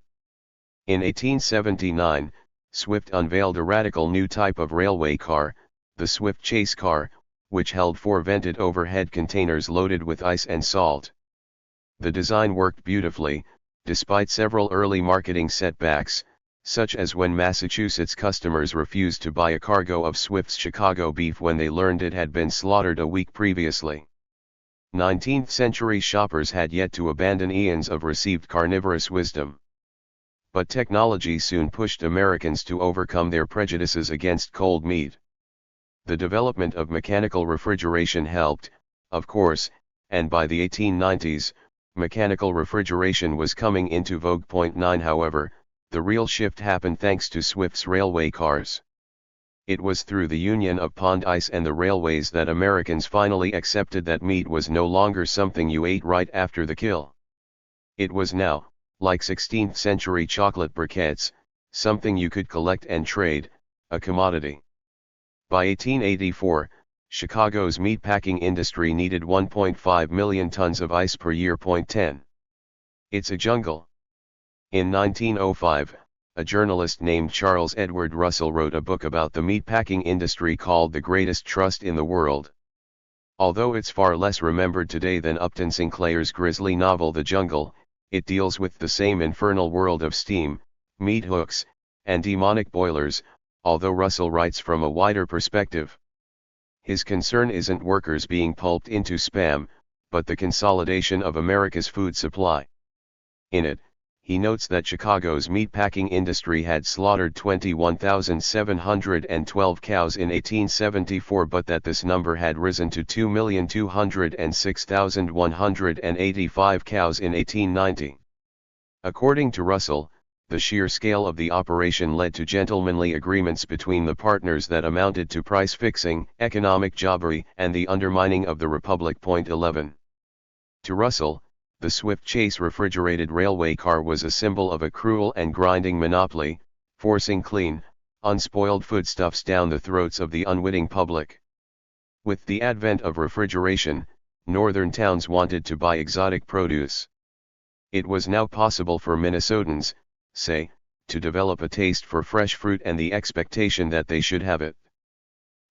In 1879, Swift unveiled a radical new type of railway car, the Swift Chase car, which held 4 vented overhead containers loaded with ice and salt. The design worked beautifully, despite several early marketing setbacks, such as when Massachusetts customers refused to buy a cargo of Swift's Chicago beef when they learned it had been slaughtered a week previously. 19th-century shoppers had yet to abandon eons of received carnivorous wisdom. But technology soon pushed Americans to overcome their prejudices against cold meat. The development of mechanical refrigeration helped, of course, and by the 1890s, mechanical refrigeration was coming into vogue. 9 However, the real shift happened thanks to Swift's railway cars. It was through the union of pond ice and the railways that Americans finally accepted that meat was no longer something you ate right after the kill. It was now, like 16th-century chocolate briquettes, something you could collect and trade, a commodity. By 1884, Chicago's meatpacking industry needed 1.5 million tons of ice per year. 10. It's a jungle. In 1905, a journalist named Charles Edward Russell wrote a book about the meatpacking industry called The Greatest Trust in the World. Although it's far less remembered today than Upton Sinclair's grisly novel The Jungle, it deals with the same infernal world of steam, meat hooks, and demonic boilers, although Russell writes from a wider perspective. His concern isn't workers being pulped into spam, but the consolidation of America's food supply. In it, he notes that Chicago's meatpacking industry had slaughtered 21,712 cows in 1874, but that this number had risen to 2,206,185 cows in 1890. According to Russell, the sheer scale of the operation led to gentlemanly agreements between the partners that amounted to price fixing, economic jobbery, and the undermining of the Republic. 11. To Russell, the Swift Chase refrigerated railway car was a symbol of a cruel and grinding monopoly, forcing clean, unspoiled foodstuffs down the throats of the unwitting public. With the advent of refrigeration, northern towns wanted to buy exotic produce. It was now possible for Minnesotans, say, to develop a taste for fresh fruit and the expectation that they should have it.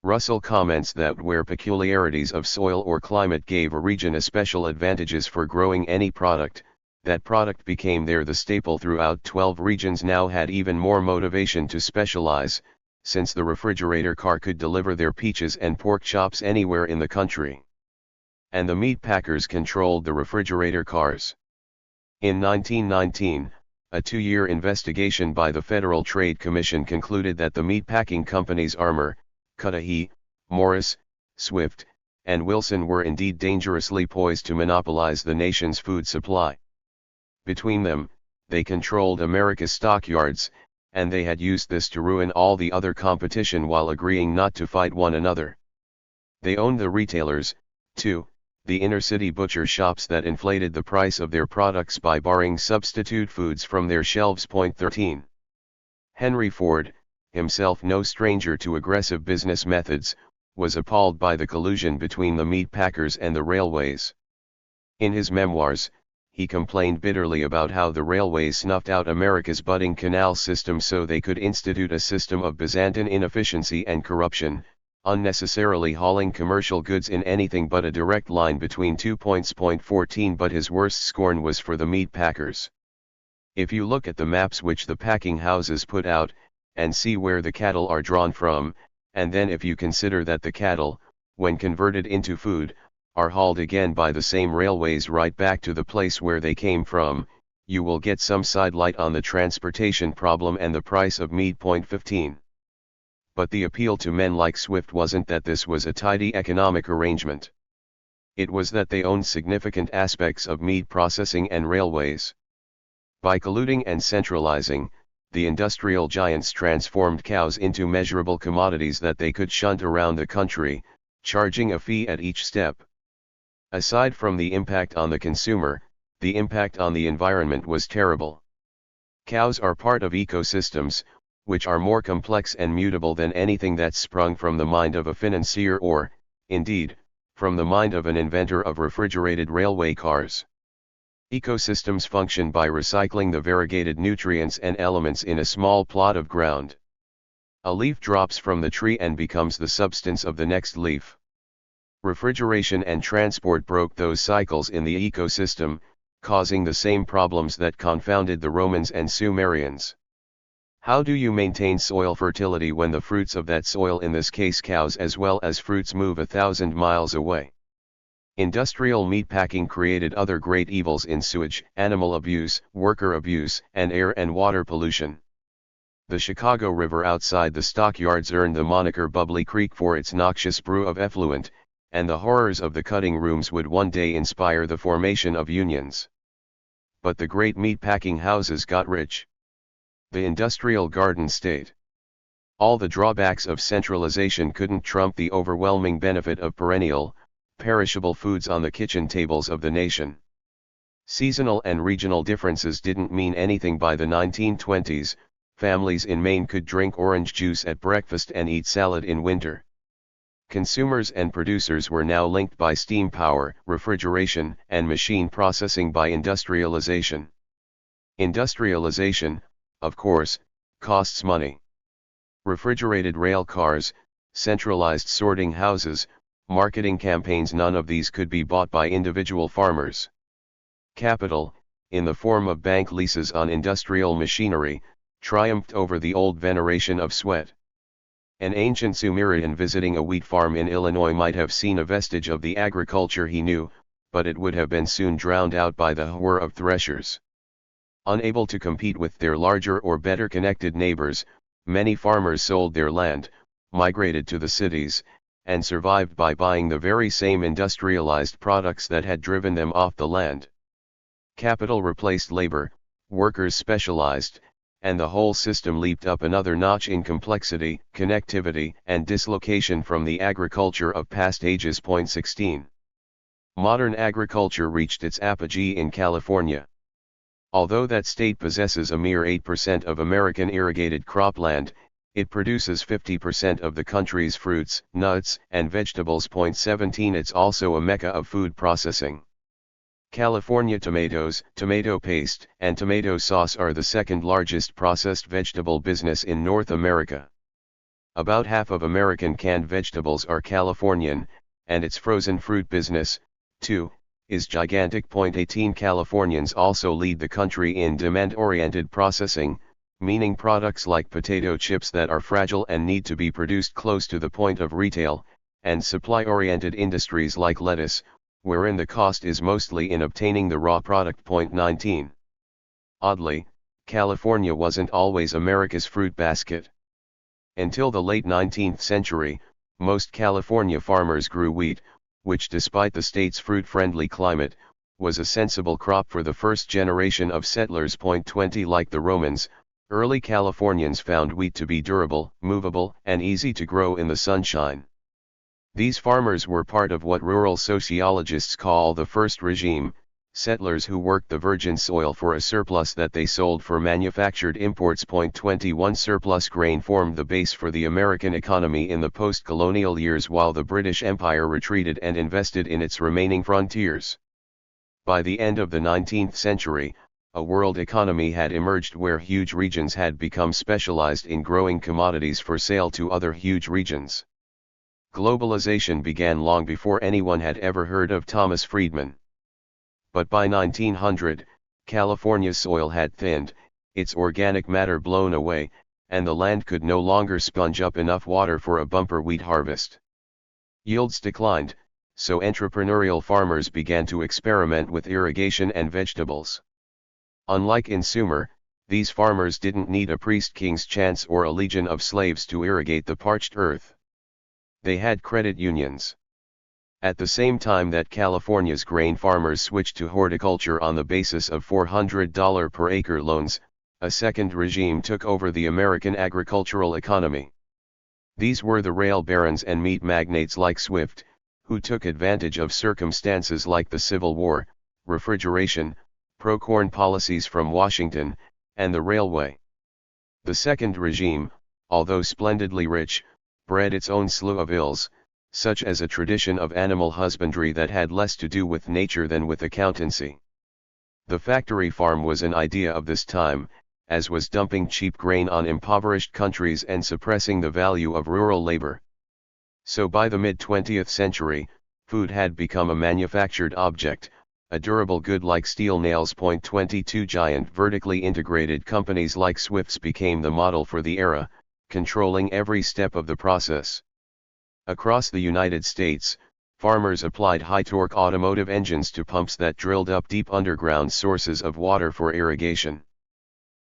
Russell comments that where peculiarities of soil or climate gave a region especial advantages for growing any product, that product became there the staple throughout. 12 regions now had even more motivation to specialize, since the refrigerator car could deliver their peaches and pork chops anywhere in the country. And the meat packers controlled the refrigerator cars. In 1919, a 2-year investigation by the Federal Trade Commission concluded that the meatpacking companies Armour, Cudahy, Morris, Swift, and Wilson were indeed dangerously poised to monopolize the nation's food supply. Between them, they controlled America's stockyards, and they had used this to ruin all the other competition while agreeing not to fight one another. They owned the retailers, too, the inner-city butcher shops that inflated the price of their products by borrowing substitute foods from their shelves. 13. Henry Ford, himself no stranger to aggressive business methods, was appalled by the collusion between the meat packers and the railways. In his memoirs, he complained bitterly about how the railways snuffed out America's budding canal system so they could institute a system of Byzantine inefficiency and corruption, unnecessarily hauling commercial goods in anything but a direct line between 2 points. 14 But his worst scorn was for the meat packers. If you look at the maps which the packing houses put out, and see where the cattle are drawn from, and then if you consider that the cattle, when converted into food, are hauled again by the same railways right back to the place where they came from, you will get some sidelight on the transportation problem and the price of meat. 15. But the appeal to men like Swift wasn't that this was a tidy economic arrangement. It was that they owned significant aspects of meat processing and railways. By colluding and centralizing, the industrial giants transformed cows into measurable commodities that they could shunt around the country, charging a fee at each step. Aside from the impact on the consumer, the impact on the environment was terrible. Cows are part of ecosystems, which are more complex and mutable than anything that's sprung from the mind of a financier or, indeed, from the mind of an inventor of refrigerated railway cars. Ecosystems function by recycling the variegated nutrients and elements in a small plot of ground. A leaf drops from the tree and becomes the substance of the next leaf. Refrigeration and transport broke those cycles in the ecosystem, causing the same problems that confounded the Romans and Sumerians. How do you maintain soil fertility when the fruits of that soil, in this case cows as well as fruits, move 1,000 miles away? Industrial meatpacking created other great evils in sewage, animal abuse, worker abuse, and air and water pollution. The Chicago River outside the stockyards earned the moniker Bubbly Creek for its noxious brew of effluent, and the horrors of the cutting rooms would one day inspire the formation of unions. But the great meatpacking houses got rich. The industrial garden stayed. All the drawbacks of centralization couldn't trump the overwhelming benefit of perennial, perishable foods on the kitchen tables of the nation. Seasonal and regional differences didn't mean anything by the 1920s. Families in Maine could drink orange juice at breakfast and eat salad in winter. Consumers and producers were now linked by steam power, refrigeration, and machine processing by industrialization. Industrialization, of course, costs money. Refrigerated rail cars, centralized sorting houses, marketing campaigns, none of these could be bought by individual farmers. Capital, in the form of bank leases on industrial machinery, triumphed over the old veneration of sweat. An ancient Sumerian visiting a wheat farm in Illinois might have seen a vestige of the agriculture he knew, but it would have been soon drowned out by the whir of threshers. Unable to compete with their larger or better connected neighbors, many farmers sold their land, migrated to the cities, and survived by buying the very same industrialized products that had driven them off the land. Capital replaced labor, workers specialized, and the whole system leaped up another notch in complexity, connectivity, and dislocation from the agriculture of past ages. 16. Modern agriculture reached its apogee in California. Although that state possesses a mere 8% of American irrigated cropland, it produces 50% of the country's fruits, nuts, and vegetables. 17. It's also a mecca of food processing. California tomatoes, tomato paste, and tomato sauce are the second largest processed vegetable business in North America. About half of American canned vegetables are Californian, and its frozen fruit business, too, is gigantic. 18. Californians also lead the country in demand-oriented processing, meaning products like potato chips that are fragile and need to be produced close to the point of retail, and supply-oriented industries like lettuce, wherein the cost is mostly in obtaining the raw product. 19. Oddly, California wasn't always America's fruit basket. Until the late 19th century, most California farmers grew wheat, which despite the state's fruit-friendly climate, was a sensible crop for the first generation of settlers. 20 Like the Romans, early Californians found wheat to be durable, movable, and easy to grow in the sunshine. These farmers were part of what rural sociologists call the first regime, settlers who worked the virgin soil for a surplus that they sold for manufactured imports. 21 Surplus grain formed the base for the American economy in the post-colonial years while the British Empire retreated and invested in its remaining frontiers. By the end of the 19th century, a world economy had emerged where huge regions had become specialized in growing commodities for sale to other huge regions. Globalization began long before anyone had ever heard of Thomas Friedman. But by 1900, California's soil had thinned, its organic matter blown away, and the land could no longer sponge up enough water for a bumper wheat harvest. Yields declined, so entrepreneurial farmers began to experiment with irrigation and vegetables. Unlike in Sumer, these farmers didn't need a priest-king's chance or a legion of slaves to irrigate the parched earth. They had credit unions. At the same time that California's grain farmers switched to horticulture on the basis of $400 per acre loans, a second regime took over the American agricultural economy. These were the rail barons and meat magnates like Swift, who took advantage of circumstances like the Civil War, refrigeration, pro-corn policies from Washington, and the railway. The second regime, although splendidly rich, bred its own slew of ills, such as a tradition of animal husbandry that had less to do with nature than with accountancy. The factory farm was an idea of this time, as was dumping cheap grain on impoverished countries and suppressing the value of rural labor. So by the mid-20th century, food had become a manufactured object, a durable good like steel nails. 22 Giant vertically integrated companies like Swift's became the model for the era, controlling every step of the process. Across the United States, farmers applied high-torque automotive engines to pumps that drilled up deep underground sources of water for irrigation.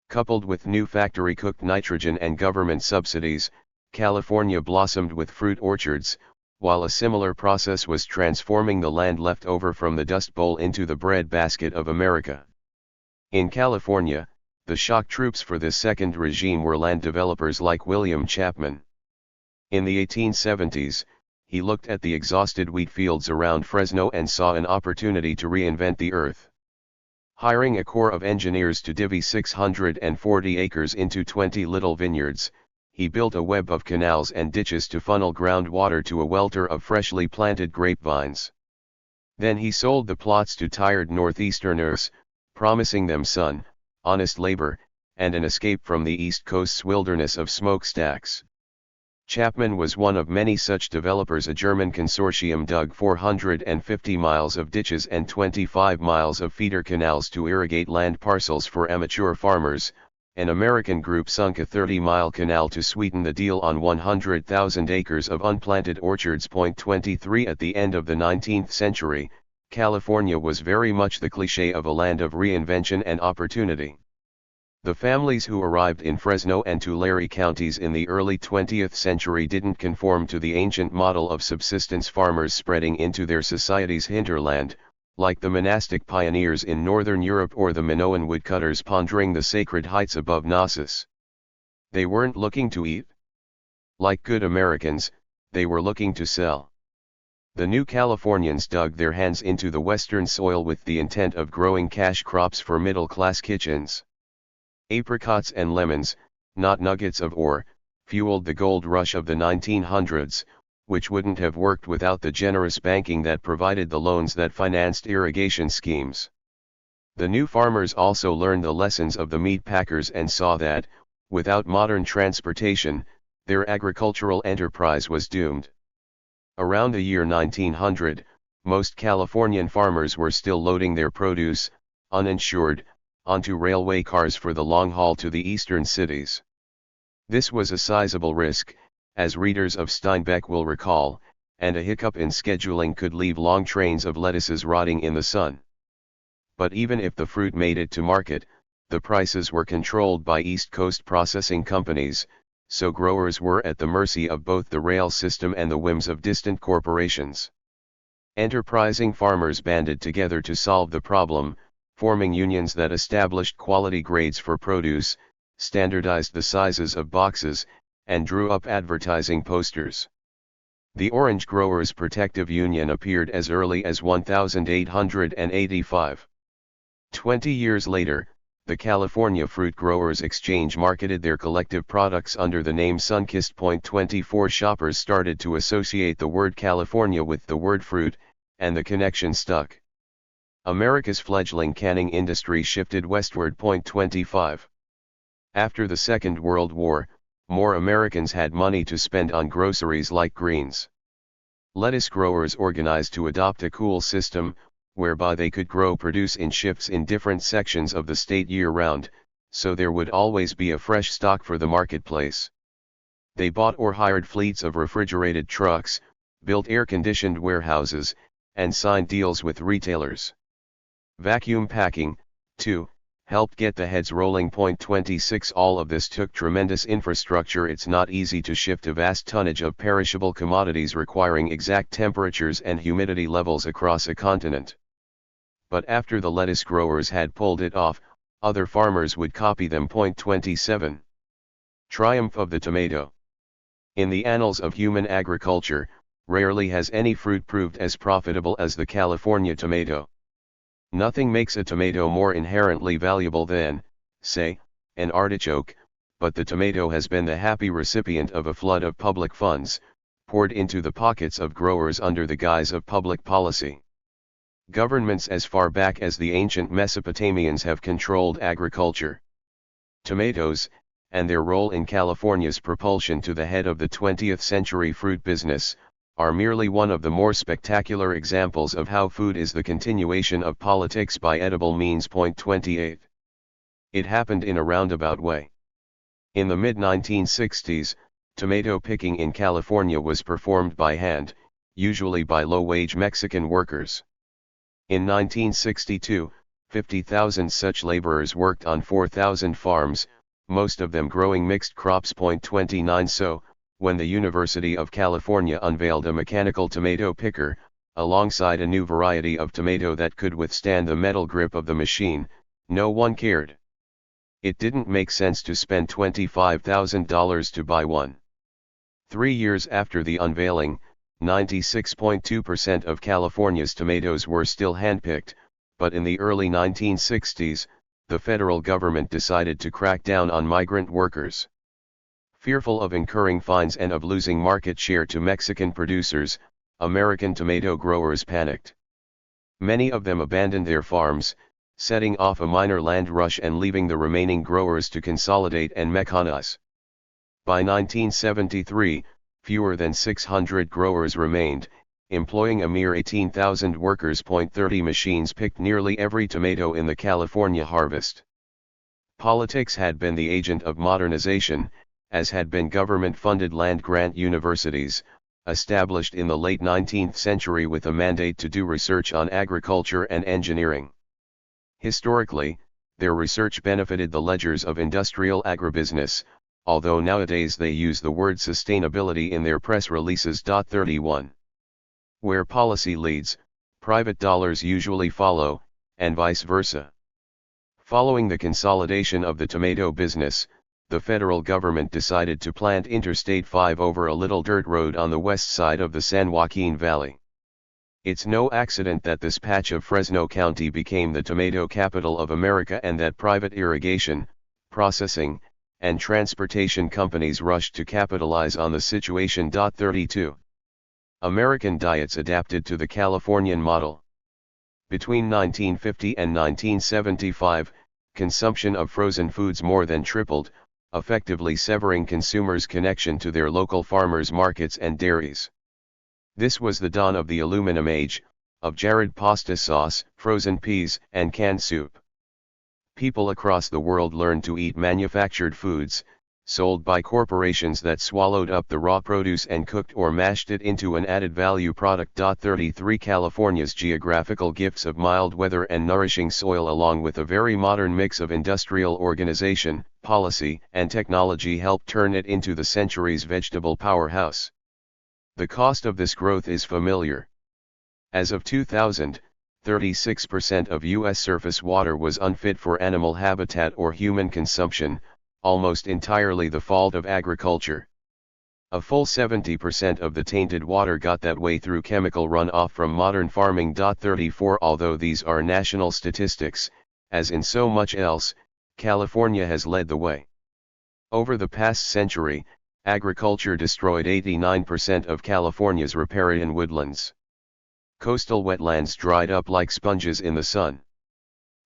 Coupled with new factory-cooked nitrogen and government subsidies, California blossomed with fruit orchards, while a similar process was transforming the land left over from the Dust Bowl into the bread basket of America. In California, the shock troops for this second regime were land developers like William Chapman. In the 1870s, he looked at the exhausted wheat fields around Fresno and saw an opportunity to reinvent the earth. Hiring a corps of engineers to divvy 640 acres into 20 little vineyards, he built a web of canals and ditches to funnel groundwater to a welter of freshly planted grapevines. Then he sold the plots to tired Northeasterners, promising them sun, honest labor, and an escape from the East Coast's wilderness of smokestacks. Chapman was one of many such developers. A German consortium dug 450 miles of ditches and 25 miles of feeder canals to irrigate land parcels for amateur farmers. An American group sunk a 30-mile canal to sweeten the deal on 100,000 acres of unplanted orchards. 23 At the end of the 19th century, California was very much the cliché of a land of reinvention and opportunity. The families who arrived in Fresno and Tulare counties in the early 20th century didn't conform to the ancient model of subsistence farmers spreading into their society's hinterland, like the monastic pioneers in northern Europe or the Minoan woodcutters pondering the sacred heights above Knossos. They weren't looking to eat. Like good Americans, they were looking to sell. The new Californians dug their hands into the western soil with the intent of growing cash crops for middle-class kitchens. Apricots and lemons, not nuggets of ore, fueled the gold rush of the 1900s, which wouldn't have worked without the generous banking that provided the loans that financed irrigation schemes. The new farmers also learned the lessons of the meat packers and saw that, without modern transportation, their agricultural enterprise was doomed. Around the year 1900, most Californian farmers were still loading their produce, uninsured, onto railway cars for the long haul to the eastern cities. This was a sizable risk, as readers of Steinbeck will recall, and a hiccup in scheduling could leave long trains of lettuces rotting in the sun. But even if the fruit made it to market, the prices were controlled by East Coast processing companies, so growers were at the mercy of both the rail system and the whims of distant corporations. Enterprising farmers banded together to solve the problem, forming unions that established quality grades for produce, standardized the sizes of boxes, and drew up advertising posters. The Orange Growers Protective Union appeared as early as 1885. 20 years later, the California Fruit Growers Exchange marketed their collective products under the name Sunkist. 24 Shoppers started to associate the word California with the word fruit, and the connection stuck. America's fledgling canning industry shifted westward. 25. After the Second World War, more Americans had money to spend on groceries like greens. Lettuce growers organized to adopt a cool system, whereby they could grow produce in shifts in different sections of the state year-round, so there would always be a fresh stock for the marketplace. They bought or hired fleets of refrigerated trucks, built air-conditioned warehouses, and signed deals with retailers. Vacuum packing, too, helped get the heads rolling. 26 All of this took tremendous infrastructure. It's not easy to shift a vast tonnage of perishable commodities requiring exact temperatures and humidity levels across a continent. But after the lettuce growers had pulled it off, other farmers would copy them. 27. Triumph of the tomato. In the annals of human agriculture, rarely has any fruit proved as profitable as the California tomato. Nothing makes a tomato more inherently valuable than, say, an artichoke, but the tomato has been the happy recipient of a flood of public funds, poured into the pockets of growers under the guise of public policy. Governments as far back as the ancient Mesopotamians have controlled agriculture. Tomatoes, and their role in California's propulsion to the head of the 20th century fruit business, are merely one of the more spectacular examples of how food is the continuation of politics by edible means. 28. It happened in a roundabout way. In the mid-1960s, tomato picking in California was performed by hand, usually by low-wage Mexican workers. In 1962, 50,000 such laborers worked on 4,000 farms, most of them growing mixed crops. 29 So, when the University of California unveiled a mechanical tomato picker, alongside a new variety of tomato that could withstand the metal grip of the machine, no one cared. It didn't make sense to spend $25,000 to buy one. 3 years after the unveiling, 96.2% of California's tomatoes were still handpicked, but in the early 1960s, the federal government decided to crack down on migrant workers. Fearful of incurring fines and of losing market share to Mexican producers, American tomato growers panicked. Many of them abandoned their farms, setting off a minor land rush and leaving the remaining growers to consolidate and mechanize. By 1973, fewer than 600 growers remained, employing a mere 18,000 workers. 30 Machines picked nearly every tomato in the California harvest. Politics had been the agent of modernization, as had been government-funded land-grant universities, established in the late 19th century with a mandate to do research on agriculture and engineering. Historically, their research benefited the ledgers of industrial agribusiness, although nowadays they use the word sustainability in their press releases. 31. Where policy leads, private dollars usually follow, and vice versa. Following the consolidation of the tomato business, the federal government decided to plant Interstate 5 over a little dirt road on the west side of the San Joaquin Valley. It's no accident that this patch of Fresno County became the tomato capital of America and that private irrigation, processing, and transportation companies rushed to capitalize on the situation. 32. American diets adapted to the Californian model. Between 1950 and 1975, consumption of frozen foods more than tripled, effectively severing consumers' connection to their local farmers' markets and dairies. This was the dawn of the aluminum age, of jarred pasta sauce, frozen peas, and canned soup. People across the world learned to eat manufactured foods, sold by corporations that swallowed up the raw produce and cooked or mashed it into an added value product. 33 California's geographical gifts of mild weather and nourishing soil along with a very modern mix of industrial organization, policy, and technology helped turn it into the century's vegetable powerhouse. The cost of this growth is familiar. As of 2000, 36% of U.S. surface water was unfit for animal habitat or human consumption, almost entirely the fault of agriculture. A full 70% of the tainted water got that way through chemical runoff from modern farming. 34 Although these are national statistics, as in so much else, California has led the way. Over the past century, agriculture destroyed 89% of California's riparian woodlands. Coastal wetlands dried up like sponges in the sun.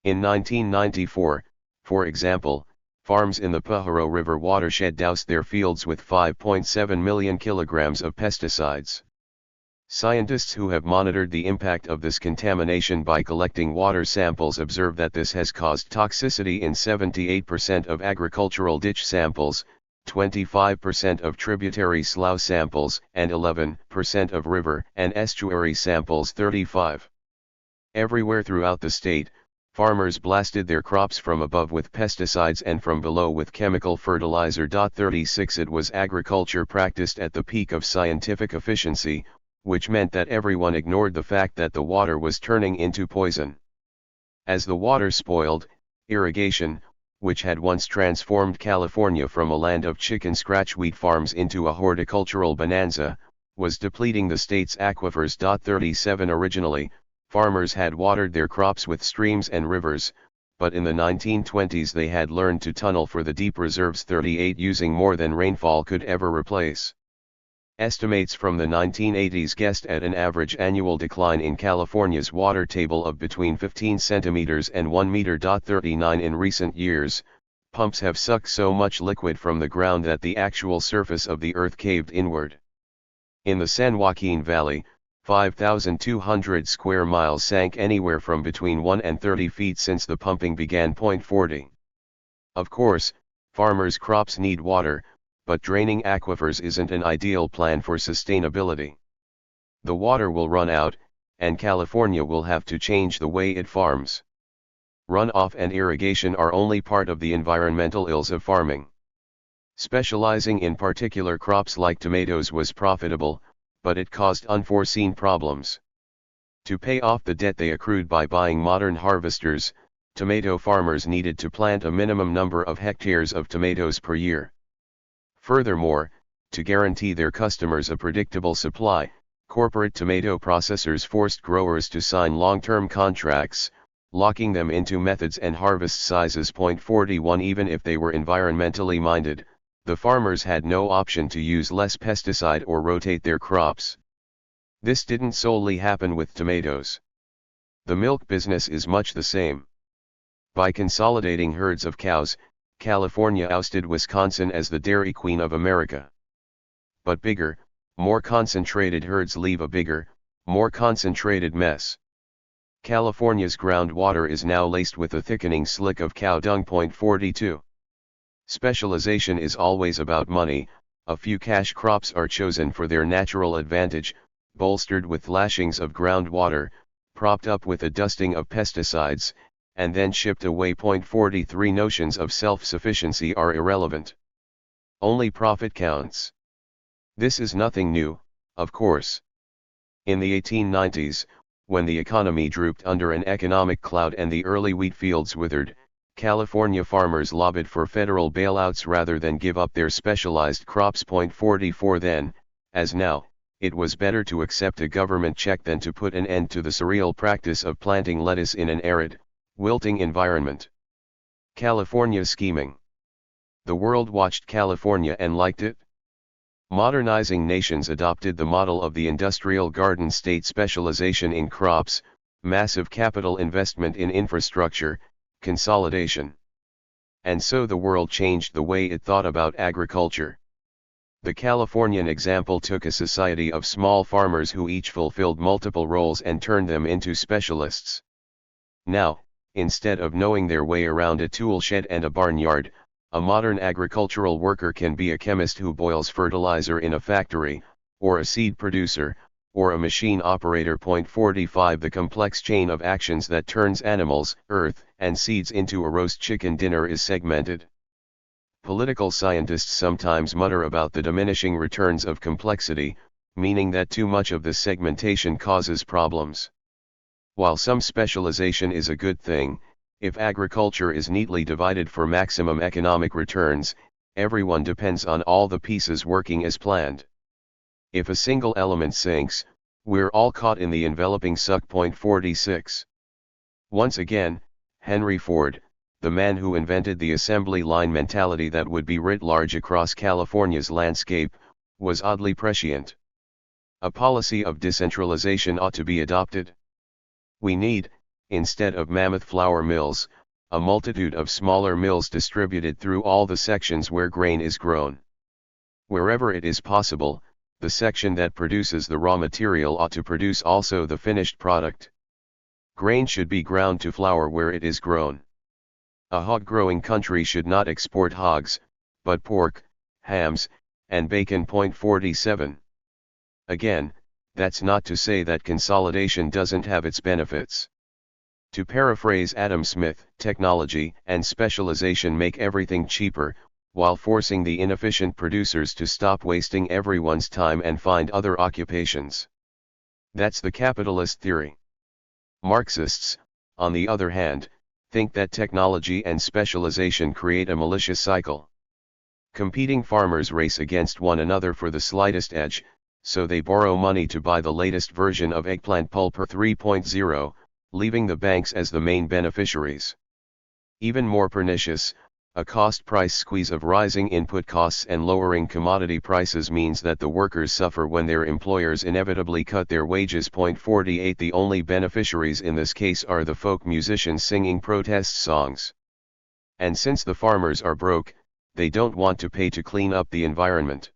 In 1994, for example, farms in the Pajaro River watershed doused their fields with 5.7 million kilograms of pesticides. Scientists who have monitored the impact of this contamination by collecting water samples observe that this has caused toxicity in 78% of agricultural ditch samples, 25% of tributary slough samples, and 11% of river and estuary samples. 35. Everywhere throughout the state, farmers blasted their crops from above with pesticides and from below with chemical fertilizer. 36 It was agriculture practiced at the peak of scientific efficiency, which meant that everyone ignored the fact that the water was turning into poison. As the water spoiled, irrigation, which had once transformed California from a land of chicken scratch wheat farms into a horticultural bonanza, was depleting the state's aquifers. 37 Originally, farmers had watered their crops with streams and rivers, but in the 1920s they had learned to tunnel for the deep reserves. 38 Using more than rainfall could ever replace. Estimates from the 1980s guessed at an average annual decline in California's water table of between 15 centimeters and 1 meter. 39 In recent years, pumps have sucked so much liquid from the ground that the actual surface of the earth caved inward. In the San Joaquin Valley, 5,200 square miles sank anywhere from between 1 and 30 feet since the pumping began. 40. Of course, farmers' crops need water, but draining aquifers isn't an ideal plan for sustainability. The water will run out, and California will have to change the way it farms. Runoff and irrigation are only part of the environmental ills of farming. Specializing in particular crops like tomatoes was profitable, but it caused unforeseen problems. To pay off the debt they accrued by buying modern harvesters, tomato farmers needed to plant a minimum number of hectares of tomatoes per year. Furthermore, to guarantee their customers a predictable supply, corporate tomato processors forced growers to sign long-term contracts, locking them into methods and harvest sizes. 41 Even if they were environmentally minded, the farmers had no option to use less pesticide or rotate their crops. This didn't solely happen with tomatoes. The milk business is much the same. By consolidating herds of cows, California ousted Wisconsin as the Dairy Queen of America. But bigger, more concentrated herds leave a bigger, more concentrated mess. California's groundwater is now laced with a thickening slick of cow dung. 42. Specialization is always about money. A few cash crops are chosen for their natural advantage, bolstered with lashings of groundwater, propped up with a dusting of pesticides, and then shipped away. 43 Notions of self-sufficiency are irrelevant. Only profit counts. This is nothing new, of course. In the 1890s, when the economy drooped under an economic cloud and the early wheat fields withered, California farmers lobbied for federal bailouts rather than give up their specialized crops. 44 Then, as now, it was better to accept a government check than to put an end to the surreal practice of planting lettuce in an arid, wilting environment. California scheming. The world watched California and liked it. Modernizing nations adopted the model of the industrial garden state: specialization in crops, massive capital investment in infrastructure, consolidation. And so the world changed the way it thought about agriculture. The Californian example took a society of small farmers who each fulfilled multiple roles and turned them into specialists. Now, instead of knowing their way around a tool shed and a barnyard, a modern agricultural worker can be a chemist who boils fertilizer in a factory, or a seed producer, or a machine operator. 45 The complex chain of actions that turns animals, earth, and seeds into a roast chicken dinner is segmented. Political scientists sometimes mutter about the diminishing returns of complexity, meaning that too much of this segmentation causes problems. While some specialization is a good thing, if agriculture is neatly divided for maximum economic returns, everyone depends on all the pieces working as planned. If a single element sinks, we're all caught in the enveloping suck. 46. Once again, Henry Ford, the man who invented the assembly line mentality that would be writ large across California's landscape, was oddly prescient. A policy of decentralization ought to be adopted. We need, instead of mammoth flour mills, a multitude of smaller mills distributed through all the sections where grain is grown. Wherever it is possible, the section that produces the raw material ought to produce also the finished product. Grain should be ground to flour where it is grown. A hog-growing country should not export hogs, but pork, hams, and bacon. 47. Again, that's not to say that consolidation doesn't have its benefits. To paraphrase Adam Smith, technology and specialization make everything cheaper, while forcing the inefficient producers to stop wasting everyone's time and find other occupations. That's the capitalist theory. Marxists, on the other hand, think that technology and specialization create a malicious cycle. Competing farmers race against one another for the slightest edge, so they borrow money to buy the latest version of eggplant pulper 3.0, leaving the banks as the main beneficiaries. Even more pernicious, a cost-price squeeze of rising input costs and lowering commodity prices means that the workers suffer when their employers inevitably cut their wages. 48. The only beneficiaries in this case are the folk musicians singing protest songs. And since the farmers are broke, they don't want to pay to clean up the environment.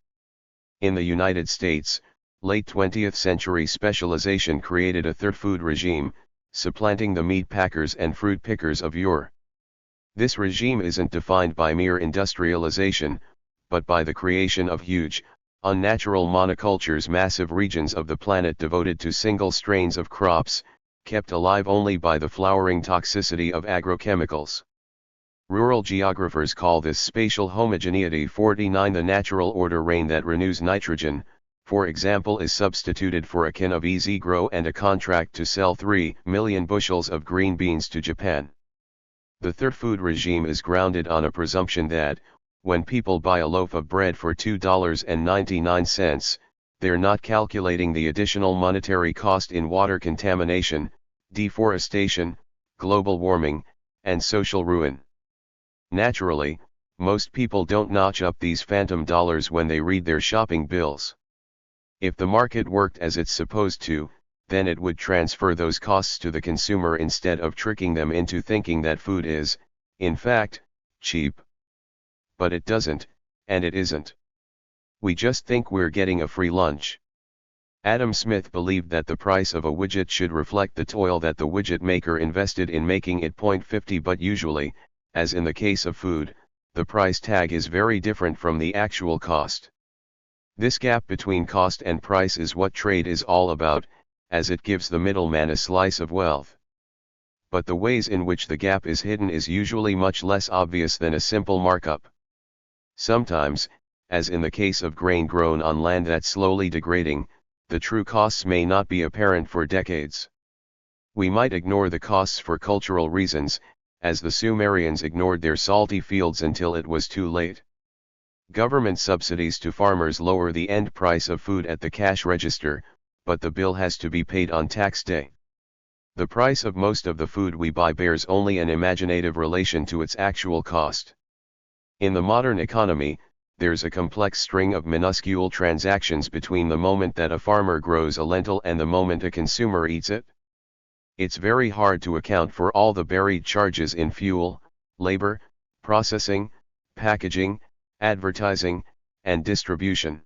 In the United States, late 20th century specialization created a third food regime, supplanting the meat packers and fruit pickers of yore. This regime isn't defined by mere industrialization, but by the creation of huge, unnatural monocultures, massive regions of the planet devoted to single strains of crops, kept alive only by the flowering toxicity of agrochemicals. Rural geographers call this spatial homogeneity. 49. The natural order rain that renews nitrogen, for example, is substituted for a can of easy grow and a contract to sell 3 million bushels of green beans to Japan. The third food regime is grounded on a presumption that, when people buy a loaf of bread for $2.99, they're not calculating the additional monetary cost in water contamination, deforestation, global warming, and social ruin. Naturally, most people don't notch up these phantom dollars when they read their shopping bills. If the market worked as it's supposed to, then it would transfer those costs to the consumer instead of tricking them into thinking that food is, in fact, cheap. But it doesn't, and it isn't. We just think we're getting a free lunch. Adam Smith believed that the price of a widget should reflect the toil that the widget maker invested in making it. 50. But usually, as in the case of food, the price tag is very different from the actual cost. This gap between cost and price is what trade is all about, as it gives the middleman a slice of wealth. But the ways in which the gap is hidden is usually much less obvious than a simple markup. Sometimes, as in the case of grain grown on land that's slowly degrading, the true costs may not be apparent for decades. We might ignore the costs for cultural reasons, as the Sumerians ignored their salty fields until it was too late. Government subsidies to farmers lower the end price of food at the cash register, but the bill has to be paid on tax day. The price of most of the food we buy bears only an imaginative relation to its actual cost. In the modern economy, there's a complex string of minuscule transactions between the moment that a farmer grows a lentil and the moment a consumer eats it. It's very hard to account for all the buried charges in fuel, labor, processing, packaging, advertising, and distribution.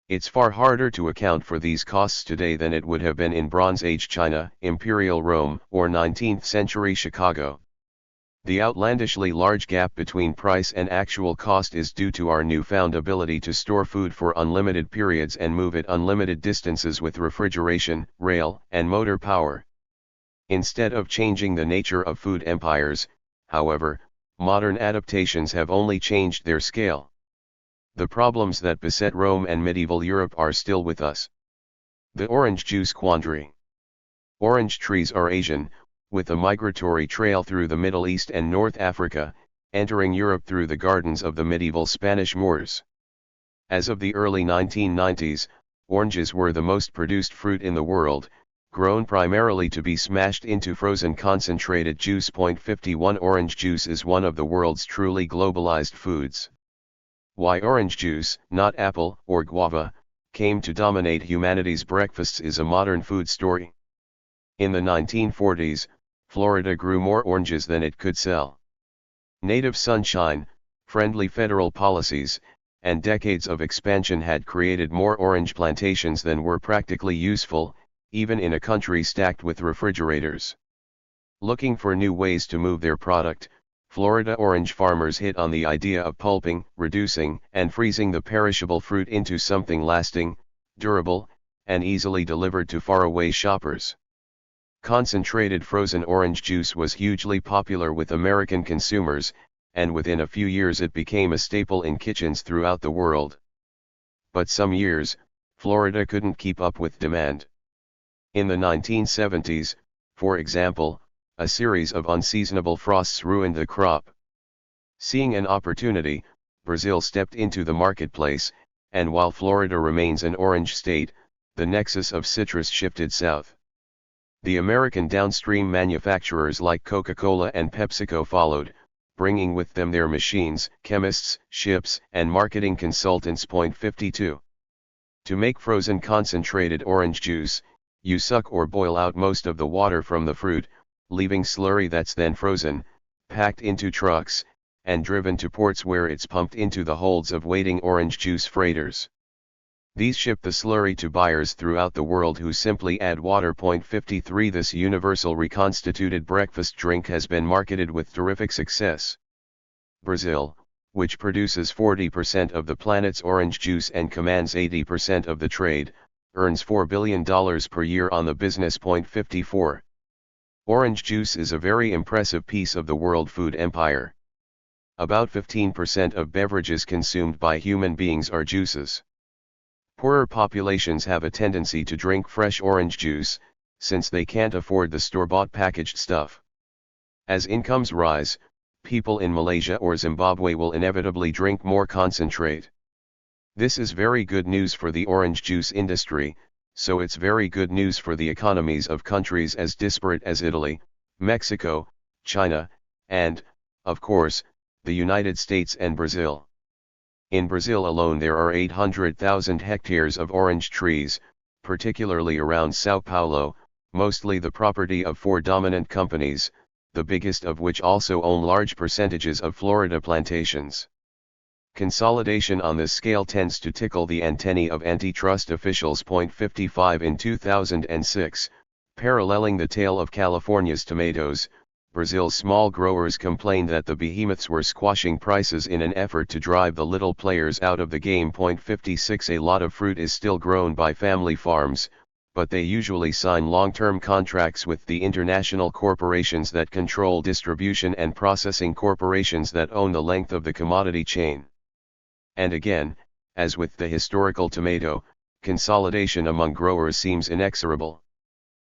It's far harder to account for these costs today than it would have been in Bronze Age China, Imperial Rome, or 19th century Chicago. The outlandishly large gap between price and actual cost is due to our newfound ability to store food for unlimited periods and move it unlimited distances with refrigeration, rail, and motor power. Instead of changing the nature of food empires, however, modern adaptations have only changed their scale. The problems that beset Rome and medieval Europe are still with us. The orange juice quandary. Orange trees are Asian, with a migratory trail through the Middle East and North Africa, entering Europe through the gardens of the medieval Spanish Moors. As of the early 1990s, oranges were the most produced fruit in the world, grown primarily to be smashed into frozen concentrated juice. 51 Orange juice is one of the world's truly globalized foods. Why orange juice, not apple or guava, came to dominate humanity's breakfasts is a modern food story. In the 1940s, Florida grew more oranges than it could sell. Native sunshine, friendly federal policies, and decades of expansion had created more orange plantations than were practically useful, even in a country stacked with refrigerators. Looking for new ways to move their product, Florida orange farmers hit on the idea of pulping, reducing, and freezing the perishable fruit into something lasting, durable, and easily delivered to faraway shoppers. Concentrated frozen orange juice was hugely popular with American consumers, and within a few years it became a staple in kitchens throughout the world. But some years, Florida couldn't keep up with demand. In the 1970s, for example, a series of unseasonable frosts ruined the crop. Seeing an opportunity, Brazil stepped into the marketplace, and while Florida remains an orange state, the nexus of citrus shifted south. The American downstream manufacturers like Coca-Cola and PepsiCo followed, bringing with them their machines, chemists, ships, and marketing consultants. 52. To make frozen concentrated orange juice, you suck or boil out most of the water from the fruit, leaving slurry that's then frozen, packed into trucks, and driven to ports where it's pumped into the holds of waiting orange juice freighters. These ship the slurry to buyers throughout the world who simply add water. 53 This universal reconstituted breakfast drink has been marketed with terrific success. Brazil, which produces 40% of the planet's orange juice and commands 80% of the trade, earns $4 billion per year on the business. 54. Orange juice is a very impressive piece of the world food empire. About 15% of beverages consumed by human beings are juices. Poorer populations have a tendency to drink fresh orange juice, since they can't afford the store-bought packaged stuff. As incomes rise, people in Malaysia or Zimbabwe will inevitably drink more concentrate. This is very good news for the orange juice industry, so it's very good news for the economies of countries as disparate as Italy, Mexico, China, and, of course, the United States and Brazil. In Brazil alone there are 800,000 hectares of orange trees, particularly around São Paulo, mostly the property of 4 dominant companies, the biggest of which also own large percentages of Florida plantations. Consolidation on this scale tends to tickle the antennae of antitrust officials. 55 In 2006, paralleling the tale of California's tomatoes, Brazil's small growers complained that the behemoths were squashing prices in an effort to drive the little players out of the game. 56 A lot of fruit is still grown by family farms, but they usually sign long-term contracts with the international corporations that control distribution and processing corporations that own the length of the commodity chain. And again, as with the historical tomato, consolidation among growers seems inexorable.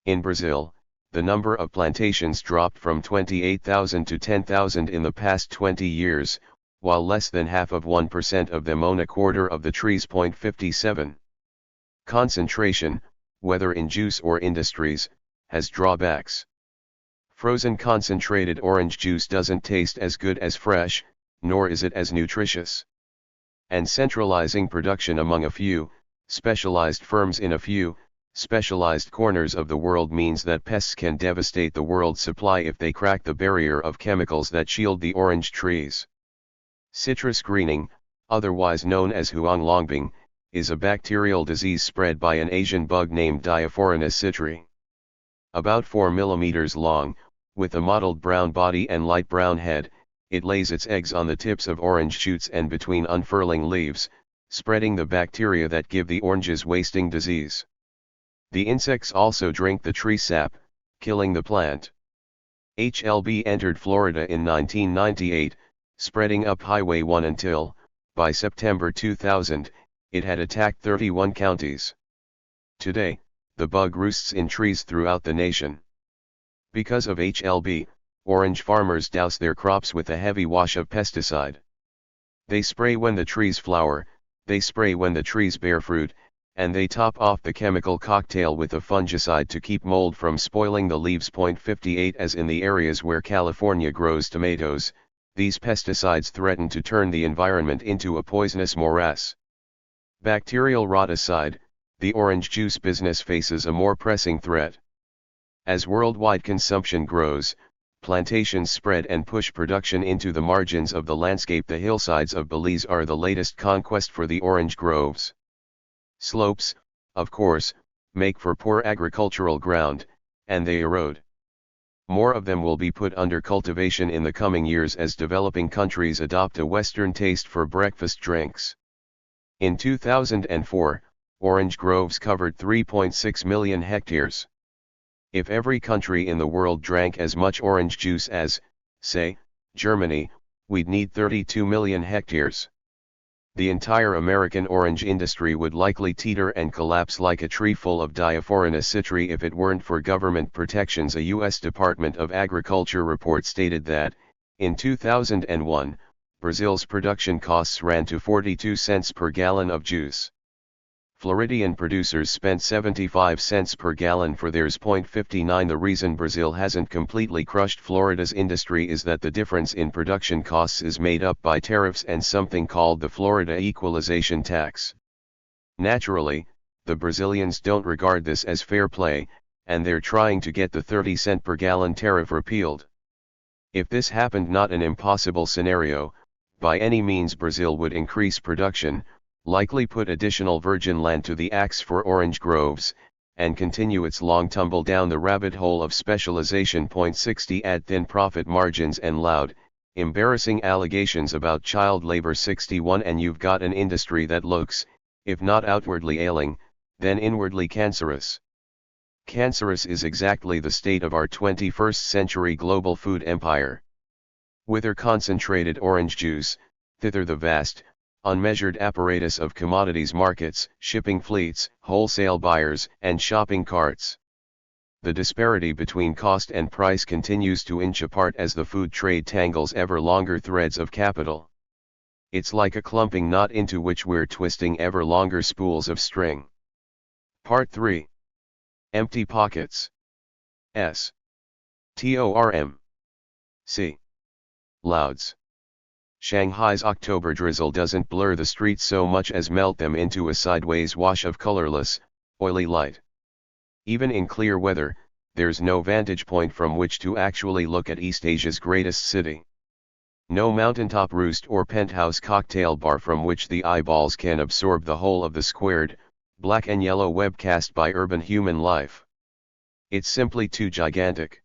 In Brazil, the number of plantations dropped from 28,000 to 10,000 in the past 20 years, while less than half of 1% of them own a quarter of the trees. 57. Concentration, whether in juice or industries, has drawbacks. Frozen concentrated orange juice doesn't taste as good as fresh, nor is it as nutritious. And centralizing production among a few, specialized firms in a few, specialized corners of the world means that pests can devastate the world's supply if they crack the barrier of chemicals that shield the orange trees. Citrus greening, otherwise known as huanglongbing, is a bacterial disease spread by an Asian bug named Diaphoranus citri. About 4 mm long, with a mottled brown body and light brown head, it lays its eggs on the tips of orange shoots and between unfurling leaves, spreading the bacteria that give the oranges wasting disease. The insects also drink the tree sap, killing the plant. HLB entered Florida in 1998, spreading up Highway 1 until, By September 2000, it had attacked 31 counties. Today, the bug roosts in trees throughout the nation. Because of HLB, orange farmers douse their crops with a heavy wash of pesticide. They spray when the trees flower, they spray when the trees bear fruit, and they top off the chemical cocktail with a fungicide to keep mold from spoiling the leaves. 58 As in the areas where California grows tomatoes, these pesticides threaten to turn the environment into a poisonous morass. Bacterial rot aside, the orange juice business faces a more pressing threat. As worldwide consumption grows, plantations spread and push production into the margins of the landscape. The hillsides of Belize are the latest conquest for the orange groves. Slopes, of course, make for poor agricultural ground, and they erode. More of them will be put under cultivation in the coming years as developing countries adopt a Western taste for breakfast drinks. In 2004, orange groves covered 3.6 million hectares. If every country in the world drank as much orange juice as, say, Germany, we'd need 32 million hectares. The entire American orange industry would likely teeter and collapse like a tree full of Diaphorina citri if it weren't for government protections. A U.S. Department of Agriculture report stated that, in 2001, Brazil's production costs ran to 42 cents per gallon of juice. Floridian producers spent 75 cents per gallon for theirs. 59 The reason Brazil hasn't completely crushed Florida's industry is that the difference in production costs is made up by tariffs and something called the Florida equalization tax. Naturally, the Brazilians don't regard this as fair play, and they're trying to get the 30-cent per gallon tariff repealed. If this happened, not an impossible scenario, by any means Brazil would increase production, likely put additional virgin land to the axe for orange groves, and continue its long tumble down the rabbit hole of specialization. 60 Add thin profit margins and loud, embarrassing allegations about child labor. 61 And you've got an industry that looks, if not outwardly ailing, then inwardly cancerous. Cancerous is exactly the state of our 21st century global food empire. Whither concentrated orange juice, thither the vast, unmeasured apparatus of commodities markets, shipping fleets, wholesale buyers, and shopping carts. The disparity between cost and price continues to inch apart as the food trade tangles ever longer threads of capital. It's like a clumping knot into which we're twisting ever longer spools of string. Part 3. Empty Pockets. STORM. C. Louds. Shanghai's October drizzle doesn't blur the streets so much as melt them into a sideways wash of colorless, oily light. Even in clear weather, there's no vantage point from which to actually look at East Asia's greatest city. No mountaintop roost or penthouse cocktail bar from which the eyeballs can absorb the whole of the squared, black and yellow web cast by urban human life. It's simply too gigantic.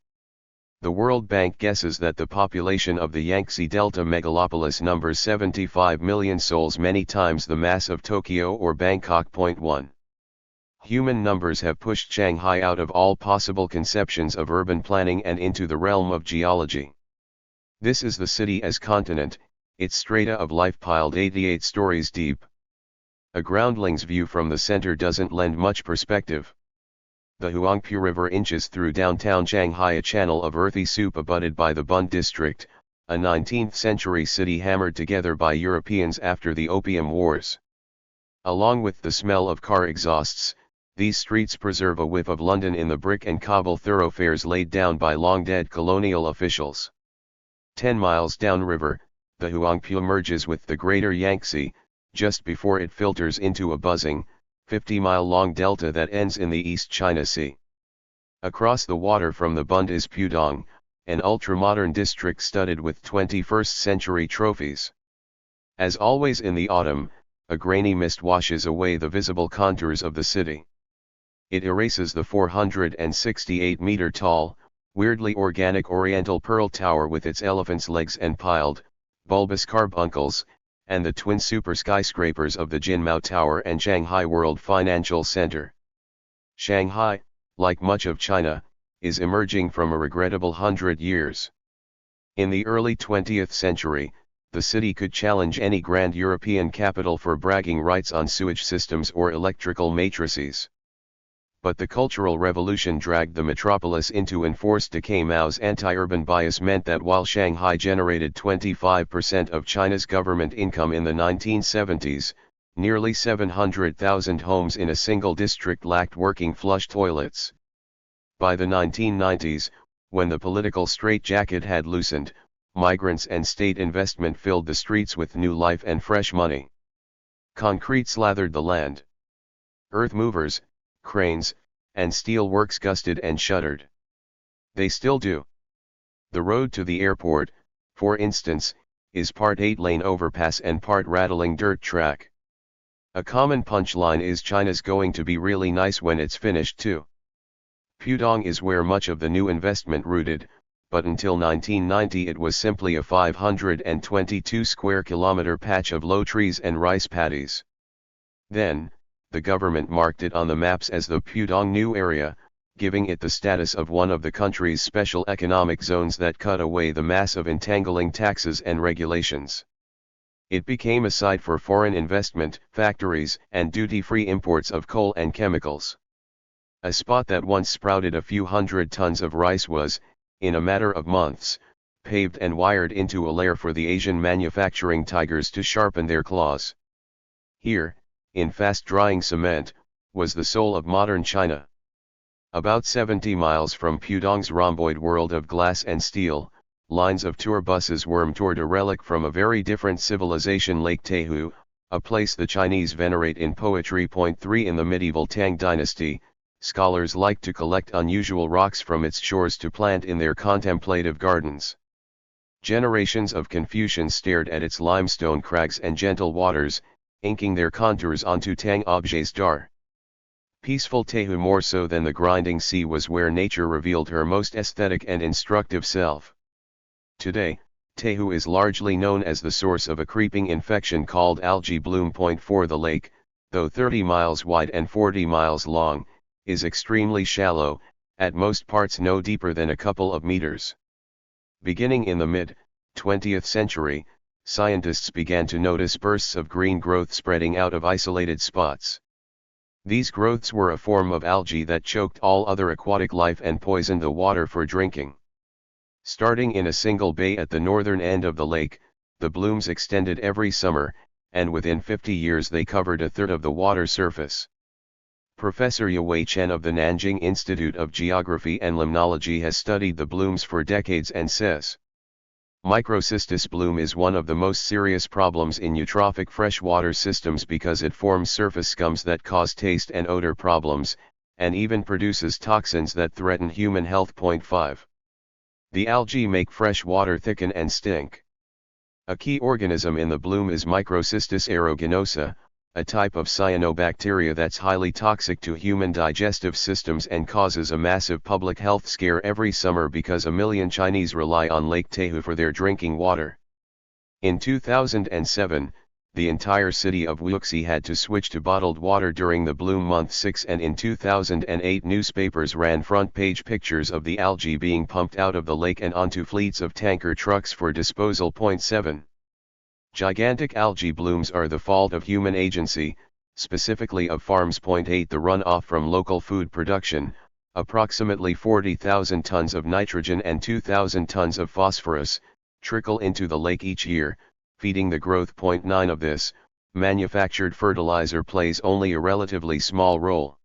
The World Bank guesses that the population of the Yangtze Delta megalopolis numbers 75 million souls, many times the mass of Tokyo or Bangkok. 1. Human numbers have pushed Shanghai out of all possible conceptions of urban planning and into the realm of geology. This is the city as continent, its strata of life piled 88 stories deep. A groundling's view from the center doesn't lend much perspective. The Huangpu River inches through downtown Shanghai, a channel of earthy soup abutted by the Bund district, a 19th-century city hammered together by Europeans after the Opium Wars. Along with the smell of car exhausts, these streets preserve a whiff of London in the brick and cobble thoroughfares laid down by long-dead colonial officials. 10 miles downriver, the Huangpu merges with the Greater Yangtze, just before it filters into a buzzing, 50-mile-long delta that ends in the East China Sea. Across the water from the Bund is Pudong, an ultra-modern district studded with 21st-century trophies. As always in the autumn, a grainy mist washes away the visible contours of the city. It erases the 468-meter-tall, weirdly organic Oriental Pearl Tower with its elephant's legs and piled, bulbous carbuncles, and the twin super skyscrapers of the Jinmao Tower and Shanghai World Financial Center. Shanghai, like much of China, is emerging from a regrettable 100 years. In the early 20th century, the city could challenge any grand European capital for bragging rights on sewage systems or electrical matrices. But the Cultural Revolution dragged the metropolis into enforced decay. Mao's anti-urban bias meant that while Shanghai generated 25% of China's government income in the 1970s, nearly 700,000 homes in a single district lacked working flush toilets. By the 1990s, when the political straitjacket had loosened, migrants and state investment filled the streets with new life and fresh money. Concrete slathered the land. Earth movers, cranes, and steel works gusted and shuddered. They still do. The road to the airport, for instance, is part 8-lane overpass and part rattling dirt track. A common punchline is China's going to be really nice when it's finished too. Pudong is where much of the new investment rooted, but until 1990 it was simply a 522 square kilometer patch of low trees and rice paddies. Then, the government marked it on the maps as the Pudong New Area, giving it the status of one of the country's special economic zones that cut away the mass of entangling taxes and regulations. It became a site for foreign investment, factories, and duty-free imports of coal and chemicals. A spot that once sprouted a few hundred tons of rice was, in a matter of months, paved and wired into a lair for the Asian manufacturing tigers to sharpen their claws. Here, in fast-drying cement, was the soul of modern China. About 70 miles from Pudong's rhomboid world of glass and steel, lines of tour buses worm toward a relic from a very different civilization, Lake Taihu, a place the Chinese venerate in poetry. 3 In the medieval Tang dynasty, scholars liked to collect unusual rocks from its shores to plant in their contemplative gardens. Generations of Confucians stared at its limestone crags and gentle waters, inking their contours onto Tang objets d'art. Peaceful Taihu, more so than the grinding sea, was where nature revealed her most aesthetic and instructive self. Today, Taihu is largely known as the source of a creeping infection called algae bloom. 4 The lake, though 30 miles wide and 40 miles long, is extremely shallow, at most parts no deeper than a couple of meters. Beginning in the mid-20th century, scientists began to notice bursts of green growth spreading out of isolated spots. These growths were a form of algae that choked all other aquatic life and poisoned the water for drinking. Starting in a single bay at the northern end of the lake, the blooms extended every summer, and within 50 years they covered a third of the water surface. Professor Yue Chen of the Nanjing Institute of Geography and Limnology has studied the blooms for decades and says, Microcystis bloom is one of the most serious problems in eutrophic freshwater systems because it forms surface scums that cause taste and odor problems, and even produces toxins that threaten human health. 5. The algae make fresh water thicken and stink. A key organism in the bloom is Microcystis aeruginosa, a type of cyanobacteria that's highly toxic to human digestive systems and causes a massive public health scare every summer because a million Chinese rely on Lake Taihu for their drinking water. In 2007, the entire city of Wuxi had to switch to bottled water during the bloom month 6, and in 2008 newspapers ran front-page pictures of the algae being pumped out of the lake and onto fleets of tanker trucks for disposal. 7. Gigantic algae blooms are the fault of human agency, specifically of farms. 8 The runoff from local food production, approximately 40,000 tons of nitrogen and 2,000 tons of phosphorus, trickle into the lake each year, feeding the growth. 9 Of this, manufactured fertilizer plays only a relatively small role.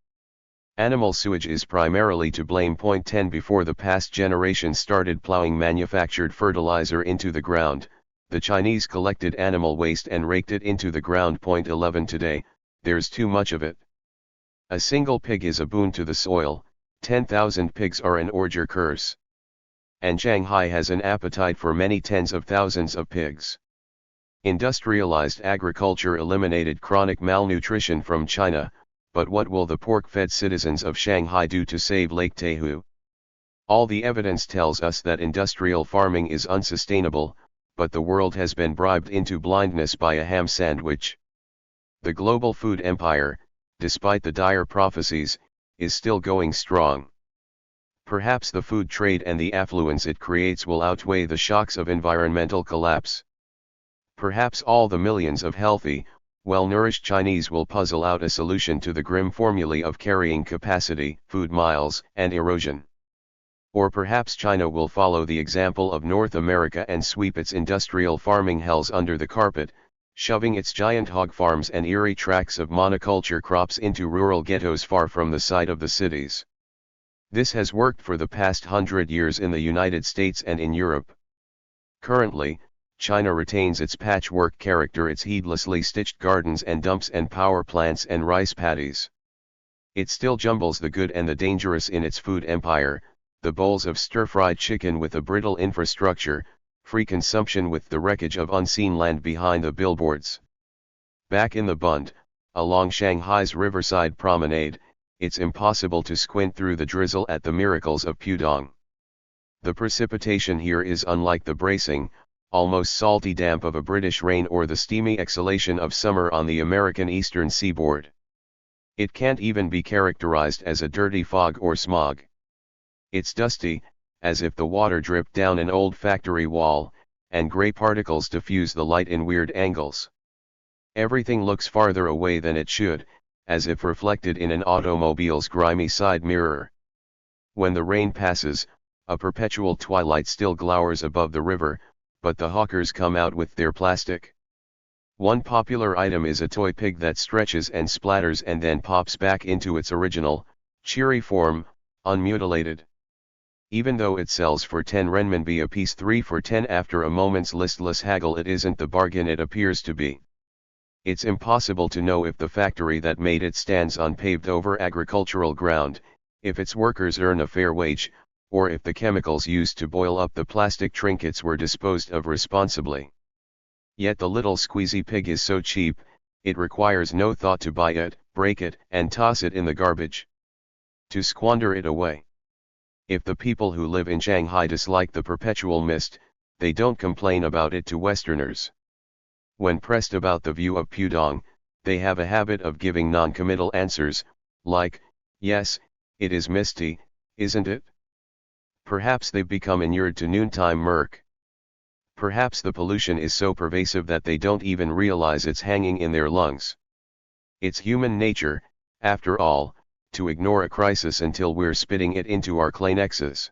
Animal sewage is primarily to blame. 10 Before the past generation started plowing manufactured fertilizer into the ground, the Chinese collected animal waste and raked it into the ground. 11 Today, there's too much of it. A single pig is a boon to the soil, 10,000 pigs are an ordure curse. And Shanghai has an appetite for many tens of thousands of pigs. Industrialized agriculture eliminated chronic malnutrition from China, but what will the pork-fed citizens of Shanghai do to save Lake Taihu? All the evidence tells us that industrial farming is unsustainable, but the world has been bribed into blindness by a ham sandwich. The global food empire, despite the dire prophecies, is still going strong. Perhaps the food trade and the affluence it creates will outweigh the shocks of environmental collapse. Perhaps all the millions of healthy, well-nourished Chinese will puzzle out a solution to the grim formulae of carrying capacity, food miles, and erosion. Or perhaps China will follow the example of North America and sweep its industrial farming hells under the carpet, shoving its giant hog farms and eerie tracts of monoculture crops into rural ghettos far from the sight of the cities. This has worked for the past 100 years in the United States and in Europe. Currently, China retains its patchwork character, its heedlessly stitched gardens and dumps and power plants and rice paddies. It still jumbles the good and the dangerous in its food empire, the bowls of stir-fried chicken with a brittle infrastructure, free consumption with the wreckage of unseen land behind the billboards. Back in the Bund, along Shanghai's riverside promenade, it's impossible to squint through the drizzle at the miracles of Pudong. The precipitation here is unlike the bracing, almost salty damp of a British rain or the steamy exhalation of summer on the American eastern seaboard. It can't even be characterized as a dirty fog or smog. It's dusty, as if the water dripped down an old factory wall, and gray particles diffuse the light in weird angles. Everything looks farther away than it should, as if reflected in an automobile's grimy side mirror. When the rain passes, a perpetual twilight still glowers above the river, but the hawkers come out with their plastic. One popular item is a toy pig that stretches and splatters and then pops back into its original, cheery form, unmutilated. Even though it sells for 10 renminbi a piece, 3 for 10 after a moment's listless haggle, it isn't the bargain it appears to be. It's impossible to know if the factory that made it stands on paved over agricultural ground, if its workers earn a fair wage, or if the chemicals used to boil up the plastic trinkets were disposed of responsibly. Yet the little squeezy pig is so cheap, it requires no thought to buy it, break it, and toss it in the garbage. To squander it away. If the people who live in Shanghai dislike the perpetual mist, they don't complain about it to Westerners. When pressed about the view of Pudong, they have a habit of giving non-committal answers, like, yes, it is misty, isn't it? Perhaps they've become inured to noontime murk. Perhaps the pollution is so pervasive that they don't even realize it's hanging in their lungs. It's human nature, after all, to ignore a crisis until we're spitting it into our Kleenexes.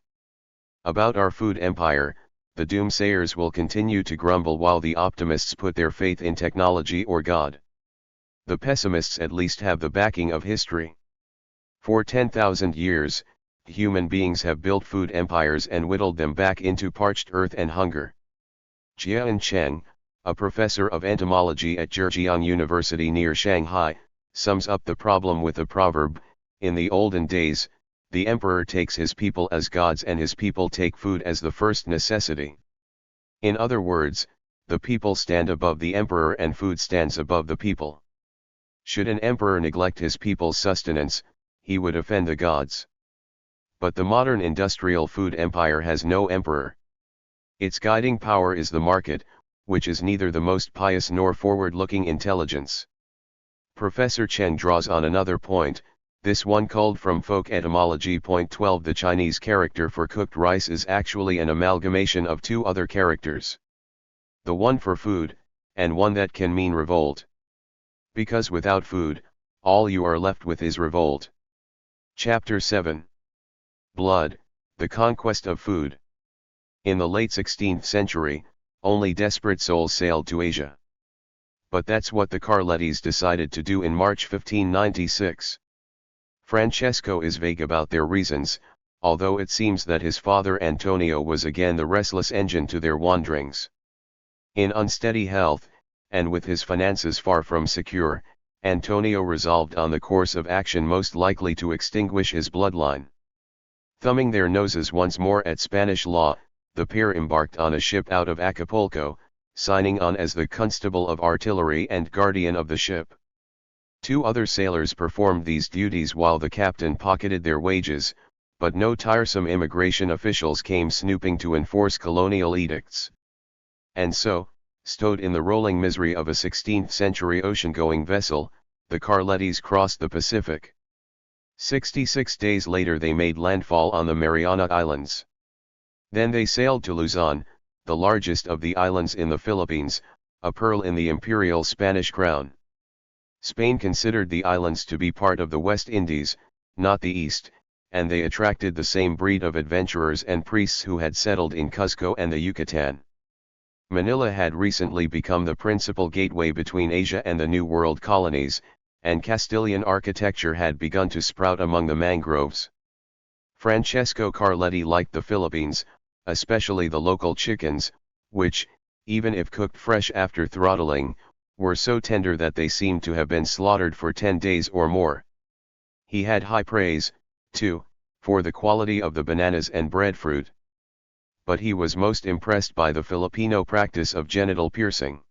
About our food empire, the doomsayers will continue to grumble while the optimists put their faith in technology or God. The pessimists at least have the backing of history. For 10,000 years, human beings have built food empires and whittled them back into parched earth and hunger. Jian Cheng, a professor of entomology at Zhejiang University near Shanghai, sums up the problem with a proverb: in the olden days, the emperor takes his people as gods and his people take food as the first necessity. In other words, the people stand above the emperor and food stands above the people. Should an emperor neglect his people's sustenance, he would offend the gods. But the modern industrial food empire has no emperor. Its guiding power is the market, which is neither the most pious nor forward-looking intelligence. Professor Cheng draws on another point, this one culled from Folk Etymology. Point 12. The Chinese character for cooked rice is actually an amalgamation of two other characters. The one for food, and one that can mean revolt. Because without food, all you are left with is revolt. Chapter 7. Blood, the Conquest of Food. In the late 16th century, only desperate souls sailed to Asia. But that's what the Carlettis decided to do in March 1596. Francesco is vague about their reasons, although it seems that his father Antonio was again the restless engine to their wanderings. In unsteady health, and with his finances far from secure, Antonio resolved on the course of action most likely to extinguish his bloodline. Thumbing their noses once more at Spanish law, the pair embarked on a ship out of Acapulco, signing on as the constable of artillery and guardian of the ship. Two other sailors performed these duties while the captain pocketed their wages, but no tiresome immigration officials came snooping to enforce colonial edicts. And so, stowed in the rolling misery of a 16th-century ocean-going vessel, the Carlettis crossed the Pacific. 66 days later they made landfall on the Mariana Islands. Then they sailed to Luzon, the largest of the islands in the Philippines, a pearl in the imperial Spanish crown. Spain considered the islands to be part of the West Indies, not the East, and they attracted the same breed of adventurers and priests who had settled in Cuzco and the Yucatan. Manila had recently become the principal gateway between Asia and the New World colonies, and Castilian architecture had begun to sprout among the mangroves. Francesco Carletti liked the Philippines, especially the local chickens, which, even if cooked fresh after throttling, were so tender that they seemed to have been slaughtered for 10 days or more. He had high praise, too, for the quality of the bananas and breadfruit. But he was most impressed by the Filipino practice of genital piercing.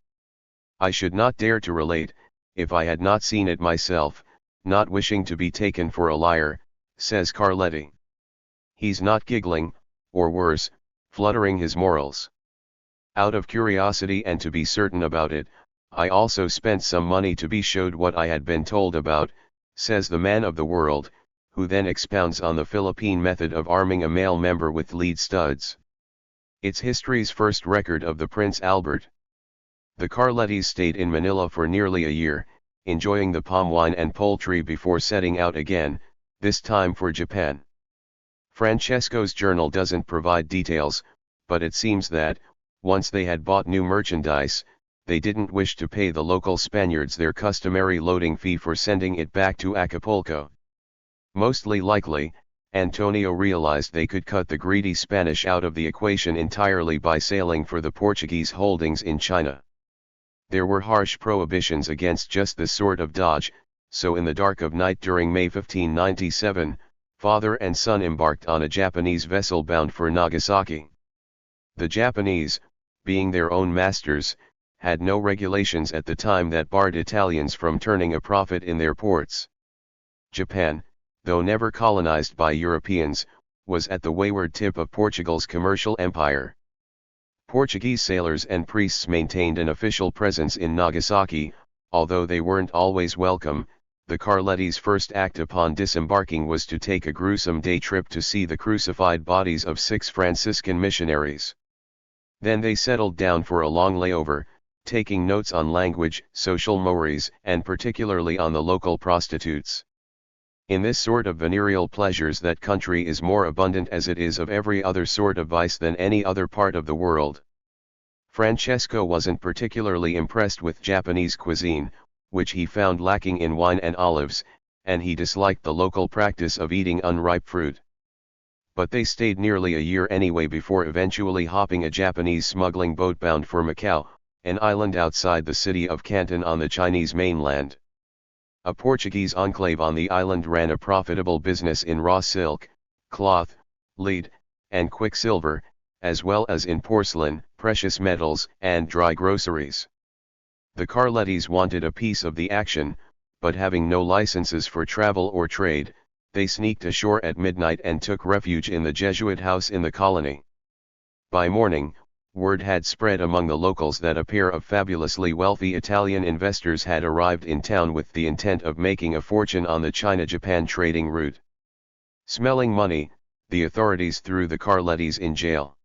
I should not dare to relate, if I had not seen it myself, not wishing to be taken for a liar, says Carletti. He's not giggling, or worse, fluttering his morals. Out of curiosity and to be certain about it, I also spent some money to be showed what I had been told about, says the man of the world, who then expounds on the Philippine method of arming a male member with lead studs. It's history's first record of the Prince Albert. The Carlettis stayed in Manila for nearly a year, enjoying the palm wine and poultry before setting out again, this time for Japan. Francesco's journal doesn't provide details, but it seems that, once they had bought new merchandise, they didn't wish to pay the local Spaniards their customary loading fee for sending it back to Acapulco. Mostly likely, Antonio realized they could cut the greedy Spanish out of the equation entirely by sailing for the Portuguese holdings in China. There were harsh prohibitions against just this sort of dodge, so in the dark of night during May 1597, father and son embarked on a Japanese vessel bound for Nagasaki. The Japanese, being their own masters, had no regulations at the time that barred Italians from turning a profit in their ports. Japan, though never colonized by Europeans, was at the wayward tip of Portugal's commercial empire. Portuguese sailors and priests maintained an official presence in Nagasaki, although they weren't always welcome. The Carlettis' first act upon disembarking was to take a gruesome day trip to see the crucified bodies of 6 Franciscan missionaries. Then they settled down for a long layover, taking notes on language, social mores, and particularly on the local prostitutes. In this sort of venereal pleasures that country is more abundant as it is of every other sort of vice than any other part of the world. Francesco wasn't particularly impressed with Japanese cuisine, which he found lacking in wine and olives, and he disliked the local practice of eating unripe fruit. But they stayed nearly a year anyway before eventually hopping a Japanese smuggling boat bound for Macau, an island outside the city of Canton on the Chinese mainland. A Portuguese enclave on the island ran a profitable business in raw silk, cloth, lead, and quicksilver, as well as in porcelain, precious metals, and dry groceries. The Carlettis wanted a piece of the action, but having no licenses for travel or trade, they sneaked ashore at midnight and took refuge in the Jesuit house in the colony. By morning, word had spread among the locals that a pair of fabulously wealthy Italian investors had arrived in town with the intent of making a fortune on the China-Japan trading route. Smelling money, the authorities threw the Carlettis in jail.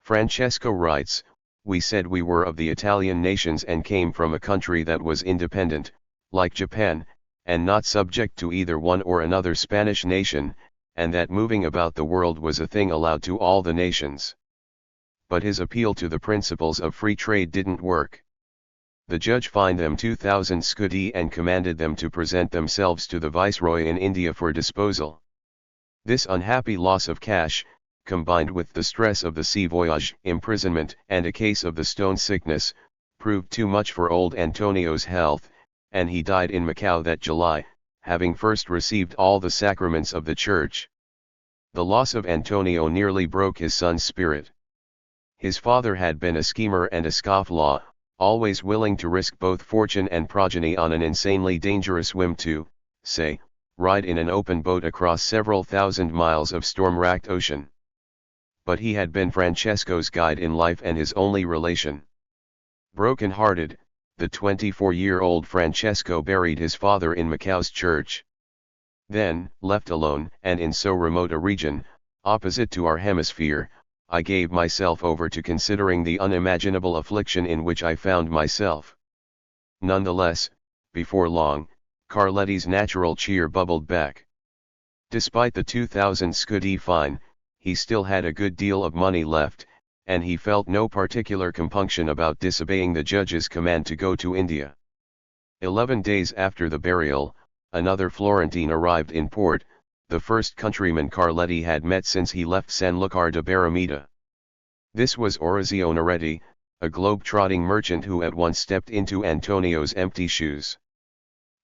Francesco writes, "We said we were of the Italian nations and came from a country that was independent, like Japan, and not subject to either one or another Spanish nation, and that moving about the world was a thing allowed to all the nations." But his appeal to the principles of free trade didn't work. The judge fined them 2,000 scudi and commanded them to present themselves to the viceroy in India for disposal. This unhappy loss of cash, combined with the stress of the sea voyage, imprisonment, and a case of the stone sickness, proved too much for old Antonio's health, and he died in Macau that July, having first received all the sacraments of the church. The loss of Antonio nearly broke his son's spirit. His father had been a schemer and a scofflaw, always willing to risk both fortune and progeny on an insanely dangerous whim to, say, ride in an open boat across several thousand miles of storm-racked ocean. But he had been Francesco's guide in life and his only relation. Broken-hearted, the 24-year-old Francesco buried his father in Macau's church. Then, left alone and in so remote a region, opposite to our hemisphere, I gave myself over to considering the unimaginable affliction in which I found myself. Nonetheless, before long, Carletti's natural cheer bubbled back. Despite the 2,000 scudi fine, he still had a good deal of money left, and he felt no particular compunction about disobeying the judge's command to go to India. 11 days after the burial, another Florentine arrived in port, the first countryman Carletti had met since he left San Lucar de Barrameda. This was Orazio Neretti, a globe-trotting merchant who at once stepped into Antonio's empty shoes.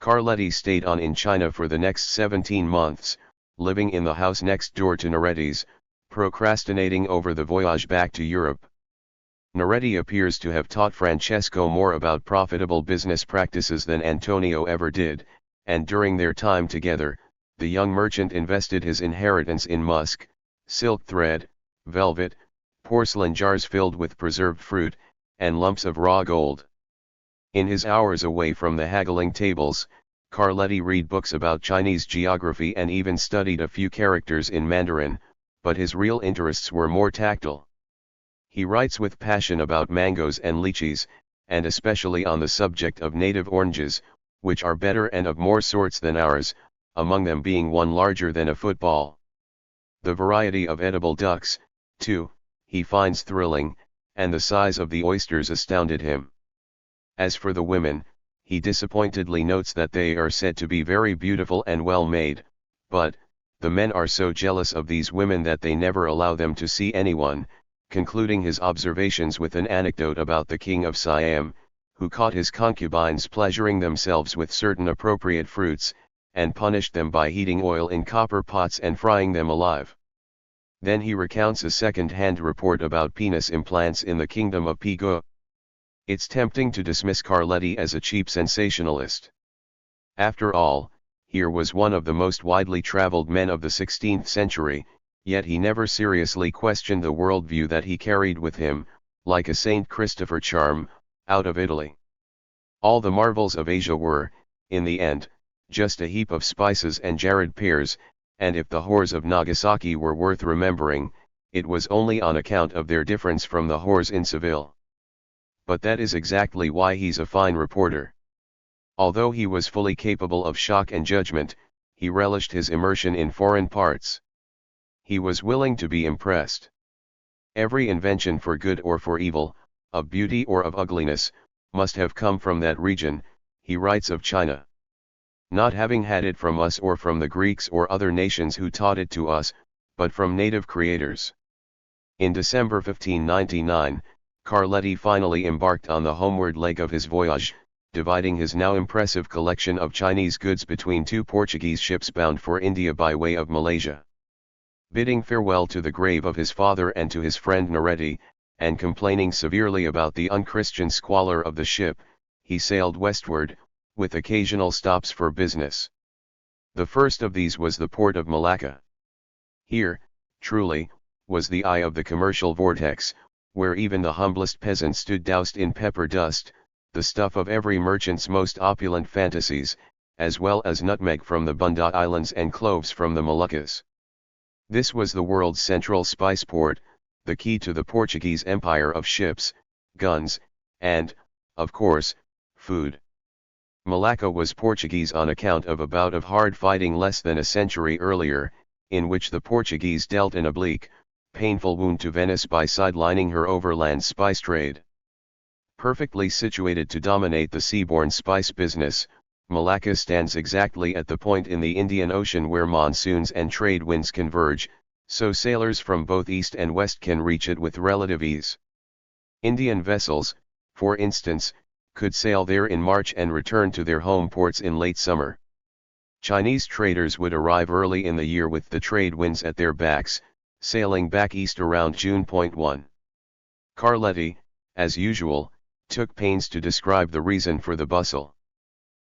Carletti stayed on in China for the next 17 months, living in the house next door to Neretti's, procrastinating over the voyage back to Europe. Neretti appears to have taught Francesco more about profitable business practices than Antonio ever did, and during their time together, the young merchant invested his inheritance in musk, silk thread, velvet, porcelain jars filled with preserved fruit, and lumps of raw gold. In his hours away from the haggling tables, Carletti read books about Chinese geography and even studied a few characters in Mandarin, but his real interests were more tactile. He writes with passion about mangoes and lychees, and especially on the subject of native oranges, which are better and of more sorts than ours, among them being one larger than a football. The variety of edible ducks, too, he finds thrilling, and the size of the oysters astounded him. As for the women, he disappointedly notes that they are said to be very beautiful and well made, but, the men are so jealous of these women that they never allow them to see anyone, concluding his observations with an anecdote about the king of Siam, who caught his concubines pleasuring themselves with certain appropriate fruits, and punished them by heating oil in copper pots and frying them alive. Then he recounts a second-hand report about penis implants in the kingdom of Pigo. It's tempting to dismiss Carletti as a cheap sensationalist. After all, here was one of the most widely traveled men of the 16th century, yet he never seriously questioned the worldview that he carried with him, like a Saint Christopher charm, out of Italy. All the marvels of Asia were, in the end, just a heap of spices and jarred pears, and if the whores of Nagasaki were worth remembering, it was only on account of their difference from the whores in Seville. But that is exactly why he's a fine reporter. Although he was fully capable of shock and judgment, he relished his immersion in foreign parts. He was willing to be impressed. Every invention for good or for evil, of beauty or of ugliness, must have come from that region, he writes of China. Not having had it from us or from the Greeks or other nations who taught it to us, but from native creators. In December 1599, Carletti finally embarked on the homeward leg of his voyage, dividing his now impressive collection of Chinese goods between two Portuguese ships bound for India by way of Malaysia. Bidding farewell to the grave of his father and to his friend Neretti, and complaining severely about the unchristian squalor of the ship, he sailed westward, with occasional stops for business. The first of these was the port of Malacca. Here, truly, was the eye of the commercial vortex, where even the humblest peasant stood doused in pepper dust, the stuff of every merchant's most opulent fantasies, as well as nutmeg from the Banda Islands and cloves from the Moluccas. This was the world's central spice port, the key to the Portuguese empire of ships, guns, and, of course, food. Malacca was Portuguese on account of a bout of hard fighting less than a century earlier, in which the Portuguese dealt an oblique, painful wound to Venice by sidelining her overland spice trade. Perfectly situated to dominate the seaborne spice business, Malacca stands exactly at the point in the Indian Ocean where monsoons and trade winds converge, so sailors from both east and west can reach it with relative ease. Indian vessels, for instance, could sail there in March and return to their home ports in late summer. Chinese traders would arrive early in the year with the trade winds at their backs, sailing back east around June. 1. Carletti, as usual, took pains to describe the reason for the bustle.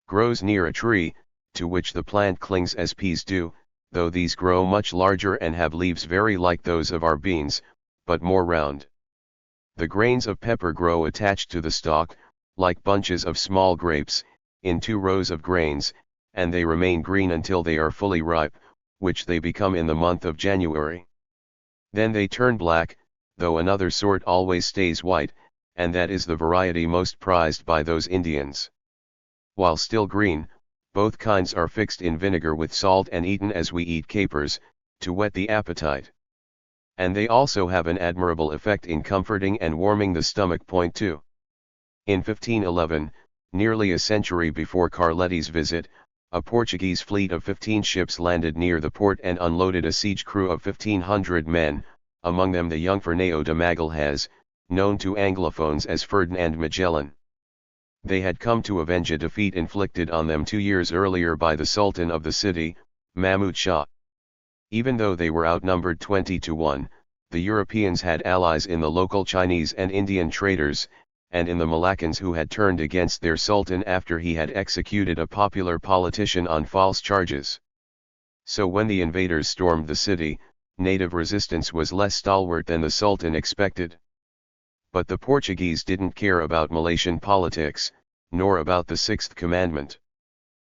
Grows near a tree, to which the plant clings as peas do, though these grow much larger and have leaves very like those of our beans, but more round. The grains of pepper grow attached to the stalk, like bunches of small grapes, in 2 rows of grains, and they remain green until they are fully ripe, which they become in the month of January. Then they turn black, though another sort always stays white, and that is the variety most prized by those Indians. While still green, both kinds are fixed in vinegar with salt and eaten as we eat capers, to whet the appetite. And they also have an admirable effect in comforting and warming the stomach. Point 2. In 1511, nearly a century before Carletti's visit, a Portuguese fleet of 15 ships landed near the port and unloaded a siege crew of 1,500 men, among them the young Fernão de Magalhães, known to Anglophones as Ferdinand Magellan. They had come to avenge a defeat inflicted on them 2 years earlier by the Sultan of the city, Mahmud Shah. Even though they were outnumbered 20-1, the Europeans had allies in the local Chinese and Indian traders, and in the Moluccans who had turned against their sultan after he had executed a popular politician on false charges. So when the invaders stormed the city, native resistance was less stalwart than the sultan expected. But the Portuguese didn't care about Malaysian politics, nor about the Sixth Commandment.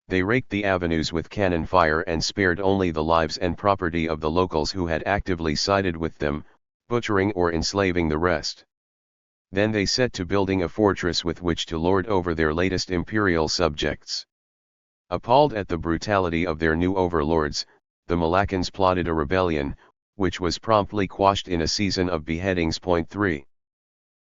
They raked the avenues with cannon fire and spared only the lives and property of the locals who had actively sided with them, butchering or enslaving the rest. Then they set to building a fortress with which to lord over their latest imperial subjects. Appalled at the brutality of their new overlords, the Moluccans plotted a rebellion, which was promptly quashed in a season of beheadings. Point 3.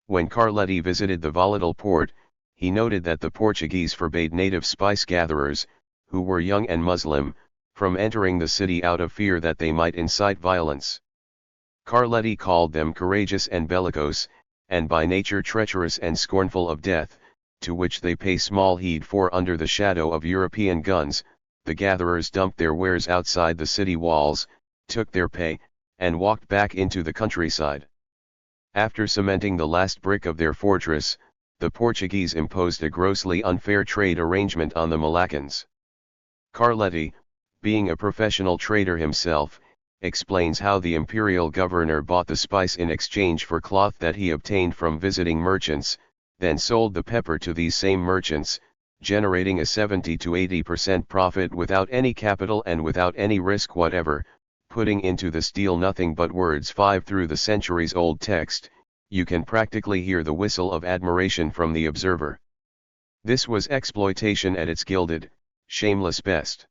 When Carletti visited the volatile port, he noted that the Portuguese forbade native spice gatherers, who were young and Muslim, from entering the city out of fear that they might incite violence. Carletti called them courageous and bellicose, and by nature treacherous and scornful of death, to which they pay small heed, for under the shadow of European guns, the gatherers dumped their wares outside the city walls, took their pay, and walked back into the countryside. After cementing the last brick of their fortress, the Portuguese imposed a grossly unfair trade arrangement on the Moluccans. Carletti, being a professional trader himself, explains how the imperial governor bought the spice in exchange for cloth that he obtained from visiting merchants, then sold the pepper to these same merchants, generating a 70 to 80% profit without any capital and without any risk whatever, putting into this deal nothing but words. 5. Through the centuries-old text, you can practically hear the whistle of admiration from the observer. This was exploitation at its gilded, shameless best.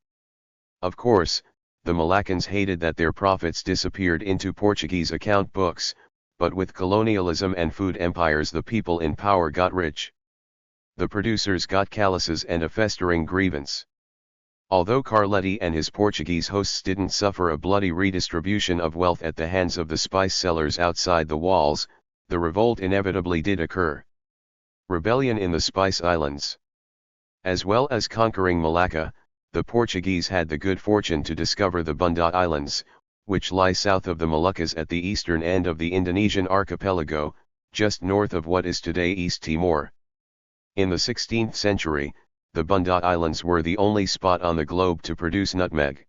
Of course, the Moluccans hated that their profits disappeared into Portuguese account books, but with colonialism and food empires the people in power got rich. The producers got calluses and a festering grievance. Although Carletti and his Portuguese hosts didn't suffer a bloody redistribution of wealth at the hands of the spice sellers outside the walls, the revolt inevitably did occur. Rebellion in the Spice Islands. As well as conquering Malacca, the Portuguese had the good fortune to discover the Banda Islands, which lie south of the Moluccas at the eastern end of the Indonesian archipelago, just north of what is today East Timor. In the 16th century, the Banda Islands were the only spot on the globe to produce nutmeg.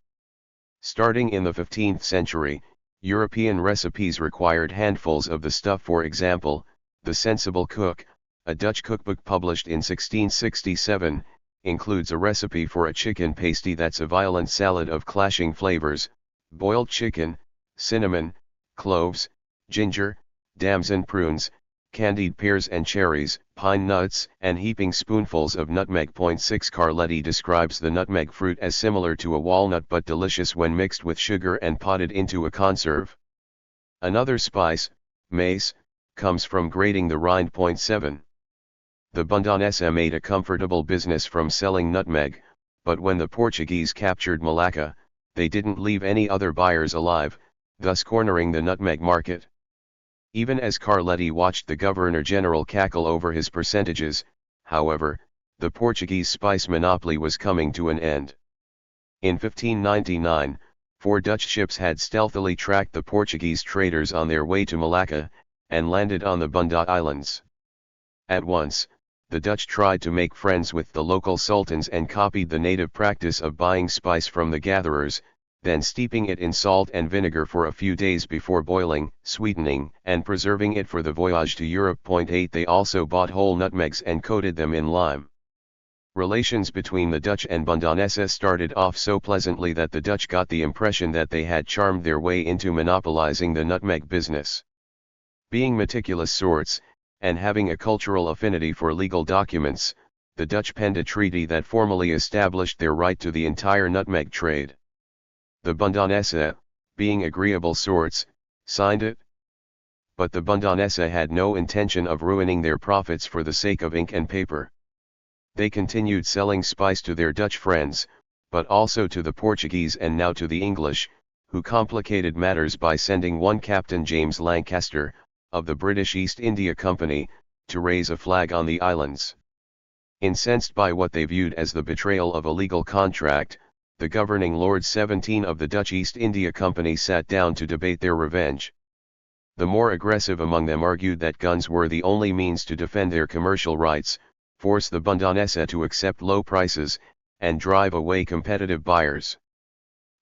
Starting in the 15th century, European recipes required handfuls of the stuff. For example, The Sensible Cook, a Dutch cookbook published in 1667, includes a recipe for a chicken pasty that's a violent salad of clashing flavors: boiled chicken, cinnamon, cloves, ginger, damson prunes, candied pears and cherries, pine nuts, and heaping spoonfuls of nutmeg. 6. Carletti describes the nutmeg fruit as similar to a walnut but delicious when mixed with sugar and potted into a conserve. Another spice, mace, comes from grating the rind. 7. The Bundanese made a comfortable business from selling nutmeg, but when the Portuguese captured Malacca, they didn't leave any other buyers alive, thus cornering the nutmeg market. Even as Carletti watched the Governor-General cackle over his percentages, however, the Portuguese spice monopoly was coming to an end. In 1599, 4 Dutch ships had stealthily tracked the Portuguese traders on their way to Malacca, and landed on the Banda Islands. At once, the Dutch tried to make friends with the local sultans and copied the native practice of buying spice from the gatherers, then steeping it in salt and vinegar for a few days before boiling, sweetening, and preserving it for the voyage to Europe. 8. They also bought whole nutmegs and coated them in lime. Relations between the Dutch and Bundanese started off so pleasantly that the Dutch got the impression that they had charmed their way into monopolizing the nutmeg business. Being meticulous sorts, and having a cultural affinity for legal documents, the Dutch penned a treaty that formally established their right to the entire nutmeg trade. The Bundanesse, being agreeable sorts, signed it. But the Bundanesse had no intention of ruining their profits for the sake of ink and paper. They continued selling spice to their Dutch friends, but also to the Portuguese and now to the English, who complicated matters by sending one Captain James Lancaster, of the British East India Company, to raise a flag on the islands. Incensed by what they viewed as the betrayal of a legal contract, the governing Lords 17 of the Dutch East India Company sat down to debate their revenge. The more aggressive among them argued that guns were the only means to defend their commercial rights, force the Bundanesse to accept low prices, and drive away competitive buyers.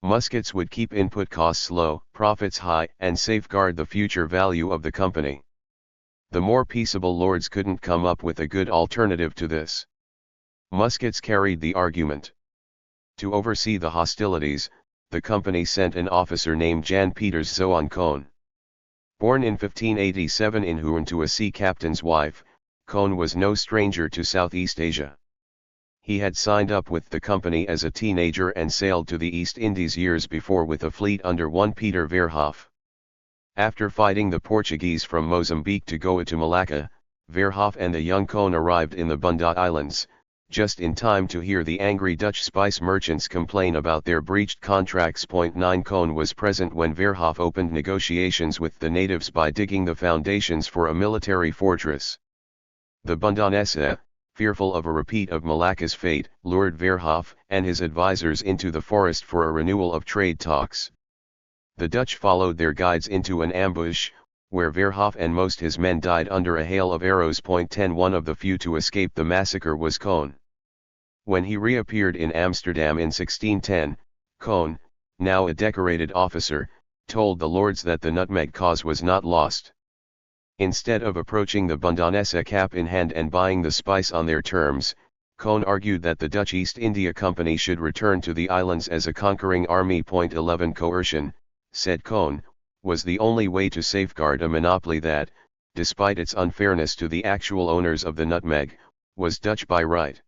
Muskets would keep input costs low, profits high, and safeguard the future value of the company. The more peaceable lords couldn't come up with a good alternative to this. Muskets carried the argument. To oversee the hostilities, the company sent an officer named Jan Pieters Zoon Koon. Born in 1587 in Hoorn to a sea captain's wife, Koon was no stranger to Southeast Asia. He had signed up with the company as a teenager and sailed to the East Indies years before with a fleet under one Peter Verhoef. After fighting the Portuguese from Mozambique to Goa to Malacca, Verhoef and the young Koon arrived in the Bunda Islands, just in time to hear the angry Dutch spice merchants complain about their breached contracts. 9 Koon was present when Verhoef opened negotiations with the natives by digging the foundations for a military fortress. The Bundanesse, fearful of a repeat of Malacca's fate, lured Verhoef and his advisors into the forest for a renewal of trade talks. The Dutch followed their guides into an ambush, where Verhoef and most his men died under a hail of arrows. 10 One of the few to escape the massacre was Koon. When he reappeared in Amsterdam in 1610, Koon, now a decorated officer, told the lords that the nutmeg cause was not lost. Instead of approaching the Bundanesse cap in hand and buying the spice on their terms, Koon argued that the Dutch East India Company should return to the islands as a conquering army. 11 Coercion, said Koon, was the only way to safeguard a monopoly that, despite its unfairness to the actual owners of the nutmeg, was Dutch by right.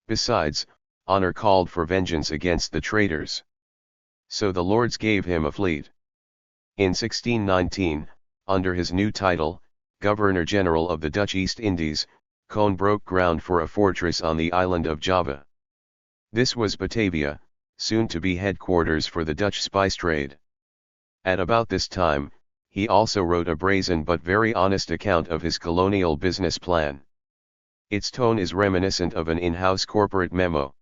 Besides, honor called for vengeance against the traitors. So the lords gave him a fleet. In 1619, under his new title, Governor-General of the Dutch East Indies, Koon broke ground for a fortress on the island of Java. This was Batavia, soon to be headquarters for the Dutch spice trade. At about this time, he also wrote a brazen but very honest account of his colonial business plan. Its tone is reminiscent of an in-house corporate memo.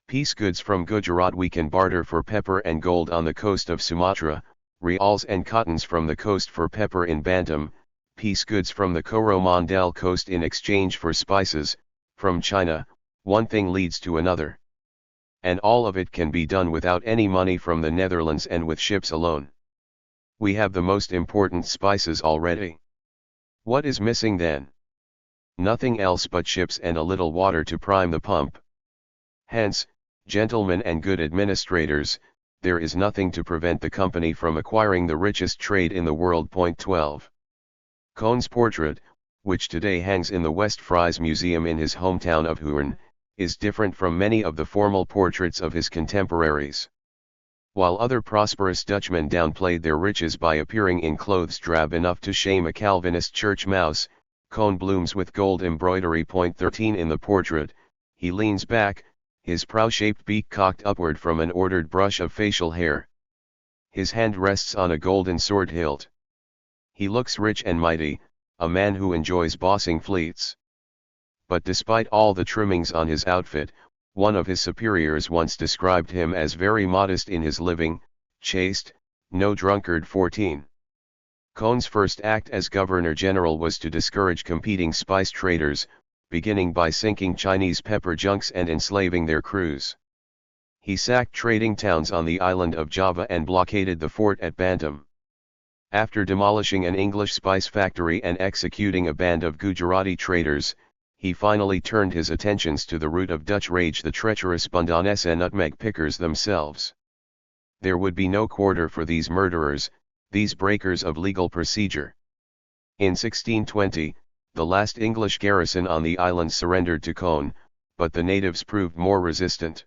Piece goods from Gujarat we can barter for pepper and gold on the coast of Sumatra, reals and cottons from the coast for pepper in Bantam, piece goods from the Coromandel coast in exchange for spices, from China, one thing leads to another. And all of it can be done without any money from the Netherlands and with ships alone. We have the most important spices already. What is missing then? Nothing else but ships and a little water to prime the pump. Hence, gentlemen and good administrators, there is nothing to prevent the company from acquiring the richest trade in the world. 12. Koon's portrait, which today hangs in the Westfries Museum in his hometown of Hoorn, is different from many of the formal portraits of his contemporaries. While other prosperous Dutchmen downplayed their riches by appearing in clothes drab enough to shame a Calvinist church mouse, Koon blooms with gold embroidery. 13 In the portrait, he leans back, his prow-shaped beak cocked upward from an ordered brush of facial hair. His hand rests on a golden sword hilt. He looks rich and mighty, a man who enjoys bossing fleets. But despite all the trimmings on his outfit, one of his superiors once described him as very modest in his living, chaste, no drunkard. 14. Koon's first act as Governor-General was to discourage competing spice traders, beginning by sinking Chinese pepper junks and enslaving their crews. He sacked trading towns on the island of Java and blockaded the fort at Bantam. After demolishing an English spice factory and executing a band of Gujarati traders, he finally turned his attentions to the root of Dutch rage, the treacherous Bundanesse nutmeg pickers themselves. There would be no quarter for these murderers, these breakers of legal procedure. In 1620, the last English garrison on the island surrendered to Cone, but the natives proved more resistant.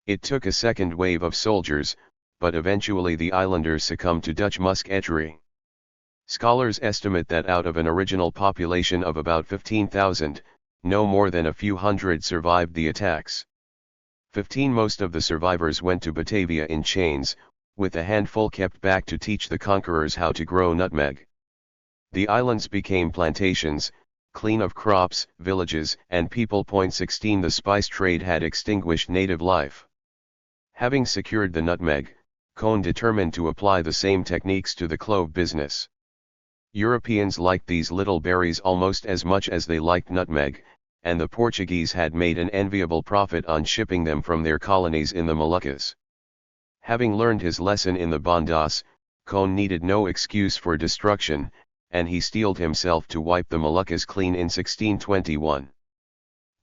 It took a second wave of soldiers, but eventually the islanders succumbed to Dutch musketry. Scholars estimate that out of an original population of about 15,000, no more than a few hundred survived the attacks. Most of the survivors went to Batavia in chains, with a handful kept back to teach the conquerors how to grow nutmeg. The islands became plantations, clean of crops, villages, and people. 16 The spice trade had extinguished native life. Having secured the nutmeg, Cone determined to apply the same techniques to the clove business. Europeans liked these little berries almost as much as they liked nutmeg, and the Portuguese had made an enviable profit on shipping them from their colonies in the Moluccas. Having learned his lesson in the Bandas, Cone needed no excuse for destruction, and he steeled himself to wipe the Moluccas clean in 1621.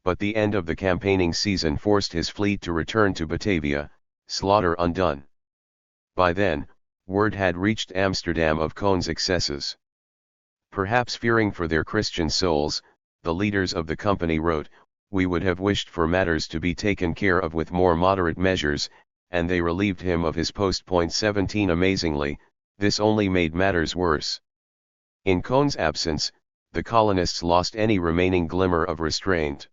But the end of the campaigning season forced his fleet to return to Batavia, slaughter undone. By then, word had reached Amsterdam of Cone's excesses. Perhaps fearing for their Christian souls, the leaders of the company wrote, "We would have wished for matters to be taken care of with more moderate measures," and they relieved him of his post. 17 Amazingly, this only made matters worse. In Cone's absence, the colonists lost any remaining glimmer of restraint.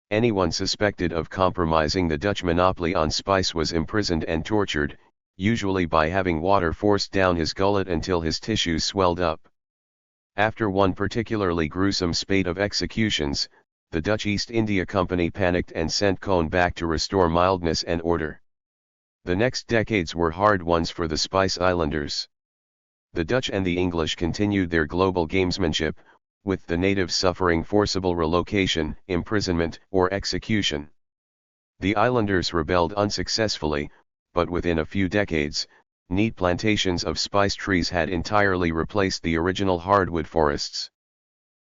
Anyone suspected of compromising the Dutch monopoly on spice was imprisoned and tortured, usually by having water forced down his gullet until his tissues swelled up. After one particularly gruesome spate of executions, the Dutch East India Company panicked and sent Cone back to restore mildness and order. The next decades were hard ones for the Spice Islanders. The Dutch and the English continued their global gamesmanship, with the natives suffering forcible relocation, imprisonment, or execution. The islanders rebelled unsuccessfully, but within a few decades, neat plantations of spice trees had entirely replaced the original hardwood forests.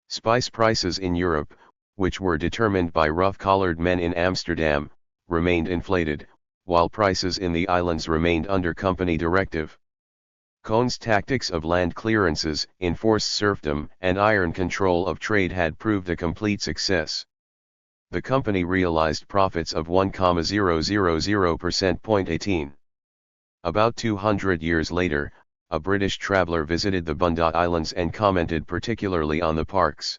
Spice prices in Europe, which were determined by rough-collared men in Amsterdam, remained inflated, while prices in the islands remained under company directive. Cone's tactics of land clearances, enforced serfdom, and iron control of trade had proved a complete success. The company realized profits of 1,000%. 18. About 200 years later, a British traveller visited the Bunda Islands and commented particularly on the parks.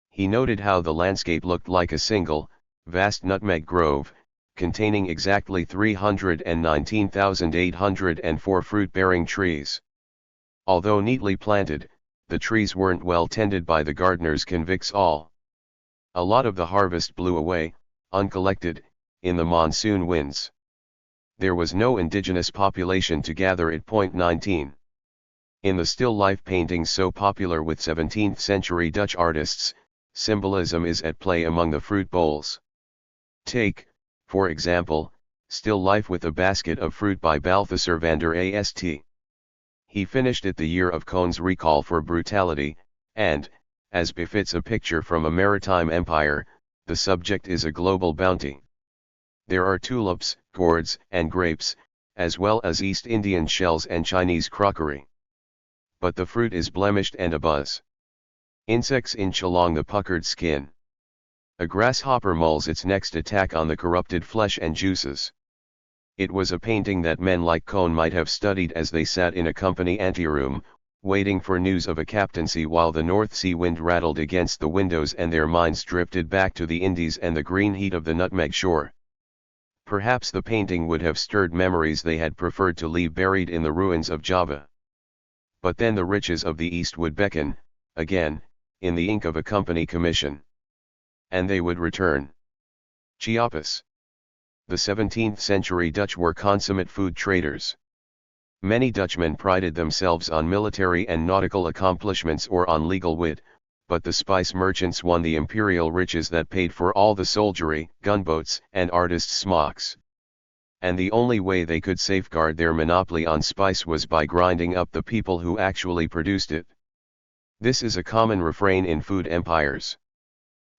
He noted how the landscape looked like a single, vast nutmeg grove, containing exactly 319,804 fruit-bearing trees. Although neatly planted, the trees weren't well tended by the gardeners convicts all. A lot of the harvest blew away, uncollected, in the monsoon winds. There was no indigenous population to gather it. 19. In the still life paintings so popular with 17th century Dutch artists, symbolism is at play among the fruit bowls. Take, for example, Still Life with a Basket of Fruit by Balthasar van der Ast. He finished it the year of Cone's recall for brutality, and, as befits a picture from a maritime empire, the subject is a global bounty. There are tulips, gourds, and grapes, as well as East Indian shells and Chinese crockery. But the fruit is blemished and abuzz. Insects inch along the puckered skin. A grasshopper mulls its next attack on the corrupted flesh and juices. It was a painting that men like Cone might have studied as they sat in a company anteroom, waiting for news of a captaincy while the North Sea wind rattled against the windows and their minds drifted back to the Indies and the green heat of the nutmeg shore. Perhaps the painting would have stirred memories they had preferred to leave buried in the ruins of Java. But then the riches of the East would beckon, again, in the ink of a company commission. And they would return. Chiapas. The 17th century Dutch were consummate food traders. Many Dutchmen prided themselves on military and nautical accomplishments or on legal wit, but the spice merchants won the imperial riches that paid for all the soldiery, gunboats, and artists' smocks. And the only way they could safeguard their monopoly on spice was by grinding up the people who actually produced it. This is a common refrain in food empires.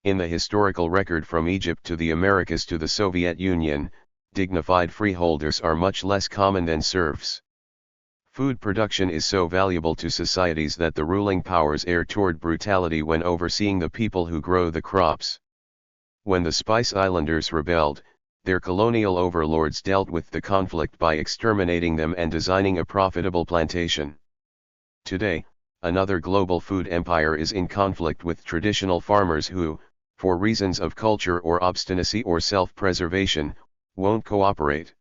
In the historical record from Egypt to the Americas to the Soviet Union, dignified freeholders are much less common than serfs. Food production is so valuable to societies that the ruling powers err toward brutality when overseeing the people who grow the crops. When the Spice Islanders rebelled, their colonial overlords dealt with the conflict by exterminating them and designing a profitable plantation. Today, another global food empire is in conflict with traditional farmers who, for reasons of culture or obstinacy or self-preservation, won't cooperate.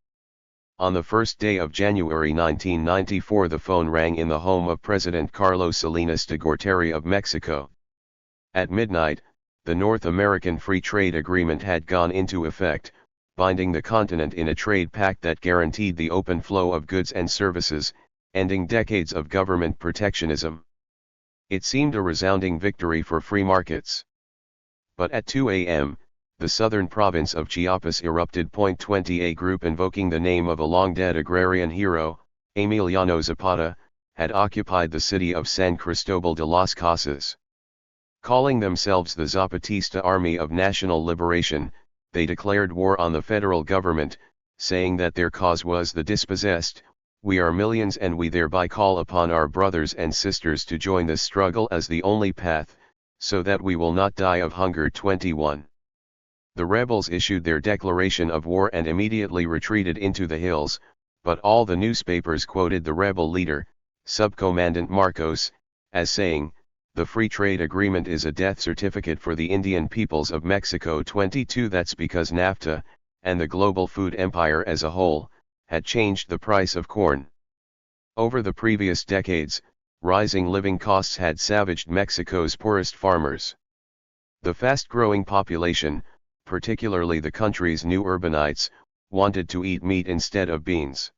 On the first day of January 1994, the phone rang in the home of President Carlos Salinas de Gortari of Mexico. At midnight, the North American Free Trade Agreement had gone into effect, binding the continent in a trade pact that guaranteed the open flow of goods and services, ending decades of government protectionism. It seemed a resounding victory for free markets. But at 2 a.m., the southern province of Chiapas erupted. 20 A group invoking the name of a long-dead agrarian hero, Emiliano Zapata, had occupied the city of San Cristobal de las Casas. Calling themselves the Zapatista Army of National Liberation, they declared war on the federal government, saying that their cause was the dispossessed. We are millions and we thereby call upon our brothers and sisters to join this struggle as the only path, so that we will not die of hunger. 21. The rebels issued their declaration of war and immediately retreated into the hills, but all the newspapers quoted the rebel leader, Subcommandant Marcos, as saying, "The free trade agreement is a death certificate for the Indian peoples of Mexico." 22. That's because NAFTA, and the global food empire as a whole, had changed the price of corn. Over the previous decades, rising living costs had savaged Mexico's poorest farmers. The fast-growing population, particularly the country's new urbanites, wanted to eat meat instead of beans.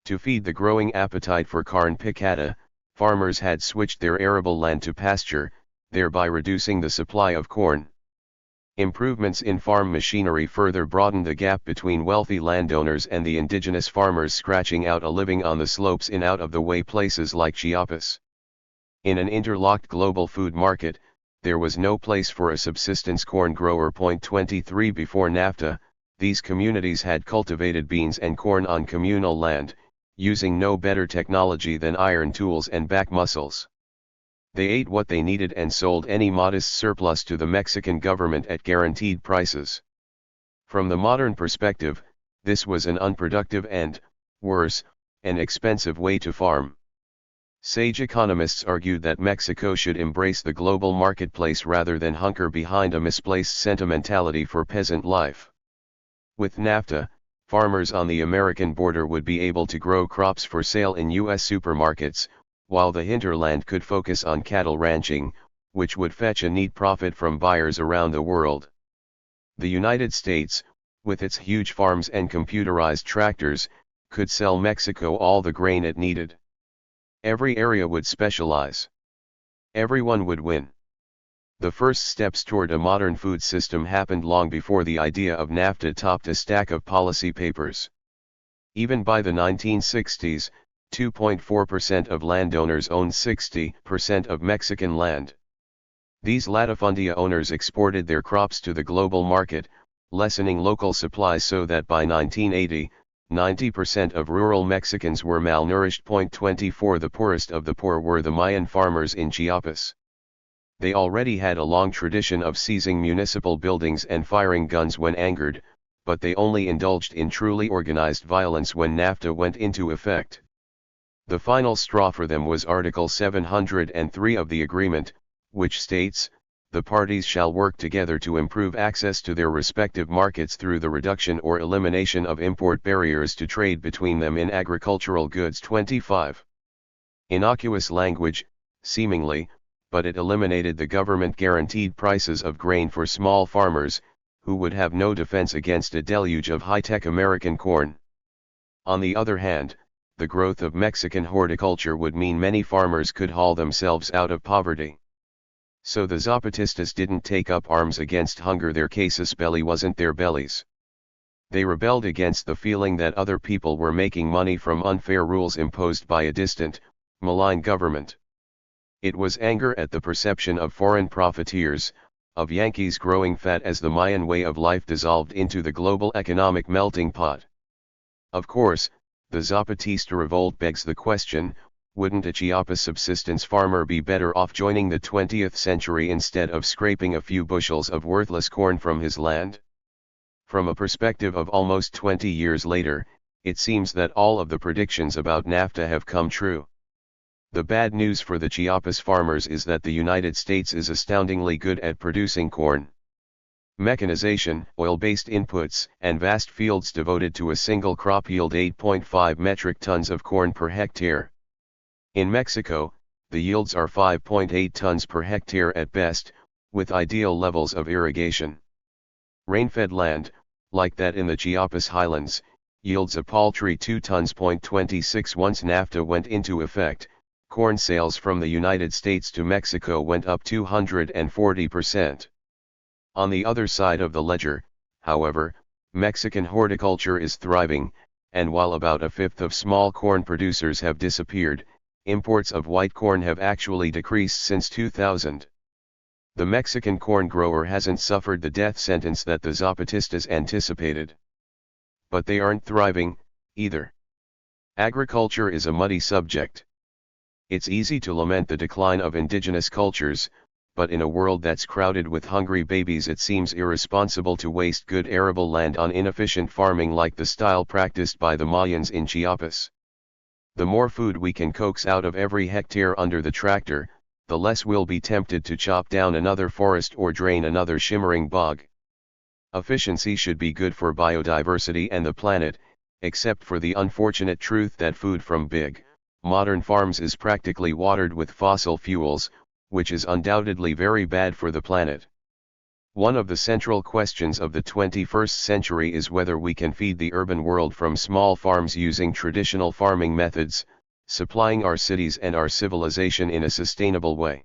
To feed the growing appetite for carne picada, farmers had switched their arable land to pasture, thereby reducing the supply of corn. Improvements in farm machinery further broadened the gap between wealthy landowners and the indigenous farmers scratching out a living on the slopes in out-of-the-way places like Chiapas. In an interlocked global food market, there was no place for a subsistence corn grower. 23. Before NAFTA, these communities had cultivated beans and corn on communal land, using no better technology than iron tools and back muscles. They ate what they needed and sold any modest surplus to the Mexican government at guaranteed prices. From the modern perspective, this was an unproductive and, worse, an expensive way to farm. Sage economists argued that Mexico should embrace the global marketplace rather than hunker behind a misplaced sentimentality for peasant life. With NAFTA, farmers on the American border would be able to grow crops for sale in U.S. supermarkets, while the hinterland could focus on cattle ranching, which would fetch a neat profit from buyers around the world. The United States, with its huge farms and computerized tractors, could sell Mexico all the grain it needed. Every area would specialize. Everyone would win. The first steps toward a modern food system happened long before the idea of NAFTA topped a stack of policy papers. Even by the 1960s, 2.4% of landowners owned 60% of Mexican land. These latifundia owners exported their crops to the global market, lessening local supplies so that by 1980, 90% of rural Mexicans were malnourished. 24. The poorest of the poor were the Mayan farmers in Chiapas. They already had a long tradition of seizing municipal buildings and firing guns when angered, but they only indulged in truly organized violence when NAFTA went into effect. The final straw for them was Article 703 of the agreement, which states, "The parties shall work together to improve access to their respective markets through the reduction or elimination of import barriers to trade between them in agricultural goods." 25. Innocuous language, seemingly, but it eliminated the government-guaranteed prices of grain for small farmers, who would have no defense against a deluge of high-tech American corn. On the other hand, the growth of Mexican horticulture would mean many farmers could haul themselves out of poverty. So the Zapatistas didn't take up arms against hunger. Their casus belli wasn't their bellies. They rebelled against the feeling that other people were making money from unfair rules imposed by a distant, malign government. It was anger at the perception of foreign profiteers, of Yankees growing fat as the Mayan way of life dissolved into the global economic melting pot. Of course, The Zapatista revolt begs the question, wouldn't a Chiapas subsistence farmer be better off joining the 20th century instead of scraping a few bushels of worthless corn from his land? From a perspective of almost 20 years later, it seems that all of the predictions about NAFTA have come true. The bad news for the Chiapas farmers is that the United States is astoundingly good at producing corn. Mechanization, oil-based inputs, and vast fields devoted to a single crop yield 8.5 metric tons of corn per hectare. In Mexico, the yields are 5.8 tons per hectare at best, with ideal levels of irrigation. Rain-fed land, like that in the Chiapas highlands, yields a paltry 2 tons.26 once NAFTA went into effect. Corn sales from the United States to Mexico went up 240%. On the other side of the ledger, however, Mexican horticulture is thriving, and while about a fifth of small corn producers have disappeared, imports of white corn have actually decreased since 2000. The Mexican corn grower hasn't suffered the death sentence that the Zapatistas anticipated. But they aren't thriving, either. Agriculture is a muddy subject. It's easy to lament the decline of indigenous cultures, but in a world that's crowded with hungry babies it seems irresponsible to waste good arable land on inefficient farming like the style practiced by the Mayans in Chiapas. The more food we can coax out of every hectare under the tractor, the less we'll be tempted to chop down another forest or drain another shimmering bog. Efficiency should be good for biodiversity and the planet, except for the unfortunate truth that food from big, modern farms is practically watered with fossil fuels, which is undoubtedly very bad for the planet. One of the central questions of the 21st century is whether we can feed the urban world from small farms using traditional farming methods, supplying our cities and our civilization in a sustainable way.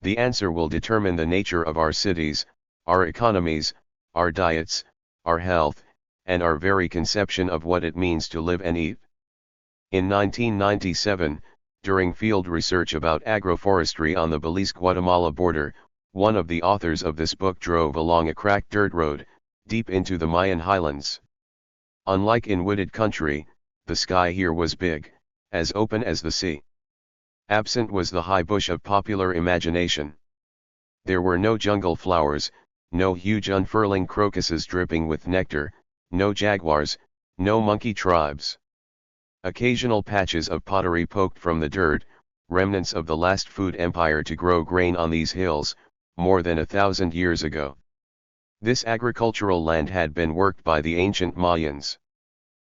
The answer will determine the nature of our cities, our economies, our diets, our health, and our very conception of what it means to live and eat. In 1997, during field research about agroforestry on the Belize-Guatemala border, one of the authors of this book drove along a cracked dirt road, deep into the Mayan highlands. Unlike in wooded country, the sky here was big, as open as the sea. Absent was the high bush of popular imagination. There were no jungle flowers, no huge unfurling crocuses dripping with nectar, no jaguars, no monkey tribes. Occasional patches of pottery poked from the dirt, remnants of the last food empire to grow grain on these hills, more than 1,000 years ago. This agricultural land had been worked by the ancient Mayans.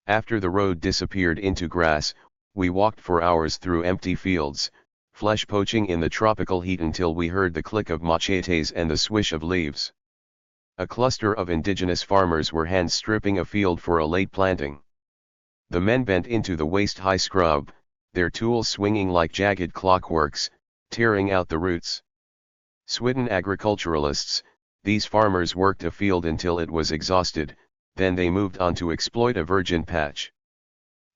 After the road disappeared into grass, we walked for hours through empty fields, flesh poaching in the tropical heat until we heard the click of machetes and the swish of leaves. A cluster of indigenous farmers were hand-stripping a field for a late planting. The men bent into the waist-high scrub, their tools swinging like jagged clockworks, tearing out the roots. Swidden agriculturalists, these farmers worked a field until it was exhausted, then they moved on to exploit a virgin patch.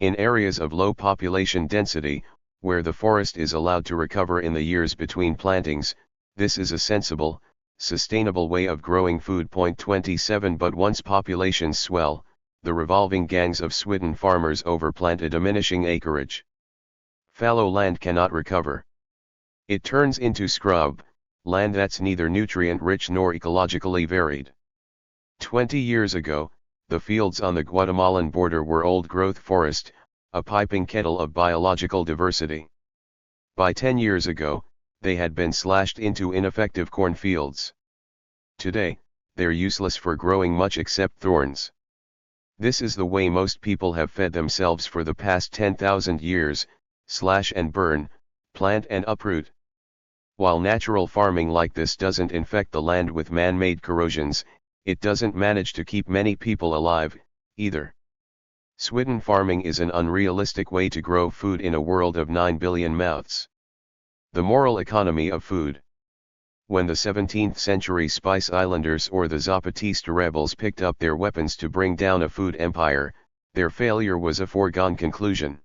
In areas of low population density, where the forest is allowed to recover in the years between plantings, this is a sensible, sustainable way of growing food. 27 But once populations swell, the revolving gangs of swidden farmers overplant a diminishing acreage. Fallow land cannot recover. It turns into scrub, land that's neither nutrient-rich nor ecologically varied. 20 years ago, the fields on the Guatemalan border were old-growth forest, a piping kettle of biological diversity. By 10 years ago, they had been slashed into ineffective cornfields. Today, they're useless for growing much except thorns. This is the way most people have fed themselves for the past 10,000 years, slash and burn, plant and uproot. While natural farming like this doesn't infect the land with man-made corrosions, it doesn't manage to keep many people alive, either. Swidden farming is an unrealistic way to grow food in a world of 9 billion mouths. The moral economy of food. When the 17th century Spice Islanders or the Zapatista rebels picked up their weapons to bring down a food empire, their failure was a foregone conclusion.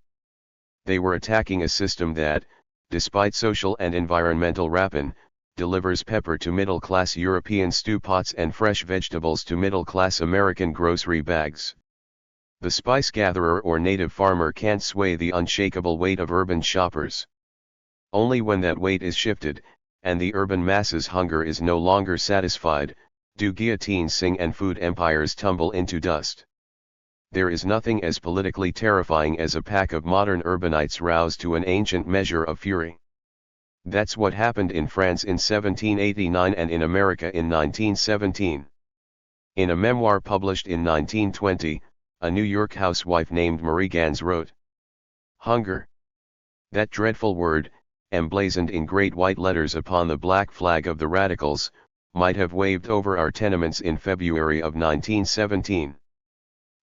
They were attacking a system that, despite social and environmental rapine, delivers pepper to middle-class European stew pots and fresh vegetables to middle-class American grocery bags. The spice gatherer or native farmer can't sway the unshakable weight of urban shoppers. Only when that weight is shifted, and the urban masses' hunger is no longer satisfied, do guillotines sing and food empires tumble into dust. There is nothing as politically terrifying as a pack of modern urbanites roused to an ancient measure of fury. That's what happened in France in 1789 and in America in 1917. In a memoir published in 1920, a New York housewife named Marie Gans wrote, "Hunger. That dreadful word, emblazoned in great white letters upon the black flag of the radicals, might have waved over our tenements in February of 1917.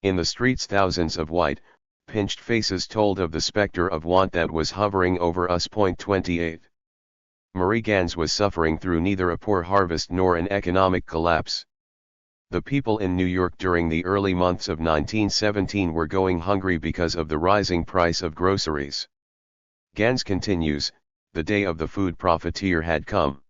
In the streets thousands of white, pinched faces told of the specter of want that was hovering over us. 28. Marie Gans was suffering through neither a poor harvest nor an economic collapse. The people in New York during the early months of 1917 were going hungry because of the rising price of groceries." Gans continues, "The day of the food profiteer had come.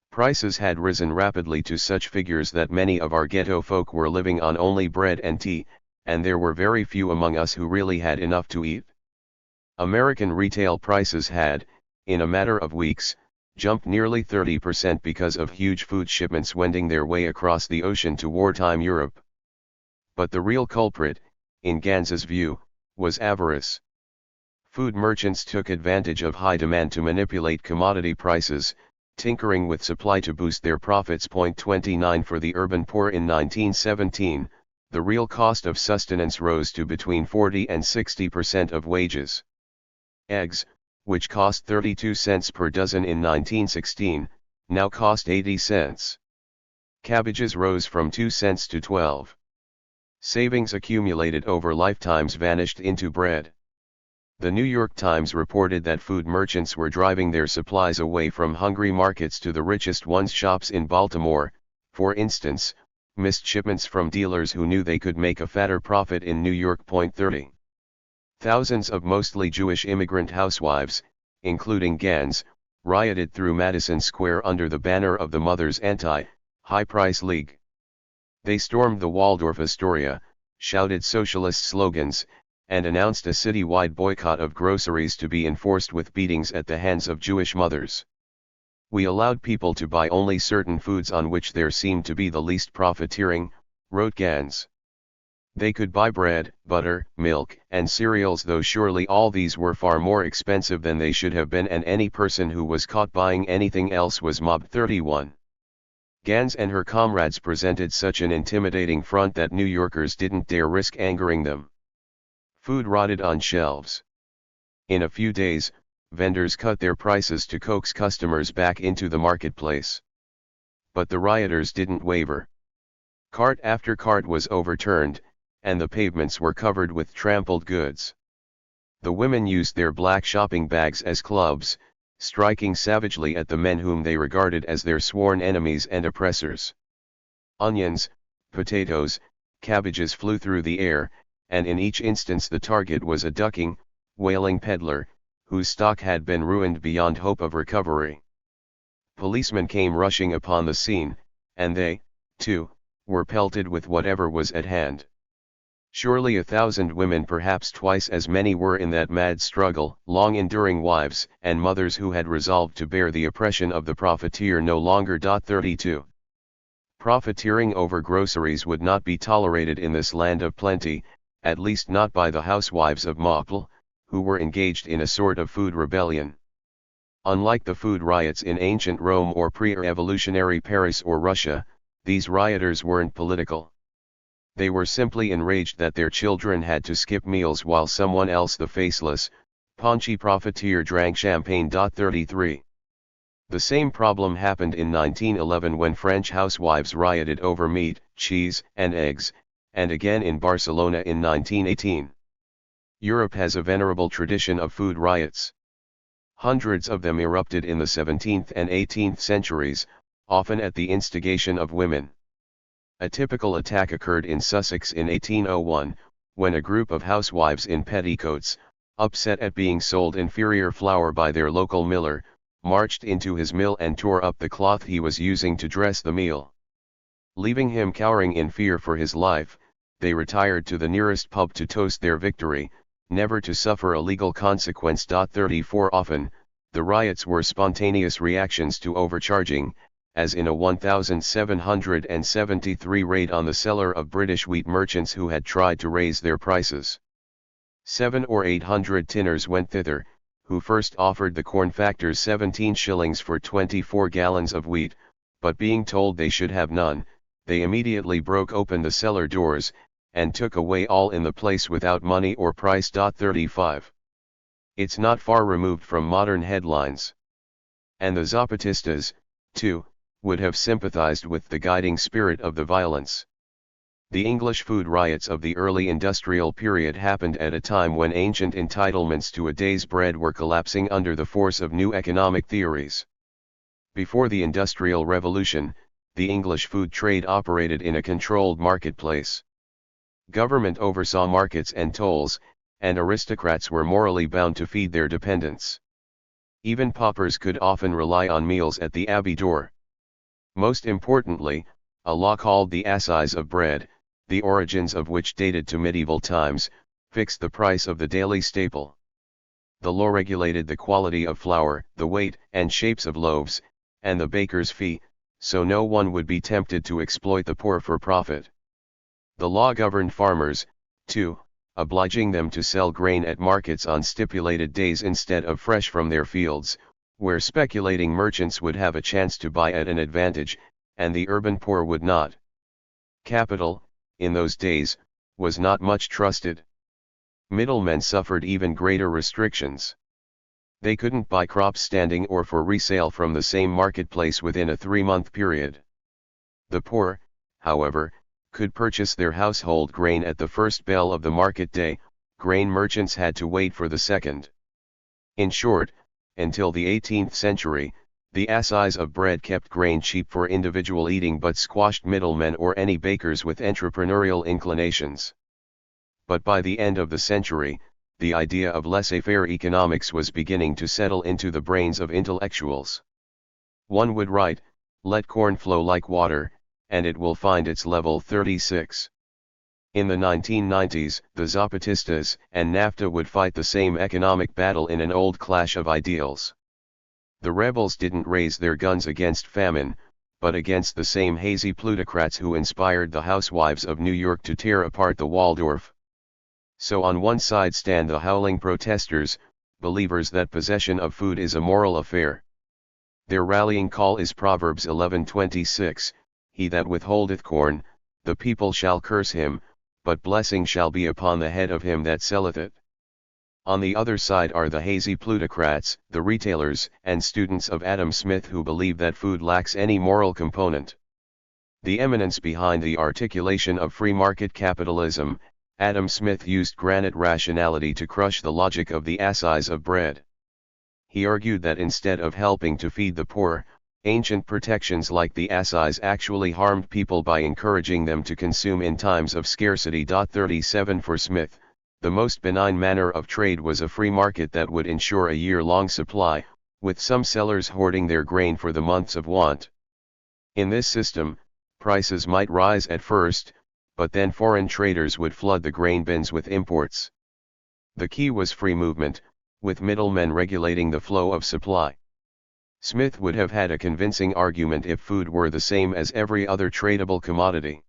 Prices had risen rapidly to such figures that many of our ghetto folk were living on only bread and tea, and there were very few among us who really had enough to eat. American retail prices had, in a matter of weeks, jumped nearly 30% because of huge food shipments wending their way across the ocean to wartime Europe. But the real culprit, in Gans's view, was avarice. Food merchants took advantage of high demand to manipulate commodity prices, tinkering with supply to boost their profits. 29 For the urban poor in 1917, the real cost of sustenance rose to between 40 and 60% of wages. Eggs, which cost 32 cents per dozen in 1916, now cost 80 cents. Cabbages rose from 2 cents to 12. Savings accumulated over lifetimes vanished into bread. The New York Times reported that food merchants were driving their supplies away from hungry markets to the richest ones. Shops in Baltimore, for instance, missed shipments from dealers who knew they could make a fatter profit in New York. 30. Thousands of mostly Jewish immigrant housewives, including Gans, rioted through Madison Square under the banner of the Mothers Anti-High Price League. They stormed the Waldorf Astoria, shouted socialist slogans, and announced a citywide boycott of groceries to be enforced with beatings at the hands of Jewish mothers. "We allowed people to buy only certain foods on which there seemed to be the least profiteering," wrote Gans. "They could buy bread, butter, milk, and cereals, though surely all these were far more expensive than they should have been, and any person who was caught buying anything else was mobbed." 31. Gans and her comrades presented such an intimidating front that New Yorkers didn't dare risk angering them. Food rotted on shelves. In a few days, vendors cut their prices to coax customers back into the marketplace. But the rioters didn't waver. Cart after cart was overturned, and the pavements were covered with trampled goods. The women used their black shopping bags as clubs, striking savagely at the men whom they regarded as their sworn enemies and oppressors. Onions, potatoes, cabbages flew through the air, and in each instance the target was a ducking, wailing peddler, whose stock had been ruined beyond hope of recovery. Policemen came rushing upon the scene, and they, too, were pelted with whatever was at hand. Surely 1,000 women, perhaps twice as many, were in that mad struggle, long-enduring wives and mothers who had resolved to bear the oppression of the profiteer no longer. 32. Profiteering over groceries would not be tolerated in this land of plenty, at least not by the housewives of Mople, who were engaged in a sort of food rebellion. Unlike the food riots in ancient Rome or pre-revolutionary Paris or Russia, these rioters weren't political. They were simply enraged that their children had to skip meals while someone else, the faceless, paunchy profiteer, drank champagne. 33. The same problem happened in 1911 when French housewives rioted over meat, cheese, and eggs, and again in Barcelona in 1918. Europe has a venerable tradition of food riots. Hundreds of them erupted in the 17th and 18th centuries, often at the instigation of women. A typical attack occurred in Sussex in 1801, when a group of housewives in petticoats, upset at being sold inferior flour by their local miller, marched into his mill and tore up the cloth he was using to dress the meal. Leaving him cowering in fear for his life, they retired to the nearest pub to toast their victory, never to suffer a legal consequence. 34 Often, the riots were spontaneous reactions to overcharging, as in a 1773 raid on the cellar of British wheat merchants who had tried to raise their prices. 700 or 800 tinners went thither, who first offered the corn factors 17 shillings for 24 gallons of wheat, but being told they should have none, they immediately broke open the cellar doors, and took away all in the place without money or price. 35. It's not far removed from modern headlines. And the Zapatistas, too, would have sympathized with the guiding spirit of the violence. The English food riots of the early industrial period happened at a time when ancient entitlements to a day's bread were collapsing under the force of new economic theories. Before the Industrial Revolution, the English food trade operated in a controlled marketplace. Government oversaw markets and tolls, and aristocrats were morally bound to feed their dependents. Even paupers could often rely on meals at the abbey door. Most importantly, a law called the Assize of Bread, the origins of which dated to medieval times, fixed the price of the daily staple. The law regulated the quality of flour, the weight and shapes of loaves, and the baker's fee, so no one would be tempted to exploit the poor for profit. The law governed farmers, too, obliging them to sell grain at markets on stipulated days instead of fresh from their fields, where speculating merchants would have a chance to buy at an advantage, and the urban poor would not. Capital, in those days, was not much trusted. Middlemen suffered even greater restrictions. They couldn't buy crops standing or for resale from the same marketplace within a 3-month period. The poor, however, could purchase their household grain at the first bell of the market day. Grain merchants had to wait for the second. In short, until the 18th century, the Assize of Bread kept grain cheap for individual eating but squashed middlemen or any bakers with entrepreneurial inclinations. But by the end of the century, the idea of laissez-faire economics was beginning to settle into the brains of intellectuals. One would write, "Let corn flow like water, and it will find its level." 36. In the 1990s, the Zapatistas and NAFTA would fight the same economic battle in an old clash of ideals. The rebels didn't raise their guns against famine, but against the same hazy plutocrats who inspired the housewives of New York to tear apart the Waldorf. So on one side stand the howling protesters, believers that possession of food is a moral affair. Their rallying call is Proverbs 11:26, "He that withholdeth corn, the people shall curse him, but blessing shall be upon the head of him that selleth it." On the other side are the hazy plutocrats, the retailers and students of Adam Smith who believe that food lacks any moral component. The eminence behind the articulation of free market capitalism, Adam Smith used granite rationality to crush the logic of the Assize of Bread. He argued that instead of helping to feed the poor, ancient protections like the Assize actually harmed people by encouraging them to consume in times of scarcity. 37 For Smith, the most benign manner of trade was a free market that would ensure a year-long supply, with some sellers hoarding their grain for the months of want. In this system, prices might rise at first, but then foreign traders would flood the grain bins with imports. The key was free movement, with middlemen regulating the flow of supply. Smith would have had a convincing argument if food were the same as every other tradable commodity.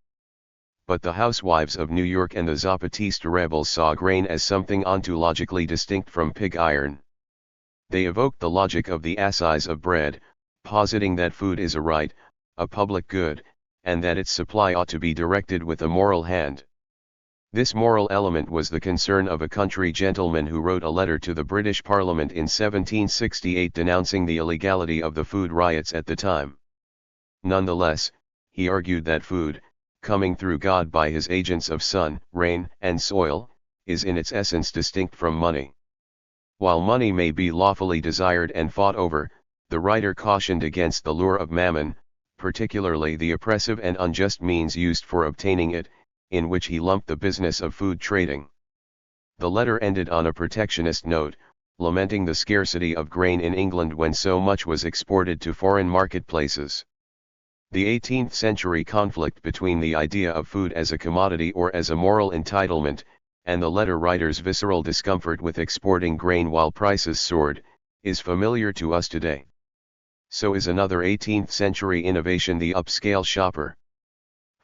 But the housewives of New York and the Zapatista rebels saw grain as something ontologically distinct from pig iron. They evoked the logic of the Assize of Bread, positing that food is a right, a public good, and that its supply ought to be directed with a moral hand. This moral element was the concern of a country gentleman who wrote a letter to the British Parliament in 1768 denouncing the illegality of the food riots at the time. Nonetheless, he argued that food, coming through God by his agents of sun, rain, and soil, is in its essence distinct from money. While money may be lawfully desired and fought over, the writer cautioned against the lure of mammon, particularly the oppressive and unjust means used for obtaining it, in which he lumped the business of food trading. The letter ended on a protectionist note, lamenting the scarcity of grain in England when so much was exported to foreign marketplaces. The 18th century conflict between the idea of food as a commodity or as a moral entitlement, and the letter writer's visceral discomfort with exporting grain while prices soared, is familiar to us today. So is another 18th century innovation, the upscale shopper.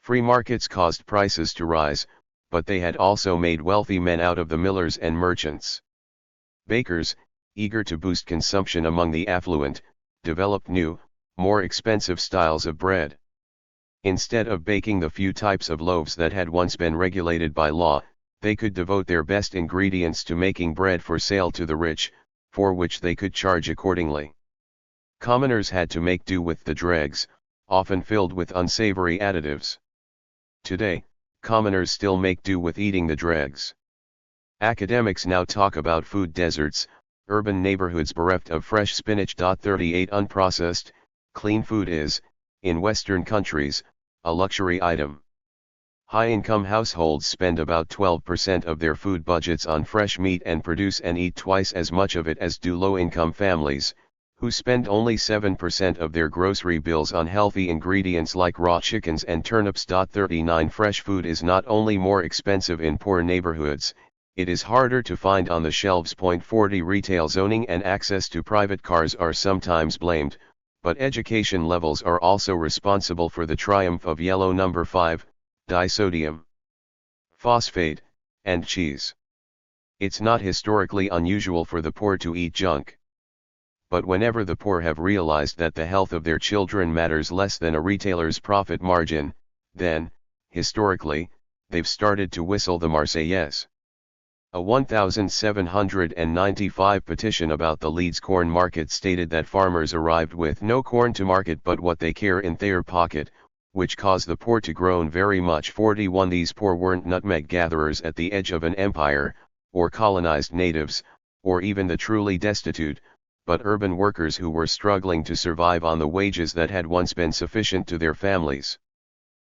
Free markets caused prices to rise, but they had also made wealthy men out of the millers and merchants. Bakers, eager to boost consumption among the affluent, developed new, more expensive styles of bread. Instead of baking the few types of loaves that had once been regulated by law, they could devote their best ingredients to making bread for sale to the rich, for which they could charge accordingly. Commoners had to make do with the dregs, often filled with unsavory additives. Today, commoners still make do with eating the dregs. Academics now talk about food deserts, urban neighborhoods bereft of fresh spinach. 38 Unprocessed, clean food is, in Western countries, a luxury item. High-income households spend about 12% of their food budgets on fresh meat and produce and eat twice as much of it as do low-income families, who spend only 7% of their grocery bills on healthy ingredients like raw chickens and turnips. 39 Fresh food is not only more expensive in poor neighborhoods, it is harder to find on the shelves. 40 Retail zoning and access to private cars are sometimes blamed, but education levels are also responsible for the triumph of yellow number 5, disodium phosphate, and cheese. It's not historically unusual for the poor to eat junk. But whenever the poor have realized that the health of their children matters less than a retailer's profit margin, then, historically, they've started to whistle the Marseillaise. A 1795 petition about the Leeds corn market stated that farmers arrived with no corn to market but what they care in their pocket, which caused the poor to groan very much. 41 These poor weren't nutmeg gatherers at the edge of an empire, or colonized natives, or even the truly destitute, but urban workers who were struggling to survive on the wages that had once been sufficient to their families.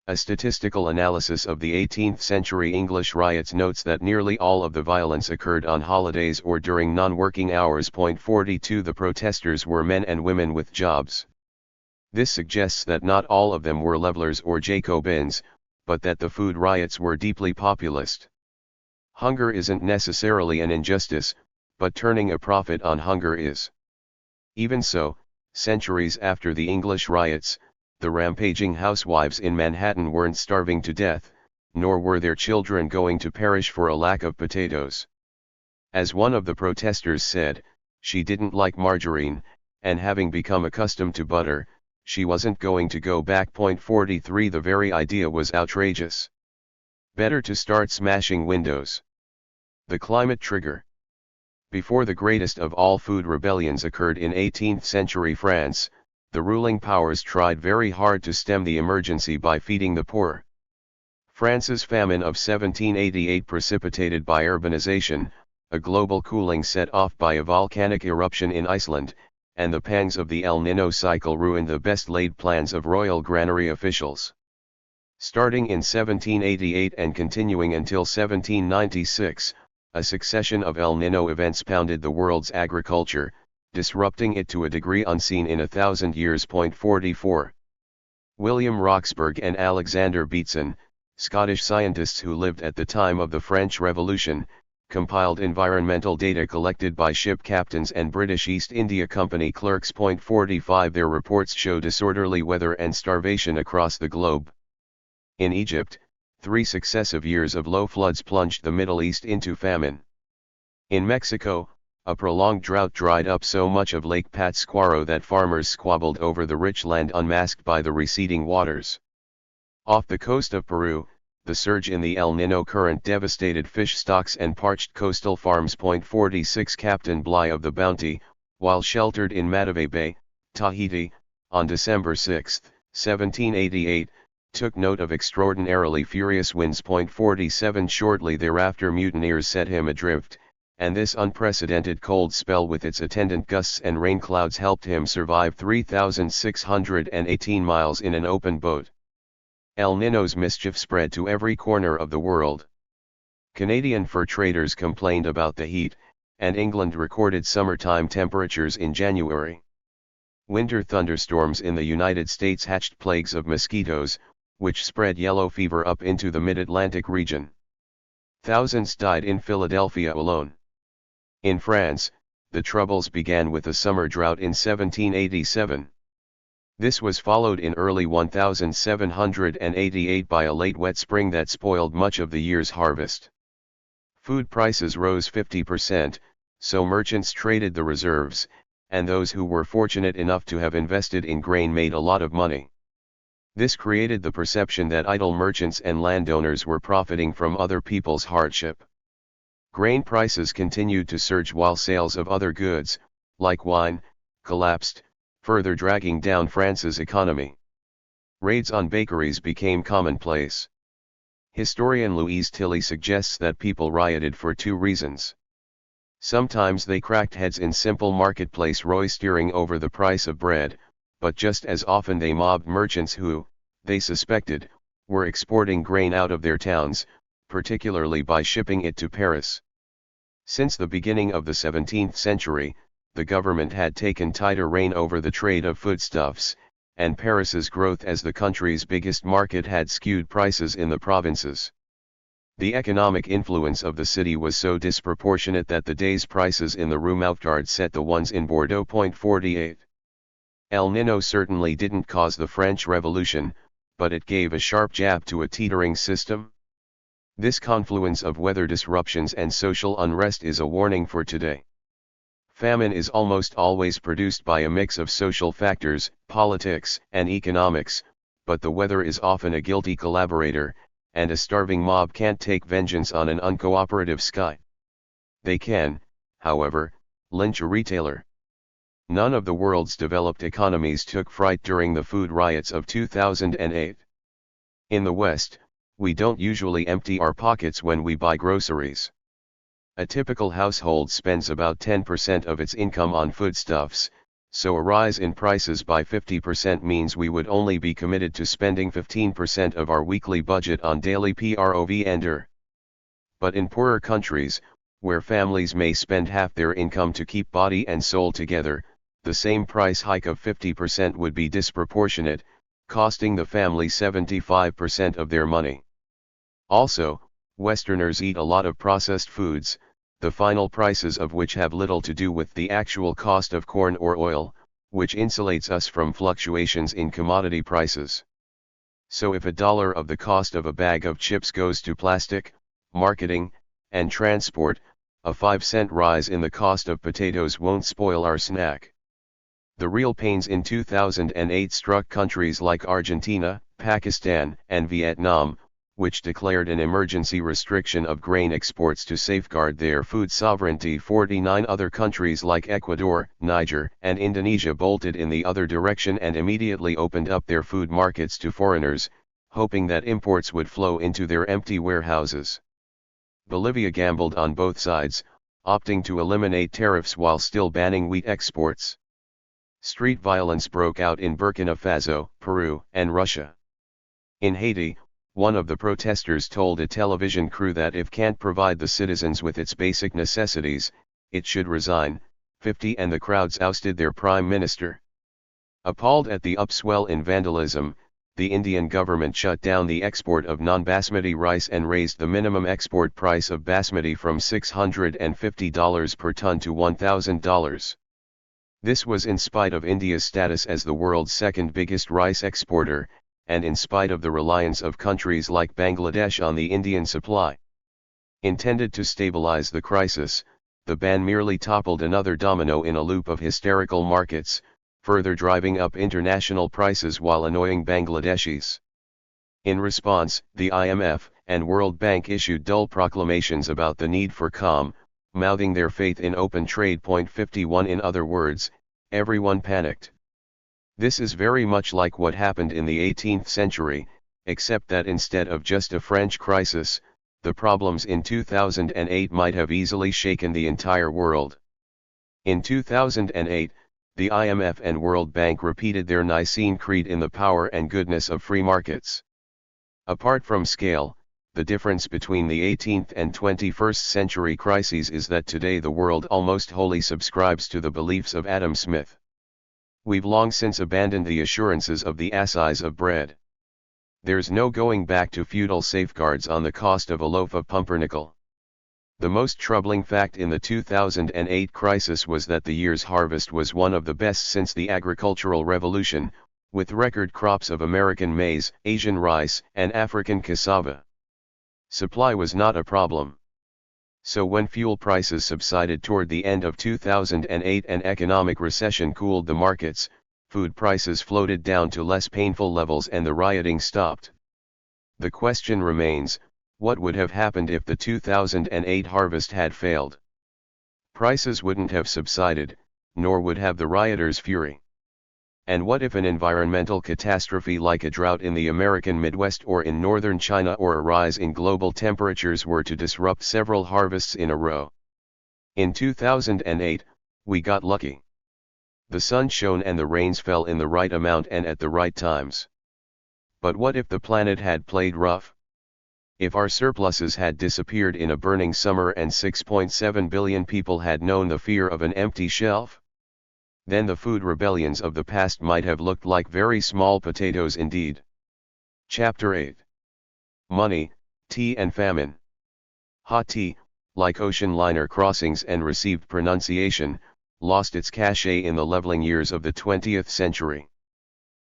A statistical analysis of the 18th century English riots notes that nearly all of the violence occurred on holidays or during non-working hours. 42 The protesters were men and women with jobs. This suggests that not all of them were levelers or Jacobins, but that the food riots were deeply populist. Hunger isn't necessarily an injustice, but turning a profit on hunger is. Even so, centuries after the English riots, the rampaging housewives in Manhattan weren't starving to death, nor were their children going to perish for a lack of potatoes. As one of the protesters said, she didn't like margarine, and having become accustomed to butter, she wasn't going to go back. 43 The very idea was outrageous. Better to start smashing windows. The climate trigger. Before the greatest of all food rebellions occurred in 18th century France, the ruling powers tried very hard to stem the emergency by feeding the poor. France's famine of 1788, precipitated by urbanization, a global cooling set off by a volcanic eruption in Iceland, and the pangs of the El Niño cycle ruined the best-laid plans of royal granary officials. Starting in 1788 and continuing until 1796, a succession of El Niño events pounded the world's agriculture, disrupting it to a degree unseen in 1,000 years. 44. William Roxburgh and Alexander Beatson, Scottish scientists who lived at the time of the French Revolution, compiled environmental data collected by ship captains and British East India Company clerks. 45 Their reports show disorderly weather and starvation across the globe. In Egypt, 3 successive years of low floods plunged the Middle East into famine. In Mexico, a prolonged drought dried up so much of Lake Pátzcuaro that farmers squabbled over the rich land unmasked by the receding waters. Off the coast of Peru, the surge in the El Niño current devastated fish stocks and parched coastal farms. 46 Captain Bligh of the Bounty, while sheltered in Matavai Bay, Tahiti, on December 6, 1788, took note of extraordinarily furious winds. 47 Shortly thereafter mutineers set him adrift, and this unprecedented cold spell with its attendant gusts and rain clouds helped him survive 3,618 miles in an open boat. El Niño's mischief spread to every corner of the world. Canadian fur traders complained about the heat, and England recorded summertime temperatures in January. Winter thunderstorms in the United States hatched plagues of mosquitoes, which spread yellow fever up into the mid-Atlantic region. Thousands died in Philadelphia alone. In France, the troubles began with a summer drought in 1787. This was followed in early 1788 by a late wet spring that spoiled much of the year's harvest. Food prices rose 50%, so merchants traded the reserves, and those who were fortunate enough to have invested in grain made a lot of money. This created the perception that idle merchants and landowners were profiting from other people's hardship. Grain prices continued to surge while sales of other goods, like wine, collapsed, further dragging down France's economy. Raids on bakeries became commonplace. Historian Louise Tilly suggests that people rioted for two reasons. Sometimes they cracked heads in simple marketplace roistering over the price of bread, but just as often they mobbed merchants who, they suspected, were exporting grain out of their towns, particularly by shipping it to Paris. Since the beginning of the 17th century, the government had taken tighter rein over the trade of foodstuffs, and Paris's growth as the country's biggest market had skewed prices in the provinces. The economic influence of the city was so disproportionate that the day's prices in the Rue Mouffetard set the ones in Bordeaux. 48. El Niño certainly didn't cause the French Revolution, but it gave a sharp jab to a teetering system. This confluence of weather disruptions and social unrest is a warning for today. Famine is almost always produced by a mix of social factors, politics, and economics, but the weather is often a guilty collaborator, and a starving mob can't take vengeance on an uncooperative sky. They can, however, lynch a retailer. None of the world's developed economies took fright during the food riots of 2008. In the West, we don't usually empty our pockets when we buy groceries. A typical household spends about 10% of its income on foodstuffs, so a rise in prices by 50% means we would only be committed to spending 15% of our weekly budget on daily provender. But in poorer countries, where families may spend half their income to keep body and soul together, the same price hike of 50% would be disproportionate, costing the family 75% of their money. Also, Westerners eat a lot of processed foods, the final prices of which have little to do with the actual cost of corn or oil, which insulates us from fluctuations in commodity prices. So if $1 of the cost of a bag of chips goes to plastic, marketing, and transport, a 5-cent rise in the cost of potatoes won't spoil our snack. The real pains in 2008 struck countries like Argentina, Pakistan, and Vietnam, which declared an emergency restriction of grain exports to safeguard their food sovereignty. 49 other countries like Ecuador, Niger, and Indonesia bolted in the other direction and immediately opened up their food markets to foreigners, hoping that imports would flow into their empty warehouses. Bolivia gambled on both sides, opting to eliminate tariffs while still banning wheat exports. Street violence broke out in Burkina Faso, Peru, and Russia. In Haiti, one of the protesters told a television crew that if can't provide the citizens with its basic necessities, it should resign. 50 and the crowds ousted their prime minister. Appalled at the upswell in vandalism, the Indian government shut down the export of non-basmati rice and raised the minimum export price of basmati from $650 per ton to $1,000. This was in spite of India's status as the world's second biggest rice exporter, and in spite of the reliance of countries like Bangladesh on the Indian supply. Intended to stabilize the crisis, the ban merely toppled another domino in a loop of hysterical markets, further driving up international prices while annoying Bangladeshis. In response, the IMF and World Bank issued dull proclamations about the need for calm, mouthing their faith in open trade. 51 In other words, everyone panicked. This is very much like what happened in the 18th century, except that instead of just a French crisis, the problems in 2008 might have easily shaken the entire world. In 2008, the IMF and World Bank repeated their Nicene Creed in the power and goodness of free markets. Apart from scale, the difference between the 18th and 21st century crises is that today the world almost wholly subscribes to the beliefs of Adam Smith. We've long since abandoned the assurances of the assize of bread. There's no going back to feudal safeguards on the cost of a loaf of pumpernickel. The most troubling fact in the 2008 crisis was that the year's harvest was one of the best since the agricultural revolution, with record crops of American maize, Asian rice, and African cassava. Supply was not a problem. So when fuel prices subsided toward the end of 2008 and economic recession cooled the markets, food prices floated down to less painful levels and the rioting stopped. The question remains, what would have happened if the 2008 harvest had failed? Prices wouldn't have subsided, nor would have the rioters' fury. And what if an environmental catastrophe like a drought in the American Midwest or in northern China or a rise in global temperatures were to disrupt several harvests in a row? In 2008, we got lucky. The sun shone and the rains fell in the right amount and at the right times. But what if the planet had played rough? If our surpluses had disappeared in a burning summer and 6.7 billion people had known the fear of an empty shelf? Then the food rebellions of the past might have looked like very small potatoes indeed. Chapter 8. Money, Tea and Famine. Hot tea, like ocean liner crossings and received pronunciation, lost its cachet in the leveling years of the 20th century.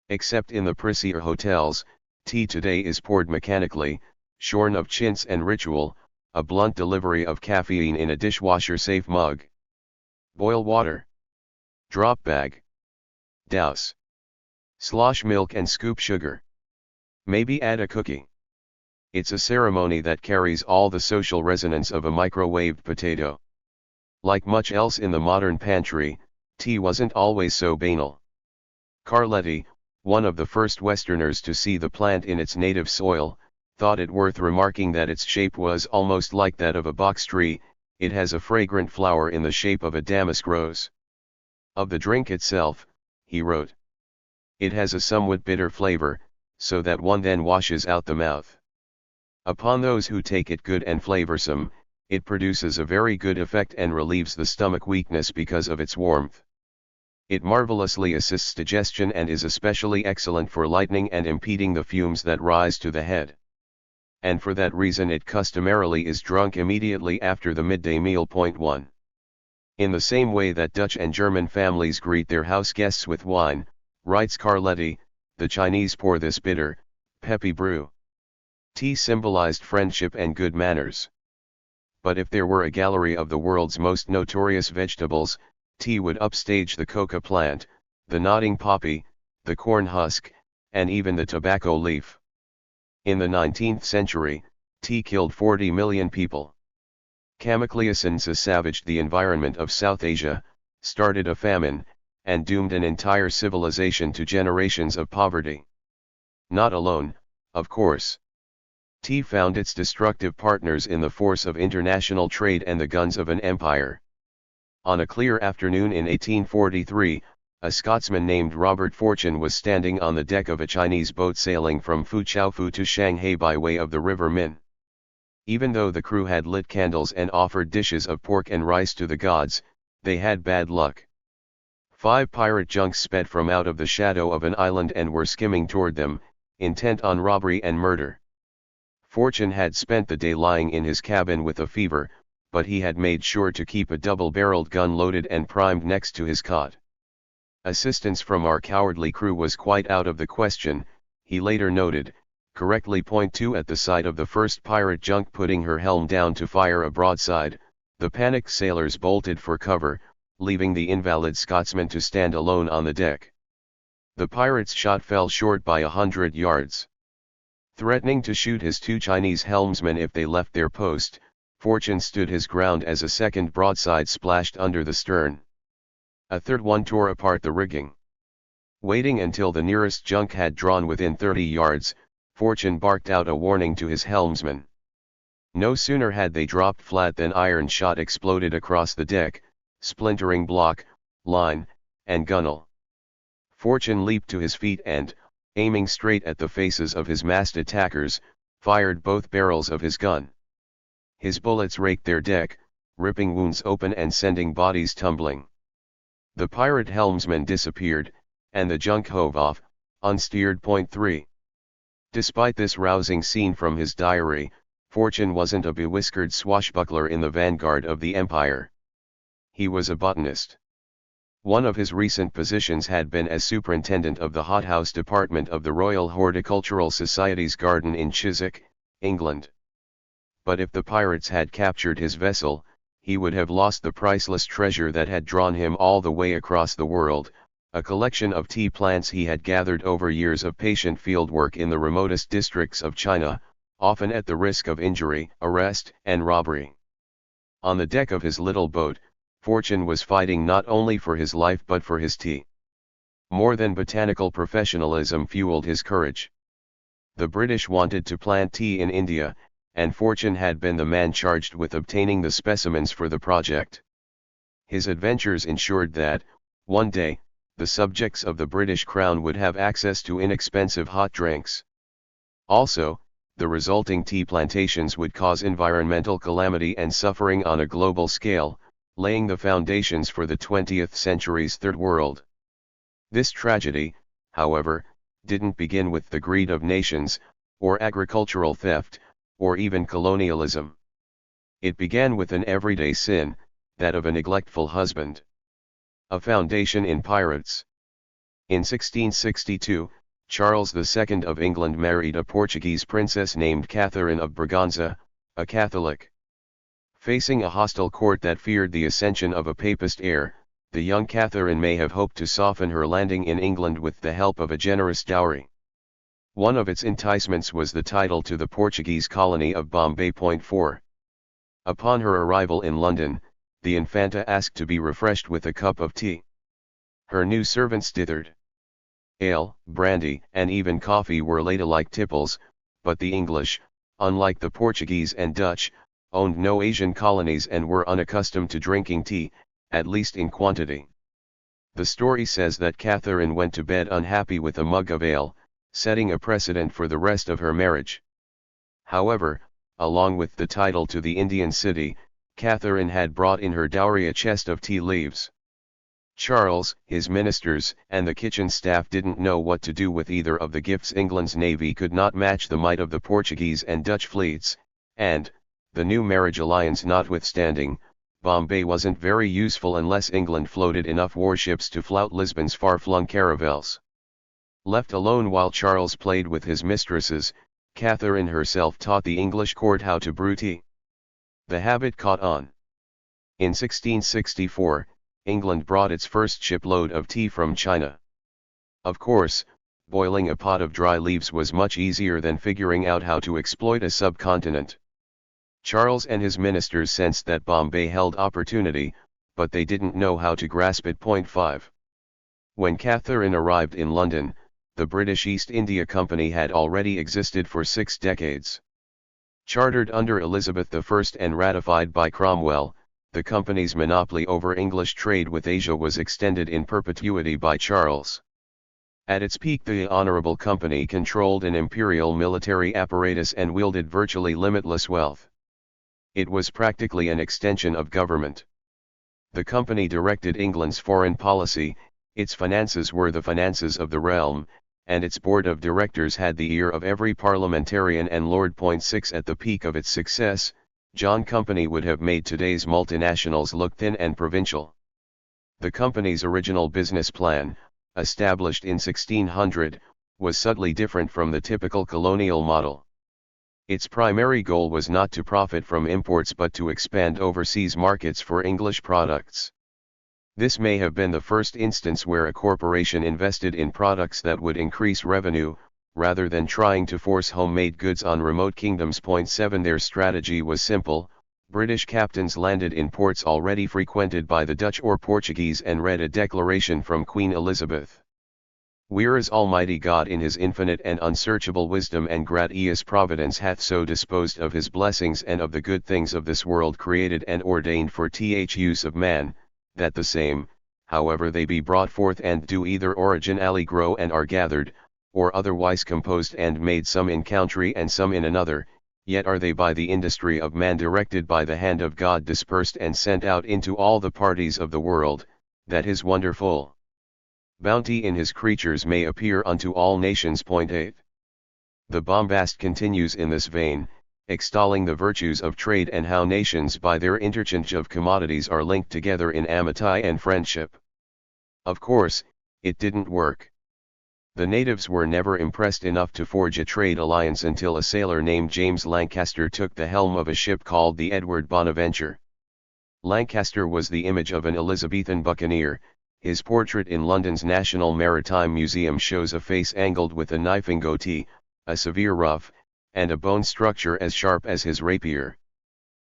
Except in the pricier hotels, tea today is poured mechanically, shorn of chintz and ritual, a blunt delivery of caffeine in a dishwasher-safe mug. Boil water. Drop bag. Douse. Slosh milk and scoop sugar. Maybe add a cookie. It's a ceremony that carries all the social resonance of a microwaved potato. Like much else in the modern pantry, tea wasn't always so banal. Carletti, one of the first Westerners to see the plant in its native soil, thought it worth remarking that its shape was almost like that of a box tree. It has a fragrant flower in the shape of a damask rose. Of the drink itself, he wrote, it has a somewhat bitter flavor, so that one then washes out the mouth. Upon those who take it good and flavorsome, it produces a very good effect and relieves the stomach weakness because of its warmth. It marvelously assists digestion and is especially excellent for lightening and impeding the fumes that rise to the head. And for that reason it customarily is drunk immediately after the midday meal. 1. In the same way that Dutch and German families greet their house guests with wine, writes Carletti, the Chinese pour this bitter, peppy brew. Tea symbolized friendship and good manners. But if there were a gallery of the world's most notorious vegetables, tea would upstage the coca plant, the nodding poppy, the corn husk, and even the tobacco leaf. In the 19th century, tea killed 40 million people. Kamikliasinsa savaged the environment of South Asia, started a famine, and doomed an entire civilization to generations of poverty. Not alone, of course. Tea found its destructive partners in the force of international trade and the guns of an empire. On a clear afternoon in 1843, a Scotsman named Robert Fortune was standing on the deck of a Chinese boat sailing from Foochow to Shanghai by way of the River Min. Even though the crew had lit candles and offered dishes of pork and rice to the gods, they had bad luck. 5 pirate junks sped from out of the shadow of an island and were skimming toward them, intent on robbery and murder. Fortune had spent the day lying in his cabin with a fever, but he had made sure to keep a double-barreled gun loaded and primed next to his cot. Assistance from our cowardly crew was quite out of the question, he later noted, correctly. 2 At the sight of the first pirate junk putting her helm down to fire a broadside, the panicked sailors bolted for cover, leaving the invalid Scotsman to stand alone on the deck. The pirate's shot fell short by 100 yards. Threatening to shoot his 2 Chinese helmsmen if they left their post, Fortune stood his ground as a second broadside splashed under the stern. A third one tore apart the rigging. Waiting until the nearest junk had drawn within 30 yards, Fortune barked out a warning to his helmsmen. No sooner had they dropped flat than iron shot exploded across the deck, splintering block, line, and gunwale. Fortune leaped to his feet and, aiming straight at the faces of his masked attackers, fired both barrels of his gun. His bullets raked their deck, ripping wounds open and sending bodies tumbling. The pirate helmsman disappeared, and the junk hove off, unsteered. Point 3. Despite this rousing scene from his diary, Fortune wasn't a bewhiskered swashbuckler in the vanguard of the empire. He was a botanist. One of his recent positions had been as superintendent of the hothouse department of the Royal Horticultural Society's garden in Chiswick, England. But if the pirates had captured his vessel, he would have lost the priceless treasure that had drawn him all the way across the world, a collection of tea plants he had gathered over years of patient fieldwork in the remotest districts of China, often at the risk of injury, arrest, and robbery. On the deck of his little boat, Fortune was fighting not only for his life but for his tea. More than botanical professionalism fueled his courage. The British wanted to plant tea in India, and Fortune had been the man charged with obtaining the specimens for the project. His adventures ensured that, one day, the subjects of the British Crown would have access to inexpensive hot drinks. Also, the resulting tea plantations would cause environmental calamity and suffering on a global scale, laying the foundations for the 20th century's Third World. This tragedy, however, didn't begin with the greed of nations, or agricultural theft, or even colonialism. It began with an everyday sin, that of a neglectful husband. A foundation in pirates. In 1662, Charles II of England married a Portuguese princess named Catherine of Braganza, a Catholic. Facing a hostile court that feared the ascension of a papist heir, the young Catherine may have hoped to soften her landing in England with the help of a generous dowry. One of its enticements was the title to the Portuguese colony of Bombay. Point 4. Upon her arrival in London, the Infanta asked to be refreshed with a cup of tea. Her new servants dithered. Ale, brandy, and even coffee were ladylike tipples, but the English, unlike the Portuguese and Dutch, owned no Asian colonies and were unaccustomed to drinking tea, at least in quantity. The story says that Catherine went to bed unhappy with a mug of ale, setting a precedent for the rest of her marriage. However, along with the title to the Indian city, Catherine had brought in her dowry a chest of tea leaves. Charles, his ministers, and the kitchen staff didn't know what to do with either of the gifts. England's navy could not match the might of the Portuguese and Dutch fleets, and, the new marriage alliance notwithstanding, Bombay wasn't very useful unless England floated enough warships to flout Lisbon's far-flung caravels. Left alone while Charles played with his mistresses, Catherine herself taught the English court how to brew tea. The habit caught on. In 1664, England brought its first shipload of tea from China. Of course, boiling a pot of dry leaves was much easier than figuring out how to exploit a subcontinent. Charles and his ministers sensed that Bombay held opportunity, but they didn't know how to grasp it. Point 5. When Catherine arrived in London, the British East India Company had already existed for 6 decades. Chartered under Elizabeth I and ratified by Cromwell, the company's monopoly over English trade with Asia was extended in perpetuity by Charles. At its peak, the Honourable Company controlled an imperial military apparatus and wielded virtually limitless wealth. It was practically an extension of government. The company directed England's foreign policy, its finances were the finances of the realm, and its board of directors had the ear of every parliamentarian and lord. Point 6. At the peak of its success, John Company would have made today's multinationals look thin and provincial. The company's original business plan, established in 1600, was subtly different from the typical colonial model. Its primary goal was not to profit from imports but to expand overseas markets for English products. This may have been the first instance where a corporation invested in products that would increase revenue, rather than trying to force homemade goods on remote kingdoms. Point 7. Their strategy was simple. British captains landed in ports already frequented by the Dutch or Portuguese and read a declaration from Queen Elizabeth. Whereas Almighty God in his infinite and unsearchable wisdom and gratious providence hath so disposed of his blessings and of the good things of this world created and ordained for use of man, that the same, however they be brought forth and do either originally grow and are gathered, or otherwise composed and made some in country and some in another, yet are they by the industry of man directed by the hand of God dispersed and sent out into all the parties of the world, that is wonderful. Bounty in his creatures may appear unto all nations. 8. The bombast continues in this vein, extolling the virtues of trade and how nations by their interchange of commodities are linked together in amity and friendship. Of course, it didn't work. The natives were never impressed enough to forge a trade alliance until a sailor named James Lancaster took the helm of a ship called the Edward Bonaventure. Lancaster was the image of an Elizabethan buccaneer. His portrait in London's National Maritime Museum shows a face angled with a knifing goatee, a severe ruff, and a bone structure as sharp as his rapier.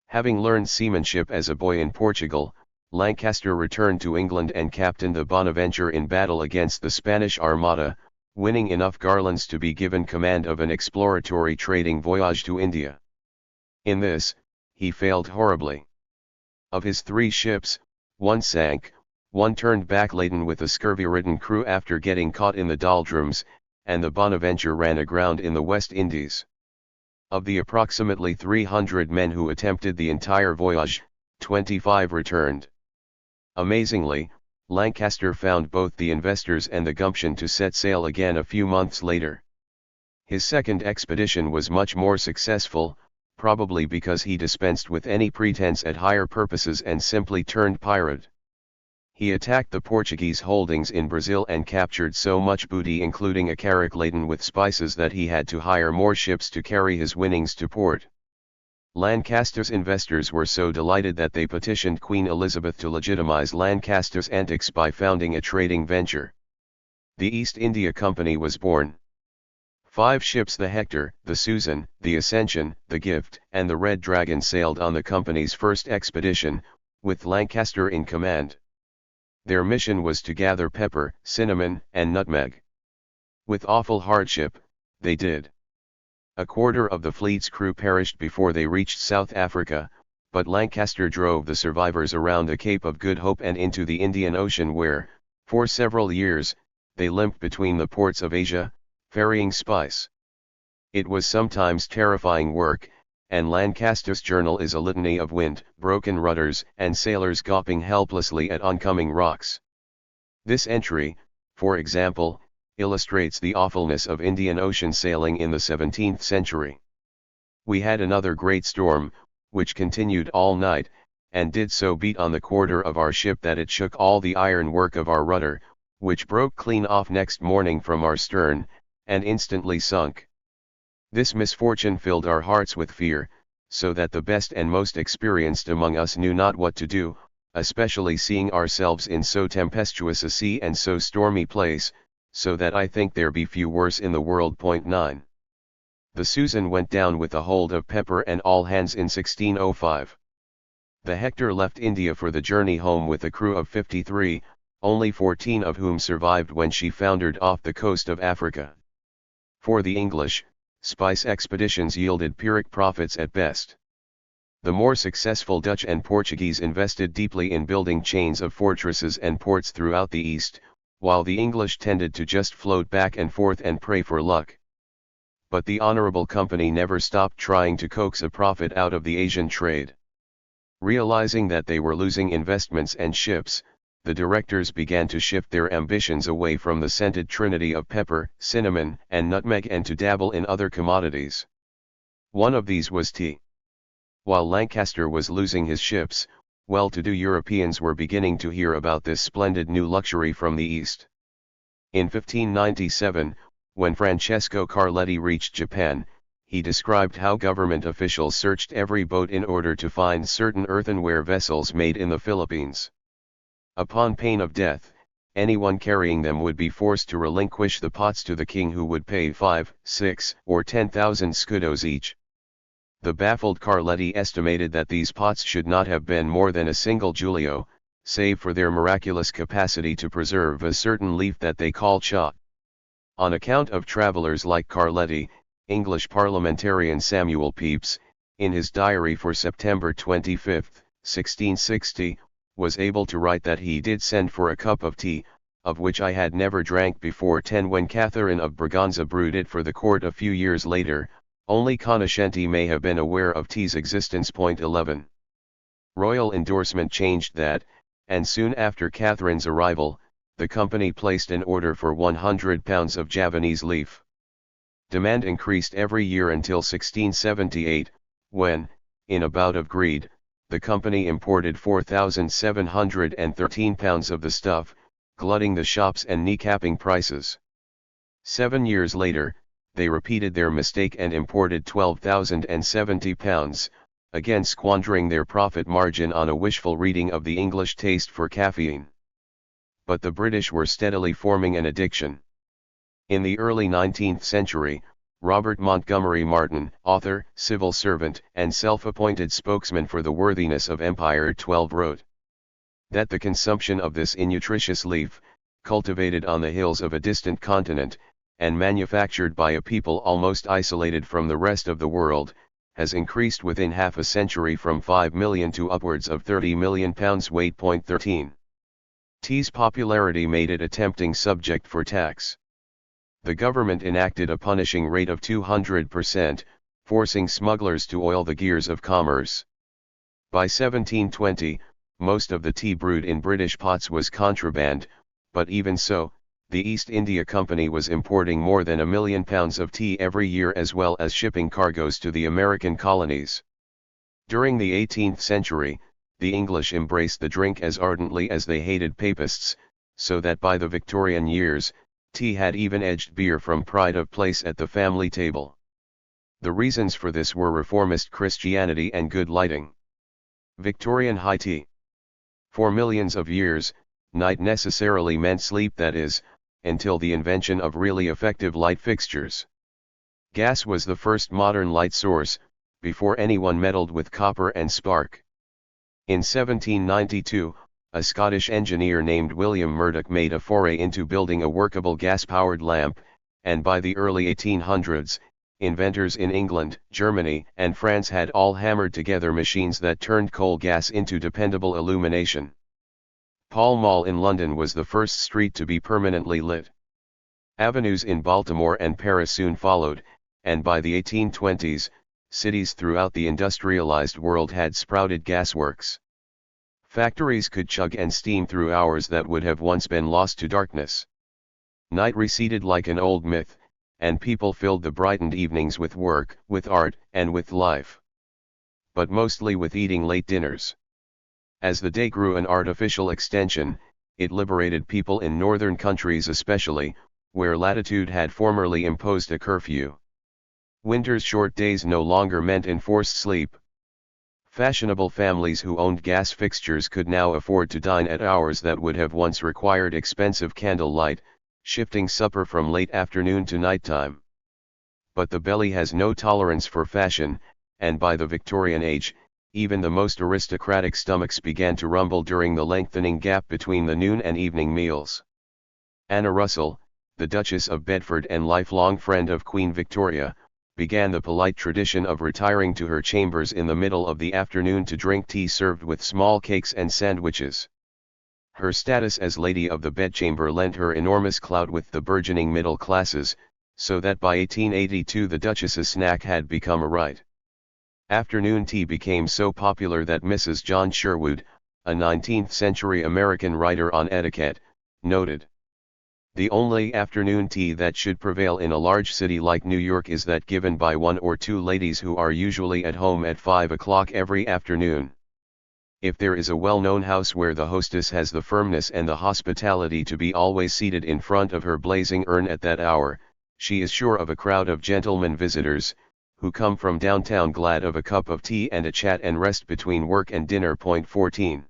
Having learned seamanship as a boy in Portugal, Lancaster returned to England and captained the Bonaventure in battle against the Spanish Armada, winning enough garlands to be given command of an exploratory trading voyage to India. In this, he failed horribly. Of his 3 ships, one sank, one turned back laden with a scurvy-ridden crew after getting caught in the doldrums, and the Bonaventure ran aground in the West Indies. Of the approximately 300 men who attempted the entire voyage, 25 returned. Amazingly, Lancaster found both the investors and the gumption to set sail again a few months later. His second expedition was much more successful, probably because he dispensed with any pretense at higher purposes and simply turned pirate. He attacked the Portuguese holdings in Brazil and captured so much booty, including a carrack laden with spices, that he had to hire more ships to carry his winnings to port. Lancaster's investors were so delighted that they petitioned Queen Elizabeth to legitimize Lancaster's antics by founding a trading venture. The East India Company was born. 5 ships, the Hector, the Susan, the Ascension, the Gift, and the Red Dragon, sailed on the company's first expedition, with Lancaster in command. Their mission was to gather pepper, cinnamon, and nutmeg. With awful hardship, they did. A quarter of the fleet's crew perished before they reached South Africa, but Lancaster drove the survivors around the Cape of Good Hope and into the Indian Ocean, where, for several years, they limped between the ports of Asia, ferrying spice. It was sometimes terrifying work, and Lancaster's journal is a litany of wind, broken rudders, and sailors gawping helplessly at oncoming rocks. This entry, for example, illustrates the awfulness of Indian Ocean sailing in the 17th century. We had another great storm, which continued all night, and did so beat on the quarter of our ship that it shook all the iron work of our rudder, which broke clean off next morning from our stern, and instantly sunk. This misfortune filled our hearts with fear, so that the best and most experienced among us knew not what to do, especially seeing ourselves in so tempestuous a sea and so stormy place, so that I think there be few worse in the world. 9. The Susan went down with a hold of pepper and all hands in 1605. The Hector left India for the journey home with a crew of 53, only 14 of whom survived when she foundered off the coast of Africa. For the English, spice expeditions yielded Pyrrhic profits at best. The more successful Dutch and Portuguese invested deeply in building chains of fortresses and ports throughout the East, while the English tended to just float back and forth and pray for luck. But the Honourable Company never stopped trying to coax a profit out of the Asian trade. Realizing that they were losing investments and ships, the directors began to shift their ambitions away from the scented trinity of pepper, cinnamon, and nutmeg and to dabble in other commodities. One of these was tea. While Lancaster was losing his ships, well-to-do Europeans were beginning to hear about this splendid new luxury from the East. In 1597, when Francesco Carletti reached Japan, he described how government officials searched every boat in order to find certain earthenware vessels made in the Philippines. Upon pain of death, anyone carrying them would be forced to relinquish the pots to the king, who would pay 5, 6, or 10,000 scudos each. The baffled Carletti estimated that these pots should not have been more than a single giulio, save for their miraculous capacity to preserve a certain leaf that they call cha. On account of travelers like Carletti, English parliamentarian Samuel Pepys, in his diary for September 25, 1660, was able to write that he did send for a cup of tea, of which I had never drank before 10 when Catherine of Braganza brewed it for the court a few years later. Only cognoscenti may have been aware of tea's existence. 11. Royal endorsement changed that, and soon after Catherine's arrival, the company placed an order for 100 pounds of Javanese leaf. Demand increased every year until 1678, when, in a bout of greed, the company imported 4,713 pounds of the stuff, glutting the shops and kneecapping prices. 7 years later, they repeated their mistake and imported 12,070 pounds, again squandering their profit margin on a wishful reading of the English taste for caffeine. But the British were steadily forming an addiction. In the early 19th century, Robert Montgomery Martin, author, civil servant, and self-appointed spokesman for the worthiness of Empire 12 wrote that the consumption of this innutritious leaf, cultivated on the hills of a distant continent, and manufactured by a people almost isolated from the rest of the world, has increased within half a century from 5 million to upwards of 30 million pounds weight. 13. Tea's popularity made it a tempting subject for tax. The government enacted a punishing rate of 200%, forcing smugglers to oil the gears of commerce. By 1720, most of the tea brewed in British pots was contraband, but even so, the East India Company was importing more than 1 million pounds of tea every year as well as shipping cargoes to the American colonies. During the 18th century, the English embraced the drink as ardently as they hated papists, so that by the Victorian years, tea had even edged beer from pride of place at the family table. The reasons for this were reformist Christianity and good lighting. Victorian high tea. For millions of years, night necessarily meant sleep, that is, until the invention of really effective light fixtures. Gas was the first modern light source, before anyone meddled with copper and spark. In 1792, a Scottish engineer named William Murdoch made a foray into building a workable gas-powered lamp, and by the early 1800s, inventors in England, Germany, and France had all hammered together machines that turned coal gas into dependable illumination. Pall Mall in London was the first street to be permanently lit. Avenues in Baltimore and Paris soon followed, and by the 1820s, cities throughout the industrialized world had sprouted gasworks. Factories could chug and steam through hours that would have once been lost to darkness. Night receded like an old myth, and people filled the brightened evenings with work, with art, and with life. But mostly with eating late dinners. As the day grew an artificial extension, it liberated people in northern countries especially, where latitude had formerly imposed a curfew. Winter's short days no longer meant enforced sleep. Fashionable families who owned gas fixtures could now afford to dine at hours that would have once required expensive candlelight, shifting supper from late afternoon to nighttime. But the belly has no tolerance for fashion, and by the Victorian age, even the most aristocratic stomachs began to rumble during the lengthening gap between the noon and evening meals. Anna Russell, the Duchess of Bedford and lifelong friend of Queen Victoria, began the polite tradition of retiring to her chambers in the middle of the afternoon to drink tea served with small cakes and sandwiches. Her status as Lady of the Bedchamber lent her enormous clout with the burgeoning middle classes, so that by 1882 the Duchess's snack had become a rite. Afternoon tea became so popular that Mrs. John Sherwood, a 19th-century American writer on etiquette, noted, "The only afternoon tea that should prevail in a large city like New York is that given by one or two ladies who are usually at home at 5 o'clock every afternoon. If there is a well-known house where the hostess has the firmness and the hospitality to be always seated in front of her blazing urn at that hour, she is sure of a crowd of gentlemen visitors, who come from downtown glad of a cup of tea and a chat and rest between work and dinner." 14.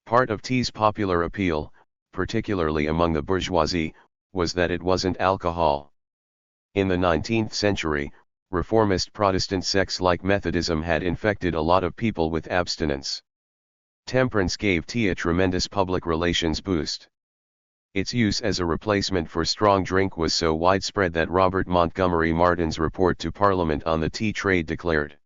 Part of tea's popular appeal, particularly among the bourgeoisie, was that it wasn't alcohol. In the 19th century, reformist Protestant sects like Methodism had infected a lot of people with abstinence. Temperance gave tea a tremendous public relations boost. Its use as a replacement for strong drink was so widespread that Robert Montgomery Martin's report to Parliament on the tea trade declared,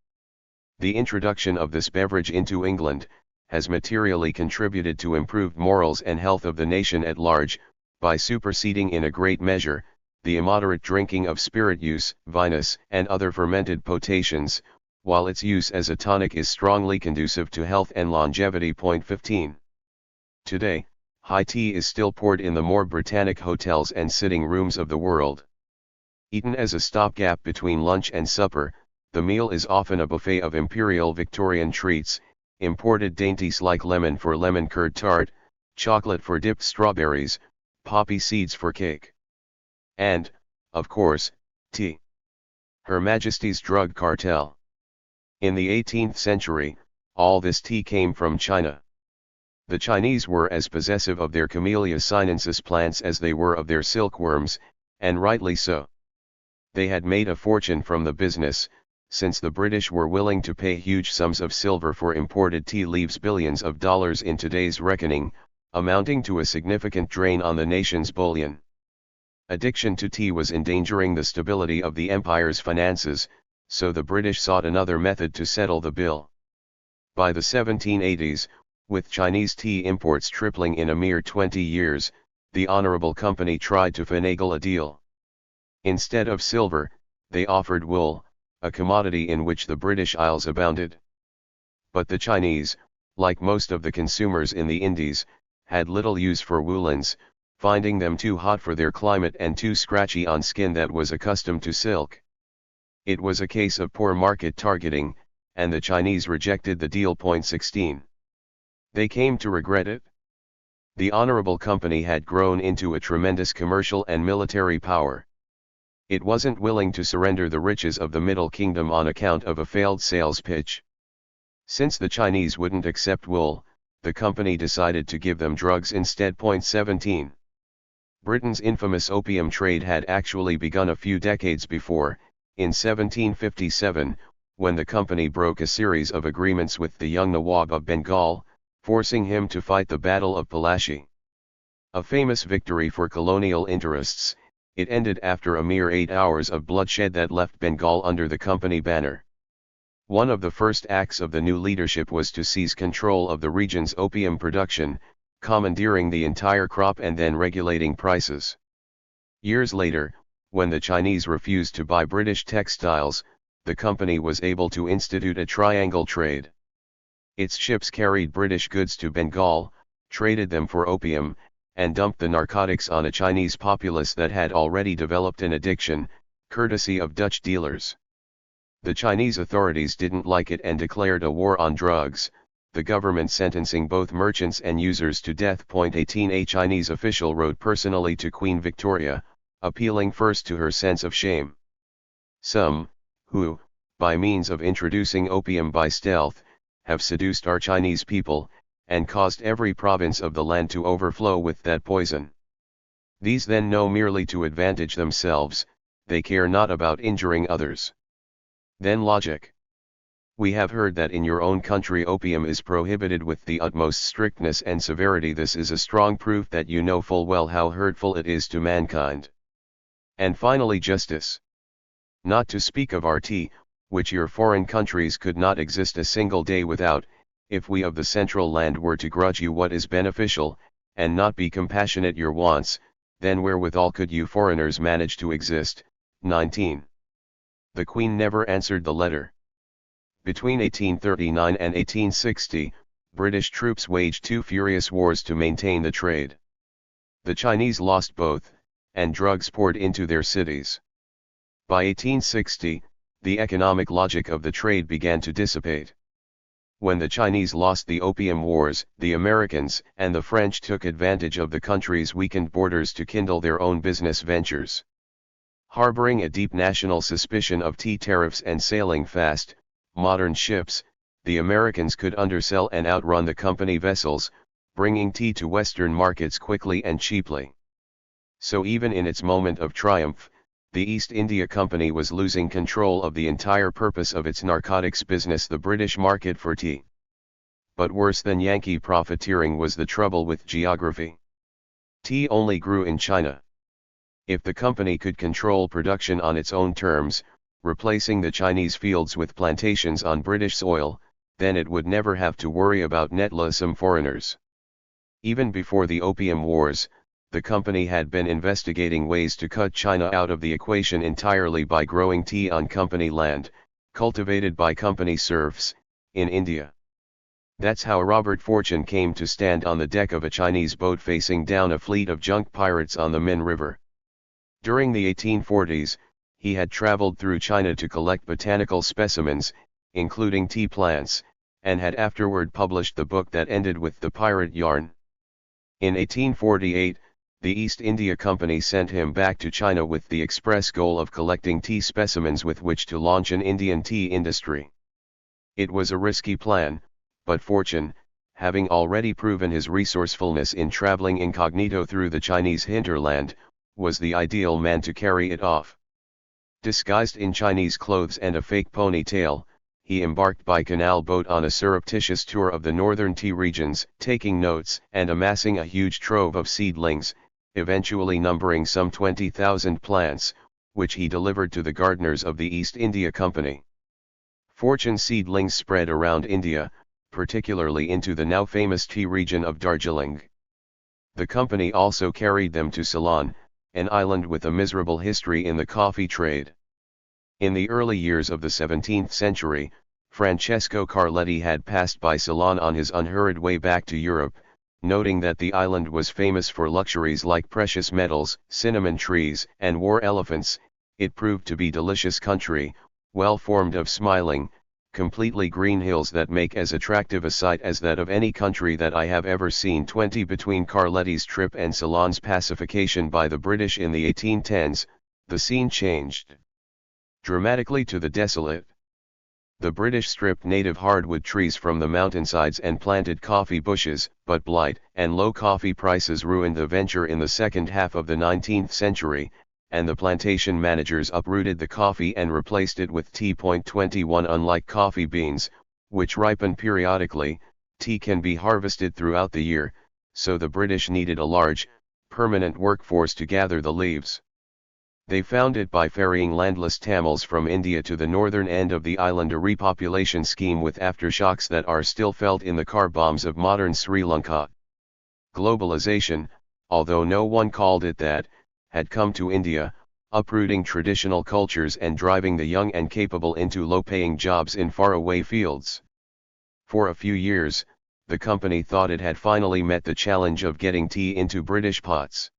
"The introduction of this beverage into England has materially contributed to improved morals and health of the nation at large, by superseding in a great measure, the immoderate drinking of spirit use, vinous, and other fermented potations, while its use as a tonic is strongly conducive to health and longevity." 15. Today, High tea is still poured in the more Britannic hotels and sitting rooms of the world. Eaten as a stopgap between lunch and supper, the meal is often a buffet of imperial Victorian treats, imported dainties like lemon for lemon curd tart, chocolate for dipped strawberries, poppy seeds for cake. And, of course, tea. Her Majesty's drug cartel. In the 18th century, all this tea came from China. The Chinese were as possessive of their Camellia sinensis plants as they were of their silkworms, and rightly so. They had made a fortune from the business, since the British were willing to pay huge sums of silver for imported tea leaves, billions of dollars in today's reckoning, amounting to a significant drain on the nation's bullion. Addiction to tea was endangering the stability of the empire's finances, so the British sought another method to settle the bill. By the 1780s, with Chinese tea imports tripling in a mere 20 years, the Honorable Company tried to finagle a deal. Instead of silver, they offered wool, a commodity in which the British Isles abounded. But the Chinese, like most of the consumers in the Indies, had little use for woolens, finding them too hot for their climate and too scratchy on skin that was accustomed to silk. It was a case of poor market targeting, and the Chinese rejected the deal. 16. They came to regret it. The Honorable Company had grown into a tremendous commercial and military power. It wasn't willing to surrender the riches of the Middle Kingdom on account of a failed sales pitch. Since the Chinese wouldn't accept wool, the company decided to give them drugs instead. 17. Britain's infamous opium trade had actually begun a few decades before, in 1757, when the company broke a series of agreements with the young Nawab of Bengal, forcing him to fight the Battle of Palashi. A famous victory for colonial interests, it ended after a mere 8 hours of bloodshed that left Bengal under the company banner. One of the first acts of the new leadership was to seize control of the region's opium production, commandeering the entire crop and then regulating prices. Years later, when the Chinese refused to buy British textiles, the company was able to institute a triangle trade. Its ships carried British goods to Bengal, traded them for opium, and dumped the narcotics on a Chinese populace that had already developed an addiction, courtesy of Dutch dealers. The Chinese authorities didn't like it and declared a war on drugs, the government sentencing both merchants and users to death. 18. A Chinese official wrote personally to Queen Victoria, appealing first to her sense of shame. Some, who, by means of introducing opium by stealth, have seduced our Chinese people, and caused every province of the land to overflow with that poison. These then know merely to advantage themselves, they care not about injuring others. Then logic. We have heard that in your own country opium is prohibited with the utmost strictness and severity. This is a strong proof that you know full well how hurtful it is to mankind. And finally justice. Not to speak of our tea, which your foreign countries could not exist a single day without, if we of the central land were to grudge you what is beneficial, and not be compassionate your wants, then wherewithal could you foreigners manage to exist? 19. The Queen never answered the letter. Between 1839 and 1860, British troops waged 2 furious wars to maintain the trade. The Chinese lost both, and drugs poured into their cities. By 1860, the economic logic of the trade began to dissipate. When the Chinese lost the Opium Wars, the Americans and the French took advantage of the country's weakened borders to kindle their own business ventures. Harboring a deep national suspicion of tea tariffs and sailing fast, modern ships, the Americans could undersell and outrun the company vessels, bringing tea to Western markets quickly and cheaply. So even in its moment of triumph, the East India Company was losing control of the entire purpose of its narcotics business, the British market for tea. But worse than Yankee profiteering was the trouble with geography. Tea only grew in China. If the company could control production on its own terms, replacing the Chinese fields with plantations on British soil, then it would never have to worry about netlessome foreigners. Even before the Opium Wars, the company had been investigating ways to cut China out of the equation entirely by growing tea on company land, cultivated by company serfs, in India. That's how Robert Fortune came to stand on the deck of a Chinese boat facing down a fleet of junk pirates on the Min River. During the 1840s, he had traveled through China to collect botanical specimens, including tea plants, and had afterward published the book that ended with the pirate yarn. In 1848, the East India Company sent him back to China with the express goal of collecting tea specimens with which to launch an Indian tea industry. It was a risky plan, but Fortune, having already proven his resourcefulness in traveling incognito through the Chinese hinterland, was the ideal man to carry it off. Disguised in Chinese clothes and a fake ponytail, he embarked by canal boat on a surreptitious tour of the northern tea regions, taking notes and amassing a huge trove of seedlings, eventually numbering some 20,000 plants, which he delivered to the gardeners of the East India Company. Fortune's seedlings spread around India, particularly into the now famous tea region of Darjeeling. The company also carried them to Ceylon, an island with a miserable history in the coffee trade. In the early years of the 17th century, Francesco Carletti had passed by Ceylon on his unhurried way back to Europe, noting that the island was famous for luxuries like precious metals, cinnamon trees, and war elephants. It proved to be delicious country, well formed of smiling, completely green hills that make as attractive a sight as that of any country that I have ever seen. Between Carletti's trip and Ceylon's pacification by the British in the 1810s, the scene changed dramatically to the desolate. The British stripped native hardwood trees from the mountainsides and planted coffee bushes, but blight and low coffee prices ruined the venture in the second half of the 19th century, and the plantation managers uprooted the coffee and replaced it with tea. 21 Unlike coffee beans, which ripen periodically, tea can be harvested throughout the year, so the British needed a large, permanent workforce to gather the leaves. They found it by ferrying landless Tamils from India to the northern end of the island, a repopulation scheme with aftershocks that are still felt in the car bombs of modern Sri Lanka. Globalization, although no one called it that, had come to India, uprooting traditional cultures and driving the young and capable into low-paying jobs in faraway fields. For a few years, the company thought it had finally met the challenge of getting tea into British pots.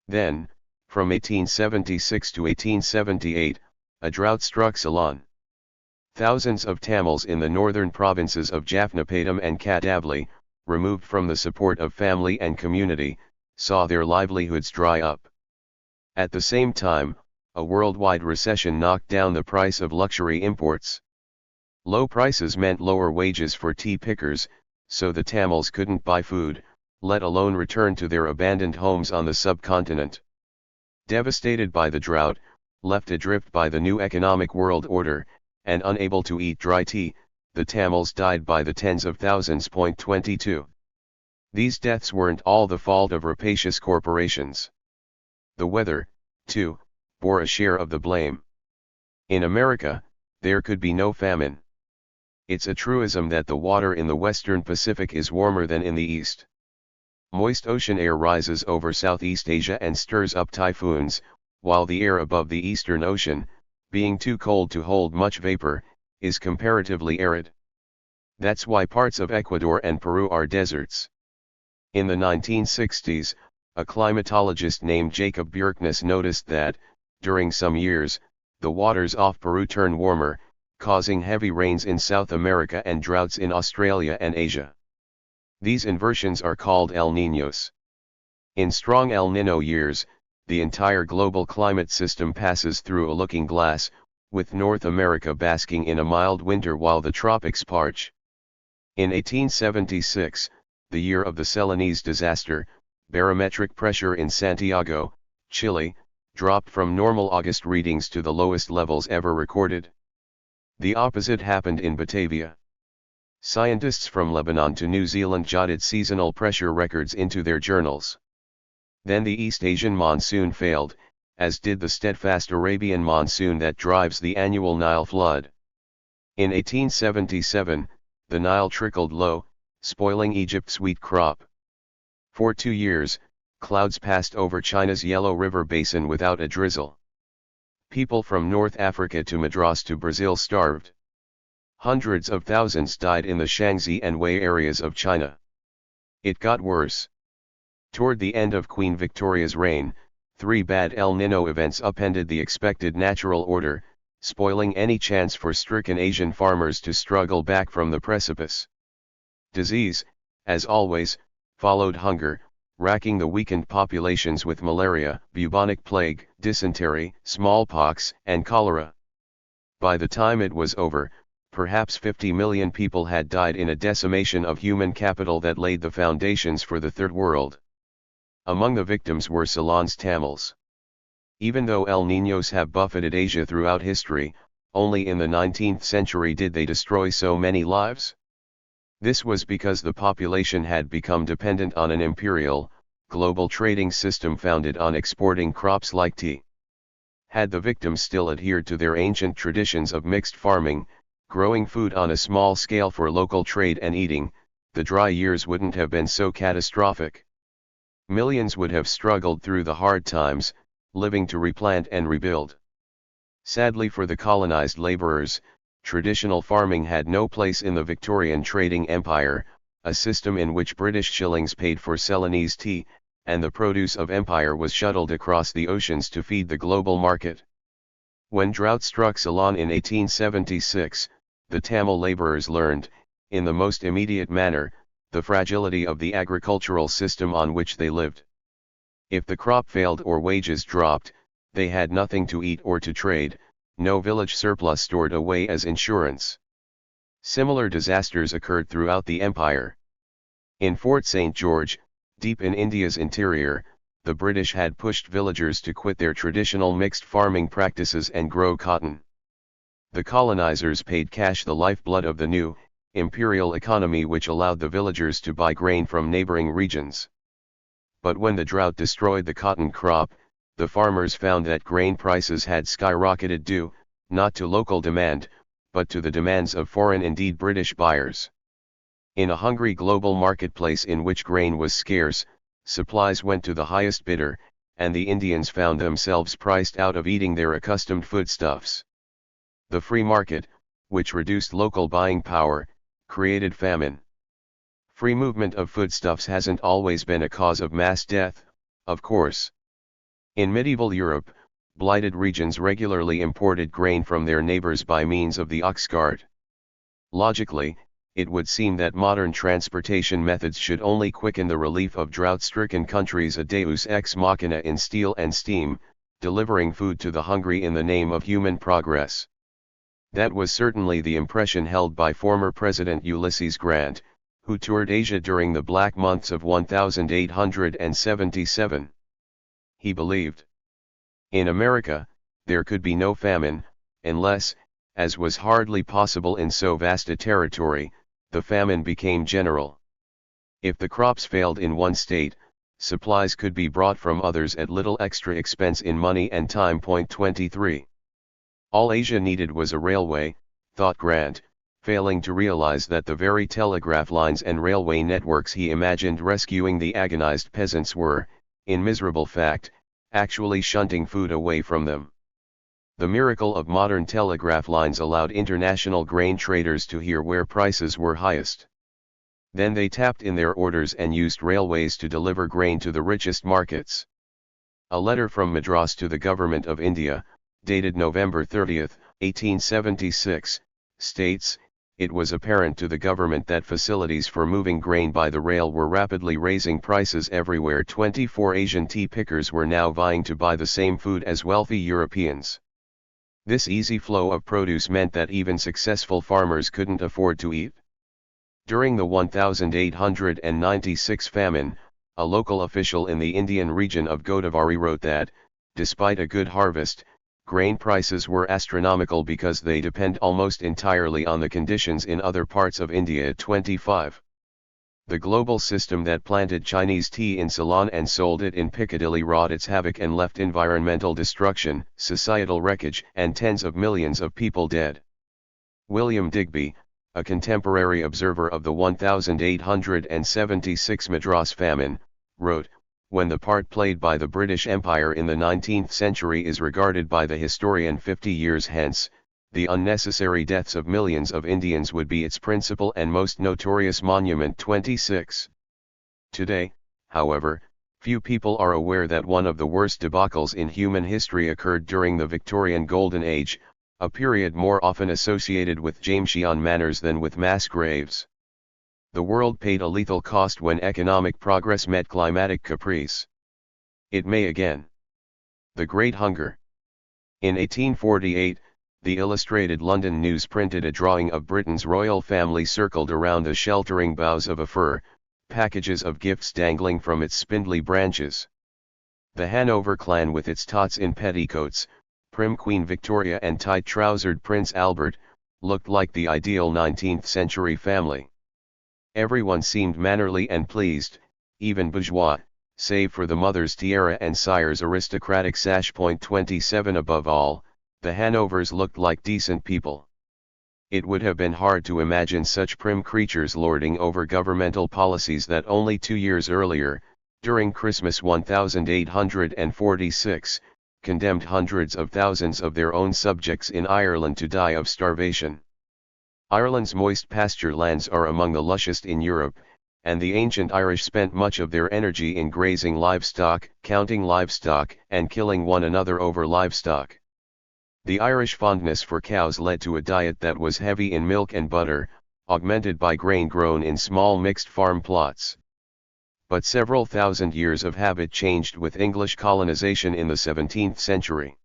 Then, from 1876 to 1878, a drought struck Ceylon. Thousands of Tamils in the northern provinces of Jaffnapatam and Kattavali, removed from the support of family and community, saw their livelihoods dry up. At the same time, a worldwide recession knocked down the price of luxury imports. Low prices meant lower wages for tea pickers, so the Tamils couldn't buy food, let alone return to their abandoned homes on the subcontinent. Devastated by the drought, left adrift by the new economic world order, and unable to eat dry tea, the Tamils died by the tens of thousands. 22. These deaths weren't all the fault of rapacious corporations. The weather, too, bore a share of the blame. In America, there could be no famine. It's a truism that the water in the western Pacific is warmer than in the east. Moist ocean air rises over Southeast Asia and stirs up typhoons, while the air above the Eastern Ocean, being too cold to hold much vapor, is comparatively arid. That's why parts of Ecuador and Peru are deserts. In the 1960s, a climatologist named Jacob Bjerknes noticed that, during some years, the waters off Peru turn warmer, causing heavy rains in South America and droughts in Australia and Asia. These inversions are called El Niños. In strong El Niño years, the entire global climate system passes through a looking glass, with North America basking in a mild winter while the tropics parch. In 1876, the year of the Ceylonese disaster, barometric pressure in Santiago, Chile, dropped from normal August readings to the lowest levels ever recorded. The opposite happened in Batavia. Scientists from Lebanon to New Zealand jotted seasonal pressure records into their journals. Then the East Asian monsoon failed, as did the steadfast Arabian monsoon that drives the annual Nile flood. In 1877, the Nile trickled low, spoiling Egypt's wheat crop. For 2 years, clouds passed over China's Yellow River basin without a drizzle. People from North Africa to Madras to Brazil starved. Hundreds of thousands died in the Shaanxi and Wei areas of China. It got worse. Toward the end of Queen Victoria's reign, 3 bad El Niño events upended the expected natural order, spoiling any chance for stricken Asian farmers to struggle back from the precipice. Disease, as always, followed hunger, racking the weakened populations with malaria, bubonic plague, dysentery, smallpox, and cholera. By the time it was over, perhaps 50 million people had died in a decimation of human capital that laid the foundations for the Third World. Among the victims were Ceylon's Tamils. Even though El Niños have buffeted Asia throughout history, only in the 19th century did they destroy so many lives. This was because the population had become dependent on an imperial, global trading system founded on exporting crops like tea. Had the victims still adhered to their ancient traditions of mixed farming, growing food on a small scale for local trade and eating, the dry years wouldn't have been so catastrophic. Millions would have struggled through the hard times, living to replant and rebuild. Sadly for the colonized laborers, traditional farming had no place in the Victorian trading empire, a system in which British shillings paid for Ceylonese tea, and the produce of empire was shuttled across the oceans to feed the global market. When drought struck Ceylon in 1876, the Tamil laborers learned, in the most immediate manner, the fragility of the agricultural system on which they lived. If the crop failed or wages dropped, they had nothing to eat or to trade, no village surplus stored away as insurance. Similar disasters occurred throughout the empire. In Fort St. George, deep in India's interior, the British had pushed villagers to quit their traditional mixed farming practices and grow cotton. The colonizers paid cash, the lifeblood of the new, imperial economy, which allowed the villagers to buy grain from neighboring regions. But when the drought destroyed the cotton crop, the farmers found that grain prices had skyrocketed due, not to local demand, but to the demands of foreign, indeed British buyers. In a hungry global marketplace in which grain was scarce, supplies went to the highest bidder, and the Indians found themselves priced out of eating their accustomed foodstuffs. The free market, which reduced local buying power, created famine. Free movement of foodstuffs hasn't always been a cause of mass death, of course. In medieval Europe, blighted regions regularly imported grain from their neighbors by means of the ox cart. Logically, it would seem that modern transportation methods should only quicken the relief of drought-stricken countries, a deus ex machina in steel and steam, delivering food to the hungry in the name of human progress. That was certainly the impression held by former President Ulysses Grant, who toured Asia during the Black Months of 1877. He believed, in America, there could be no famine, unless, as was hardly possible in so vast a territory, the famine became general. If the crops failed in one state, supplies could be brought from others at little extra expense in money and time. 23. All Asia needed was a railway, thought Grant, failing to realize that the very telegraph lines and railway networks he imagined rescuing the agonized peasants were, in miserable fact, actually shunting food away from them. The miracle of modern telegraph lines allowed international grain traders to hear where prices were highest. Then they tapped in their orders and used railways to deliver grain to the richest markets. A letter from Madras to the Government of India, dated November 30, 1876, states, "It was apparent to the government that facilities for moving grain by the rail were rapidly raising prices everywhere. 24 Asian tea pickers were now vying to buy the same food as wealthy Europeans. This easy flow of produce meant that even successful farmers couldn't afford to eat." During the 1896 famine, a local official in the Indian region of Godavari wrote that, despite a good harvest, grain prices were astronomical because they depend almost entirely on the conditions in other parts of India. 25. The global system that planted Chinese tea in Ceylon and sold it in Piccadilly wrought its havoc and left environmental destruction, societal wreckage, and tens of millions of people dead. William Digby, a contemporary observer of the 1876 Madras famine, wrote, "When the part played by the British Empire in the 19th century is regarded by the historian 50 years hence, the unnecessary deaths of millions of Indians would be its principal and most notorious monument. 26. Today, however, few people are aware that one of the worst debacles in human history occurred during the Victorian Golden Age, a period more often associated with Jameshian manners than with mass graves. The world paid a lethal cost when economic progress met climatic caprice. It may again. The Great Hunger. In 1848, the Illustrated London News printed a drawing of Britain's royal family circled around the sheltering boughs of a fir, packages of gifts dangling from its spindly branches. The Hanover clan with its tots in petticoats, prim Queen Victoria and tight-trousered Prince Albert, looked like the ideal 19th century family. Everyone seemed mannerly and pleased, even bourgeois, save for the mother's tiara and sire's aristocratic sash. 27 Above all, the Hanovers looked like decent people. It would have been hard to imagine such prim creatures lording over governmental policies that only 2 years earlier, during Christmas 1846, condemned hundreds of thousands of their own subjects in Ireland to die of starvation. Ireland's moist pasture lands are among the lushest in Europe, and the ancient Irish spent much of their energy in grazing livestock, counting livestock, and killing one another over livestock. The Irish fondness for cows led to a diet that was heavy in milk and butter, augmented by grain grown in small mixed farm plots. But several thousand years of habit changed with English colonization in the 17th century.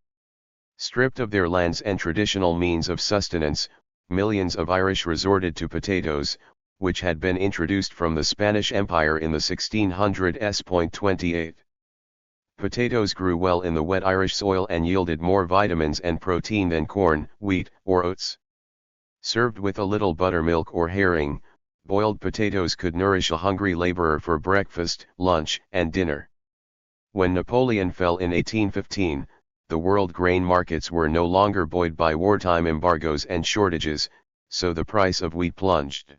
Stripped of their lands and traditional means of sustenance, millions of Irish resorted to potatoes, which had been introduced from the Spanish Empire in the 1600s. 28. Potatoes grew well in the wet Irish soil and yielded more vitamins and protein than corn, wheat, or oats. Served with a little buttermilk or herring, boiled potatoes could nourish a hungry laborer for breakfast, lunch, and dinner. When Napoleon fell in 1815, the world grain markets were no longer buoyed by wartime embargoes and shortages, so the price of wheat plunged.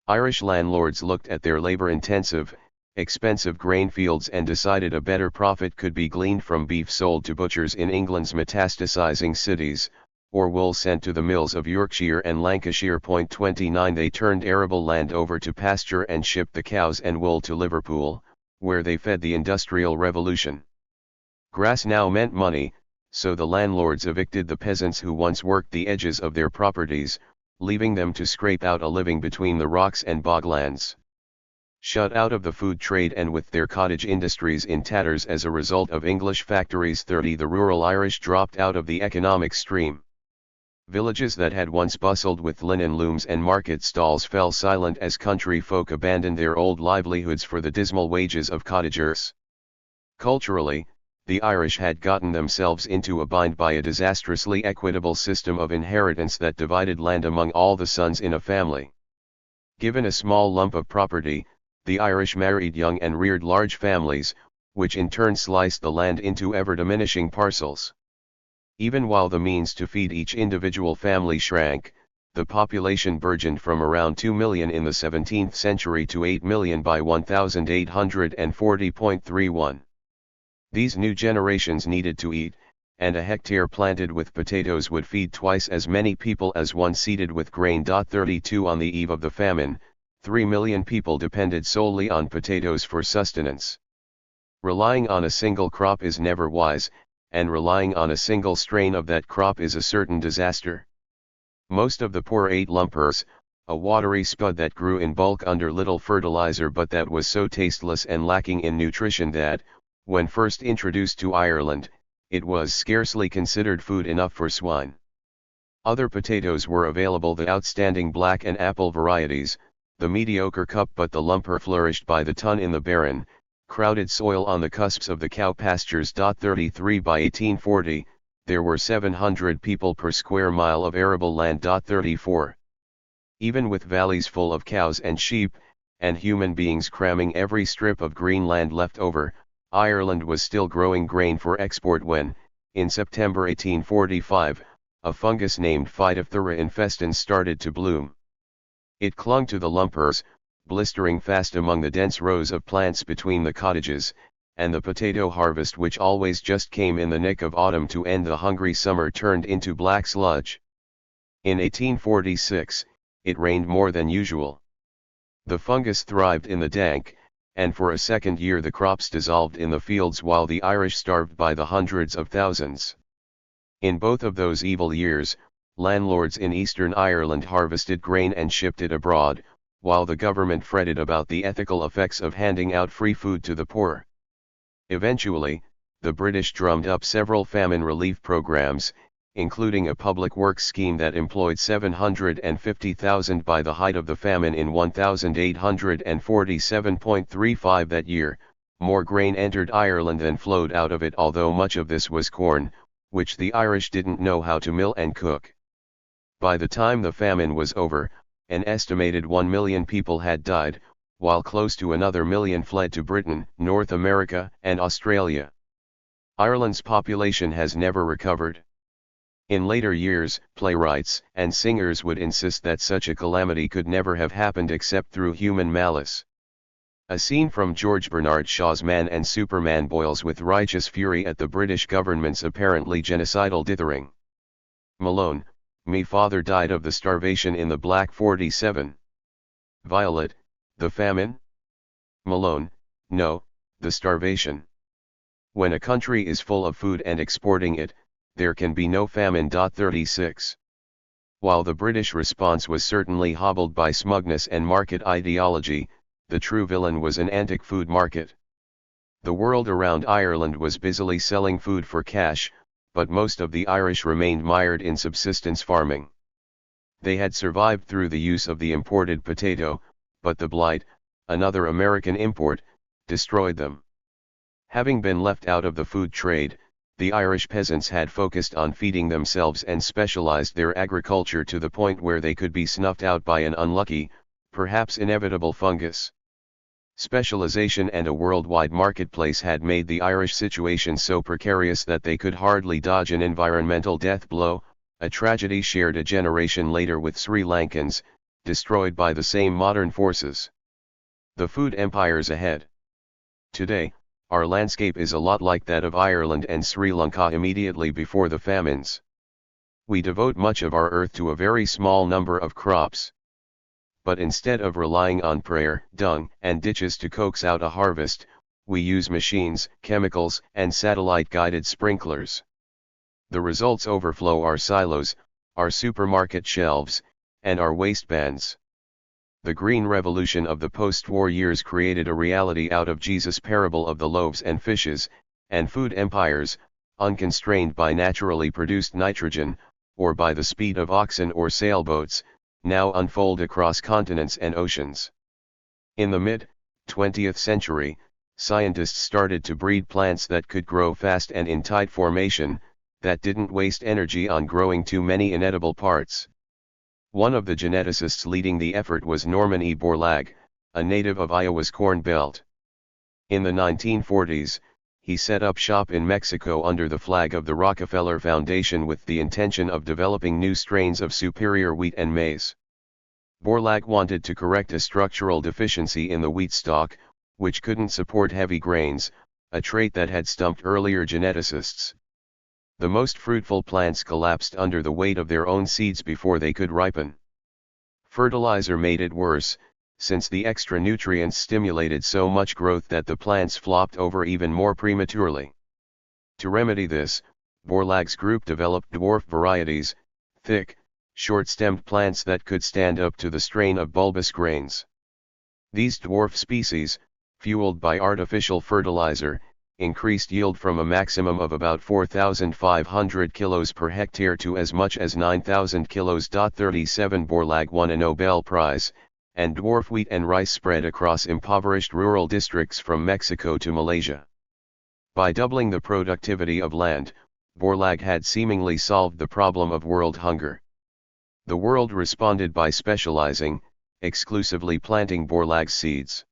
Irish landlords looked at their labor-intensive, expensive grain fields and decided a better profit could be gleaned from beef sold to butchers in England's metastasizing cities, or wool sent to the mills of Yorkshire and Lancashire. 29 They turned arable land over to pasture and shipped the cows and wool to Liverpool, where they fed the Industrial Revolution. Grass now meant money, so the landlords evicted the peasants who once worked the edges of their properties, leaving them to scrape out a living between the rocks and boglands. Shut out of the food trade and with their cottage industries in tatters as a result of English factories. 30 The rural Irish dropped out of the economic stream. Villages that had once bustled with linen looms and market stalls fell silent as country folk abandoned their old livelihoods for the dismal wages of cottagers. Culturally, the Irish had gotten themselves into a bind by a disastrously equitable system of inheritance that divided land among all the sons in a family. Given a small lump of property, the Irish married young and reared large families, which in turn sliced the land into ever-diminishing parcels. Even while the means to feed each individual family shrank, the population burgeoned from around 2 million in the 17th century to 8 million by 1840.31. These new generations needed to eat, and a hectare planted with potatoes would feed twice as many people as one seeded with grain. 32 On the eve of the famine, 3 million people depended solely on potatoes for sustenance. Relying on a single crop is never wise, and relying on a single strain of that crop is a certain disaster. Most of the poor ate lumpers, a watery spud that grew in bulk under little fertilizer but that was so tasteless and lacking in nutrition that, when first introduced to Ireland, it was scarcely considered food enough for swine. Other potatoes were available, the outstanding black and apple varieties, the mediocre cup, but the lumper flourished by the ton in the barren, crowded soil on the cusps of the cow pastures. 33 By 1840, there were 700 people per square mile of arable land. 34 Even with valleys full of cows and sheep, and human beings cramming every strip of green land left over, Ireland was still growing grain for export when, in September 1845, a fungus named Phytophthora infestans started to bloom. It clung to the lumpers, blistering fast among the dense rows of plants between the cottages, and the potato harvest, which always just came in the nick of autumn to end the hungry summer, turned into black sludge. In 1846, it rained more than usual. The fungus thrived in the dank, and for a second year the crops dissolved in the fields while the Irish starved by the hundreds of thousands. In both of those evil years, landlords in Eastern Ireland harvested grain and shipped it abroad, while the government fretted about the ethical effects of handing out free food to the poor. Eventually, the British drummed up several famine relief programs, including a public works scheme that employed 750,000 by the height of the famine in 1847.35 that year. More grain entered Ireland than flowed out of it, although much of this was corn, which the Irish didn't know how to mill and cook. By the time the famine was over, an estimated 1 million people had died, while close to another million fled to Britain, North America, and Australia. Ireland's population has never recovered. In later years, playwrights and singers would insist that such a calamity could never have happened except through human malice. A scene from George Bernard Shaw's Man and Superman boils with righteous fury at the British government's apparently genocidal dithering. Malone, me father died of the starvation in the Black 47. Violet, the famine? Malone, no, the starvation. When a country is full of food and exporting it, there can be no famine. 36. While the British response was certainly hobbled by smugness and market ideology, the true villain was an antic food market. The world around Ireland was busily selling food for cash, but most of the Irish remained mired in subsistence farming. They had survived through the use of the imported potato, but the blight, another American import, destroyed them. Having been left out of the food trade, the Irish peasants had focused on feeding themselves and specialized their agriculture to the point where they could be snuffed out by an unlucky, perhaps inevitable fungus. Specialization and a worldwide marketplace had made the Irish situation so precarious that they could hardly dodge an environmental death blow, a tragedy shared a generation later with Sri Lankans, destroyed by the same modern forces. The food empires ahead. Today, our landscape is a lot like that of Ireland and Sri Lanka immediately before the famines. We devote much of our earth to a very small number of crops. But instead of relying on prayer, dung, and ditches to coax out a harvest, we use machines, chemicals, and satellite-guided sprinklers. The results overflow our silos, our supermarket shelves, and our waistbands. The green revolution of the post-war years created a reality out of Jesus' parable of the loaves and fishes, and food empires, unconstrained by naturally produced nitrogen, or by the speed of oxen or sailboats, now unfold across continents and oceans. In the mid-20th century, scientists started to breed plants that could grow fast and in tight formation, that didn't waste energy on growing too many inedible parts. One of the geneticists leading the effort was Norman E. Borlaug, a native of Iowa's Corn Belt. In the 1940s, he set up shop in Mexico under the flag of the Rockefeller Foundation with the intention of developing new strains of superior wheat and maize. Borlaug wanted to correct a structural deficiency in the wheat stalk, which couldn't support heavy grains, a trait that had stumped earlier geneticists. The most fruitful plants collapsed under the weight of their own seeds before they could ripen. Fertilizer made it worse, since the extra nutrients stimulated so much growth that the plants flopped over even more prematurely. To remedy this, Borlaug's group developed dwarf varieties, thick, short-stemmed plants that could stand up to the strain of bulbous grains. These dwarf species, fueled by artificial fertilizer, increased yield from a maximum of about 4,500 kilos per hectare to as much as 9,000 kilos. 37 Borlaug won a Nobel Prize, and dwarf wheat and rice spread across impoverished rural districts from Mexico to Malaysia. By doubling the productivity of land, Borlaug had seemingly solved the problem of world hunger. The world responded by specializing, exclusively planting Borlaug's seeds.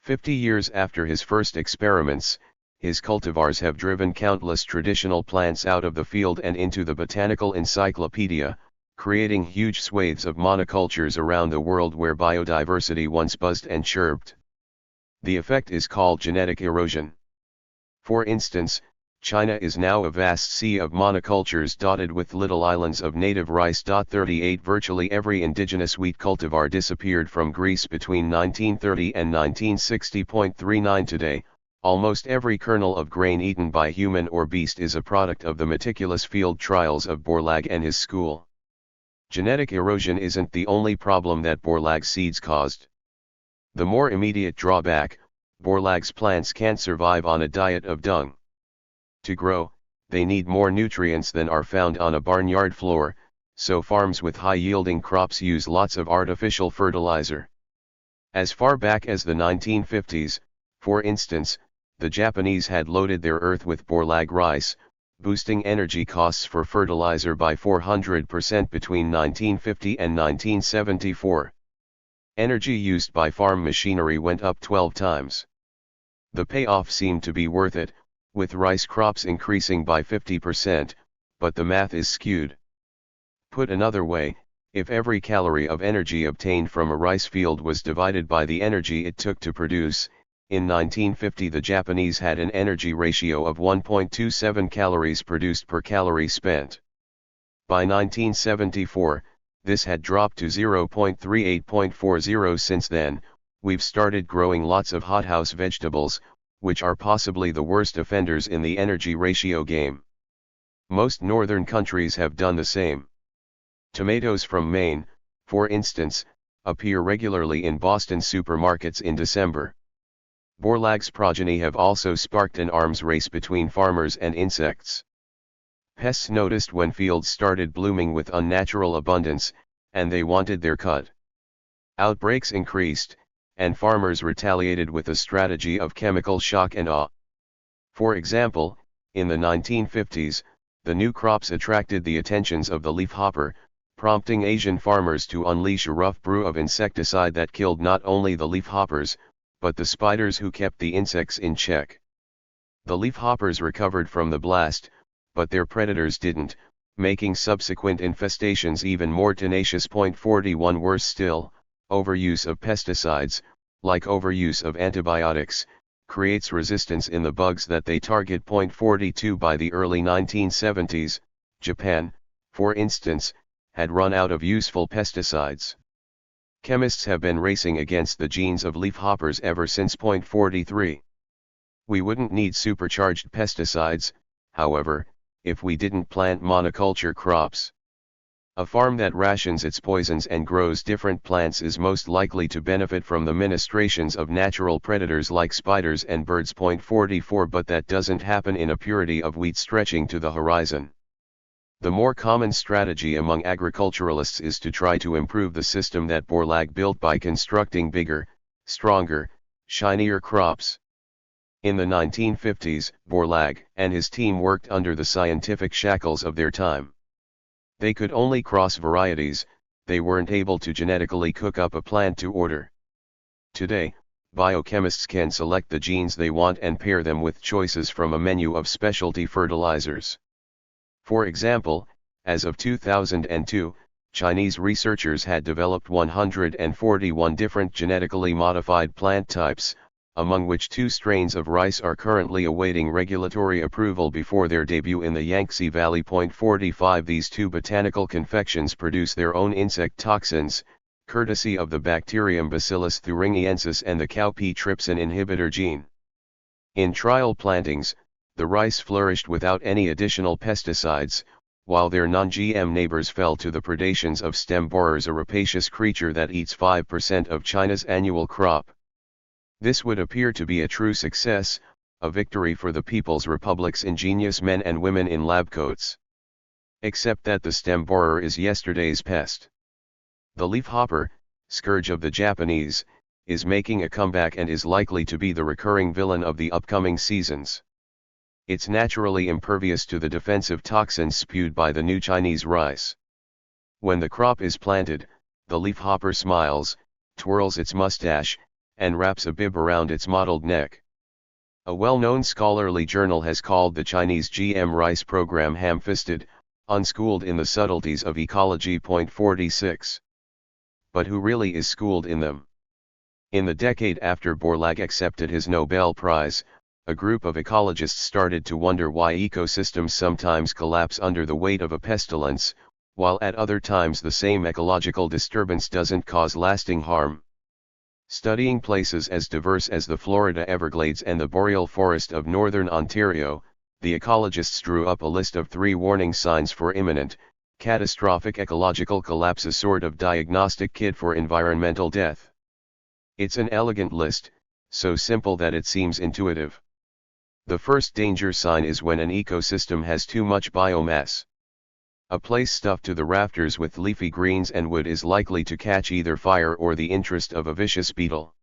50 years after his first experiments, his cultivars have driven countless traditional plants out of the field and into the botanical encyclopedia, creating huge swathes of monocultures around the world where biodiversity once buzzed and chirped. The effect is called genetic erosion. For instance, China is now a vast sea of monocultures dotted with little islands of native rice. 38 Virtually every indigenous wheat cultivar disappeared from Greece between 1930 and 1960.39 Today, almost every kernel of grain eaten by human or beast is a product of the meticulous field trials of Borlaug and his school. Genetic erosion isn't the only problem that Borlaug's seeds caused. The more immediate drawback, Borlaug's plants can't survive on a diet of dung. To grow, they need more nutrients than are found on a barnyard floor, so farms with high-yielding crops use lots of artificial fertilizer. As far back as the 1950s, for instance, the Japanese had loaded their earth with Borlaug rice, boosting energy costs for fertilizer by 400% between 1950 and 1974. Energy used by farm machinery went up 12 times. The payoff seemed to be worth it, with rice crops increasing by 50%, but the math is skewed. Put another way, if every calorie of energy obtained from a rice field was divided by the energy it took to produce, in 1950 the Japanese had an energy ratio of 1.27 calories produced per calorie spent. By 1974, this had dropped to 0.38.40. Since then, we've started growing lots of hothouse vegetables, which are possibly the worst offenders in the energy ratio game. Most northern countries have done the same. Tomatoes from Maine, for instance, appear regularly in Boston supermarkets in December. Borlaug's progeny have also sparked an arms race between farmers and insects. Pests noticed when fields started blooming with unnatural abundance, and they wanted their cut. Outbreaks increased, and farmers retaliated with a strategy of chemical shock and awe. For example, in the 1950s, the new crops attracted the attentions of the leafhopper, prompting Asian farmers to unleash a rough brew of insecticide that killed not only the leafhoppers, but the spiders who kept the insects in check. The leafhoppers recovered from the blast, but their predators didn't, making subsequent infestations even more tenacious. 41 Worse still, overuse of pesticides, like overuse of antibiotics, creates resistance in the bugs that they target. 42 By the early 1970s, Japan, for instance, had run out of useful pesticides. Chemists have been racing against the genes of leafhoppers ever since. 43 We wouldn't need supercharged pesticides, however, if we didn't plant monoculture crops. A farm that rations its poisons and grows different plants is most likely to benefit from the ministrations of natural predators like spiders and birds. 44 But that doesn't happen in a purity of wheat stretching to the horizon. The more common strategy among agriculturalists is to try to improve the system that Borlaug built by constructing bigger, stronger, shinier crops. In the 1950s, Borlaug and his team worked under the scientific shackles of their time. They could only cross varieties, they weren't able to genetically cook up a plant to order. Today, biochemists can select the genes they want and pair them with choices from a menu of specialty fertilizers. For example, as of 2002, Chinese researchers had developed 141 different genetically modified plant types, among which 2 strains of rice are currently awaiting regulatory approval before their debut in the Yangtze Valley. 45 These 2 botanical confections produce their own insect toxins, courtesy of the bacterium Bacillus thuringiensis and the cowpea trypsin inhibitor gene. In trial plantings, the rice flourished without any additional pesticides, while their non-GM neighbors fell to the predations of stem borers, a rapacious creature that eats 5% of China's annual crop. This would appear to be a true success, a victory for the People's Republic's ingenious men and women in lab coats. Except that the stem borer is yesterday's pest. The leafhopper, scourge of the Japanese, is making a comeback and is likely to be the recurring villain of the upcoming seasons. It's naturally impervious to the defensive toxins spewed by the new Chinese rice. When the crop is planted, the leafhopper smiles, twirls its mustache, and wraps a bib around its mottled neck. A well-known scholarly journal has called the Chinese GM rice program ham-fisted, unschooled in the subtleties of ecology. 46 But who really is schooled in them? In the decade after Borlaug accepted his Nobel Prize, a group of ecologists started to wonder why ecosystems sometimes collapse under the weight of a pestilence, while at other times the same ecological disturbance doesn't cause lasting harm. Studying places as diverse as the Florida Everglades and the boreal forest of northern Ontario, the ecologists drew up a list of 3 warning signs for imminent, catastrophic ecological collapse, a sort of diagnostic kit for environmental death. It's an elegant list, so simple that it seems intuitive. The first danger sign is when an ecosystem has too much biomass. A place stuffed to the rafters with leafy greens and wood is likely to catch either fire or the interest of a vicious beetle.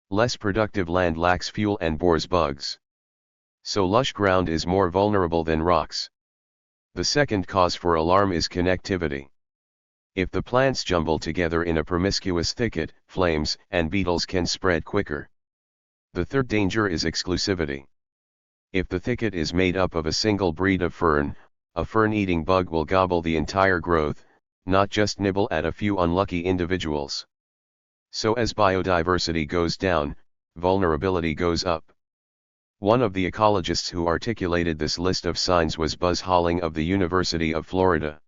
Less productive land lacks fuel and bores bugs. So lush ground is more vulnerable than rocks. The second cause for alarm is connectivity. If the plants jumble together in a promiscuous thicket, flames and beetles can spread quicker. The third danger is exclusivity. If the thicket is made up of a single breed of fern, a fern-eating bug will gobble the entire growth, not just nibble at a few unlucky individuals. So as biodiversity goes down, vulnerability goes up. One of the ecologists who articulated this list of signs was Buzz Holling of the University of Florida.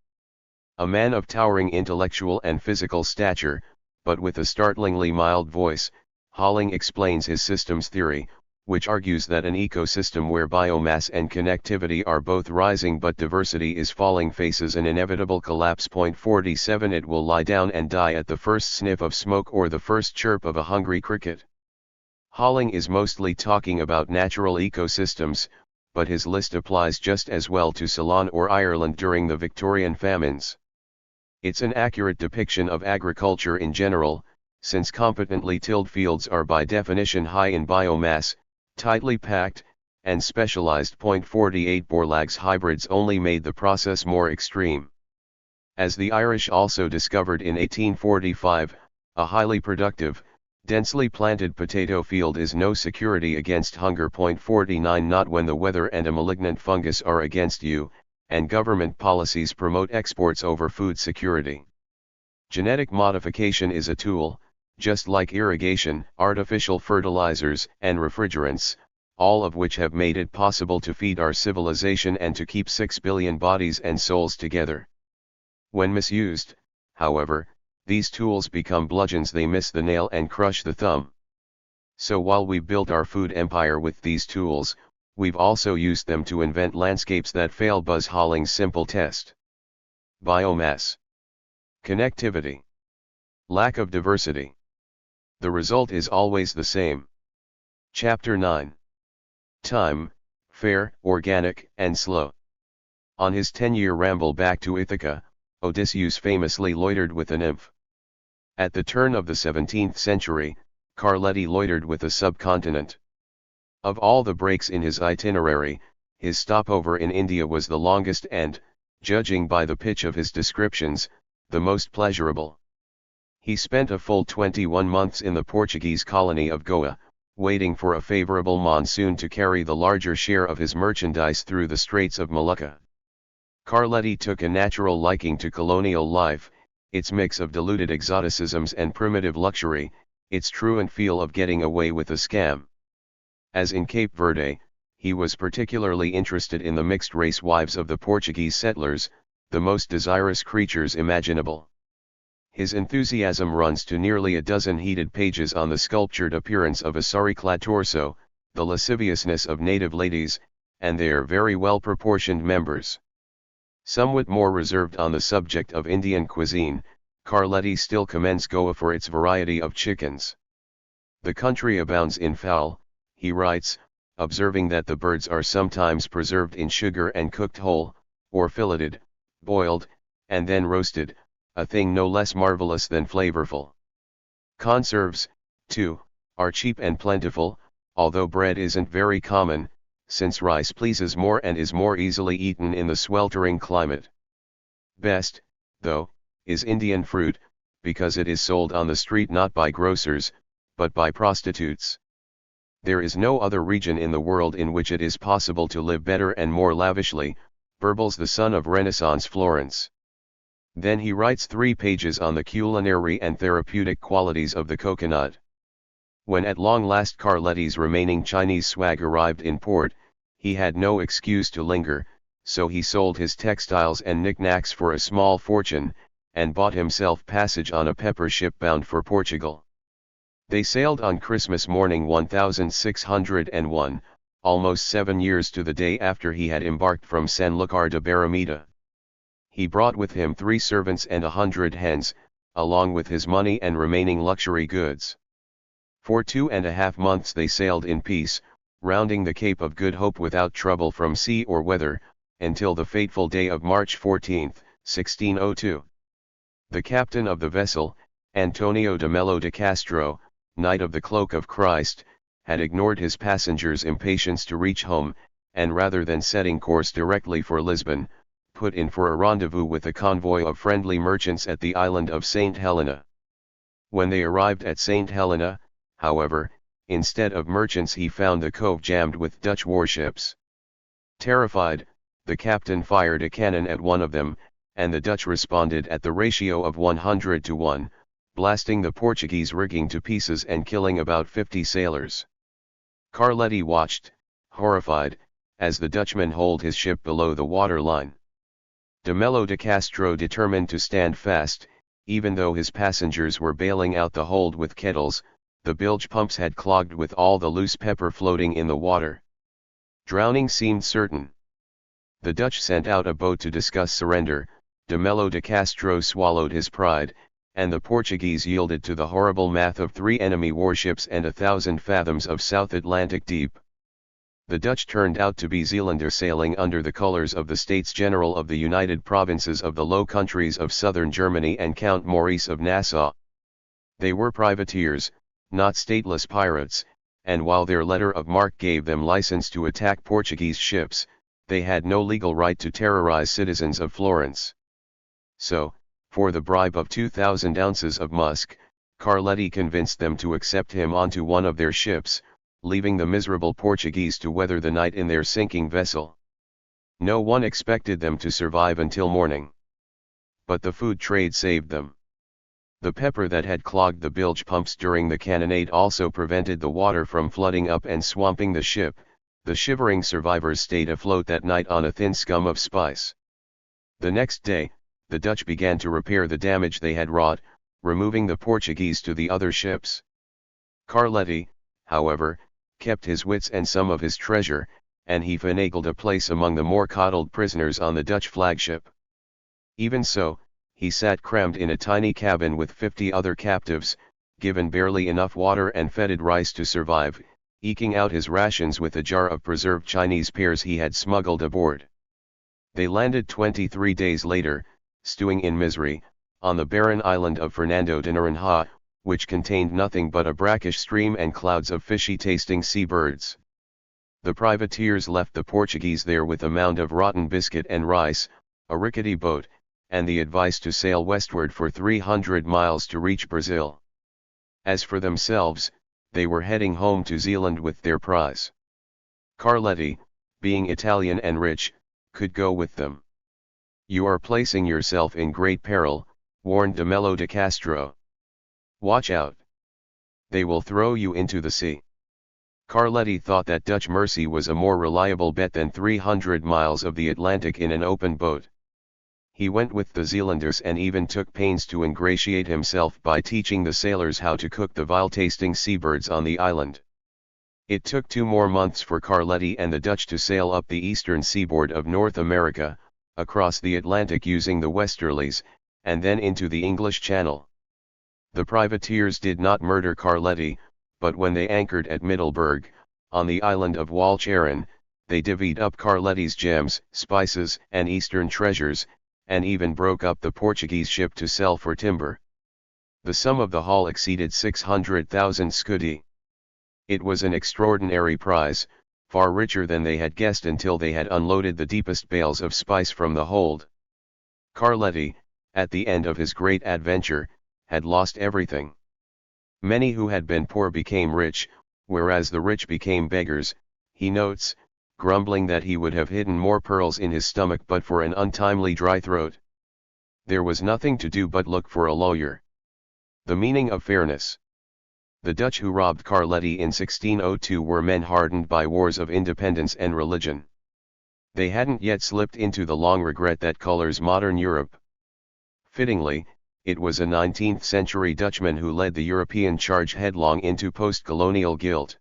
A man of towering intellectual and physical stature, but with a startlingly mild voice, Holling explains his systems theory, which argues that an ecosystem where biomass and connectivity are both rising but diversity is falling faces an inevitable collapse. 47 It will lie down and die at the first sniff of smoke or the first chirp of a hungry cricket. Holling is mostly talking about natural ecosystems, but his list applies just as well to Ceylon or Ireland during the Victorian famines. It's an accurate depiction of agriculture in general, since competently tilled fields are by definition high in biomass, tightly packed, and specialized. 48 Borlaug's hybrids only made the process more extreme. As the Irish also discovered in 1845, a highly productive, densely planted potato field is no security against hunger. 49 Not when the weather and a malignant fungus are against you, and government policies promote exports over food security. Genetic modification is a tool, just like irrigation, artificial fertilizers, and refrigerants, all of which have made it possible to feed our civilization and to keep 6 billion bodies and souls together. When misused, however, these tools become bludgeons. They miss the nail and crush the thumb. So while we built our food empire with these tools, we've also used them to invent landscapes that fail. Buzz Holling's simple test. Biomass. Connectivity. Lack of diversity. The result is always the same. Chapter 9. Time, fair, organic, and slow. On his 10-year ramble back to Ithaca, Odysseus famously loitered with a nymph. At the turn of the 17th century, Carletti loitered with a subcontinent. Of all the breaks in his itinerary, his stopover in India was the longest and, judging by the pitch of his descriptions, the most pleasurable. He spent a full 21 months in the Portuguese colony of Goa, waiting for a favorable monsoon to carry the larger share of his merchandise through the Straits of Malacca. Carletti took a natural liking to colonial life, its mix of diluted exoticisms and primitive luxury, its truant feel of getting away with a scam. As in Cape Verde, he was particularly interested in the mixed-race wives of the Portuguese settlers, the most desirous creatures imaginable. His enthusiasm runs to nearly a dozen heated pages on the sculptured appearance of a sari-clad torso, the lasciviousness of native ladies, and their very well-proportioned members. Somewhat more reserved on the subject of Indian cuisine, Carletti still commends Goa for its variety of chickens. The country abounds in fowl, he writes, observing that the birds are sometimes preserved in sugar and cooked whole, or filleted, boiled, and then roasted, a thing no less marvelous than flavorful. Conserves, too, are cheap and plentiful, although bread isn't very common, since rice pleases more and is more easily eaten in the sweltering climate. Best, though, is Indian fruit, because it is sold on the street not by grocers, but by prostitutes. There is no other region in the world in which it is possible to live better and more lavishly, burbles the son of Renaissance Florence. Then he writes 3 pages on the culinary and therapeutic qualities of the coconut. When at long last Carletti's remaining Chinese swag arrived in port, he had no excuse to linger, so he sold his textiles and knickknacks for a small fortune, and bought himself passage on a pepper ship bound for Portugal. They sailed on Christmas morning 1601, almost 7 years to the day after he had embarked from Sanlúcar de Barrameda. He brought with him 3 servants and 100 hens, along with his money and remaining luxury goods. For 2.5 months they sailed in peace, rounding the Cape of Good Hope without trouble from sea or weather, until the fateful day of March 14, 1602. The captain of the vessel, Antonio de Melo de Castro, Knight of the Cloak of Christ, had ignored his passengers' impatience to reach home, and rather than setting course directly for Lisbon, put in for a rendezvous with a convoy of friendly merchants at the island of St. Helena. When they arrived at St. Helena, however, instead of merchants he found the cove jammed with Dutch warships. Terrified, the captain fired a cannon at one of them, and the Dutch responded at the ratio of 100 to 1, blasting the Portuguese rigging to pieces and killing about 50 sailors. Carletti watched, horrified, as the Dutchman holed his ship below the waterline. De Melo de Castro determined to stand fast, even though his passengers were bailing out the hold with kettles. The bilge pumps had clogged with all the loose pepper floating in the water. Drowning seemed certain. The Dutch sent out a boat to discuss surrender. De Melo de Castro swallowed his pride, and the Portuguese yielded to the horrible math of 3 enemy warships and 1,000 fathoms of South Atlantic deep. The Dutch turned out to be Zealanders sailing under the colors of the States General of the United Provinces of the Low Countries of southern Germany and Count Maurice of Nassau. They were privateers, not stateless pirates, and while their letter of marque gave them license to attack Portuguese ships, they had no legal right to terrorize citizens of Florence. So, for the bribe of 2,000 ounces of musk, Carletti convinced them to accept him onto one of their ships, leaving the miserable Portuguese to weather the night in their sinking vessel. No one expected them to survive until morning. But the food trade saved them. The pepper that had clogged the bilge pumps during the cannonade also prevented the water from flooding up and swamping the ship. The shivering survivors stayed afloat that night on a thin scum of spice. The next day, the Dutch began to repair the damage they had wrought, removing the Portuguese to the other ships. Carletti, however, kept his wits and some of his treasure, and he finagled a place among the more coddled prisoners on the Dutch flagship. Even so, he sat crammed in a tiny cabin with 50 other captives, given barely enough water and fetid rice to survive, eking out his rations with a jar of preserved Chinese pears he had smuggled aboard. They landed 23 days later, stewing in misery, on the barren island of Fernando de Noronha, which contained nothing but a brackish stream and clouds of fishy-tasting seabirds. The privateers left the Portuguese there with a mound of rotten biscuit and rice, a rickety boat, and the advice to sail westward for 300 miles to reach Brazil. As for themselves, they were heading home to Zealand with their prize. Carletti, being Italian and rich, could go with them. "You are placing yourself in great peril," warned de Melo de Castro. "Watch out. They will throw you into the sea." Carletti thought that Dutch mercy was a more reliable bet than 300 miles of the Atlantic in an open boat. He went with the Zealanders and even took pains to ingratiate himself by teaching the sailors how to cook the vile-tasting seabirds on the island. It took 2 more months for Carletti and the Dutch to sail up the eastern seaboard of North America, across the Atlantic using the westerlies, and then into the English Channel. The privateers did not murder Carletti, but when they anchored at Middelburg, on the island of Walcheren, they divvied up Carletti's gems, spices, and eastern treasures, and even broke up the Portuguese ship to sell for timber. The sum of the haul exceeded 600,000 scudi. It was an extraordinary prize, far richer than they had guessed until they had unloaded the deepest bales of spice from the hold. Carletti, at the end of his great adventure, had lost everything. Many who had been poor became rich, whereas the rich became beggars, he notes, grumbling that he would have hidden more pearls in his stomach but for an untimely dry throat. There was nothing to do but look for a lawyer. The meaning of fairness. The Dutch who robbed Carletti in 1602 were men hardened by wars of independence and religion. They hadn't yet slipped into the long regret that colors modern Europe. Fittingly, it was a 19th-century Dutchman who led the European charge headlong into post-colonial guilt.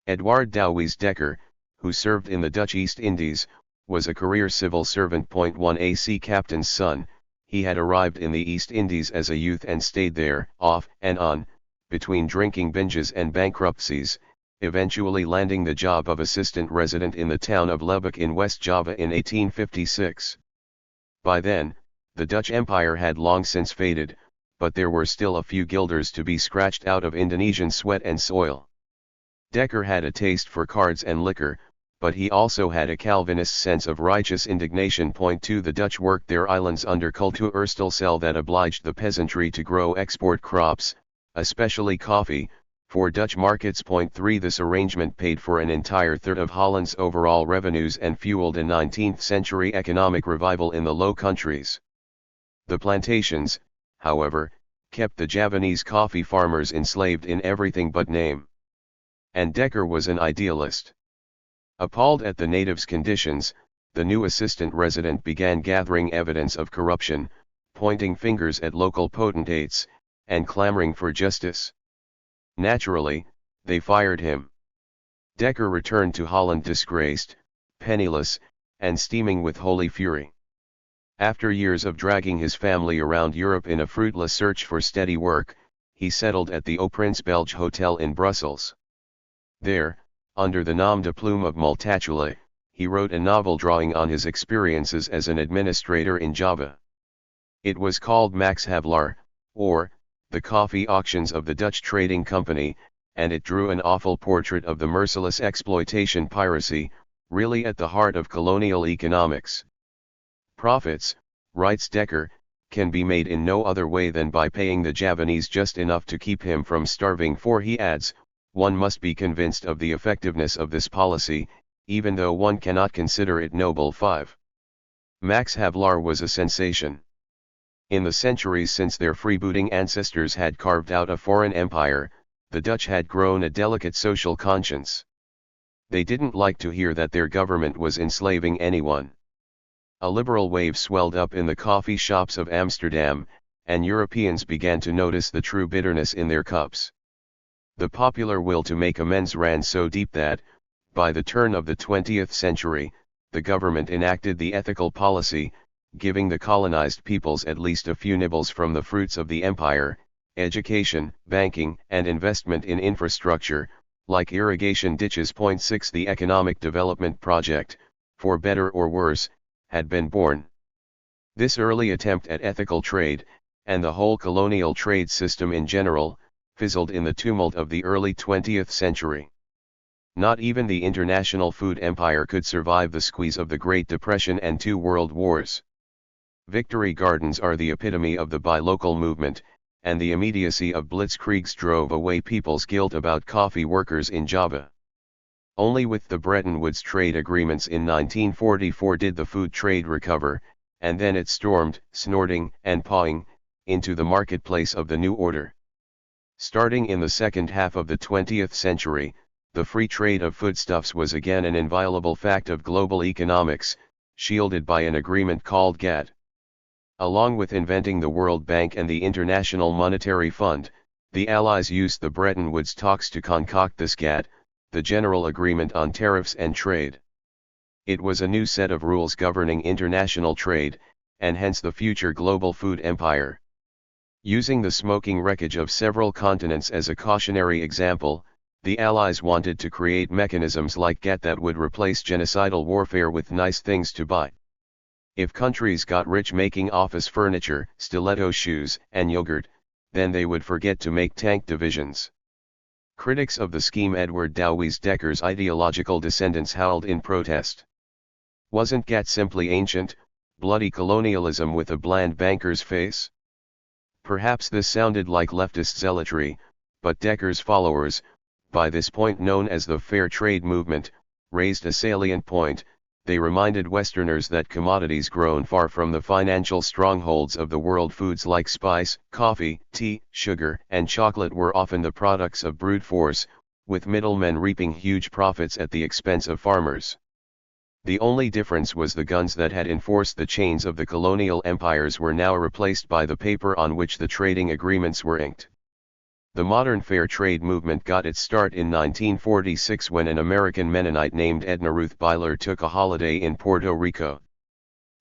Edward Douwes Dekker, who served in the Dutch East Indies, was a career civil servant. 1 A sea captain's son. He had arrived in the East Indies as a youth and stayed there, off and on, between drinking binges and bankruptcies, eventually landing the job of assistant resident in the town of Lebak in West Java in 1856. By then, the Dutch Empire had long since faded, but there were still a few guilders to be scratched out of Indonesian sweat and soil. Dekker had a taste for cards and liquor, but he also had a Calvinist sense of righteous indignation. 2 The Dutch worked their islands under cultuuurstelsel that obliged the peasantry to grow export crops, especially coffee, for Dutch markets. 3 This arrangement paid for an entire third of Holland's overall revenues and fueled a 19th-century economic revival in the Low Countries. The plantations, however, kept the Javanese coffee farmers enslaved in everything but name. And Dekker was an idealist. Appalled at the natives' conditions, the new assistant resident began gathering evidence of corruption, pointing fingers at local potentates, and clamoring for justice. Naturally, they fired him. Dekker returned to Holland disgraced, penniless, and steaming with holy fury. After years of dragging his family around Europe in a fruitless search for steady work, he settled at the Au Prince Belge Hotel in Brussels. There, under the nom de plume of Multatuli, he wrote a novel drawing on his experiences as an administrator in Java. It was called Max Havelaar, or, The Coffee Auctions of the Dutch Trading Company, and it drew an awful portrait of the merciless exploitation piracy, really at the heart of colonial economics. Profits, writes Dekker, can be made in no other way than by paying the Javanese just enough to keep him from starving, for he adds, one must be convinced of the effectiveness of this policy, even though one cannot consider it noble. 5. Max Havelaar was a sensation. In the centuries since their freebooting ancestors had carved out a foreign empire, the Dutch had grown a delicate social conscience. They didn't like to hear that their government was enslaving anyone. A liberal wave swelled up in the coffee shops of Amsterdam, and Europeans began to notice the true bitterness in their cups. The popular will to make amends ran so deep that, by the turn of the 20th century, the government enacted the ethical policy, giving the colonized peoples at least a few nibbles from the fruits of the empire: education, banking, and investment in infrastructure, like irrigation ditches. 6 The economic development project, for better or worse, had been born. This early attempt at ethical trade, and the whole colonial trade system in general, fizzled in the tumult of the early 20th century. Not even the international food empire could survive the squeeze of the Great Depression and 2 world wars. Victory Gardens are the epitome of the buy local movement, and the immediacy of blitzkriegs drove away people's guilt about coffee workers in Java. Only with the Bretton Woods trade agreements in 1944 did the food trade recover, and then it stormed, snorting and pawing, into the marketplace of the new order. Starting in the second half of the 20th century, the free trade of foodstuffs was again an inviolable fact of global economics, shielded by an agreement called GATT. Along with inventing the World Bank and the International Monetary Fund, the Allies used the Bretton Woods talks to concoct this GATT, the General Agreement on Tariffs and Trade. It was a new set of rules governing international trade, and hence the future global food empire. Using the smoking wreckage of several continents as a cautionary example, the Allies wanted to create mechanisms like GATT that would replace genocidal warfare with nice things to buy. If countries got rich making office furniture, stiletto shoes, and yogurt, then they would forget to make tank divisions. Critics of the scheme Edward Douwes Dekker's ideological descendants howled in protest. Wasn't GATT simply ancient, bloody colonialism with a bland banker's face? Perhaps this sounded like leftist zealotry, but Dekker's followers, by this point known as the Fair Trade Movement, raised a salient point: they reminded Westerners that commodities grown far from the financial strongholds of the world, foods like spice, coffee, tea, sugar, and chocolate, were often the products of brute force, with middlemen reaping huge profits at the expense of farmers. The only difference was the guns that had enforced the chains of the colonial empires were now replaced by the paper on which the trading agreements were inked. The modern fair trade movement got its start in 1946 when an American Mennonite named Edna Ruth Byler took a holiday in Puerto Rico.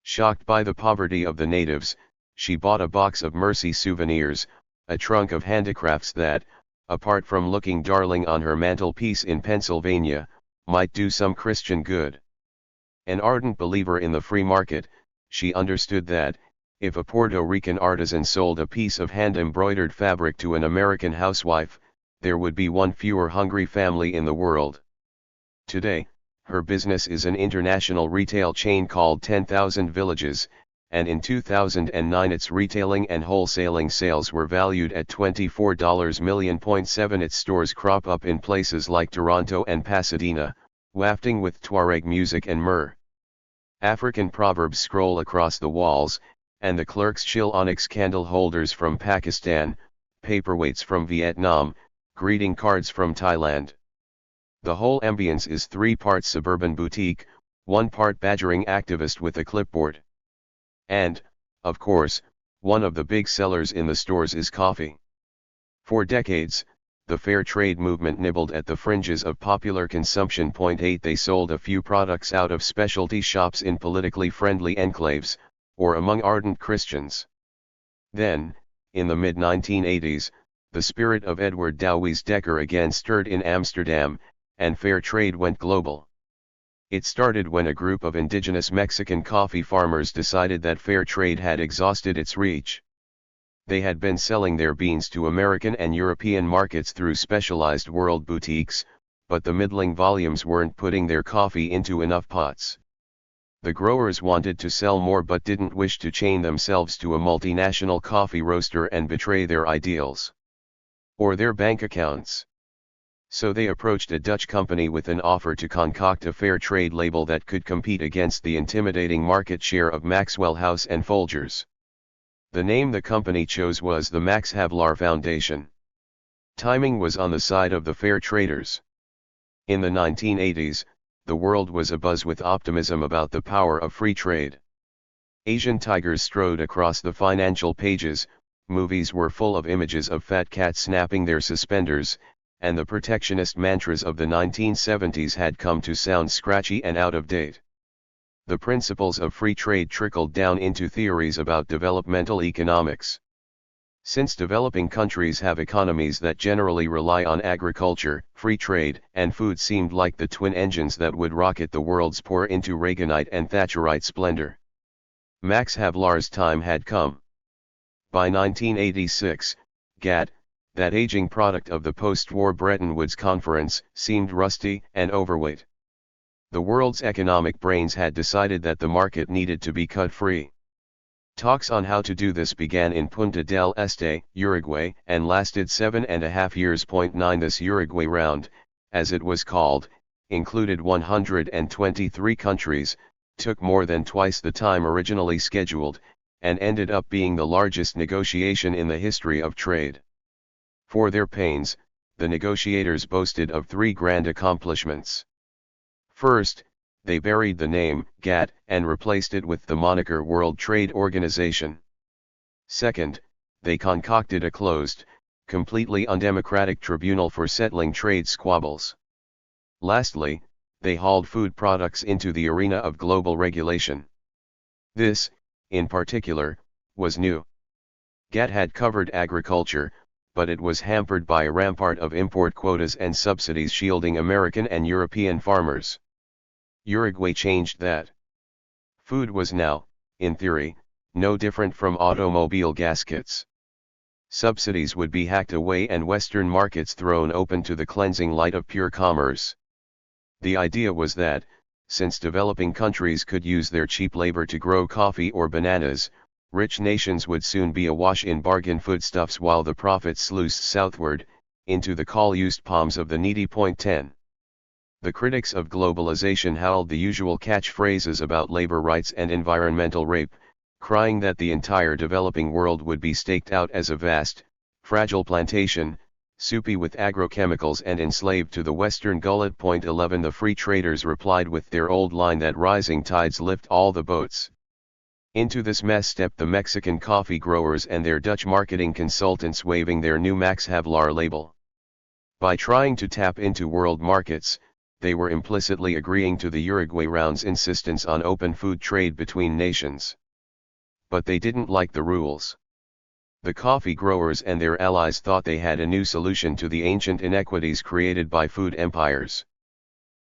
Shocked by the poverty of the natives, she bought a box of Mercy souvenirs, a trunk of handicrafts that, apart from looking darling on her mantelpiece in Pennsylvania, might do some Christian good. An ardent believer in the free market, she understood that, if a Puerto Rican artisan sold a piece of hand-embroidered fabric to an American housewife, there would be one fewer hungry family in the world. Today, her business is an international retail chain called 10,000 Villages, and in 2009 its retailing and wholesaling sales were valued at $24 million. Its stores crop up in places like Toronto and Pasadena, wafting with Tuareg music and myrrh. African proverbs scroll across the walls, and the clerks chill onyx candle holders from Pakistan, paperweights from Vietnam, greeting cards from Thailand. The whole ambience is 3 parts suburban boutique, 1 part badgering activist with a clipboard. And, of course, one of the big sellers in the stores is coffee. For decades, the fair trade movement nibbled at the fringes of popular consumption. 8 They sold a few products out of specialty shops in politically friendly enclaves, or among ardent Christians. Then, in the mid-1980s, the spirit of Edward Douwees Dekker again stirred in Amsterdam, and fair trade went global. It started when a group of indigenous Mexican coffee farmers decided that fair trade had exhausted its reach. They had been selling their beans to American and European markets through specialized world boutiques, but the middling volumes weren't putting their coffee into enough pots. The growers wanted to sell more but didn't wish to chain themselves to a multinational coffee roaster and betray their ideals or their bank accounts. So they approached a Dutch company with an offer to concoct a fair trade label that could compete against the intimidating market share of Maxwell House and Folgers. The name the company chose was the Max Havelaar Foundation. Timing was on the side of the fair traders. In the 1980s, the world was abuzz with optimism about the power of free trade. Asian tigers strode across the financial pages, movies were full of images of fat cats snapping their suspenders, and the protectionist mantras of the 1970s had come to sound scratchy and out of date. The principles of free trade trickled down into theories about developmental economics. Since developing countries have economies that generally rely on agriculture, free trade, and food seemed like the twin engines that would rocket the world's poor into Reaganite and Thatcherite splendor. Max Havelaar's time had come. By 1986, GATT, that aging product of the post-war Bretton Woods Conference, seemed rusty and overweight. The world's economic brains had decided that the market needed to be cut free. Talks on how to do this began in Punta del Este, Uruguay, and lasted 7.5 years. 9 This Uruguay Round, as it was called, included 123 countries, took more than twice the time originally scheduled, and ended up being the largest negotiation in the history of trade. For their pains, the negotiators boasted of 3 grand accomplishments. First, they buried the name, GATT, and replaced it with the moniker World Trade Organization. Second, they concocted a closed, completely undemocratic tribunal for settling trade squabbles. Lastly, they hauled food products into the arena of global regulation. This, in particular, was new. GATT had covered agriculture, but it was hampered by a rampart of import quotas and subsidies shielding American and European farmers. Uruguay changed that. Food was now, in theory, no different from automobile gaskets. Subsidies would be hacked away and Western markets thrown open to the cleansing light of pure commerce. The idea was that, since developing countries could use their cheap labor to grow coffee or bananas, rich nations would soon be awash in bargain foodstuffs while the profits sluiced southward, into the call-used palms of the needy. 10. The critics of globalization howled the usual catchphrases about labor rights and environmental rape, crying that the entire developing world would be staked out as a vast, fragile plantation, soupy with agrochemicals and enslaved to the western gullet. 11 The free traders replied with their old line that rising tides lift all the boats. Into this mess stepped the Mexican coffee growers and their Dutch marketing consultants waving their new Max Havelaar label. By trying to tap into world markets, they were implicitly agreeing to the Uruguay Round's insistence on open food trade between nations. But they didn't like the rules. The coffee growers and their allies thought they had a new solution to the ancient inequities created by food empires.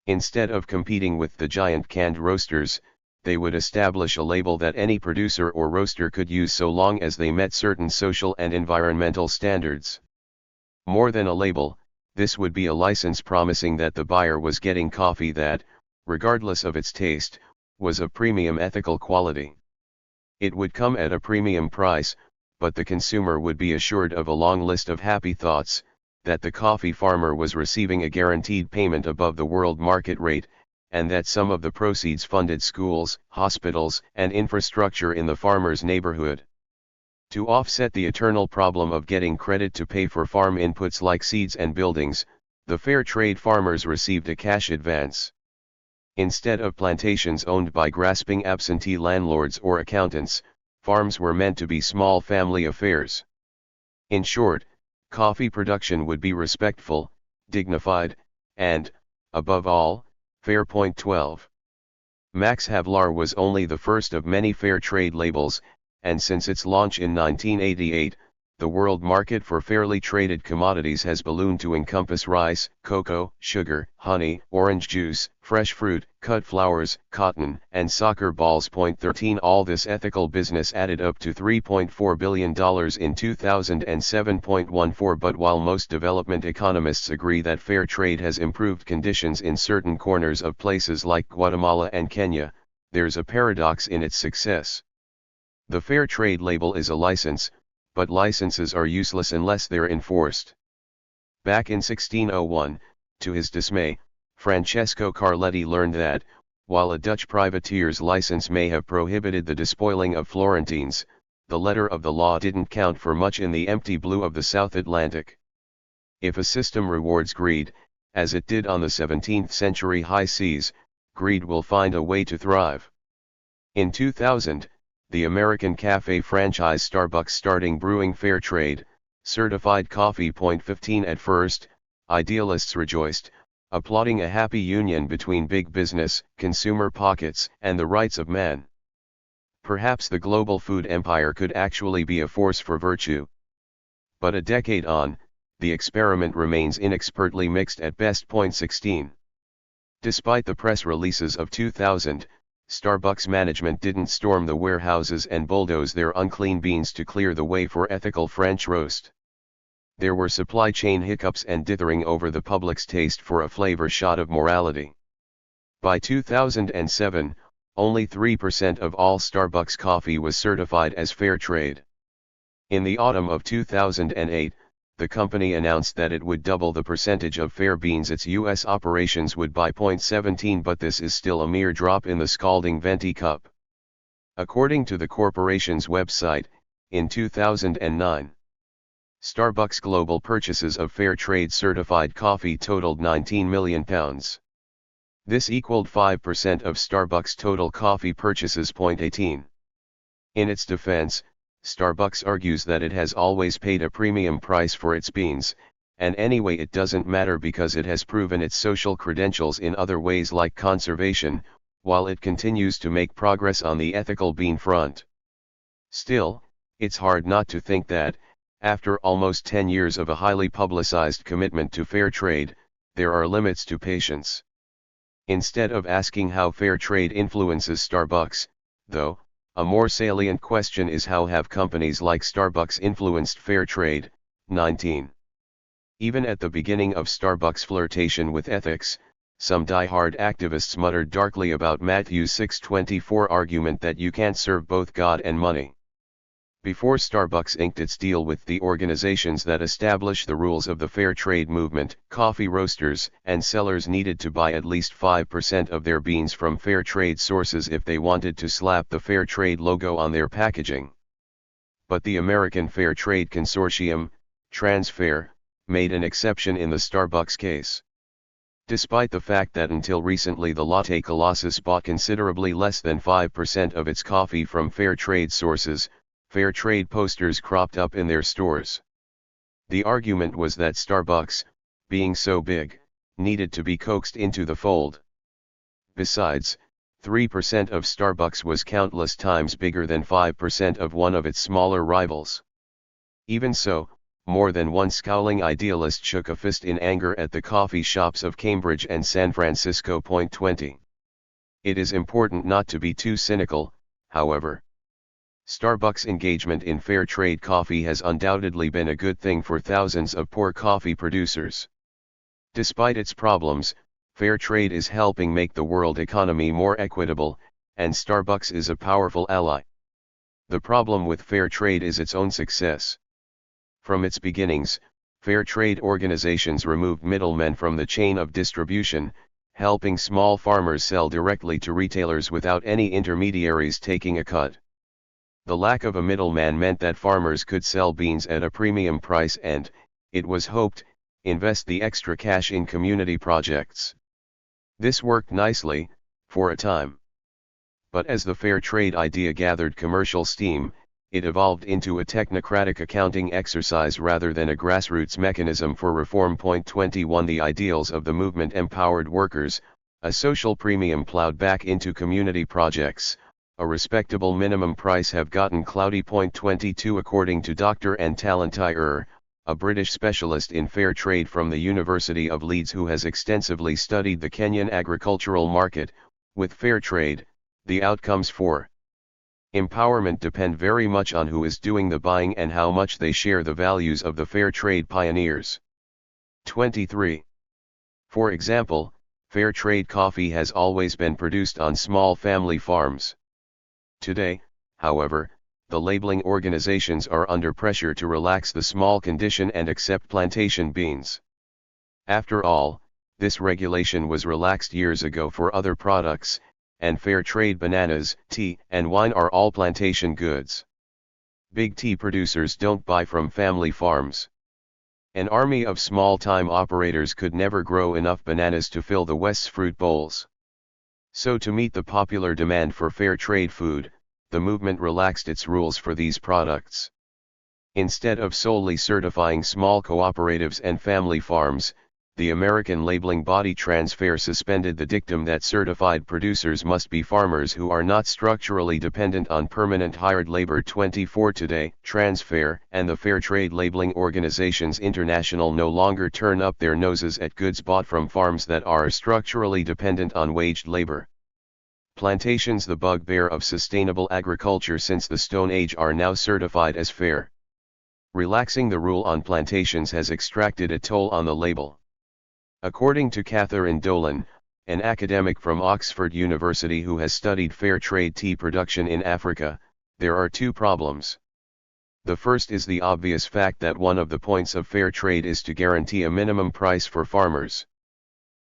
Instead of competing with the giant canned roasters, they would establish a label that any producer or roaster could use so long as they met certain social and environmental standards. More than a label, this would be a license promising that the buyer was getting coffee that, regardless of its taste, was of premium ethical quality. It would come at a premium price, but the consumer would be assured of a long list of happy thoughts, that the coffee farmer was receiving a guaranteed payment above the world market rate, and that some of the proceeds funded schools, hospitals, and infrastructure in the farmer's neighborhood. To offset the eternal problem of getting credit to pay for farm inputs like seeds and buildings, the fair trade farmers received a cash advance. Instead of plantations owned by grasping absentee landlords or accountants, farms were meant to be small family affairs. In short, coffee production would be respectful, dignified, and, above all, fair. 12. Max Havelaar was only the first of many fair trade labels, and since its launch in 1988, the world market for fairly traded commodities has ballooned to encompass rice, cocoa, sugar, honey, orange juice, fresh fruit, cut flowers, cotton, and soccer balls. 13 All this ethical business added up to $3.4 billion in 2007.14. But while most development economists agree that fair trade has improved conditions in certain corners of places like Guatemala and Kenya, there's a paradox in its success. The fair trade label is a license, but licenses are useless unless they're enforced. Back in 1601, to his dismay, Francesco Carletti learned that, while a Dutch privateer's license may have prohibited the despoiling of Florentines, the letter of the law didn't count for much in the empty blue of the South Atlantic. If a system rewards greed, as it did on the 17th century high seas, greed will find a way to thrive. In 2000, the American cafe franchise Starbucks starting brewing fair trade, certified coffee. 15 At first, idealists rejoiced, applauding a happy union between big business, consumer pockets, and the rights of man. Perhaps the global food empire could actually be a force for virtue. But a decade on, the experiment remains inexpertly mixed at best. 16. Despite the press releases of 2000, Starbucks management didn't storm the warehouses and bulldoze their unclean beans to clear the way for ethical French roast. There were supply chain hiccups and dithering over the public's taste for a flavor shot of morality. By 2007, only 3% of all Starbucks coffee was certified as fair trade. In the autumn of 2008, the company announced that it would double the percentage of fair beans its U.S. operations would buy. 17 But this is still a mere drop in the scalding venti cup. According to the corporation's website, in 2009, Starbucks global purchases of fair trade certified coffee totaled £19 million. This equaled 5% of Starbucks' total coffee purchases. 18. In its defense, Starbucks argues that it has always paid a premium price for its beans, and anyway it doesn't matter because it has proven its social credentials in other ways like conservation, while it continues to make progress on the ethical bean front. Still, it's hard not to think that, after almost 10 years of a highly publicized commitment to fair trade, there are limits to patience. Instead of asking how fair trade influences Starbucks, though, a more salient question is how have companies like Starbucks influenced fair trade. 19. Even at the beginning of Starbucks' flirtation with ethics, some die-hard activists muttered darkly about Matthew 6:24 argument that you can't serve both God and money. Before Starbucks inked its deal with the organizations that establish the rules of the fair trade movement, coffee roasters and sellers needed to buy at least 5% of their beans from fair trade sources if they wanted to slap the fair trade logo on their packaging. But the American Fair Trade Consortium, Transfair, made an exception in the Starbucks case. Despite the fact that until recently the Latte Colossus bought considerably less than 5% of its coffee from fair trade sources, fair trade posters cropped up in their stores. The argument was that Starbucks, being so big, needed to be coaxed into the fold. Besides, 3% of Starbucks was countless times bigger than 5% of one of its smaller rivals. Even so, more than one scowling idealist shook a fist in anger at the coffee shops of Cambridge and San Francisco. 20. It is important not to be too cynical, however. Starbucks' engagement in fair trade coffee has undoubtedly been a good thing for thousands of poor coffee producers. Despite its problems, fair trade is helping make the world economy more equitable, and Starbucks is a powerful ally. The problem with fair trade is its own success. From its beginnings, fair trade organizations removed middlemen from the chain of distribution, helping small farmers sell directly to retailers without any intermediaries taking a cut. The lack of a middleman meant that farmers could sell beans at a premium price and, it was hoped, invest the extra cash in community projects. This worked nicely, for a time. But as the fair trade idea gathered commercial steam, it evolved into a technocratic accounting exercise rather than a grassroots mechanism for reform. 21 The ideals of the movement empowered workers, a social premium plowed back into community projects, a respectable minimum price have gotten cloudy. 22 According to Dr. N. Talantyr, a British specialist in fair trade from the University of Leeds who has extensively studied the Kenyan agricultural market, with fair trade, the outcomes for empowerment depend very much on who is doing the buying and how much they share the values of the fair trade pioneers. 23. For example, fair trade coffee has always been produced on small family farms. Today, however, the labeling organizations are under pressure to relax the small condition and accept plantation beans. After all, this regulation was relaxed years ago for other products, and fair trade bananas, tea, and wine are all plantation goods. Big tea producers don't buy from family farms. An army of small-time operators could never grow enough bananas to fill the West's fruit bowls. So to meet the popular demand for fair trade food, the movement relaxed its rules for these products. Instead of solely certifying small cooperatives and family farms, the American labeling body Transfair suspended the dictum that certified producers must be farmers who are not structurally dependent on permanent hired labor. 24 Today, Transfair and the Fair Trade Labeling Organizations International no longer turn up their noses at goods bought from farms that are structurally dependent on waged labor. Plantations, the bugbear of sustainable agriculture since the Stone Age, are now certified as fair. Relaxing the rule on plantations has extracted a toll on the label. According to Catherine Dolan, an academic from Oxford University who has studied fair trade tea production in Africa, there are two problems. The first is the obvious fact that one of the points of fair trade is to guarantee a minimum price for farmers.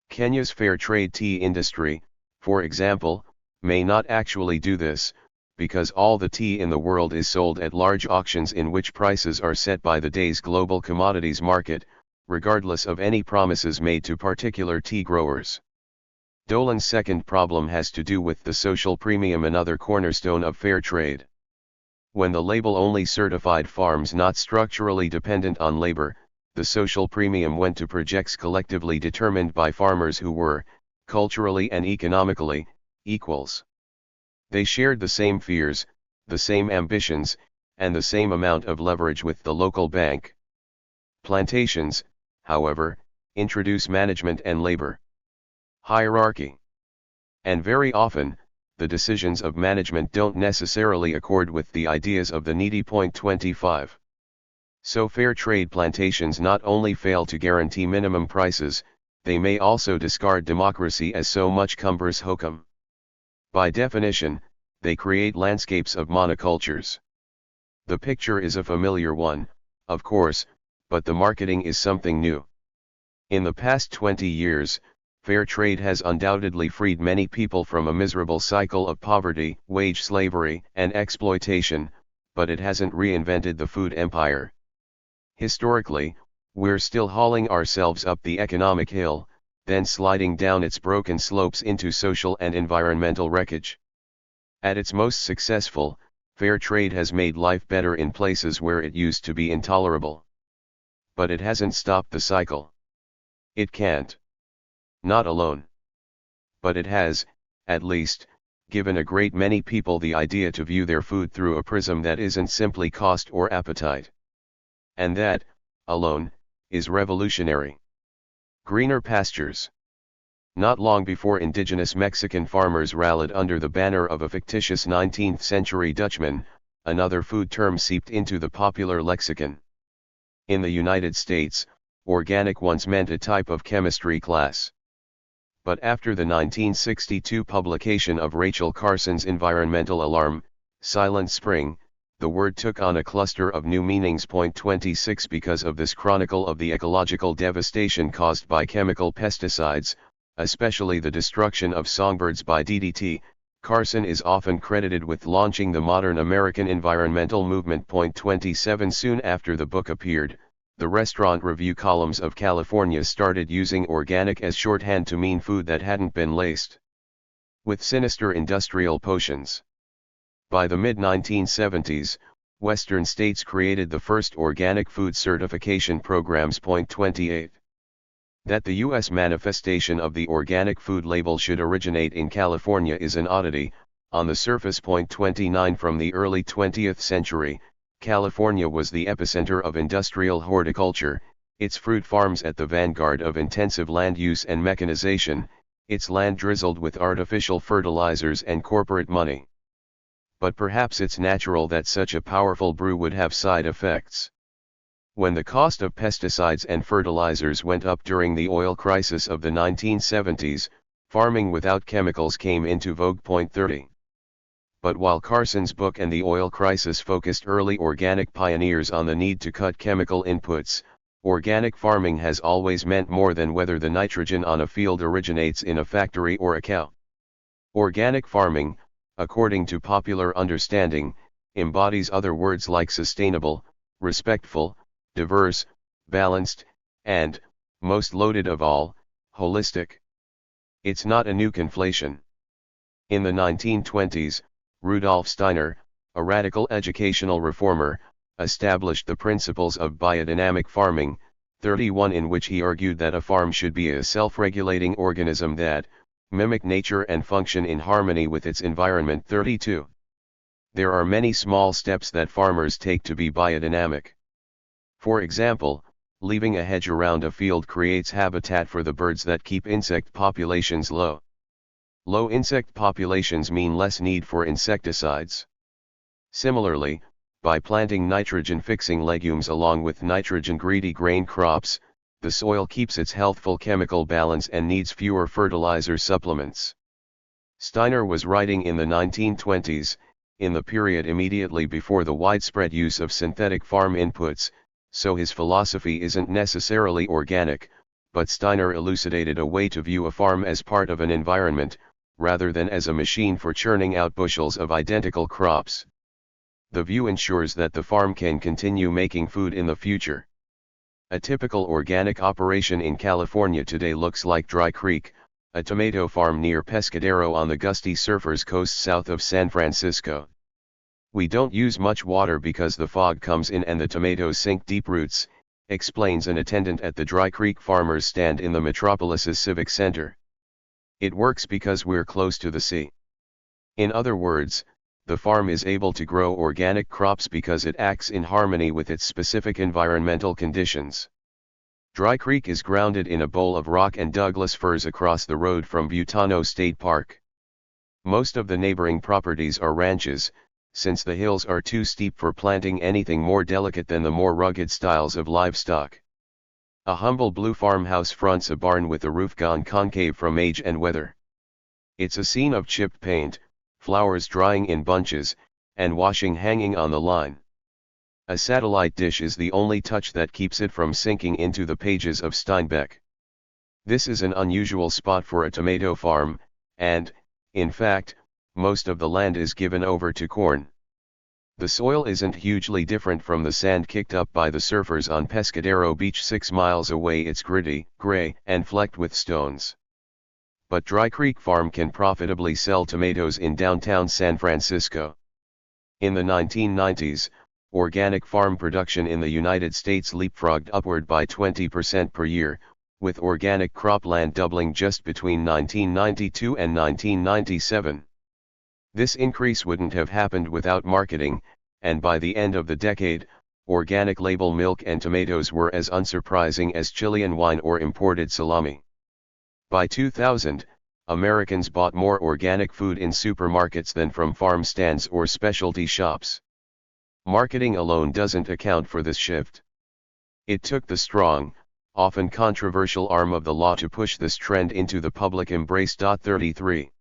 Kenya's fair trade tea industry, for example, may not actually do this, because all the tea in the world is sold at large auctions in which prices are set by the day's global commodities market, regardless of any promises made to particular tea growers. Dolan's second problem has to do with the social premium, another cornerstone of fair trade. When the label only certified farms not structurally dependent on labor, the social premium went to projects collectively determined by farmers who were, culturally and economically, equals. They shared the same fears, the same ambitions, and the same amount of leverage with the local bank. Plantations, however, introduce management and labor hierarchy. And very often, the decisions of management don't necessarily accord with the ideas of the needy. 25. So fair trade plantations not only fail to guarantee minimum prices, they may also discard democracy as so much cumbrous hokum. By definition, they create landscapes of monocultures. The picture is a familiar one, of course, but the marketing is something new. In the past 20 years, fair trade has undoubtedly freed many people from a miserable cycle of poverty, wage slavery, and exploitation, but it hasn't reinvented the food empire. Historically, we're still hauling ourselves up the economic hill, then sliding down its broken slopes into social and environmental wreckage. At its most successful, fair trade has made life better in places where it used to be intolerable. But it hasn't stopped the cycle. It can't. Not alone. But it has, at least, given a great many people the idea to view their food through a prism that isn't simply cost or appetite. And that, alone, is revolutionary. Greener pastures. Not long before indigenous Mexican farmers rallied under the banner of a fictitious 19th century Dutchman, another food term seeped into the popular lexicon. In the United States, organic once meant a type of chemistry class. But after the 1962 publication of Rachel Carson's environmental alarm, Silent Spring, the word took on a cluster of new meanings. 26 Because of this chronicle of the ecological devastation caused by chemical pesticides, especially the destruction of songbirds by DDT, Carson is often credited with launching the modern American environmental movement. 27 Soon after the book appeared, the restaurant review columns of California started using organic as shorthand to mean food that hadn't been laced with sinister industrial potions. By the mid-1970s, Western states created the first organic food certification programs. 28. That the U.S. manifestation of the organic food label should originate in California is an oddity, on the surface. 29 From the early 20th century, California was the epicenter of industrial horticulture, its fruit farms at the vanguard of intensive land use and mechanization, its land drizzled with artificial fertilizers and corporate money. But perhaps it's natural that such a powerful brew would have side effects. When the cost of pesticides and fertilizers went up during the oil crisis of the 1970s, farming without chemicals came into vogue. 30. But while Carson's book and the oil crisis focused early organic pioneers on the need to cut chemical inputs, organic farming has always meant more than whether the nitrogen on a field originates in a factory or a cow. Organic farming, according to popular understanding, embodies other words like sustainable, respectful, diverse, balanced, and, most loaded of all, holistic. It's not a new conflation. In the 1920s, Rudolf Steiner, a radical educational reformer, established the principles of biodynamic farming, 31 in which he argued that a farm should be a self-regulating organism that, mimic nature and function in harmony with its environment. 32. There are many small steps that farmers take to be biodynamic. For example, leaving a hedge around a field creates habitat for the birds that keep insect populations low. Low insect populations mean less need for insecticides. Similarly, by planting nitrogen-fixing legumes along with nitrogen-greedy grain crops, the soil keeps its healthful chemical balance and needs fewer fertilizer supplements. Steiner was writing in the 1920s, in the period immediately before the widespread use of synthetic farm inputs, so his philosophy isn't necessarily organic, but Steiner elucidated a way to view a farm as part of an environment, rather than as a machine for churning out bushels of identical crops. The view ensures that the farm can continue making food in the future. A typical organic operation in California today looks like Dry Creek, a tomato farm near Pescadero on the Gusty Surfers coast south of San Francisco. We don't use much water because the fog comes in and the tomatoes sink deep roots, explains an attendant at the Dry Creek Farmers Stand in the metropolis's Civic Center. It works because we're close to the sea. In other words, the farm is able to grow organic crops because it acts in harmony with its specific environmental conditions. Dry Creek is grounded in a bowl of rock and Douglas firs across the road from Butano State Park. Most of the neighboring properties are ranches, since the hills are too steep for planting anything more delicate than the more rugged styles of livestock. A humble blue farmhouse fronts a barn with a roof gone concave from age and weather. It's a scene of chipped paint, flowers drying in bunches, and washing hanging on the line. A satellite dish is the only touch that keeps it from sinking into the pages of Steinbeck. This is an unusual spot for a tomato farm, and, in fact, most of the land is given over to corn. The soil isn't hugely different from the sand kicked up by the surfers on Pescadero Beach 6 miles away. It's gritty, gray, and flecked with stones. But Dry Creek Farm can profitably sell tomatoes in downtown San Francisco. In the 1990s, organic farm production in the United States leapfrogged upward by 20% per year, with organic cropland doubling just between 1992 and 1997. This increase wouldn't have happened without marketing, and by the end of the decade, organic label milk and tomatoes were as unsurprising as Chilean wine or imported salami. By 2000, Americans bought more organic food in supermarkets than from farm stands or specialty shops. Marketing alone doesn't account for this shift. It took the strong, often controversial arm of the law to push this trend into the public embrace. 33.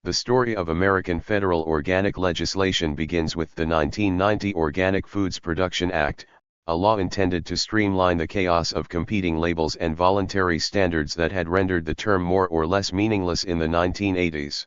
The story of American federal organic legislation begins with the 1990 Organic Foods Production Act, a law intended to streamline the chaos of competing labels and voluntary standards that had rendered the term more or less meaningless in the 1980s.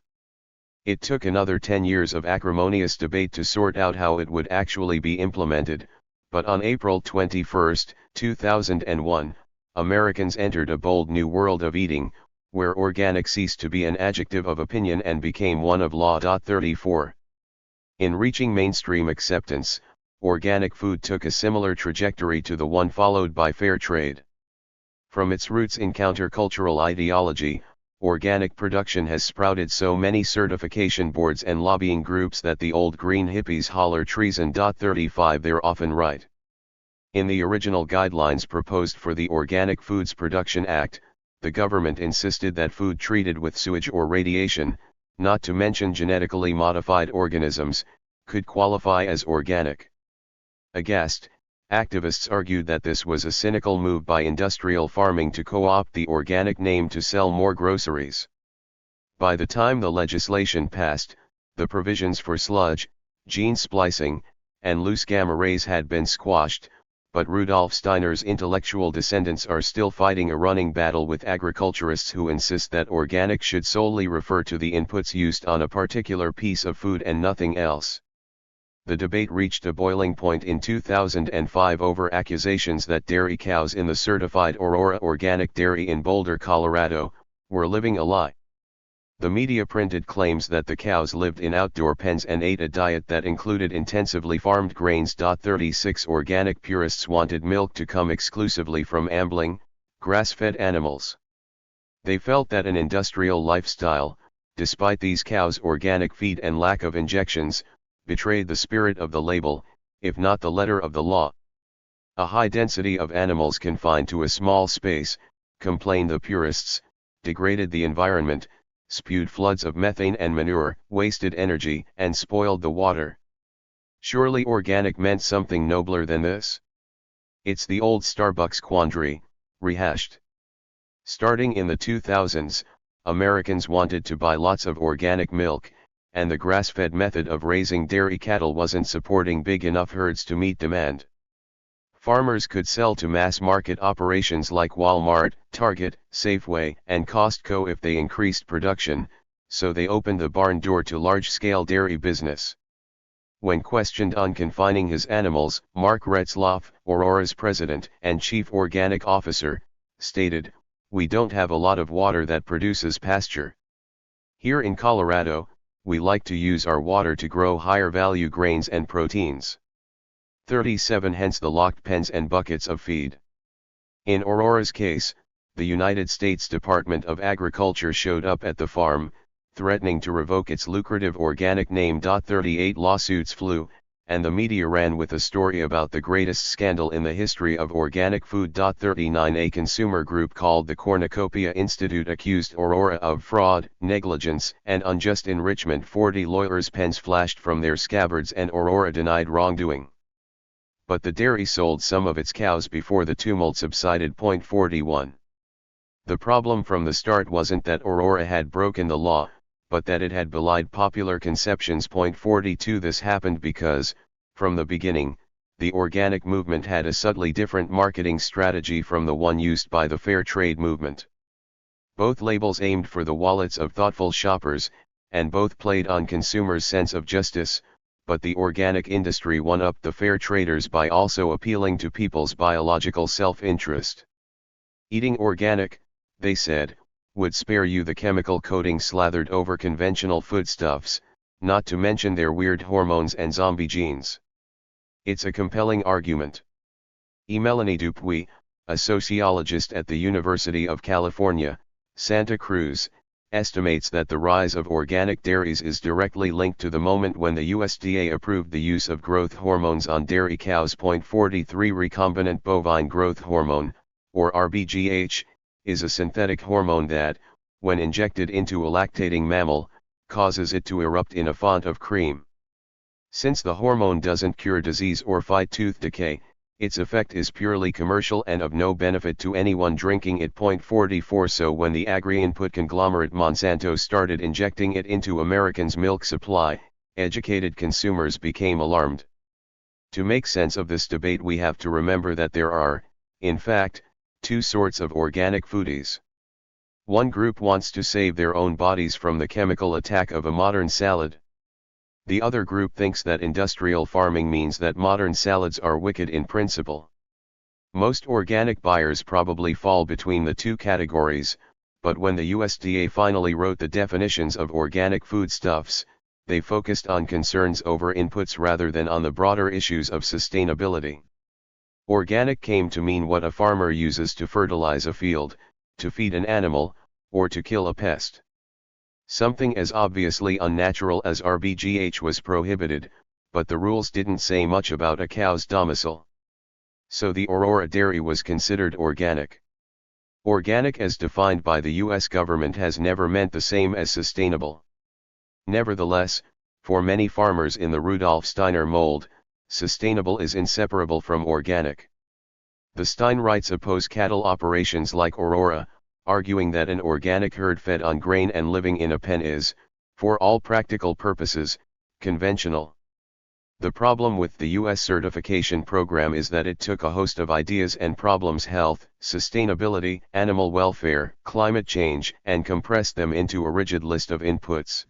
It took another 10 years of acrimonious debate to sort out how it would actually be implemented, but on April 21, 2001, Americans entered a bold new world of eating, where organic ceased to be an adjective of opinion and became one of law. 34. In reaching mainstream acceptance, organic food took a similar trajectory to the one followed by fair trade. From its roots in countercultural ideology, organic production has sprouted so many certification boards and lobbying groups that the old green hippies holler treason. 35. They're often right. In the original guidelines proposed for the Organic Foods Production Act, the government insisted that food treated with sewage or radiation, not to mention genetically modified organisms, could qualify as organic. Aghast, activists argued that this was a cynical move by industrial farming to co-opt the organic name to sell more groceries. By the time the legislation passed, the provisions for sludge, gene splicing, and loose gamma rays had been squashed, but Rudolf Steiner's intellectual descendants are still fighting a running battle with agriculturists who insist that organic should solely refer to the inputs used on a particular piece of food and nothing else. The debate reached a boiling point in 2005 over accusations that dairy cows in the certified Aurora Organic Dairy in Boulder, Colorado, were living a lie. The media printed claims that the cows lived in outdoor pens and ate a diet that included intensively farmed grains. 36 Organic purists wanted milk to come exclusively from ambling, grass-fed animals. They felt that an industrial lifestyle, despite these cows' organic feed and lack of injections, betrayed the spirit of the label, if not the letter of the law. A high density of animals confined to a small space, complained the purists, degraded the environment, spewed floods of methane and manure, wasted energy, and spoiled the water. Surely organic meant something nobler than this? It's the old Starbucks quandary, rehashed. Starting in the 2000s, Americans wanted to buy lots of organic milk, and the grass-fed method of raising dairy cattle wasn't supporting big enough herds to meet demand. Farmers could sell to mass-market operations like Walmart, Target, Safeway, and Costco if they increased production, so they opened the barn door to large-scale dairy business. When questioned on confining his animals, Mark Retzloff, Aurora's president and chief organic officer, stated, "We don't have a lot of water that produces pasture. Here in Colorado, we like to use our water to grow higher-value grains and proteins." 37 Hence the locked pens and buckets of feed. In Aurora's case, the United States Department of Agriculture showed up at the farm, threatening to revoke its lucrative organic name. 38 Lawsuits flew, and the media ran with a story about the greatest scandal in the history of organic food. 39 A consumer group called the Cornucopia Institute accused Aurora of fraud, negligence, and unjust enrichment. 40 Lawyers' pens flashed from their scabbards and Aurora denied wrongdoing. But the dairy sold some of its cows before the tumult subsided. 41. The problem from the start wasn't that Aurora had broken the law, but that it had belied popular conceptions. 42 This happened because, from the beginning, the organic movement had a subtly different marketing strategy from the one used by the fair trade movement. Both labels aimed for the wallets of thoughtful shoppers, and both played on consumers' sense of justice, but the organic industry one-upped the fair traders by also appealing to people's biological self-interest. Eating organic, they said, would spare you the chemical coating slathered over conventional foodstuffs, not to mention their weird hormones and zombie genes. It's a compelling argument. Melanie Dupuy, a sociologist at the University of California, Santa Cruz, estimates that the rise of organic dairies is directly linked to the moment when the USDA approved the use of growth hormones on dairy cows. 43 Recombinant bovine growth hormone, or RBGH, is a synthetic hormone that, when injected into a lactating mammal, causes it to erupt in a font of cream. Since the hormone doesn't cure disease or fight tooth decay, its effect is purely commercial and of no benefit to anyone drinking it. 44 So when the agri-input conglomerate Monsanto started injecting it into Americans' milk supply, educated consumers became alarmed. To make sense of this debate, we have to remember that there are, in fact, two sorts of organic foodies. One group wants to save their own bodies from the chemical attack of a modern salad. The other group thinks that industrial farming means that modern salads are wicked in principle. Most organic buyers probably fall between the two categories, but when the USDA finally wrote the definitions of organic foodstuffs, they focused on concerns over inputs rather than on the broader issues of sustainability. Organic came to mean what a farmer uses to fertilize a field, to feed an animal, or to kill a pest. Something as obviously unnatural as RBGH was prohibited, but the rules didn't say much about a cow's domicile. So the Aurora dairy was considered organic. Organic as defined by the US government has never meant the same as sustainable. Nevertheless, for many farmers in the Rudolf Steiner mold, sustainable is inseparable from organic. The Steinwrights oppose cattle operations like Aurora, arguing that an organic herd fed on grain and living in a pen is, for all practical purposes, conventional. The problem with the US certification program is that it took a host of ideas and problems: health, sustainability, animal welfare, climate change, and compressed them into a rigid list of inputs.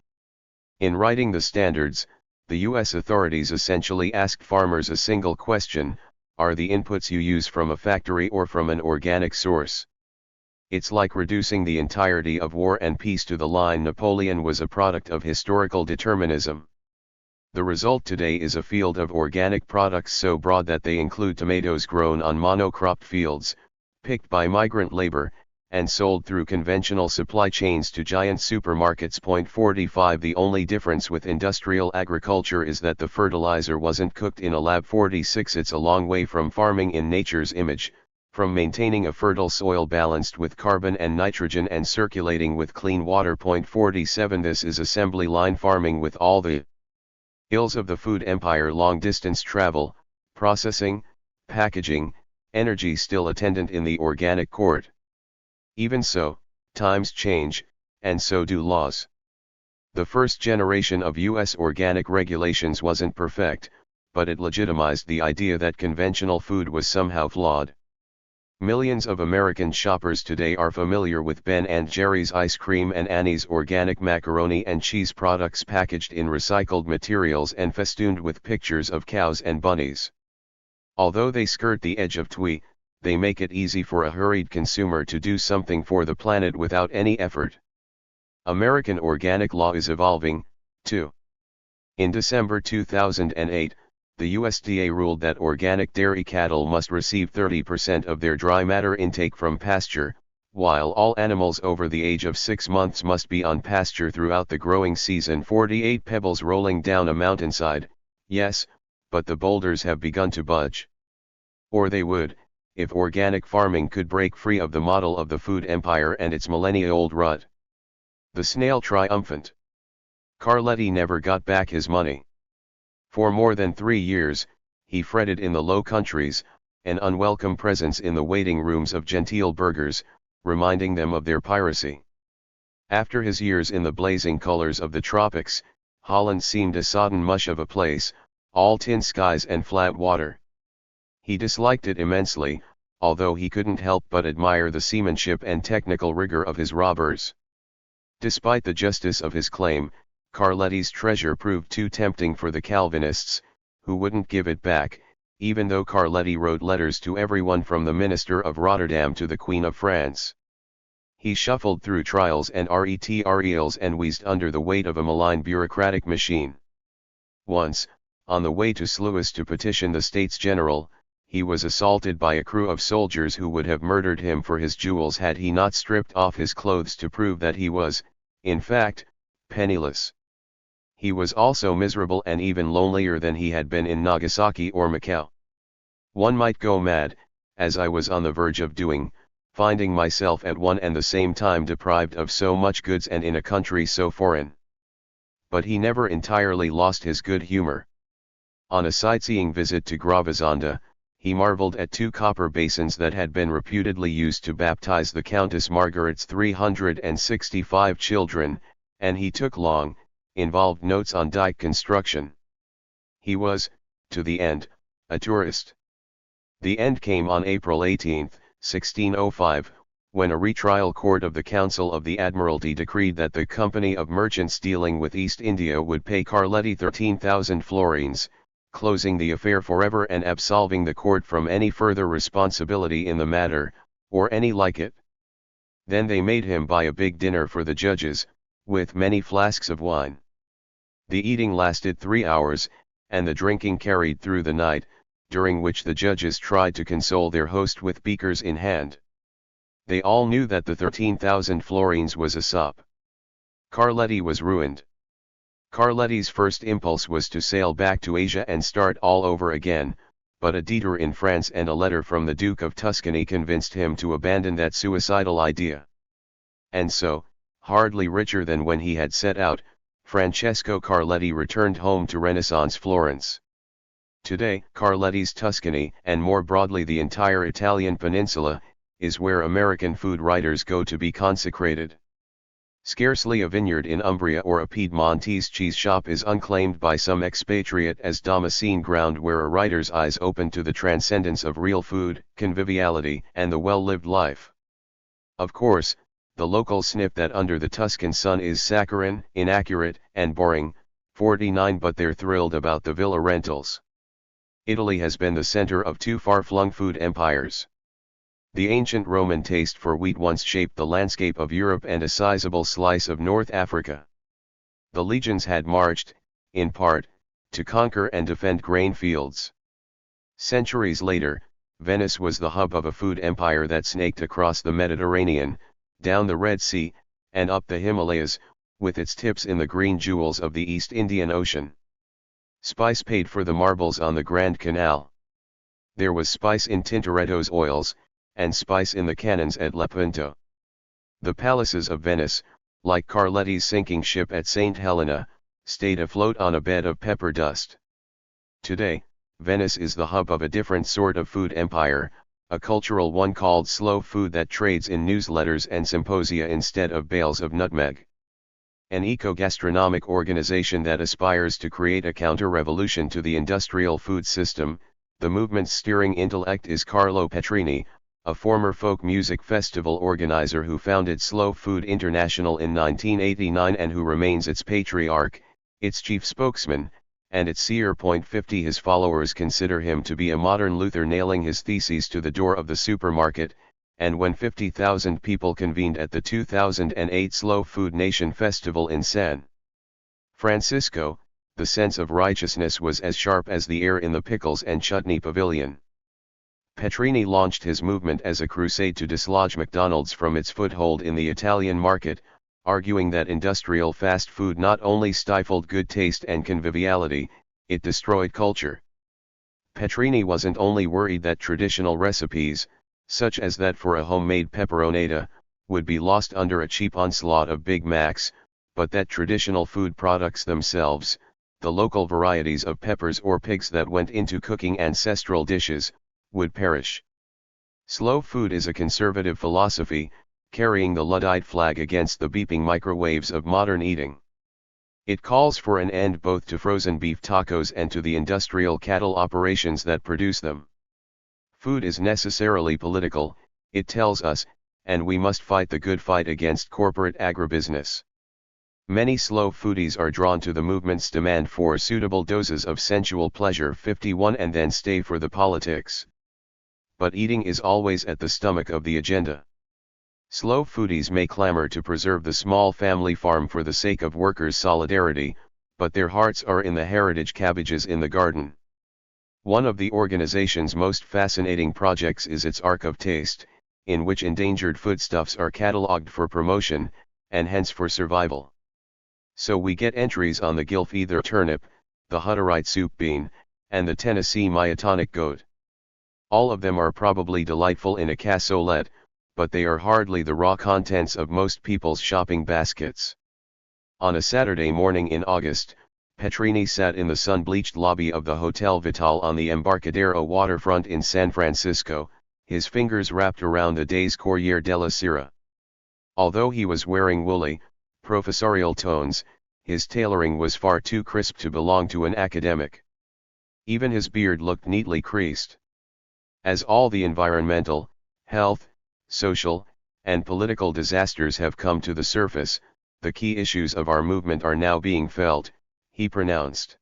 In writing the standards, the US authorities essentially asked farmers a single question: are the inputs you use from a factory or from an organic source? It's like reducing the entirety of War and Peace to the line Napoleon was a product of historical determinism. The result today is a field of organic products so broad that they include tomatoes grown on monocropped fields, picked by migrant labor, and sold through conventional supply chains to giant supermarkets. 45 The only difference with industrial agriculture is that the fertilizer wasn't cooked in a lab. 46 It's a long way from farming in nature's image, from maintaining a fertile soil balanced with carbon and nitrogen and circulating with clean water. 47 This is assembly line farming with all the ills of the food empire: long-distance travel, processing, packaging, energy still attendant in the organic court. Even so, times change, and so do laws. The first generation of US organic regulations wasn't perfect, but it legitimized the idea that conventional food was somehow flawed. Millions of American shoppers today are familiar with Ben & Jerry's ice cream and Annie's organic macaroni and cheese products packaged in recycled materials and festooned with pictures of cows and bunnies. Although they skirt the edge of THIRD, they make it easy for a hurried consumer to do something for the planet without any effort. American organic law is evolving, too. In December 2008, the USDA ruled that organic dairy cattle must receive 30% of their dry matter intake from pasture, while all animals over the age of 6 months must be on pasture throughout the growing season. 48 Pebbles rolling down a mountainside, yes, but the boulders have begun to budge. Or they would, if organic farming could break free of the model of the food empire and its millennia-old rut. The snail triumphant. Carletti never got back his money. For more than 3 years, he fretted in the Low Countries, an unwelcome presence in the waiting rooms of genteel burghers, reminding them of their piracy. After his years in the blazing colors of the tropics, Holland seemed a sodden mush of a place, all tin skies and flat water. He disliked it immensely, although he couldn't help but admire the seamanship and technical rigor of his robbers. Despite the justice of his claim, Carletti's treasure proved too tempting for the Calvinists, who wouldn't give it back, even though Carletti wrote letters to everyone from the minister of Rotterdam to the Queen of France. He shuffled through trials and retrials and wheezed under the weight of a malign bureaucratic machine. Once, on the way to Sluis to petition the States General, he was assaulted by a crew of soldiers who would have murdered him for his jewels had he not stripped off his clothes to prove that he was, in fact, penniless. He was also miserable and even lonelier than he had been in Nagasaki or Macau. One might go mad, as I was on the verge of doing, finding myself at one and the same time deprived of so much goods and in a country so foreign. But he never entirely lost his good humor. On a sightseeing visit to Gravazonda, he marveled at 2 copper basins that had been reputedly used to baptize the Countess Margaret's 365 children, and he took long, involved notes on dike construction. He was, to the end, a tourist. The end came on April 18, 1605, when a retrial court of the Council of the Admiralty decreed that the Company of Merchants dealing with East India would pay Carletti 13,000 florins, closing the affair forever and absolving the court from any further responsibility in the matter, or any like it. Then they made him buy a big dinner for the judges, with many flasks of wine. The eating lasted 3 hours, and the drinking carried through the night, during which the judges tried to console their host with beakers in hand. They all knew that the 13,000 florins was a sop. Carletti was ruined. Carletti's first impulse was to sail back to Asia and start all over again, but a detour in France and a letter from the Duke of Tuscany convinced him to abandon that suicidal idea. And so, hardly richer than when he had set out, Francesco Carletti returned home to Renaissance Florence. Today, Carletti's Tuscany, and more broadly the entire Italian peninsula, is where American food writers go to be consecrated. Scarcely a vineyard in Umbria or a Piedmontese cheese shop is unclaimed by some expatriate as Damascene ground where a writer's eyes open to the transcendence of real food, conviviality, and the well-lived life. Of course, the locals snip that under the Tuscan sun is saccharine, inaccurate, and boring, 49, but they're thrilled about the villa rentals. Italy has been the center of 2 far-flung food empires. The ancient Roman taste for wheat once shaped the landscape of Europe and a sizable slice of North Africa. The legions had marched, in part, to conquer and defend grain fields. Centuries later, Venice was the hub of a food empire that snaked across the Mediterranean, down the Red Sea, and up the Himalayas, with its tips in the green jewels of the East Indian Ocean. Spice paid for the marbles on the Grand Canal. There was spice in Tintoretto's oils, and spice in the cannons at Lepanto. The palaces of Venice, like Carletti's sinking ship at St. Helena, stayed afloat on a bed of pepper dust. Today, Venice is the hub of a different sort of food empire, a cultural one called slow food that trades in newsletters and symposia instead of bales of nutmeg. An eco-gastronomic organization that aspires to create a counter-revolution to the industrial food system. The movement's steering intellect is Carlo Petrini, a former folk music festival organizer who founded Slow Food International in 1989 and who remains its patriarch, its chief spokesman, and its seer. 50 His followers consider him to be a modern Luther nailing his theses to the door of the supermarket, and when 50,000 people convened at the 2008 Slow Food Nation Festival in San Francisco, the sense of righteousness was as sharp as the air in the pickles and chutney pavilion. Petrini launched his movement as a crusade to dislodge McDonald's from its foothold in the Italian market, arguing that industrial fast food not only stifled good taste and conviviality, it destroyed culture. Petrini wasn't only worried that traditional recipes, such as that for a homemade pepperonata, would be lost under a cheap onslaught of Big Macs, but that traditional food products themselves, the local varieties of peppers or pigs that went into cooking ancestral dishes, would perish. Slow food is a conservative philosophy, carrying the Luddite flag against the beeping microwaves of modern eating. It calls for an end both to frozen beef tacos and to the industrial cattle operations that produce them. Food is necessarily political, it tells us, and we must fight the good fight against corporate agribusiness. Many slow foodies are drawn to the movement's demand for suitable doses of sensual pleasure 51 and then stay for the politics. But eating is always at the stomach of the agenda. Slow foodies may clamor to preserve the small family farm for the sake of workers' solidarity, but their hearts are in the heritage cabbages in the garden. One of the organization's most fascinating projects is its Ark of Taste, in which endangered foodstuffs are catalogued for promotion, and hence for survival. So we get entries on the Gilfeather turnip, the Hutterite soup bean, and the Tennessee myotonic goat. All of them are probably delightful in a cassolette, but they are hardly the raw contents of most people's shopping baskets. On a Saturday morning in August, Petrini sat in the sun-bleached lobby of the Hotel Vital on the Embarcadero waterfront in San Francisco, his fingers wrapped around the day's Corriere della Sera. Although he was wearing woolly, professorial tones, his tailoring was far too crisp to belong to an academic. Even his beard looked neatly creased. As all the environmental, health, social, and political disasters have come to the surface, the key issues of our movement are now being felt, he pronounced.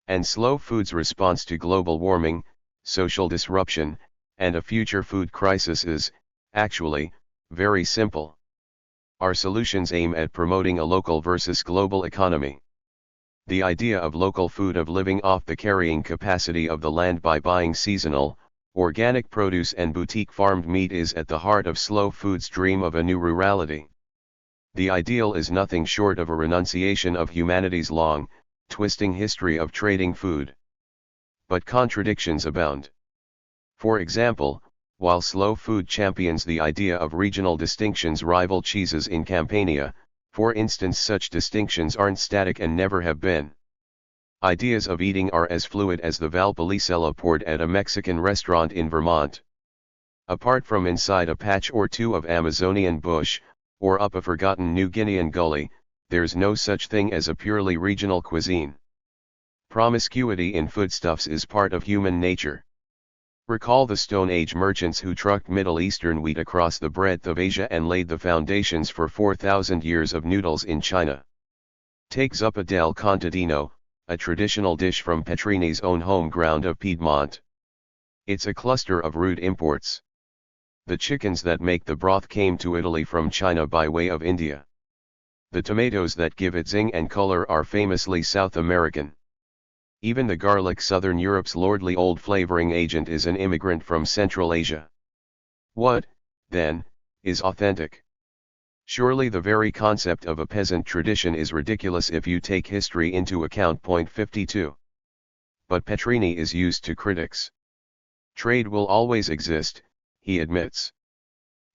And Slow Food's response to global warming, social disruption, and a future food crisis is, actually, very simple. Our solutions aim at promoting a local versus global economy. The idea of local food, of living off the carrying capacity of the land by buying seasonal, organic produce and boutique farmed meat, is at the heart of Slow Food's dream of a new rurality. The ideal is nothing short of a renunciation of humanity's long, twisting history of trading food. But contradictions abound. For example, while Slow Food champions the idea of regional distinctions, rival cheeses in Campania, for instance, such distinctions aren't static and never have been. Ideas of eating are as fluid as the Valpolicella poured at a Mexican restaurant in Vermont. Apart from inside a patch or two of Amazonian bush, or up a forgotten New Guinean gully, there's no such thing as a purely regional cuisine. Promiscuity in foodstuffs is part of human nature. Recall the Stone Age merchants who trucked Middle Eastern wheat across the breadth of Asia and laid the foundations for 4,000 years of noodles in China. Take zuppa del contadino, a traditional dish from Petrini's own home ground of Piedmont. It's a cluster of rude imports. The chickens that make the broth came to Italy from China by way of India. The tomatoes that give it zing and color are famously South American. Even the garlic, Southern Europe's lordly old flavoring agent, is an immigrant from Central Asia. What, then, is authentic? Surely the very concept of a peasant tradition is ridiculous if you take history into account. Point 52. But Petrini is used to critics. Trade will always exist, he admits.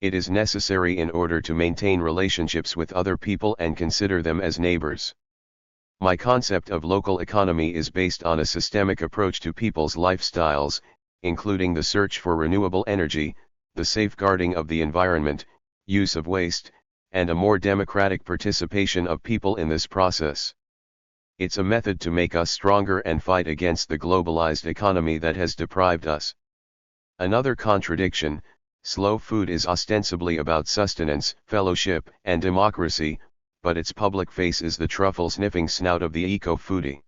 It is necessary in order to maintain relationships with other people and consider them as neighbors. My concept of local economy is based on a systemic approach to people's lifestyles, including the search for renewable energy, the safeguarding of the environment, use of waste, and a more democratic participation of people in this process. It's a method to make us stronger and fight against the globalized economy that has deprived us. Another contradiction: Slow Food is ostensibly about sustenance, fellowship, and democracy, but its public face is the truffle-sniffing snout of the eco-foodie.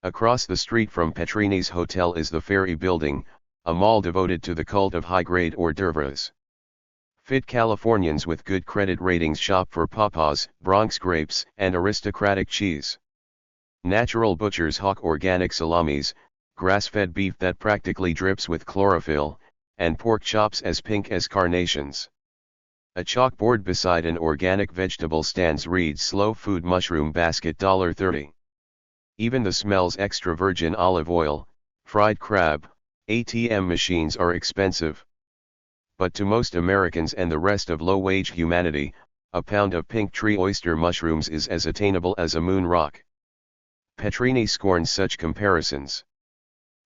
Across the street from Petrini's hotel is the Ferry Building, a mall devoted to the cult of high-grade hors d'oeuvres. Fit Californians with good credit ratings shop for pawpaws, Bronx grapes, and aristocratic cheese. Natural butchers hawk organic salamis, grass-fed beef that practically drips with chlorophyll, and pork chops as pink as carnations. A chalkboard beside an organic vegetable stand reads Slow Food Mushroom Basket $30. Even the smells extra virgin olive oil, fried crab, ATM machines are expensive. But to most Americans and the rest of low-wage humanity, a pound of pink tree oyster mushrooms is as attainable as a moon rock. Petrini scorns such comparisons.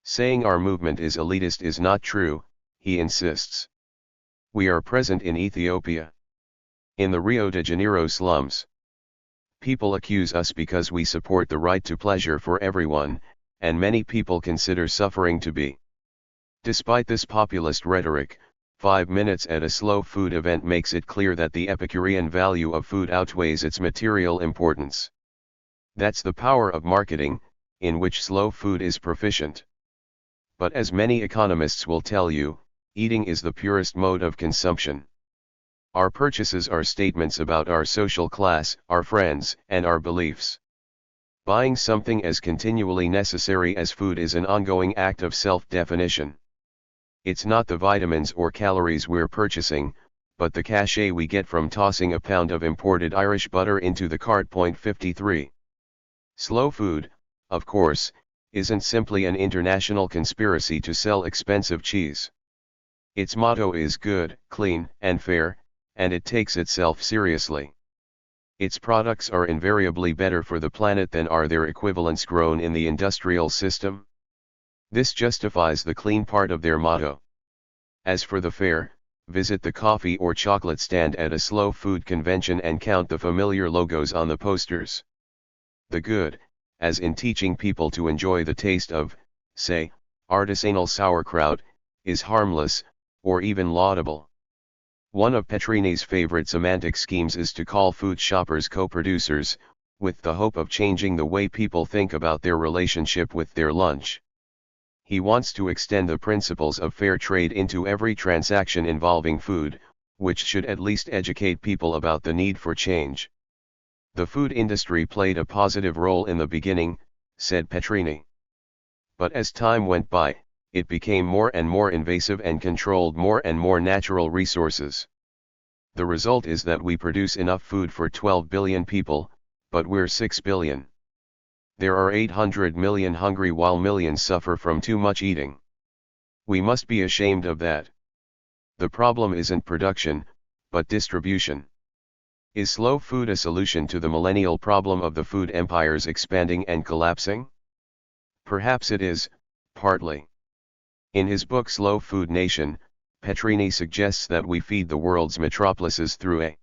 Saying our movement is elitist is not true, he insists. We are present in Ethiopia. In the Rio de Janeiro slums. People accuse us because we support the right to pleasure for everyone, and many people consider suffering to be Despite this populist rhetoric, 5 minutes at a slow food event makes it clear that the Epicurean value of food outweighs its material importance. That's the power of marketing, in which slow food is proficient. But as many economists will tell you, eating is the purest mode of consumption. Our purchases are statements about our social class, our friends, and our beliefs. Buying something as continually necessary as food is an ongoing act of self-definition. It's not the vitamins or calories we're purchasing, but the cachet we get from tossing a pound of imported Irish butter into the cart. 53. Slow food, of course, isn't simply an international conspiracy to sell expensive cheese. Its motto is good, clean, and fair, and it takes itself seriously. Its products are invariably better for the planet than are their equivalents grown in the industrial system. This justifies the clean part of their motto. As for the fair, visit the coffee or chocolate stand at a slow food convention and count the familiar logos on the posters. The good, as in teaching people to enjoy the taste of, say, artisanal sauerkraut, is harmless, or even laudable. One of Petrini's favorite semantic schemes is to call food shoppers co-producers, with the hope of changing the way people think about their relationship with their lunch. He wants to extend the principles of fair trade into every transaction involving food, which should at least educate people about the need for change. The food industry played a positive role in the beginning, said Petrini. But as time went by, it became more and more invasive and controlled more and more natural resources. The result is that we produce enough food for 12 billion people, but we're 6 billion. There are 800 million hungry while millions suffer from too much eating. We must be ashamed of that. The problem isn't production, but distribution. Is slow food a solution to the millennial problem of the food empires expanding and collapsing? Perhaps it is, partly. In his book Slow Food Nation, Petrini suggests that we feed the world's metropolises through a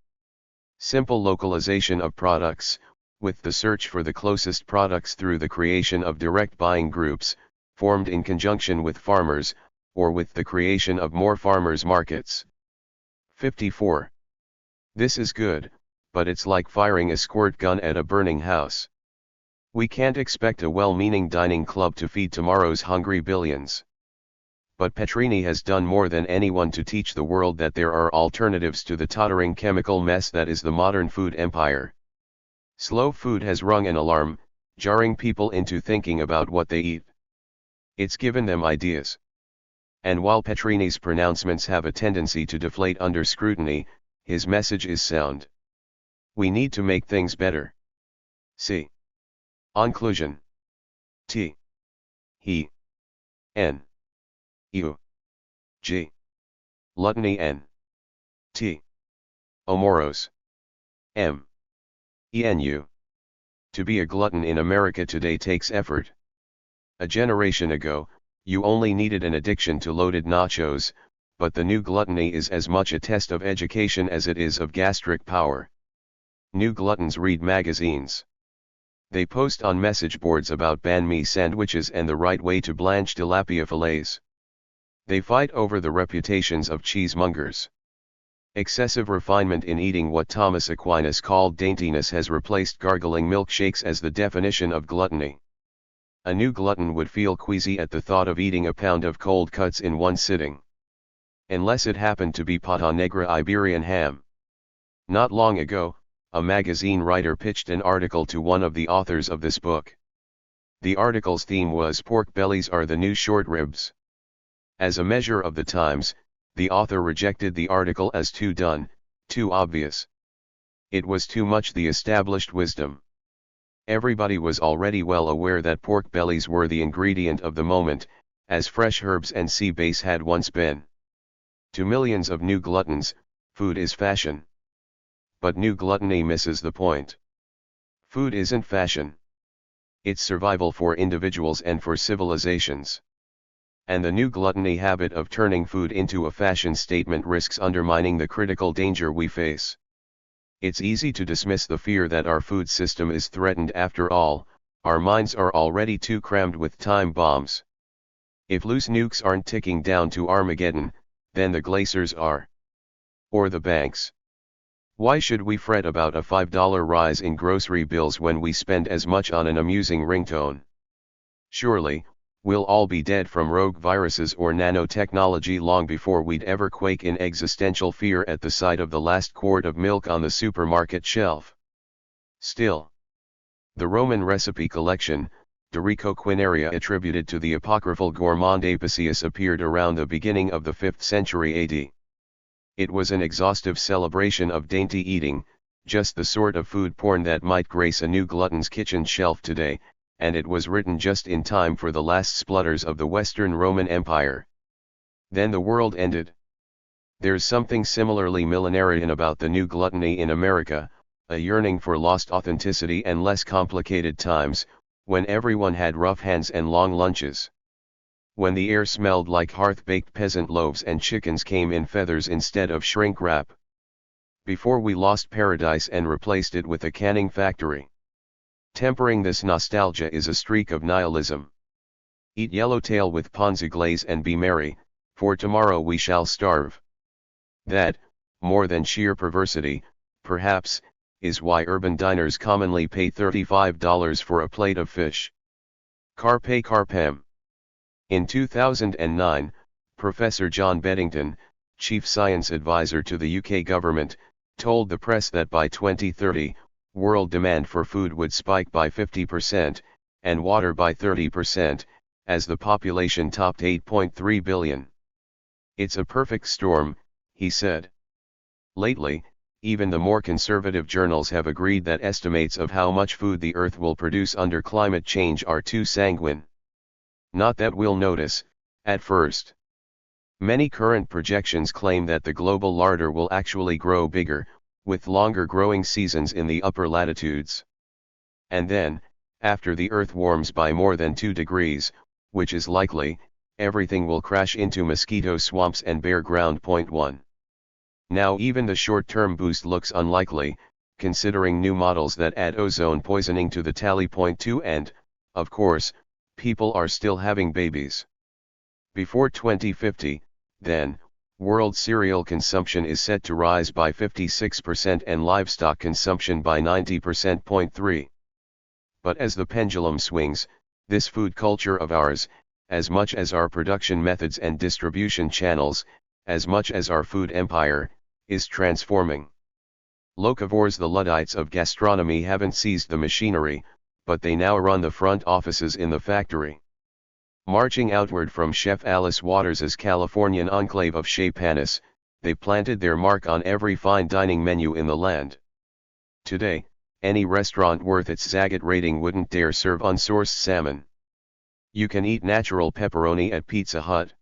simple localization of products, with the search for the closest products through the creation of direct buying groups, formed in conjunction with farmers, or with the creation of more farmers' markets. 54. This is good, but it's like firing a squirt gun at a burning house. We can't expect a well-meaning dining club to feed tomorrow's hungry billions. But Petrini has done more than anyone to teach the world that there are alternatives to the tottering chemical mess that is the modern food empire. Slow food has rung an alarm, jarring people into thinking about what they eat. It's given them ideas. And while Petrini's pronouncements have a tendency to deflate under scrutiny, his message is sound. We need to make things better. C. Onclusion. T. He. N. U. G. Gluttony. N. T. Omoros. M. ENU. To be a glutton in America today takes effort. A generation ago, you only needed an addiction to loaded nachos, but the new gluttony is as much a test of education as it is of gastric power. New gluttons read magazines. They post on message boards about banh mi sandwiches and the right way to blanch tilapia fillets. They fight over the reputations of cheesemongers. Excessive refinement in eating what Thomas Aquinas called daintiness has replaced gargling milkshakes as the definition of gluttony. A new glutton would feel queasy at the thought of eating a pound of cold cuts in one sitting. Unless it happened to be pata negra Iberian ham. Not long ago, a magazine writer pitched an article to one of the authors of this book. The article's theme was "Pork bellies are the new short ribs." As a measure of the times, the author rejected the article as too done, too obvious. It was too much the established wisdom. Everybody was already well aware that pork bellies were the ingredient of the moment, as fresh herbs and sea bass had once been. To millions of new gluttons, food is fashion. But new gluttony misses the point. Food isn't fashion. It's survival for individuals and for civilizations. And the new gluttony habit of turning food into a fashion statement risks undermining the critical danger we face. It's easy to dismiss the fear that our food system is threatened. After all, our minds are already too crammed with time bombs. If loose nukes aren't ticking down to Armageddon, then the glaciers are. Or the banks. Why should we fret about a $5 rise in grocery bills when we spend as much on an amusing ringtone? Surely, we'll all be dead from rogue viruses or nanotechnology long before we'd ever quake in existential fear at the sight of the last quart of milk on the supermarket shelf. Still, the Roman recipe collection, De Rico Quinaria, attributed to the apocryphal gourmand Apicius, appeared around the beginning of the 5th century AD. It was an exhaustive celebration of dainty eating, just the sort of food porn that might grace a new glutton's kitchen shelf today, and it was written just in time for the last splutters of the Western Roman Empire. Then the world ended. There's something similarly millenarian about the new gluttony in America, a yearning for lost authenticity and less complicated times, when everyone had rough hands and long lunches. When the air smelled like hearth-baked peasant loaves and chickens came in feathers instead of shrink wrap. Before we lost paradise and replaced it with a canning factory. Tempering this nostalgia is a streak of nihilism. Eat yellowtail with ponzu glaze and be merry, for tomorrow we shall starve. That, more than sheer perversity, perhaps, is why urban diners commonly pay $35 for a plate of fish. Carpe carpem. In 2009, Professor John Beddington, Chief Science Advisor to the UK government, told the press that by 2030, world demand for food would spike by 50%, and water by 30%, as the population topped 8.3 billion. It's a perfect storm, he said. Lately, even the more conservative journals have agreed that estimates of how much food the Earth will produce under climate change are too sanguine. Not that we'll notice, at first. Many current projections claim that the global larder will actually grow bigger, with longer growing seasons in the upper latitudes. And then, after the Earth warms by more than 2 degrees, which is likely, everything will crash into mosquito swamps and bare ground. 1. Now even the short-term boost looks unlikely, considering new models that add ozone poisoning to the tally. 2 And, of course, people are still having babies. Before 2050, then, world cereal consumption is set to rise by 56% and livestock consumption by 90%. 3. But as the pendulum swings, this food culture of ours, as much as our production methods and distribution channels, as much as our food empire, is transforming. Locavores, the Luddites of gastronomy, haven't seized the machinery, but they now run the front offices in the factory. Marching outward from Chef Alice Waters' Californian enclave of Chez Panisse, they planted their mark on every fine dining menu in the land. Today, any restaurant worth its Zagat rating wouldn't dare serve unsourced salmon. You can eat natural pepperoni at Pizza Hut.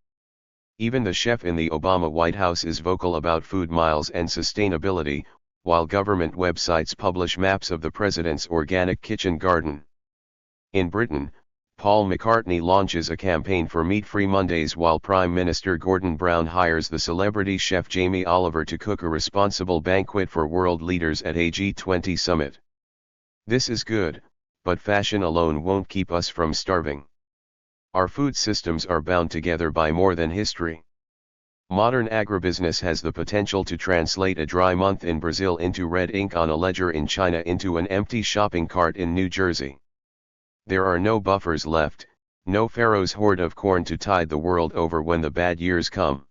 Even the chef in the Obama White House is vocal about food miles and sustainability, while government websites publish maps of the president's organic kitchen garden. In Britain, Paul McCartney launches a campaign for meat-free Mondays, while Prime Minister Gordon Brown hires the celebrity chef Jamie Oliver to cook a responsible banquet for world leaders at a G20 summit. This is good, but fashion alone won't keep us from starving. Our food systems are bound together by more than history. Modern agribusiness has the potential to translate a dry month in Brazil into red ink on a ledger in China, into an empty shopping cart in New Jersey. There are no buffers left, no Pharaoh's hoard of corn to tide the world over when the bad years come.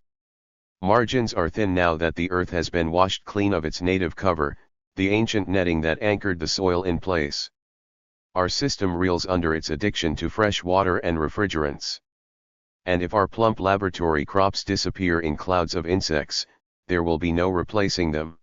Margins are thin now that the earth has been washed clean of its native cover, the ancient netting that anchored the soil in place. Our system reels under its addiction to fresh water and refrigerants. And if our plump laboratory crops disappear in clouds of insects, there will be no replacing them.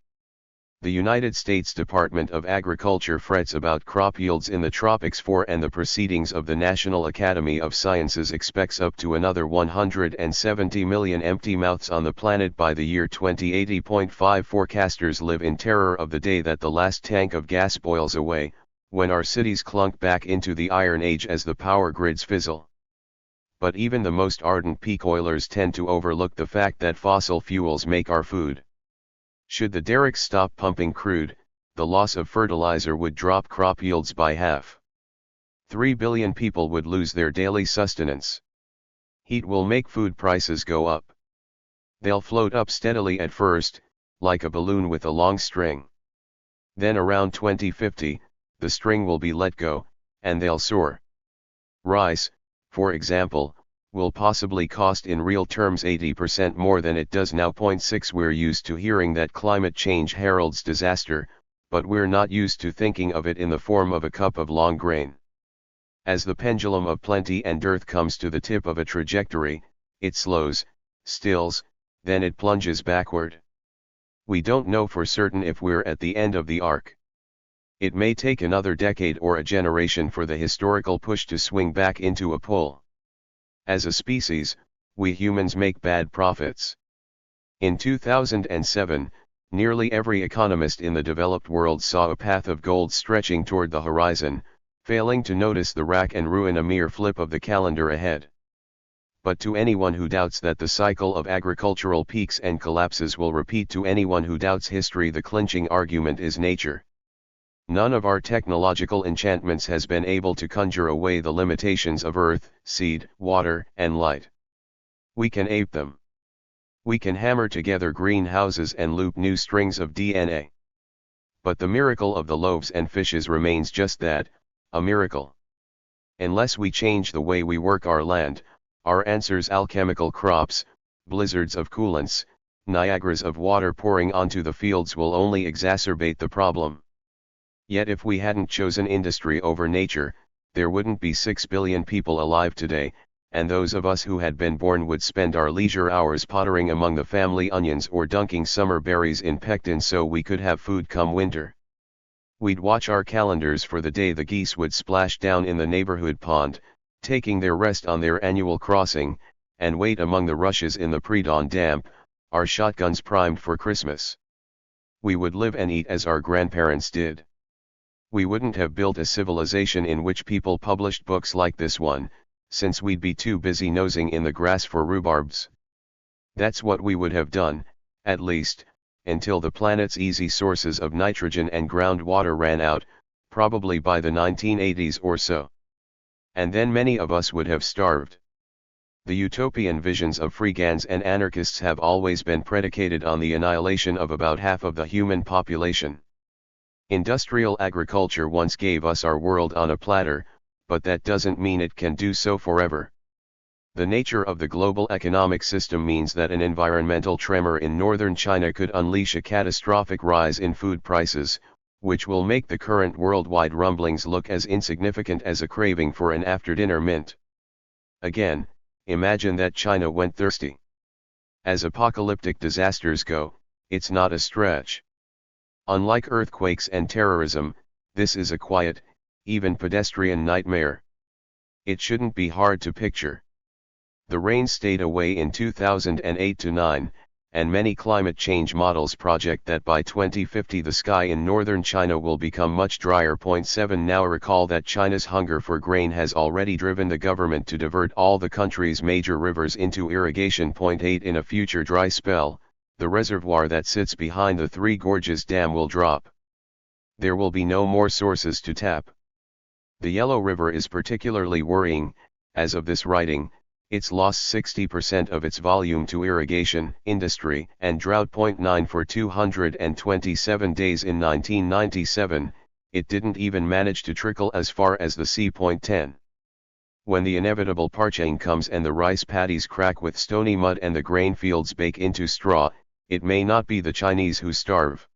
The United States Department of Agriculture frets about crop yields in the tropics and the Proceedings of the National Academy of Sciences expects up to another 170 million empty mouths on the planet by the year 2080. 5 Forecasters live in terror of the day that the last tank of gas boils away, when our cities clunk back into the Iron Age as the power grids fizzle. But even the most ardent peak oilers tend to overlook the fact that fossil fuels make our food. Should the derricks stop pumping crude, the loss of fertilizer would drop crop yields by half. 3 billion people would lose their daily sustenance. Heat will make food prices go up. They'll float up steadily at first, like a balloon with a long string. Then around 2050, the string will be let go, and they'll soar. Rice, for example, will possibly cost in real terms 80% more than it does now. 6 We're used to hearing that climate change heralds disaster, but we're not used to thinking of it in the form of a cup of long grain. As the pendulum of plenty and dearth comes to the tip of a trajectory, it slows, stills, then it plunges backward. We don't know for certain if we're at the end of the arc. It may take another decade or a generation for the historical push to swing back into a pull. As a species, we humans make bad profits. In 2007, nearly every economist in the developed world saw a path of gold stretching toward the horizon, failing to notice the rack and ruin, a mere flip of the calendar ahead. But to anyone who doubts that the cycle of agricultural peaks and collapses will repeat, to anyone who doubts history, the clinching argument is nature. None of our technological enchantments has been able to conjure away the limitations of earth, seed, water, and light. We can ape them. We can hammer together greenhouses and loop new strings of DNA. But the miracle of the loaves and fishes remains just that, a miracle. Unless we change the way we work our land, our answers, alchemical crops, blizzards of coolants, Niagaras of water pouring onto the fields, will only exacerbate the problem. Yet if we hadn't chosen industry over nature, there wouldn't be 6 billion people alive today, and those of us who had been born would spend our leisure hours pottering among the family onions or dunking summer berries in pectin so we could have food come winter. We'd watch our calendars for the day the geese would splash down in the neighborhood pond, taking their rest on their annual crossing, and wait among the rushes in the pre-dawn damp, our shotguns primed for Christmas. We would live and eat as our grandparents did. We wouldn't have built a civilization in which people published books like this one, since we'd be too busy nosing in the grass for rhubarbs. That's what we would have done, at least, until the planet's easy sources of nitrogen and groundwater ran out, probably by the 1980s or so. And then many of us would have starved. The utopian visions of freegans and anarchists have always been predicated on the annihilation of about half of the human population. Industrial agriculture once gave us our world on a platter, but that doesn't mean it can do so forever. The nature of the global economic system means that an environmental tremor in northern China could unleash a catastrophic rise in food prices, which will make the current worldwide rumblings look as insignificant as a craving for an after-dinner mint. Again, imagine that China went thirsty. As apocalyptic disasters go, it's not a stretch. Unlike earthquakes and terrorism, this is a quiet, even pedestrian nightmare. It shouldn't be hard to picture. The rain stayed away in 2008-9, and many climate change models project that by 2050 the sky in northern China will become much drier. 7 Now recall that China's hunger for grain has already driven the government to divert all the country's major rivers into irrigation. 8 In a future dry spell, the reservoir that sits behind the Three Gorges Dam will drop. There will be no more sources to tap. The Yellow River is particularly worrying. As of this writing, it's lost 60% of its volume to irrigation, industry, and drought. 9 For 227 days in 1997, it didn't even manage to trickle as far as the sea. 10 When the inevitable parching comes and the rice paddies crack with stony mud and the grain fields bake into straw, it may not be the Chinese who starve.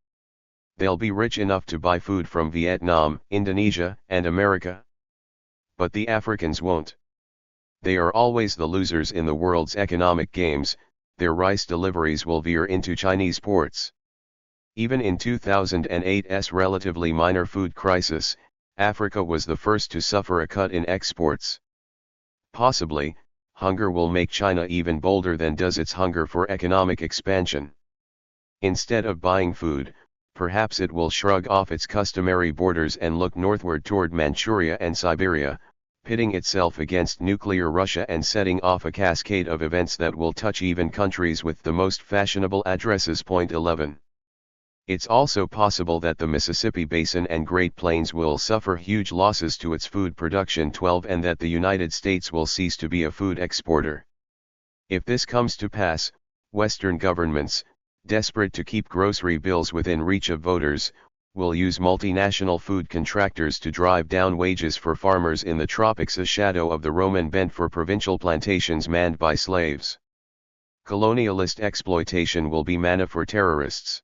They'll be rich enough to buy food from Vietnam, Indonesia, and America. But the Africans won't. They are always the losers in the world's economic games. Their rice deliveries will veer into Chinese ports. Even in 2008's relatively minor food crisis, Africa was the first to suffer a cut in exports. Possibly, hunger will make China even bolder than does its hunger for economic expansion. Instead of buying food, perhaps it will shrug off its customary borders and look northward toward Manchuria and Siberia, pitting itself against nuclear Russia and setting off a cascade of events that will touch even countries with the most fashionable addresses. 11 It's also possible that the Mississippi Basin and Great Plains will suffer huge losses to its food production. 12 And that the United States will cease to be a food exporter. If this comes to pass, Western governments, desperate to keep grocery bills within reach of voters, will use multinational food contractors to drive down wages for farmers in the tropics, a shadow of the Roman bent for provincial plantations manned by slaves. Colonialist exploitation will be manna for terrorists.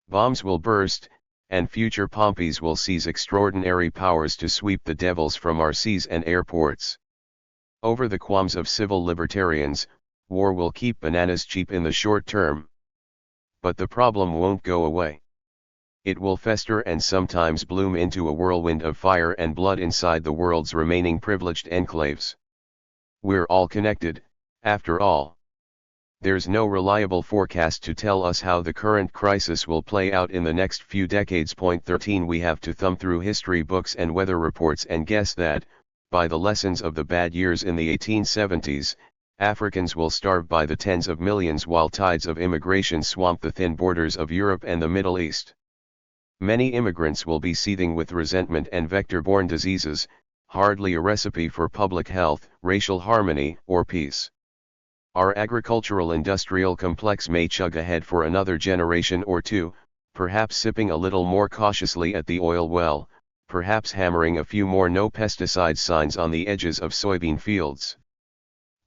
Bombs will burst, and future Pompeys will seize extraordinary powers to sweep the devils from our seas and airports. Over the qualms of civil libertarians, war will keep bananas cheap in the short term. But the problem won't go away. It will fester and sometimes bloom into a whirlwind of fire and blood inside the world's remaining privileged enclaves. We're all connected, after all. There's no reliable forecast to tell us how the current crisis will play out in the next few decades. Point 13. We have to thumb through history books and weather reports and guess that, by the lessons of the bad years in the 1870s, Africans will starve by the tens of millions while tides of immigration swamp the thin borders of Europe and the Middle East. Many immigrants will be seething with resentment and vector-borne diseases, hardly a recipe for public health, racial harmony, or peace. Our agricultural-industrial complex may chug ahead for another generation or two, perhaps sipping a little more cautiously at the oil well, perhaps hammering a few more no-pesticide signs on the edges of soybean fields.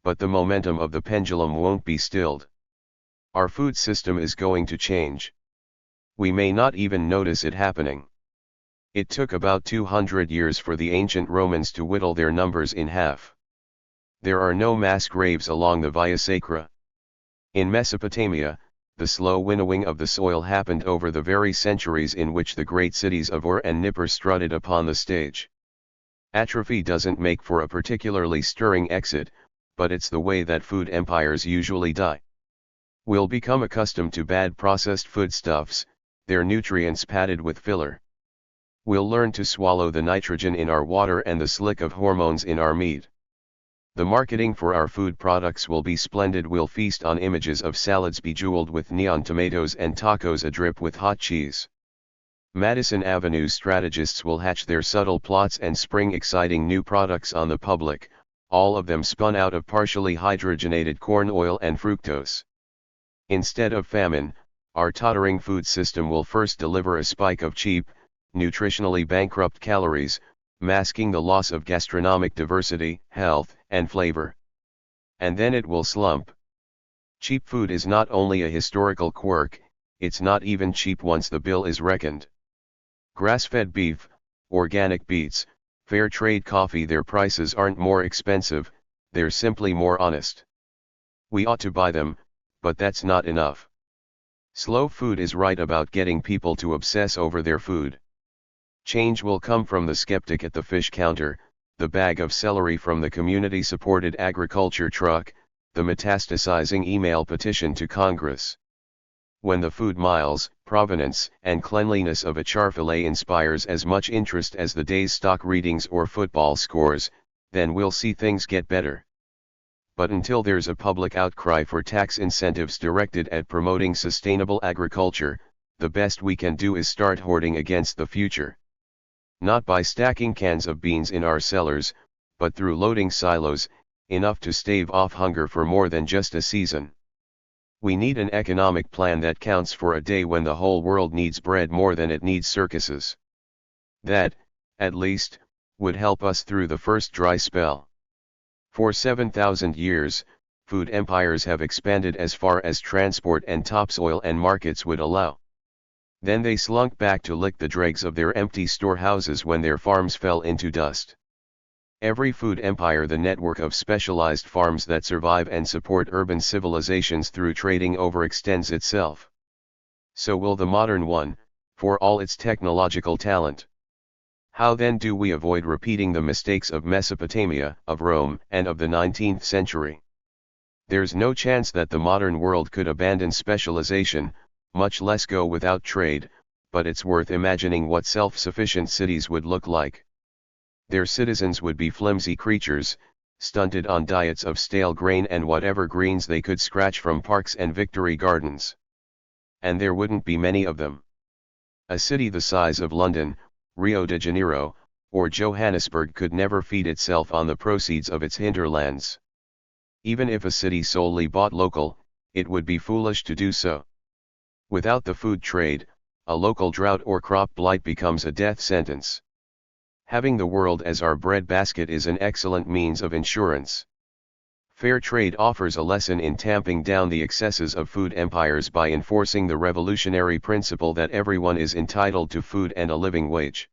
But the momentum of the pendulum won't be stilled. Our food system is going to change. We may not even notice it happening. It took about 200 years for the ancient Romans to whittle their numbers in half. There are no mass graves along the Via Sacra. In Mesopotamia, the slow winnowing of the soil happened over the very centuries in which the great cities of Ur and Nippur strutted upon the stage. Atrophy doesn't make for a particularly stirring exit, but it's the way that food empires usually die. We'll become accustomed to bad processed foodstuffs, their nutrients padded with filler. We'll learn to swallow the nitrogen in our water and the slick of hormones in our meat. The marketing for our food products will be splendid. We'll feast on images of salads bejeweled with neon tomatoes and tacos adrip with hot cheese. Madison Avenue strategists will hatch their subtle plots and spring exciting new products on the public, all of them spun out of partially hydrogenated corn oil and fructose. Instead of famine, our tottering food system will first deliver a spike of cheap, nutritionally bankrupt calories, masking the loss of gastronomic diversity, health, and flavor. And then it will slump. Cheap food is not only a historical quirk, it's not even cheap once the bill is reckoned. Grass-fed beef, organic beets, fair trade coffee, their prices aren't more expensive, they're simply more honest. We ought to buy them, but that's not enough. Slow food is right about getting people to obsess over their food. Change will come from the skeptic at the fish counter, the bag of celery from the community-supported agriculture truck, the metastasizing email petition to Congress. When the food miles, provenance, and cleanliness of a charfilet inspires as much interest as the day's stock readings or football scores, then we'll see things get better. But until there's a public outcry for tax incentives directed at promoting sustainable agriculture, the best we can do is start hoarding against the future. Not by stacking cans of beans in our cellars, but through loading silos, enough to stave off hunger for more than just a season. We need an economic plan that counts for a day when the whole world needs bread more than it needs circuses. That, at least, would help us through the first dry spell. For 7,000 years, food empires have expanded as far as transport and topsoil and markets would allow. Then they slunk back to lick the dregs of their empty storehouses when their farms fell into dust. Every food empire, the network of specialized farms that survive and support urban civilizations through trading, overextends itself. So will the modern one, for all its technological talent. How then do we avoid repeating the mistakes of Mesopotamia, of Rome, and of the 19th century? There's no chance that the modern world could abandon specialization, much less go without trade, but it's worth imagining what self-sufficient cities would look like. Their citizens would be flimsy creatures, stunted on diets of stale grain and whatever greens they could scratch from parks and Victory Gardens. And there wouldn't be many of them. A city the size of London, Rio de Janeiro, or Johannesburg could never feed itself on the proceeds of its hinterlands. Even if a city solely bought local, it would be foolish to do so. Without the food trade, a local drought or crop blight becomes a death sentence. Having the world as our breadbasket is an excellent means of insurance. Fair trade offers a lesson in tamping down the excesses of food empires by enforcing the revolutionary principle that everyone is entitled to food and a living wage.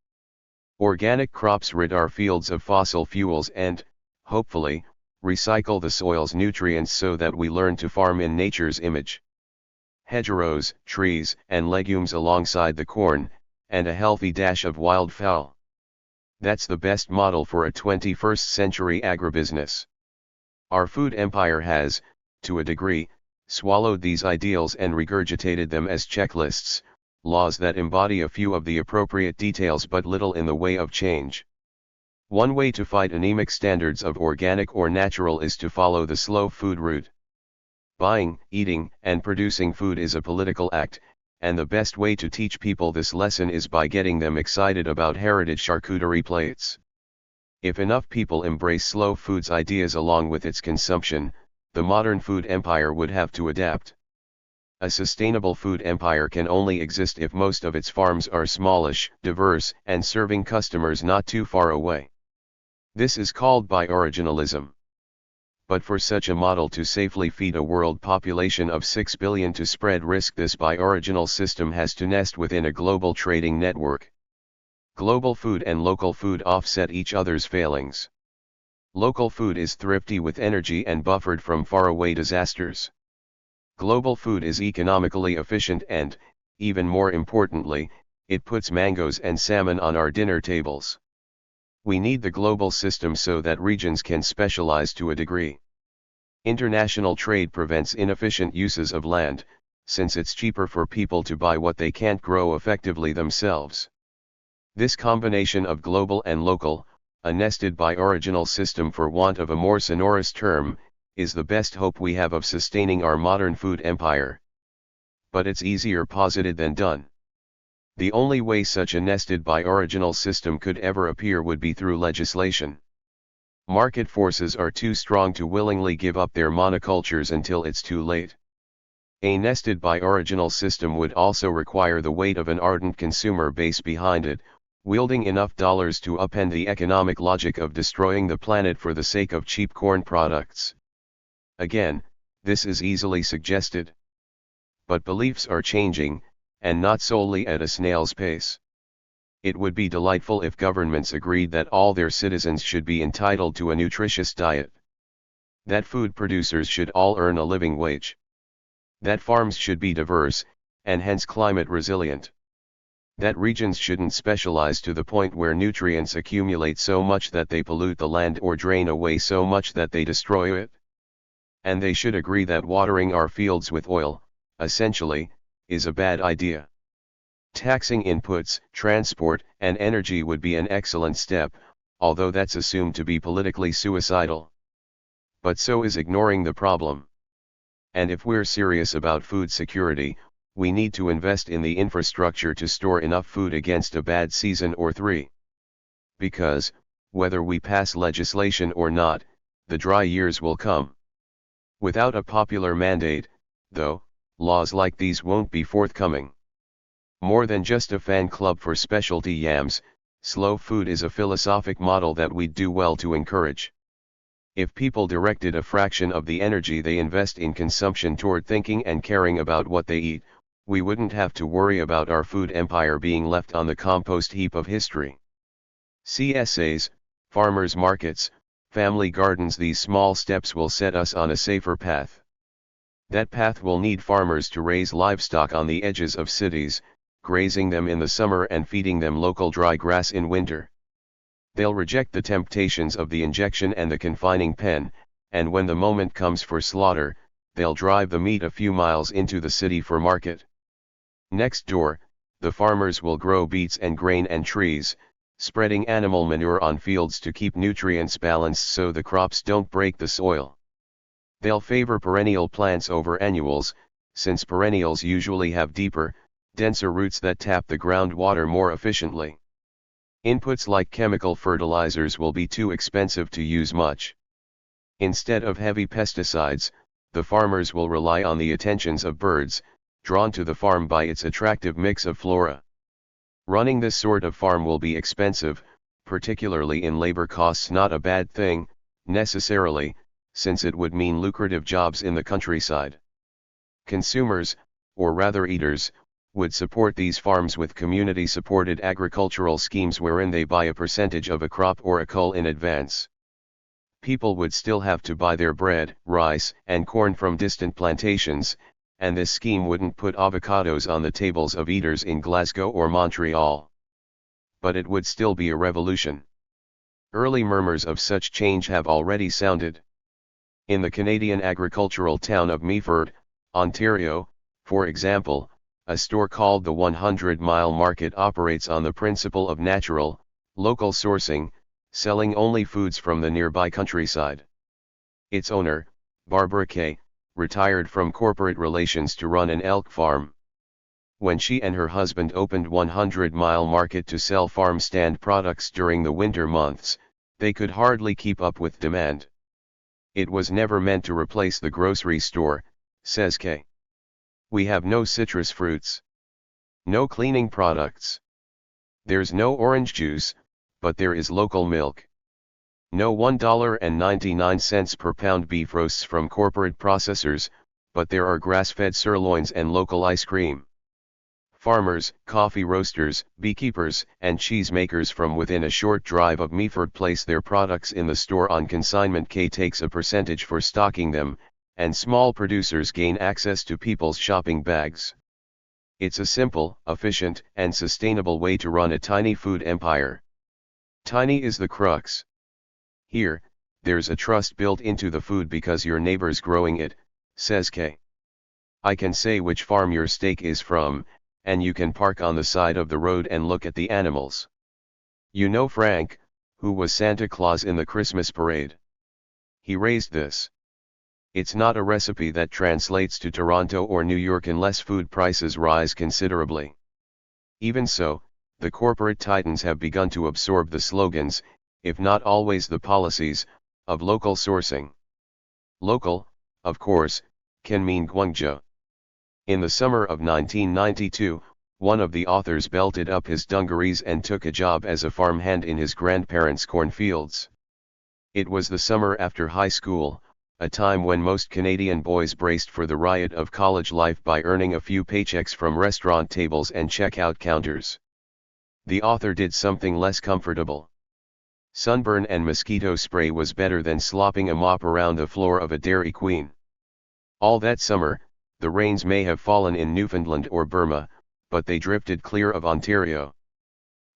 Organic crops rid our fields of fossil fuels and, hopefully, recycle the soil's nutrients so that we learn to farm in nature's image. Hedgerows, trees, and legumes alongside the corn, and a healthy dash of wildfowl. That's the best model for a 21st century agribusiness. Our food empire has, to a degree, swallowed these ideals and regurgitated them as checklists, laws that embody a few of the appropriate details but little in the way of change. One way to fight anemic standards of organic or natural is to follow the slow food route. Buying, eating, and producing food is a political act, and the best way to teach people this lesson is by getting them excited about heritage charcuterie plates. If enough people embrace slow food's ideas along with its consumption, the modern food empire would have to adapt. A sustainable food empire can only exist if most of its farms are smallish, diverse, and serving customers not too far away. This is called bioregionalism. But for such a model to safely feed a world population of 6 billion to spread risk, this bioregional system has to nest within a global trading network. Global food and local food offset each other's failings. Local food is thrifty with energy and buffered from faraway disasters. Global food is economically efficient and, even more importantly, it puts mangoes and salmon on our dinner tables. We need the global system so that regions can specialize to a degree. International trade prevents inefficient uses of land, since it's cheaper for people to buy what they can't grow effectively themselves. This combination of global and local, a nested bioregional system for want of a more sonorous term, is the best hope we have of sustaining our modern food empire. But it's easier posited than done. The only way such a nested bioregional system could ever appear would be through legislation. Market forces are too strong to willingly give up their monocultures until it's too late. A nested bioregional system would also require the weight of an ardent consumer base behind it, wielding enough dollars to upend the economic logic of destroying the planet for the sake of cheap corn products. Again, this is easily suggested. But beliefs are changing, and not solely at a snail's pace. It would be delightful if governments agreed that all their citizens should be entitled to a nutritious diet. That food producers should all earn a living wage. That farms should be diverse, and hence climate resilient. That regions shouldn't specialize to the point where nutrients accumulate so much that they pollute the land or drain away so much that they destroy it. And they should agree that watering our fields with oil, essentially, is a bad idea. Taxing inputs, transport, and energy would be an excellent step, although that's assumed to be politically suicidal. But so is ignoring the problem. And if we're serious about food security, we need to invest in the infrastructure to store enough food against a bad season or three. Because, whether we pass legislation or not, the dry years will come. Without a popular mandate, though, laws like these won't be forthcoming. More than just a fan club for specialty yams, slow food is a philosophic model that we'd do well to encourage. If people directed a fraction of the energy they invest in consumption toward thinking and caring about what they eat, we wouldn't have to worry about our food empire being left on the compost heap of history. CSAs, farmers markets, family gardens. These small steps will set us on a safer path. That path will need farmers to raise livestock on the edges of cities, grazing them in the summer and feeding them local dry grass in winter. They'll reject the temptations of the injection and the confining pen, and when the moment comes for slaughter, they'll drive the meat a few miles into the city for market. Next door, the farmers will grow beets and grain and trees, spreading animal manure on fields to keep nutrients balanced so the crops don't break the soil. They'll favor perennial plants over annuals, since perennials usually have deeper, denser roots that tap the groundwater more efficiently. Inputs like chemical fertilizers will be too expensive to use much. Instead of heavy pesticides, the farmers will rely on the attentions of birds, drawn to the farm by its attractive mix of flora. Running this sort of farm will be expensive, particularly in labor costs, not a bad thing, necessarily, since it would mean lucrative jobs in the countryside. Consumers, or rather eaters, would support these farms with community-supported agricultural schemes wherein they buy a percentage of a crop or a cull in advance. People would still have to buy their bread, rice, and corn from distant plantations, and this scheme wouldn't put avocados on the tables of eaters in Glasgow or Montreal. But it would still be a revolution. Early murmurs of such change have already sounded. In the Canadian agricultural town of Meaford, Ontario, for example, a store called the 100-Mile Market operates on the principle of natural, local sourcing, selling only foods from the nearby countryside. Its owner, Barbara Kay, retired from corporate relations to run an elk farm. When she and her husband opened 100-Mile Market to sell farm stand products during the winter months, they could hardly keep up with demand. It was never meant to replace the grocery store, says Kay. We have no citrus fruits. No cleaning products. There's no orange juice, but there is local milk. No $1.99 per pound beef roasts from corporate processors, but there are grass-fed sirloins and local ice cream. Farmers, coffee roasters, beekeepers, and cheesemakers from within a short drive of Meaford place their products in the store on consignment. Kay takes a percentage for stocking them, and small producers gain access to people's shopping bags. It's a simple, efficient, and sustainable way to run a tiny food empire. Tiny is the crux. Here, there's a trust built into the food because your neighbor's growing it, says Kay. I can say which farm your steak is from, and you can park on the side of the road and look at the animals. You know Frank, who was Santa Claus in the Christmas parade. He raised this. It's not a recipe that translates to Toronto or New York unless food prices rise considerably. Even so, the corporate titans have begun to absorb the slogans, if not always the policies, of local sourcing. Local, of course, can mean Guangzhou. In the summer of 1992, one of the authors belted up his dungarees and took a job as a farmhand in his grandparents' cornfields. It was the summer after high school, a time when most Canadian boys braced for the riot of college life by earning a few paychecks from restaurant tables and checkout counters. The author did something less comfortable. Sunburn and mosquito spray was better than slopping a mop around the floor of a Dairy Queen. All that summer, the rains may have fallen in Newfoundland or Burma, but they drifted clear of Ontario.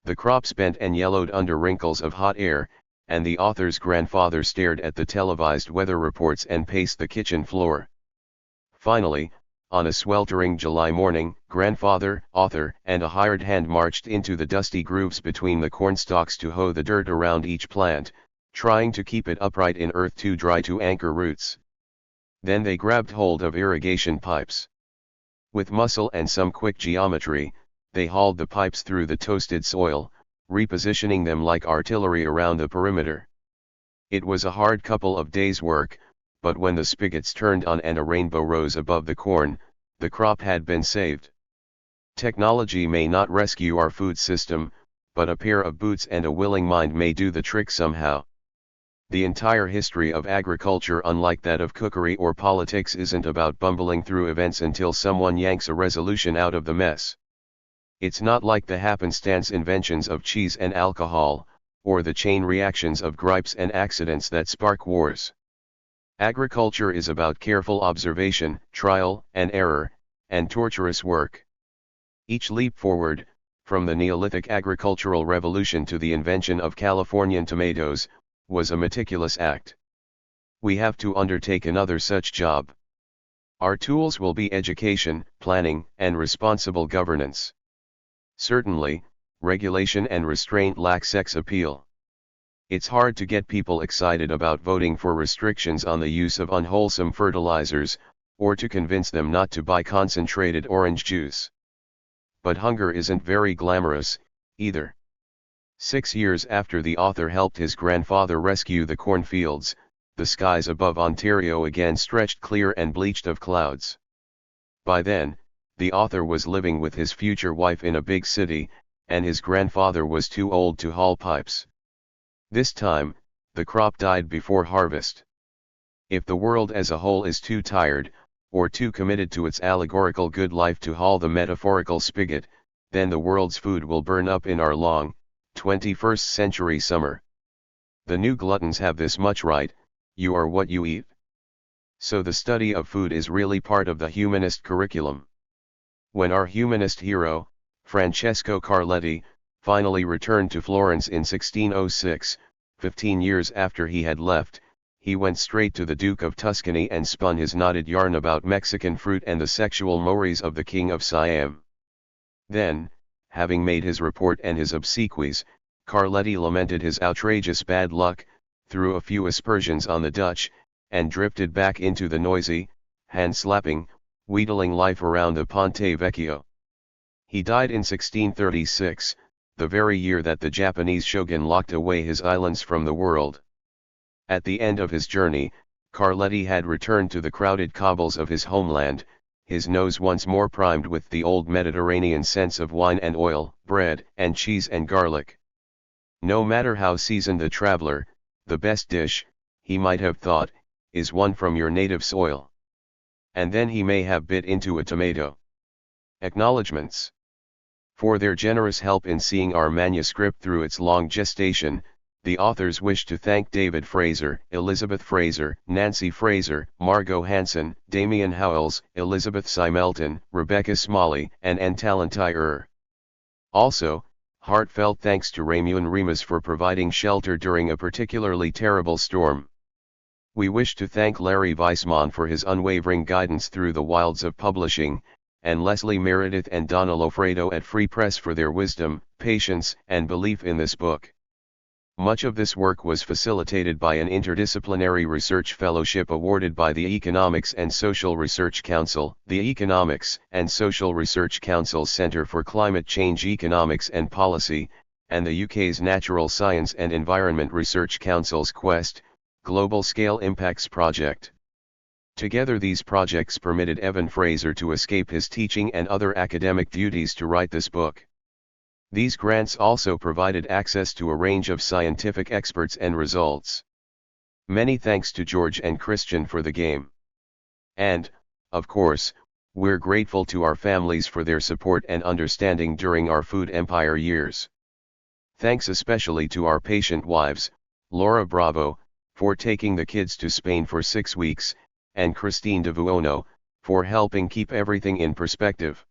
The crops bent and yellowed under wrinkles of hot air, and the author's grandfather stared at the televised weather reports and paced the kitchen floor. Finally, on a sweltering July morning, grandfather, author, and a hired hand marched into the dusty grooves between the cornstalks to hoe the dirt around each plant, trying to keep it upright in earth too dry to anchor roots. Then they grabbed hold of irrigation pipes. With muscle and some quick geometry, they hauled the pipes through the toasted soil, repositioning them like artillery around the perimeter. It was a hard couple of days' work, but when the spigots turned on and a rainbow rose above the corn, the crop had been saved. Technology may not rescue our food system, but a pair of boots and a willing mind may do the trick somehow. The entire history of agriculture, unlike that of cookery or politics, isn't about bumbling through events until someone yanks a resolution out of the mess. It's not like the happenstance inventions of cheese and alcohol, or the chain reactions of gripes and accidents that spark wars. Agriculture is about careful observation, trial and error, and torturous work. Each leap forward, from the Neolithic agricultural revolution to the invention of Californian tomatoes, was a meticulous act. We have to undertake another such job. Our tools will be education, planning, and responsible governance. Certainly, regulation and restraint lack sex appeal. It's hard to get people excited about voting for restrictions on the use of unwholesome fertilizers, or to convince them not to buy concentrated orange juice. But hunger isn't very glamorous, either. 6 years after the author helped his grandfather rescue the cornfields, the skies above Ontario again stretched clear and bleached of clouds. By then, the author was living with his future wife in a big city, and his grandfather was too old to haul pipes. This time, the crop died before harvest. If the world as a whole is too tired, or too committed to its allegorical good life to haul the metaphorical spigot, then the world's food will burn up in our long, 21st century summer. The new gluttons have this much right: you are what you eat. So the study of food is really part of the humanist curriculum. When our humanist hero, Francesco Carletti, finally returned to Florence in 1606, 15 years after he had left, he went straight to the Duke of Tuscany and spun his knotted yarn about Mexican fruit and the sexual mores of the King of Siam. Then, having made his report and his obsequies, Carletti lamented his outrageous bad luck, threw a few aspersions on the Dutch, and drifted back into the noisy, hand-slapping, wheedling life around the Ponte Vecchio. He died in 1636, the very year that the Japanese shogun locked away his islands from the world. At the end of his journey, Carletti had returned to the crowded cobbles of his homeland, his nose once more primed with the old Mediterranean scents of wine and oil, bread and cheese and garlic. No matter how seasoned the traveler, the best dish, he might have thought, is one from your native soil. And then he may have bit into a tomato. Acknowledgements. For their generous help in seeing our manuscript through its long gestation, the authors wish to thank David Fraser, Elizabeth Fraser, Nancy Fraser, Margot Hanson, Damian Howells, Elizabeth Simelton, Rebecca Smalley, and Talantai. Also, heartfelt thanks to Rimas for providing shelter during a particularly terrible storm. We wish to thank Larry Weissman for his unwavering guidance through the wilds of publishing, and Leslie Meredith and Donna Lofredo at Free Press for their wisdom, patience, and belief in this book. Much of this work was facilitated by an interdisciplinary research fellowship awarded by the Economics and Social Research Council, the Economics and Social Research Council's Centre for Climate Change Economics and Policy, and the UK's Natural Science and Environment Research Council's Quest, Global Scale Impacts Project. Together these projects permitted Evan Fraser to escape his teaching and other academic duties to write this book. These grants also provided access to a range of scientific experts and results. Many thanks to George and Christian for the game. And, of course, we're grateful to our families for their support and understanding during our Food Empire years. Thanks especially to our patient wives, Laura Bravo, for taking the kids to Spain for 6 weeks, and Christine de Vuono, for helping keep everything in perspective.